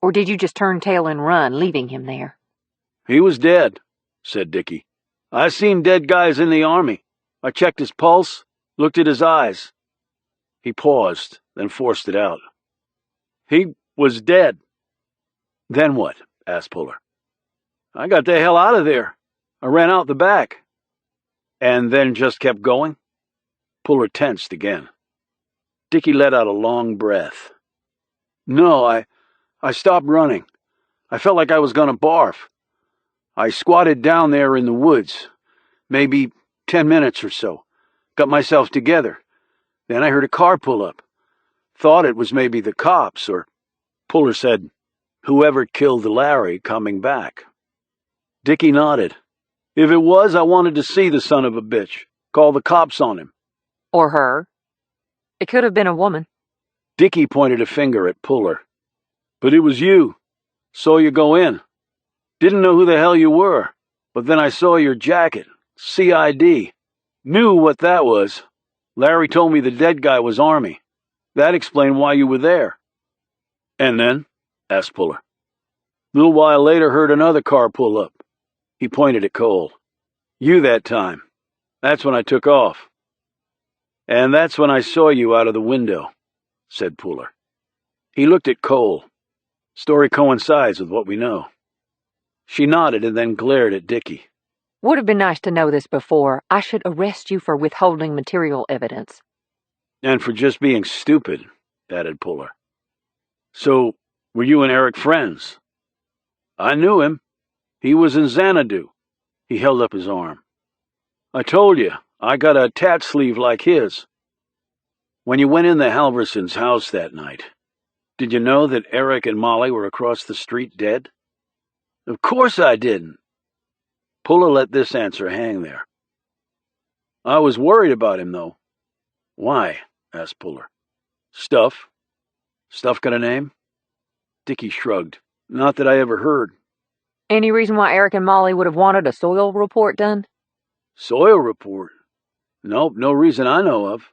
Or did you just turn tail and run, leaving him there? He was dead, said Dickie. I seen dead guys in the army. I checked his pulse, looked at his eyes. He paused, then forced it out. He was dead. Then what? Asked Puller. I got the hell out of there. I ran out the back. And then just kept going? Puller tensed again. Dickie let out a long breath. No, I stopped running. I felt like I was going to barf. I squatted down there in the woods, maybe 10 minutes or so. Got myself together. Then I heard a car pull up. Thought it was maybe the cops, or... Puller said, whoever killed Larry coming back. Dickie nodded. If it was, I wanted to see the son of a bitch. Call the cops on him. Or her. It could have been a woman. Dickie pointed a finger at Puller. But it was you. Saw you go in. Didn't know who the hell you were. But then I saw your jacket. CID. Knew what that was. Larry told me the dead guy was Army. That explained why you were there. And then? Asked Puller. Little while later heard another car pull up. He pointed at Cole. You that time. That's when I took off. And that's when I saw you out of the window, said Puller. He looked at Cole. Story coincides with what we know. She nodded and then glared at Dickie. Would have been nice to know this before. I should arrest you for withholding material evidence. And for just being stupid, added Puller. So, were you and Eric friends? I knew him. He was in Xanadu. He held up his arm. I told you, I got a tat sleeve like his. When you went in the Halversons' house that night, did you know that Eric and Molly were across the street dead? Of course I didn't. Puller let this answer hang there. I was worried about him, though. Why? Asked Puller. Stuff. Stuff got a name? Dickie shrugged. Not that I ever heard. Any reason why Eric and Molly would have wanted a soil report done? Soil report? Nope, no reason I know of.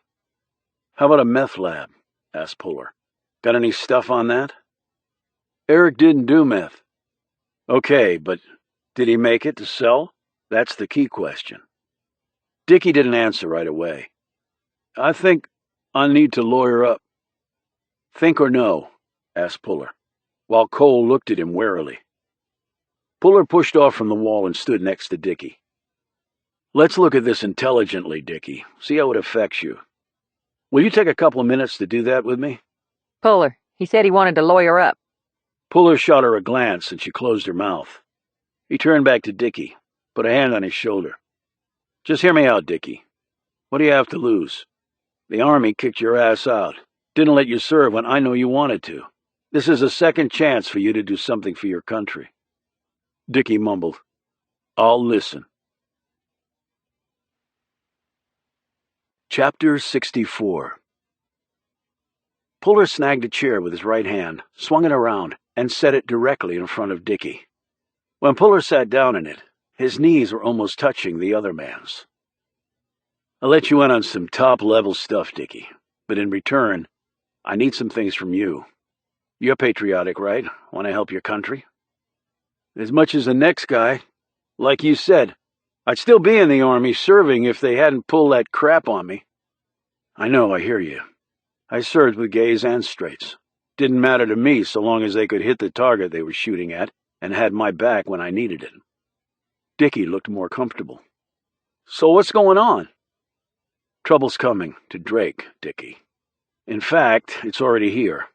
How about a meth lab? Asked Puller. Got any stuff on that? Eric didn't do meth. Okay, but did he make it to sell? That's the key question. Dickie didn't answer right away. I think I need to lawyer up. Think or no? Asked Puller, while Cole looked at him warily. Puller pushed off from the wall and stood next to Dickie. Let's look at this intelligently, Dickie. See how it affects you. Will you take a couple of minutes to do that with me? Puller, he said he wanted to lawyer up. Puller shot her a glance and she closed her mouth. He turned back to Dickie, put a hand on his shoulder. Just hear me out, Dickie. What do you have to lose? The Army kicked your ass out. Didn't let you serve when I know you wanted to. This is a second chance for you to do something for your country. Dickie mumbled, I'll listen. Chapter 64. Puller snagged a chair with his right hand, swung it around, and set it directly in front of Dickie. When Puller sat down in it, his knees were almost touching the other man's. I'll let you in on some top-level stuff, Dickie, but in return, I need some things from you. You're patriotic, right? Want to help your country? As much as the next guy. Like you said, I'd still be in the Army serving if they hadn't pulled that crap on me. I know, I hear you. I served with gays and straights. Didn't matter to me so long as they could hit the target they were shooting at and had my back when I needed it. Dickie looked more comfortable. So what's going on? Trouble's coming to Drake, Dickie. In fact, it's already here.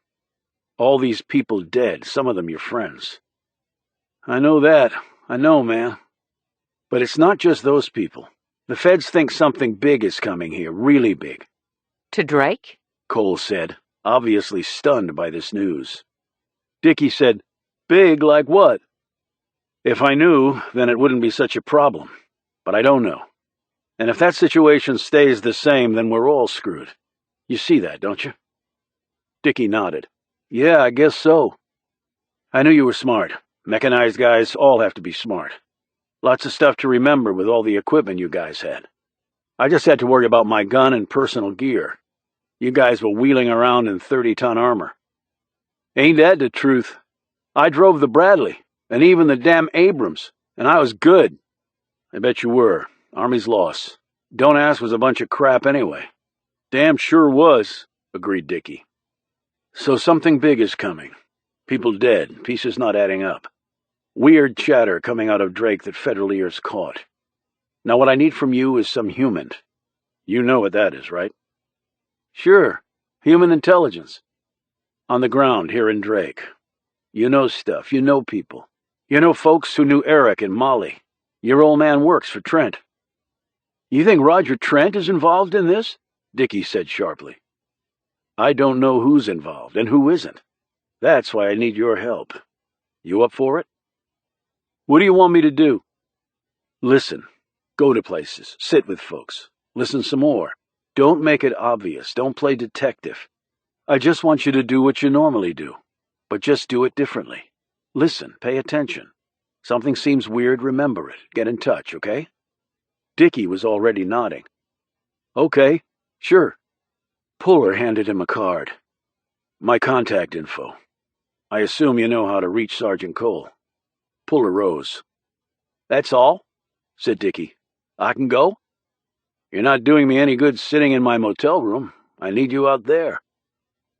All these people dead, some of them your friends. I know that. I know, man. But it's not just those people. The feds think something big is coming here, really big. To Drake? Cole said, obviously stunned by this news. Dickie said, big like what? If I knew, then it wouldn't be such a problem. But I don't know. And if that situation stays the same, then we're all screwed. You see that, don't you? Dickie nodded. Yeah, I guess so. I knew you were smart. Mechanized guys all have to be smart. Lots of stuff to remember with all the equipment you guys had. I just had to worry about my gun and personal gear. You guys were wheeling around in 30-ton armor. Ain't that the truth? I drove the Bradley, and even the damn Abrams, and I was good. I bet you were. Army's loss. Don't Ask was a bunch of crap anyway. Damn sure was, agreed Dickie. So something big is coming. People dead, pieces not adding up. Weird chatter coming out of Drake that federal ears caught. Now what I need from you is some human. You know what that is, right? Sure. Human intelligence. On the ground here in Drake. You know stuff. You know people. You know folks who knew Eric and Molly. Your old man works for Trent. You think Roger Trent is involved in this? Dickie said sharply. I don't know who's involved and who isn't. That's why I need your help. You up for it? What do you want me to do? Listen. Go to places. Sit with folks. Listen some more. Don't make it obvious. Don't play detective. I just want you to do what you normally do. But just do it differently. Listen. Pay attention. Something seems weird, remember it. Get in touch, okay? Dickie was already nodding. Okay, sure. Puller handed him a card. My contact info. I assume you know how to reach Sergeant Cole. Puller rose. That's all? Said Dickie. I can go? You're not doing me any good sitting in my motel room. I need you out there.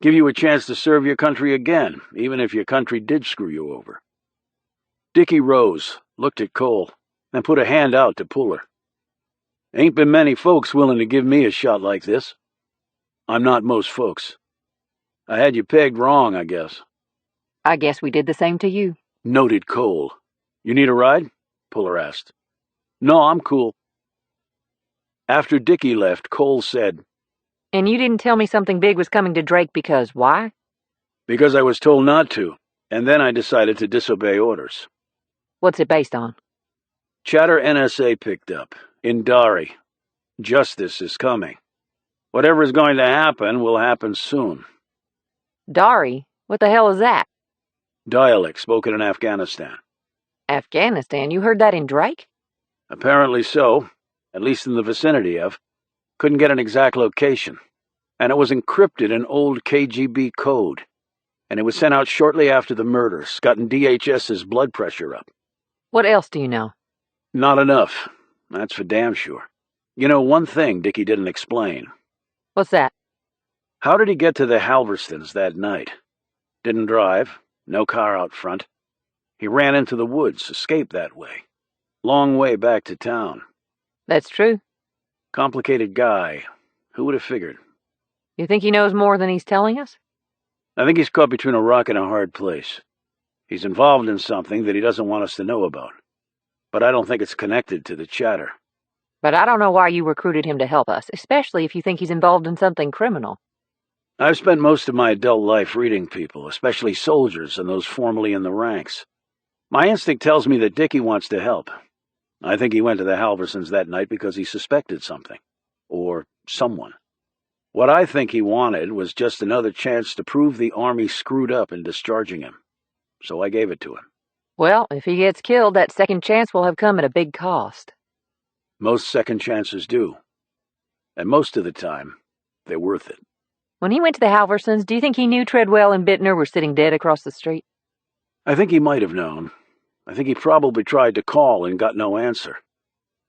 Give you a chance to serve your country again, even if your country did screw you over. Dickie rose, looked at Cole, and put a hand out to Puller. Ain't been many folks willing to give me a shot like this. I'm not most folks. I had you pegged wrong, I guess. I guess we did the same to you. Noted Cole. You need a ride? Puller asked. No, I'm cool. After Dickie left, Cole said, And you didn't tell me something big was coming to Drake because why? Because I was told not to, and then I decided to disobey orders. What's it based on? Chatter NSA picked up. In Dari. Justice is coming. Whatever is going to happen will happen soon. Dari? What the hell is that? Dialect spoken in Afghanistan. Afghanistan? You heard that in Drake? Apparently so, at least in the vicinity of. Couldn't get an exact location. And it was encrypted in old KGB code. And it was sent out shortly after the murders, gotten DHS's blood pressure up. What else do you know? Not enough. That's for damn sure. You know, one thing Dickie didn't explain. What's that? How did he get to the Halverstons that night? Didn't drive. No car out front. He ran into the woods, escaped that way. Long way back to town. That's true. Complicated guy. Who would have figured? You think he knows more than he's telling us? I think he's caught between a rock and a hard place. He's involved in something that he doesn't want us to know about. But I don't think it's connected to the chatter. But I don't know why you recruited him to help us, especially if you think he's involved in something criminal. I've spent most of my adult life reading people, especially soldiers and those formerly in the ranks. My instinct tells me that Dickie wants to help. I think he went to the Halversons that night because he suspected something. Or someone. What I think he wanted was just another chance to prove the Army screwed up in discharging him. So I gave it to him. Well, if he gets killed, that second chance will have come at a big cost. Most second chances do. And most of the time, they're worth it. When he went to the Halversons, do you think he knew Treadwell and Bittner were sitting dead across the street? I think he might have known. I think he probably tried to call and got no answer.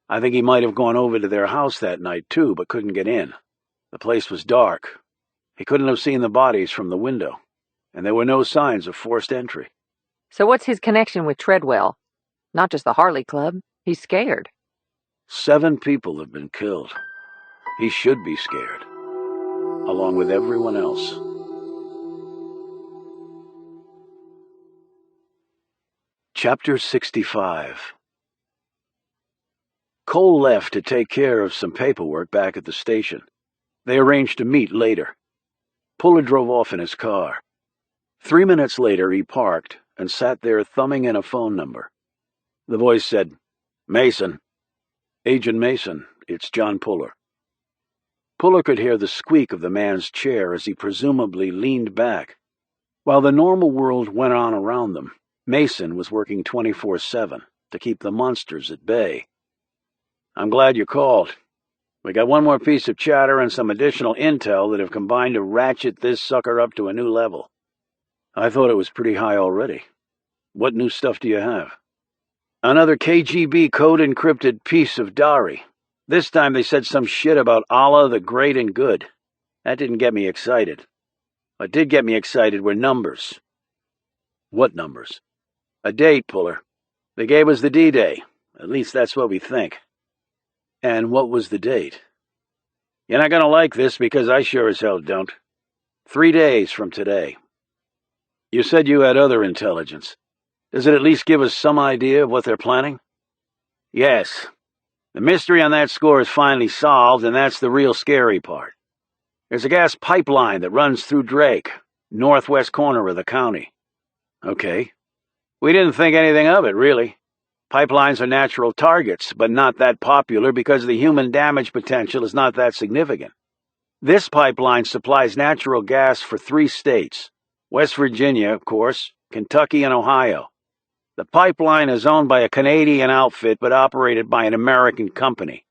I think he might have gone over to their house that night, too, but couldn't get in. The place was dark. He couldn't have seen the bodies from the window, and there were no signs of forced entry. So what's his connection with Treadwell? Not just the Harley Club. He's scared. 7 people have been killed. He should be scared, along with everyone else. Chapter 65. Cole left to take care of some paperwork back at the station. They arranged to meet later. Puller drove off in his car. 3 minutes later, he parked and sat there thumbing in a phone number. The voice said, Mason. Agent Mason, it's John Puller. Puller could hear the squeak of the man's chair as he presumably leaned back. While the normal world went on around them, Mason was working 24/7 to keep the monsters at bay. "I'm glad you called. We got one more piece of chatter and some additional intel that have combined to ratchet this sucker up to a new level." "I thought it was pretty high already. What new stuff do you have?" "Another KGB code-encrypted piece of Dari. This time they said some shit about Allah the Great and Good. That didn't get me excited. What did get me excited were numbers." "What numbers?" "A date, Puller. They gave us the D-Day. At least that's what we think." "And what was the date?" "You're not going to like this because I sure as hell don't. 3 days from today." "You said you had other intelligence. Does it at least give us some idea of what they're planning?" "Yes. The mystery on that score is finally solved, and that's the real scary part. There's a gas pipeline that runs through Drake, northwest corner of the county." "Okay." "We didn't think anything of it, really. Pipelines are natural targets, but not that popular because the human damage potential is not that significant. This pipeline supplies natural gas for 3 states. West Virginia, of course, Kentucky, and Ohio. The pipeline is owned by a Canadian outfit but operated by an American company,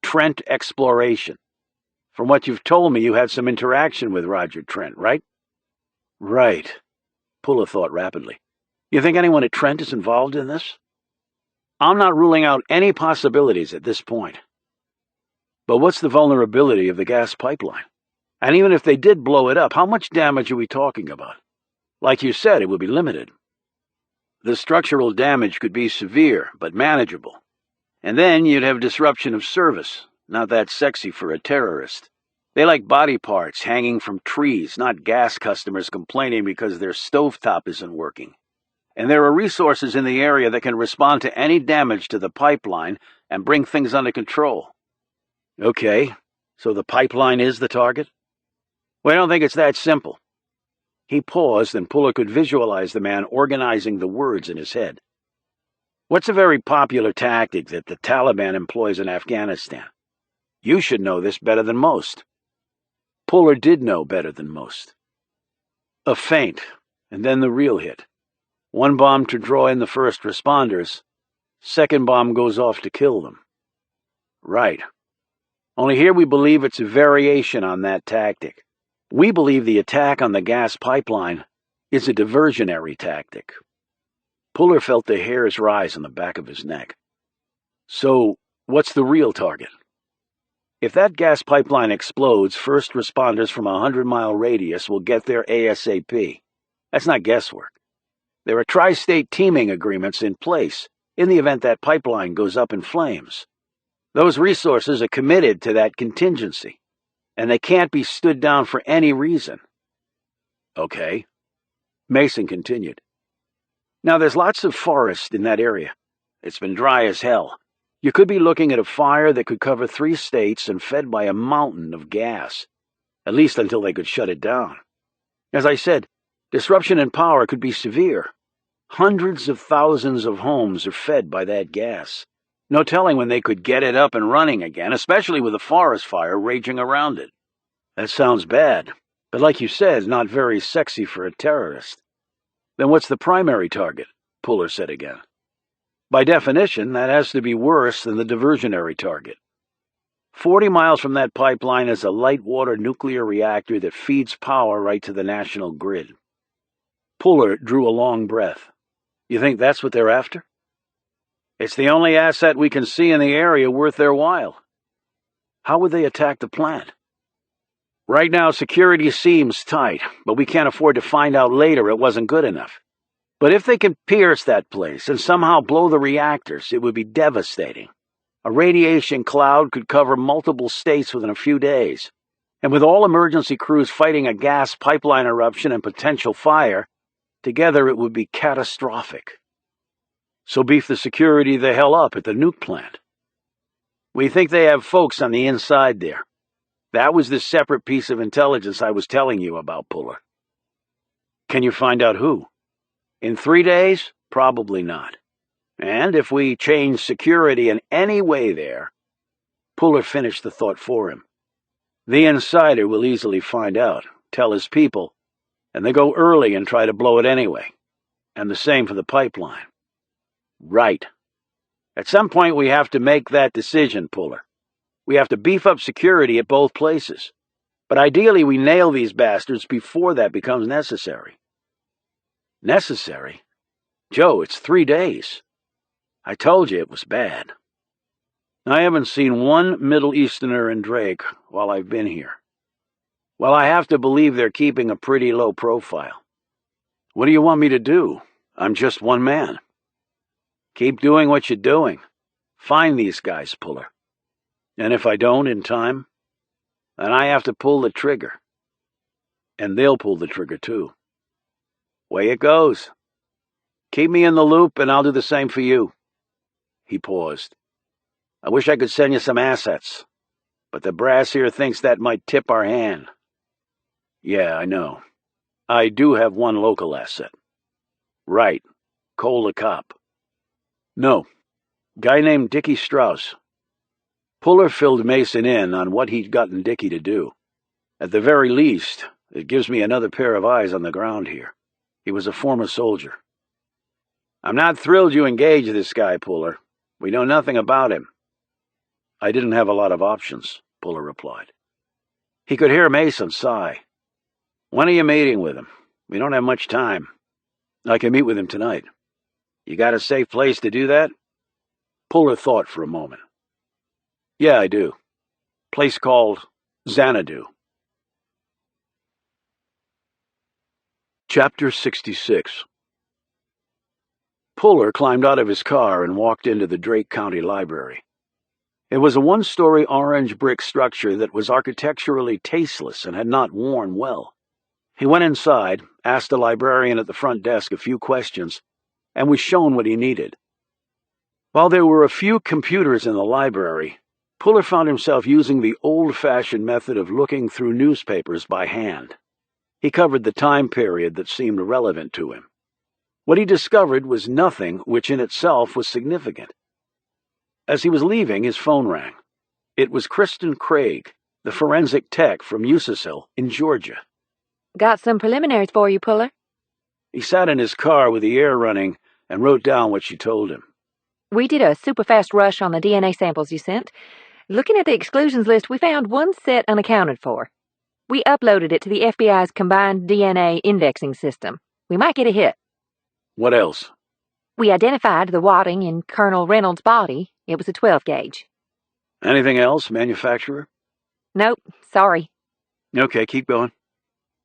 Trent Exploration. From what you've told me, you had some interaction with Roger Trent, right?" "Right," Puller thought rapidly. "You think anyone at Trent is involved in this?" "I'm not ruling out any possibilities at this point." "But what's the vulnerability of the gas pipeline? And even if they did blow it up, how much damage are we talking about? Like you said, it would be limited." "The structural damage could be severe, but manageable. And then you'd have disruption of service. Not that sexy for a terrorist. They like body parts hanging from trees, not gas customers complaining because their stovetop isn't working. And there are resources in the area that can respond to any damage to the pipeline and bring things under control." "Okay, so the pipeline is the target?" "We don't think it's that simple." He paused, and Puller could visualize the man organizing the words in his head. "What's a very popular tactic that the Taliban employs in Afghanistan? You should know this better than most." Puller did know better than most. "A feint, and then the real hit. One bomb to draw in the first responders. Second bomb goes off to kill them." "Right. Only here we believe it's a variation on that tactic. We believe the attack on the gas pipeline is a diversionary tactic." Puller felt the hairs rise on the back of his neck. "So, what's the real target?" "If that gas pipeline explodes, first responders from a 100-mile radius will get there ASAP. That's not guesswork. There are tri-state teaming agreements in place in the event that pipeline goes up in flames. Those resources are committed to that contingency, and they can't be stood down for any reason." "Okay." Mason continued. "Now there's lots of forest in that area. It's been dry as hell. You could be looking at a fire that could cover 3 states and fed by a mountain of gas, at least until they could shut it down. As I said, disruption in power could be severe. Hundreds of thousands of homes are fed by that gas. No telling when they could get it up and running again, especially with a forest fire raging around it." "That sounds bad, but like you said, not very sexy for a terrorist." "Then what's the primary target?" Puller said again. "By definition, that has to be worse than the diversionary target. 40 miles from that pipeline is a light-water nuclear reactor that feeds power right to the national grid." Puller drew a long breath. "You think that's what they're after?" "It's the only asset we can see in the area worth their while." "How would they attack the plant?" "Right now, security seems tight, but we can't afford to find out later it wasn't good enough. But if they can pierce that place and somehow blow the reactors, it would be devastating. A radiation cloud could cover multiple states within a few days. And with all emergency crews fighting a gas pipeline eruption and potential fire, together it would be catastrophic." "So beef the security the hell up at the nuke plant." "We think they have folks on the inside there. That was the separate piece of intelligence I was telling you about, Puller." "Can you find out who?" "In 3 days? Probably not. And if we change security in any way there..." Puller finished the thought for him. The insider will easily find out, tell his people, and they go early and try to blow it anyway. And the same for the pipeline. Right. At some point we have to make that decision, Puller. We have to beef up security at both places. But ideally we nail these bastards before that becomes necessary. Necessary? Joe, it's 3 days. I told you it was bad. I haven't seen one Middle Easterner in Drake while I've been here. Well, I have to believe they're keeping a pretty low profile. What do you want me to do? I'm just one man. Keep doing what you're doing. Find these guys, Puller. And if I don't in time, then I have to pull the trigger. And they'll pull the trigger too. Way it goes. Keep me in the loop and I'll do the same for you. He paused. I wish I could send you some assets, but the brass here thinks that might tip our hand. Yeah, I know. I do have one local asset. Right. Cole the cop. No. Guy named Dicki Strauss. Puller filled Mason in on what he'd gotten Dicki to do. At the very least, it gives me another pair of eyes on the ground here. He was a former soldier. I'm not thrilled you engaged this guy, Puller. We know nothing about him. I didn't have a lot of options, Puller replied. He could hear Mason sigh. When are you meeting with him? We don't have much time. I can meet with him tonight. You got a safe place to do that? Puller thought for a moment. Yeah, I do. Place called Xanadu. Chapter 66. Puller climbed out of his car and walked into the Drake County Library. It was a one-story orange brick structure that was architecturally tasteless and had not worn well. He went inside, asked the librarian at the front desk a few questions, and was shown what he needed. While there were a few computers in the library, Puller found himself using the old-fashioned method of looking through newspapers by hand. He covered the time period that seemed relevant to him. What he discovered was nothing which in itself was significant. As he was leaving, his phone rang. It was Kristen Craig, the forensic tech from USDB in Georgia. Got some preliminaries for you, Puller. He sat in his car with the air running and wrote down what she told him. We did a super fast rush on the DNA samples you sent. Looking at the exclusions list, we found one set unaccounted for. We uploaded it to the FBI's combined DNA indexing system. We might get a hit. What else? We identified the wadding in Colonel Reynolds' body. It was a 12-gauge. Anything else, manufacturer? Nope, sorry. Okay, keep going.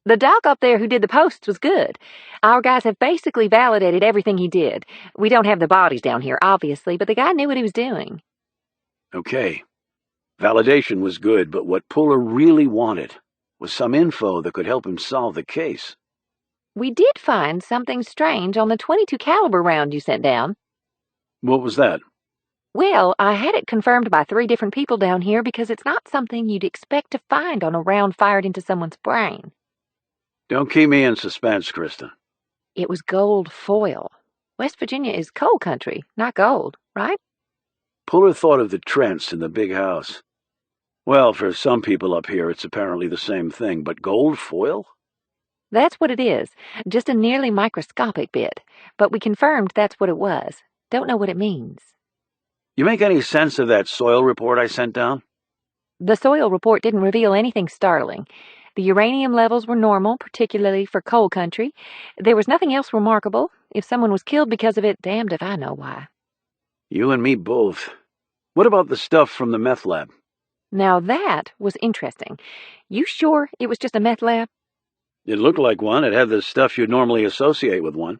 The doc up there who did the posts was good. Our guys have basically validated everything he did. We don't have the bodies down here, obviously, but the guy knew what he was doing. Okay. Validation was good, but what Puller really wanted was some info that could help him solve the case. We did find something strange on the .22 caliber round you sent down. What was that? Well, I had it confirmed by 3 different people down here because it's not something you'd expect to find on a round fired into someone's brain. Don't keep me in suspense, Kristen. It was gold foil. West Virginia is coal country, not gold, right? Puller thought of the Trents in the big house. Well, for some people up here, it's apparently the same thing, but gold foil? That's what it is, just a nearly microscopic bit. But we confirmed that's what it was. Don't know what it means. You make any sense of that soil report I sent down? The soil report didn't reveal anything startling. The uranium levels were normal, particularly for coal country. There was nothing else remarkable. If someone was killed because of it, damned if I know why. You and me both. What about the stuff from the meth lab? Now that was interesting. You sure it was just a meth lab? It looked like one. It had the stuff you'd normally associate with one.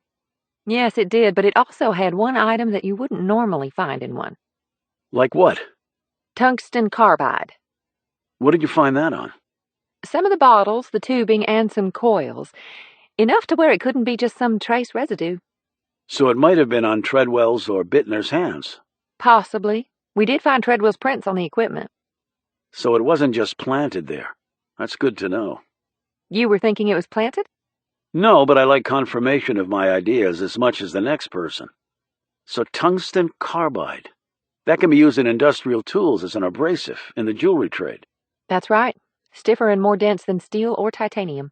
Yes, it did, but it also had one item that you wouldn't normally find in one. Like what? Tungsten carbide. What did you find that on? Some of the bottles, the tubing, and some coils. Enough to where it couldn't be just some trace residue. So it might have been on Treadwell's or Bittner's hands. Possibly. We did find Treadwell's prints on the equipment. So it wasn't just planted there. That's good to know. You were thinking it was planted? No, but I like confirmation of my ideas as much as the next person. So tungsten carbide. That can be used in industrial tools as an abrasive in the jewelry trade. That's right. Stiffer and more dense than steel or titanium.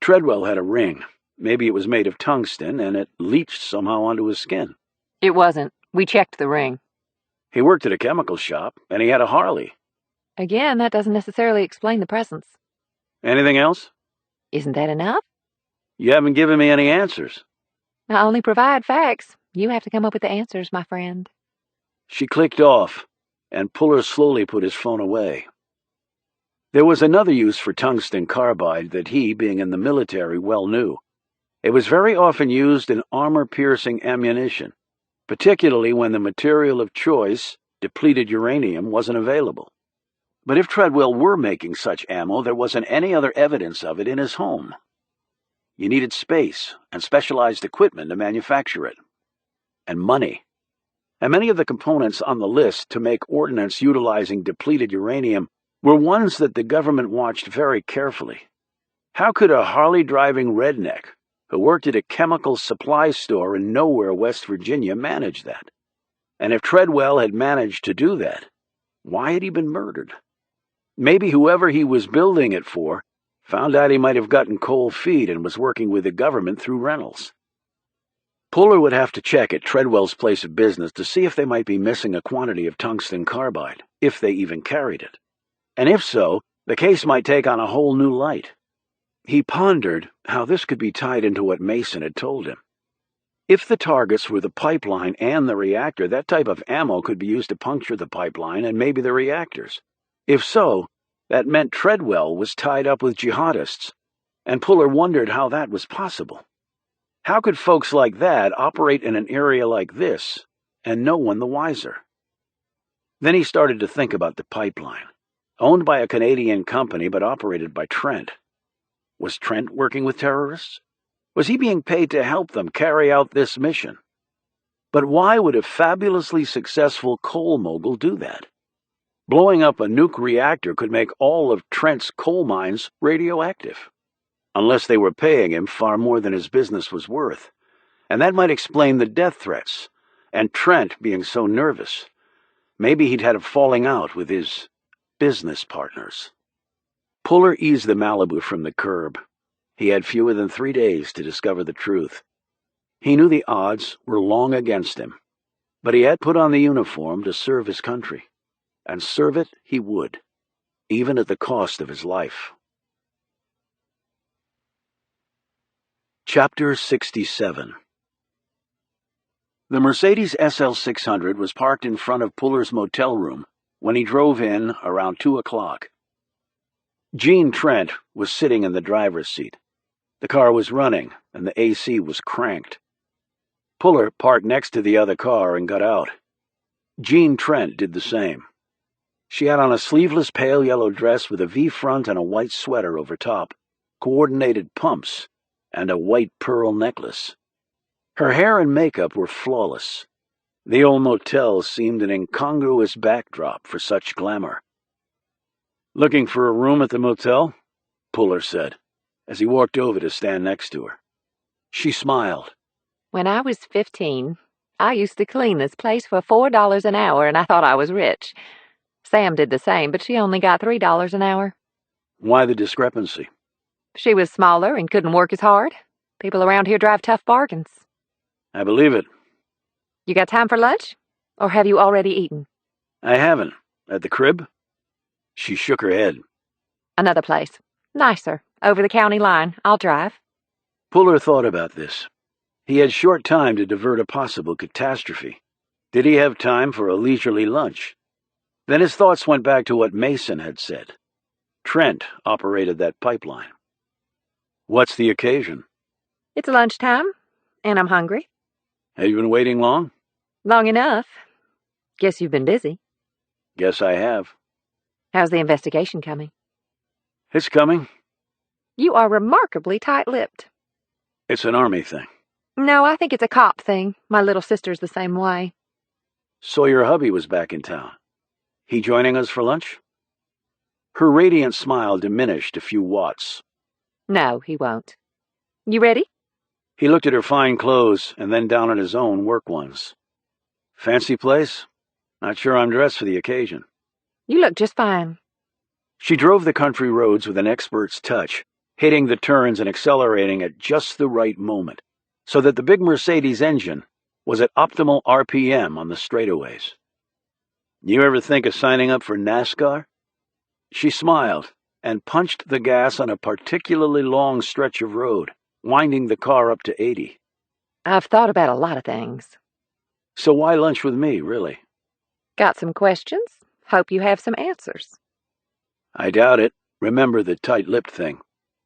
Treadwell had a ring. Maybe it was made of tungsten, and it leached somehow onto his skin. It wasn't. We checked the ring. He worked at a chemical shop, and he had a Harley. Again, that doesn't necessarily explain the presence. Anything else? Isn't that enough? You haven't given me any answers. I only provide facts. You have to come up with the answers, my friend. She clicked off, and Puller slowly put his phone away. There was another use for tungsten carbide that he, being in the military, well knew. It was very often used in armor-piercing ammunition, particularly when the material of choice, depleted uranium, wasn't available. But if Treadwell were making such ammo, there wasn't any other evidence of it in his home. You needed space and specialized equipment to manufacture it. And money. And many of the components on the list to make ordnance utilizing depleted uranium were ones that the government watched very carefully. How could a Harley-driving redneck who worked at a chemical supply store in nowhere, West Virginia, manage that? And if Treadwell had managed to do that, why had he been murdered? Maybe whoever he was building it for found out he might have gotten cold feet and was working with the government through rentals. Puller would have to check at Treadwell's place of business to see if they might be missing a quantity of tungsten carbide, if they even carried it. And if so, the case might take on a whole new light. He pondered how this could be tied into what Mason had told him. If the targets were the pipeline and the reactor, that type of ammo could be used to puncture the pipeline and maybe the reactors. If so, that meant Treadwell was tied up with jihadists, and Puller wondered how that was possible. How could folks like that operate in an area like this, and no one the wiser? Then he started to think about the pipeline, owned by a Canadian company but operated by Trent. Was Trent working with terrorists? Was he being paid to help them carry out this mission? But why would a fabulously successful coal mogul do that? Blowing up a nuke reactor could make all of Trent's coal mines radioactive, unless they were paying him far more than his business was worth. And that might explain the death threats, and Trent being so nervous. Maybe he'd had a falling out with his business partners. Puller eased the Malibu from the curb. He had fewer than 3 days to discover the truth. He knew the odds were long against him, but he had put on the uniform to serve his country, and serve it he would, even at the cost of his life. Chapter 67. The Mercedes SL600 was parked in front of Puller's motel room when he drove in around 2 o'clock. Gene Trent was sitting in the driver's seat. The car was running, and the AC was cranked. Puller parked next to the other car and got out. Gene Trent did the same. She had on a sleeveless pale yellow dress with a V-front and a white sweater over top, coordinated pumps, and a white pearl necklace. Her hair and makeup were flawless. The old motel seemed an incongruous backdrop for such glamour. "Looking for a room at the motel?" Puller said, as he walked over to stand next to her. She smiled. When I was 15, I used to clean this place for $4 an hour, and I thought I was rich. Sam did the same, but she only got $3 an hour. Why the discrepancy? She was smaller and couldn't work as hard. People around here drive tough bargains. I believe it. You got time for lunch? Or have you already eaten? I haven't. At the crib? She shook her head. Another place. Nicer. Over the county line. I'll drive. Puller thought about this. He had short time to divert a possible catastrophe. Did he have time for a leisurely lunch? Then his thoughts went back to what Mason had said. Trent operated that pipeline. What's the occasion? It's lunchtime, and I'm hungry. Have you been waiting long? Long enough. Guess you've been busy. Guess I have. How's the investigation coming? It's coming. You are remarkably tight-lipped. It's an army thing. No, I think it's a cop thing. My little sister's the same way. So your hubby was back in town. He joining us for lunch? Her radiant smile diminished a few watts. No, he won't. You ready? He looked at her fine clothes and then down at his own work ones. Fancy place? Not sure I'm dressed for the occasion. You look just fine. She drove the country roads with an expert's touch, hitting the turns and accelerating at just the right moment, so that the big Mercedes engine was at optimal RPM on the straightaways. You ever think of signing up for NASCAR? She smiled and punched the gas on a particularly long stretch of road, winding the car up to 80. I've thought about a lot of things. So why lunch with me, really? Got some questions? Hope you have some answers. I doubt it. Remember the tight-lipped thing.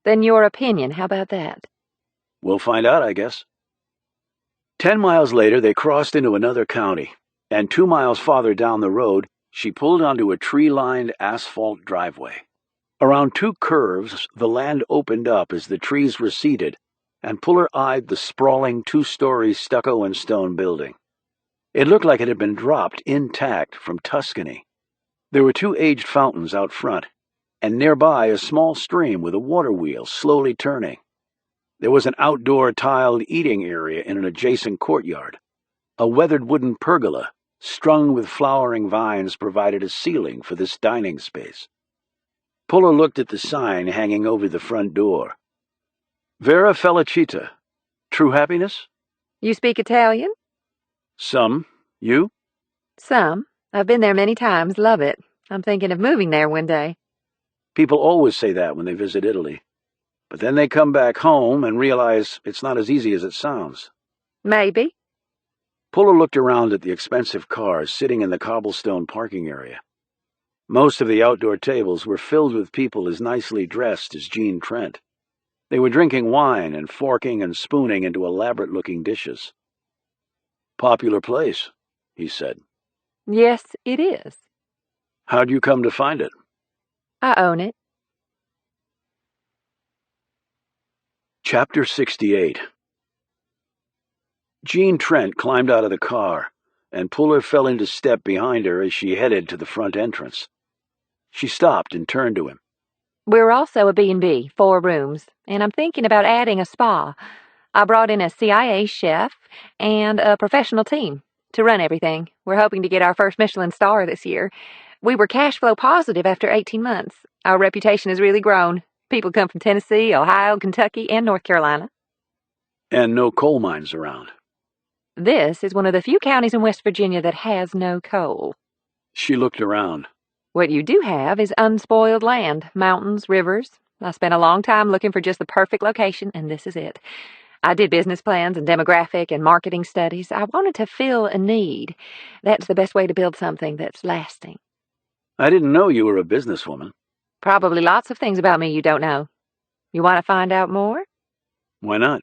Then your opinion, how about that? We'll find out, I guess. 10 miles later, they crossed into another county, and 2 miles farther down the road, she pulled onto a tree-lined asphalt driveway. Around 2 curves, the land opened up as the trees receded, and Puller eyed the sprawling 2-story stucco and stone building. It looked like it had been dropped intact from Tuscany. There were 2 aged fountains out front, and nearby a small stream with a water wheel slowly turning. There was an outdoor tiled eating area in an adjacent courtyard. A weathered wooden pergola, strung with flowering vines, provided a ceiling for this dining space. Puller looked at the sign hanging over the front door. Vera Felicita. True happiness? You speak Italian? Some. You? Some. I've been there many times, love it. I'm thinking of moving there one day. People always say that when they visit Italy. But then they come back home and realize it's not as easy as it sounds. Maybe. Puller looked around at the expensive cars sitting in the cobblestone parking area. Most of the outdoor tables were filled with people as nicely dressed as Jean Trent. They were drinking wine and forking and spooning into elaborate-looking dishes. Popular place, he said. Yes, it is. How'd you come to find it? I own it. Chapter 68. Jean Trent climbed out of the car, and Puller fell into step behind her as she headed to the front entrance. She stopped and turned to him. We're also a B&B, 4 rooms, and I'm thinking about adding a spa. I brought in a CIA chef and a professional team to run everything. We're hoping to get our first Michelin star this year. We were cash flow positive after 18 months. Our reputation has really grown. People come from Tennessee, Ohio, Kentucky, and North Carolina. And no coal mines around. This is one of the few counties in West Virginia that has no coal. She looked around. What you do have is unspoiled land, mountains, rivers. I spent a long time looking for just the perfect location, and this is it. I did business plans and demographic and marketing studies. I wanted to fill a need. That's the best way to build something that's lasting. I didn't know you were a businesswoman. Probably lots of things about me you don't know. You want to find out more? Why not?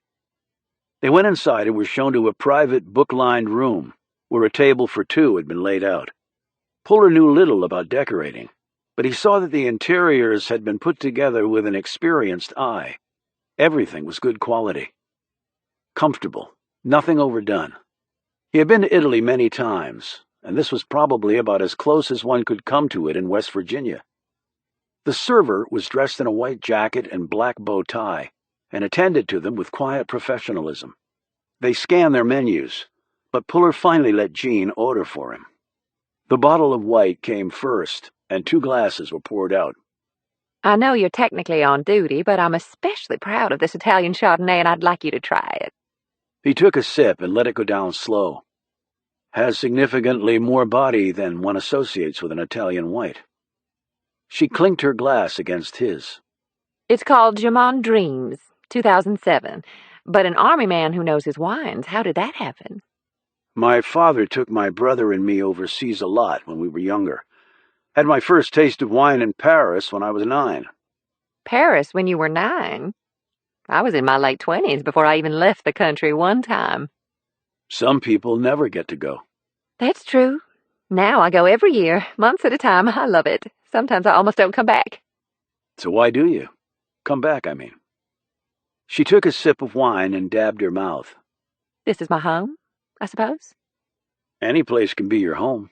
They went inside and were shown to a private book-lined room where a table for 2 had been laid out. Puller knew little about decorating, but he saw that the interiors had been put together with an experienced eye. Everything was good quality. Comfortable, nothing overdone. He had been to Italy many times, and this was probably about as close as one could come to it in West Virginia. The server was dressed in a white jacket and black bow tie, and attended to them with quiet professionalism. They scanned their menus, but Puller finally let Jean order for him. The bottle of white came first, and 2 glasses were poured out. I know you're technically on duty, but I'm especially proud of this Italian Chardonnay, and I'd like you to try it. He took a sip and let it go down slow. Has significantly more body than one associates with an Italian white. She clinked her glass against his. It's called Jamon Dreams, 2007. But an army man who knows his wines, how did that happen? My father took my brother and me overseas a lot when we were younger. Had my first taste of wine in Paris when I was 9. Paris when you were 9? I was in my late 20s before I even left the country one time. Some people never get to go. That's true. Now I go every year, months at a time. I love it. Sometimes I almost don't come back. So why do you? Come back, I mean. She took a sip of wine and dabbed her mouth. This is my home, I suppose. Any place can be your home.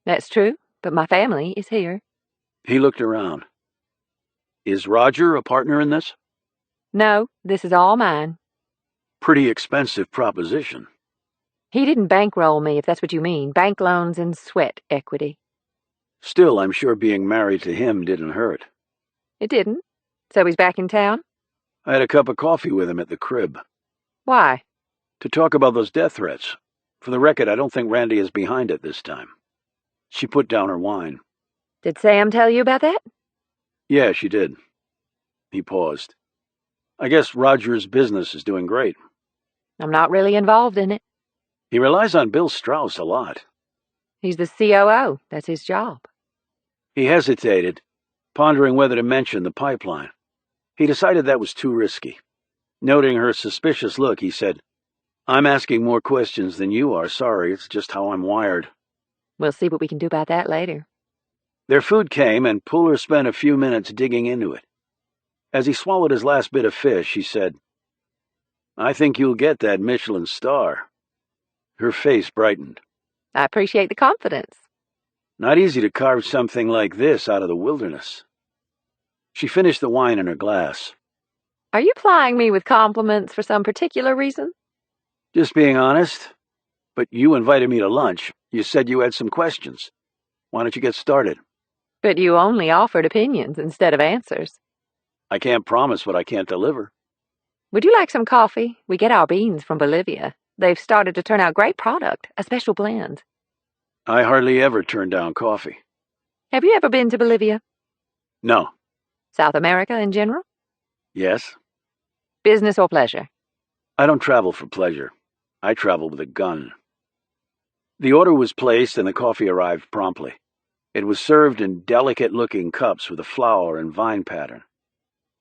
That's true, but my family is here. He looked around. Is Roger a partner in this? No, this is all mine. Pretty expensive proposition. He didn't bankroll me, if that's what you mean. Bank loans and sweat equity. Still, I'm sure being married to him didn't hurt. It didn't. So he's back in town? I had a cup of coffee with him at the crib. Why? To talk about those death threats. For the record, I don't think Randy is behind it this time. She put down her wine. Did Sam tell you about that? Yeah, she did. He paused. I guess Roger's business is doing great. I'm not really involved in it. He relies on Bill Strauss a lot. He's the COO. That's his job. He hesitated, pondering whether to mention the pipeline. He decided that was too risky. Noting her suspicious look, he said, I'm asking more questions than you are. Sorry, it's just how I'm wired. We'll see what we can do about that later. Their food came, and Puller spent a few minutes digging into it. As he swallowed his last bit of fish, he said, I think you'll get that Michelin star. Her face brightened. I appreciate the confidence. Not easy to carve something like this out of the wilderness. She finished the wine in her glass. Are you plying me with compliments for some particular reason? Just being honest. But you invited me to lunch. You said you had some questions. Why don't you get started? But you only offered opinions instead of answers. I can't promise what I can't deliver. Would you like some coffee? We get our beans from Bolivia. They've started to turn out great product, a special blend. I hardly ever turn down coffee. Have you ever been to Bolivia? No. South America in general? Yes? Business or pleasure? I don't travel for pleasure. I travel with a gun. The order was placed and the coffee arrived promptly. It was served in delicate-looking cups with a flower and vine pattern.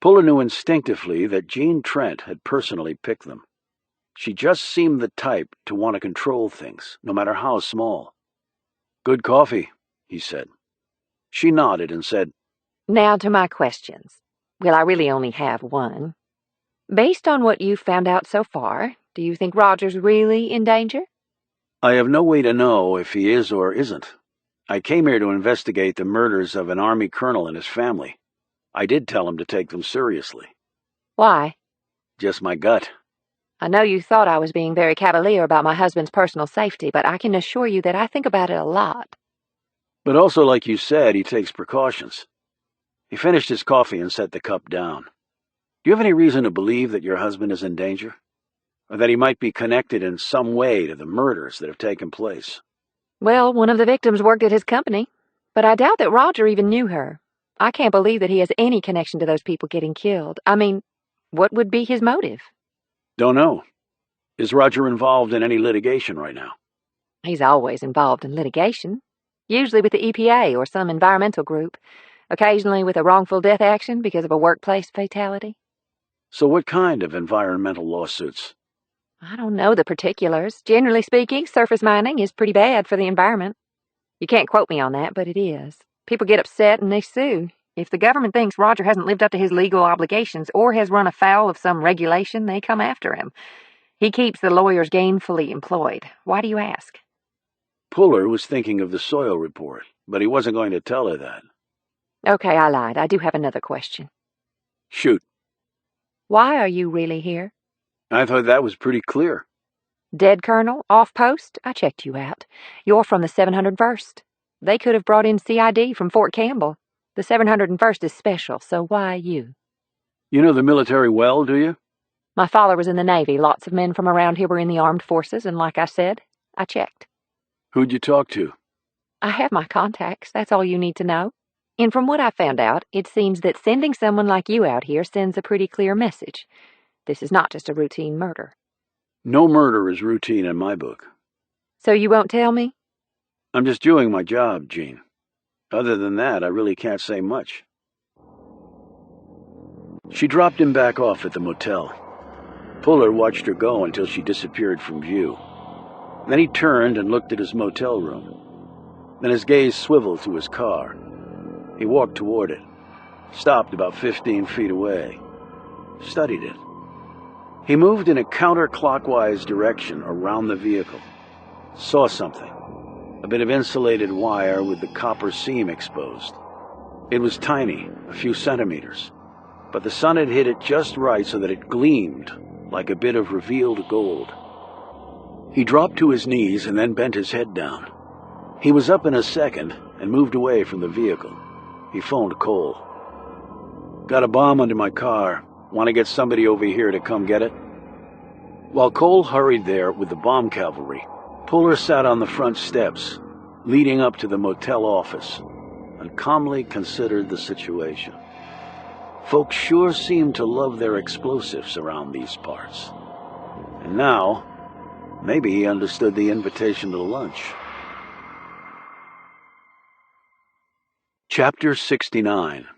Puller knew instinctively that Jean Trent had personally picked them. She just seemed the type to want to control things, no matter how small. Good coffee, he said. She nodded and said, Now to my questions. Well, I really only have one. Based on what you've found out so far, do you think Roger's really in danger? I have no way to know if he is or isn't. I came here to investigate the murders of an Army colonel and his family. I did tell him to take them seriously. Why? Just my gut. I know you thought I was being very cavalier about my husband's personal safety, but I can assure you that I think about it a lot. But also, like you said, he takes precautions. He finished his coffee and set the cup down. Do you have any reason to believe that your husband is in danger? Or that he might be connected in some way to the murders that have taken place? Well, one of the victims worked at his company, but I doubt that Roger even knew her. I can't believe that he has any connection to those people getting killed. I mean, what would be his motive? Don't know. Is Roger involved in any litigation right now? He's always involved in litigation, usually with the EPA or some environmental group, occasionally with a wrongful death action because of a workplace fatality. So what kind of environmental lawsuits? I don't know the particulars. Generally speaking, surface mining is pretty bad for the environment. You can't quote me on that, but it is. People get upset and they sue. If the government thinks Roger hasn't lived up to his legal obligations or has run afoul of some regulation, they come after him. He keeps the lawyers gainfully employed. Why do you ask? Puller was thinking of the soil report, but he wasn't going to tell her that. Okay, I lied. I do have another question. Shoot. Why are you really here? I thought that was pretty clear. Dead colonel? Off post? I checked you out. You're from the 701st. They could have brought in CID from Fort Campbell. The 701st is special, so why you? You know the military well, do you? My father was in the Navy. Lots of men from around here were in the armed forces, and like I said, I checked. Who'd you talk to? I have my contacts. That's all you need to know. And from what I found out, it seems that sending someone like you out here sends a pretty clear message. This is not just a routine murder. No murder is routine in my book. So you won't tell me? I'm just doing my job, Jean. Other than that, I really can't say much. She dropped him back off at the motel. Puller watched her go until she disappeared from view. Then he turned and looked at his motel room. Then his gaze swiveled to his car. He walked toward it, stopped about 15 feet away, studied it. He moved in a counterclockwise direction around the vehicle, saw something. A bit of insulated wire with the copper seam exposed. It was tiny, a few centimeters, but the sun had hit it just right so that it gleamed like a bit of revealed gold. He dropped to his knees and then bent his head down. He was up in a second and moved away from the vehicle. He phoned Cole. "Got a bomb under my car. Want to get somebody over here to come get it?" While Cole hurried there with the bomb cavalry, Puller sat on the front steps, leading up to the motel office, and calmly considered the situation. Folks sure seemed to love their explosives around these parts. And now, maybe he understood the invitation to lunch. Chapter 69.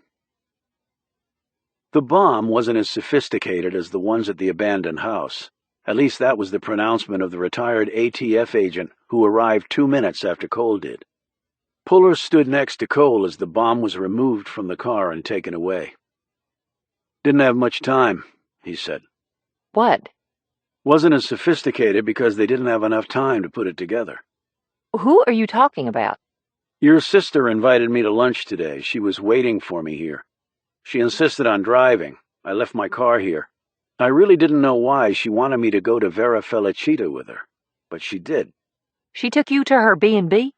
The bomb wasn't as sophisticated as the ones at the abandoned house. At least that was the pronouncement of the retired ATF agent who arrived 2 minutes after Cole did. Puller stood next to Cole as the bomb was removed from the car and taken away. "Didn't have much time," he said. What? "Wasn't as sophisticated because they didn't have enough time to put it together." Who are you talking about? "Your sister invited me to lunch today. She was waiting for me here. She insisted on driving. I left my car here. I really didn't know why she wanted me to go to Vera Felicita with her, but she did." She took you to her B&B?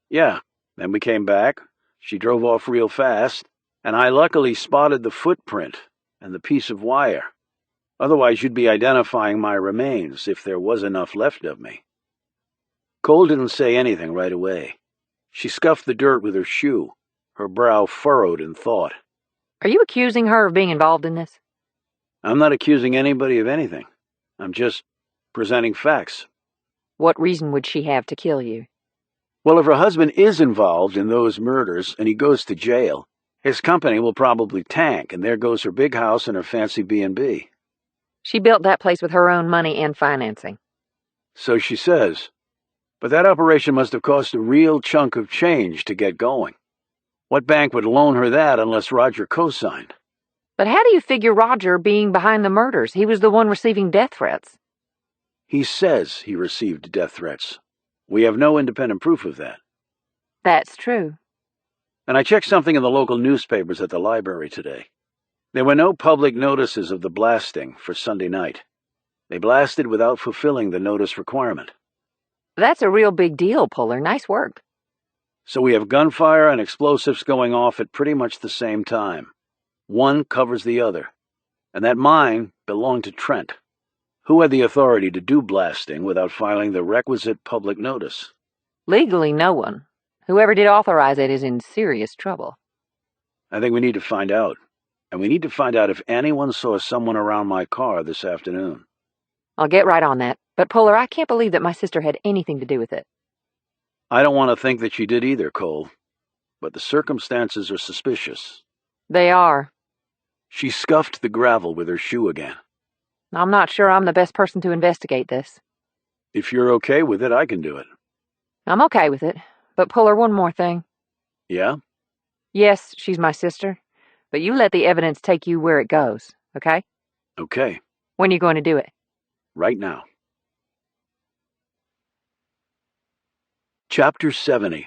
"Yeah, then we came back. She drove off real fast, and I luckily spotted the footprint and the piece of wire. Otherwise you'd be identifying my remains if there was enough left of me." Cole didn't say anything right away. She scuffed the dirt with her shoe, her brow furrowed in thought. Are you accusing her of being involved in this? "I'm not accusing anybody of anything. I'm just presenting facts." What reason would she have to kill you? "Well, if her husband is involved in those murders and he goes to jail, his company will probably tank, and there goes her big house and her fancy B&B. She built that place with her own money and financing. "So she says. But that operation must have cost a real chunk of change to get going. What bank would loan her that unless Roger co-signed?" But how do you figure Roger being behind the murders? He was the one receiving death threats. "He says he received death threats. We have no independent proof of that. That's true. And I checked something in the local newspapers at the library today. There were no public notices of the blasting for Sunday night. They blasted without fulfilling the notice requirement. That's a real big deal, Puller. Nice work. So we have gunfire and explosives going off at pretty much the same time. One covers the other. And that mine belonged to Trent, who had the authority to do blasting without filing the requisite public notice. Legally, no one. Whoever did authorize it is in serious trouble. I think we need to find out. And we need to find out if anyone saw someone around my car this afternoon. I'll get right on that. But, Puller, I can't believe that my sister had anything to do with it. I don't want to think that she did either, Cole. But the circumstances are suspicious. They are. She scuffed the gravel with her shoe again. I'm not sure I'm the best person to investigate this. If you're okay with it, I can do it. I'm okay with it. But, Puller, one more thing. Yeah? Yes, she's my sister. But you let the evidence take you where it goes, okay? Okay. When are you going to do it? Right now. Chapter 70.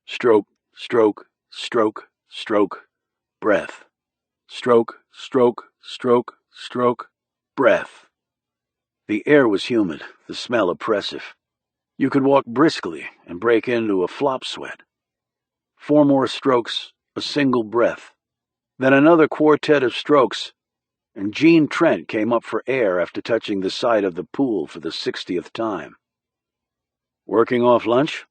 Stroke, stroke, stroke, stroke, breath. Stroke, stroke, stroke, stroke, breath. The air was humid, the smell oppressive. You could walk briskly and break into a flop sweat. 4 more strokes, a single breath. Then another quartet of strokes, and Jean Trent came up for air after touching the side of the pool for the 60th time. Working off lunch?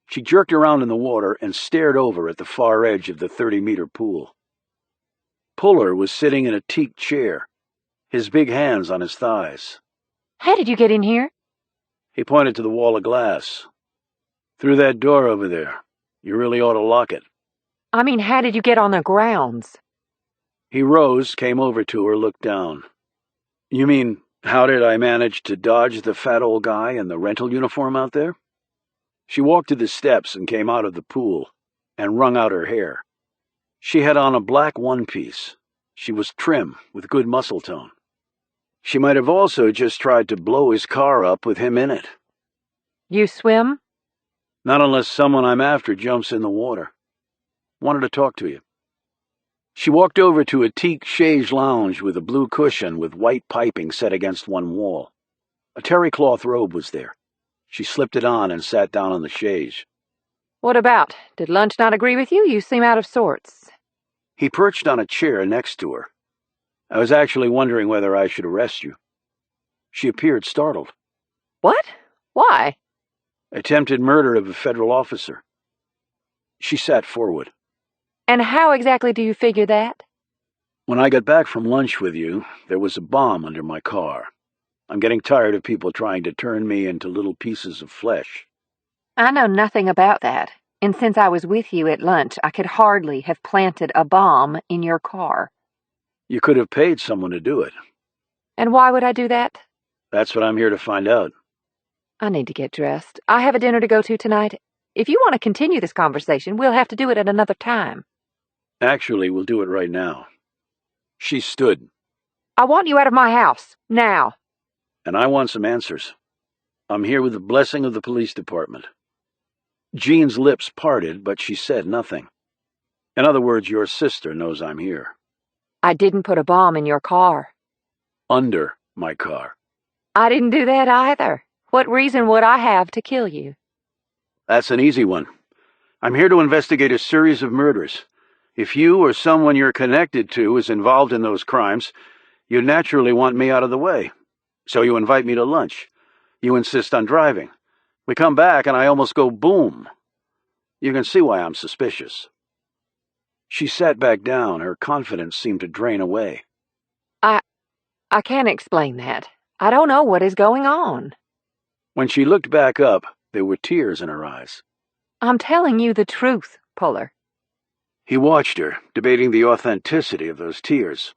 She jerked around in the water and stared over at the far edge of the 30-meter pool. Puller was sitting in a teak chair, his big hands on his thighs. How did you get in here? He pointed to the wall of glass. "Through that door over there. You really ought to lock it." I mean, how did you get on the grounds? He rose, came over to her, looked down. "You mean, how did I manage to dodge the fat old guy in the rental uniform out there?" She walked to the steps and came out of the pool, and wrung out her hair. She had on a black one-piece. She was trim, with good muscle tone. She might have also just tried to blow his car up with him in it. You swim? Not unless someone I'm after jumps in the water. Wanted to talk to you. She walked over to a teak chaise lounge with a blue cushion with white piping set against one wall. A terry cloth robe was there. She slipped it on and sat down on the chaise. What about? Did lunch not agree with you? You seem out of sorts. He perched on a chair next to her. I was actually wondering whether I should arrest you. She appeared startled. What? Why? Attempted murder of a federal officer. She sat forward. And how exactly do you figure that? When I got back from lunch with you, there was a bomb under my car. I'm getting tired of people trying to turn me into little pieces of flesh. I know nothing about that, and since I was with you at lunch, I could hardly have planted a bomb in your car. You could have paid someone to do it. And why would I do that? That's what I'm here to find out. I need to get dressed. I have a dinner to go to tonight. If you want to continue this conversation, we'll have to do it at another time. Actually, we'll do it right now. She stood. I want you out of my house, now. And I want some answers. I'm here with the blessing of the police department. Jean's lips parted, but she said nothing. In other words, your sister knows I'm here. I didn't put a bomb in your car. Under my car. I didn't do that either. What reason would I have to kill you? That's an easy one. I'm here to investigate a series of murders. If you or someone you're connected to is involved in those crimes, you naturally want me out of the way. So you invite me to lunch. You insist on driving. We come back and I almost go boom. You can see why I'm suspicious. She sat back down. Her confidence seemed to drain away. I can't explain that. I don't know what is going on. When she looked back up, there were tears in her eyes. I'm telling you the truth, Puller. He watched her, debating the authenticity of those tears.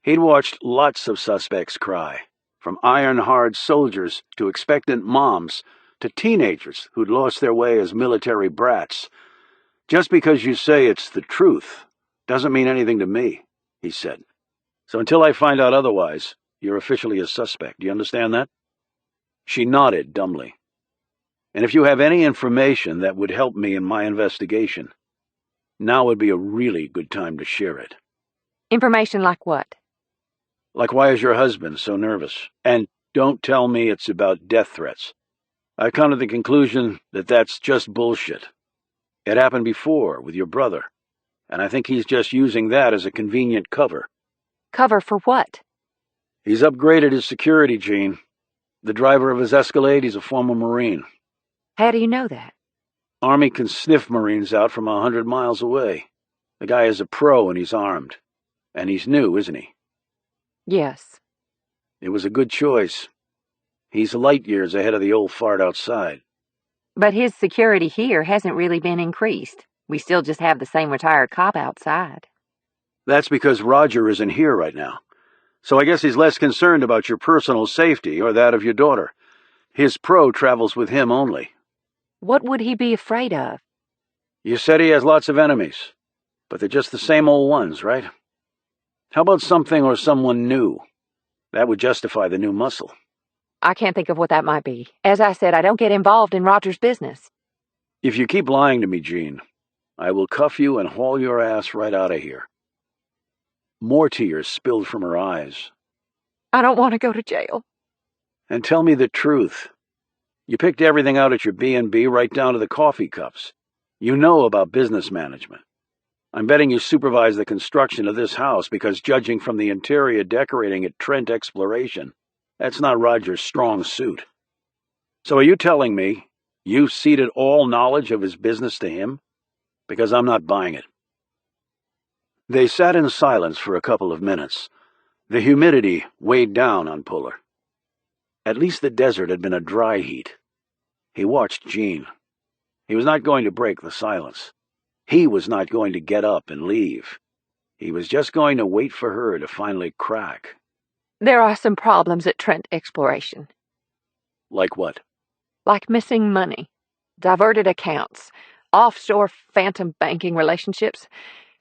He'd watched lots of suspects cry, from iron-hard soldiers to expectant moms to teenagers who'd lost their way as military brats. Just because you say it's the truth doesn't mean anything to me, he said. So until I find out otherwise, you're officially a suspect. Do you understand that? She nodded dumbly. And if you have any information that would help me in my investigation, now would be a really good time to share it. Information like what? Like, why is your husband so nervous? And don't tell me it's about death threats. I've come to the conclusion that that's just bullshit. It happened before with your brother, and I think he's just using that as a convenient cover. Cover for what? He's upgraded his security, Jean. The driver of his Escalade, he's a former Marine. How do you know that? Army can sniff Marines out from 100 miles away. The guy is a pro and he's armed. And he's new, isn't he? Yes. It was a good choice. He's light years ahead of the old fart outside. But his security here hasn't really been increased. We still just have the same retired cop outside. That's because Roger isn't here right now. So I guess he's less concerned about your personal safety or that of your daughter. His pro travels with him only. What would he be afraid of? You said he has lots of enemies, but they're just the same old ones, right? How about something or someone new? That would justify the new muscle. I can't think of what that might be. As I said, I don't get involved in Roger's business. If you keep lying to me, Jean, I will cuff you and haul your ass right out of here. More tears spilled from her eyes. I don't want to go to jail. And tell me the truth. You picked everything out at your B&B right down to the coffee cups. You know about business management. I'm betting you supervised the construction of this house because judging from the interior decorating at Trent Exploration, that's not Roger's strong suit. So are you telling me you ceded all knowledge of his business to him? Because I'm not buying it. They sat in silence for a couple of minutes. The humidity weighed down on Puller. At least the desert had been a dry heat. He watched Jean. He was not going to break the silence. He was not going to get up and leave. He was just going to wait for her to finally crack. There are some problems at Trent Exploration. Like what? Like missing money, diverted accounts, offshore phantom banking relationships.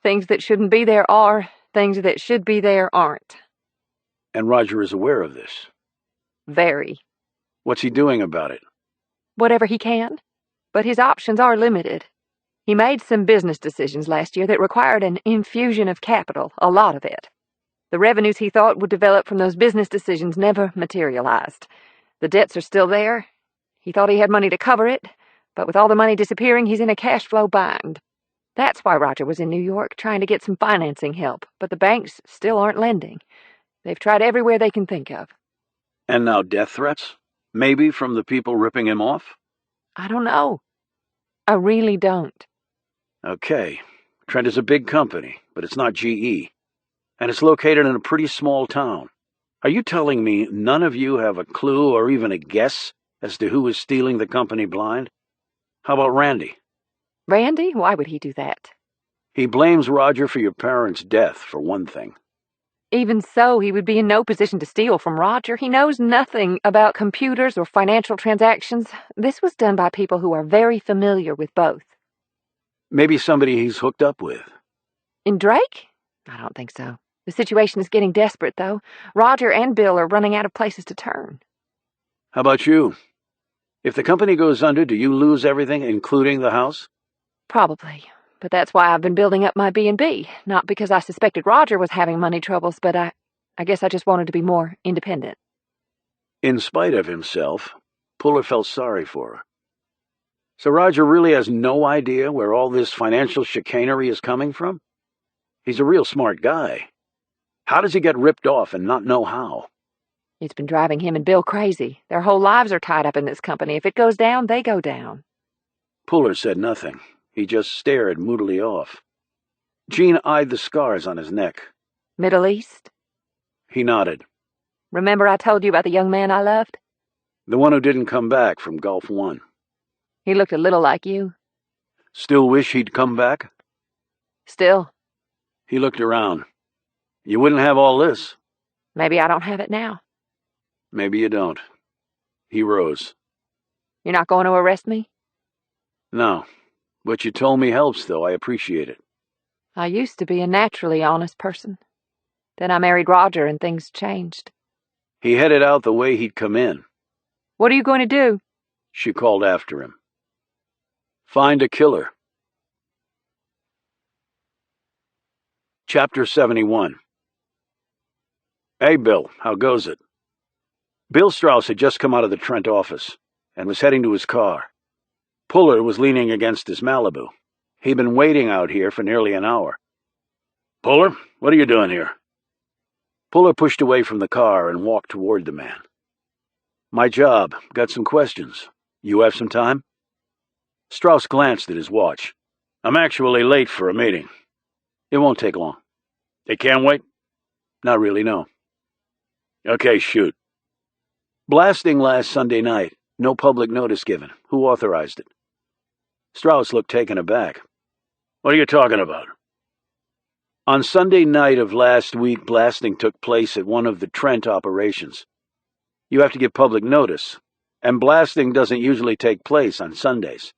Things that shouldn't be there are, things that should be there aren't. And Roger is aware of this? Very. What's he doing about it? Whatever he can. But his options are limited. He made some business decisions last year that required an infusion of capital, a lot of it. The revenues he thought would develop from those business decisions never materialized. The debts are still there. He thought he had money to cover it, But with all the money disappearing, he's in a cash flow bind. That's why Roger was in New York, trying to get some financing help, but the banks still aren't lending. They've tried everywhere they can think of. And now death threats? Maybe from the people ripping him off? I don't know. I really don't. Okay. Trent is a big company, but it's not GE. And it's located in a pretty small town. Are you telling me none of you have a clue or even a guess as to who is stealing the company blind? How about Randy? Randy? Why would he do that? He blames Roger for your parents' death, for one thing. Even so, he would be in no position to steal from Roger. He knows nothing about computers or financial transactions. This was done by people who are very familiar with both. Maybe somebody he's hooked up with. In Drake? I don't think so. The situation is getting desperate, though. Roger and Bill are running out of places to turn. How about you? If the company goes under, do you lose everything, including the house? Probably. But that's why I've been building up my B&B. Not because I suspected Roger was having money troubles, but I guess I just wanted to be more independent. In spite of himself, Puller felt sorry for her. So Roger really has no idea where all this financial chicanery is coming from? He's a real smart guy. How does he get ripped off and not know how? It's been driving him and Bill crazy. Their whole lives are tied up in this company. If it goes down, they go down. Puller said nothing. He just stared moodily off. Gene eyed the scars on his neck. Middle East? He nodded. Remember I told you about the young man I loved? The one who didn't come back from Gulf One. He looked a little like you. Still wish he'd come back? Still. He looked around. You wouldn't have all this. Maybe I don't have it now. Maybe you don't. He rose. You're not going to arrest me? No. What you told me helps, though. I appreciate it. I used to be a naturally honest person. Then I married Roger and things changed. He headed out the way he'd come in. What are you going to do? She called after him. Find a killer. Chapter 71. Hey, Bill, how goes it? Bill Strauss had just come out of the Trent office and was heading to his car. Puller was leaning against his Malibu. He'd been waiting out here for nearly an hour. Puller, what are you doing here? Puller pushed away from the car and walked toward the man. My job. Got some questions. You have some time? Strauss glanced at his watch. I'm actually late for a meeting. It won't take long. It can't wait? Not really, no. Okay, shoot. Blasting last Sunday night. No public notice given. Who authorized it? Strauss looked taken aback. What are you talking about? On Sunday night of last week, blasting took place at one of the Trent operations. You have to give public notice, and blasting doesn't usually take place on Sundays.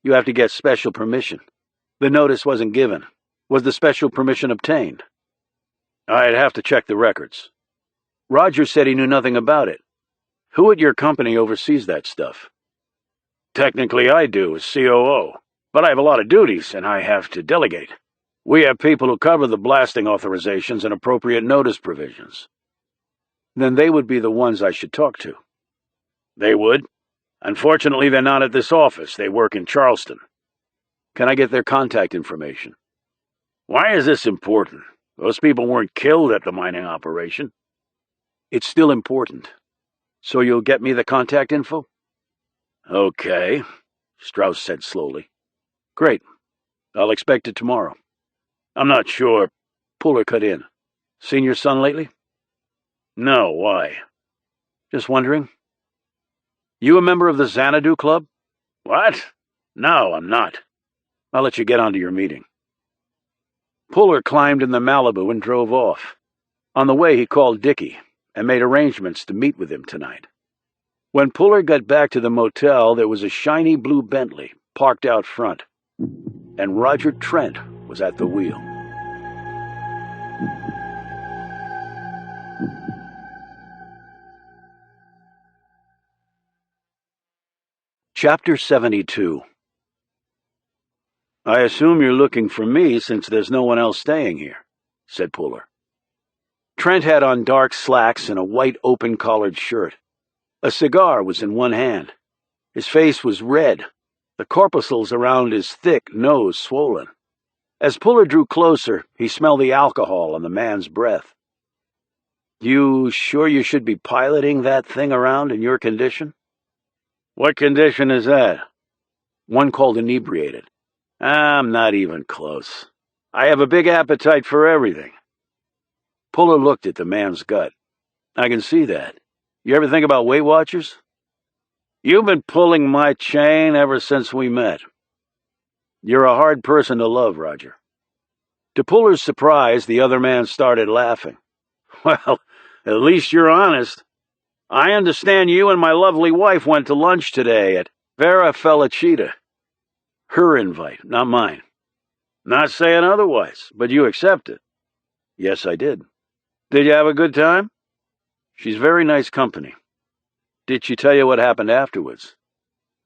You have to get special permission. The notice wasn't given. Was the special permission obtained? I'd have to check the records. Roger said he knew nothing about it. Who at your company oversees that stuff? Technically I do, as COO, but I have a lot of duties, and I have to delegate. We have people who cover the blasting authorizations and appropriate notice provisions. Then they would be the ones I should talk to. They would. Unfortunately, they're not at this office. They work in Charleston. Can I get their contact information? Why is this important? Those people weren't killed at the mining operation. It's still important. So you'll get me the contact info? Okay, Strauss said slowly. Great. I'll expect it tomorrow. I'm not sure. Puller cut in. Seen your son lately? No, why? Just wondering. You a member of the Xanadu Club? What? No, I'm not. I'll let you get on to your meeting. Puller climbed in the Malibu and drove off. On the way, he called Dicki and made arrangements to meet with him tonight. When Puller got back to the motel, there was a shiny blue Bentley parked out front, and Roger Trent was at the wheel. Chapter 72. I assume you're looking for me since there's no one else staying here, said Puller. Trent had on dark slacks and a white open-collared shirt. A cigar was in one hand. His face was red, the corpuscles around his thick nose swollen. As Puller drew closer, he smelled the alcohol on the man's breath. You sure you should be piloting that thing around in your condition? What condition is that? One called inebriated. I'm not even close. I have a big appetite for everything. Puller looked at the man's gut. I can see that. You ever think about Weight Watchers? You've been pulling my chain ever since we met. You're a hard person to love, Roger. To Puller's surprise, the other man started laughing. Well, at least you're honest. I understand you and my lovely wife went to lunch today at Vera Felicita. Her invite, not mine. Not saying otherwise, but you accepted. Yes, I did. Did you have a good time? She's very nice company. Did she tell you what happened afterwards?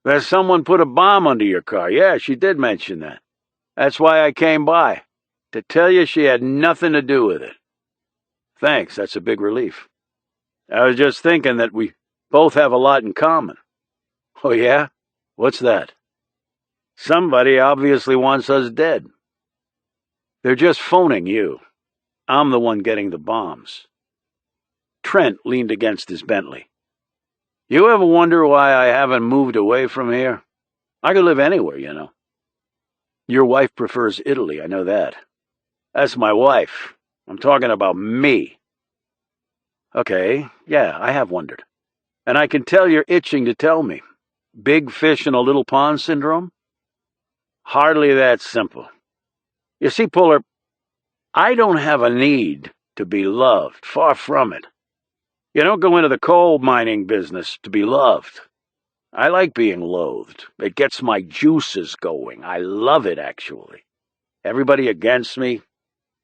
That someone put a bomb under your car. Yeah, she did mention that. That's why I came by, to tell you she had nothing to do with it. Thanks, that's a big relief. I was just thinking that we both have a lot in common. Oh, yeah? What's that? Somebody obviously wants us dead. They're just phoning you. I'm the one getting the bombs. Trent leaned against his Bentley. You ever wonder why I haven't moved away from here? I could live anywhere, you know. Your wife prefers Italy, I know that. That's my wife. I'm talking about me. Okay, yeah, I have wondered. And I can tell you're itching to tell me. Big fish in a little pond syndrome? Hardly that simple. You see, Puller, I don't have a need to be loved. Far from it. You don't go into the coal mining business to be loved. I like being loathed. It gets my juices going. I love it, actually. Everybody against me.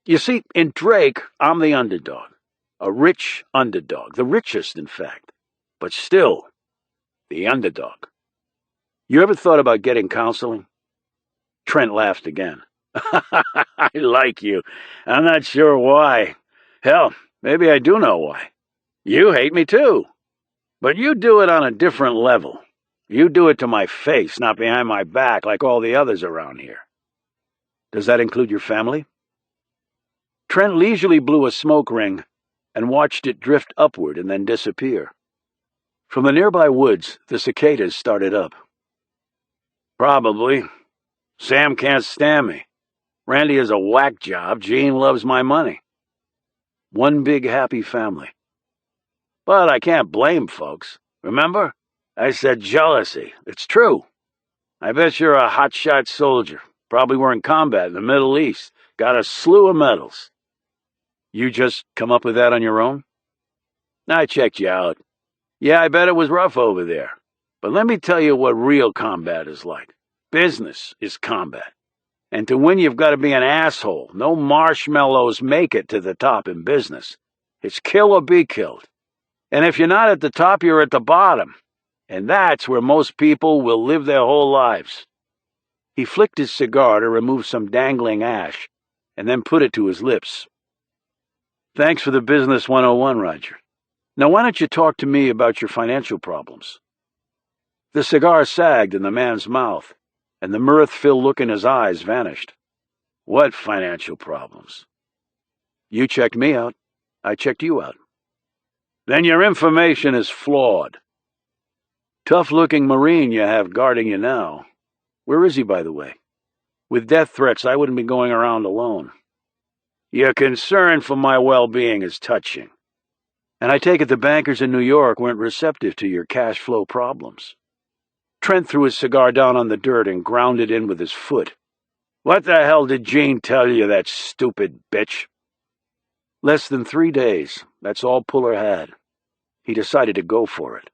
You see, in Drake, I'm the underdog. A rich underdog. The richest, in fact. But still, the underdog. You ever thought about getting counseling? Trent laughed again. I like you. I'm not sure why. Hell, maybe I do know why. You hate me too. But you do it on a different level. You do it to my face, not behind my back like all the others around here. Does that include your family? Trent leisurely blew a smoke ring and watched it drift upward and then disappear. From the nearby woods, the cicadas started up. Probably. Sam can't stand me. Randy is a whack job. Jean loves my money. One big happy family. But I can't blame folks. Remember? I said jealousy. It's true. I bet you're a hotshot soldier. Probably were in combat in the Middle East. Got a slew of medals. You just come up with that on your own? I checked you out. Yeah, I bet it was rough over there. But let me tell you what real combat is like. Business is combat. And to win, you've got to be an asshole. No marshmallows make it to the top in business. It's kill or be killed. And if you're not at the top, you're at the bottom. And that's where most people will live their whole lives. He flicked his cigar to remove some dangling ash, and then put it to his lips. Thanks for the Business 101, Roger. Now why don't you talk to me about your financial problems? The cigar sagged in the man's mouth, and the mirth-filled look in his eyes vanished. What financial problems? You checked me out. I checked you out. Then your information is flawed. Tough-looking Marine you have guarding you now. Where is he, by the way? With death threats, I wouldn't be going around alone. Your concern for my well-being is touching. And I take it the bankers in New York weren't receptive to your cash flow problems. Trent threw his cigar down on the dirt and ground it in with his foot. What the hell did Jean tell you, that stupid bitch? Less than 3 days. That's all Puller had. He decided to go for it.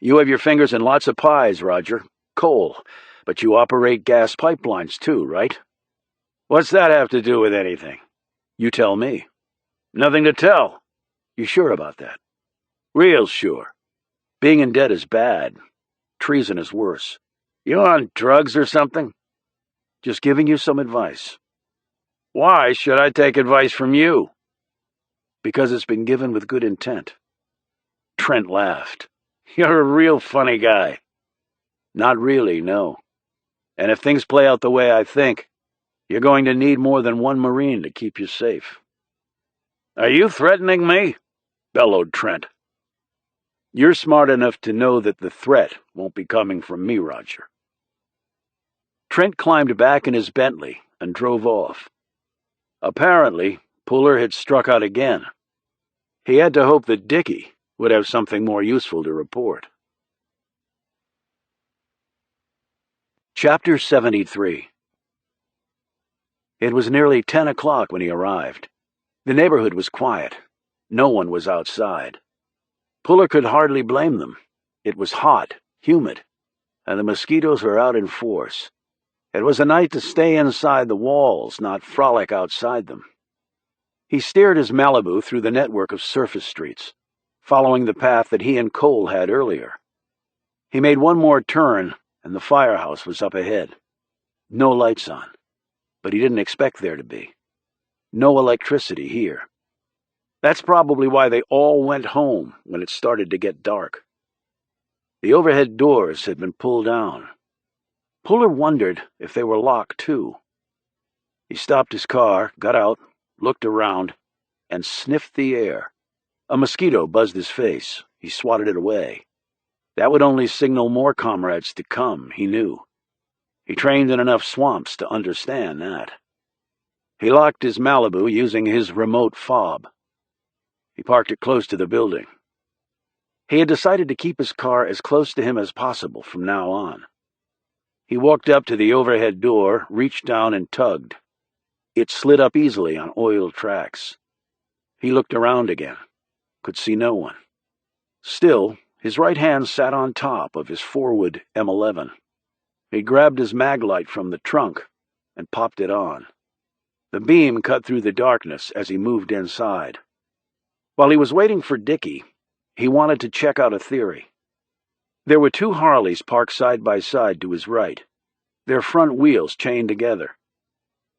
You have your fingers in lots of pies, Roger. Coal. But you operate gas pipelines too, right? What's that have to do with anything? You tell me. Nothing to tell. You sure about that? Real sure. Being in debt is bad. Treason is worse. You on drugs or something? Just giving you some advice. Why should I take advice from you? Because it's been given with good intent. Trent laughed. You're a real funny guy. Not really, no. And if things play out the way I think, you're going to need more than one Marine to keep you safe." "Are you threatening me?" bellowed Trent. "You're smart enough to know that the threat won't be coming from me, Roger." Trent climbed back in his Bentley and drove off. Apparently, Puller had struck out again. He had to hope that Dicki would have something more useful to report. Chapter 73. It was nearly 10 o'clock when he arrived. The neighborhood was quiet. No one was outside. Puller could hardly blame them. It was hot, humid, and the mosquitoes were out in force. It was a night to stay inside the walls, not frolic outside them. He steered his Malibu through the network of surface streets, following the path that he and Cole had earlier. He made one more turn, and the firehouse was up ahead. No lights on, but he didn't expect there to be. No electricity here. That's probably why they all went home when it started to get dark. The overhead doors had been pulled down. Puller wondered if they were locked, too. He stopped his car, got out, looked around, and sniffed the air. A mosquito buzzed his face. He swatted it away. That would only signal more comrades to come, he knew. He trained in enough swamps to understand that. He locked his Malibu using his remote fob. He parked it close to the building. He had decided to keep his car as close to him as possible from now on. He walked up to the overhead door, reached down and tugged. It slid up easily on oiled tracks. He looked around again, could see no one. Still, his right hand sat on top of his forward M11. He grabbed his mag light from the trunk and popped it on. The beam cut through the darkness as he moved inside. While he was waiting for Dicki, he wanted to check out a theory. There were 2 Harleys parked side by side to his right, their front wheels chained together.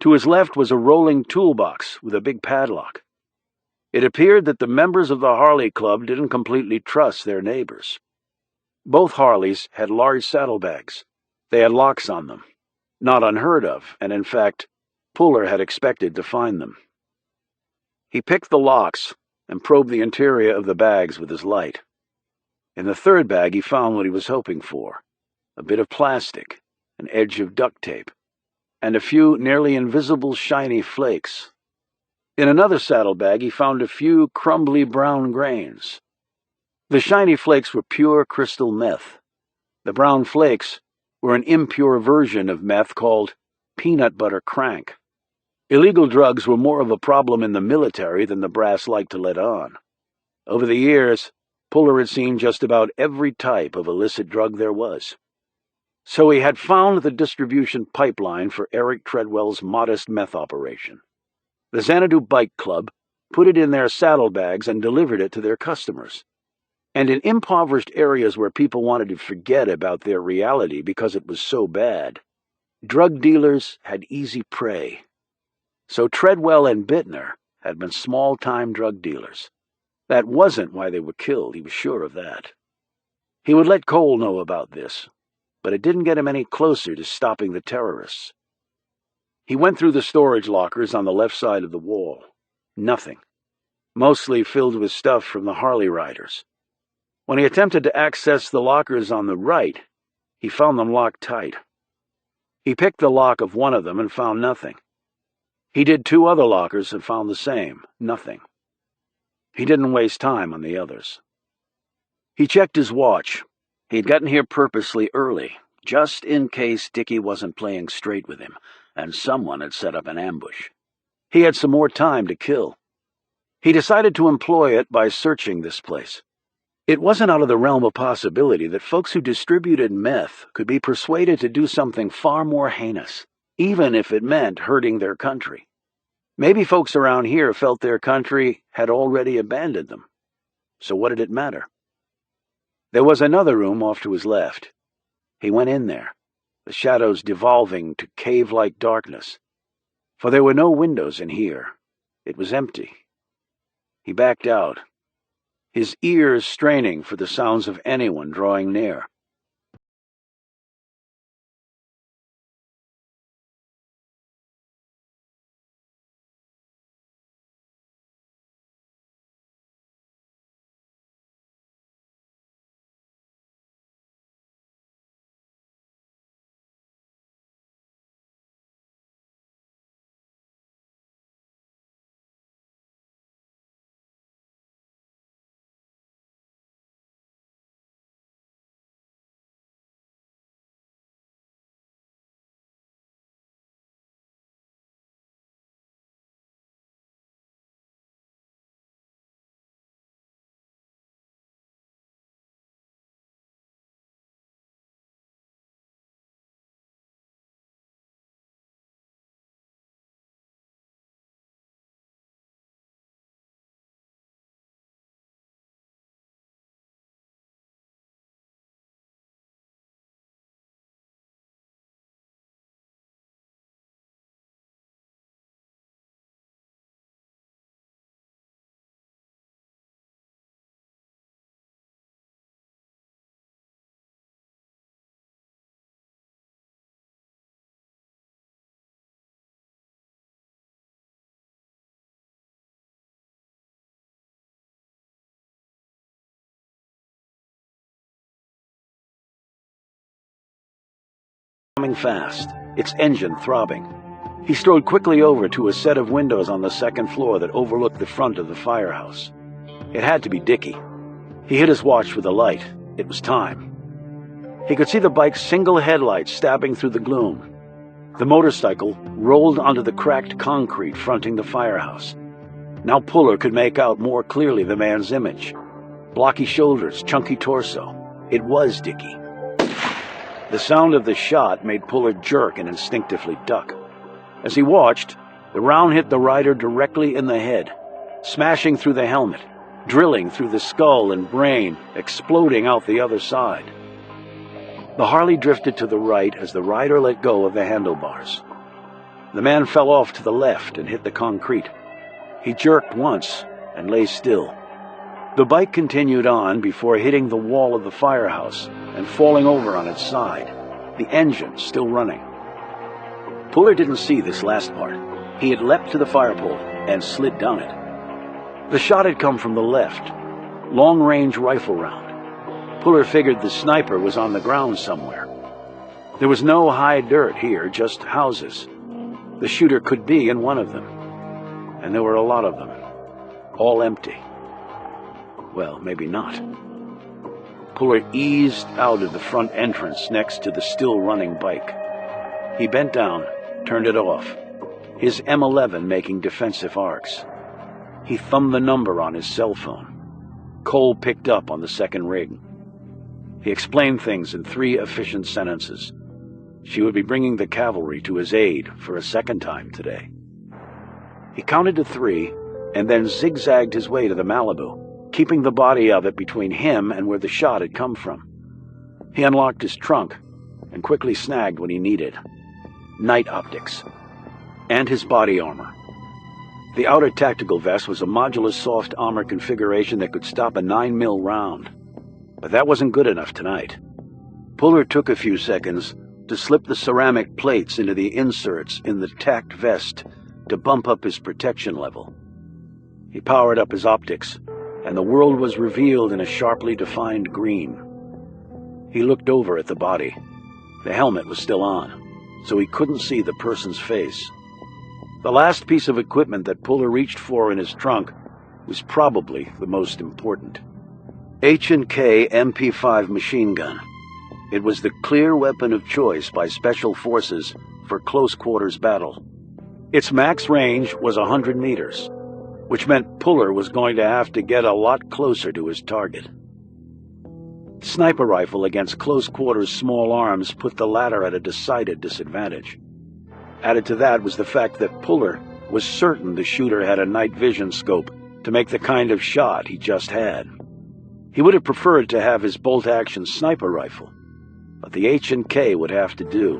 To his left was a rolling toolbox with a big padlock. It appeared that the members of the Harley Club didn't completely trust their neighbors. Both Harleys had large saddlebags. They had locks on them. Not unheard of, and in fact, Puller had expected to find them. He picked the locks and probed the interior of the bags with his light. In the third bag he found what he was hoping for, a bit of plastic, an edge of duct tape, and a few nearly invisible shiny flakes. In another saddlebag he found a few crumbly brown grains. The shiny flakes were pure crystal meth. The brown flakes were an impure version of meth called peanut butter crank. Illegal drugs were more of a problem in the military than the brass liked to let on. Over the years, Puller had seen just about every type of illicit drug there was. So he had found the distribution pipeline for Eric Treadwell's modest meth operation. The Xanadu Bike Club put it in their saddlebags and delivered it to their customers. And in impoverished areas where people wanted to forget about their reality because it was so bad, drug dealers had easy prey. So Treadwell and Bittner had been small-time drug dealers. That wasn't why they were killed, he was sure of that. He would let Cole know about this, but it didn't get him any closer to stopping the terrorists. He went through the storage lockers on the left side of the wall. Nothing. Mostly filled with stuff from the Harley riders. When he attempted to access the lockers on the right, he found them locked tight. He picked the lock of one of them and found nothing. He did 2 other lockers and found the same, nothing. He didn't waste time on the others. He checked his watch. He'd gotten here purposely early, just in case Dicki wasn't playing straight with him, and someone had set up an ambush. He had some more time to kill. He decided to employ it by searching this place. It wasn't out of the realm of possibility that folks who distributed meth could be persuaded to do something far more heinous, even if it meant hurting their country. Maybe folks around here felt their country had already abandoned them. So what did it matter? There was another room off to his left. He went in there, the shadows devolving to cave-like darkness. For there were no windows in here. It was empty. He backed out, his ears straining for the sounds of anyone drawing near. coming fast, its engine throbbing. He strode quickly over to a set of windows on the second floor that overlooked the front of the firehouse. It had to be Dicki. He hit his watch with a light. It was time. He could see the bike's single headlight stabbing through the gloom. The motorcycle rolled onto the cracked concrete fronting the firehouse. Now Puller could make out more clearly the man's image. Blocky shoulders, chunky torso. It was Dicki. The sound of the shot made Puller jerk and instinctively duck. As he watched, the round hit the rider directly in the head, smashing through the helmet, drilling through the skull and brain, exploding out the other side. The Harley drifted to the right as the rider let go of the handlebars. The man fell off to the left and hit the concrete. He jerked once and lay still. The bike continued on before hitting the wall of the firehouse and falling over on its side, the engine still running. Puller didn't see this last part. He had leapt to the fire pole and slid down it. The shot had come from the left, long-range rifle round. Puller figured the sniper was on the ground somewhere. There was no high dirt here, just houses. The shooter could be in one of them. And there were a lot of them, all empty. Well, maybe not. Puller eased out of the front entrance next to the still-running bike. He bent down, turned it off, his M11 making defensive arcs. He thumbed the number on his cell phone. Cole picked up on the second ring. He explained things in 3 efficient sentences. She would be bringing the cavalry to his aid for a second time today. He counted to 3 and then zigzagged his way to the Malibu, keeping the body of it between him and where the shot had come from. He unlocked his trunk and quickly snagged what he needed: night optics and his body armor. The outer tactical vest was a modular soft armor configuration that could stop a 9mm round. But that wasn't good enough tonight. Puller took a few seconds to slip the ceramic plates into the inserts in the tacked vest to bump up his protection level. He powered up his optics, and the world was revealed in a sharply defined green. He looked over at the body. The helmet was still on, so he couldn't see the person's face. The last piece of equipment that Puller reached for in his trunk was probably the most important. H&K MP5 machine gun. It was the clear weapon of choice by Special Forces for close-quarters battle. Its max range was 100 meters, which meant Puller was going to have to get a lot closer to his target. Sniper rifle against close-quarters small arms put the latter at a decided disadvantage. Added to that was the fact that Puller was certain the shooter had a night vision scope to make the kind of shot he just had. He would have preferred to have his bolt-action sniper rifle, but the H&K would have to do.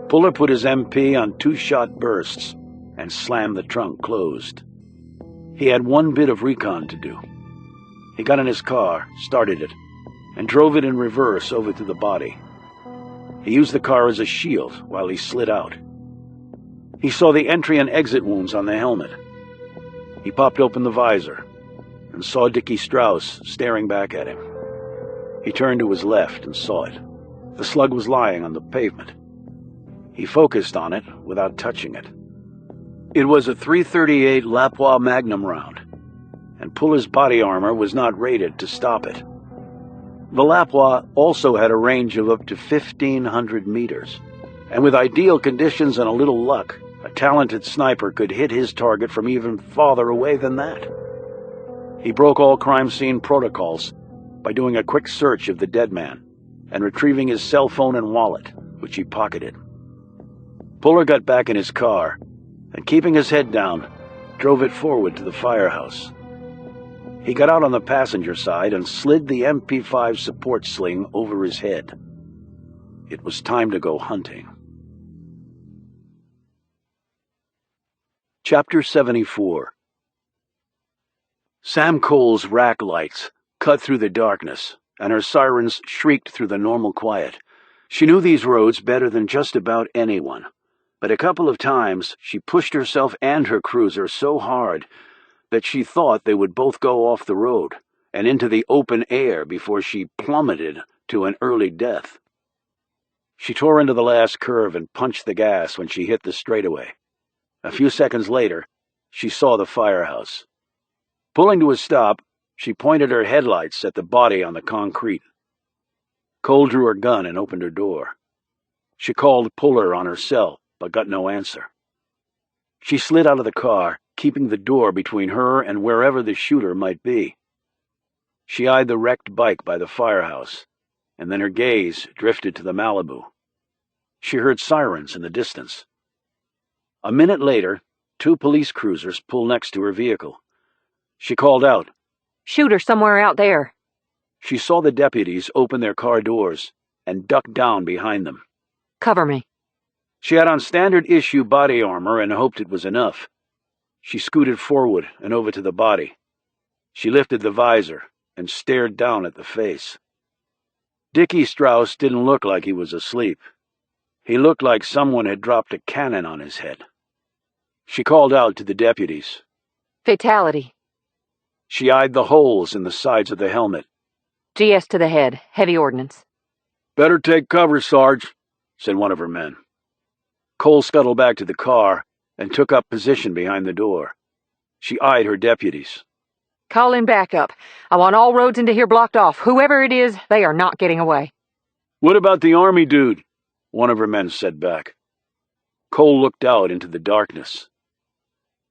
Puller put his MP on 2-shot bursts and slammed the trunk closed. He had one bit of recon to do. He got in his car, started it, and drove it in reverse over to the body. He used the car as a shield while he slid out. He saw the entry and exit wounds on the helmet. He popped open the visor and saw Dicki Strauss staring back at him. He turned to his left and saw it. The slug was lying on the pavement. He focused on it without touching it. It was a .338 Lapua Magnum round, and Puller's body armor was not rated to stop it. The Lapua also had a range of up to 1,500 meters, and with ideal conditions and a little luck, a talented sniper could hit his target from even farther away than that. He broke all crime scene protocols by doing a quick search of the dead man and retrieving his cell phone and wallet, which he pocketed. Puller got back in his car and, keeping his head down, drove it forward to the firehouse. He got out on the passenger side and slid the MP5 support sling over his head. It was time to go hunting. Chapter 74. Sam Cole's rack lights cut through the darkness, and her sirens shrieked through the normal quiet. She knew these roads better than just about anyone, but a couple of times she pushed herself and her cruiser so hard that she thought they would both go off the road and into the open air before she plummeted to an early death. She tore into the last curve and punched the gas when she hit the straightaway. A few seconds later, she saw the firehouse. Pulling to a stop, she pointed her headlights at the body on the concrete. Cole drew her gun and opened her door. She called Puller on her cell, but got no answer. She slid out of the car, keeping the door between her and wherever the shooter might be. She eyed the wrecked bike by the firehouse, and then her gaze drifted to the Malibu. She heard sirens in the distance. A minute later, 2 police cruisers pulled next to her vehicle. She called out. "Shooter somewhere out there." She saw the deputies open their car doors and duck down behind them. "Cover me." She had on standard-issue body armor and hoped it was enough. She scooted forward and over to the body. She lifted the visor and stared down at the face. Dicki Strauss didn't look like he was asleep. He looked like someone had dropped a cannon on his head. She called out to the deputies. "Fatality." She eyed the holes in the sides of the helmet. "GS to the head. Heavy ordnance." "Better take cover, Sarge," said one of her men. Cole scuttled back to the car and took up position behind the door. She eyed her deputies. "Call in backup. I want all roads into here blocked off. Whoever it is, they are not getting away." "What about the army dude?" one of her men said back. Cole looked out into the darkness.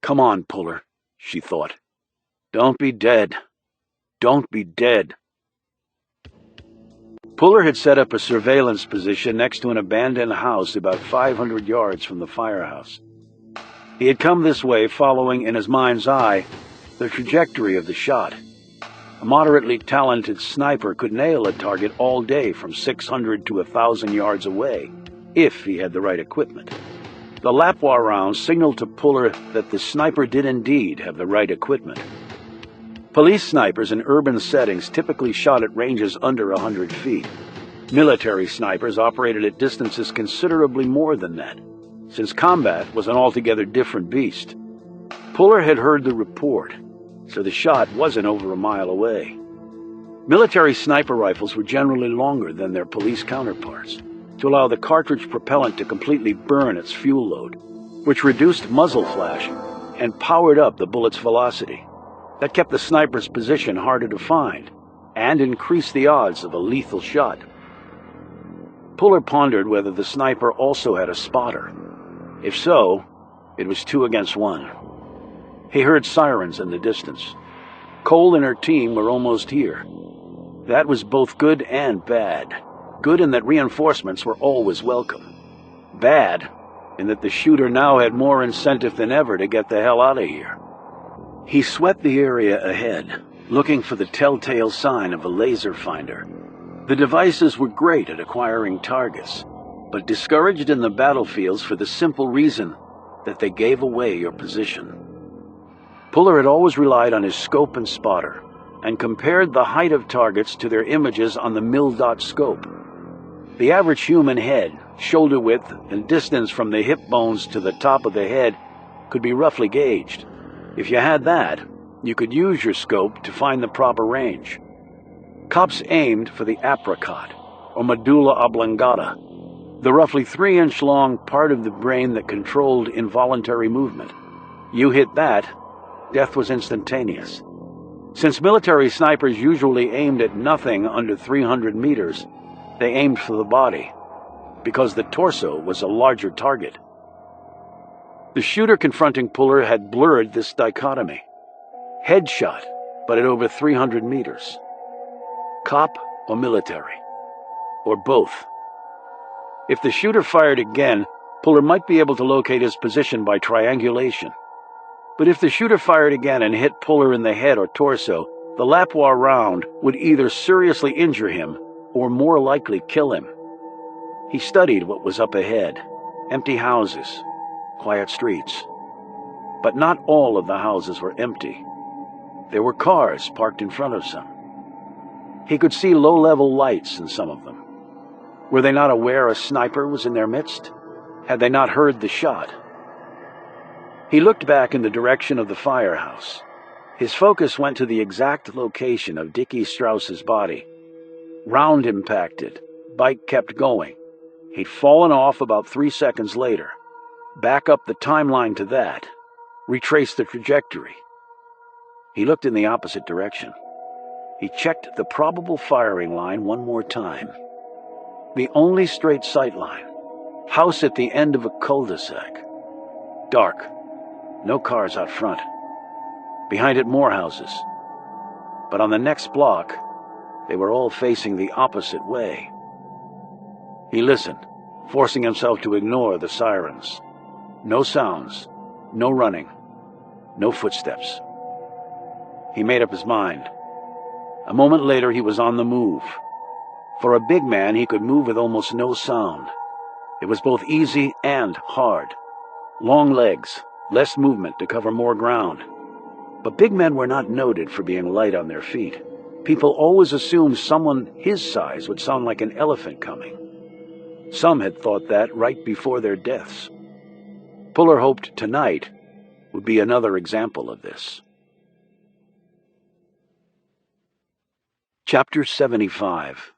"Come on, Puller," she thought. "Don't be dead. Don't be dead." Puller had set up a surveillance position next to an abandoned house about 500 yards from the firehouse. He had come this way following in his mind's eye the trajectory of the shot. A moderately talented sniper could nail a target all day from 600 to 1,000 yards away, if he had the right equipment. The Lapua round signaled to Puller that the sniper did indeed have the right equipment. Police snipers in urban settings typically shot at ranges under 100 feet. Military snipers operated at distances considerably more than that, since combat was an altogether different beast. Puller had heard the report, so the shot wasn't over a mile away. Military sniper rifles were generally longer than their police counterparts, to allow the cartridge propellant to completely burn its fuel load, which reduced muzzle flash and powered up the bullet's velocity. That kept the sniper's position harder to find, and increased the odds of a lethal shot. Puller pondered whether the sniper also had a spotter. If so, it was 2 against 1. He heard sirens in the distance. Cole and her team were almost here. That was both good and bad. Good in that reinforcements were always welcome. Bad in that the shooter now had more incentive than ever to get the hell out of here. He swept the area ahead, looking for the telltale sign of a laser finder. The devices were great at acquiring targets, but discouraged in the battlefields for the simple reason that they gave away your position. Puller had always relied on his scope and spotter, and compared the height of targets to their images on the mil-dot scope. The average human head, shoulder width, and distance from the hip bones to the top of the head could be roughly gauged. If you had that, you could use your scope to find the proper range. Cops aimed for the apricot, or medulla oblongata, the roughly 3-inch long part of the brain that controlled involuntary movement. You hit that, death was instantaneous. Since military snipers usually aimed at nothing under 300 meters, they aimed for the body, because the torso was a larger target. The shooter confronting Puller had blurred this dichotomy. Headshot, but at over 300 meters. Cop or military, or both. If the shooter fired again, Puller might be able to locate his position by triangulation. But if the shooter fired again and hit Puller in the head or torso, the Lapua round would either seriously injure him or more likely kill him. He studied what was up ahead. Empty houses, quiet streets. But not all of the houses were empty. There were cars parked in front of some. He could see low-level lights in some of them. Were they not aware a sniper was in their midst? Had they not heard the shot? He looked back in the direction of the firehouse. His focus went to the exact location of Dicki Strauss's body. Round impacted, bike kept going. He'd fallen off about 3 seconds later. Back up the timeline to that. Retrace the trajectory. He looked in the opposite direction. He checked the probable firing line one more time. The only straight sight line. House at the end of a cul-de-sac. Dark. No cars out front. Behind it, more houses. But on the next block, they were all facing the opposite way. He listened, forcing himself to ignore the sirens. No sounds, no running, no footsteps. He made up his mind. A moment later, he was on the move. For a big man, he could move with almost no sound. It was both easy and hard. Long legs, less movement to cover more ground. But big men were not noted for being light on their feet. People always assumed someone his size would sound like an elephant coming. Some had thought that right before their deaths. Puller hoped tonight would be another example of this. Chapter 75.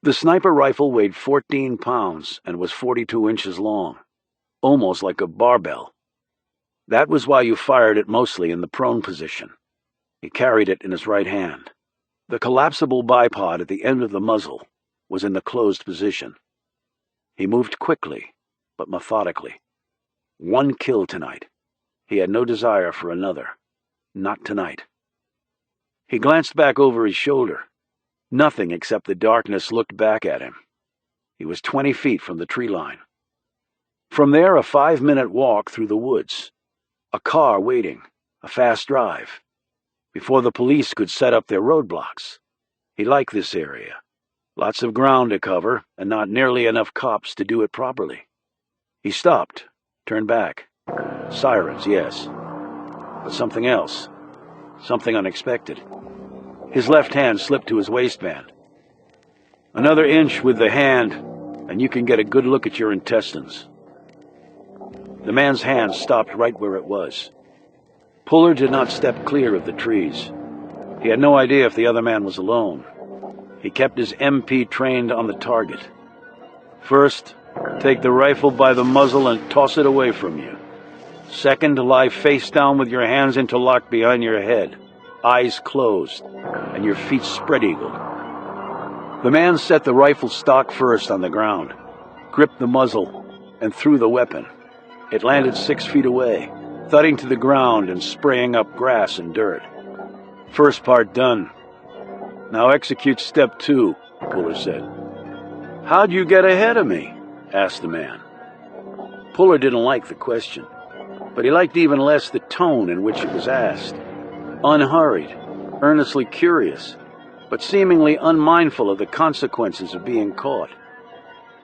The sniper rifle weighed 14 pounds and was 42 inches long, almost like a barbell. That was why you fired it mostly in the prone position. He carried it in his right hand. The collapsible bipod at the end of the muzzle was in the closed position. He moved quickly, but methodically. One kill tonight. He had no desire for another. Not tonight. He glanced back over his shoulder. Nothing except the darkness looked back at him. He was 20 feet from the tree line. From there, a 5-minute walk through the woods. A car waiting, a fast drive. Before the police could set up their roadblocks. He liked this area. Lots of ground to cover, and not nearly enough cops to do it properly. He stopped, turned back. Sirens, yes. But something else. Something unexpected. His left hand slipped to his waistband. Another inch with the hand, and you can get a good look at your intestines. The man's hand stopped right where it was. Puller did not step clear of the trees. He had no idea if the other man was alone. He kept his MP trained on the target. First, take the rifle by the muzzle and toss it away from you. Second, lie face down with your hands interlocked behind your head, eyes closed, and your feet spread-eagled. The man set the rifle stock first on the ground, gripped the muzzle, and threw the weapon. It landed 6 feet away, thudding to the ground and spraying up grass and dirt. First part done. Now execute step 2, Puller said. How'd you get ahead of me? Asked the man. Puller didn't like the question, but he liked even less the tone in which it was asked. Unhurried, earnestly curious, but seemingly unmindful of the consequences of being caught.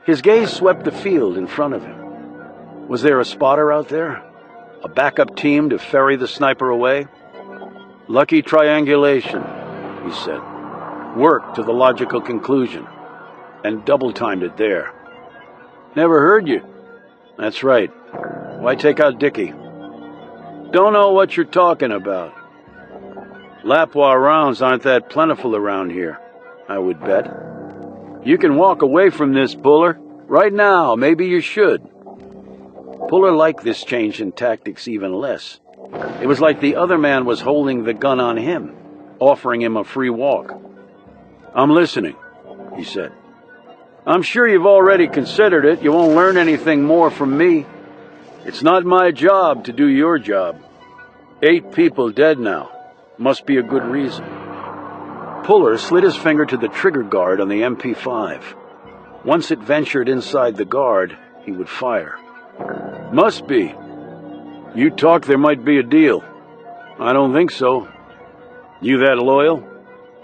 His gaze swept the field in front of him. Was there a spotter out there? A backup team to ferry the sniper away? Lucky triangulation, he said. Worked to the logical conclusion, and double-timed it there. Never heard you. That's right. Why take out Dicki? Don't know what you're talking about. Lapua rounds aren't that plentiful around here, I would bet. You can walk away from this, Puller. Right now, maybe you should. Puller liked this change in tactics even less. It was like the other man was holding the gun on him, offering him a free walk. I'm listening, he said. I'm sure you've already considered it. You won't learn anything more from me. It's not my job to do your job. 8 people dead now. Must be a good reason. Puller slid his finger to the trigger guard on the MP5. Once it ventured inside the guard, he would fire. Must be. You talk there might be a deal. I don't think so. You that loyal?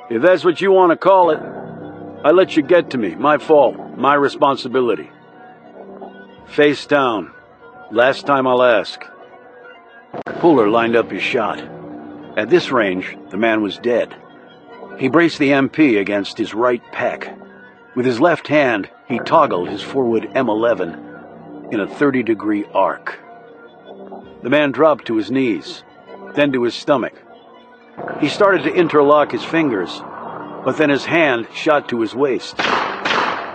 If that's what you want to call it. I let you get to me. My fault. My responsibility. Face down. Last time I'll ask. Puller lined up his shot. At this range, the man was dead. He braced the MP against his right pec. With his left hand, he toggled his forward M11 in a 30-degree arc. The man dropped to his knees, then to his stomach. He started to interlock his fingers, but then his hand shot to his waist.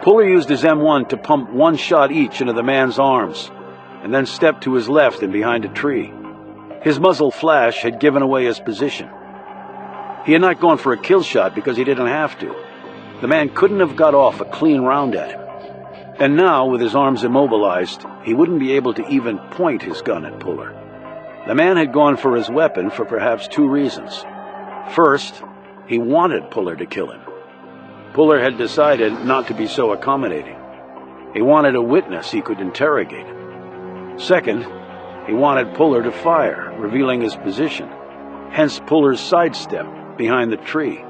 Puller used his M1 to pump one shot each into the man's arms, and then stepped to his left and behind a tree. His muzzle flash had given away his position. He had not gone for a kill shot because he didn't have to. The man couldn't have got off a clean round at him. And now, with his arms immobilized, he wouldn't be able to even point his gun at Puller. The man had gone for his weapon for perhaps two reasons. First, he wanted Puller to kill him. Puller had decided not to be so accommodating. He wanted a witness he could interrogate. Second, he wanted Puller to fire, revealing his position, hence Puller's sidestep behind the tree.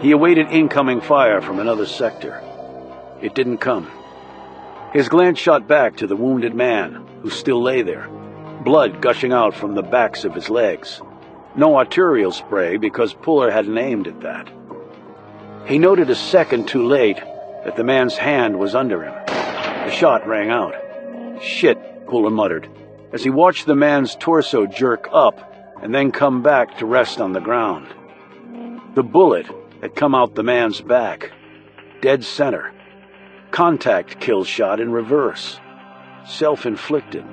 He awaited incoming fire from another sector. It didn't come. His glance shot back to the wounded man, who still lay there, blood gushing out from the backs of his legs. No arterial spray because Puller hadn't aimed at that. He noted a second too late that the man's hand was under him. The shot rang out. "Shit," Puller muttered, as he watched the man's torso jerk up and then come back to rest on the ground. The bullet had come out the man's back, dead center. Contact kill shot in reverse. Self-inflicted.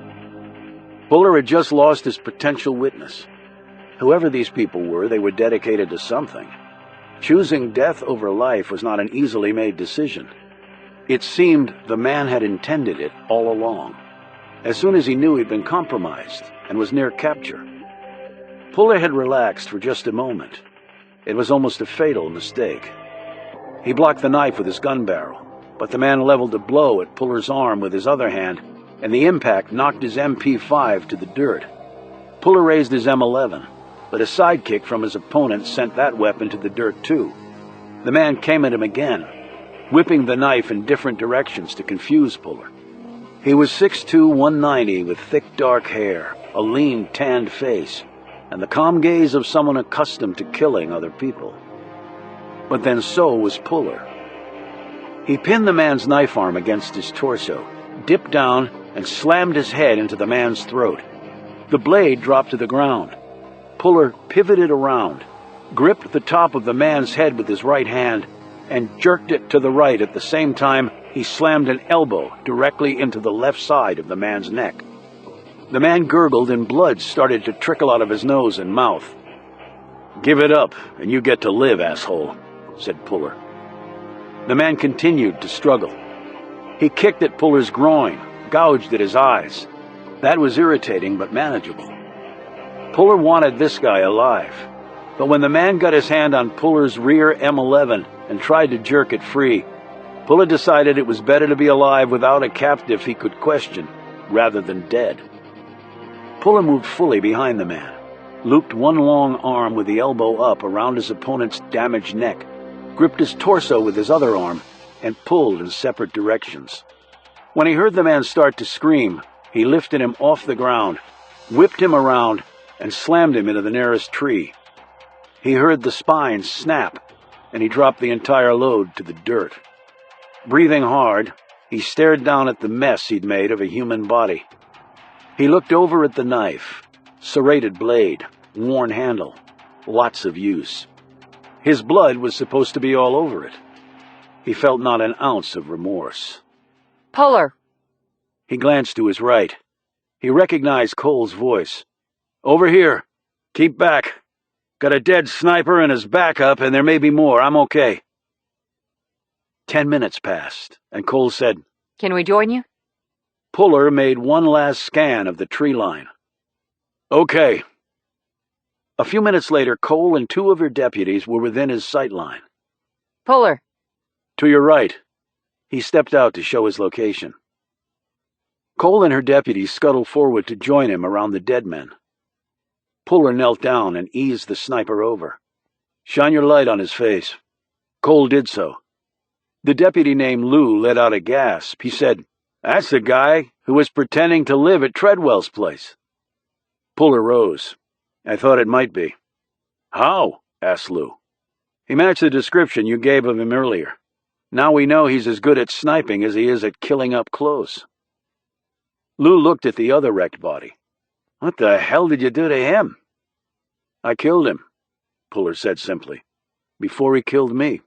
Puller had just lost his potential witness. Whoever these people were, they were dedicated to something. Choosing death over life was not an easily made decision. It seemed the man had intended it all along, as soon as he knew he'd been compromised and was near capture. Puller had relaxed for just a moment. It was almost a fatal mistake. He blocked the knife with his gun barrel, but the man leveled a blow at Puller's arm with his other hand, and the impact knocked his MP5 to the dirt. Puller raised his M11, but a sidekick from his opponent sent that weapon to the dirt too. The man came at him again, whipping the knife in different directions to confuse Puller. He was 6'2", 190, with thick dark hair, a lean, tanned face, and the calm gaze of someone accustomed to killing other people. But then so was Puller. He pinned the man's knife arm against his torso, dipped down, and slammed his head into the man's throat. The blade dropped to the ground. Puller pivoted around, gripped the top of the man's head with his right hand, and jerked it to the right at the same time he slammed an elbow directly into the left side of the man's neck. The man gurgled and blood started to trickle out of his nose and mouth. "Give it up, and you get to live, asshole," said Puller. The man continued to struggle. He kicked at Puller's groin, gouged at his eyes. That was irritating but manageable. Puller wanted this guy alive, but when the man got his hand on Puller's rear M11 and tried to jerk it free, Puller decided it was better to be alive without a captive he could question, rather than dead. Puller moved fully behind the man, looped one long arm with the elbow up around his opponent's damaged neck, gripped his torso with his other arm, and pulled in separate directions. When he heard the man start to scream, he lifted him off the ground, whipped him around, and slammed him into the nearest tree. He heard the spine snap, and he dropped the entire load to the dirt. Breathing hard, he stared down at the mess he'd made of a human body. He looked over at the knife, serrated blade, worn handle, lots of use. His blood was supposed to be all over it. He felt not an ounce of remorse. Puller! He glanced to his right. He recognized Cole's voice. "Over here. Keep back. Got a dead sniper and his backup, and there may be more. I'm okay." 10 minutes passed, and Cole said, Can we join you? Puller made one last scan of the tree line. "Okay." A few minutes later, Cole and two of her deputies were within his sight line. Puller! "To your right." He stepped out to show his location. Cole and her deputies scuttled forward to join him around the dead men. Puller knelt down and eased the sniper over. "Shine your light on his face." Cole did so. The deputy named Lou let out a gasp. He said, "That's the guy who was pretending to live at Treadwell's place." Puller rose. "I thought it might be." "How?" asked Lou. "He matched the description you gave of him earlier. Now we know he's as good at sniping as he is at killing up close." Lou looked at the other wrecked body. "What the hell did you do to him?" "I killed him," Puller said simply, "before he killed me."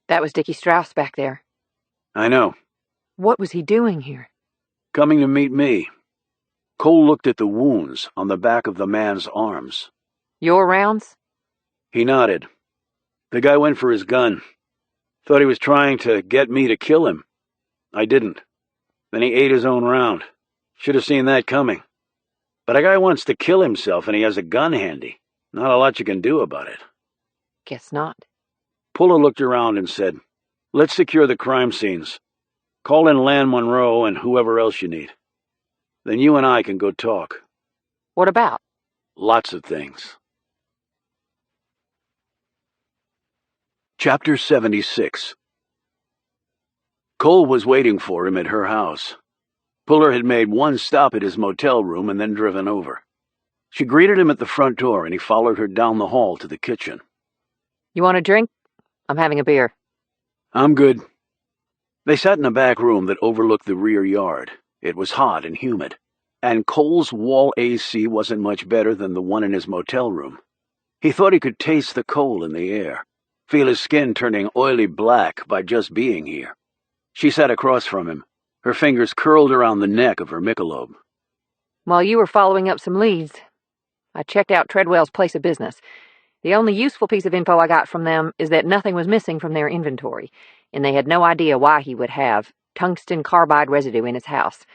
That was Dicki Strauss back there. I know. What was he doing here? Coming to meet me. Cole looked at the wounds on the back of the man's arms. Your rounds? He nodded. The guy went for his gun. Thought he was trying to get me to kill him. I didn't. Then he ate his own round. Should have seen that coming. But a guy wants to kill himself and he has a gun handy. Not a lot you can do about it. Guess not. Puller looked around and said, "Let's secure the crime scenes. Call in Lan Monroe and whoever else you need. Then you and I can go talk." What about? Lots of things. Chapter 76. Cole was waiting for him at her house. Puller had made one stop at his motel room and then driven over. She greeted him at the front door and he followed her down the hall to the kitchen. You want a drink? I'm having a beer. I'm good. They sat in a back room that overlooked the rear yard. It was hot and humid, and Cole's wall AC wasn't much better than the one in his motel room. He thought he could taste the coal in the air, feel his skin turning oily black by just being here. She sat across from him, her fingers curled around the neck of her Michelob. While you were following up some leads, I checked out Treadwell's place of business. The only useful piece of info I got from them is that nothing was missing from their inventory, and they had no idea why he would have tungsten carbide residue in his house.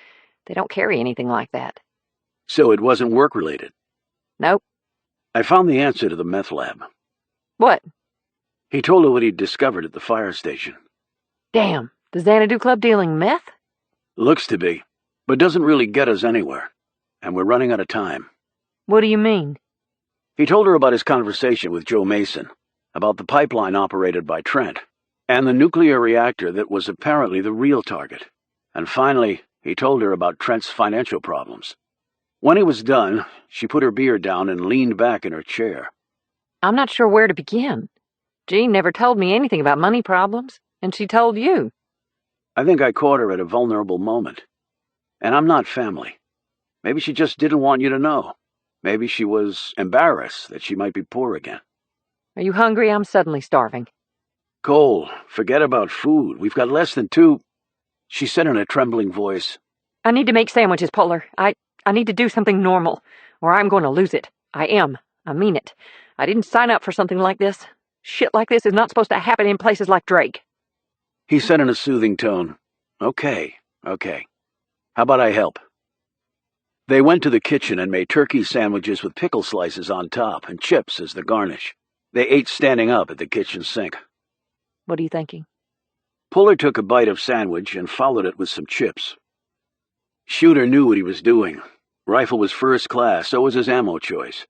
They don't carry anything like that. So it wasn't work-related? Nope. I found the answer to the meth lab. What? He told her what he'd discovered at the fire station. Damn, the Xanadu Club dealing meth? Looks to be, but doesn't really get us anywhere. And we're running out of time. What do you mean? He told her about his conversation with Joe Mason, about the pipeline operated by Trent, and the nuclear reactor that was apparently the real target. And finally, he told her about Trent's financial problems. When he was done, she put her beer down and leaned back in her chair. I'm not sure where to begin. Jean never told me anything about money problems, and she told you. I think I caught her at a vulnerable moment. And I'm not family. Maybe she just didn't want you to know. Maybe she was embarrassed that she might be poor again. Are you hungry? I'm suddenly starving. Cole, forget about food. We've got less than 2... She said in a trembling voice. I need to make sandwiches, Puller. I need to do something normal, or I'm going to lose it. I am. I mean it. I didn't sign up for something like this. Shit like this is not supposed to happen in places like Drake. He said in a soothing tone, Okay. How about I help? They went to the kitchen and made turkey sandwiches with pickle slices on top and chips as the garnish. They ate standing up at the kitchen sink. What are you thinking? Puller took a bite of sandwich and followed it with some chips. Shooter knew what he was doing. Rifle was first class, so was his ammo choice.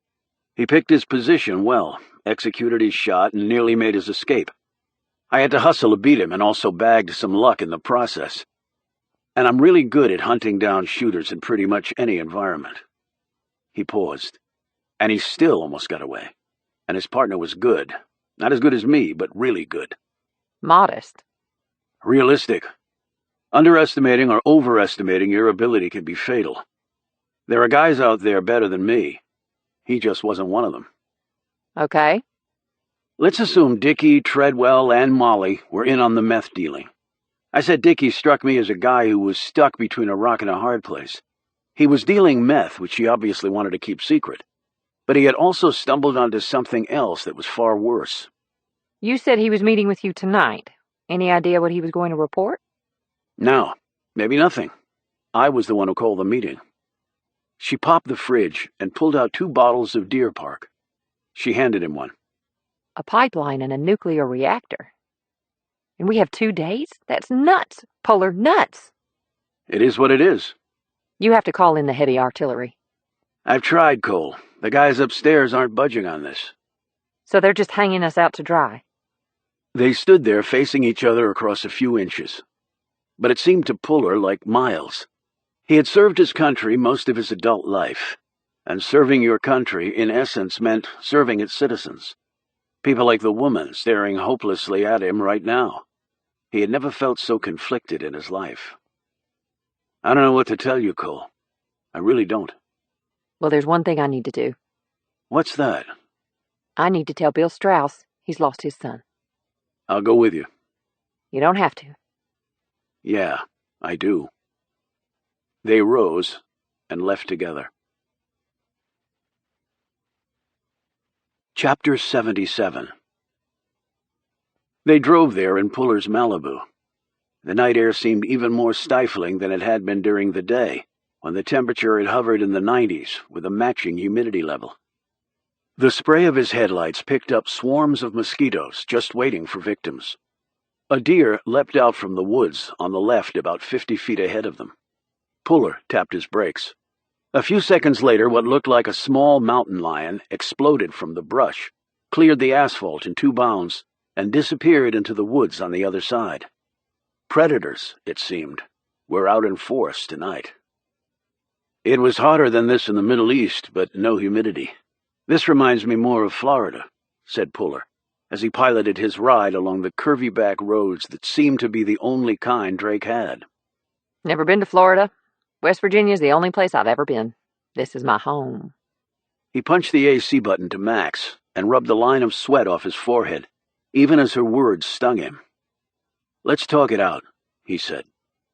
He picked his position well, executed his shot, and nearly made his escape. I had to hustle to beat him and also bagged some luck in the process. And I'm really good at hunting down shooters in pretty much any environment. He paused, and he still almost got away. And his partner was good. Not as good as me, but really good. Modest. Realistic. Underestimating or overestimating your ability can be fatal. There are guys out there better than me. He just wasn't one of them. Okay. Let's assume Dicki, Treadwell, and Molly were in on the meth dealing. I said Dicki struck me as a guy who was stuck between a rock and a hard place. He was dealing meth, which he obviously wanted to keep secret. But he had also stumbled onto something else that was far worse. You said he was meeting with you tonight. Any idea what he was going to report? No, maybe nothing. I was the one who called the meeting. She popped the fridge and pulled out 2 bottles of Deer Park. She handed him one. A pipeline and a nuclear reactor. And we have 2 days? That's nuts, Puller, nuts. It is what it is. You have to call in the heavy artillery. I've tried, Cole. The guys upstairs aren't budging on this. So they're just hanging us out to dry. They stood there facing each other across a few inches. But it seemed to Puller like miles. He had served his country most of his adult life, and serving your country, in essence, meant serving its citizens. People like the woman staring hopelessly at him right now. He had never felt so conflicted in his life. I don't know what to tell you, Cole. I really don't. Well, there's one thing I need to do. What's that? I need to tell Bill Strauss he's lost his son. I'll go with you. You don't have to. Yeah, I do. They rose and left together. Chapter 77. They drove there in Puller's Malibu. The night air seemed even more stifling than it had been during the day, when the temperature had hovered in the 90s with a matching humidity level. The spray of his headlights picked up swarms of mosquitoes just waiting for victims. A deer leapt out from the woods on the left about 50 feet ahead of them. Puller tapped his brakes. A few seconds later, what looked like a small mountain lion exploded from the brush, cleared the asphalt in 2 bounds, and disappeared into the woods on the other side. Predators, it seemed, were out in force tonight. It was hotter than this in the Middle East, but no humidity. This reminds me more of Florida, said Puller, as he piloted his ride along the curvy-back roads that seemed to be the only kind Drake had. Never been to Florida. West Virginia's the only place I've ever been. This is my home. He punched the AC button to max and rubbed the line of sweat off his forehead, even as her words stung him. Let's talk it out, he said.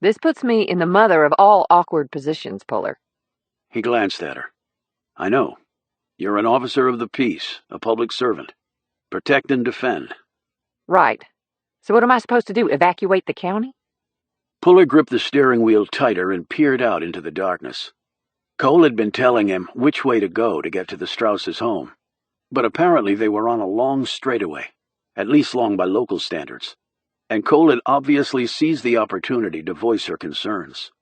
This puts me in the mother of all awkward positions, Puller. He glanced at her. I know. You're an officer of the peace, a public servant. Protect and defend. Right. So what am I supposed to do, evacuate the county? Puller gripped the steering wheel tighter and peered out into the darkness. Cole had been telling him which way to go to get to the Strausses' home, but apparently they were on a long straightaway, at least long by local standards, and Cole had obviously seized the opportunity to voice her concerns.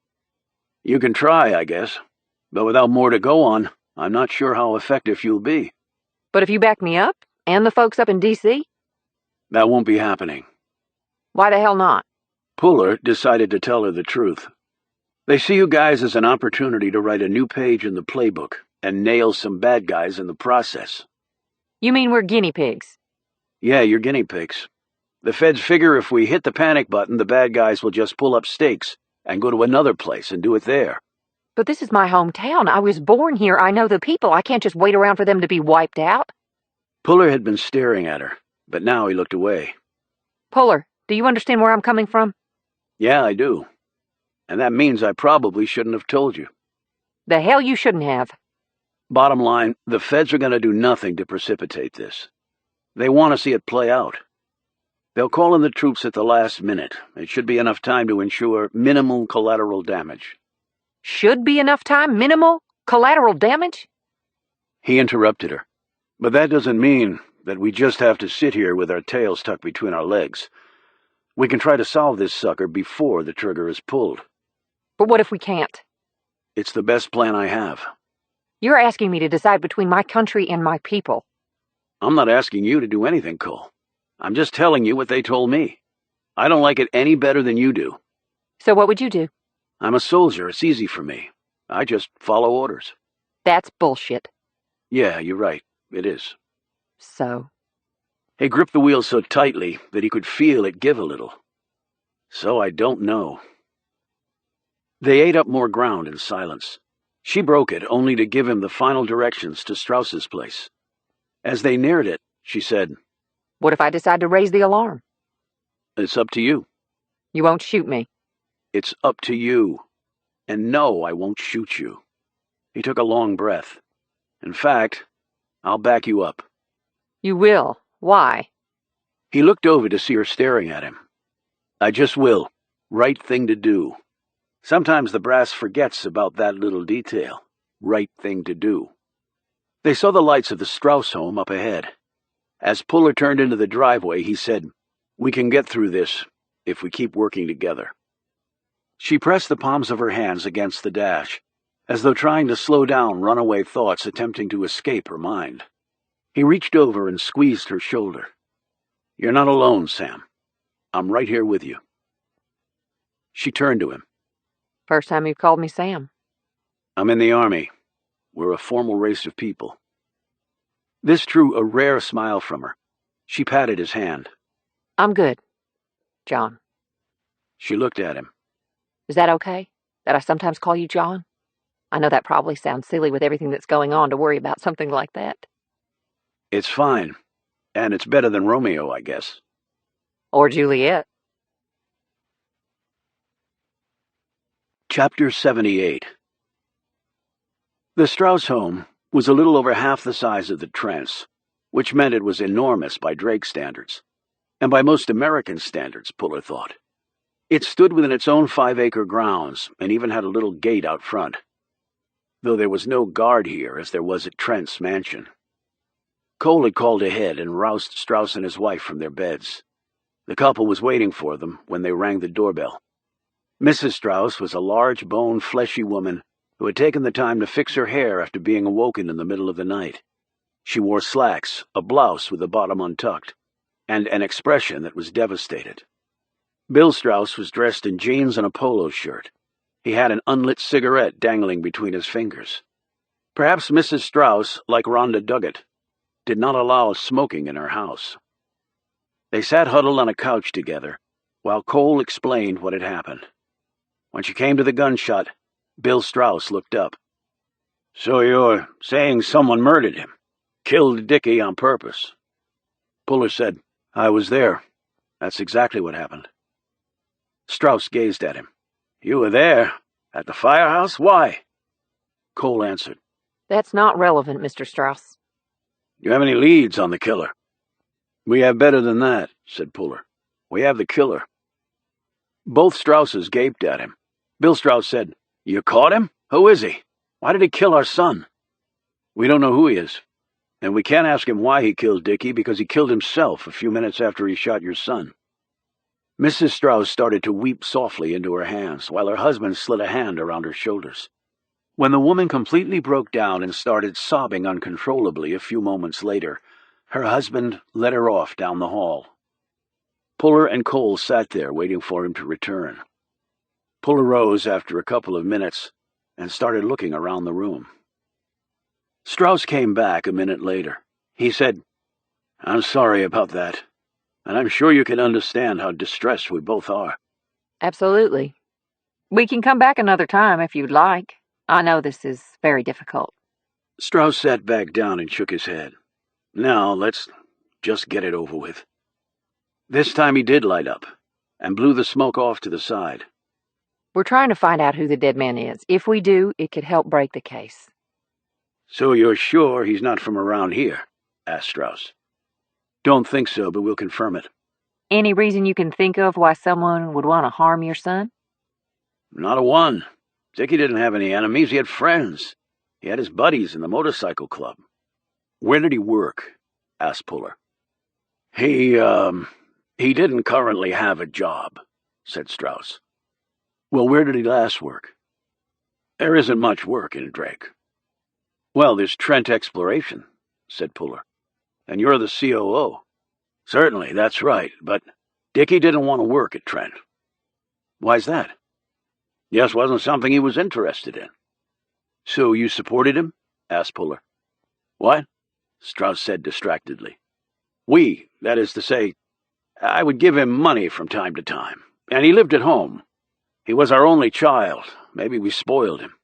You can try, I guess, but without more to go on, I'm not sure how effective you'll be. But if you back me up, and the folks up in D.C.? That won't be happening. Why the hell not? Puller decided to tell her the truth. They see you guys as an opportunity to write a new page in the playbook and nail some bad guys in the process. You mean we're guinea pigs? Yeah, you're guinea pigs. The feds figure if we hit the panic button, the bad guys will just pull up stakes and go to another place and do it there. But this is my hometown. I was born here. I know the people. I can't just wait around for them to be wiped out. Puller had been staring at her, but now he looked away. Puller, do you understand where I'm coming from? Yeah, I do. And that means I probably shouldn't have told you. The hell you shouldn't have. Bottom line, the feds are going to do nothing to precipitate this. They want to see it play out. They'll call in the troops at the last minute. It should be enough time to ensure minimal collateral damage. Should be enough time? Minimal? Collateral damage? He interrupted her. But that doesn't mean that we just have to sit here with our tails tucked between our legs. We can try to solve this sucker before the trigger is pulled. But what if we can't? It's the best plan I have. You're asking me to decide between my country and my people. I'm not asking you to do anything, Cole. I'm just telling you what they told me. I don't like it any better than you do. So what would you do? I'm a soldier. It's easy for me. I just follow orders. That's bullshit. Yeah, you're right. It is. So? He gripped the wheel so tightly that he could feel it give a little. So I don't know. They ate up more ground in silence. She broke it only to give him the final directions to Strauss's place. As they neared it, she said, What if I decide to raise the alarm? It's up to you. You won't shoot me. It's up to you. And no, I won't shoot you. He took a long breath. In fact, I'll back you up. You will. Why? He looked over to see her staring at him. I just will. Right thing to do. Sometimes the brass forgets about that little detail. Right thing to do. They saw the lights of the Strauss home up ahead. As Puller turned into the driveway, he said, We can get through this if we keep working together. She pressed the palms of her hands against the dash, as though trying to slow down runaway thoughts attempting to escape her mind. He reached over and squeezed her shoulder. You're not alone, Sam. I'm right here with you. She turned to him. First time you've called me Sam. I'm in the Army. We're a formal race of people. This drew a rare smile from her. She patted his hand. I'm good, John. She looked at him. Is that okay, that I sometimes call you John? I know that probably sounds silly with everything that's going on to worry about something like that. It's fine. And it's better than Romeo, I guess. Or Juliet. Chapter 78. The Strauss home was a little over half the size of the Trent's, which meant it was enormous by Drake standards, and by most American standards, Puller thought. It stood within its own 5-acre grounds, and even had a little gate out front, though there was no guard here as there was at Trent's mansion. Cole had called ahead and roused Strauss and his wife from their beds. The couple was waiting for them when they rang the doorbell. Mrs. Strauss was a large-boned, fleshy woman who had taken the time to fix her hair after being awoken in the middle of the night. She wore slacks, a blouse with the bottom untucked, and an expression that was devastated. Bill Strauss was dressed in jeans and a polo shirt. He had an unlit cigarette dangling between his fingers. Perhaps Mrs. Strauss, like Rhonda Duggett, did not allow smoking in her house. They sat huddled on a couch together, while Cole explained what had happened. When she came to the gunshot, Bill Strauss looked up. So you're saying someone murdered him? Killed Dicki on purpose? Puller said, "I was there. That's exactly what happened." Strauss gazed at him. You were there? At the firehouse? Why? Cole answered, That's not relevant, Mr. Strauss. You have any leads on the killer? "We have better than that," said Puller. "We have the killer." Both Strausses gaped at him. Bill Strauss said, You caught him? Who is he? Why did he kill our son? "We don't know who he is, and we can't ask him why he killed Dicki because he killed himself a few minutes after he shot your son." Mrs. Strauss started to weep softly into her hands, while her husband slid a hand around her shoulders. When the woman completely broke down and started sobbing uncontrollably a few moments later, her husband led her off down the hall. Puller and Cole sat there waiting for him to return. Puller rose after a couple of minutes and started looking around the room. Strauss came back a minute later. He said, "I'm sorry about that, and I'm sure you can understand how distressed we both are." Absolutely. We can come back another time if you'd like. I know this is very difficult. Strauss sat back down and shook his head. "Now, let's just get it over with." This time he did light up and blew the smoke off to the side. We're trying to find out who the dead man is. If we do, it could help break the case. "So you're sure he's not from around here?" asked Strauss. "Don't think so, but we'll confirm it." Any reason you can think of why someone would want to harm your son? "Not a one. Dicki didn't have any enemies. He had friends. He had his buddies in the motorcycle club." "Where did he work?" asked Puller. He didn't currently have a job," said Strauss. "Well, where did he last work?" "There isn't much work in Drake." "Well, there's Trent Exploration," said Puller. "And you're the COO." "Certainly, that's right, but Dicki didn't want to work at Trent." "Why's that?" "Just wasn't something he was interested in." "So you supported him?" asked Puller. "What?" Strauss said distractedly. That is to say, I would give him money from time to time, and he lived at home. He was our only child. Maybe we spoiled him."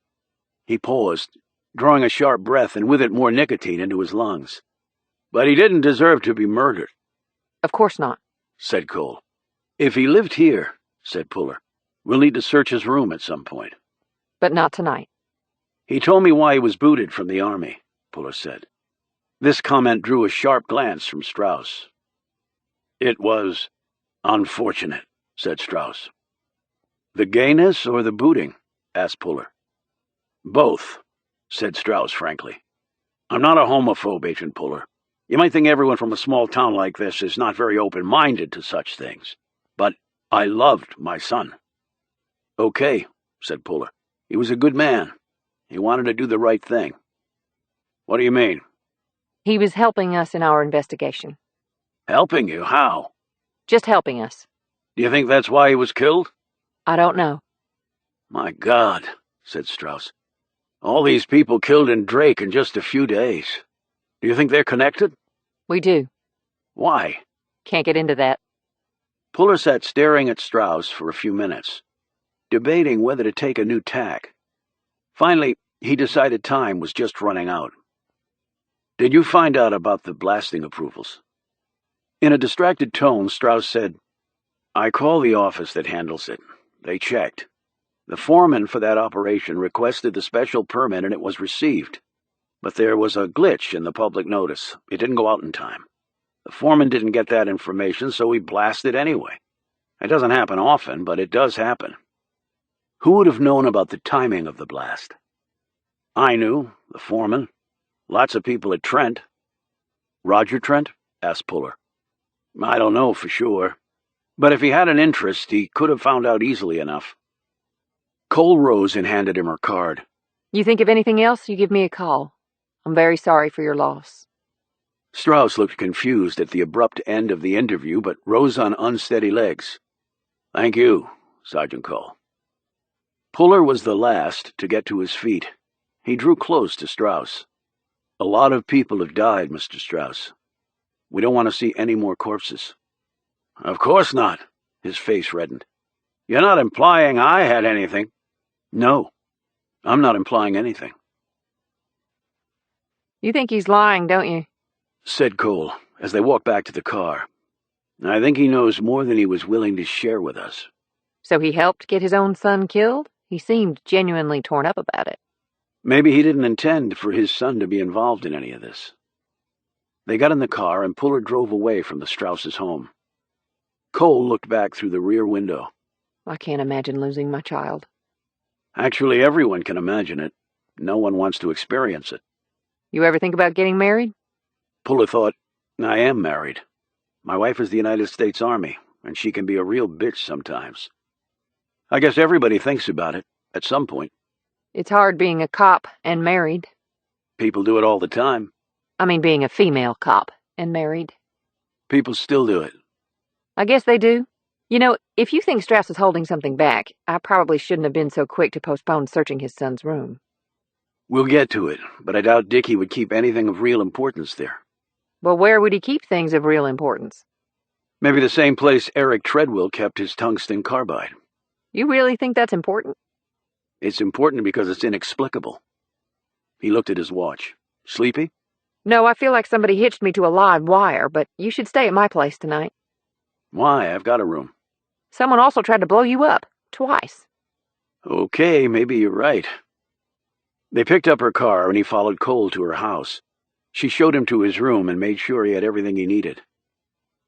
He paused, drawing a sharp breath and with it more nicotine into his lungs. "But he didn't deserve to be murdered." Of course not, said Cole. "If he lived here," said Puller, "we'll need to search his room at some point." but not tonight. "He told me why he was booted from the army," Puller said. This comment drew a sharp glance from Strauss. "It was unfortunate," said Strauss. "The gayness or the booting?" asked Puller. "Both," said Strauss frankly. "I'm not a homophobe, Agent Puller. You might think everyone from a small town like this is not very open-minded to such things. But I loved my son." "Okay," said Puller. "He was a good man. He wanted to do the right thing." "What do you mean?" He was helping us in our investigation. "Helping you? How?" Just helping us. "Do you think that's why he was killed?" I don't know. "My God," said Strauss. "All these people killed in Drake in just a few days. Do you think they're connected?" We do. "Why?" Can't get into that. Puller sat staring at Strauss for a few minutes, debating whether to take a new tack. Finally, he decided time was just running out. "Did you find out about the blasting approvals?" In a distracted tone, Strauss said, "I called the office that handles it. They checked. The foreman for that operation requested the special permit and it was received. But there was a glitch in the public notice. It didn't go out in time. The foreman didn't get that information, so he blasted anyway. It doesn't happen often, but it does happen. Who would have known about the timing of the blast? I knew, the foreman. Lots of people at Trent. Roger Trent? Asked Puller. I don't know for sure. But if he had an interest, he could have found out easily enough. Cole rose and handed him her card. You think of anything else, you give me a call. I'm very sorry for your loss. Strauss looked confused at the abrupt end of the interview, but rose on unsteady legs. Thank you, Sergeant Cole. Puller was the last to get to his feet. He drew close to Strauss. A lot of people have died, Mr. Strauss. We don't want to see any more corpses. Of course not, his face reddened. You're not implying I had anything. No, I'm not implying anything. You think he's lying, don't you? Said Cole, as they walked back to the car. I think he knows more than he was willing to share with us. So he helped get his own son killed? He seemed genuinely torn up about it. Maybe he didn't intend for his son to be involved in any of this. They got in the car and Puller drove away from the Strausses' home. Cole looked back through the rear window. I can't imagine losing my child. Actually, everyone can imagine it. No one wants to experience it. You ever think about getting married? Puller thought, I am married. My wife is the United States Army, and she can be a real bitch sometimes. I guess everybody thinks about it, at some point. It's hard being a cop and married. People do it all the time. I mean being a female cop and married. People still do it. I guess they do. You know, if you think Strauss is holding something back, I probably shouldn't have been so quick to postpone searching his son's room. We'll get to it, but I doubt Dickie would keep anything of real importance there. Well, where would he keep things of real importance? Maybe the same place Eric Treadwell kept his tungsten carbide. You really think that's important? It's important because it's inexplicable. He looked at his watch. Sleepy? No, I feel like somebody hitched me to a live wire, but you should stay at my place tonight. Why? I've got a room. Someone also tried to blow you up. Twice. Okay, maybe you're right. They picked up her car and he followed Cole to her house. She showed him to his room and made sure he had everything he needed.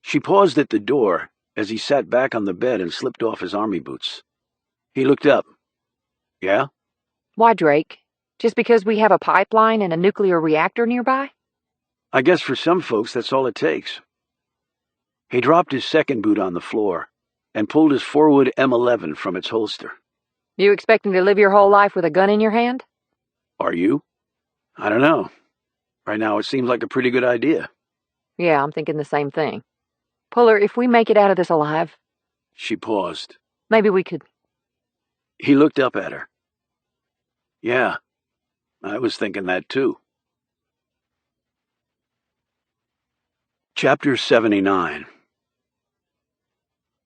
She paused at the door as he sat back on the bed and slipped off his army boots. He looked up. Yeah? Why, Drake? Just because we have a pipeline and a nuclear reactor nearby? I guess for some folks that's all it takes. He dropped his second boot on the floor and pulled his Forwood M11 from its holster. You expecting to live your whole life with a gun in your hand? Are you? I don't know. Right now it seems like a pretty good idea. Yeah, I'm thinking the same thing. Puller, if we make it out of this alive... She paused. Maybe we could... He looked up at her. Yeah, I was thinking that too. Chapter 79.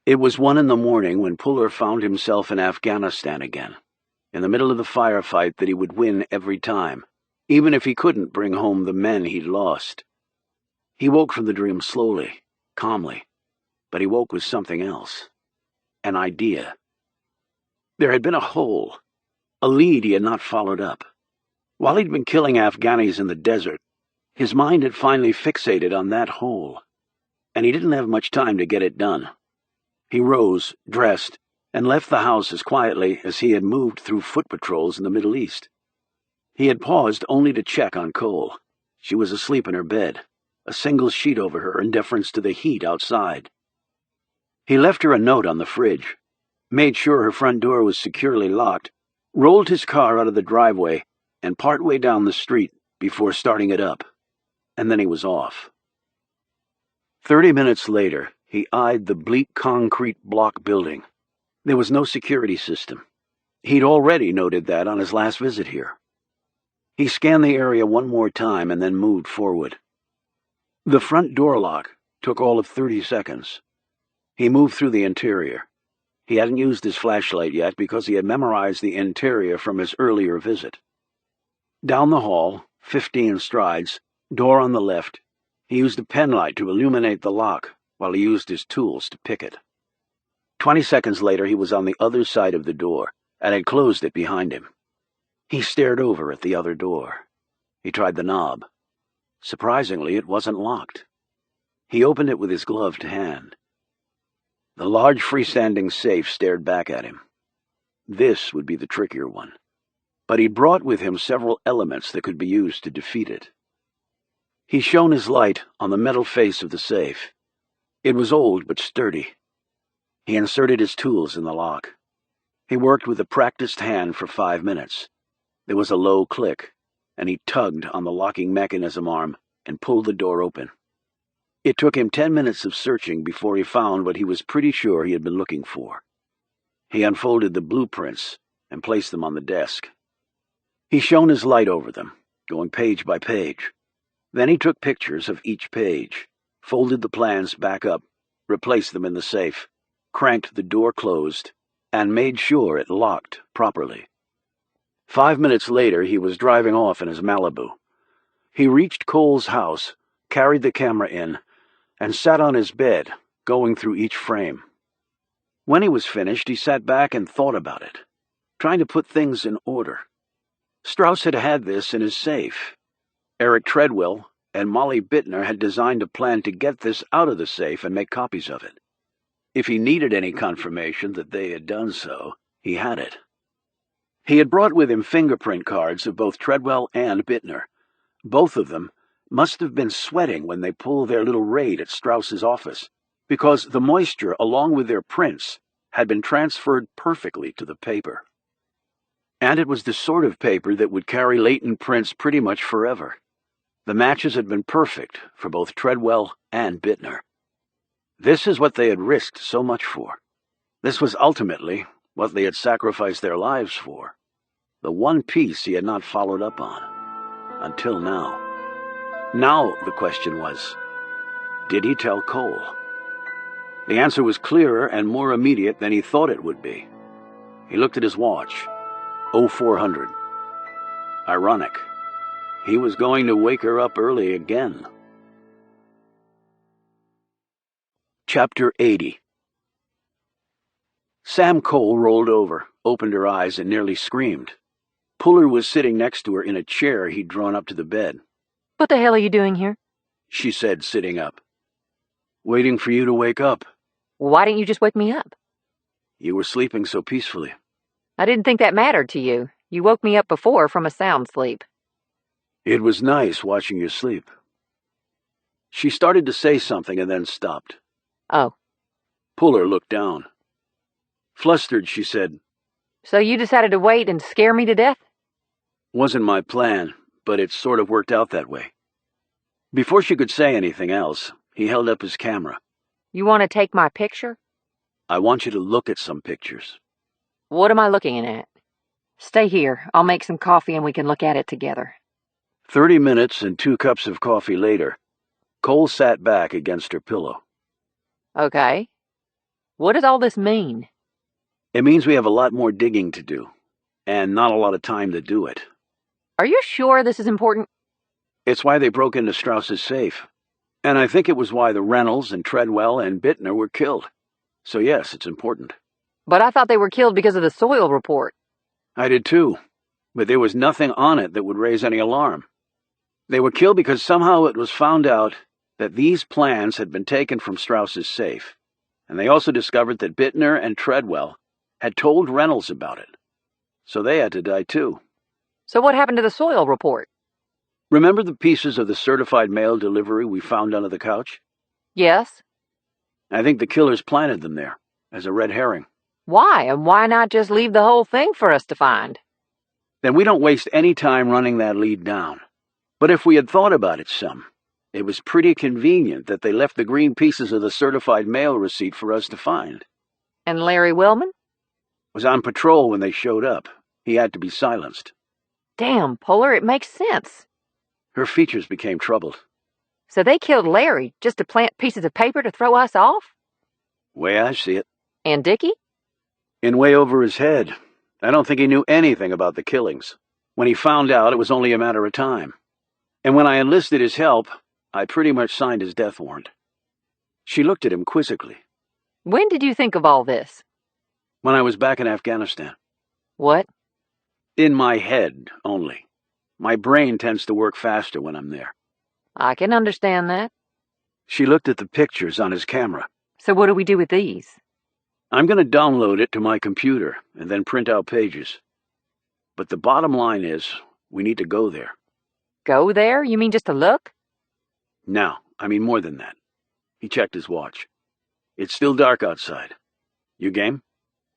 It was 1 a.m. when Puller found himself in Afghanistan again, in the middle of the firefight that he would win every time, even if he couldn't bring home the men he'd lost. He woke from the dream slowly, calmly, but he woke with something else. An idea. There had been a hole, a lead he had not followed up. While he'd been killing Afghanis in the desert, his mind had finally fixated on that hole, and he didn't have much time to get it done. He rose, dressed, and left the house as quietly as he had moved through foot patrols in the Middle East. He had paused only to check on Cole. She was asleep in her bed, a single sheet over her in deference to the heat outside. He left her a note on the fridge, made sure her front door was securely locked, rolled his car out of the driveway, and partway down the street before starting it up. And then he was off. 30 minutes later, he eyed the bleak concrete block building. There was no security system. He'd already noted that on his last visit here. He scanned the area one more time and then moved forward. The front door lock took all of 30 seconds. He moved through the interior. He hadn't used his flashlight yet because he had memorized the interior from his earlier visit. Down the hall, 15 strides, door on the left, he used a penlight to illuminate the lock while he used his tools to pick it. 20 seconds later, he was on the other side of the door, and had closed it behind him. He stared over at the other door. He tried the knob. Surprisingly, it wasn't locked. He opened it with his gloved hand. The large freestanding safe stared back at him. This would be the trickier one, but he brought with him several elements that could be used to defeat it. He shone his light on the metal face of the safe. It was old but sturdy. He inserted his tools in the lock. He worked with a practiced hand for 5 minutes. There was a low click, and he tugged on the locking mechanism arm and pulled the door open. It took him 10 minutes of searching before he found what he was pretty sure he had been looking for. He unfolded the blueprints and placed them on the desk. He shone his light over them, going page by page. Then he took pictures of each page, folded the plans back up, replaced them in the safe, cranked the door closed, and made sure it locked properly. 5 minutes later, he was driving off in his Malibu. He reached Cole's house, carried the camera in, and sat on his bed, going through each frame. When he was finished, he sat back and thought about it, trying to put things in order. Strauss had had this in his safe. Eric Treadwell and Molly Bittner had designed a plan to get this out of the safe and make copies of it. If he needed any confirmation that they had done so, he had it. He had brought with him fingerprint cards of both Treadwell and Bittner. Both of them must have been sweating when they pulled their little raid at Strauss's office, because the moisture, along with their prints, had been transferred perfectly to the paper. And it was the sort of paper that would carry latent prints pretty much forever. The matches had been perfect for both Treadwell and Bittner. This is what they had risked so much for. This was ultimately what they had sacrificed their lives for. The one piece he had not followed up on. Until now. Now the question was, did he tell Cole? The answer was clearer and more immediate than he thought it would be. He looked at his watch. 0400. Ironic. He was going to wake her up early again. Chapter 80. Sam Cole rolled over, opened her eyes, and nearly screamed. Puller was sitting next to her in a chair he'd drawn up to the bed. What the hell are you doing here? She said, sitting up. Waiting for you to wake up. Why didn't you just wake me up? You were sleeping so peacefully. I didn't think that mattered to you. You woke me up before from a sound sleep. It was nice watching you sleep. She started to say something and then stopped. Oh. Puller looked down. Flustered, she said, So you decided to wait and scare me to death? Wasn't my plan, but it sort of worked out that way. Before she could say anything else, he held up his camera. You want to take my picture? I want you to look at some pictures. What am I looking at? Stay here. I'll make some coffee and we can look at it together. 30 minutes and 2 cups of coffee later, Cole sat back against her pillow. Okay. What does all this mean? It means we have a lot more digging to do, and not a lot of time to do it. Are you sure this is important? It's why they broke into Strauss's safe. And I think it was why the Reynolds and Treadwell and Bittner were killed. So yes, it's important. But I thought they were killed because of the soil report. I did too, but there was nothing on it that would raise any alarm. They were killed because somehow it was found out that these plans had been taken from Strauss's safe, and they also discovered that Bittner and Treadwell had told Reynolds about it. So they had to die too. So what happened to the soil report? Remember the pieces of the certified mail delivery we found under the couch? Yes. I think the killers planted them there, as a red herring. Why? And why not just leave the whole thing for us to find? Then we don't waste any time running that lead down. But if we had thought about it some, it was pretty convenient that they left the green pieces of the certified mail receipt for us to find. And Larry Wellman? Was on patrol when they showed up. He had to be silenced. Damn, Puller, it makes sense. Her features became troubled. So they killed Larry just to plant pieces of paper to throw us off? Way I see it. And Dicki? In way over his head. I don't think he knew anything about the killings. When he found out, it was only a matter of time. And when I enlisted his help, I pretty much signed his death warrant. She looked at him quizzically. When did you think of all this? When I was back in Afghanistan. What? In my head, only. My brain tends to work faster when I'm there. I can understand that. She looked at the pictures on his camera. So what do we do with these? I'm going to download it to my computer and then print out pages. But the bottom line is, we need to go there. Go there? You mean just to look? No, I mean more than that. He checked his watch. It's still dark outside. You game?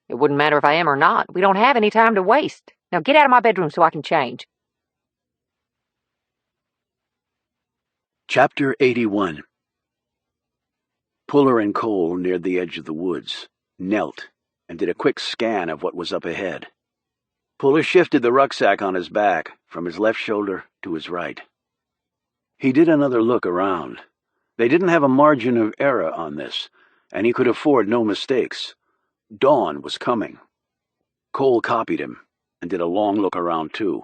It wouldn't matter if I am or not. We don't have any time to waste. Now get out of my bedroom so I can change. Chapter 81. Puller and Cole neared the edge of the woods, knelt, and did a quick scan of what was up ahead. Puller shifted the rucksack on his back from his left shoulder to his right. He did another look around. They didn't have a margin of error on this, and he could afford no mistakes. Dawn was coming. Cole copied him and did a long look around too.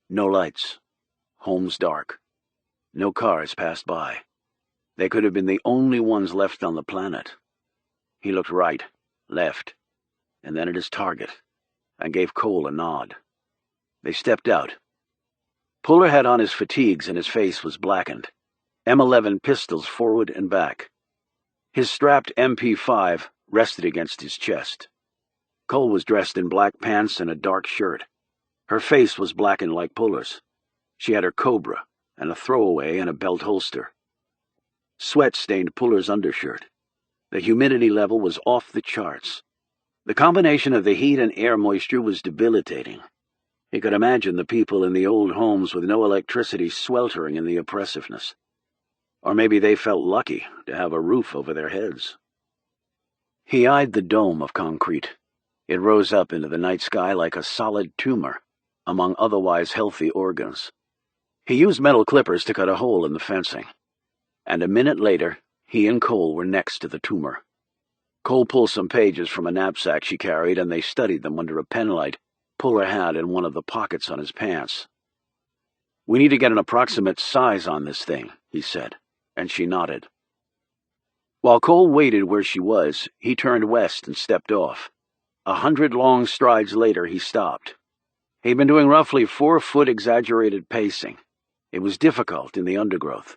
No lights. Home's dark. No cars passed by. They could have been the only ones left on the planet. He looked right, left, and then at his target, and gave Cole a nod. They stepped out. Puller had on his fatigues and his face was blackened. M11 pistols forward and back. His strapped MP5 rested against his chest. Cole was dressed in black pants and a dark shirt. Her face was blackened like Puller's. She had her Cobra and a throwaway in a belt holster. Sweat stained Puller's undershirt. The humidity level was off the charts. The combination of the heat and air moisture was debilitating. He could imagine the people in the old homes with no electricity sweltering in the oppressiveness. Or maybe they felt lucky to have a roof over their heads. He eyed the dome of concrete. It rose up into the night sky like a solid tumor among otherwise healthy organs. He used metal clippers to cut a hole in the fencing. And a minute later, he and Cole were next to the tumor. Cole pulled some pages from a knapsack she carried, and they studied them under a penlight Puller had in one of the pockets on his pants. "We need to get an approximate size on this thing," he said, and she nodded. While Cole waited where she was, he turned west and stepped off. 100 long strides later, he stopped. He'd been doing roughly 4-foot exaggerated pacing. It was difficult in the undergrowth,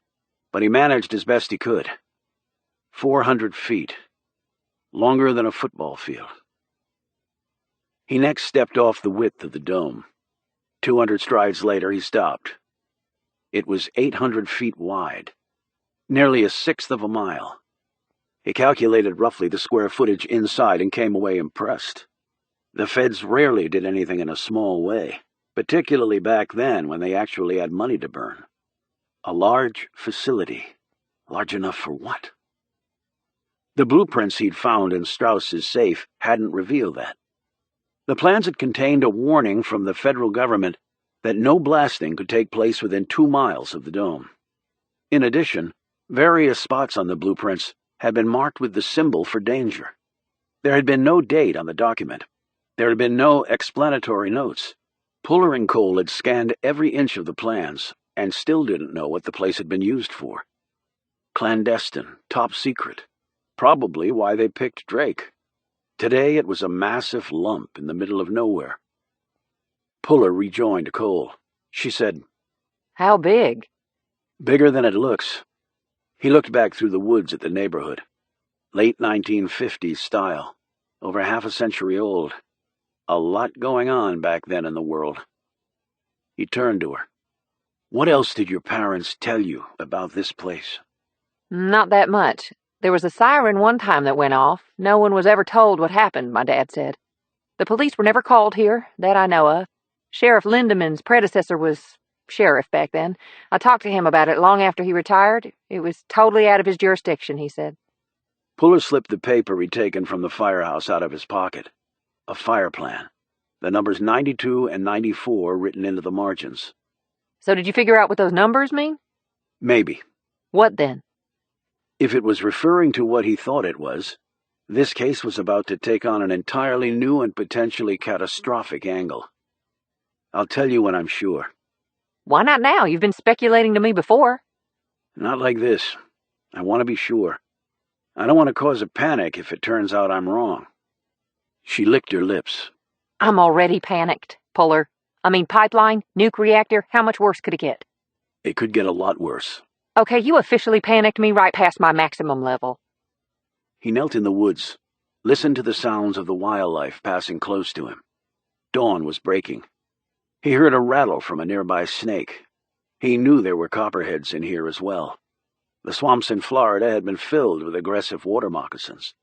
but he managed as best he could. 400 feet. Longer than a football field. He next stepped off the width of the dome. 200 strides later, he stopped. It was 800 feet wide. Nearly a sixth of a mile. He calculated roughly the square footage inside and came away impressed. The feds rarely did anything in a small way, particularly back then when they actually had money to burn. A large facility. Large enough for what? The blueprints he'd found in Strauss's safe hadn't revealed that. The plans had contained a warning from the federal government that no blasting could take place within 2 miles of the dome. In addition, various spots on the blueprints had been marked with the symbol for danger. There had been no date on the document. There had been no explanatory notes. Puller and Cole had scanned every inch of the plans and still didn't know what the place had been used for. Clandestine, top secret. Probably why they picked Drake. Today it was a massive lump in the middle of nowhere. Puller rejoined Cole. She said, How big? "Bigger than it looks." He looked back through the woods at the neighborhood. Late 1950s style. Over half a century old. A lot going on back then in the world. He turned to her. "What else did your parents tell you about this place?" Not that much. There was a siren one time that went off. No one was ever told what happened, my dad said. The police were never called here, that I know of. Sheriff Lindemann's predecessor was sheriff back then. I talked to him about it long after he retired. It was totally out of his jurisdiction, he said. Puller slipped the paper he'd taken from the firehouse out of his pocket. A fire plan. The numbers 92 and 94 written into the margins. So did you figure out what those numbers mean? Maybe. What then? If it was referring to what he thought it was, this case was about to take on an entirely new and potentially catastrophic angle. I'll tell you when I'm sure. Why not now? You've been speculating to me before. Not like this. I want to be sure. I don't want to cause a panic if it turns out I'm wrong. She licked her lips. I'm already panicked, Puller. Pipeline, nuke reactor, how much worse could it get? It could get a lot worse. Okay, you officially panicked me right past my maximum level. He knelt in the woods, listened to the sounds of the wildlife passing close to him. Dawn was breaking. He heard a rattle from a nearby snake. He knew there were copperheads in here as well. The swamps in Florida had been filled with aggressive water moccasins.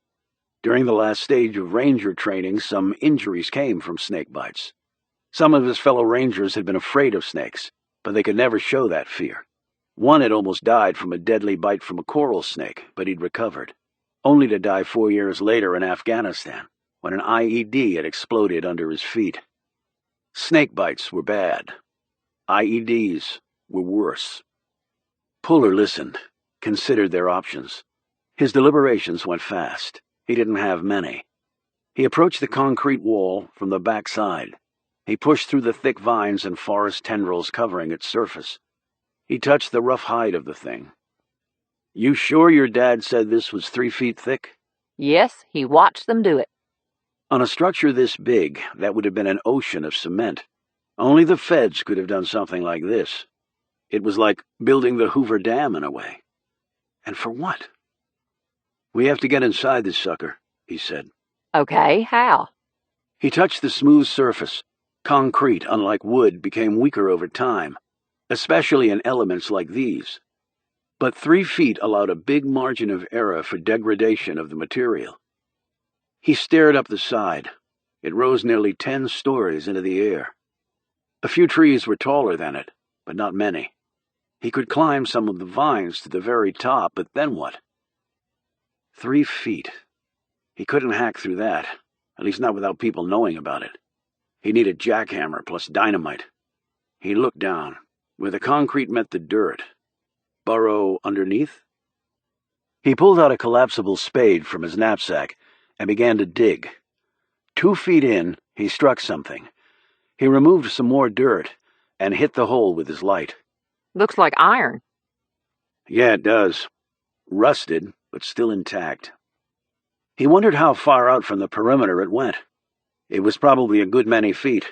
During the last stage of ranger training, some injuries came from snake bites. Some of his fellow rangers had been afraid of snakes, but they could never show that fear. One had almost died from a deadly bite from a coral snake, but he'd recovered, only to die 4 years later in Afghanistan, when an IED had exploded under his feet. Snake bites were bad. IEDs were worse. Puller listened, considered their options. His deliberations went fast. He didn't have many. He approached the concrete wall from the back side. He pushed through the thick vines and forest tendrils covering its surface. He touched the rough hide of the thing. You sure your dad said this was 3 feet thick? Yes, he watched them do it. On a structure this big, that would have been an ocean of cement. Only the feds could have done something like this. It was like building the Hoover Dam in a way. And for what? We have to get inside this sucker, he said. Okay, how? He touched the smooth surface. Concrete, unlike wood, became weaker over time, especially in elements like these. But 3 feet allowed a big margin of error for degradation of the material. He stared up the side. It rose nearly 10 stories into the air. A few trees were taller than it, but not many. He could climb some of the vines to the very top, but then what? 3 feet. He couldn't hack through that, at least not without people knowing about it. He needed jackhammer plus dynamite. He looked down, where the concrete met the dirt. Burrow underneath? He pulled out a collapsible spade from his knapsack and began to dig. 2 feet in, he struck something. He removed some more dirt and hit the hole with his light. Looks like iron. Yeah, it does. Rusted, but still intact. He wondered how far out from the perimeter it went. It was probably a good many feet.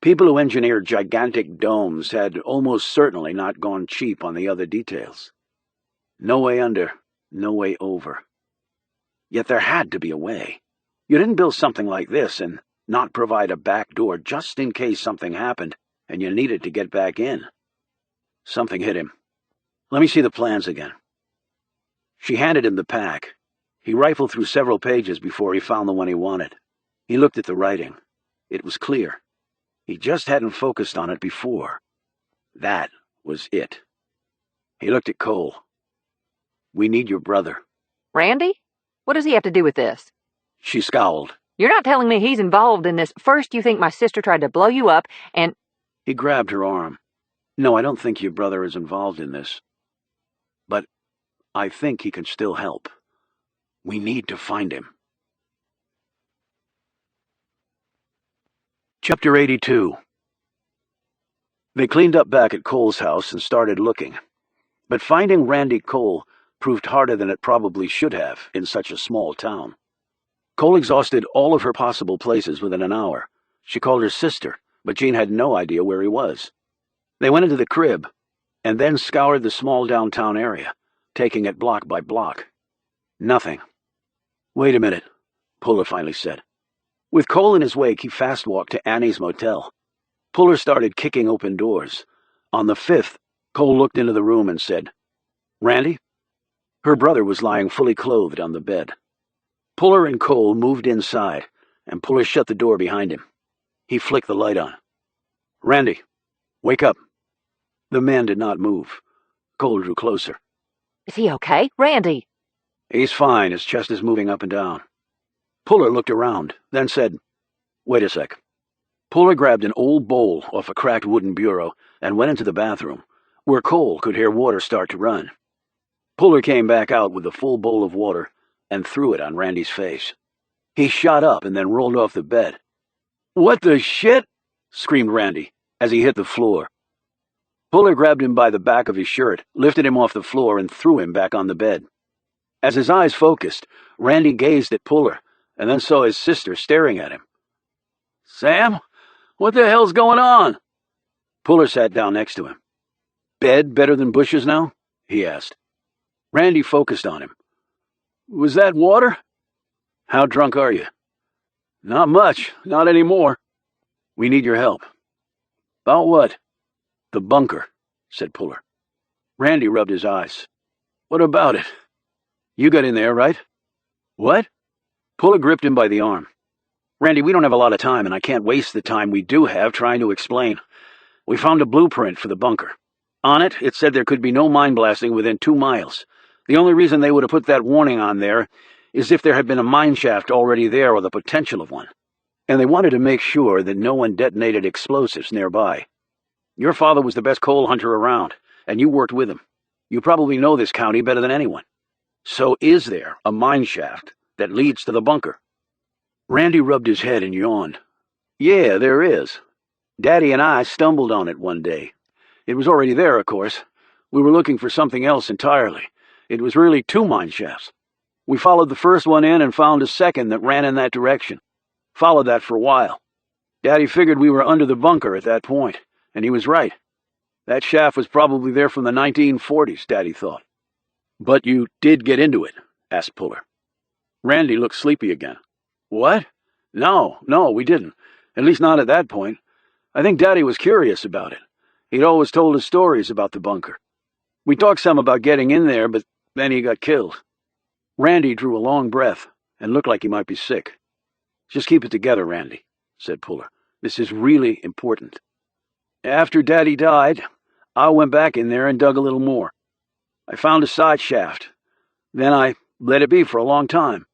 People who engineered gigantic domes had almost certainly not gone cheap on the other details. No way under, no way over. Yet there had to be a way. You didn't build something like this and not provide a back door just in case something happened and you needed to get back in. Something hit him. Let me see the plans again. She handed him the pack. He rifled through several pages before he found the one he wanted. He looked at the writing. It was clear. He just hadn't focused on it before. That was it. He looked at Cole. We need your brother. Randy? What does he have to do with this? She scowled. You're not telling me he's involved in this. First you think my sister tried to blow you up, and... He grabbed her arm. No, I don't think your brother is involved in this. But I think he can still help. We need to find him. Chapter 82. They cleaned up back at Cole's house and started looking. But finding Randy Cole proved harder than it probably should have in such a small town. Cole exhausted all of her possible places within an hour. She called her sister, but Jean had no idea where he was. They went into the crib, and then scoured the small downtown area, taking it block by block. Nothing. Wait a minute, Puller finally said. With Cole in his wake, he fast-walked to Annie's motel. Puller started kicking open doors. On the 5th, Cole looked into the room and said, Randy? Her brother was lying fully clothed on the bed. Puller and Cole moved inside, and Puller shut the door behind him. He flicked the light on. Randy, wake up. The man did not move. Cole drew closer. Is he okay? Randy! He's fine. His chest is moving up and down. Puller looked around, then said, Wait a sec. Puller grabbed an old bowl off a cracked wooden bureau and went into the bathroom, where Cole could hear water start to run. Puller came back out with a full bowl of water and threw it on Randy's face. He shot up and then rolled off the bed. What the shit? Screamed Randy as he hit the floor. Puller grabbed him by the back of his shirt, lifted him off the floor, and threw him back on the bed. As his eyes focused, Randy gazed at Puller and then saw his sister staring at him. Sam, what the hell's going on? Puller sat down next to him. Bed better than bushes now? He asked. Randy focused on him. Was that water? How drunk are you? Not much, not anymore. We need your help. About what? The bunker, said Puller. Randy rubbed his eyes. What about it? You got in there, right? What? Puller gripped him by the arm. Randy, we don't have a lot of time, and I can't waste the time we do have trying to explain. We found a blueprint for the bunker. On it, it said there could be no mine blasting within 2 miles. The only reason they would have put that warning on there is if there had been a mine shaft already there or the potential of one. And they wanted to make sure that no one detonated explosives nearby. Your father was the best coal hunter around, and you worked with him. You probably know this county better than anyone. So is there a mine shaft that leads to the bunker? Randy rubbed his head and yawned. Yeah, there is. Daddy and I stumbled on it one day. It was already there, of course. We were looking for something else entirely. It was really 2 mine shafts. We followed the first one in and found a second that ran in that direction. Followed that for a while. Daddy figured we were under the bunker at that point, and he was right. That shaft was probably there from the 1940s, Daddy thought. But you did get into it? Asked Puller. Randy looked sleepy again. What? No, we didn't. At least not at that point. I think Daddy was curious about it. He'd always told us stories about the bunker. We talked some about getting in there, but then he got killed. Randy drew a long breath and looked like he might be sick. Just keep it together, Randy, said Puller. This is really important. After Daddy died, I went back in there and dug a little more. I found a side shaft. Then I let it be for a long time.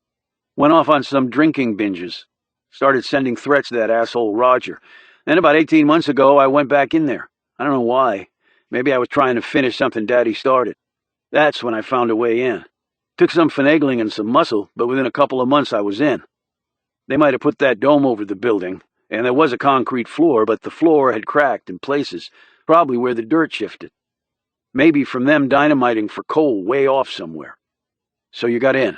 Went off on some drinking binges. Started sending threats to that asshole Roger. Then about 18 months ago, I went back in there. I don't know why. Maybe I was trying to finish something Daddy started. That's when I found a way in. Took some finagling and some muscle, but within a couple of months I was in. They might have put that dome over the building, and there was a concrete floor, but the floor had cracked in places, probably where the dirt shifted. Maybe from them dynamiting for coal way off somewhere. So you got in.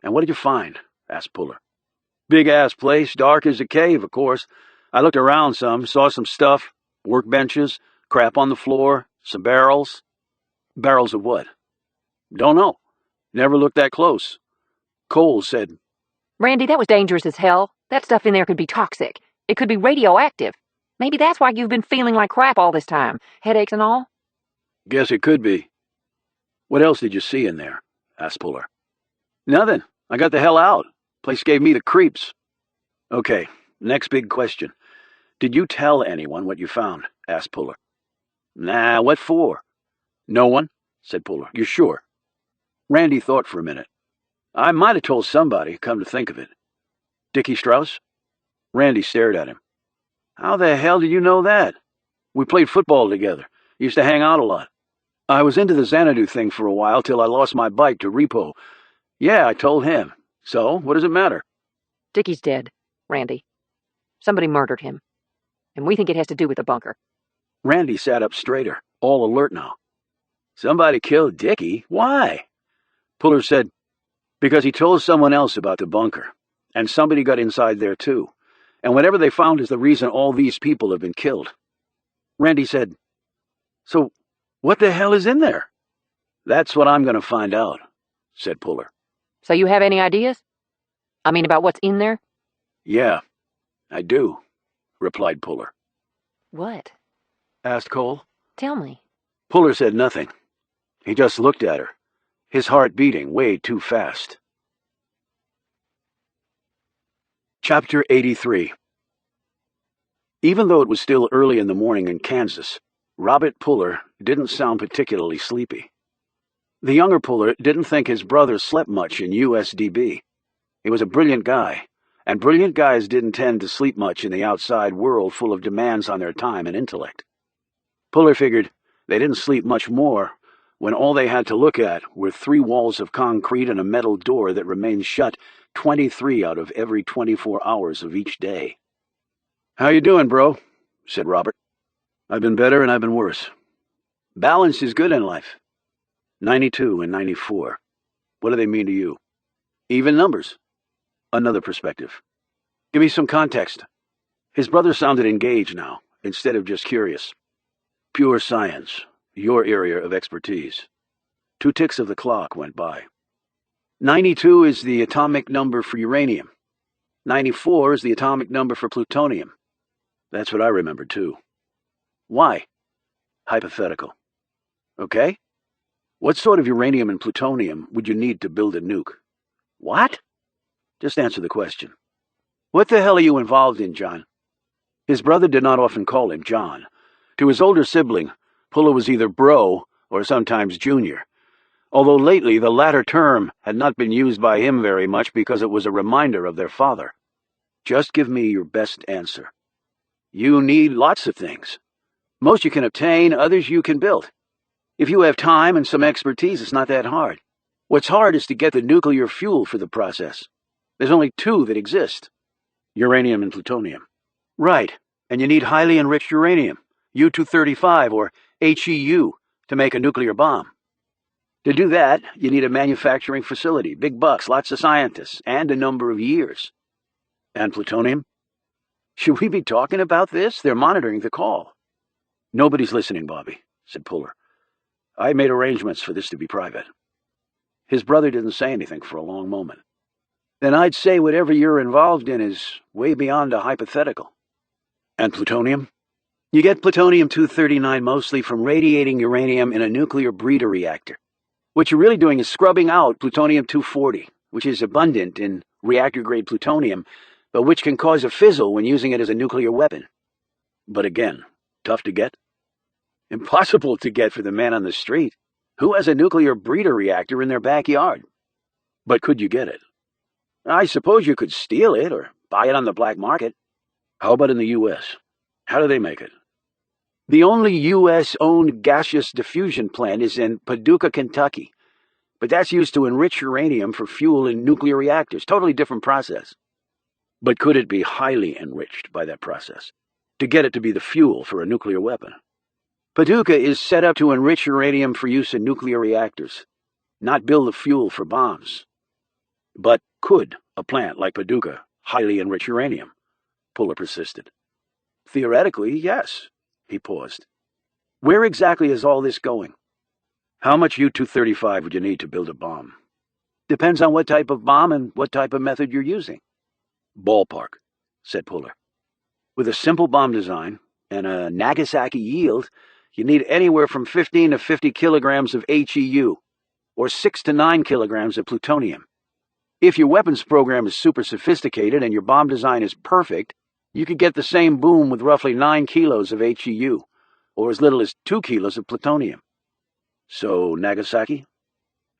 And what did you find? Asked Puller. Big-ass place, dark as a cave, of course. I looked around some, saw some stuff, workbenches, crap on the floor, some barrels. Barrels of what? Don't know. Never looked that close. Cole said, Randy, that was dangerous as hell. That stuff in there could be toxic. It could be radioactive. Maybe that's why you've been feeling like crap all this time. Headaches and all? Guess it could be. What else did you see in there? Asked Puller. Nothing. I got the hell out. Place gave me the creeps. Okay, next big question. Did you tell anyone what you found? Asked Puller. Nah, what for? No one, said Puller. You sure? Randy thought for a minute. I might have told somebody, come to think of it. Dicki Strauss? Randy stared at him. How the hell did you know that? We played football together. Used to hang out a lot. I was into the Xanadu thing for a while till I lost my bike to repo. Yeah, I told him. So, what does it matter? Dicky's dead, Randy. Somebody murdered him. And we think it has to do with the bunker. Randy sat up straighter, all alert now. Somebody killed Dicki? Why? Puller said, because he told someone else about the bunker, and somebody got inside there too, and whatever they found is the reason all these people have been killed. Randy said, so what the hell is in there? That's what I'm going to find out, said Puller. So you have any ideas? I mean, about what's in there? Yeah, I do, replied Puller. What? Asked Cole. Tell me. Puller said nothing. He just looked at her, his heart beating way too fast. Chapter 83. Even though it was still early in the morning in Kansas, Robert Puller didn't sound particularly sleepy. The younger Puller didn't think his brother slept much in USDB. He was a brilliant guy, and brilliant guys didn't tend to sleep much in the outside world full of demands on their time and intellect. Puller figured they didn't sleep much more when all they had to look at were 3 walls of concrete and a metal door that remained shut 23 out of every 24 hours of each day. How you doing, bro? Said Robert. I've been better and I've been worse. Balance is good in life. 92 and 94. What do they mean to you? Even numbers. Another perspective. Give me some context. His brother sounded engaged now, instead of just curious. Pure science, your area of expertise. 2 ticks of the clock went by. 92 is the atomic number for uranium. 94 is the atomic number for plutonium. That's what I remember, too. Why? Hypothetical. Okay? What sort of uranium and plutonium would you need to build a nuke? What? Just answer the question. What the hell are you involved in, John? His brother did not often call him John. To his older sibling, Puller was either bro or sometimes junior, although lately the latter term had not been used by him very much because it was a reminder of their father. Just give me your best answer. You need lots of things. Most you can obtain, others you can build. If you have time and some expertise, it's not that hard. What's hard is to get the nuclear fuel for the process. There's only 2 that exist. Uranium and plutonium. Right, and you need highly enriched uranium, U-235 or HEU, to make a nuclear bomb. To do that, you need a manufacturing facility, big bucks, lots of scientists, and a number of years. And plutonium? Should we be talking about this? They're monitoring the call. Nobody's listening, Bobby, said Puller. I made arrangements for this to be private. His brother didn't say anything for a long moment. Then I'd say whatever you're involved in is way beyond a hypothetical. And plutonium? You get plutonium-239 mostly from radiating uranium in a nuclear breeder reactor. What you're really doing is scrubbing out plutonium-240, which is abundant in reactor-grade plutonium, but which can cause a fizzle when using it as a nuclear weapon. But again, tough to get? Impossible to get for the man on the street. Who has a nuclear breeder reactor in their backyard? But could you get it? I suppose you could steal it or buy it on the black market. How about in the U.S.? How do they make it? The only U.S.-owned gaseous diffusion plant is in Paducah, Kentucky. But that's used to enrich uranium for fuel in nuclear reactors. Totally different process. But could it be highly enriched by that process, to get it to be the fuel for a nuclear weapon? Paducah is set up to enrich uranium for use in nuclear reactors, not build the fuel for bombs. But could a plant like Paducah highly enrich uranium? Puller persisted. Theoretically, yes. He paused. Where exactly is all this going? How much U-235 would you need to build a bomb? Depends on what type of bomb and what type of method you're using. Ballpark, said Puller. With a simple bomb design and a Nagasaki yield, you need anywhere from 15 to 50 kilograms of HEU, or 6 to 9 kilograms of plutonium. If your weapons program is super sophisticated and your bomb design is perfect, you could get the same boom with roughly 9 kilos of HEU, or as little as 2 kilos of plutonium. So, Nagasaki?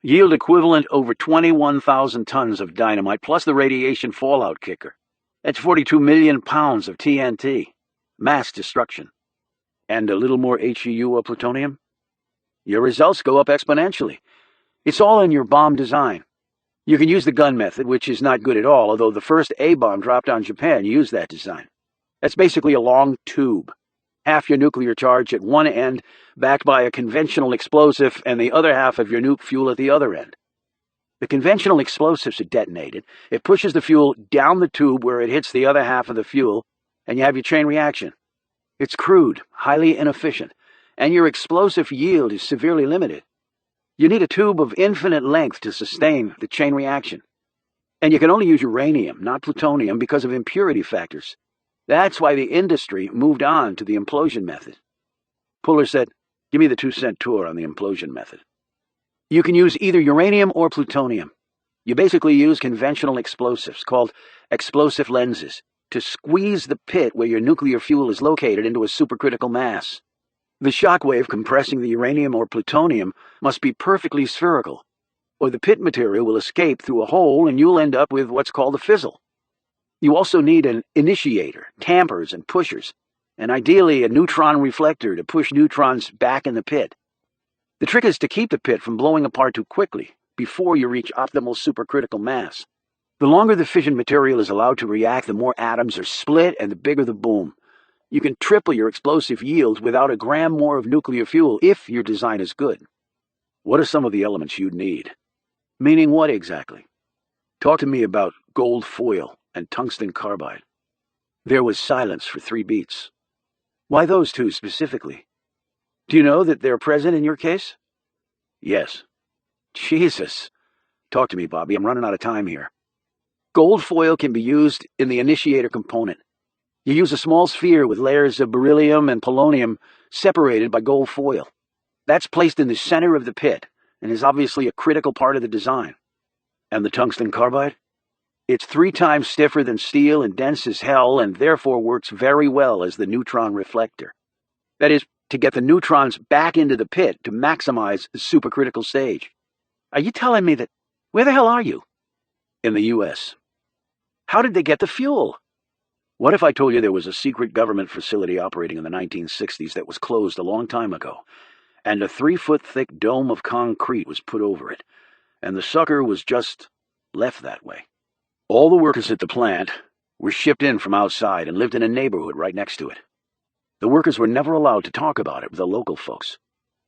Yield equivalent over 21,000 tons of dynamite, plus the radiation fallout kicker. That's 42 million pounds of TNT. Mass destruction. And a little more HEU or plutonium? Your results go up exponentially. It's all in your bomb design. You can use the gun method, which is not good at all, although the first A-bomb dropped on Japan used that design. That's basically a long tube. Half your nuclear charge at one end, backed by a conventional explosive, and the other half of your nuke fuel at the other end. The conventional explosives are detonated. It pushes the fuel down the tube where it hits the other half of the fuel, and you have your chain reaction. It's crude, highly inefficient, and your explosive yield is severely limited. You need a tube of infinite length to sustain the chain reaction. And you can only use uranium, not plutonium, because of impurity factors. That's why the industry moved on to the implosion method. Puller said, give me the 2-cent tour on the implosion method. You can use either uranium or plutonium. You basically use conventional explosives, called explosive lenses, to squeeze the pit where your nuclear fuel is located into a supercritical mass. The shock wave compressing the uranium or plutonium must be perfectly spherical, or the pit material will escape through a hole and you'll end up with what's called a fizzle. You also need an initiator, tampers and pushers, and ideally a neutron reflector to push neutrons back in the pit. The trick is to keep the pit from blowing apart too quickly before you reach optimal supercritical mass. The longer the fission material is allowed to react, the more atoms are split and the bigger the boom. You can triple your explosive yield without a gram more of nuclear fuel if your design is good. What are some of the elements you'd need? Meaning what exactly? Talk to me about gold foil and tungsten carbide. There was silence for 3 beats. Why those 2 specifically? Do you know that they're present in your case? Yes. Jesus. Talk to me, Bobby. I'm running out of time here. Gold foil can be used in the initiator component. You use a small sphere with layers of beryllium and polonium separated by gold foil. That's placed in the center of the pit and is obviously a critical part of the design. And the tungsten carbide? It's 3 times stiffer than steel and dense as hell, and therefore works very well as the neutron reflector. That is, to get the neutrons back into the pit to maximize the supercritical stage. Are you telling me that... Where the hell are you? In the U.S. How did they get the fuel? What if I told you there was a secret government facility operating in the 1960s that was closed a long time ago, and a 3-foot-thick dome of concrete was put over it, and the sucker was just left that way? All the workers at the plant were shipped in from outside and lived in a neighborhood right next to it. The workers were never allowed to talk about it with the local folks.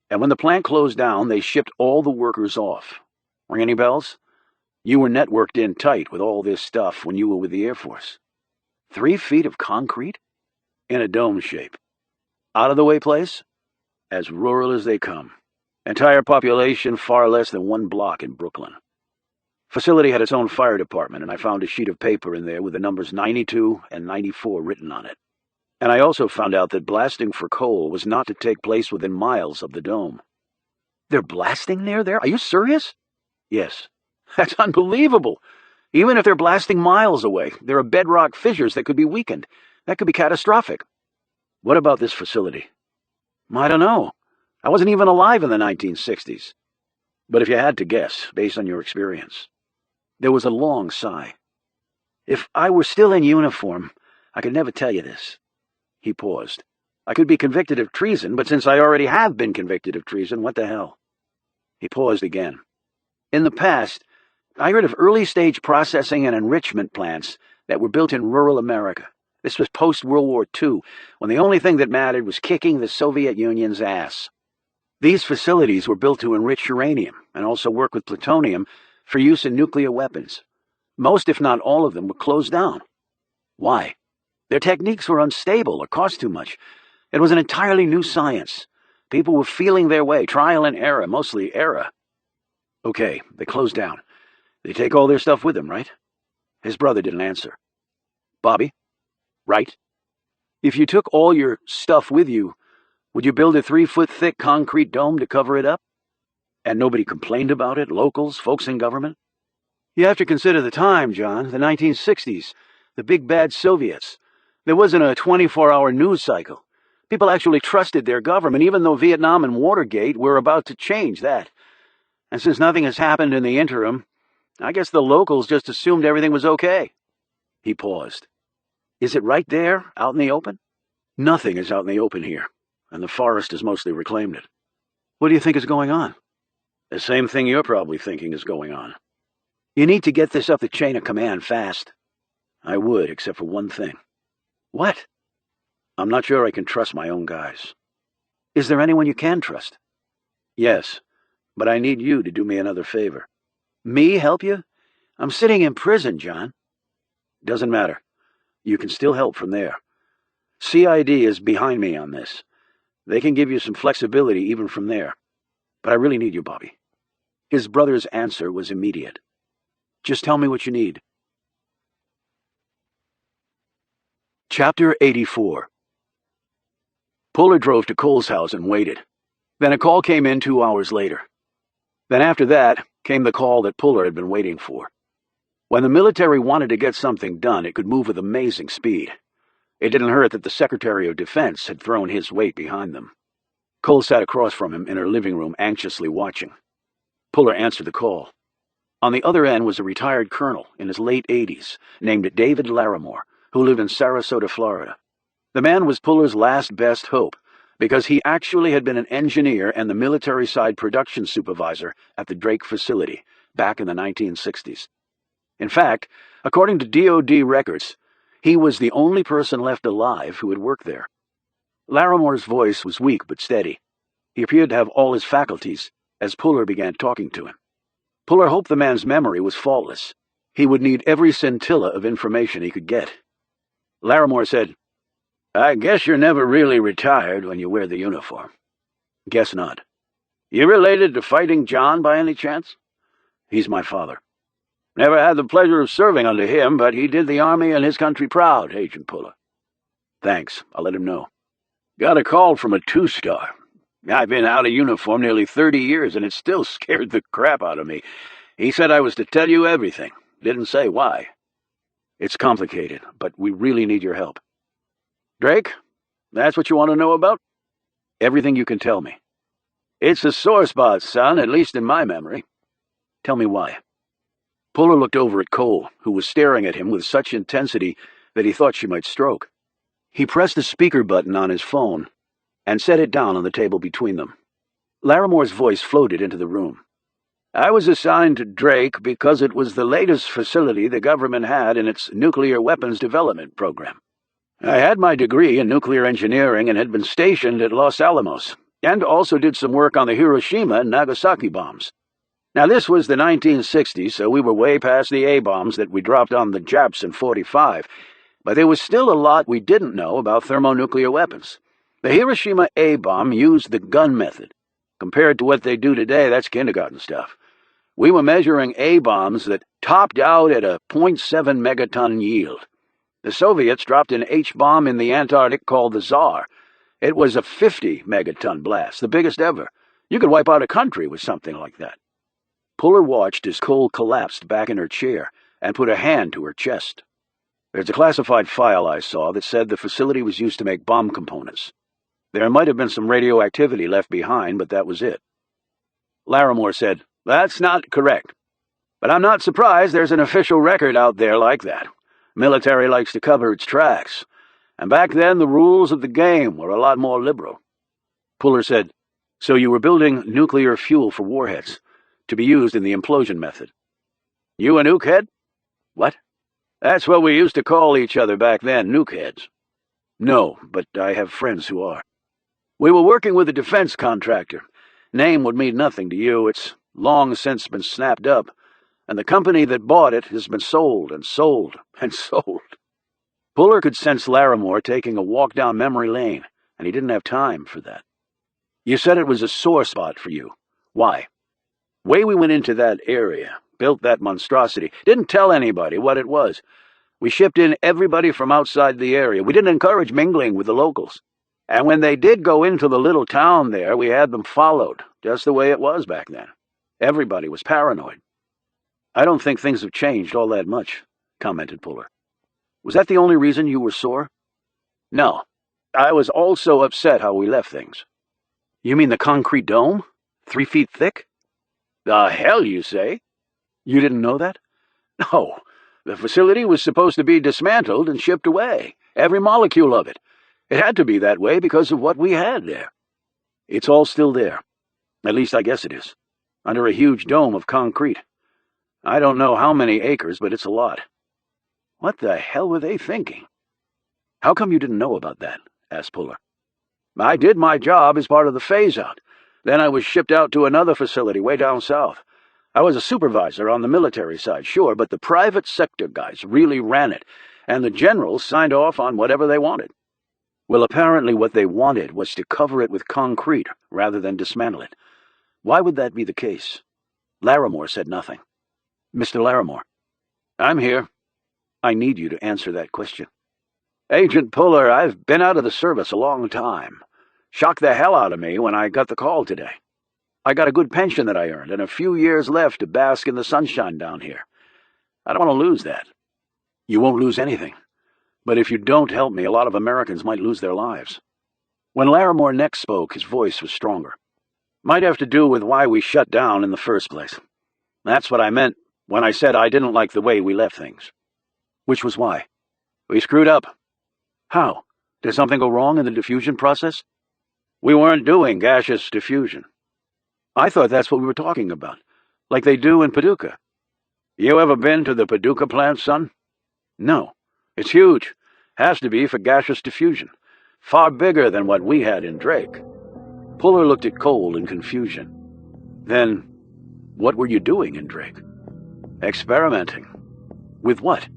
And when the plant closed down, they shipped all the workers off. Ring any bells? You were networked in tight with all this stuff when you were with the Air Force. 3 feet of concrete? In a dome shape. Out-of-the-way place? As rural as they come. Entire population far less than 1 block in Brooklyn. Facility had its own fire department, and I found a sheet of paper in there with the numbers 92 and 94 written on it. And I also found out that blasting for coal was not to take place within miles of the dome. They're blasting near there? Are you serious? Yes. That's unbelievable. Even if they're blasting miles away, there are bedrock fissures that could be weakened. That could be catastrophic. What about this facility? I don't know. I wasn't even alive in the 1960s. But if you had to guess, based on your experience. There was a long sigh. If I were still in uniform, I could never tell you this. He paused. I could be convicted of treason, but since I already have been convicted of treason, what the hell? He paused again. In the past, I heard of early-stage processing and enrichment plants that were built in rural America. This was post-World War II, when the only thing that mattered was kicking the Soviet Union's ass. These facilities were built to enrich uranium and also work with plutonium for use in nuclear weapons. Most, if not all of them, were closed down. Why? Their techniques were unstable or cost too much. It was an entirely new science. People were feeling their way, trial and error, mostly error. Okay, they closed down. They take all their stuff with them, right? His brother didn't answer. Bobby? Right? If you took all your stuff with you, would you build a 3-foot-thick concrete dome to cover it up? And nobody complained about it, locals, folks in government? You have to consider the time, John, the 1960s, the big bad Soviets. There wasn't a 24-hour news cycle. People actually trusted their government, even though Vietnam and Watergate were about to change that. And since nothing has happened in the interim, I guess the locals just assumed everything was okay. He paused. Is it right there, out in the open? Nothing is out in the open here, and the forest has mostly reclaimed it. What do you think is going on? The same thing you're probably thinking is going on. You need to get this up the chain of command fast. I would, except for one thing. What? I'm not sure I can trust my own guys. Is there anyone you can trust? Yes, but I need you to do me another favor. Me help you? I'm sitting in prison, John. Doesn't matter. You can still help from there. CID is behind me on this. They can give you some flexibility even from there. But I really need you, Bobby. His brother's answer was immediate. Just tell me what you need. Chapter 84. Puller drove to Cole's house and waited. Then a call came in 2 hours later. Then after that came the call that Puller had been waiting for. When the military wanted to get something done, it could move with amazing speed. It didn't hurt that the Secretary of Defense had thrown his weight behind them. Cole sat across from him in her living room, anxiously watching. Puller answered the call. On the other end was a retired colonel in his late 80s, named David Larimore, who lived in Sarasota, Florida. The man was Puller's last best hope, because he actually had been an engineer and the military-side production supervisor at the Drake facility back in the 1960s. In fact, according to DoD records, he was the only person left alive who had worked there. Larimore's voice was weak but steady. He appeared to have all his faculties as Puller began talking to him. Puller hoped the man's memory was faultless. He would need every scintilla of information he could get. Larimore said, "I guess you're never really retired when you wear the uniform." "Guess not." "You related to Fighting John by any chance?" "He's my father." "Never had the pleasure of serving under him, but he did the Army and his country proud, Agent Puller." "Thanks. I'll let him know." "Got a call from a 2-star. I've been out of uniform nearly 30 years, and it still scared the crap out of me. He said I was to tell you everything. Didn't say why." "It's complicated, but we really need your help." "Drake? That's what you want to know about?" "Everything you can tell me." "It's a sore spot, son, at least in my memory." "Tell me why." Puller looked over at Cole, who was staring at him with such intensity that he thought she might stroke. He pressed the speaker button on his phone and set it down on the table between them. Larimore's voice floated into the room. "I was assigned to Drake because it was the latest facility the government had in its nuclear weapons development program. I had my degree in nuclear engineering and had been stationed at Los Alamos, and also did some work on the Hiroshima and Nagasaki bombs. Now, this was the 1960s, so we were way past the A-bombs that we dropped on the Japs in '45, but there was still a lot we didn't know about thermonuclear weapons. The Hiroshima A-bomb used the gun method. Compared to what they do today, that's kindergarten stuff. We were measuring A-bombs that topped out at a .7 megaton yield. The Soviets dropped an H-bomb in the Antarctic called the Tsar. It was a 50 megaton blast, the biggest ever. You could wipe out a country with something like that." Puller watched as Cole collapsed back in her chair and put a hand to her chest. "There's a classified file I saw that said the facility was used to make bomb components. There might have been some radioactivity left behind, but that was it." Larimore said, "That's not correct. But I'm not surprised there's an official record out there like that. Military likes to cover its tracks. And back then the rules of the game were a lot more liberal." Puller said, "So you were building nuclear fuel for warheads, to be used in the implosion method." "You a nuke head?" "What?" "That's what we used to call each other back then, nuke heads." "No, but I have friends who are." "We were working with a defense contractor. Name would mean nothing to you. It's long since been snapped up, and the company that bought it has been sold and sold and sold." Puller could sense Larimore taking a walk down memory lane, and he didn't have time for that. "You said it was a sore spot for you. Why?" "Way we went into that area, built that monstrosity, didn't tell anybody what it was. We shipped in everybody from outside the area. We didn't encourage mingling with the locals. And when they did go into the little town there, we had them followed, just the way it was back then. Everybody was paranoid." "I don't think things have changed all that much," commented Puller. "Was that the only reason you were sore?" "No. I was also upset how we left things." "You mean the concrete dome? 3 feet thick?" "The hell you say?" "You didn't know that?" "No. The facility was supposed to be dismantled and shipped away. Every molecule of it. It had to be that way because of what we had there." "It's all still there. At least I guess it is. Under a huge dome of concrete. I don't know how many acres, but it's a lot." "What the hell were they thinking?" "How come you didn't know about that?" asked Puller. "I did my job as part of the phase-out. Then I was shipped out to another facility way down south. I was a supervisor on the military side, sure, but the private sector guys really ran it, and the generals signed off on whatever they wanted." "Well, apparently what they wanted was to cover it with concrete rather than dismantle it. Why would that be the case?" Larimore said nothing. "Mr. Larimore." "I'm here." "I need you to answer that question." "Agent Puller, I've been out of the service a long time. Shocked the hell out of me when I got the call today. I got a good pension that I earned and a few years left to bask in the sunshine down here. I don't want to lose that." "You won't lose anything. But if you don't help me, a lot of Americans might lose their lives." When Larimore next spoke, his voice was stronger. "Might have to do with why we shut down in the first place. That's what I meant when I said I didn't like the way we left things." "Which was why?" "We screwed up." "How? Did something go wrong in the diffusion process?" "We weren't doing gaseous diffusion." "I thought that's what we were talking about, like they do in Paducah." "You ever been to the Paducah plant, son?" "No. It's huge. Has to be for gaseous diffusion. Far bigger than what we had in Drake." Puller looked at Cole in confusion. "Then, what were you doing in Drake?" "Experimenting." "With what?"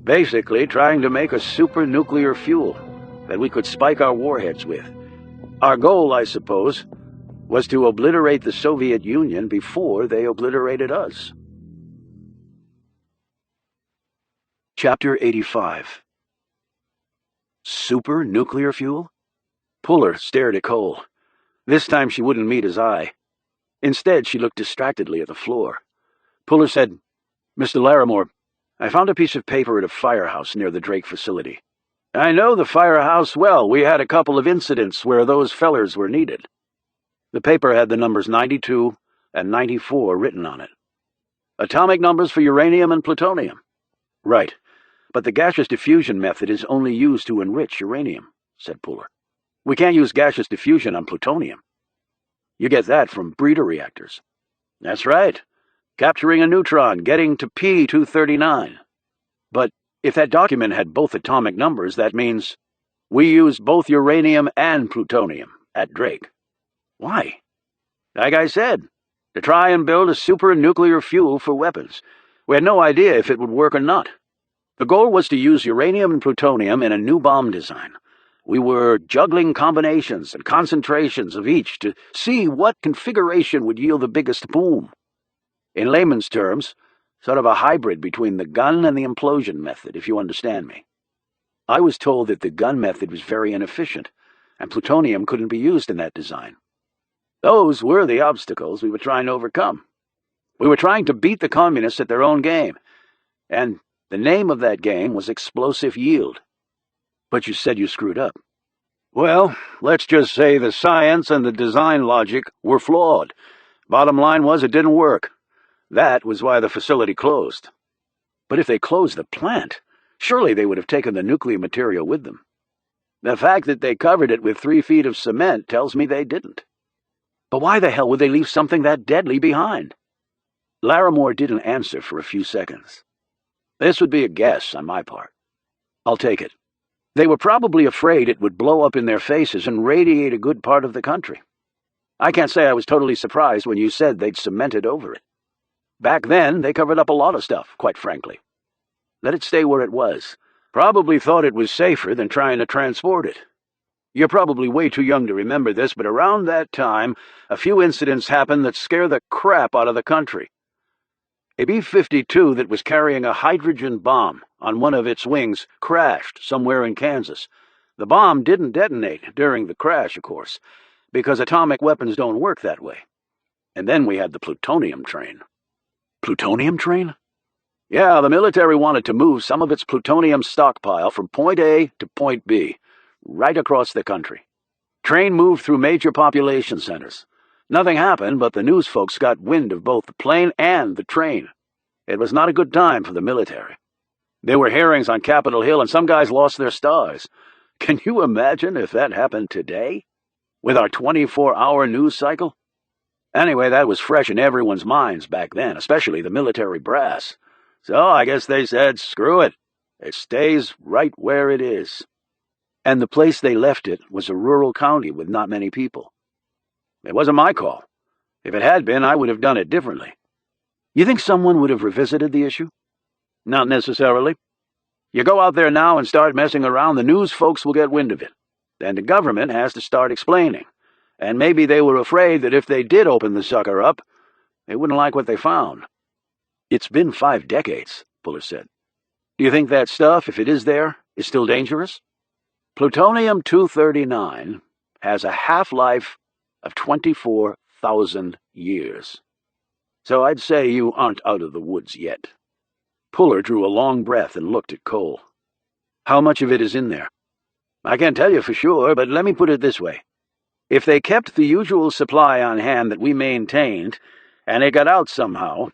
Basically, trying to make a super nuclear fuel that we could spike our warheads with. Our goal, I suppose, was to obliterate the Soviet Union before they obliterated us. Chapter 85. Super nuclear fuel? Puller stared at Cole. This time she wouldn't meet his eye. Instead, she looked distractedly at the floor. Puller said, "Mr. Larimore, I found a piece of paper at a firehouse near the Drake facility. I know the firehouse well. We had a couple of incidents where those fellers were needed." The paper had the numbers 92 and 94 written on it. "Atomic numbers for uranium and plutonium." "Right, but the gaseous diffusion method is only used to enrich uranium," said Puller. "We can't use gaseous diffusion on plutonium. You get that from breeder reactors." "That's right. Capturing a neutron, getting to P239. But if that document had both atomic numbers, that means we used both uranium and plutonium at Drake." "Why?" "Like I said, to try and build a super nuclear fuel for weapons. We had no idea if it would work or not. The goal was to use uranium and plutonium in a new bomb design. We were juggling combinations and concentrations of each to see what configuration would yield the biggest boom. In layman's terms, sort of a hybrid between the gun and the implosion method, if you understand me. I was told that the gun method was very inefficient, and plutonium couldn't be used in that design. Those were the obstacles we were trying to overcome. We were trying to beat the communists at their own game, and the name of that game was explosive yield." "But you said you screwed up." "Well, let's just say the science and the design logic were flawed. Bottom line was it didn't work. That was why the facility closed." "But if they closed the plant, surely they would have taken the nuclear material with them." "The fact that they covered it with 3 feet of cement tells me they didn't." "But why the hell would they leave something that deadly behind?" Larimore didn't answer for a few seconds. "This would be a guess on my part." "I'll take it. They were probably afraid it would blow up in their faces and radiate a good part of the country. I can't say I was totally surprised when you said they'd cemented over it. Back then, they covered up a lot of stuff, quite frankly. Let it stay where it was. Probably thought it was safer than trying to transport it. You're probably way too young to remember this, but around that time, a few incidents happened that scare the crap out of the country. A B-52 that was carrying a hydrogen bomb on one of its wings crashed somewhere in Kansas. The bomb didn't detonate during the crash, of course, because atomic weapons don't work that way. And then we had the plutonium train." "Plutonium train?" "Yeah, the military wanted to move some of its plutonium stockpile from point A to point B, right across the country. Train moved through major population centers. Nothing happened, but the news folks got wind of both the plane and the train. It was not a good time for the military. There were hearings on Capitol Hill, and some guys lost their stars. Can you imagine if that happened today? With our 24-hour news cycle? Anyway, that was fresh in everyone's minds back then, especially the military brass. So I guess they said, screw it. It stays right where it is." "And the place they left it was a rural county with not many people." "It wasn't my call. If it had been, I would have done it differently." "You think someone would have revisited the issue?" "Not necessarily. You go out there now and start messing around, the news folks will get wind of it. Then the government has to start explaining. And maybe they were afraid that if they did open the sucker up, they wouldn't like what they found." "It's been 5 decades, Puller said. "Do you think that stuff, if it is there, is still dangerous?" "Plutonium-239 has a half-life of 24,000 years. So I'd say you aren't out of the woods yet." Puller drew a long breath and looked at Cole. "How much of it is in there?" "I can't tell you for sure, but let me put it this way. If they kept the usual supply on hand that we maintained, and it got out somehow,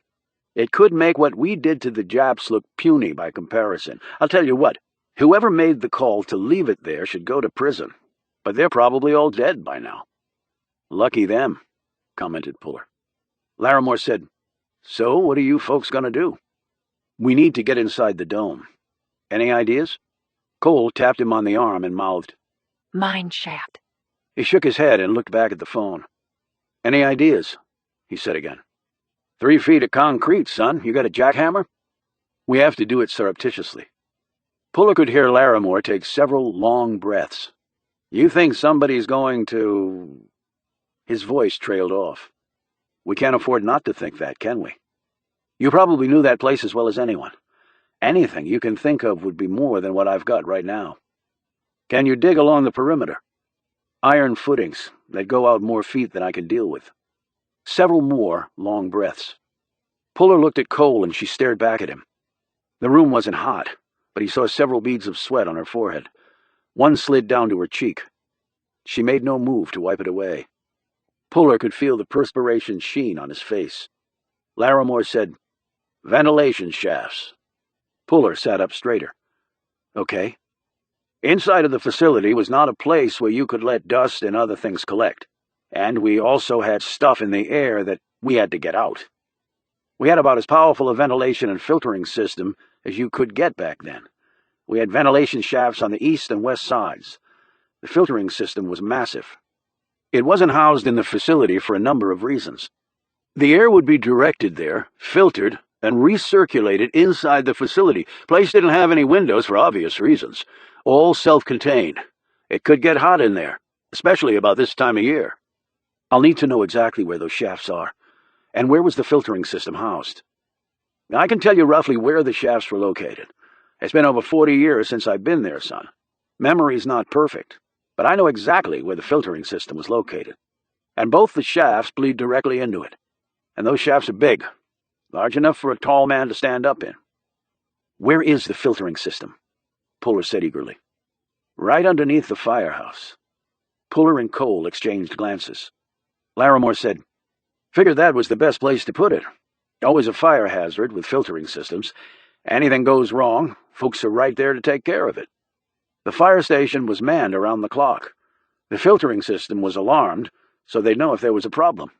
it could make what we did to the Japs look puny by comparison. I'll tell you what, whoever made the call to leave it there should go to prison, but they're probably all dead by now." "Lucky them," commented Puller. Larimore said, "So what are you folks going to do?" "We need to get inside the dome. Any ideas?" Cole tapped him on the arm and mouthed, "Mine shaft." He shook his head and looked back at the phone. "Any ideas?" he said again. 3 feet of concrete, son. You got a jackhammer?" "We have to do it surreptitiously. Puller could hear Larimore take several long breaths. You think somebody's going to... His voice trailed off. We can't afford not to think that, can we? You probably knew that place as well as anyone. Anything you can think of would be more than what I've got right now. Can you dig along the perimeter? Iron footings that go out more feet than I can deal with. Several more long breaths. Puller looked at Cole and she stared back at him. The room wasn't hot, but he saw several beads of sweat on her forehead. One slid down to her cheek. She made no move to wipe it away. Puller could feel the perspiration sheen on his face. Larimore said, "Ventilation shafts." Puller sat up straighter. Okay. Inside of the facility was not a place where you could let dust and other things collect, and we also had stuff in the air that we had to get out. We had about as powerful a ventilation and filtering system as you could get back then. We had ventilation shafts on the east and west sides. The filtering system was massive. It wasn't housed in the facility for a number of reasons. The air would be directed there, filtered, and recirculated inside the facility. Place didn't have any windows for obvious reasons. All self-contained. It could get hot in there, especially about this time of year. I'll need to know exactly where those shafts are. And where was the filtering system housed? I can tell you roughly where the shafts were located. It's been over 40 years since I've been there, son. Memory's not perfect, but I know exactly where the filtering system was located. And both the shafts bleed directly into it. And those shafts are big, large enough for a tall man to stand up in. Where is the filtering system? Puller said eagerly. Right underneath the firehouse. Puller and Cole exchanged glances. Larimore said, Figured that was the best place to put it. Always a fire hazard with filtering systems. Anything goes wrong, folks are right there to take care of it. The fire station was manned around the clock. The filtering system was alarmed, so they'd know if there was a problem.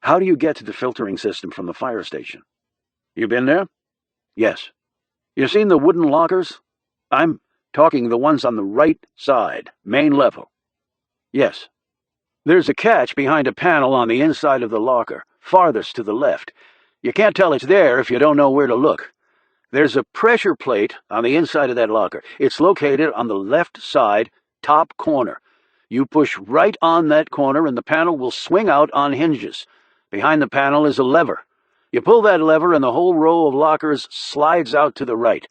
How do you get to the filtering system from the fire station? You been there? Yes. You seen the wooden lockers? I'm talking the ones on the right side, main level. Yes. There's a catch behind a panel on the inside of the locker, farthest to the left. You can't tell it's there if you don't know where to look. There's a pressure plate on the inside of that locker. It's located on the left side, top corner. You push right on that corner and the panel will swing out on hinges. Behind the panel is a lever. You pull that lever and the whole row of lockers slides out to the right.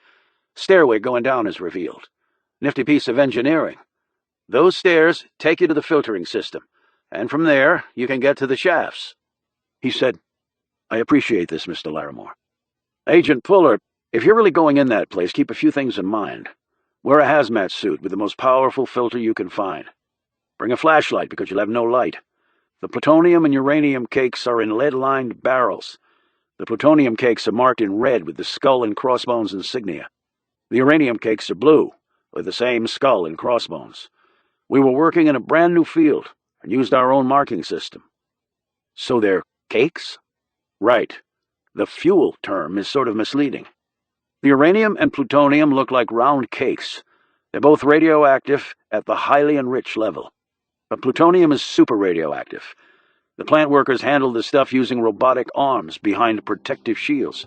Stairway going down is revealed. Nifty piece of engineering. Those stairs take you to the filtering system, and from there you can get to the shafts. He said, I appreciate this, Mr. Larimore. Agent Puller, if you're really going in that place, keep a few things in mind. Wear a hazmat suit with the most powerful filter you can find. Bring a flashlight because you'll have no light. The plutonium and uranium cakes are in lead-lined barrels. The plutonium cakes are marked in red with the skull and crossbones insignia. The uranium cakes are blue, with the same skull and crossbones. We were working in a brand new field and used our own marking system. So they're cakes? Right. The fuel term is sort of misleading. The uranium and plutonium look like round cakes. They're both radioactive at the highly enriched level. But plutonium is super radioactive. The plant workers handle the stuff using robotic arms behind protective shields.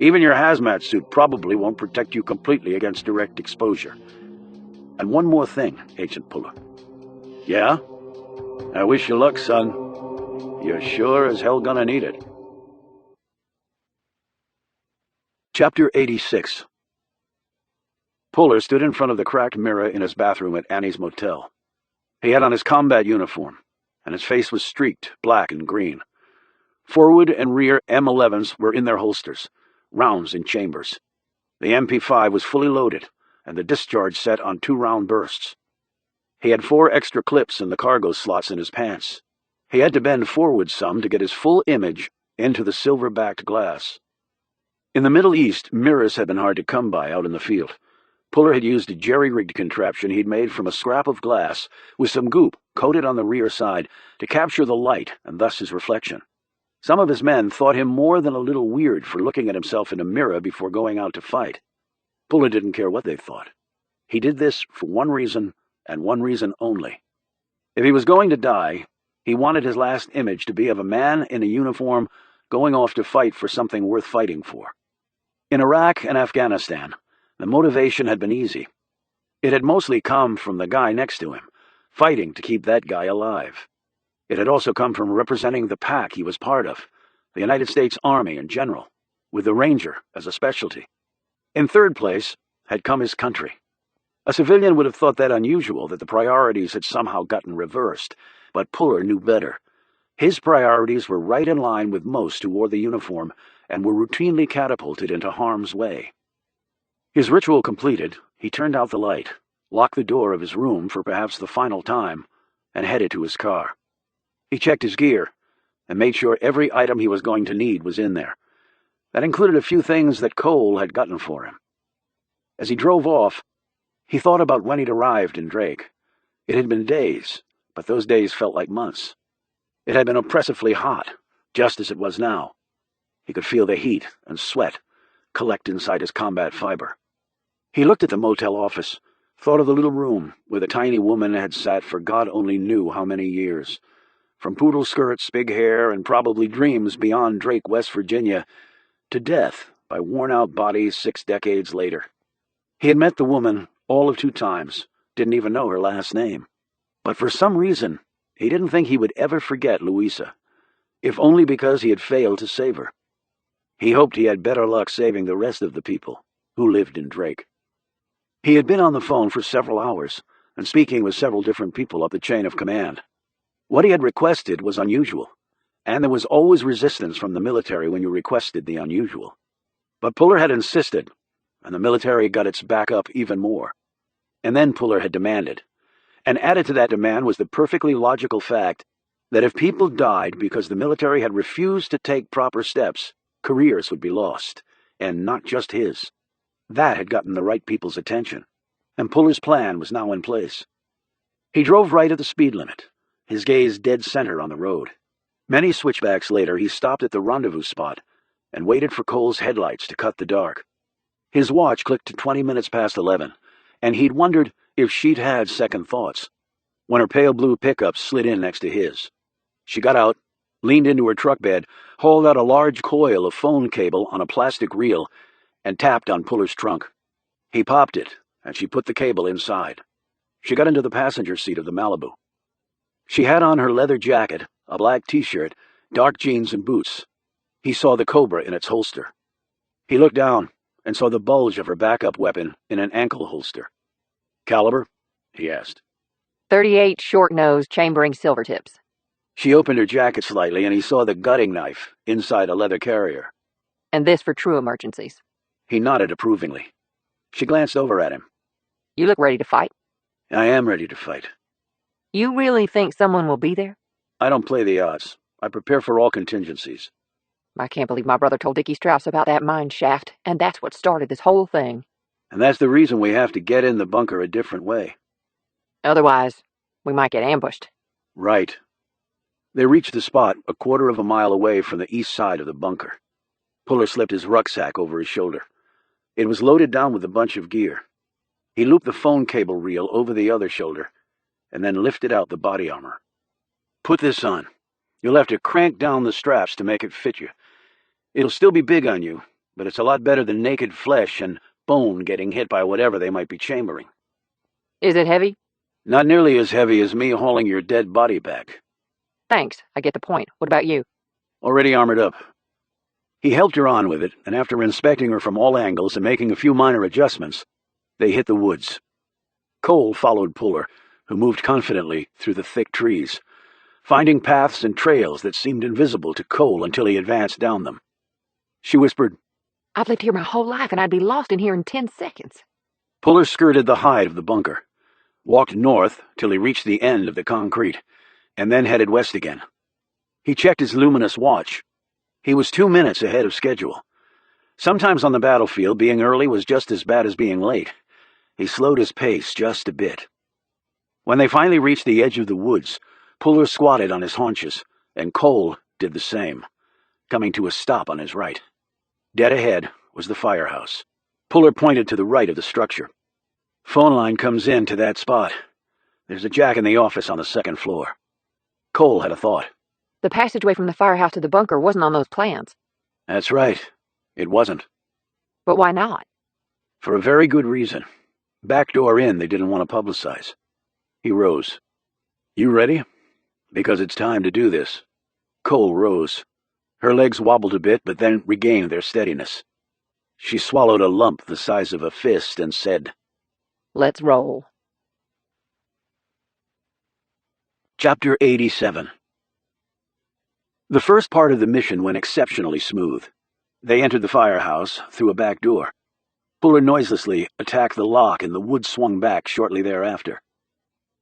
Even your hazmat suit probably won't protect you completely against direct exposure. And one more thing, Agent Puller. Yeah? I wish you luck, son. You're sure as hell gonna need it. Chapter 86. Puller stood in front of the cracked mirror in his bathroom at Annie's motel. He had on his combat uniform, and his face was streaked black and green. Forward and rear M11s were in their holsters, rounds in chambers. The MP5 was fully loaded, and the discharge set on 2 round bursts. He had 4 extra clips in the cargo slots in his pants. He had to bend forward some to get his full image into the silver-backed glass. In the Middle East, mirrors had been hard to come by out in the field. Puller had used a jerry-rigged contraption he'd made from a scrap of glass with some goop coated on the rear side to capture the light and thus his reflection. Some of his men thought him more than a little weird for looking at himself in a mirror before going out to fight. Puller didn't care what they thought. He did this for one reason, and one reason only. If he was going to die, he wanted his last image to be of a man in a uniform going off to fight for something worth fighting for. In Iraq and Afghanistan, The motivation had been easy. It had mostly come from the guy next to him, fighting to keep that guy alive. It had also come from representing the pack he was part of, the United States Army in general, with the Ranger as a specialty. In third place had come his country. A civilian would have thought that unusual, that the priorities had somehow gotten reversed, but Puller knew better. His priorities were right in line with most who wore the uniform and were routinely catapulted into harm's way. His ritual completed, he turned out the light, locked the door of his room for perhaps the final time, and headed to his car. He checked his gear and made sure every item he was going to need was in there. That included a few things that Cole had gotten for him. As he drove off, he thought about when he'd arrived in Drake. It had been days, but those days felt like months. It had been oppressively hot, just as it was now. He could feel the heat and sweat collect inside his combat fiber. He looked at the motel office, thought of the little room where the tiny woman had sat for God only knew how many years. From poodle skirts, big hair, and probably dreams beyond Drake, West Virginia, to death by worn-out bodies 6 decades later. He had met the woman all of 2 times, didn't even know her last name. But for some reason, he didn't think he would ever forget Louisa, if only because he had failed to save her. He hoped he had better luck saving the rest of the people who lived in Drake. He had been on the phone for several hours and speaking with several different people up the chain of command. What he had requested was unusual, and there was always resistance from the military when you requested the unusual. But Puller had insisted, and the military got its back up even more. And then Puller had demanded. And added to that demand was the perfectly logical fact that if people died because the military had refused to take proper steps, careers would be lost, and not just his. That had gotten the right people's attention, and Puller's plan was now in place. He drove right at the speed limit, his gaze dead center on the road. Many switchbacks later, he stopped at the rendezvous spot and waited for Cole's headlights to cut the dark. His watch clicked to 20 minutes past 11, and he'd wondered if she'd had second thoughts when her pale blue pickup slid in next to his. She got out, leaned into her truck bed, hauled out a large coil of phone cable on a plastic reel, and tapped on Puller's trunk. He popped it, and she put the cable inside. She got into the passenger seat of the Malibu. She had on her leather jacket, a black t-shirt, dark jeans, and boots. He saw the Cobra in its holster. He looked down and saw the bulge of her backup weapon in an ankle holster. "Caliber?" he asked. .38 short-nose chambering silver tips. She opened her jacket slightly, and he saw the gutting knife inside a leather carrier. And this for true emergencies. He nodded approvingly. She glanced over at him. You look ready to fight. "I am ready to fight." You really think someone will be there? "I don't play the odds. I prepare for all contingencies." I can't believe my brother told Dicki Strauss about that mine shaft, and that's what started this whole thing. "And that's the reason we have to get in the bunker a different way." Otherwise, we might get ambushed. "Right." They reached the spot a quarter of a mile away from the east side of the bunker. Puller slipped his rucksack over his shoulder. It was loaded down with a bunch of gear. He looped the phone cable reel over the other shoulder, and then lifted out the body armor. "Put this on. You'll have to crank down the straps to make it fit you. It'll still be big on you, but it's a lot better than naked flesh and bone getting hit by whatever they might be chambering." Is it heavy? "Not nearly as heavy as me hauling your dead body back." Thanks, I get the point. What about you? "Already armored up." He helped her on with it, and after inspecting her from all angles and making a few minor adjustments, they hit the woods. Cole followed Puller, who moved confidently through the thick trees, finding paths and trails that seemed invisible to Cole until he advanced down them. She whispered, I've lived here my whole life, and I'd be lost in here in 10 seconds. Puller skirted the hide of the bunker, walked north till he reached the end of the concrete, and then headed west again. He checked his luminous watch. He was 2 minutes ahead of schedule. Sometimes on the battlefield, being early was just as bad as being late. He slowed his pace just a bit. When they finally reached the edge of the woods, Puller squatted on his haunches, and Cole did the same, coming to a stop on his right. Dead ahead was the firehouse. Puller pointed to the right of the structure. "Phone line comes in to that spot. There's a jack in the office on the second floor." Cole had a thought. The passageway from the firehouse to the bunker wasn't on those plans. "That's right. It wasn't." But why not? For a very good reason. Backdoor in they didn't want to publicize. He rose. You ready? Because it's time to do this. Cole rose. Her legs wobbled a bit, but then regained their steadiness. She swallowed a lump the size of a fist and said, Let's roll. Chapter 87. The first part of the mission went exceptionally smooth. They entered the firehouse through a back door. Puller noiselessly attacked the lock and the wood swung back shortly thereafter.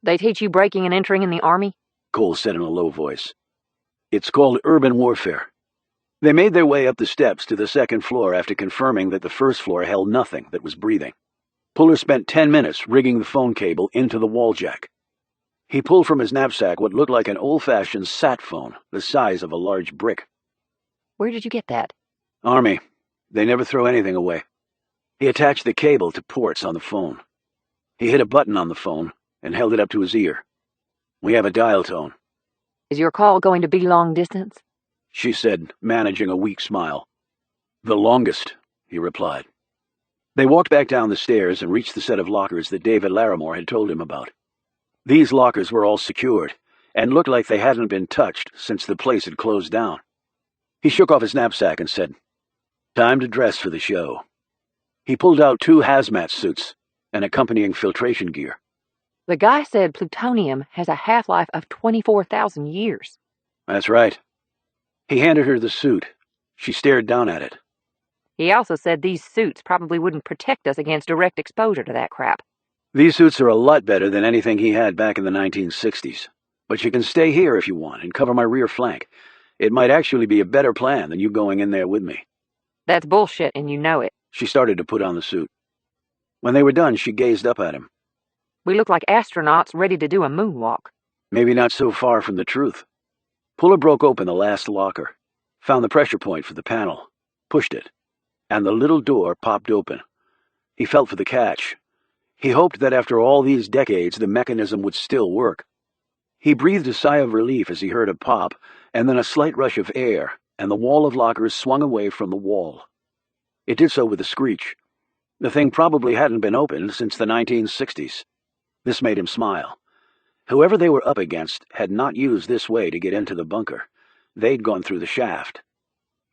They teach you breaking and entering in the Army? Cole said in a low voice. It's called urban warfare. They made their way up the steps to the second floor after confirming that the first floor held nothing that was breathing. Puller spent 10 minutes rigging the phone cable into the wall jack. He pulled from his knapsack what looked like an old-fashioned sat phone the size of a large brick. Where did you get that? Army. They never throw anything away. He attached the cable to ports on the phone. He hit a button on the phone and held it up to his ear. We have a dial tone. Is your call going to be long distance? She said, managing a weak smile. The longest, he replied. They walked back down the stairs and reached the set of lockers that David Larimore had told him about. These lockers were all secured, and looked like they hadn't been touched since the place had closed down. He shook off his knapsack and said, Time to dress for the show. He pulled out 2 hazmat suits and accompanying filtration gear. The guy said plutonium has a half-life of 24,000 years. That's right. He handed her the suit. She stared down at it. He also said these suits probably wouldn't protect us against direct exposure to that crap. These suits are a lot better than anything he had back in the 1960s. But you can stay here if you want and cover my rear flank. It might actually be a better plan than you going in there with me. That's bullshit, and you know it. She started to put on the suit. When they were done, she gazed up at him. We look like astronauts ready to do a moonwalk. Maybe not so far from the truth. Puller broke open the last locker, found the pressure point for the panel, pushed it, and the little door popped open. He felt for the catch. He hoped that after all these decades the mechanism would still work. He breathed a sigh of relief as he heard a pop, and then a slight rush of air, and the wall of lockers swung away from the wall. It did so with a screech. The thing probably hadn't been opened since the 1960s. This made him smile. Whoever they were up against had not used this way to get into the bunker. They'd gone through the shaft.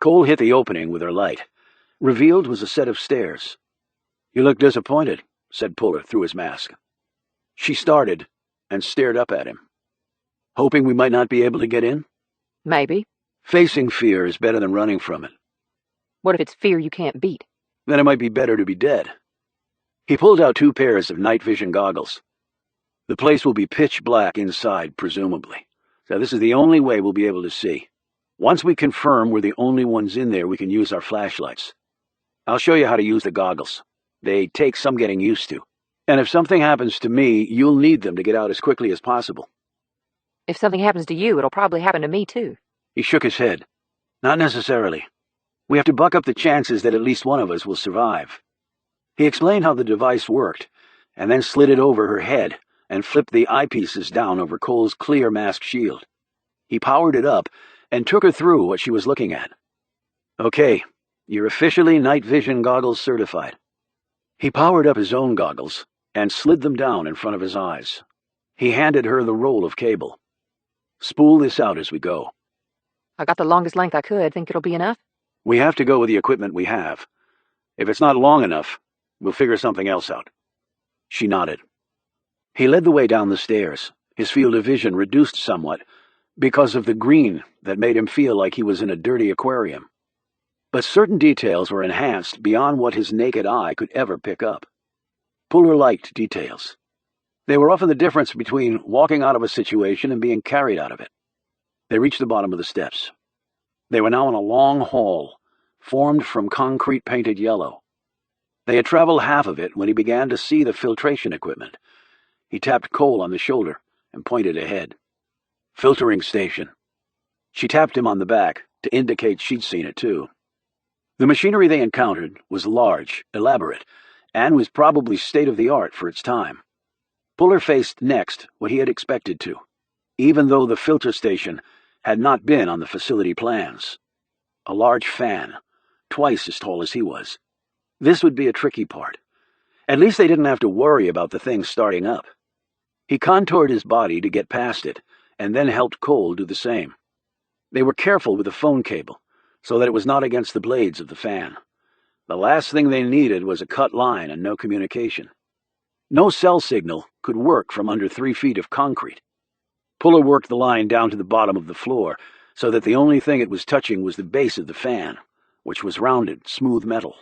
Cole hit the opening with her light. Revealed was a set of stairs. You look disappointed, said Puller through his mask. She started and stared up at him. Hoping we might not be able to get in? Maybe. Facing fear is better than running from it. What if it's fear you can't beat? Then it might be better to be dead. He pulled out 2 pairs of night vision goggles. The place will be pitch black inside, presumably. So this is the only way we'll be able to see. Once we confirm we're the only ones in there, we can use our flashlights. I'll show you how to use the goggles. They take some getting used to. And if something happens to me, you'll need them to get out as quickly as possible. If something happens to you, it'll probably happen to me too. He shook his head. Not necessarily. We have to buck up the chances that at least one of us will survive. He explained how the device worked, and then slid it over her head and flipped the eyepieces down over Cole's clear mask shield. He powered it up and took her through what she was looking at. Okay, you're officially night vision goggles certified. He powered up his own goggles and slid them down in front of his eyes. He handed her the roll of cable. Spool this out as we go. I got the longest length I could. Think it'll be enough? We have to go with the equipment we have. If it's not long enough, we'll figure something else out. She nodded. He led the way down the stairs, his field of vision reduced somewhat because of the green that made him feel like he was in a dirty aquarium. But certain details were enhanced beyond what his naked eye could ever pick up. Puller liked details. They were often the difference between walking out of a situation and being carried out of it. They reached the bottom of the steps. They were now in a long hall, formed from concrete painted yellow. They had traveled half of it when he began to see the filtration equipment. He tapped Cole on the shoulder and pointed ahead. Filtering station. She tapped him on the back to indicate she'd seen it too. The machinery they encountered was large, elaborate, and was probably state-of-the-art for its time. Puller faced next what he had expected to, even though the filter station had not been on the facility plans. A large fan, twice as tall as he was. This would be a tricky part, At least they didn't have to worry about the thing starting up. He contoured his body to get past it, and then helped Cole do the same. They were careful with the phone cable, so that it was not against the blades of the fan. The last thing they needed was a cut line and no communication. No cell signal could work from under 3 feet of concrete. Puller worked the line down to the bottom of the floor, so that the only thing it was touching was the base of the fan, which was rounded, smooth metal.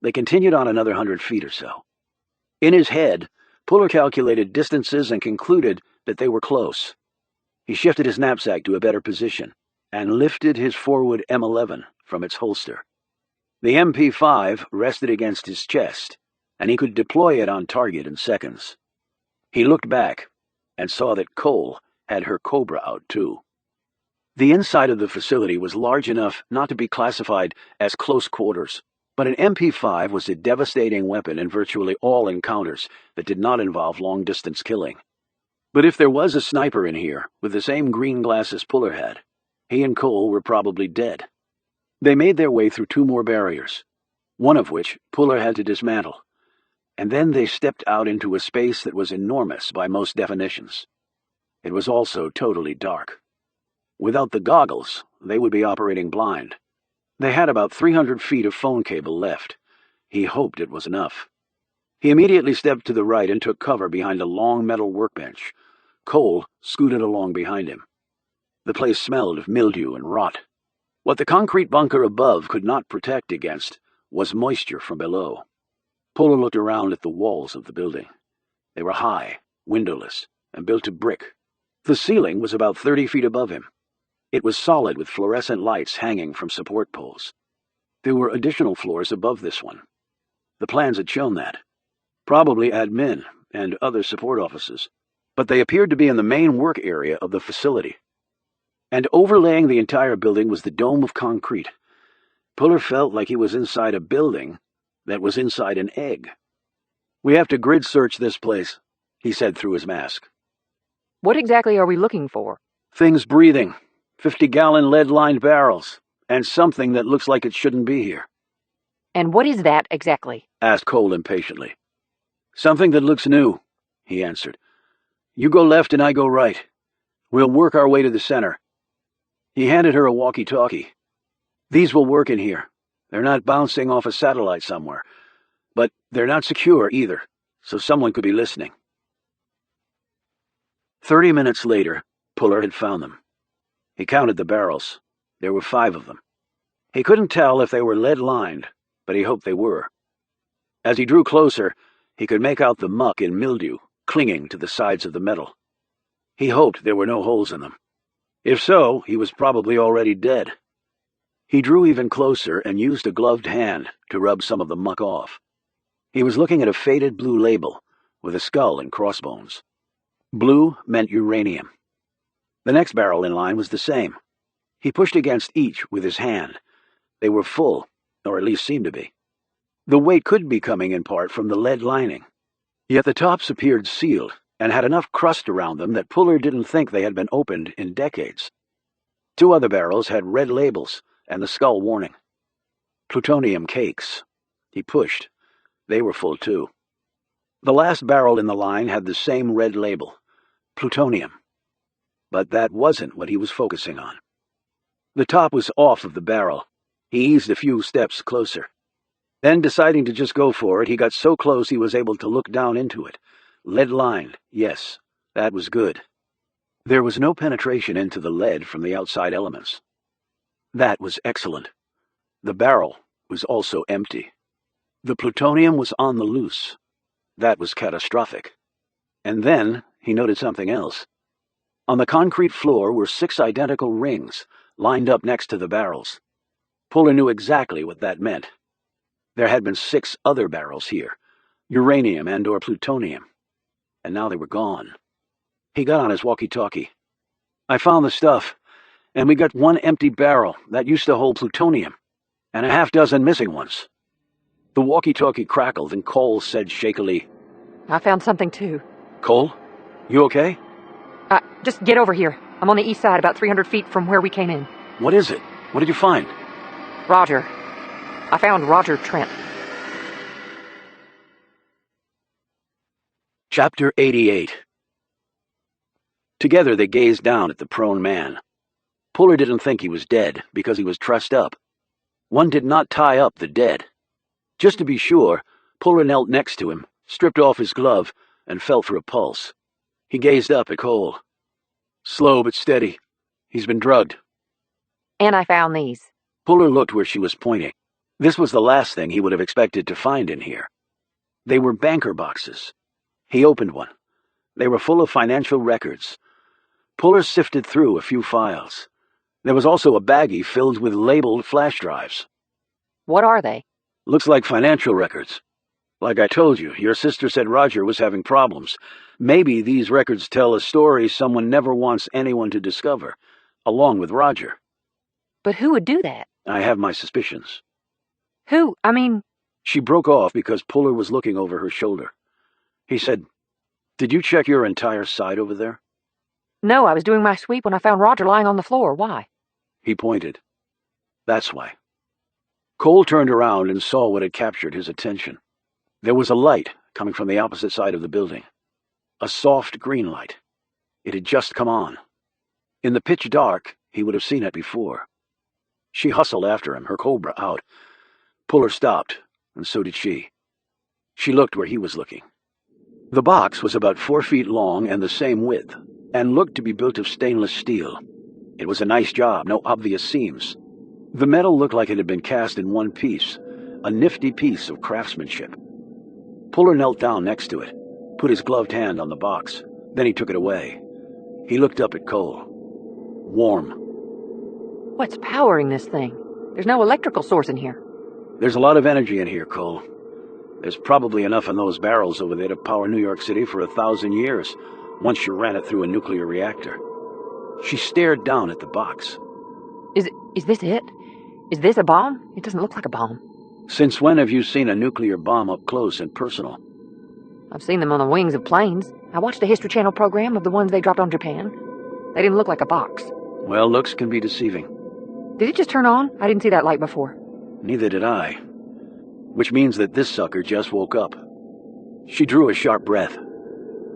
They continued on another 100 feet or so. In his head, Puller calculated distances and concluded that they were close. He shifted his knapsack to a better position and lifted his forward M11 from its holster. The MP5 rested against his chest, and he could deploy it on target in seconds. He looked back and saw that Cole had her Cobra out too. The inside of the facility was large enough not to be classified as close quarters, but an MP5 was a devastating weapon in virtually all encounters that did not involve long-distance killing. But if there was a sniper in here with the same green glasses Puller had, he and Cole were probably dead. They made their way through 2 more barriers, one of which Puller had to dismantle, and then they stepped out into a space that was enormous by most definitions. It was also totally dark. Without the goggles, they would be operating blind. They had about 300 feet of phone cable left. He hoped it was enough. He immediately stepped to the right and took cover behind a long metal workbench. Cole scooted along behind him. The place smelled of mildew and rot. What the concrete bunker above could not protect against was moisture from below. Puller looked around at the walls of the building. They were high, windowless, and built of brick. The ceiling was about 30 feet above him. It was solid with fluorescent lights hanging from support poles. There were additional floors above this one. The plans had shown that. Probably admin and other support offices, but they appeared to be in the main work area of the facility. And overlaying the entire building was the dome of concrete. Puller felt like he was inside a building that was inside an egg. "We have to grid search this place," he said through his mask. What exactly are we looking for? "Things breathing, 50-gallon lead-lined barrels, and something that looks like it shouldn't be here." And what is that exactly? asked Cole impatiently. "Something that looks new," he answered. "You go left and I go right. We'll work our way to the center." He handed her a walkie-talkie. "These will work in here. They're not bouncing off a satellite somewhere. But they're not secure either, so someone could be listening." 30 minutes later, Puller had found them. He counted the barrels. There were 5 of them. He couldn't tell if they were lead-lined, but he hoped they were. As he drew closer, he could make out the muck and mildew clinging to the sides of the metal. He hoped there were no holes in them. If so, he was probably already dead. He drew even closer and used a gloved hand to rub some of the muck off. He was looking at a faded blue label with a skull and crossbones. Blue meant uranium. The next barrel in line was the same. He pushed against each with his hand. They were full, or at least seemed to be. The weight could be coming in part from the lead lining. Yet the tops appeared sealed and had enough crust around them that Puller didn't think they had been opened in decades. 2 other barrels had red labels and the skull warning. Plutonium cakes. He pushed. They were full too. The last barrel in the line had the same red label. Plutonium. But that wasn't what he was focusing on. The top was off of the barrel. He eased a few steps closer. Then, deciding to just go for it, he got so close he was able to look down into it. Lead-lined, yes, that was good. There was no penetration into the lead from the outside elements. That was excellent. The barrel was also empty. The plutonium was on the loose. That was catastrophic. And then he noted something else. On the concrete floor were 6 identical rings, lined up next to the barrels. Puller knew exactly what that meant. There had been 6 other barrels here, uranium and/or plutonium. And now they were gone. He got on his walkie-talkie. "I found the stuff, and we got 1 empty barrel that used to hold plutonium, and a half-dozen missing ones." The walkie-talkie crackled, and Cole said shakily, I found something too. "Cole, you okay?" Just get over here. I'm on the east side, about 300 feet from where we came in. "What is it? What did you find?" Roger. I found Roger Trent. Chapter 88. Together they gazed down at the prone man. Puller didn't think he was dead because he was trussed up. One did not tie up the dead. Just to be sure, Puller knelt next to him, stripped off his glove, and felt for a pulse. He gazed up at Cole. Slow but steady. He's been drugged. And I found these. Puller looked where she was pointing. This was the last thing he would have expected to find in here. They were banker boxes. He opened one. They were full of financial records. Puller sifted through a few files. There was also a baggie filled with labeled flash drives. What are they? Looks like financial records. Like I told you, your sister said Roger was having problems. Maybe these records tell a story someone never wants anyone to discover, along with Roger. But who would do that? I have my suspicions. Who? I mean... She broke off because Puller was looking over her shoulder. He said, "Did you check your entire side over there?" No, I was doing my sweep when I found Roger lying on the floor. Why? He pointed. That's why. Cole turned around and saw what had captured his attention. There was a light coming from the opposite side of the building. A soft green light. It had just come on. In the pitch dark, he would have seen it before. She hustled after him, her cobra out. Puller stopped, and so did she. She looked where he was looking. The box was about 4 feet long and the same width, and looked to be built of stainless steel. It was a nice job, no obvious seams. The metal looked like it had been cast in one piece, a nifty piece of craftsmanship. Puller knelt down next to it, put his gloved hand on the box, then he took it away. He looked up at Cole. Warm. What's powering this thing? There's no electrical source in here. There's a lot of energy in here, Cole. There's probably enough in those barrels over there to power New York City for 1,000 years, once you ran it through a nuclear reactor. She stared down at the box. Is this it? Is this a bomb? It doesn't look like a bomb. Since when have you seen a nuclear bomb up close and personal? I've seen them on the wings of planes. I watched the History Channel program of the ones they dropped on Japan. They didn't look like a box. Well, looks can be deceiving. Did it just turn on? I didn't see that light before. Neither did I. Which means that this sucker just woke up. She drew a sharp breath.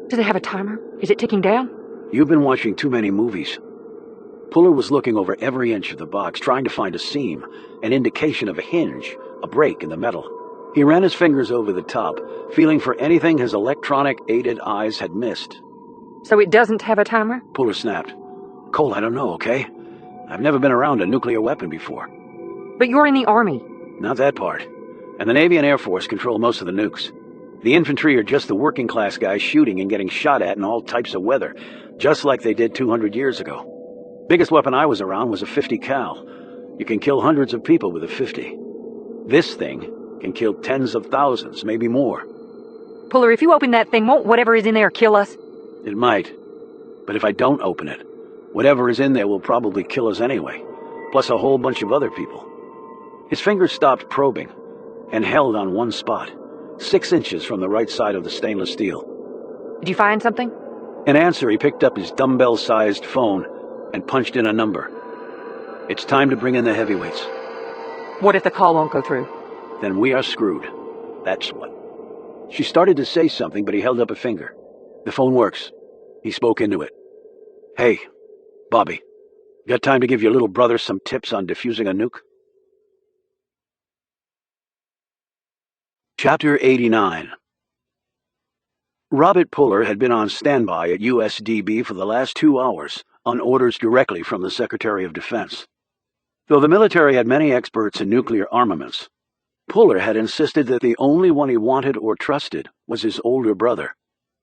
Does it have a timer? Is it ticking down? You've been watching too many movies. Puller was looking over every inch of the box, trying to find a seam, an indication of a hinge, a break in the metal. He ran his fingers over the top, feeling for anything his electronic-aided eyes had missed. So it doesn't have a timer? Puller snapped. Cole, I don't know, okay? I've never been around a nuclear weapon before. But you're in the Army. Not that part. And the Navy and Air Force control most of the nukes. The infantry are just the working-class guys shooting and getting shot at in all types of weather, just like they did 200 years ago. Biggest weapon I was around was a 50 cal. You can kill hundreds of people with a 50. This thing can kill tens of thousands, maybe more. Puller, if you open that thing, won't whatever is in there kill us? It might. But if I don't open it, whatever is in there will probably kill us anyway, plus a whole bunch of other people. His fingers stopped probing and held on one spot, 6 inches from the right side of the stainless steel. Did you find something? In answer, he picked up his dumbbell-sized phone and punched in a number. It's time to bring in the heavyweights. What if the call won't go through? Then we are screwed. That's what. She started to say something, but he held up a finger. The phone works. He spoke into it. Hey, Bobby, got time to give your little brother some tips on defusing a nuke? Chapter 89. Robert Puller had been on standby at USDB for the last 2 hours, on orders directly from the Secretary of Defense. Though the military had many experts in nuclear armaments, Puller had insisted that the only one he wanted or trusted was his older brother.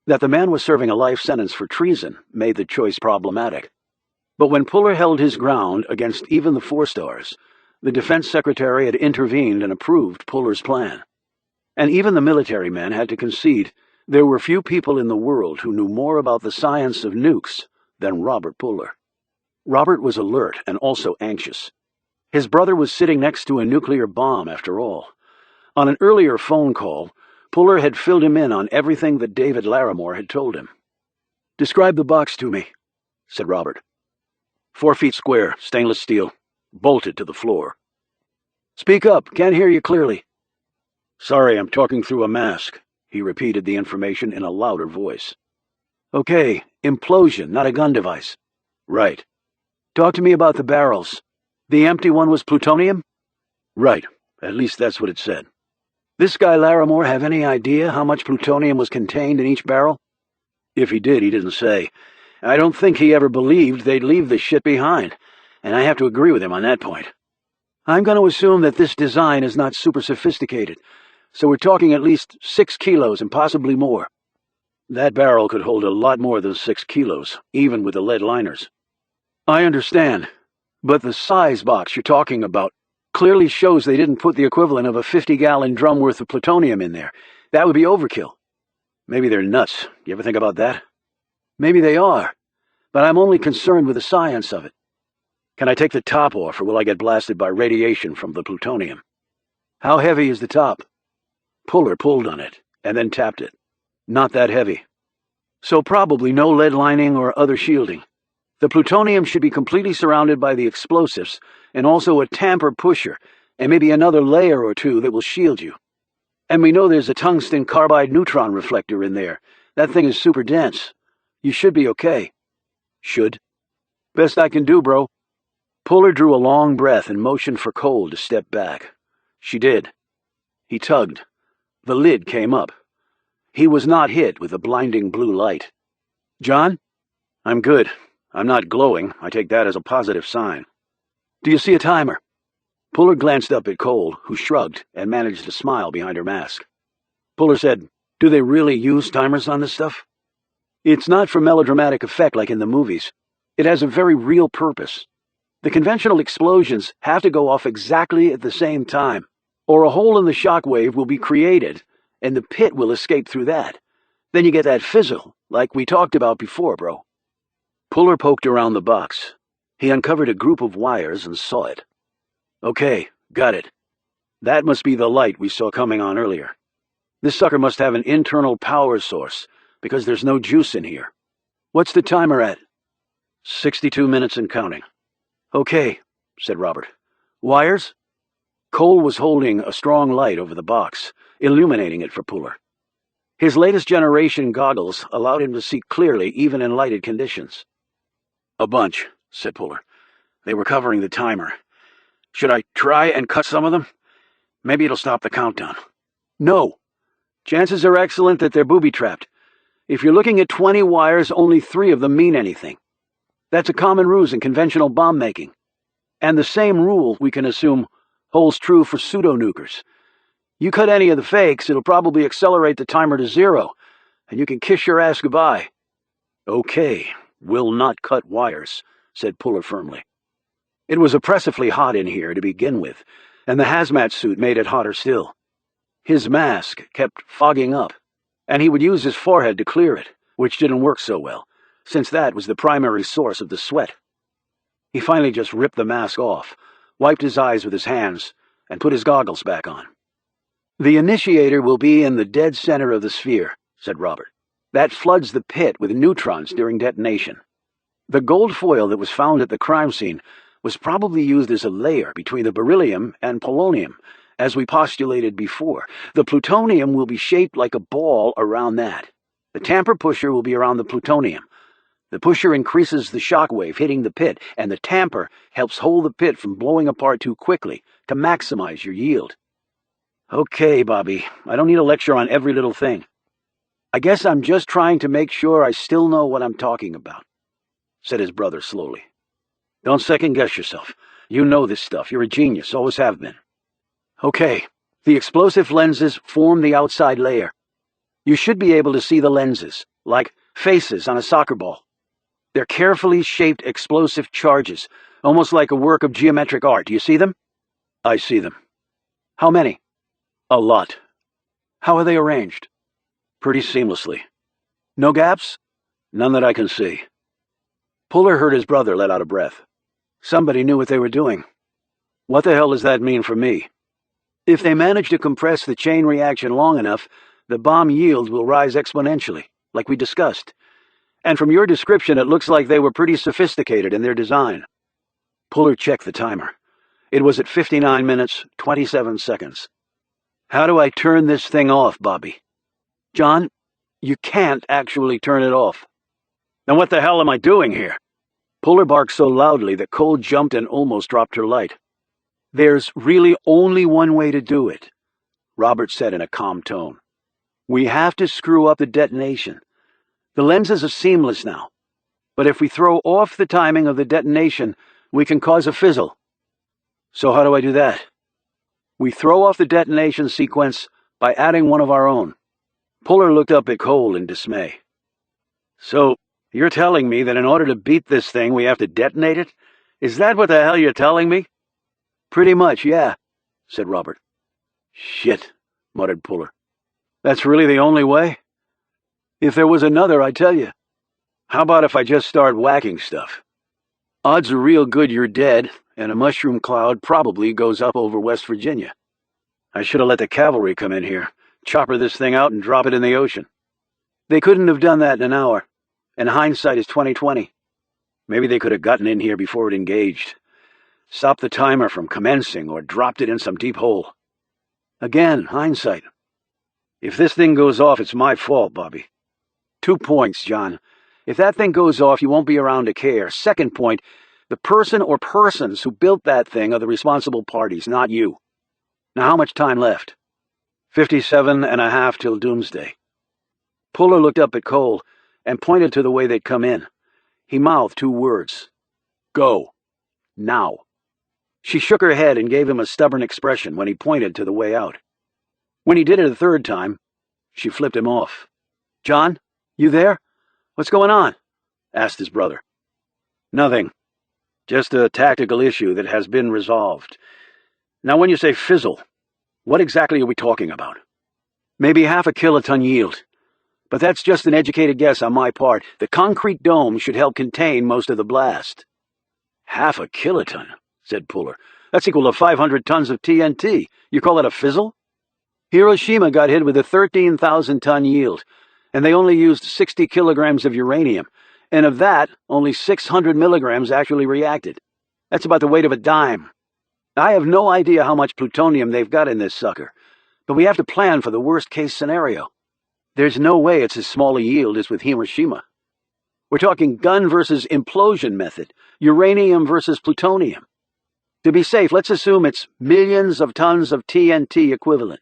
That the man was serving a life sentence for treason made the choice problematic. But when Puller held his ground against even the 4-stars, the Defense Secretary had intervened and approved Puller's plan. And even the military men had to concede there were few people in the world who knew more about the science of nukes than Robert Puller. Robert was alert and also anxious. His brother was sitting next to a nuclear bomb, after all. On an earlier phone call, Puller had filled him in on everything that David Larimore had told him. "Describe the box to me," said Robert. 4 feet square, stainless steel, bolted to the floor. "Speak up, can't hear you clearly." "Sorry, I'm talking through a mask." He repeated the information in a louder voice. Okay, implosion, not a gun device. Right. Talk to me about the barrels. The empty one was plutonium? Right. At least that's what it said. This guy Larimore have any idea how much plutonium was contained in each barrel? If he did, he didn't say. I don't think he ever believed they'd leave this shit behind, and I have to agree with him on that point. I'm going to assume that this design is not super sophisticated, so we're talking at least 6 kilos and possibly more. That barrel could hold a lot more than 6 kilos, even with the lead liners. I understand, but the size box you're talking about clearly shows they didn't put the equivalent of a 50-gallon drum worth of plutonium in there. That would be overkill. Maybe they're nuts. You ever think about that? Maybe they are, but I'm only concerned with the science of it. Can I take the top off, or will I get blasted by radiation from the plutonium? How heavy is the top? Puller pulled on it, and then tapped it. Not that heavy. So probably no lead lining or other shielding. The plutonium should be completely surrounded by the explosives, and also a tamper pusher, and maybe another layer or two that will shield you. And we know there's a tungsten carbide neutron reflector in there. That thing is super dense. You should be okay. Should? Best I can do, bro. Puller drew a long breath and motioned for Cole to step back. She did. He tugged. The lid came up. He was not hit with the blinding blue light. John? I'm good. I'm not glowing. I take that as a positive sign. Do you see a timer? Puller glanced up at Cole, who shrugged and managed to smile behind her mask. Puller said, Do they really use timers on this stuff? It's not for melodramatic effect like in the movies. It has a very real purpose. The conventional explosions have to go off exactly at the same time, or a hole in the shockwave will be created, and the pit will escape through that. Then you get that fizzle, like we talked about before, bro. Puller poked around the box. He uncovered a group of wires and saw it. Okay, got it. That must be the light we saw coming on earlier. This sucker must have an internal power source, because there's no juice in here. What's the timer at? 62 minutes and counting. Okay, said Robert. Wires? Cole was holding a strong light over the box, illuminating it for Puller. His latest generation goggles allowed him to see clearly even in lighted conditions. A bunch, said Puller. They were covering the timer. Should I try and cut some of them? Maybe it'll stop the countdown. No. Chances are excellent that they're booby-trapped. If you're looking at 20 wires, only 3 of them mean anything. That's a common ruse in conventional bomb-making. And the same rule, we can assume, holds true for pseudo-nukers. You cut any of the fakes, it'll probably accelerate the timer to 0, and you can kiss your ass goodbye. Okay, we'll not cut wires, said Puller firmly. It was oppressively hot in here to begin with, and the hazmat suit made it hotter still. His mask kept fogging up, and he would use his forehead to clear it, which didn't work so well, since that was the primary source of the sweat. He finally just ripped the mask off, wiped his eyes with his hands, and put his goggles back on. The initiator will be in the dead center of the sphere, said Robert. That floods the pit with neutrons during detonation. The gold foil that was found at the crime scene was probably used as a layer between the beryllium and polonium, as we postulated before. The plutonium will be shaped like a ball around that. The tamper pusher will be around the plutonium. The pusher increases the shock wave hitting the pit, and the tamper helps hold the pit from blowing apart too quickly to maximize your yield. Okay, Bobby, I don't need a lecture on every little thing. I guess I'm just trying to make sure I still know what I'm talking about, said his brother slowly. Don't second-guess yourself. You know this stuff. You're a genius, always have been. Okay, the explosive lenses form the outside layer. You should be able to see the lenses, like faces on a soccer ball. They're carefully shaped explosive charges, almost like a work of geometric art. Do you see them? I see them. How many? A lot. How are they arranged? Pretty seamlessly. No gaps? None that I can see. Puller heard his brother let out a breath. Somebody knew what they were doing. What the hell does that mean for me? If they manage to compress the chain reaction long enough, the bomb yield will rise exponentially, like we discussed. And from your description, it looks like they were pretty sophisticated in their design. Puller checked the timer. It was at 59 minutes, 27 seconds. How do I turn this thing off, Bobby? John, you can't actually turn it off. Then what the hell am I doing here? Puller barked so loudly that Cole jumped and almost dropped her light. There's really only one way to do it, Robert said in a calm tone. We have to screw up the detonation. The lenses are seamless now, but if we throw off the timing of the detonation, we can cause a fizzle. So how do I do that? We throw off the detonation sequence by adding one of our own. Puller looked up at Cole in dismay. So, you're telling me that in order to beat this thing we have to detonate it? Is that what the hell you're telling me? Pretty much, yeah, said Robert. Shit, muttered Puller. That's really the only way? If there was another, I'd tell you. How about if I just start whacking stuff? Odds are real good you're dead, and a mushroom cloud probably goes up over West Virginia. I should have let the cavalry come in here, chopper this thing out and drop it in the ocean. They couldn't have done that in an hour, and hindsight is 20/20. Maybe they could have gotten in here before it engaged. Stopped the timer from commencing or dropped it in some deep hole. Again, hindsight. If this thing goes off, it's my fault, Bobby. 2 points, John. If that thing goes off, you won't be around to care. Second point, the person or persons who built that thing are the responsible parties, not you. Now, how much time left? 57.5 till doomsday. Puller looked up at Cole and pointed to the way they'd come in. He mouthed 2 words. Go. Now. She shook her head and gave him a stubborn expression when he pointed to the way out. When he did it a third time, she flipped him off. John, you there? What's going on? Asked his brother. Nothing. Just a tactical issue that has been resolved. Now, when you say fizzle, what exactly are we talking about? Maybe half a kiloton yield. But that's just an educated guess on my part. The concrete dome should help contain most of the blast. Half a kiloton, said Puller. That's equal to 500 tons of TNT. You call it a fizzle? Hiroshima got hit with a 13,000-ton yield, and they only used 60 kilograms of uranium, and of that, only 600 milligrams actually reacted. That's about the weight of a dime. I have no idea how much plutonium they've got in this sucker, but we have to plan for the worst-case scenario. There's no way it's as small a yield as with Hiroshima. We're talking gun versus implosion method, uranium versus plutonium. To be safe, let's assume it's millions of tons of TNT equivalent.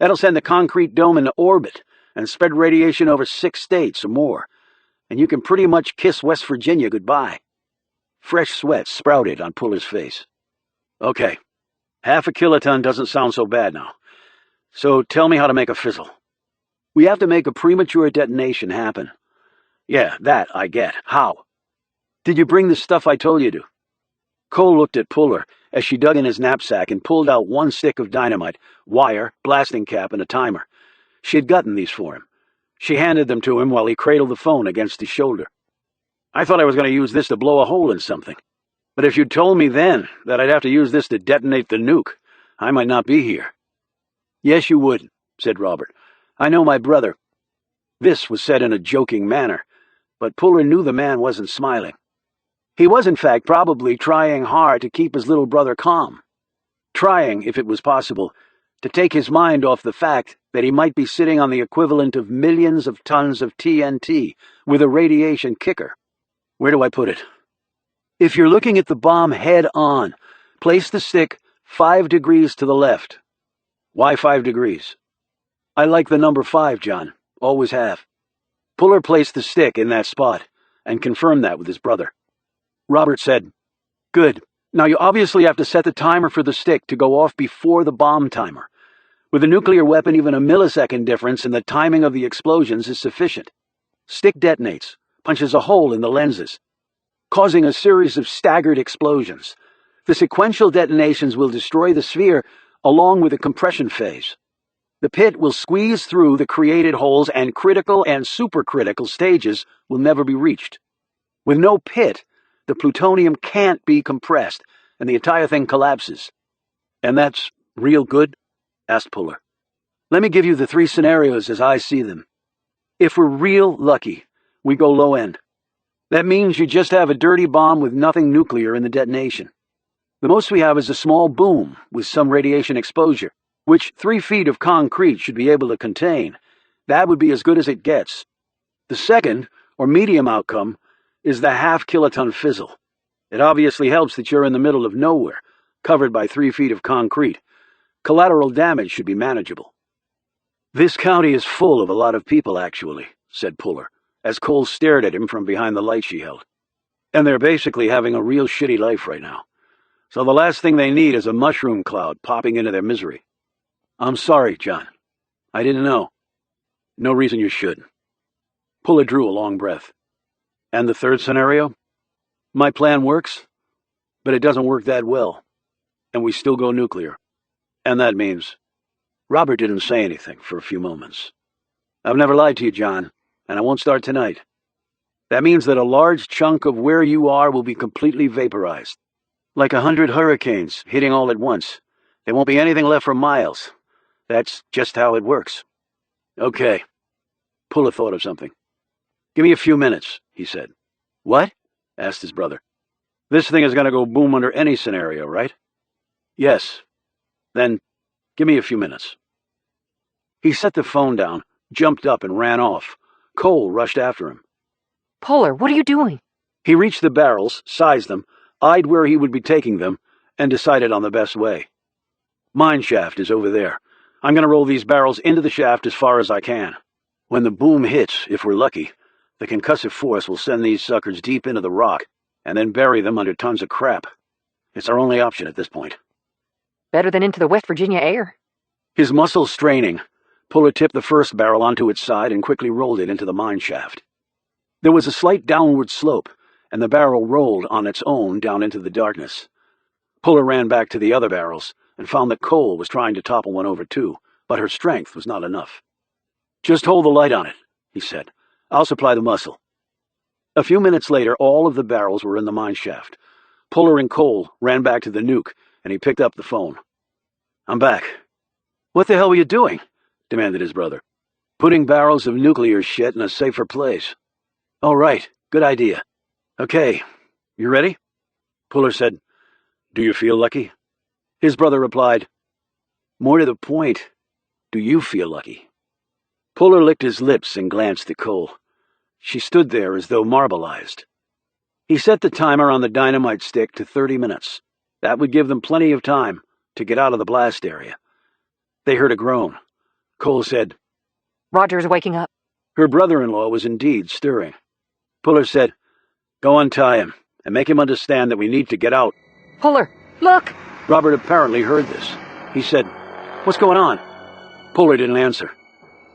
That'll send the concrete dome into orbit and spread radiation over 6 states or more, and you can pretty much kiss West Virginia goodbye. Fresh sweat sprouted on Puller's face. Okay, half a kiloton doesn't sound so bad now. So tell me how to make a fizzle. We have to make a premature detonation happen. Yeah, that I get. How? Did you bring the stuff I told you to? Cole looked at Puller as she dug in his knapsack and pulled out 1 stick of dynamite, wire, blasting cap, and a timer. She had gotten these for him. She handed them to him while he cradled the phone against his shoulder. I thought I was going to use this to blow a hole in something. But if you'd told me then that I'd have to use this to detonate the nuke, I might not be here. Yes, you would, said Robert. I know my brother. This was said in a joking manner, but Puller knew the man wasn't smiling. He was, in fact, probably trying hard to keep his little brother calm. Trying, if it was possible, to take his mind off the fact that he might be sitting on the equivalent of millions of tons of TNT with a radiation kicker. Where do I put it? If you're looking at the bomb head on, place the stick 5 degrees to the left. Why 5 degrees? I like the number 5, John. Always have. Puller placed the stick in that spot and confirmed that with his brother. Robert said, Good. Now you obviously have to set the timer for the stick to go off before the bomb timer. With a nuclear weapon, even a millisecond difference in the timing of the explosions is sufficient. Stick detonates, punches a hole in the lenses, causing a series of staggered explosions. The sequential detonations will destroy the sphere along with the compression phase. The pit will squeeze through the created holes, and critical and supercritical stages will never be reached. With no pit, the plutonium can't be compressed, and the entire thing collapses. And that's real good? Asked Puller. Let me give you the 3 scenarios as I see them. If we're real lucky, we go low end. That means you just have a dirty bomb with nothing nuclear in the detonation. The most we have is a small boom with some radiation exposure, which 3 feet of concrete should be able to contain, That would be as good as it gets. The second, or medium outcome, is the half-kiloton fizzle. It obviously helps that you're in the middle of nowhere, covered by 3 feet of concrete. Collateral damage should be manageable. This county is full of a lot of people, actually, said Puller, as Cole stared at him from behind the light she held. And they're basically having a real shitty life right now. So the last thing they need is a mushroom cloud popping into their misery. I'm sorry, John. I didn't know. No reason you should. Puller drew a long breath. And the third scenario? My plan works, but it doesn't work that well. And we still go nuclear. And that means... Robert didn't say anything for a few moments. I've never lied to you, John, and I won't start tonight. That means that a large chunk of where you are will be completely vaporized. Like 100 hurricanes hitting all at once. There won't be anything left for miles. That's just how it works. Okay. Puller thought of something. Give me a few minutes, he said. What? Asked his brother. This thing is going to go boom under any scenario, right? Yes. Then, give me a few minutes. He set the phone down, jumped up, and ran off. Cole rushed after him. Puller, what are you doing? He reached the barrels, sized them, eyed where he would be taking them, and decided on the best way. Mine shaft is over there. I'm going to roll these barrels into the shaft as far as I can. When the boom hits, if we're lucky, the concussive force will send these suckers deep into the rock, and then bury them under tons of crap. It's our only option at this point. Better than into the West Virginia air. His muscles straining, Puller tipped the first barrel onto its side and quickly rolled it into the mine shaft. There was a slight downward slope, and the barrel rolled on its own down into the darkness. Puller ran back to the other barrels and found that Cole was trying to topple one over too, but her strength was not enough. Just hold the light on it, he said. I'll supply the muscle. A few minutes later, all of the barrels were in the mine shaft. Puller and Cole ran back to the nuke, and he picked up the phone. I'm back. What the hell were you doing? Demanded his brother. Putting barrels of nuclear shit in a safer place. Oh, right. Good idea. Okay. You ready? Puller said, Do you feel lucky? His brother replied, More to the point, do you feel lucky? Puller licked his lips and glanced at Cole. She stood there as though marbleized. He set the timer on the dynamite stick to 30 minutes. That would give them plenty of time to get out of the blast area. They heard a groan. Cole said, Roger's waking up. Her brother-in-law was indeed stirring. Puller said, Go untie him, and make him understand that we need to get out. Puller, look! Robert apparently heard this. He said, What's going on? Puller didn't answer.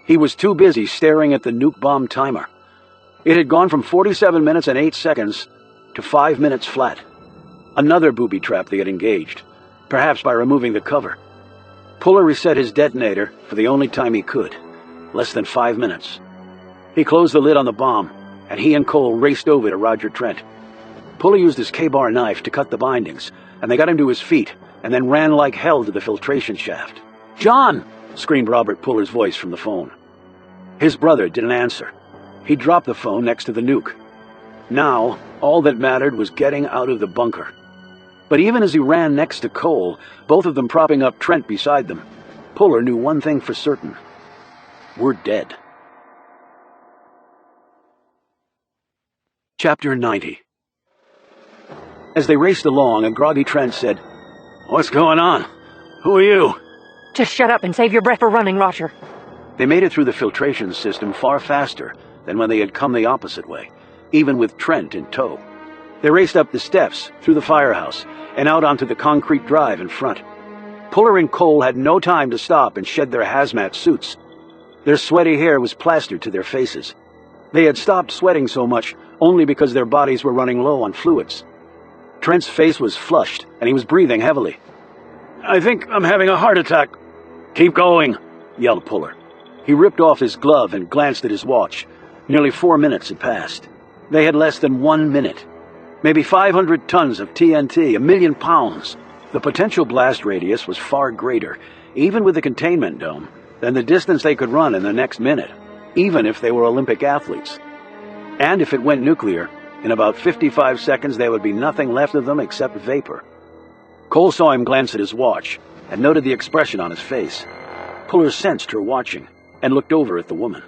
He was too busy staring at the nuke bomb timer. It had gone from 47 minutes and 8 seconds to 5 minutes flat. Another booby trap they had engaged, perhaps by removing the cover. Puller reset his detonator for the only time he could, less than 5 minutes. He closed the lid on the bomb, and he and Cole raced over to Roger Trent. Puller used his K-bar knife to cut the bindings, and they got him to his feet, and then ran like hell to the filtration shaft. John! Screamed Robert Puller's voice from the phone. His brother didn't answer. He dropped the phone next to the nuke. Now, all that mattered was getting out of the bunker. But even as he ran next to Cole, both of them propping up Trent beside them, Puller knew one thing for certain. We're dead. Chapter 90. As they raced along, a groggy Trent said, What's going on? Who are you? Just shut up and save your breath for running, Roger. They made it through the filtration system far faster than when they had come the opposite way, even with Trent in tow. They raced up the steps, through the firehouse, and out onto the concrete drive in front. Puller and Cole had no time to stop and shed their hazmat suits. Their sweaty hair was plastered to their faces. They had stopped sweating so much only because their bodies were running low on fluids. Trent's face was flushed, and he was breathing heavily. I think I'm having a heart attack. Keep going, yelled Puller. He ripped off his glove and glanced at his watch. Nearly 4 minutes had passed. They had less than 1 minute. Maybe 500 tons of TNT, 1,000,000 pounds. The potential blast radius was far greater, even with the containment dome, than the distance they could run in the next minute, even if they were Olympic athletes. And if it went nuclear, in about 55 seconds there would be nothing left of them except vapor. Cole saw him glance at his watch and noted the expression on his face. Puller sensed her watching and looked over at the woman.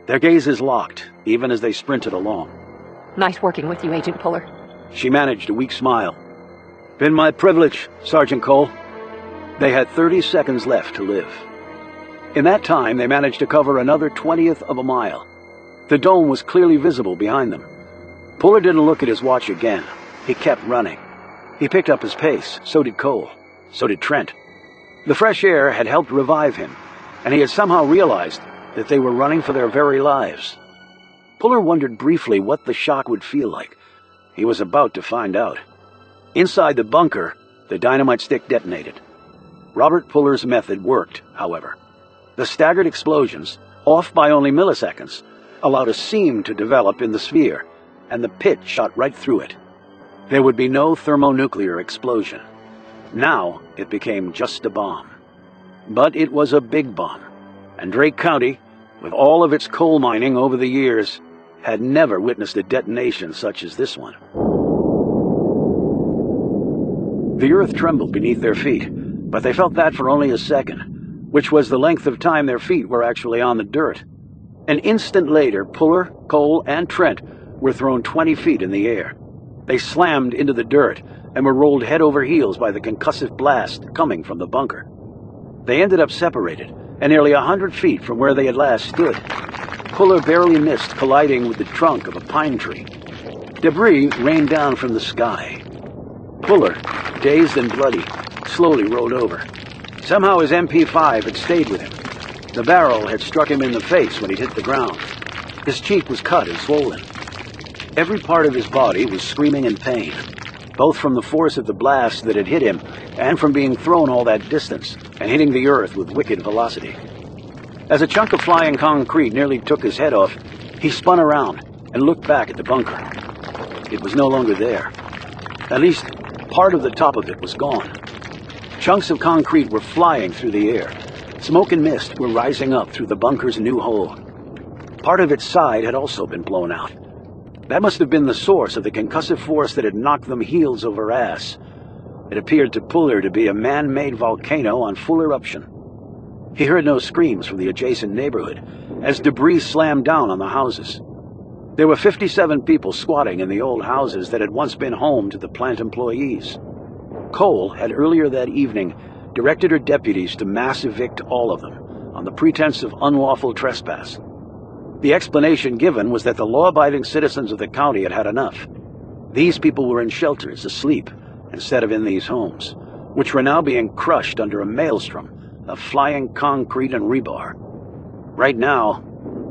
Their gazes locked, even as they sprinted along. Nice working with you, Agent Puller. She managed a weak smile. Been my privilege, Sergeant Cole. They had 30 seconds left to live. In that time, they managed to cover another 20th of a mile. The dome was clearly visible behind them. Puller didn't look at his watch again. He kept running. He picked up his pace. So did Cole. So did Trent. The fresh air had helped revive him, and he had somehow realized that they were running for their very lives. Puller wondered briefly what the shock would feel like. He was about to find out. Inside the bunker, the dynamite stick detonated. Robert Puller's method worked, however. The staggered explosions, off by only milliseconds, allowed a seam to develop in the sphere, and the pit shot right through it. There would be no thermonuclear explosion. Now it became just a bomb. But it was a big bomb, and Drake County, with all of its coal mining over the years, had never witnessed a detonation such as this one. The earth trembled beneath their feet, but they felt that for only a second, which was the length of time their feet were actually on the dirt. An instant later, Puller, Cole, and Trent were thrown 20 feet in the air. They slammed into the dirt and were rolled head over heels by the concussive blast coming from the bunker. They ended up separated, and nearly 100 feet from where they had last stood. Puller barely missed colliding with the trunk of a pine tree. Debris rained down from the sky. Puller, dazed and bloody, slowly rolled over. Somehow his MP5 had stayed with him. The barrel had struck him in the face when he hit the ground. His cheek was cut and swollen. Every part of his body was screaming in pain, both from the force of the blast that had hit him and from being thrown all that distance and hitting the earth with wicked velocity. As a chunk of flying concrete nearly took his head off, he spun around and looked back at the bunker. It was no longer there. At least, part of the top of it was gone. Chunks of concrete were flying through the air. Smoke and mist were rising up through the bunker's new hole. Part of its side had also been blown out. That must have been the source of the concussive force that had knocked them heels over ass. It appeared to Puller to be a man-made volcano on full eruption. He heard no screams from the adjacent neighborhood as debris slammed down on the houses. There were 57 people squatting in the old houses that had once been home to the plant employees. Cole had earlier that evening directed her deputies to mass evict all of them on the pretense of unlawful trespass. The explanation given was that the law-abiding citizens of the county had had enough. These people were in shelters, asleep, instead of in these homes, which were now being crushed under a maelstrom of flying concrete and rebar. Right now,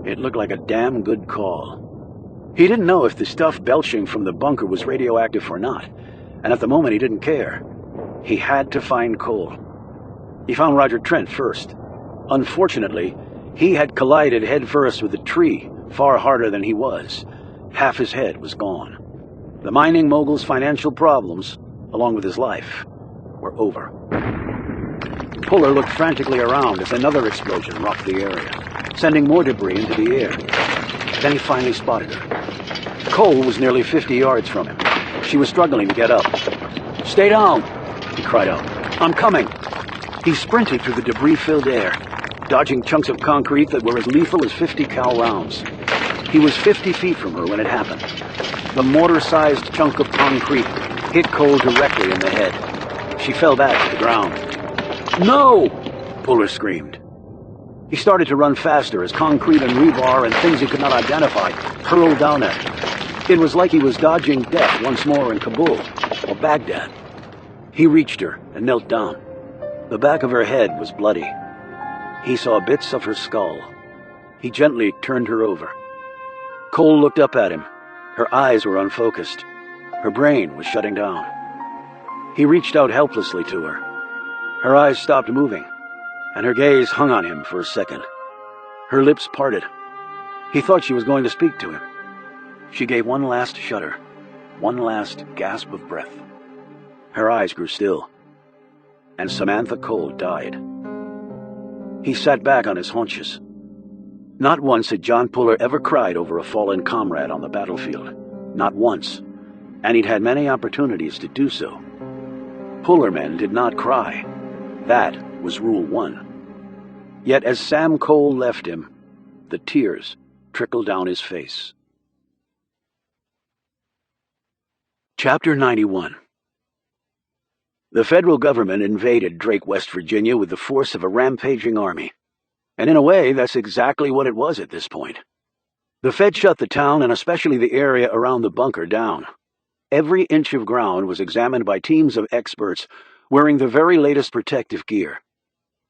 it looked like a damn good call. He didn't know if the stuff belching from the bunker was radioactive or not, and at the moment he didn't care. He had to find Cole. He found Roger Trent first. Unfortunately, he had collided headfirst with a tree, far harder than he was. Half his head was gone. The mining mogul's financial problems, along with his life, were over. Puller looked frantically around as another explosion rocked the area, sending more debris into the air. Then he finally spotted her. Cole was nearly 50 yards from him. She was struggling to get up. "Stay down!" he cried out. "I'm coming!" He sprinted through the debris-filled air, dodging chunks of concrete that were as lethal as 50 cal rounds. He was 50 feet from her when it happened. The mortar-sized chunk of concrete hit Cole directly in the head. She fell back to the ground. "No!" Puller screamed. He started to run faster as concrete and rebar and things he could not identify hurled down at him. It was like he was dodging death once more in Kabul or Baghdad. He reached her and knelt down. The back of her head was bloody. He saw bits of her skull. He gently turned her over. Cole looked up at him. Her eyes were unfocused. Her brain was shutting down. He reached out helplessly to her. Her eyes stopped moving, and her gaze hung on him for a second. Her lips parted. He thought she was going to speak to him. She gave one last shudder, one last gasp of breath. Her eyes grew still, and Samantha Cole died. He sat back on his haunches. Not once had John Puller ever cried over a fallen comrade on the battlefield. Not once. And he'd had many opportunities to do so. Puller men did not cry. That was Rule 1. Yet as Sam Cole left him, the tears trickled down his face. Chapter 91. The federal government invaded Drake, West Virginia with the force of a rampaging army. And in a way, that's exactly what it was at this point. The Fed shut the town, and especially the area around the bunker, down. Every inch of ground was examined by teams of experts wearing the very latest protective gear.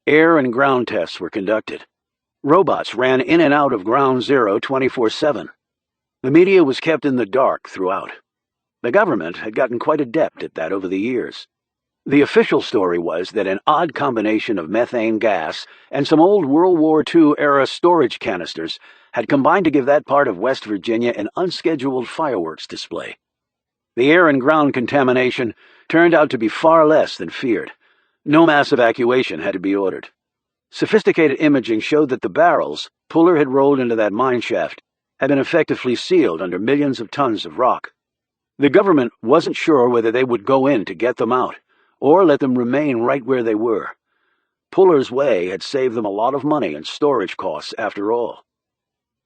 Air and ground tests were conducted. Robots ran in and out of Ground Zero 24/7. The media was kept in the dark throughout. The government had gotten quite adept at that over the years. The official story was that an odd combination of methane gas and some old World War II-era storage canisters had combined to give that part of West Virginia an unscheduled fireworks display. The air and ground contamination turned out to be far less than feared. No mass evacuation had to be ordered. Sophisticated imaging showed that the barrels Puller had rolled into that mine shaft had been effectively sealed under millions of tons of rock. The government wasn't sure whether they would go in to get them out, or let them remain right where they were. Puller's way had saved them a lot of money and storage costs after all.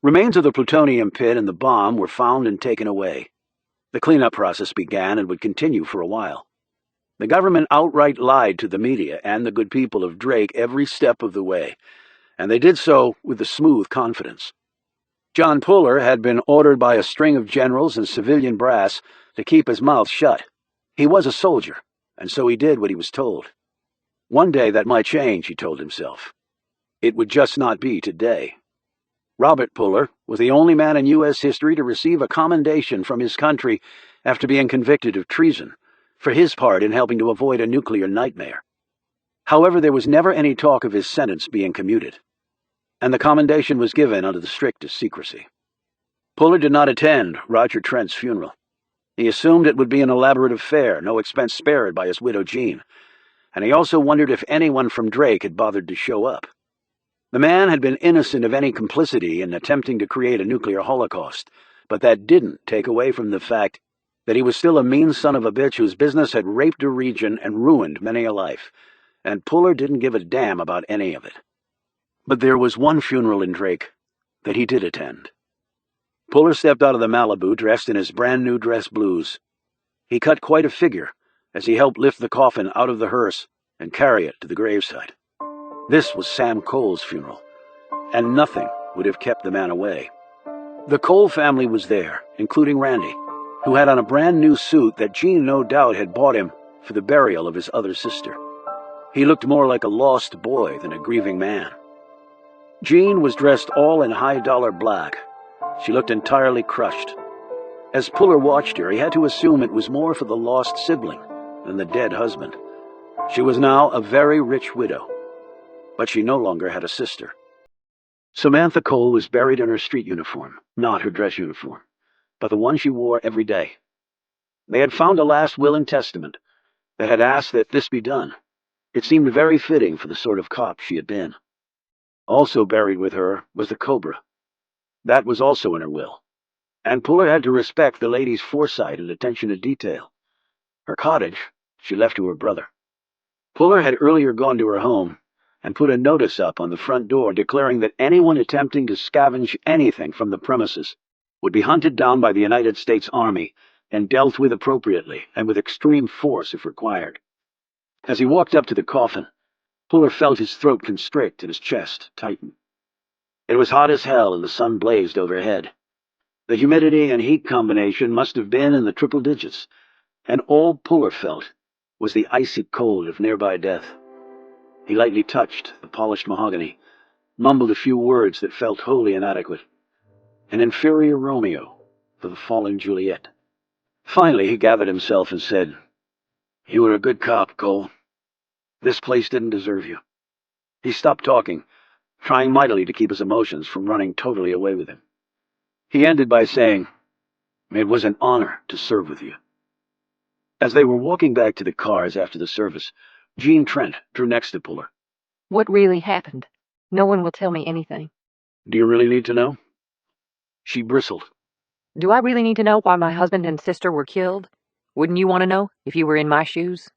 Remains of the plutonium pit and the bomb were found and taken away. The cleanup process began and would continue for a while. The government outright lied to the media and the good people of Drake every step of the way, and they did so with a smooth confidence. John Puller had been ordered by a string of generals and civilian brass to keep his mouth shut. He was a soldier, and so he did what he was told. One day that might change, he told himself. It would just not be today. Robert Puller was the only man in U.S. history to receive a commendation from his country after being convicted of treason for his part in helping to avoid a nuclear nightmare. However, there was never any talk of his sentence being commuted, and the commendation was given under the strictest secrecy. Puller did not attend Roger Trent's funeral. He assumed it would be an elaborate affair, no expense spared by his widow Jean, and he also wondered if anyone from Drake had bothered to show up. The man had been innocent of any complicity in attempting to create a nuclear holocaust, but that didn't take away from the fact that he was still a mean son of a bitch whose business had raped a region and ruined many a life, and Puller didn't give a damn about any of it. But there was one funeral in Drake that he did attend. Puller stepped out of the Malibu dressed in his brand-new dress blues. He cut quite a figure as he helped lift the coffin out of the hearse and carry it to the gravesite. This was Sam Cole's funeral, and nothing would have kept the man away. The Cole family was there, including Randy, who had on a brand-new suit that Jean no doubt had bought him for the burial of his other sister. He looked more like a lost boy than a grieving man. Jean was dressed all in high-dollar black. She looked entirely crushed. As Puller watched her, he had to assume it was more for the lost sibling than the dead husband. She was now a very rich widow, but she no longer had a sister. Samantha Cole was buried in her street uniform, not her dress uniform, but the one she wore every day. They had found a last will and testament that had asked that this be done. It seemed very fitting for the sort of cop she had been. Also buried with her was the Cobra. That was also in her will, and Puller had to respect the lady's foresight and attention to detail. Her cottage she left to her brother. Puller had earlier gone to her home and put a notice up on the front door declaring that anyone attempting to scavenge anything from the premises would be hunted down by the United States Army and dealt with appropriately and with extreme force if required. As he walked up to the coffin, Puller felt his throat constrict and his chest tighten. It was hot as hell and the sun blazed overhead. The humidity and heat combination must have been in the triple digits, and all Puller felt was the icy cold of nearby death. He lightly touched the polished mahogany, mumbled a few words that felt wholly inadequate. An inferior Romeo for the fallen Juliet. Finally he gathered himself and said, "You were a good cop, Cole. This place didn't deserve you." He stopped talking, trying mightily to keep his emotions from running totally away with him. He ended by saying, "It was an honor to serve with you." As they were walking back to the cars after the service, Jean Trent drew next to Puller. What really happened? No one will tell me anything. "Do you really need to know?" She bristled. Do I really need to know why my husband and sister were killed? Wouldn't you want to know if you were in my shoes?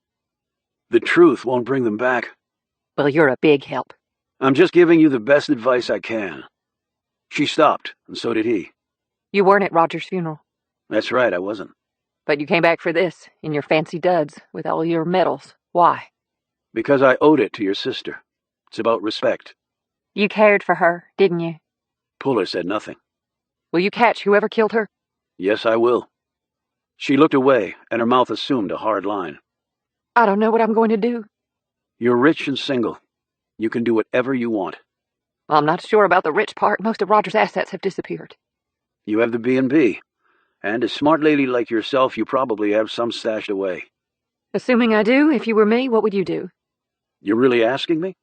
"The truth won't bring them back." Well, you're a big help. I'm just giving you the best advice I can. She stopped, and so did he. You weren't at Roger's funeral. That's right, I wasn't. But you came back for this, in your fancy duds, with all your medals. Why? Because I owed it to your sister. It's about respect. You cared for her, didn't you? Puller said nothing. Will you catch whoever killed her? Yes, I will. She looked away, and her mouth assumed a hard line. I don't know what I'm going to do. You're rich and single. You can do whatever you want. Well, I'm not sure about the rich part. Most of Roger's assets have disappeared. You have the B&B. And a smart lady like yourself, you probably have some stashed away. Assuming I do, if you were me, what would you do? You're really asking me?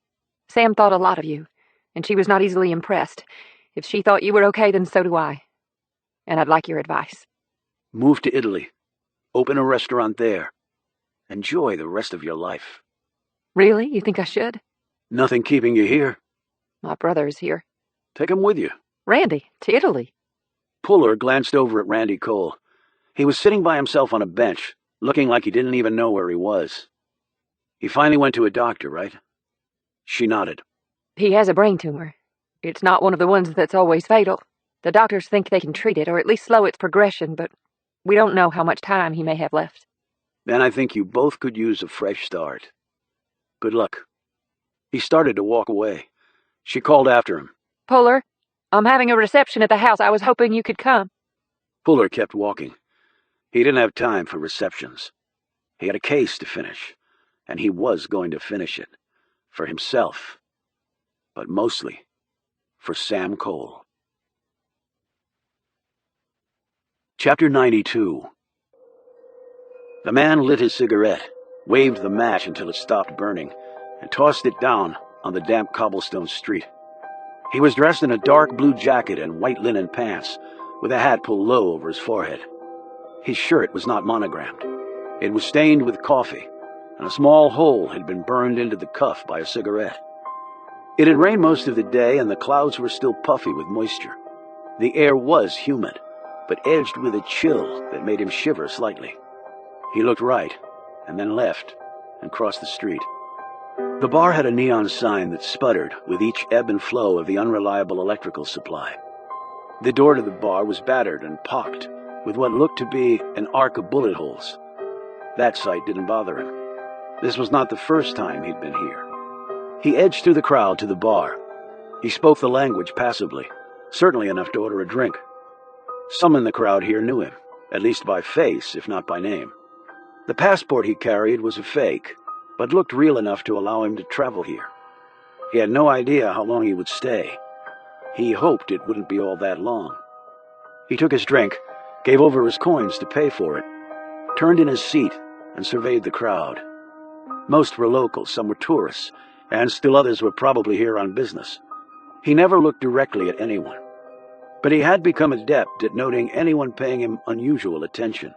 Sam thought a lot of you, and she was not easily impressed. If she thought you were okay, then so do I. And I'd like your advice. Move to Italy. Open a restaurant there. Enjoy the rest of your life. Really? You think I should? Nothing keeping you here. My brother is here. Take him with you. Randy, to Italy. Puller glanced over at Randy Cole. He was sitting by himself on a bench, looking like he didn't even know where he was. He finally went to a doctor, right? She nodded. He has a brain tumor. It's not one of the ones that's always fatal. The doctors think they can treat it, or at least slow its progression, but we don't know how much time he may have left. Then I think you both could use a fresh start. Good luck. He started to walk away. She called after him. Puller, I'm having a reception at the house. I was hoping you could come. Puller kept walking. He didn't have time for receptions. He had a case to finish, and he was going to finish it. For himself. But mostly for Sam Cole. Chapter 92. The man lit his cigarette, waved the match until it stopped burning, and tossed it down on the damp cobblestone street. He was dressed in a dark blue jacket and white linen pants, with a hat pulled low over his forehead. His shirt was not monogrammed. It was stained with coffee, and a small hole had been burned into the cuff by a cigarette. It had rained most of the day, and the clouds were still puffy with moisture. The air was humid, but edged with a chill that made him shiver slightly. He looked right, and then left, and crossed the street. The bar had a neon sign that sputtered with each ebb and flow of the unreliable electrical supply. The door to the bar was battered and pocked with what looked to be an arc of bullet holes. That sight didn't bother him. This was not the first time he'd been here. He edged through the crowd to the bar. He spoke the language passably, certainly enough to order a drink. Some in the crowd here knew him, at least by face, if not by name. The passport he carried was a fake, but looked real enough to allow him to travel here. He had no idea how long he would stay. He hoped it wouldn't be all that long. He took his drink, gave over his coins to pay for it, turned in his seat, and surveyed the crowd. Most were locals, some were tourists, and still others were probably here on business. He never looked directly at anyone, but he had become adept at noting anyone paying him unusual attention.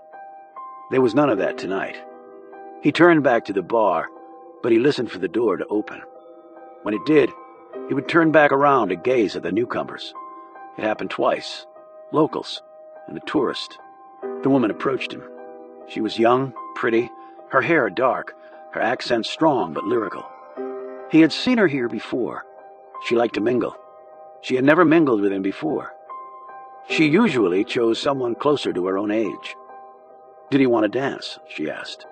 There was none of that tonight. He turned back to the bar, but he listened for the door to open. When it did, he would turn back around to gaze at the newcomers. It happened twice. Locals, and a tourist. The woman approached him. She was young, pretty, her hair dark, her accent strong but lyrical. He had seen her here before. She liked to mingle. She had never mingled with him before. She usually chose someone closer to her own age. Did he want to dance? She asked.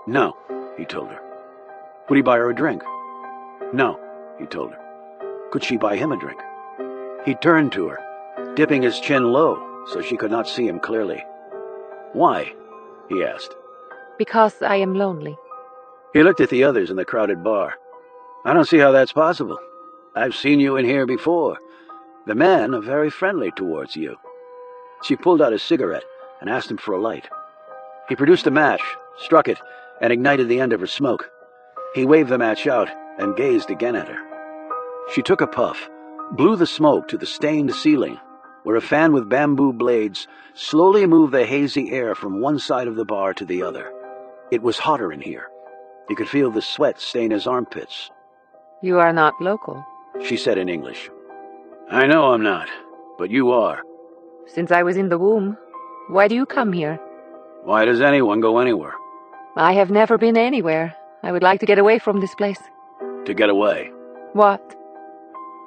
No, he told her. Would he buy her a drink? No, he told her. Could she buy him a drink? He turned to her, dipping his chin low so she could not see him clearly. Why? He asked. Because I am lonely. He looked at the others in the crowded bar. I don't see how that's possible. I've seen you in here before. The men are very friendly towards you. She pulled out a cigarette and asked him for a light. He produced a match, struck it, and ignited the end of her smoke. He waved the match out and gazed again at her. She took a puff, blew the smoke to the stained ceiling, where a fan with bamboo blades slowly moved the hazy air from one side of the bar to the other. It was hotter in here. He could feel the sweat stain his armpits. You are not local, she said in English. I know I'm not, but you are. Since I was in the womb. Why do you come here? Why does anyone go anywhere? I have never been anywhere. I would like to get away from this place. To get away. What?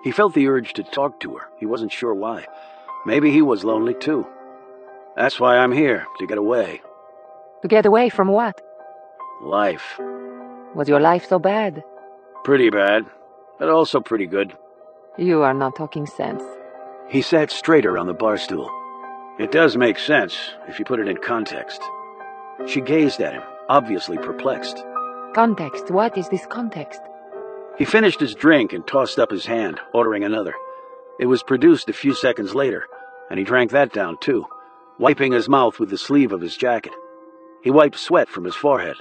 He felt the urge to talk to her. He wasn't sure why. Maybe he was lonely too. That's why I'm here, to get away. To get away from what? Life. Was your life so bad? Pretty bad, but also pretty good. You are not talking sense. He sat straighter on the bar stool. It does make sense, if you put it in context. She gazed at him, obviously perplexed. Context? What is this context? He finished his drink and tossed up his hand, ordering another. It was produced a few seconds later, and he drank that down too, wiping his mouth with the sleeve of his jacket. He wiped sweat from his forehead.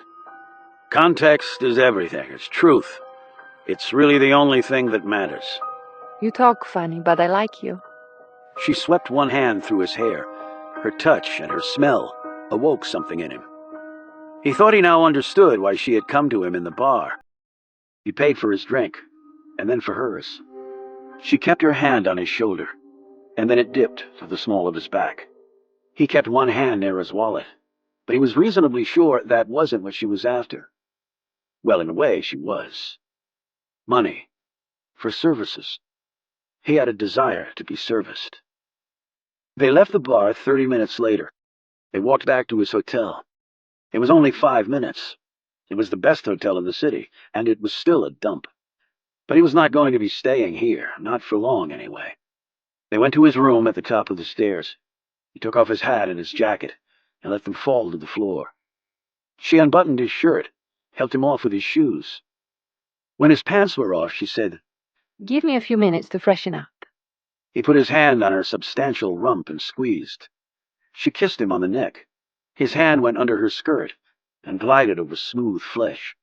Context is everything. It's truth. It's really the only thing that matters. You talk funny, but I like you. She swept one hand through his hair. Her touch and her smell awoke something in him. He thought he now understood why she had come to him in the bar. He paid for his drink, and then for hers. She kept her hand on his shoulder, and then it dipped to the small of his back. He kept one hand near his wallet, but he was reasonably sure that wasn't what she was after. Well, in a way, she was. Money. For services. He had a desire to be serviced. They left the bar 30 minutes later. They walked back to his hotel. It was only 5 minutes. It was the best hotel in the city, and it was still a dump. But he was not going to be staying here, not for long anyway. They went to his room at the top of the stairs. He took off his hat and his jacket, and let them fall to the floor. She unbuttoned his shirt, helped him off with his shoes. When his pants were off, she said, Give me a few minutes to freshen up. He put his hand on her substantial rump and squeezed. She kissed him on the neck. His hand went under her skirt and glided over smooth flesh.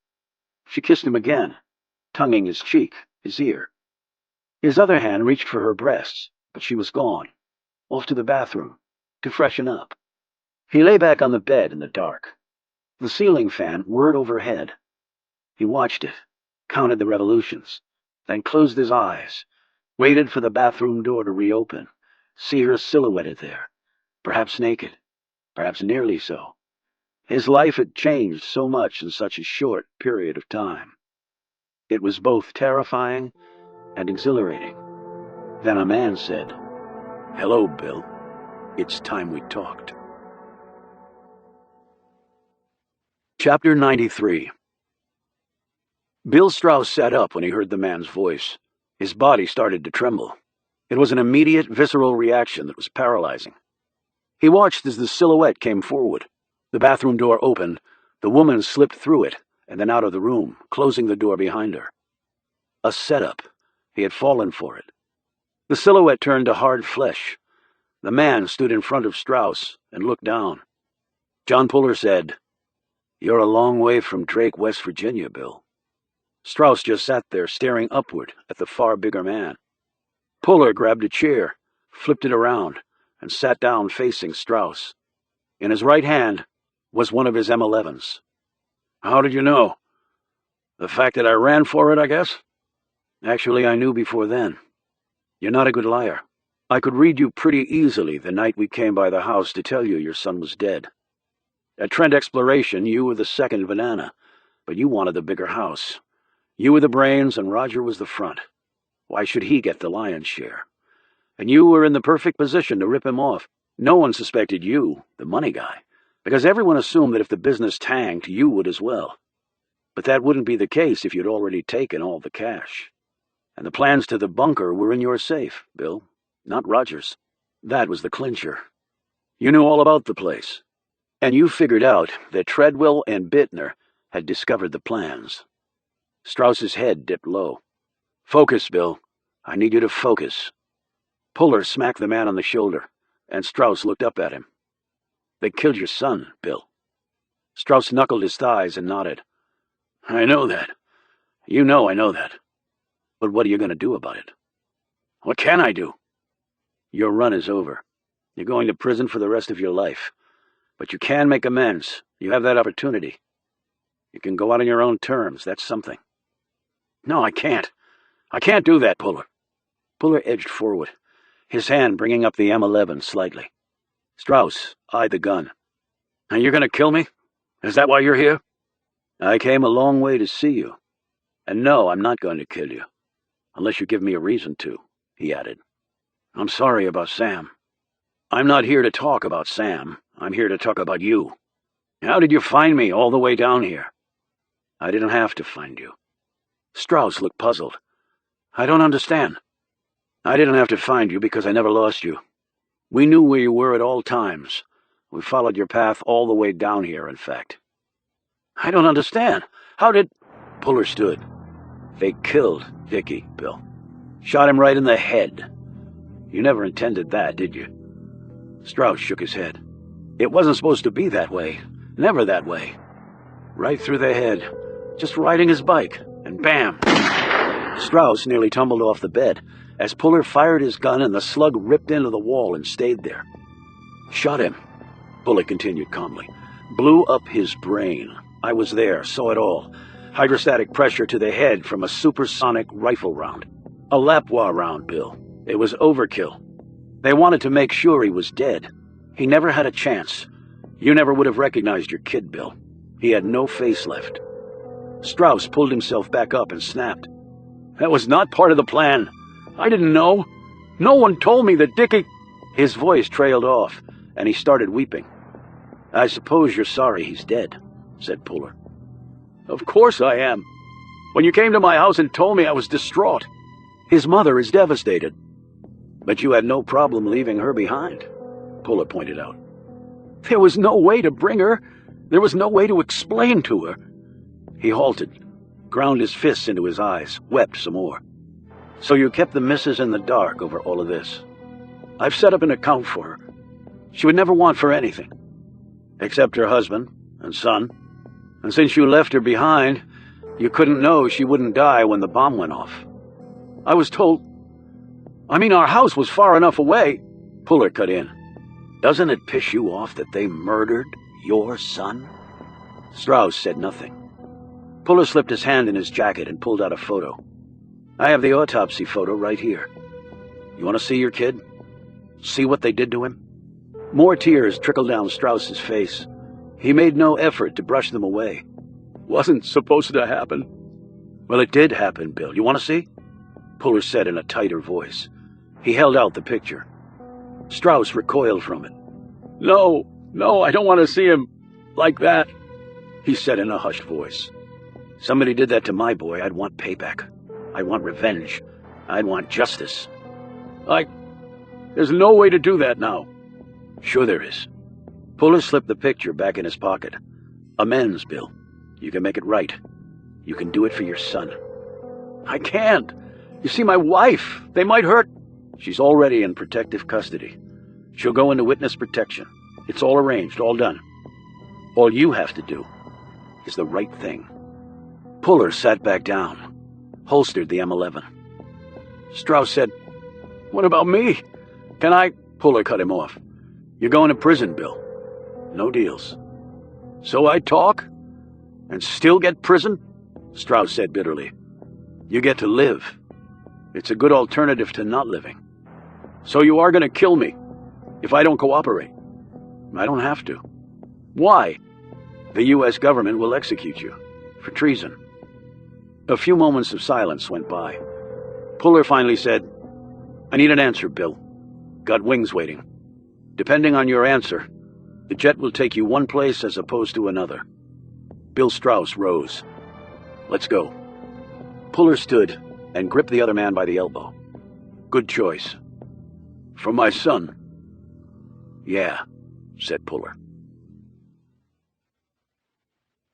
She kissed him again, tonguing his cheek, his ear. His other hand reached for her breasts, but she was gone, off to the bathroom, to freshen up. He lay back on the bed in the dark. The ceiling fan whirred overhead. He watched it, counted the revolutions, then closed his eyes, waited for the bathroom door to reopen, see her silhouetted there, perhaps naked, perhaps nearly so. His life had changed so much in such a short period of time. It was both terrifying and exhilarating. Then a man said, "Hello, Bill. It's time we talked." Chapter 93. Bill Strauss sat up when he heard the man's voice. His body started to tremble. It was an immediate, visceral reaction that was paralyzing. He watched as the silhouette came forward. The bathroom door opened, the woman slipped through it, and then out of the room, closing the door behind her. A setup. He had fallen for it. The silhouette turned to hard flesh. The man stood in front of Strauss and looked down. John Puller said, "You're a long way from Drake, West Virginia, Bill." Strauss just sat there staring upward at the far bigger man. Puller grabbed a chair, flipped it around, and sat down facing Strauss. In his right hand was one of his M11s. "How did you know?" "The fact that I ran for it, I guess." "Actually, I knew before then. You're not a good liar. I could read you pretty easily the night we came by the house to tell you your son was dead. At Trent Exploration, you were the second banana, but you wanted the bigger house. You were the brains and Roger was the front. Why should he get the lion's share? And you were in the perfect position to rip him off. No one suspected you, the money guy, because everyone assumed that if the business tanked, you would as well. But that wouldn't be the case if you'd already taken all the cash. And the plans to the bunker were in your safe, Bill, not Roger's. That was the clincher. You knew all about the place. And you figured out that Treadwell and Bittner had discovered the plans." Strauss's head dipped low. "Focus, Bill. I need you to focus." Puller smacked the man on the shoulder, and Strauss looked up at him. "They killed your son, Bill." Strauss knuckled his thighs and nodded. "I know that. You know I know that. But what are you going to do about it?" "What can I do?" "Your run is over. You're going to prison for the rest of your life. But you can make amends. You have that opportunity. You can go out on your own terms. That's something." "No, I can't. I can't do that, Puller." Puller edged forward, his hand bringing up the M11 slightly. Strauss eyed the gun. "And you're going to kill me? Is that why you're here?" "I came a long way to see you. And no, I'm not going to kill you. Unless you give me a reason to," he added. "I'm sorry about Sam. I'm not here to talk about Sam. I'm here to talk about you. How did you find me all the way down here?" "I didn't have to find you." Strauss looked puzzled. "I don't understand." "I didn't have to find you because I never lost you. We knew where you were at all times. We followed your path all the way down here, in fact." "I don't understand. How did—" Puller stood. "They killed Dicki, Bill. Shot him right in the head. You never intended that, did you?" Strauss shook his head. "It wasn't supposed to be that way. Never that way. Right through the head. Just riding his bike, and bam!" Strauss nearly tumbled off the bed as Puller fired his gun and the slug ripped into the wall and stayed there. "Shot him," Puller continued calmly. "Blew up his brain. I was there, saw it all. Hydrostatic pressure to the head from a supersonic rifle round. A Lapua round, Bill. It was overkill. They wanted to make sure he was dead. He never had a chance. You never would have recognized your kid, Bill. He had no face left." Strauss pulled himself back up and snapped. "That was not part of the plan. I didn't know. No one told me that Dicki—" His voice trailed off, and he started weeping. "I suppose you're sorry he's dead," said Puller. "Of course I am. When you came to my house and told me, I was distraught. His mother is devastated." "But you had no problem leaving her behind," Puller pointed out. "There was no way to bring her. There was no way to explain to her." He halted, ground his fists into his eyes, wept some more. "So you kept the missus in the dark over all of this. I've set up an account for her. She would never want for anything. Except her husband and son. And since you left her behind, you couldn't know she wouldn't die when the bomb went off. I was told— our house was far enough away." Puller cut in. "Doesn't it piss you off that they murdered your son?" Strauss said nothing. Puller slipped his hand in his jacket and pulled out a photo. "I have the autopsy photo right here. You want to see your kid? See what they did to him?" More tears trickled down Strauss's face. He made no effort to brush them away. "Wasn't supposed to happen." "Well, it did happen, Bill. You want to see?" Puller said in a tighter voice. He held out the picture. Strauss recoiled from it. No, I don't want to see him like that," he said in a hushed voice. "Somebody did that to my boy, I'd want payback. I'd want revenge. I'd want justice." There's no way to do that now." "Sure there is." Puller slipped the picture back in his pocket. "Amends, Bill. You can make it right. You can do it for your son." "I can't. You see, my wife, they might hurt—" "She's already in protective custody. She'll go into witness protection. It's all arranged, all done. All you have to do is the right thing." Puller sat back down, holstered the M11. Strauss said, "What about me? Can I—" Puller cut him off. "You're going to prison, Bill. No deals." "So I talk? And still get prison?" Strauss said bitterly. "You get to live. It's a good alternative to not living." "So you are going to kill me if I don't cooperate?" "I don't have to." "Why?" "The U.S. government will execute you for treason." A few moments of silence went by. Puller finally said, "I need an answer, Bill. Got wings waiting. Depending on your answer, the jet will take you one place as opposed to another." Bill Strauss rose. "Let's go." Puller stood and gripped the other man by the elbow. "Good choice. For my son." "Yeah," said Puller.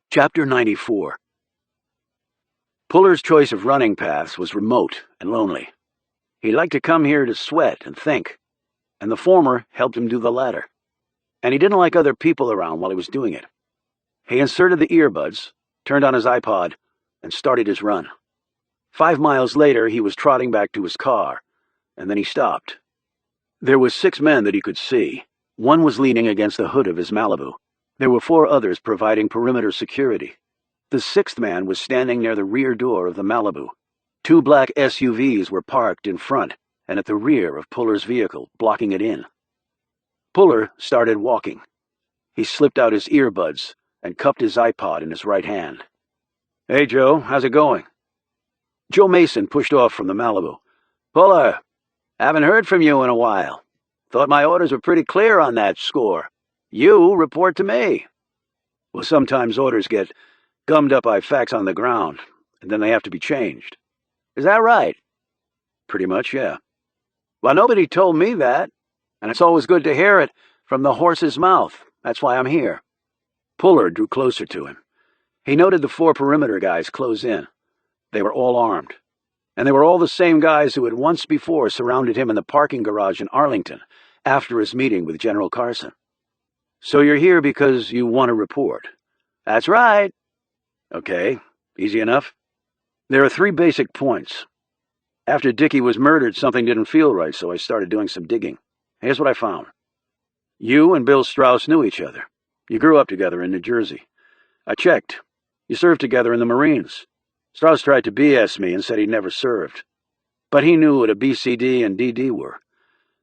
Chapter 94. Puller's choice of running paths was remote and lonely. He liked to come here to sweat and think, and the former helped him do the latter. And he didn't like other people around while he was doing it. He inserted the earbuds, turned on his iPod, and started his run. 5 miles later, he was trotting back to his car, and then he stopped. There were 6 men that he could see. One was leaning against the hood of his Malibu. There were 4 others providing perimeter security. The 6th man was standing near the rear door of the Malibu. 2 black SUVs were parked in front and at the rear of Puller's vehicle, blocking it in. Puller started walking. He slipped out his earbuds and cupped his iPod in his right hand. "Hey, Joe, how's it going?" Joe Mason pushed off from the Malibu. "Puller, haven't heard from you in a while. Thought my orders were pretty clear on that score. You report to me." "Well, sometimes orders get gummed up by facts on the ground, and then they have to be changed." "Is that right?" "Pretty much, yeah." "Well, nobody told me that, and it's always good to hear it from the horse's mouth. That's why I'm here." Puller drew closer to him. He noted the 4 perimeter guys close in. They were all armed, and they were all the same guys who had once before surrounded him in the parking garage in Arlington after his meeting with General Carson. "So you're here because you want to report?" "That's right." "Okay, easy enough. There are 3 basic points. After Dicki was murdered, something didn't feel right, so I started doing some digging. Here's what I found. You and Bill Strauss knew each other. You grew up together in New Jersey. I checked. You served together in the Marines. Strauss tried to BS me and said he'd never served. But he knew what a BCD and DD were.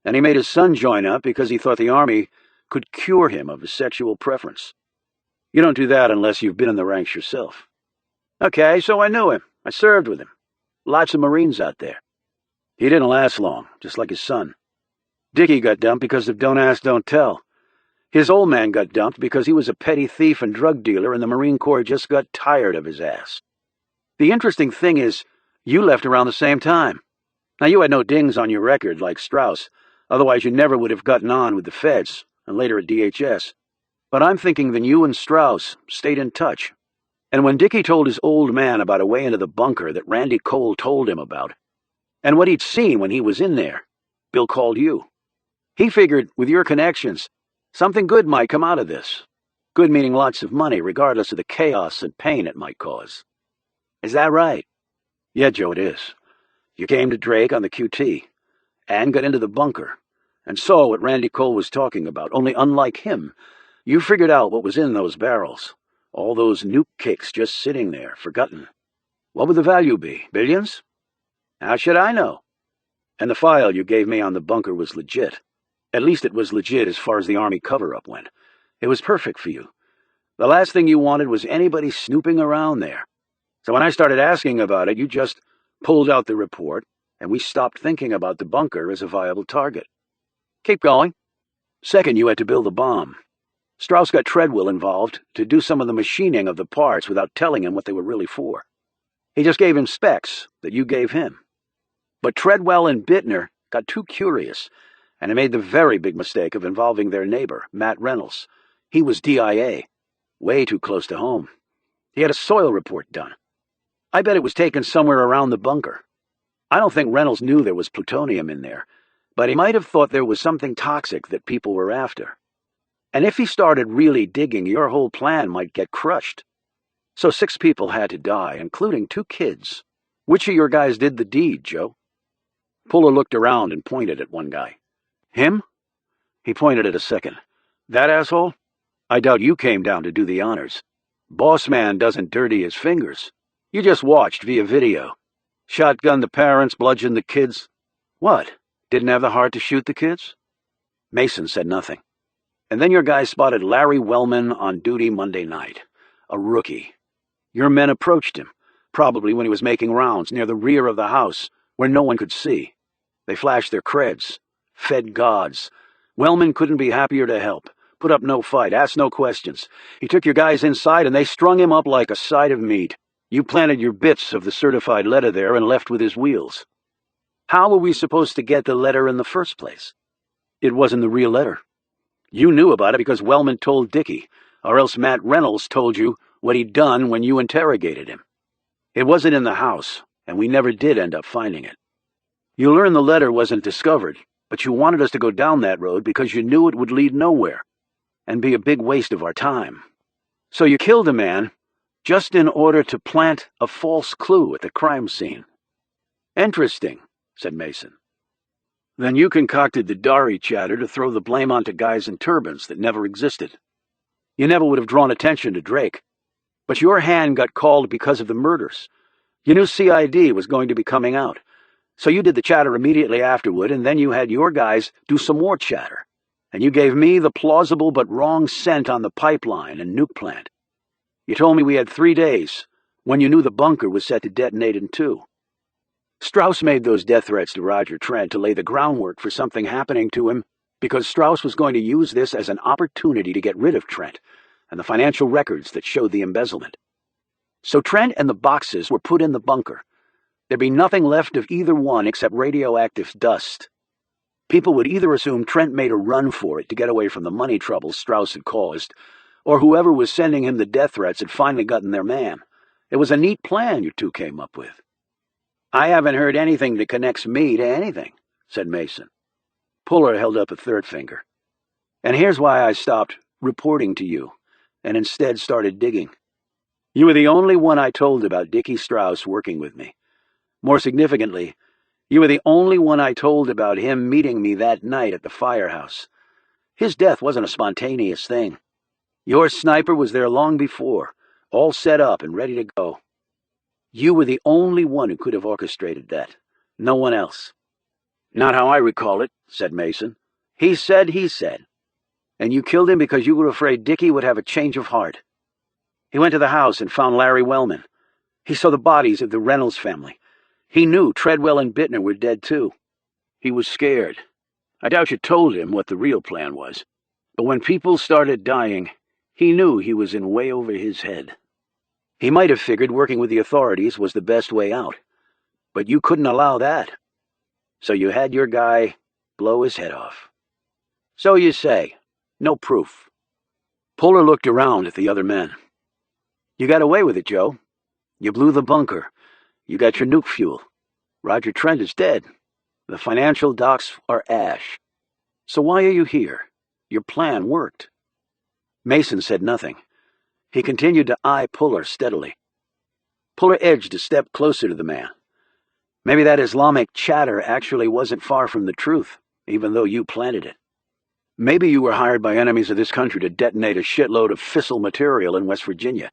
And he made his son join up because he thought the Army could cure him of his sexual preference. You don't do that unless you've been in the ranks yourself." "Okay, so I knew him. I served with him. Lots of Marines out there." "He didn't last long, just like his son. Dicki got dumped because of don't ask, don't tell. His old man got dumped because he was a petty thief and drug dealer and the Marine Corps just got tired of his ass. The interesting thing is, you left around the same time. Now, you had no dings on your record like Strauss, otherwise you never would have gotten on with the feds, and later at DHS. But I'm thinking that you and Strauss stayed in touch. And when Dicki told his old man about a way into the bunker that Randy Cole told him about, and what he'd seen when he was in there, Bill called you. He figured, with your connections, something good might come out of this. Good meaning lots of money, regardless of the chaos and pain it might cause. Is that right?" "Yeah, Joe, it is. You came to Drake on the QT, and got into the bunker, and saw what Randy Cole was talking about, only unlike him, you figured out what was in those barrels. All those nuke kicks just sitting there, forgotten. What would the value be? Billions?" "How should I know?" "And the file you gave me on the bunker was legit. At least it was legit as far as the Army cover-up went. It was perfect for you. The last thing you wanted was anybody snooping around there. So when I started asking about it, you just pulled out the report, and we stopped thinking about the bunker as a viable target." "Keep going." "Second, you had to build a bomb. Strauss got Treadwell involved to do some of the machining of the parts without telling him what they were really for. He just gave him specs that you gave him. But Treadwell and Bittner got too curious, and they made the very big mistake of involving their neighbor, Matt Reynolds. He was DIA, way too close to home. He had a soil report done. I bet it was taken somewhere around the bunker. I don't think Reynolds knew there was plutonium in there, but he might have thought there was something toxic that people were after. And if he started really digging, your whole plan might get crushed. So 6 people had to die, including 2 kids. Which of your guys did the deed, Joe?" Puller looked around and pointed at one guy. "Him?" He pointed at a second. "That asshole? I doubt you came down to do the honors. Boss man doesn't dirty his fingers. You just watched via video. Shotgun the parents, bludgeon the kids. What? Didn't have the heart to shoot the kids?" Mason said nothing. "And then your guys spotted Larry Wellman on duty Monday night. A rookie. Your men approached him, probably when he was making rounds near the rear of the house, where no one could see. They flashed their creds. Fed gods. Wellman couldn't be happier to help. Put up no fight, asked no questions. He took your guys inside and they strung him up like a side of meat. You planted your bits of the certified letter there and left with his wheels. How were we supposed to get the letter in the first place? It wasn't the real letter. You knew about it because Wellman told Dicki, or else Matt Reynolds told you what he'd done when you interrogated him. It wasn't in the house, and we never did end up finding it. You learned the letter wasn't discovered, but you wanted us to go down that road because you knew it would lead nowhere and be a big waste of our time. So you killed a man just in order to plant a false clue at the crime scene." "Interesting," said Mason. "Then you concocted the Dari chatter to throw the blame onto guys in turbans that never existed. You never would have drawn attention to Drake, but your hand got called because of the murders. You knew CID was going to be coming out, so you did the chatter immediately afterward, and then you had your guys do some more chatter, and you gave me the plausible but wrong scent on the pipeline and nuke plant. You told me we had 3 days, when you knew the bunker was set to detonate in 2. Strauss made those death threats to Roger Trent to lay the groundwork for something happening to him, because Strauss was going to use this as an opportunity to get rid of Trent and the financial records that showed the embezzlement. So Trent and the boxes were put in the bunker. There'd be nothing left of either one except radioactive dust. People would either assume Trent made a run for it to get away from the money troubles Strauss had caused, or whoever was sending him the death threats had finally gotten their man. It was a neat plan you two came up with. "I haven't heard anything that connects me to anything," said Mason. Puller held up a third finger. "And here's why I stopped reporting to you, and instead started digging. You were the only one I told about Dicki Strauss working with me. More significantly, you were the only one I told about him meeting me that night at the firehouse. His death wasn't a spontaneous thing. Your sniper was there long before, all set up and ready to go. You were the only one who could have orchestrated that. No one else." "Not how I recall it," said Mason. He said. And you killed him because you were afraid Dicki would have a change of heart. He went to the house and found Larry Wellman. He saw the bodies of the Reynolds family. He knew Treadwell and Bittner were dead too. He was scared. I doubt you told him what the real plan was. But when people started dying, he knew he was in way over his head. He might have figured working with the authorities was the best way out. But you couldn't allow that. So you had your guy blow his head off. So you say. No proof." Puller looked around at the other men. "You got away with it, Joe. You blew the bunker. You got your nuke fuel. Roger Trent is dead. The financial docs are ash. So why are you here? Your plan worked." Mason said nothing. He continued to eye Puller steadily. Puller edged a step closer to the man. "Maybe that Islamic chatter actually wasn't far from the truth, even though you planted it. Maybe you were hired by enemies of this country to detonate a shitload of fissile material in West Virginia.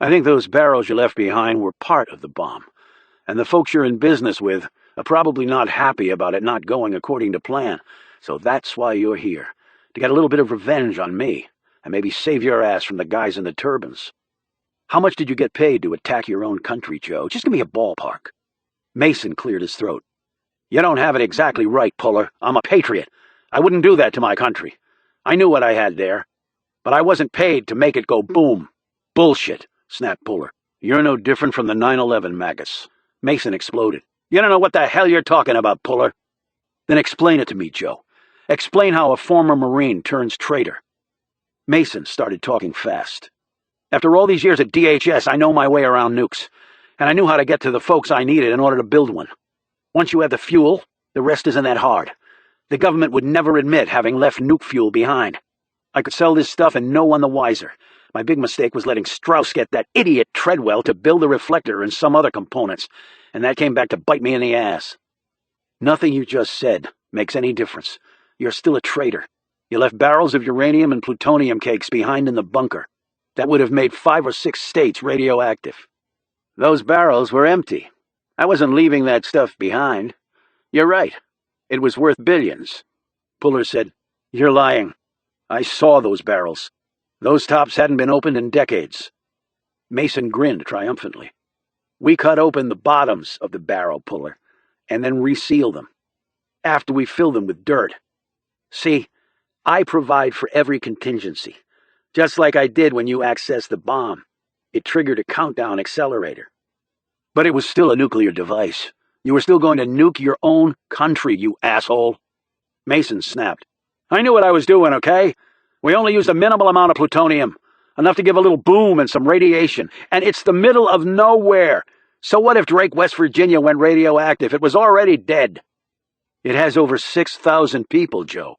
I think those barrels you left behind were part of the bomb, and the folks you're in business with are probably not happy about it not going according to plan, so that's why you're here, to get a little bit of revenge on me, and maybe save your ass from the guys in the turbans. How much did you get paid to attack your own country, Joe? Just give me a ballpark." Mason cleared his throat. "You don't have it exactly right, Puller. I'm a patriot. I wouldn't do that to my country. I knew what I had there. But I wasn't paid to make it go boom." "Bullshit," snapped Puller. "You're no different from the 9/11 maggots." Mason exploded. "You don't know what the hell you're talking about, Puller." "Then explain it to me, Joe. Explain how a former Marine turns traitor." Mason started talking fast. "After all these years at DHS, I know my way around nukes, and I knew how to get to the folks I needed in order to build one. Once you have the fuel, the rest isn't that hard. The government would never admit having left nuke fuel behind. I could sell this stuff and no one the wiser. My big mistake was letting Strauss get that idiot Treadwell to build the reflector and some other components, and that came back to bite me in the ass. Nothing you just said makes any difference. You're still a traitor. You left barrels of uranium and plutonium cakes behind in the bunker. That would have made 5 or 6 states radioactive. Those barrels were empty. I wasn't leaving that stuff behind. You're right. It was worth billions." Puller said, "You're lying. I saw those barrels. Those tops hadn't been opened in decades." Mason grinned triumphantly. "We cut open the bottoms of the barrel, Puller, and then reseal them. After we fill them with dirt. See, I provide for every contingency, just like I did when you accessed the bomb. It triggered a countdown accelerator. But it was still a nuclear device. You were still going to nuke your own country, you asshole." Mason snapped. "I knew what I was doing, okay? We only used a minimal amount of plutonium, enough to give a little boom and some radiation, and it's the middle of nowhere. So what if Drake, West Virginia went radioactive? It was already dead. It has over 6,000 people, Joe.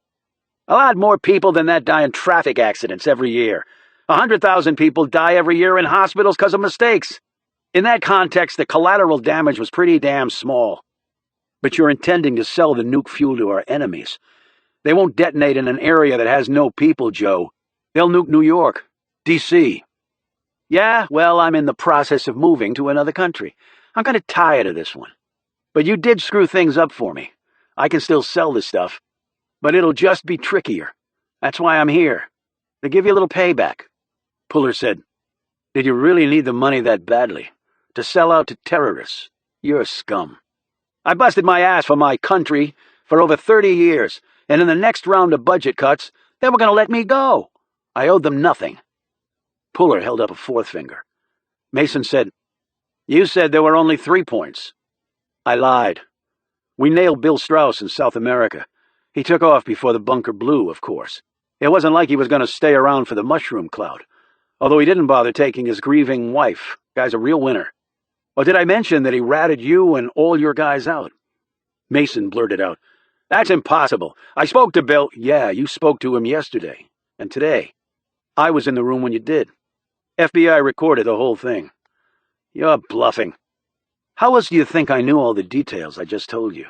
A lot more people than that die in traffic accidents every year. 100,000 people die every year in hospitals because of mistakes. In that context, the collateral damage was pretty damn small. But you're intending to sell the nuke fuel to our enemies. They won't detonate in an area that has no people, Joe. They'll nuke New York, D.C. Yeah, well, I'm in the process of moving to another country. I'm kind of tired of this one. But you did screw things up for me. I can still sell this stuff, but it'll just be trickier. That's why I'm here. To give you a little payback." Puller said, "Did you really need the money that badly? To sell out to terrorists? You're scum." I busted my ass for my country for over 30 years, and in the next round of budget cuts, they were going to let me go. I owed them nothing. Puller held up a fourth finger. Mason said, "You said there were only 3 points." I lied. We nailed Bill Strauss in South America. He took off before the bunker blew, of course. It wasn't like he was going to stay around for the mushroom cloud, although he didn't bother taking his grieving wife. Guy's a real winner. Or did I mention that he ratted you and all your guys out? Mason blurted out, "That's impossible. I spoke to Bill." "Yeah, you spoke to him yesterday. And today. I was in the room when you did. FBI recorded the whole thing." "You're bluffing." "How else do you think I knew all the details I just told you?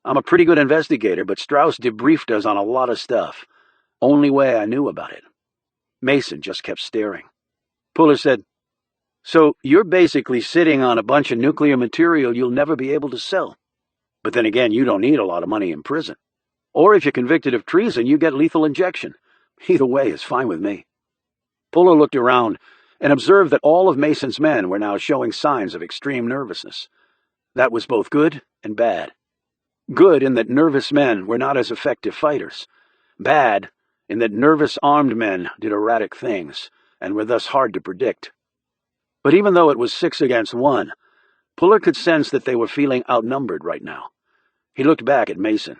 I'm a pretty good investigator, but Strauss debriefed us on a lot of stuff. Only way I knew about it." Mason just kept staring. Puller said, "So you're basically sitting on a bunch of nuclear material you'll never be able to sell. But then again, you don't need a lot of money in prison. Or if you're convicted of treason, you get lethal injection. Either way is fine with me." Puller looked around and observed that all of Mason's men were now showing signs of extreme nervousness. That was both good and bad. Good in that nervous men were not as effective fighters. Bad in that nervous armed men did erratic things and were thus hard to predict. But even though it was 6 against 1, Puller could sense that they were feeling outnumbered right now. He looked back at Mason.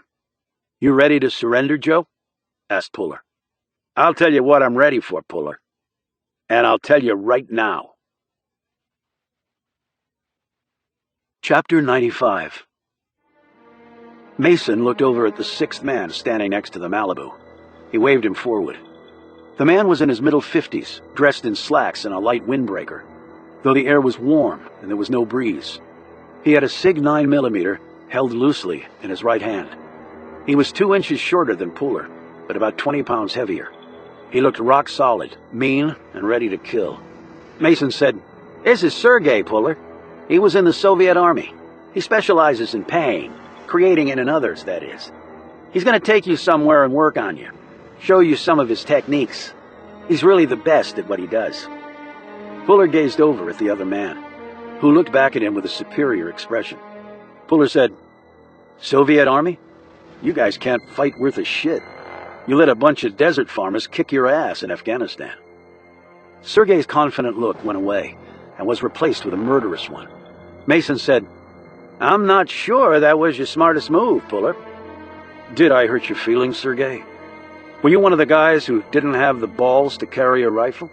"You ready to surrender, Joe?" asked Puller. "I'll tell you what I'm ready for, Puller. And I'll tell you right now." Chapter 95. Mason looked over at the 6th man standing next to the Malibu. He waved him forward. The man was in his middle 50s, dressed in slacks and a light windbreaker, though the air was warm and there was no breeze. He had a SIG 9mm held loosely in his right hand. He was 2 inches shorter than Puller, but about 20 pounds heavier. He looked rock solid, mean, and ready to kill. Mason said, "This is Sergei, Puller. He was in the Soviet Army. He specializes in pain, creating it in others, that is. He's going to take you somewhere and work on you, show you some of his techniques. He's really the best at what he does." Puller gazed over at the other man, who looked back at him with a superior expression. Puller said, "Soviet Army? You guys can't fight worth a shit. You let a bunch of desert farmers kick your ass in Afghanistan." Sergei's confident look went away and was replaced with a murderous one. Mason said, "I'm not sure that was your smartest move, Puller." "Did I hurt your feelings, Sergei? Were you one of the guys who didn't have the balls to carry a rifle?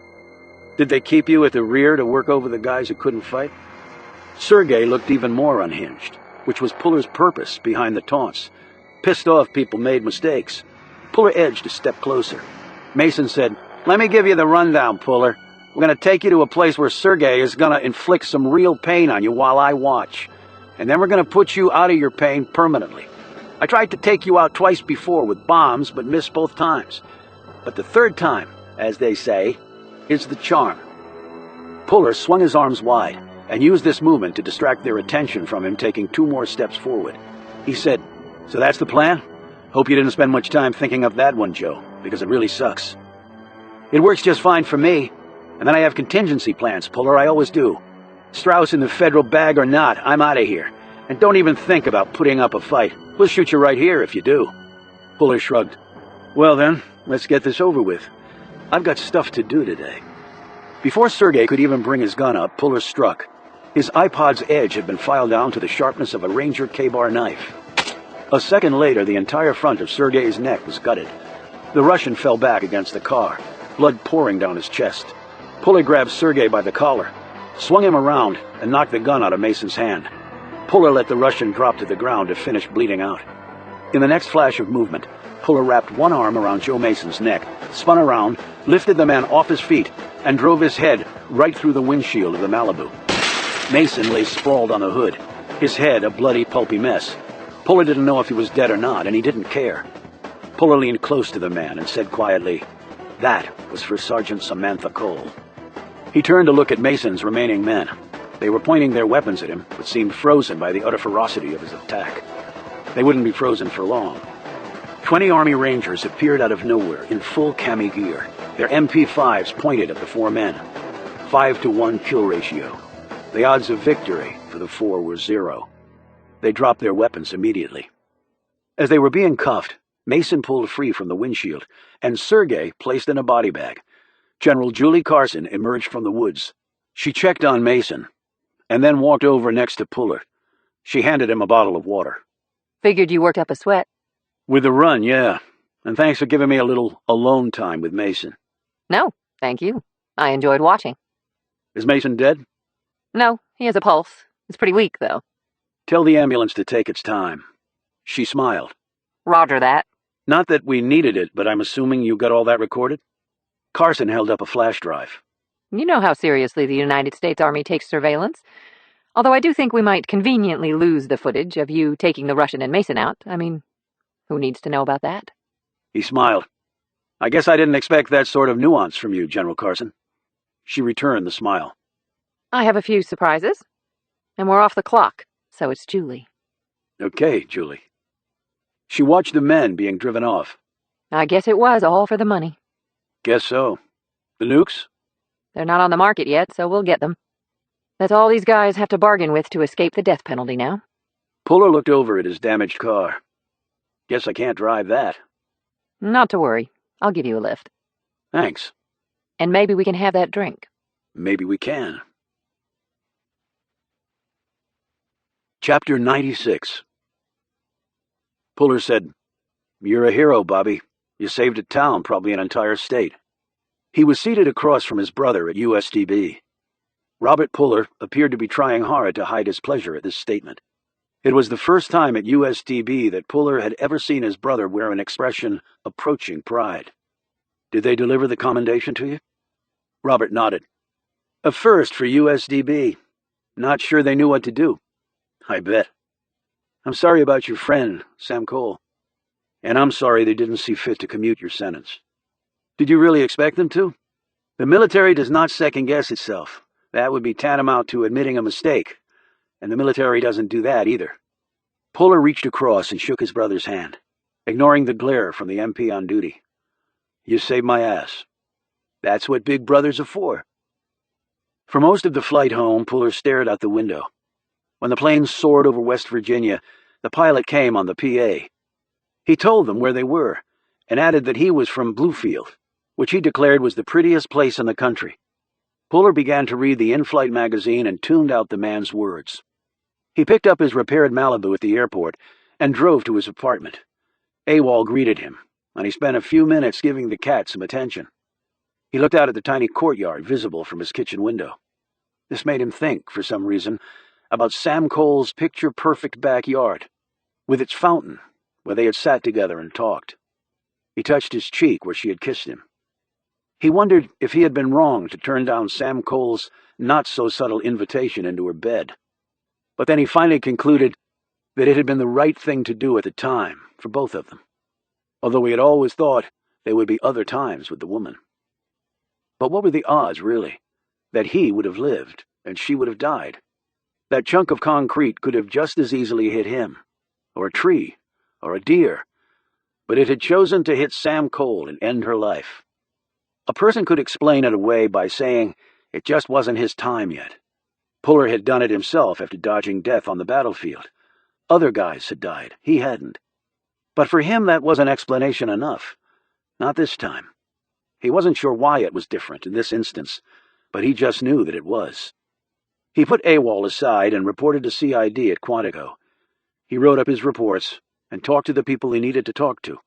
Did they keep you at the rear to work over the guys who couldn't fight?" Sergei looked even more unhinged, which was Puller's purpose behind the taunts. Pissed off people made mistakes. Puller edged a step closer. Mason said, "Let me give you the rundown, Puller. We're going to take you to a place where Sergei is going to inflict some real pain on you while I watch. And then we're going to put you out of your pain permanently. I tried to take you out twice before with bombs, but missed both times. But the third time, as they say, is the charm." Puller swung his arms wide and used this movement to distract their attention from him taking 2 more steps forward. He said, "So that's the plan? Hope you didn't spend much time thinking of that one, Joe, because it really sucks." "It works just fine for me. And then I have contingency plans, Puller, I always do. Strauss in the federal bag or not, I'm out of here. And don't even think about putting up a fight. We'll shoot you right here if you do." Puller shrugged. "Well then, let's get this over with. I've got stuff to do today." Before Sergei could even bring his gun up, Puller struck. His iPod's edge had been filed down to the sharpness of a Ranger K-bar knife. A second later, the entire front of Sergei's neck was gutted. The Russian fell back against the car, blood pouring down his chest. Puller grabbed Sergei by the collar, swung him around, and knocked the gun out of Mason's hand. Puller let the Russian drop to the ground to finish bleeding out. In the next flash of movement, Puller wrapped one arm around Joe Mason's neck, spun around, lifted the man off his feet, and drove his head right through the windshield of the Malibu. Mason lay sprawled on the hood, his head a bloody, pulpy mess. Puller didn't know if he was dead or not, and he didn't care. Puller leaned close to the man and said quietly, "That was for Sergeant Samantha Cole." He turned to look at Mason's remaining men. They were pointing their weapons at him, but seemed frozen by the utter ferocity of his attack. They wouldn't be frozen for long. 20 Army Rangers appeared out of nowhere in full cami gear, their MP5s pointed at the 4 men. 5-to-1 kill ratio. The odds of victory for the 4 were 0. They dropped their weapons immediately. As they were being cuffed, Mason pulled free from the windshield, and Sergei placed in a body bag. General Julie Carson emerged from the woods. She checked on Mason, and then walked over next to Puller. She handed him a bottle of water. Figured you worked up a sweat. With the run, yeah. And thanks for giving me a little alone time with Mason. No, thank you. I enjoyed watching. Is Mason dead? No, he has a pulse. It's pretty weak, though. Tell the ambulance to take its time. She smiled. Roger that. Not that we needed it, but I'm assuming you got all that recorded? Carson held up a flash drive. You know how seriously the United States Army takes surveillance. Although I do think we might conveniently lose the footage of you taking the Russian and Mason out. I mean, who needs to know about that? He smiled. I guess I didn't expect that sort of nuance from you, General Carson. She returned the smile. I have a few surprises. And we're off the clock, so it's Julie. Okay, Julie. She watched the men being driven off. I guess it was all for the money. Guess so. The nukes? They're not on the market yet, so we'll get them. That's all these guys have to bargain with to escape the death penalty now. Puller looked over at his damaged car. Guess I can't drive that. Not to worry. I'll give you a lift. Thanks. And maybe we can have that drink. Maybe we can. Chapter 96. Puller said, "You're a hero, Bobby. You saved a town, probably an entire state." He was seated across from his brother at USDB. Robert Puller appeared to be trying hard to hide his pleasure at this statement. It was the first time at USDB that Puller had ever seen his brother wear an expression approaching pride. "Did they deliver the commendation to you?" Robert nodded. "A first for USDB. Not sure they knew what to do." "I bet. I'm sorry about your friend, Sam Cole. And I'm sorry they didn't see fit to commute your sentence." "Did you really expect them to?" "The military does not second-guess itself. That would be tantamount to admitting a mistake. And the military doesn't do that either." Puller reached across and shook his brother's hand, ignoring the glare from the MP on duty. "You saved my ass. That's what big brothers are for." For most of the flight home, Puller stared out the window. When the plane soared over West Virginia, the pilot came on the PA. He told them where they were, and added that he was from Bluefield, which he declared was the prettiest place in the country. Puller began to read the in-flight magazine and tuned out the man's words. He picked up his repaired Malibu at the airport and drove to his apartment. AWOL greeted him, and he spent a few minutes giving the cat some attention. He looked out at the tiny courtyard visible from his kitchen window. This made him think, for some reason, about Sam Cole's picture-perfect backyard, with its fountain, where they had sat together and talked. He touched his cheek where she had kissed him. He wondered if he had been wrong to turn down Sam Cole's not-so-subtle invitation into her bed. But then he finally concluded that it had been the right thing to do at the time, for both of them, although he had always thought there would be other times with the woman. But what were the odds, really, that he would have lived and she would have died? That chunk of concrete could have just as easily hit him, or a tree, or a deer, but it had chosen to hit Sam Cole and end her life. A person could explain it away by saying it just wasn't his time yet. Puller had done it himself after dodging death on the battlefield. Other guys had died. He hadn't. But for him, that wasn't explanation enough. Not this time. He wasn't sure why it was different in this instance, but he just knew that it was. He put AWOL aside and reported to CID at Quantico. He wrote up his reports and talked to the people he needed to talk to.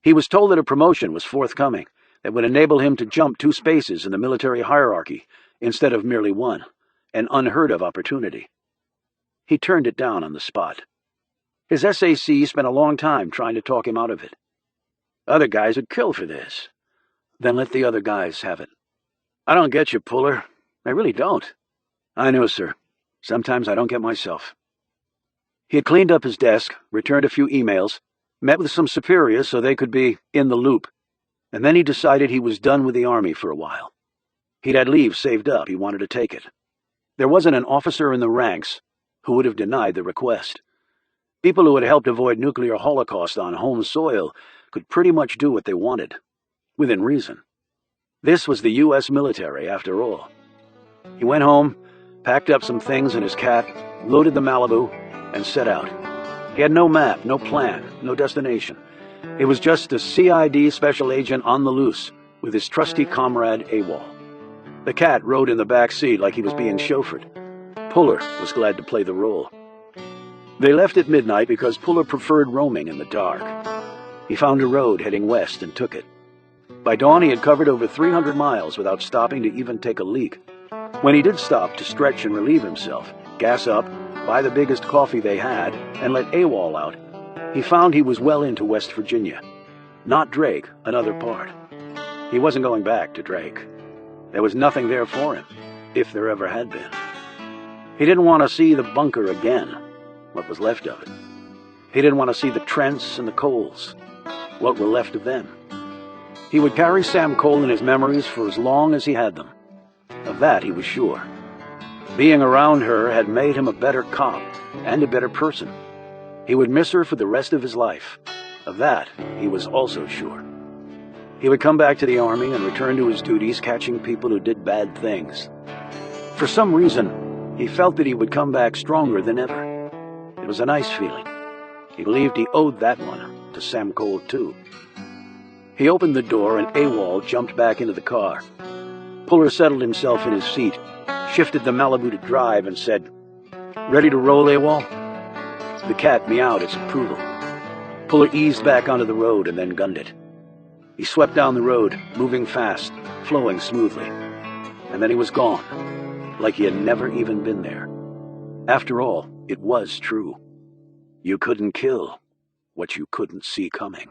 He was told that a promotion was forthcoming that would enable him to jump 2 spaces in the military hierarchy instead of merely 1, an unheard-of opportunity. He turned it down on the spot. His SAC spent a long time trying to talk him out of it. Other guys would kill for this. Then let the other guys have it. "I don't get you, Puller. I really don't." "I know, sir. Sometimes I don't get myself." He had cleaned up his desk, returned a few emails, met with some superiors so they could be in the loop, and then he decided he was done with the Army for a while. He'd had leave saved up. He wanted to take it. There wasn't an officer in the ranks who would have denied the request. People who had helped avoid nuclear holocaust on home soil could pretty much do what they wanted, within reason. This was the U.S. military, after all. He went home, packed up some things in his cat, loaded the Malibu, and set out. He had no map, no plan, no destination. It was just a CID special agent on the loose with his trusty comrade AWOL. The cat rode in the back seat like he was being chauffeured. Puller was glad to play the role. They left at midnight because Puller preferred roaming in the dark. He found a road heading west and took it. By dawn he had covered over 300 miles without stopping to even take a leak. When he did stop to stretch and relieve himself, gas up, buy the biggest coffee they had, and let AWOL out, he found he was well into West Virginia. Not Drake, another part. He wasn't going back to Drake. There was nothing there for him, if there ever had been. He didn't want to see the bunker again, what was left of it. He didn't want to see the Trents and the Coles, what were left of them. He would carry Sam Cole in his memories for as long as he had them. Of that he was sure. Being around her had made him a better cop and a better person. He would miss her for the rest of his life. Of that he was also sure. He would come back to the Army and return to his duties catching people who did bad things. For some reason, he felt that he would come back stronger than ever. It was a nice feeling. He believed he owed that one to Sam Cole, too. He opened the door and AWOL jumped back into the car. Puller settled himself in his seat, shifted the Malibu to drive, and said, "Ready to roll, AWOL?" The cat meowed its approval. Puller eased back onto the road and then gunned it. He swept down the road, moving fast, flowing smoothly. And then he was gone, like he had never even been there. After all, it was true. You couldn't kill what you couldn't see coming.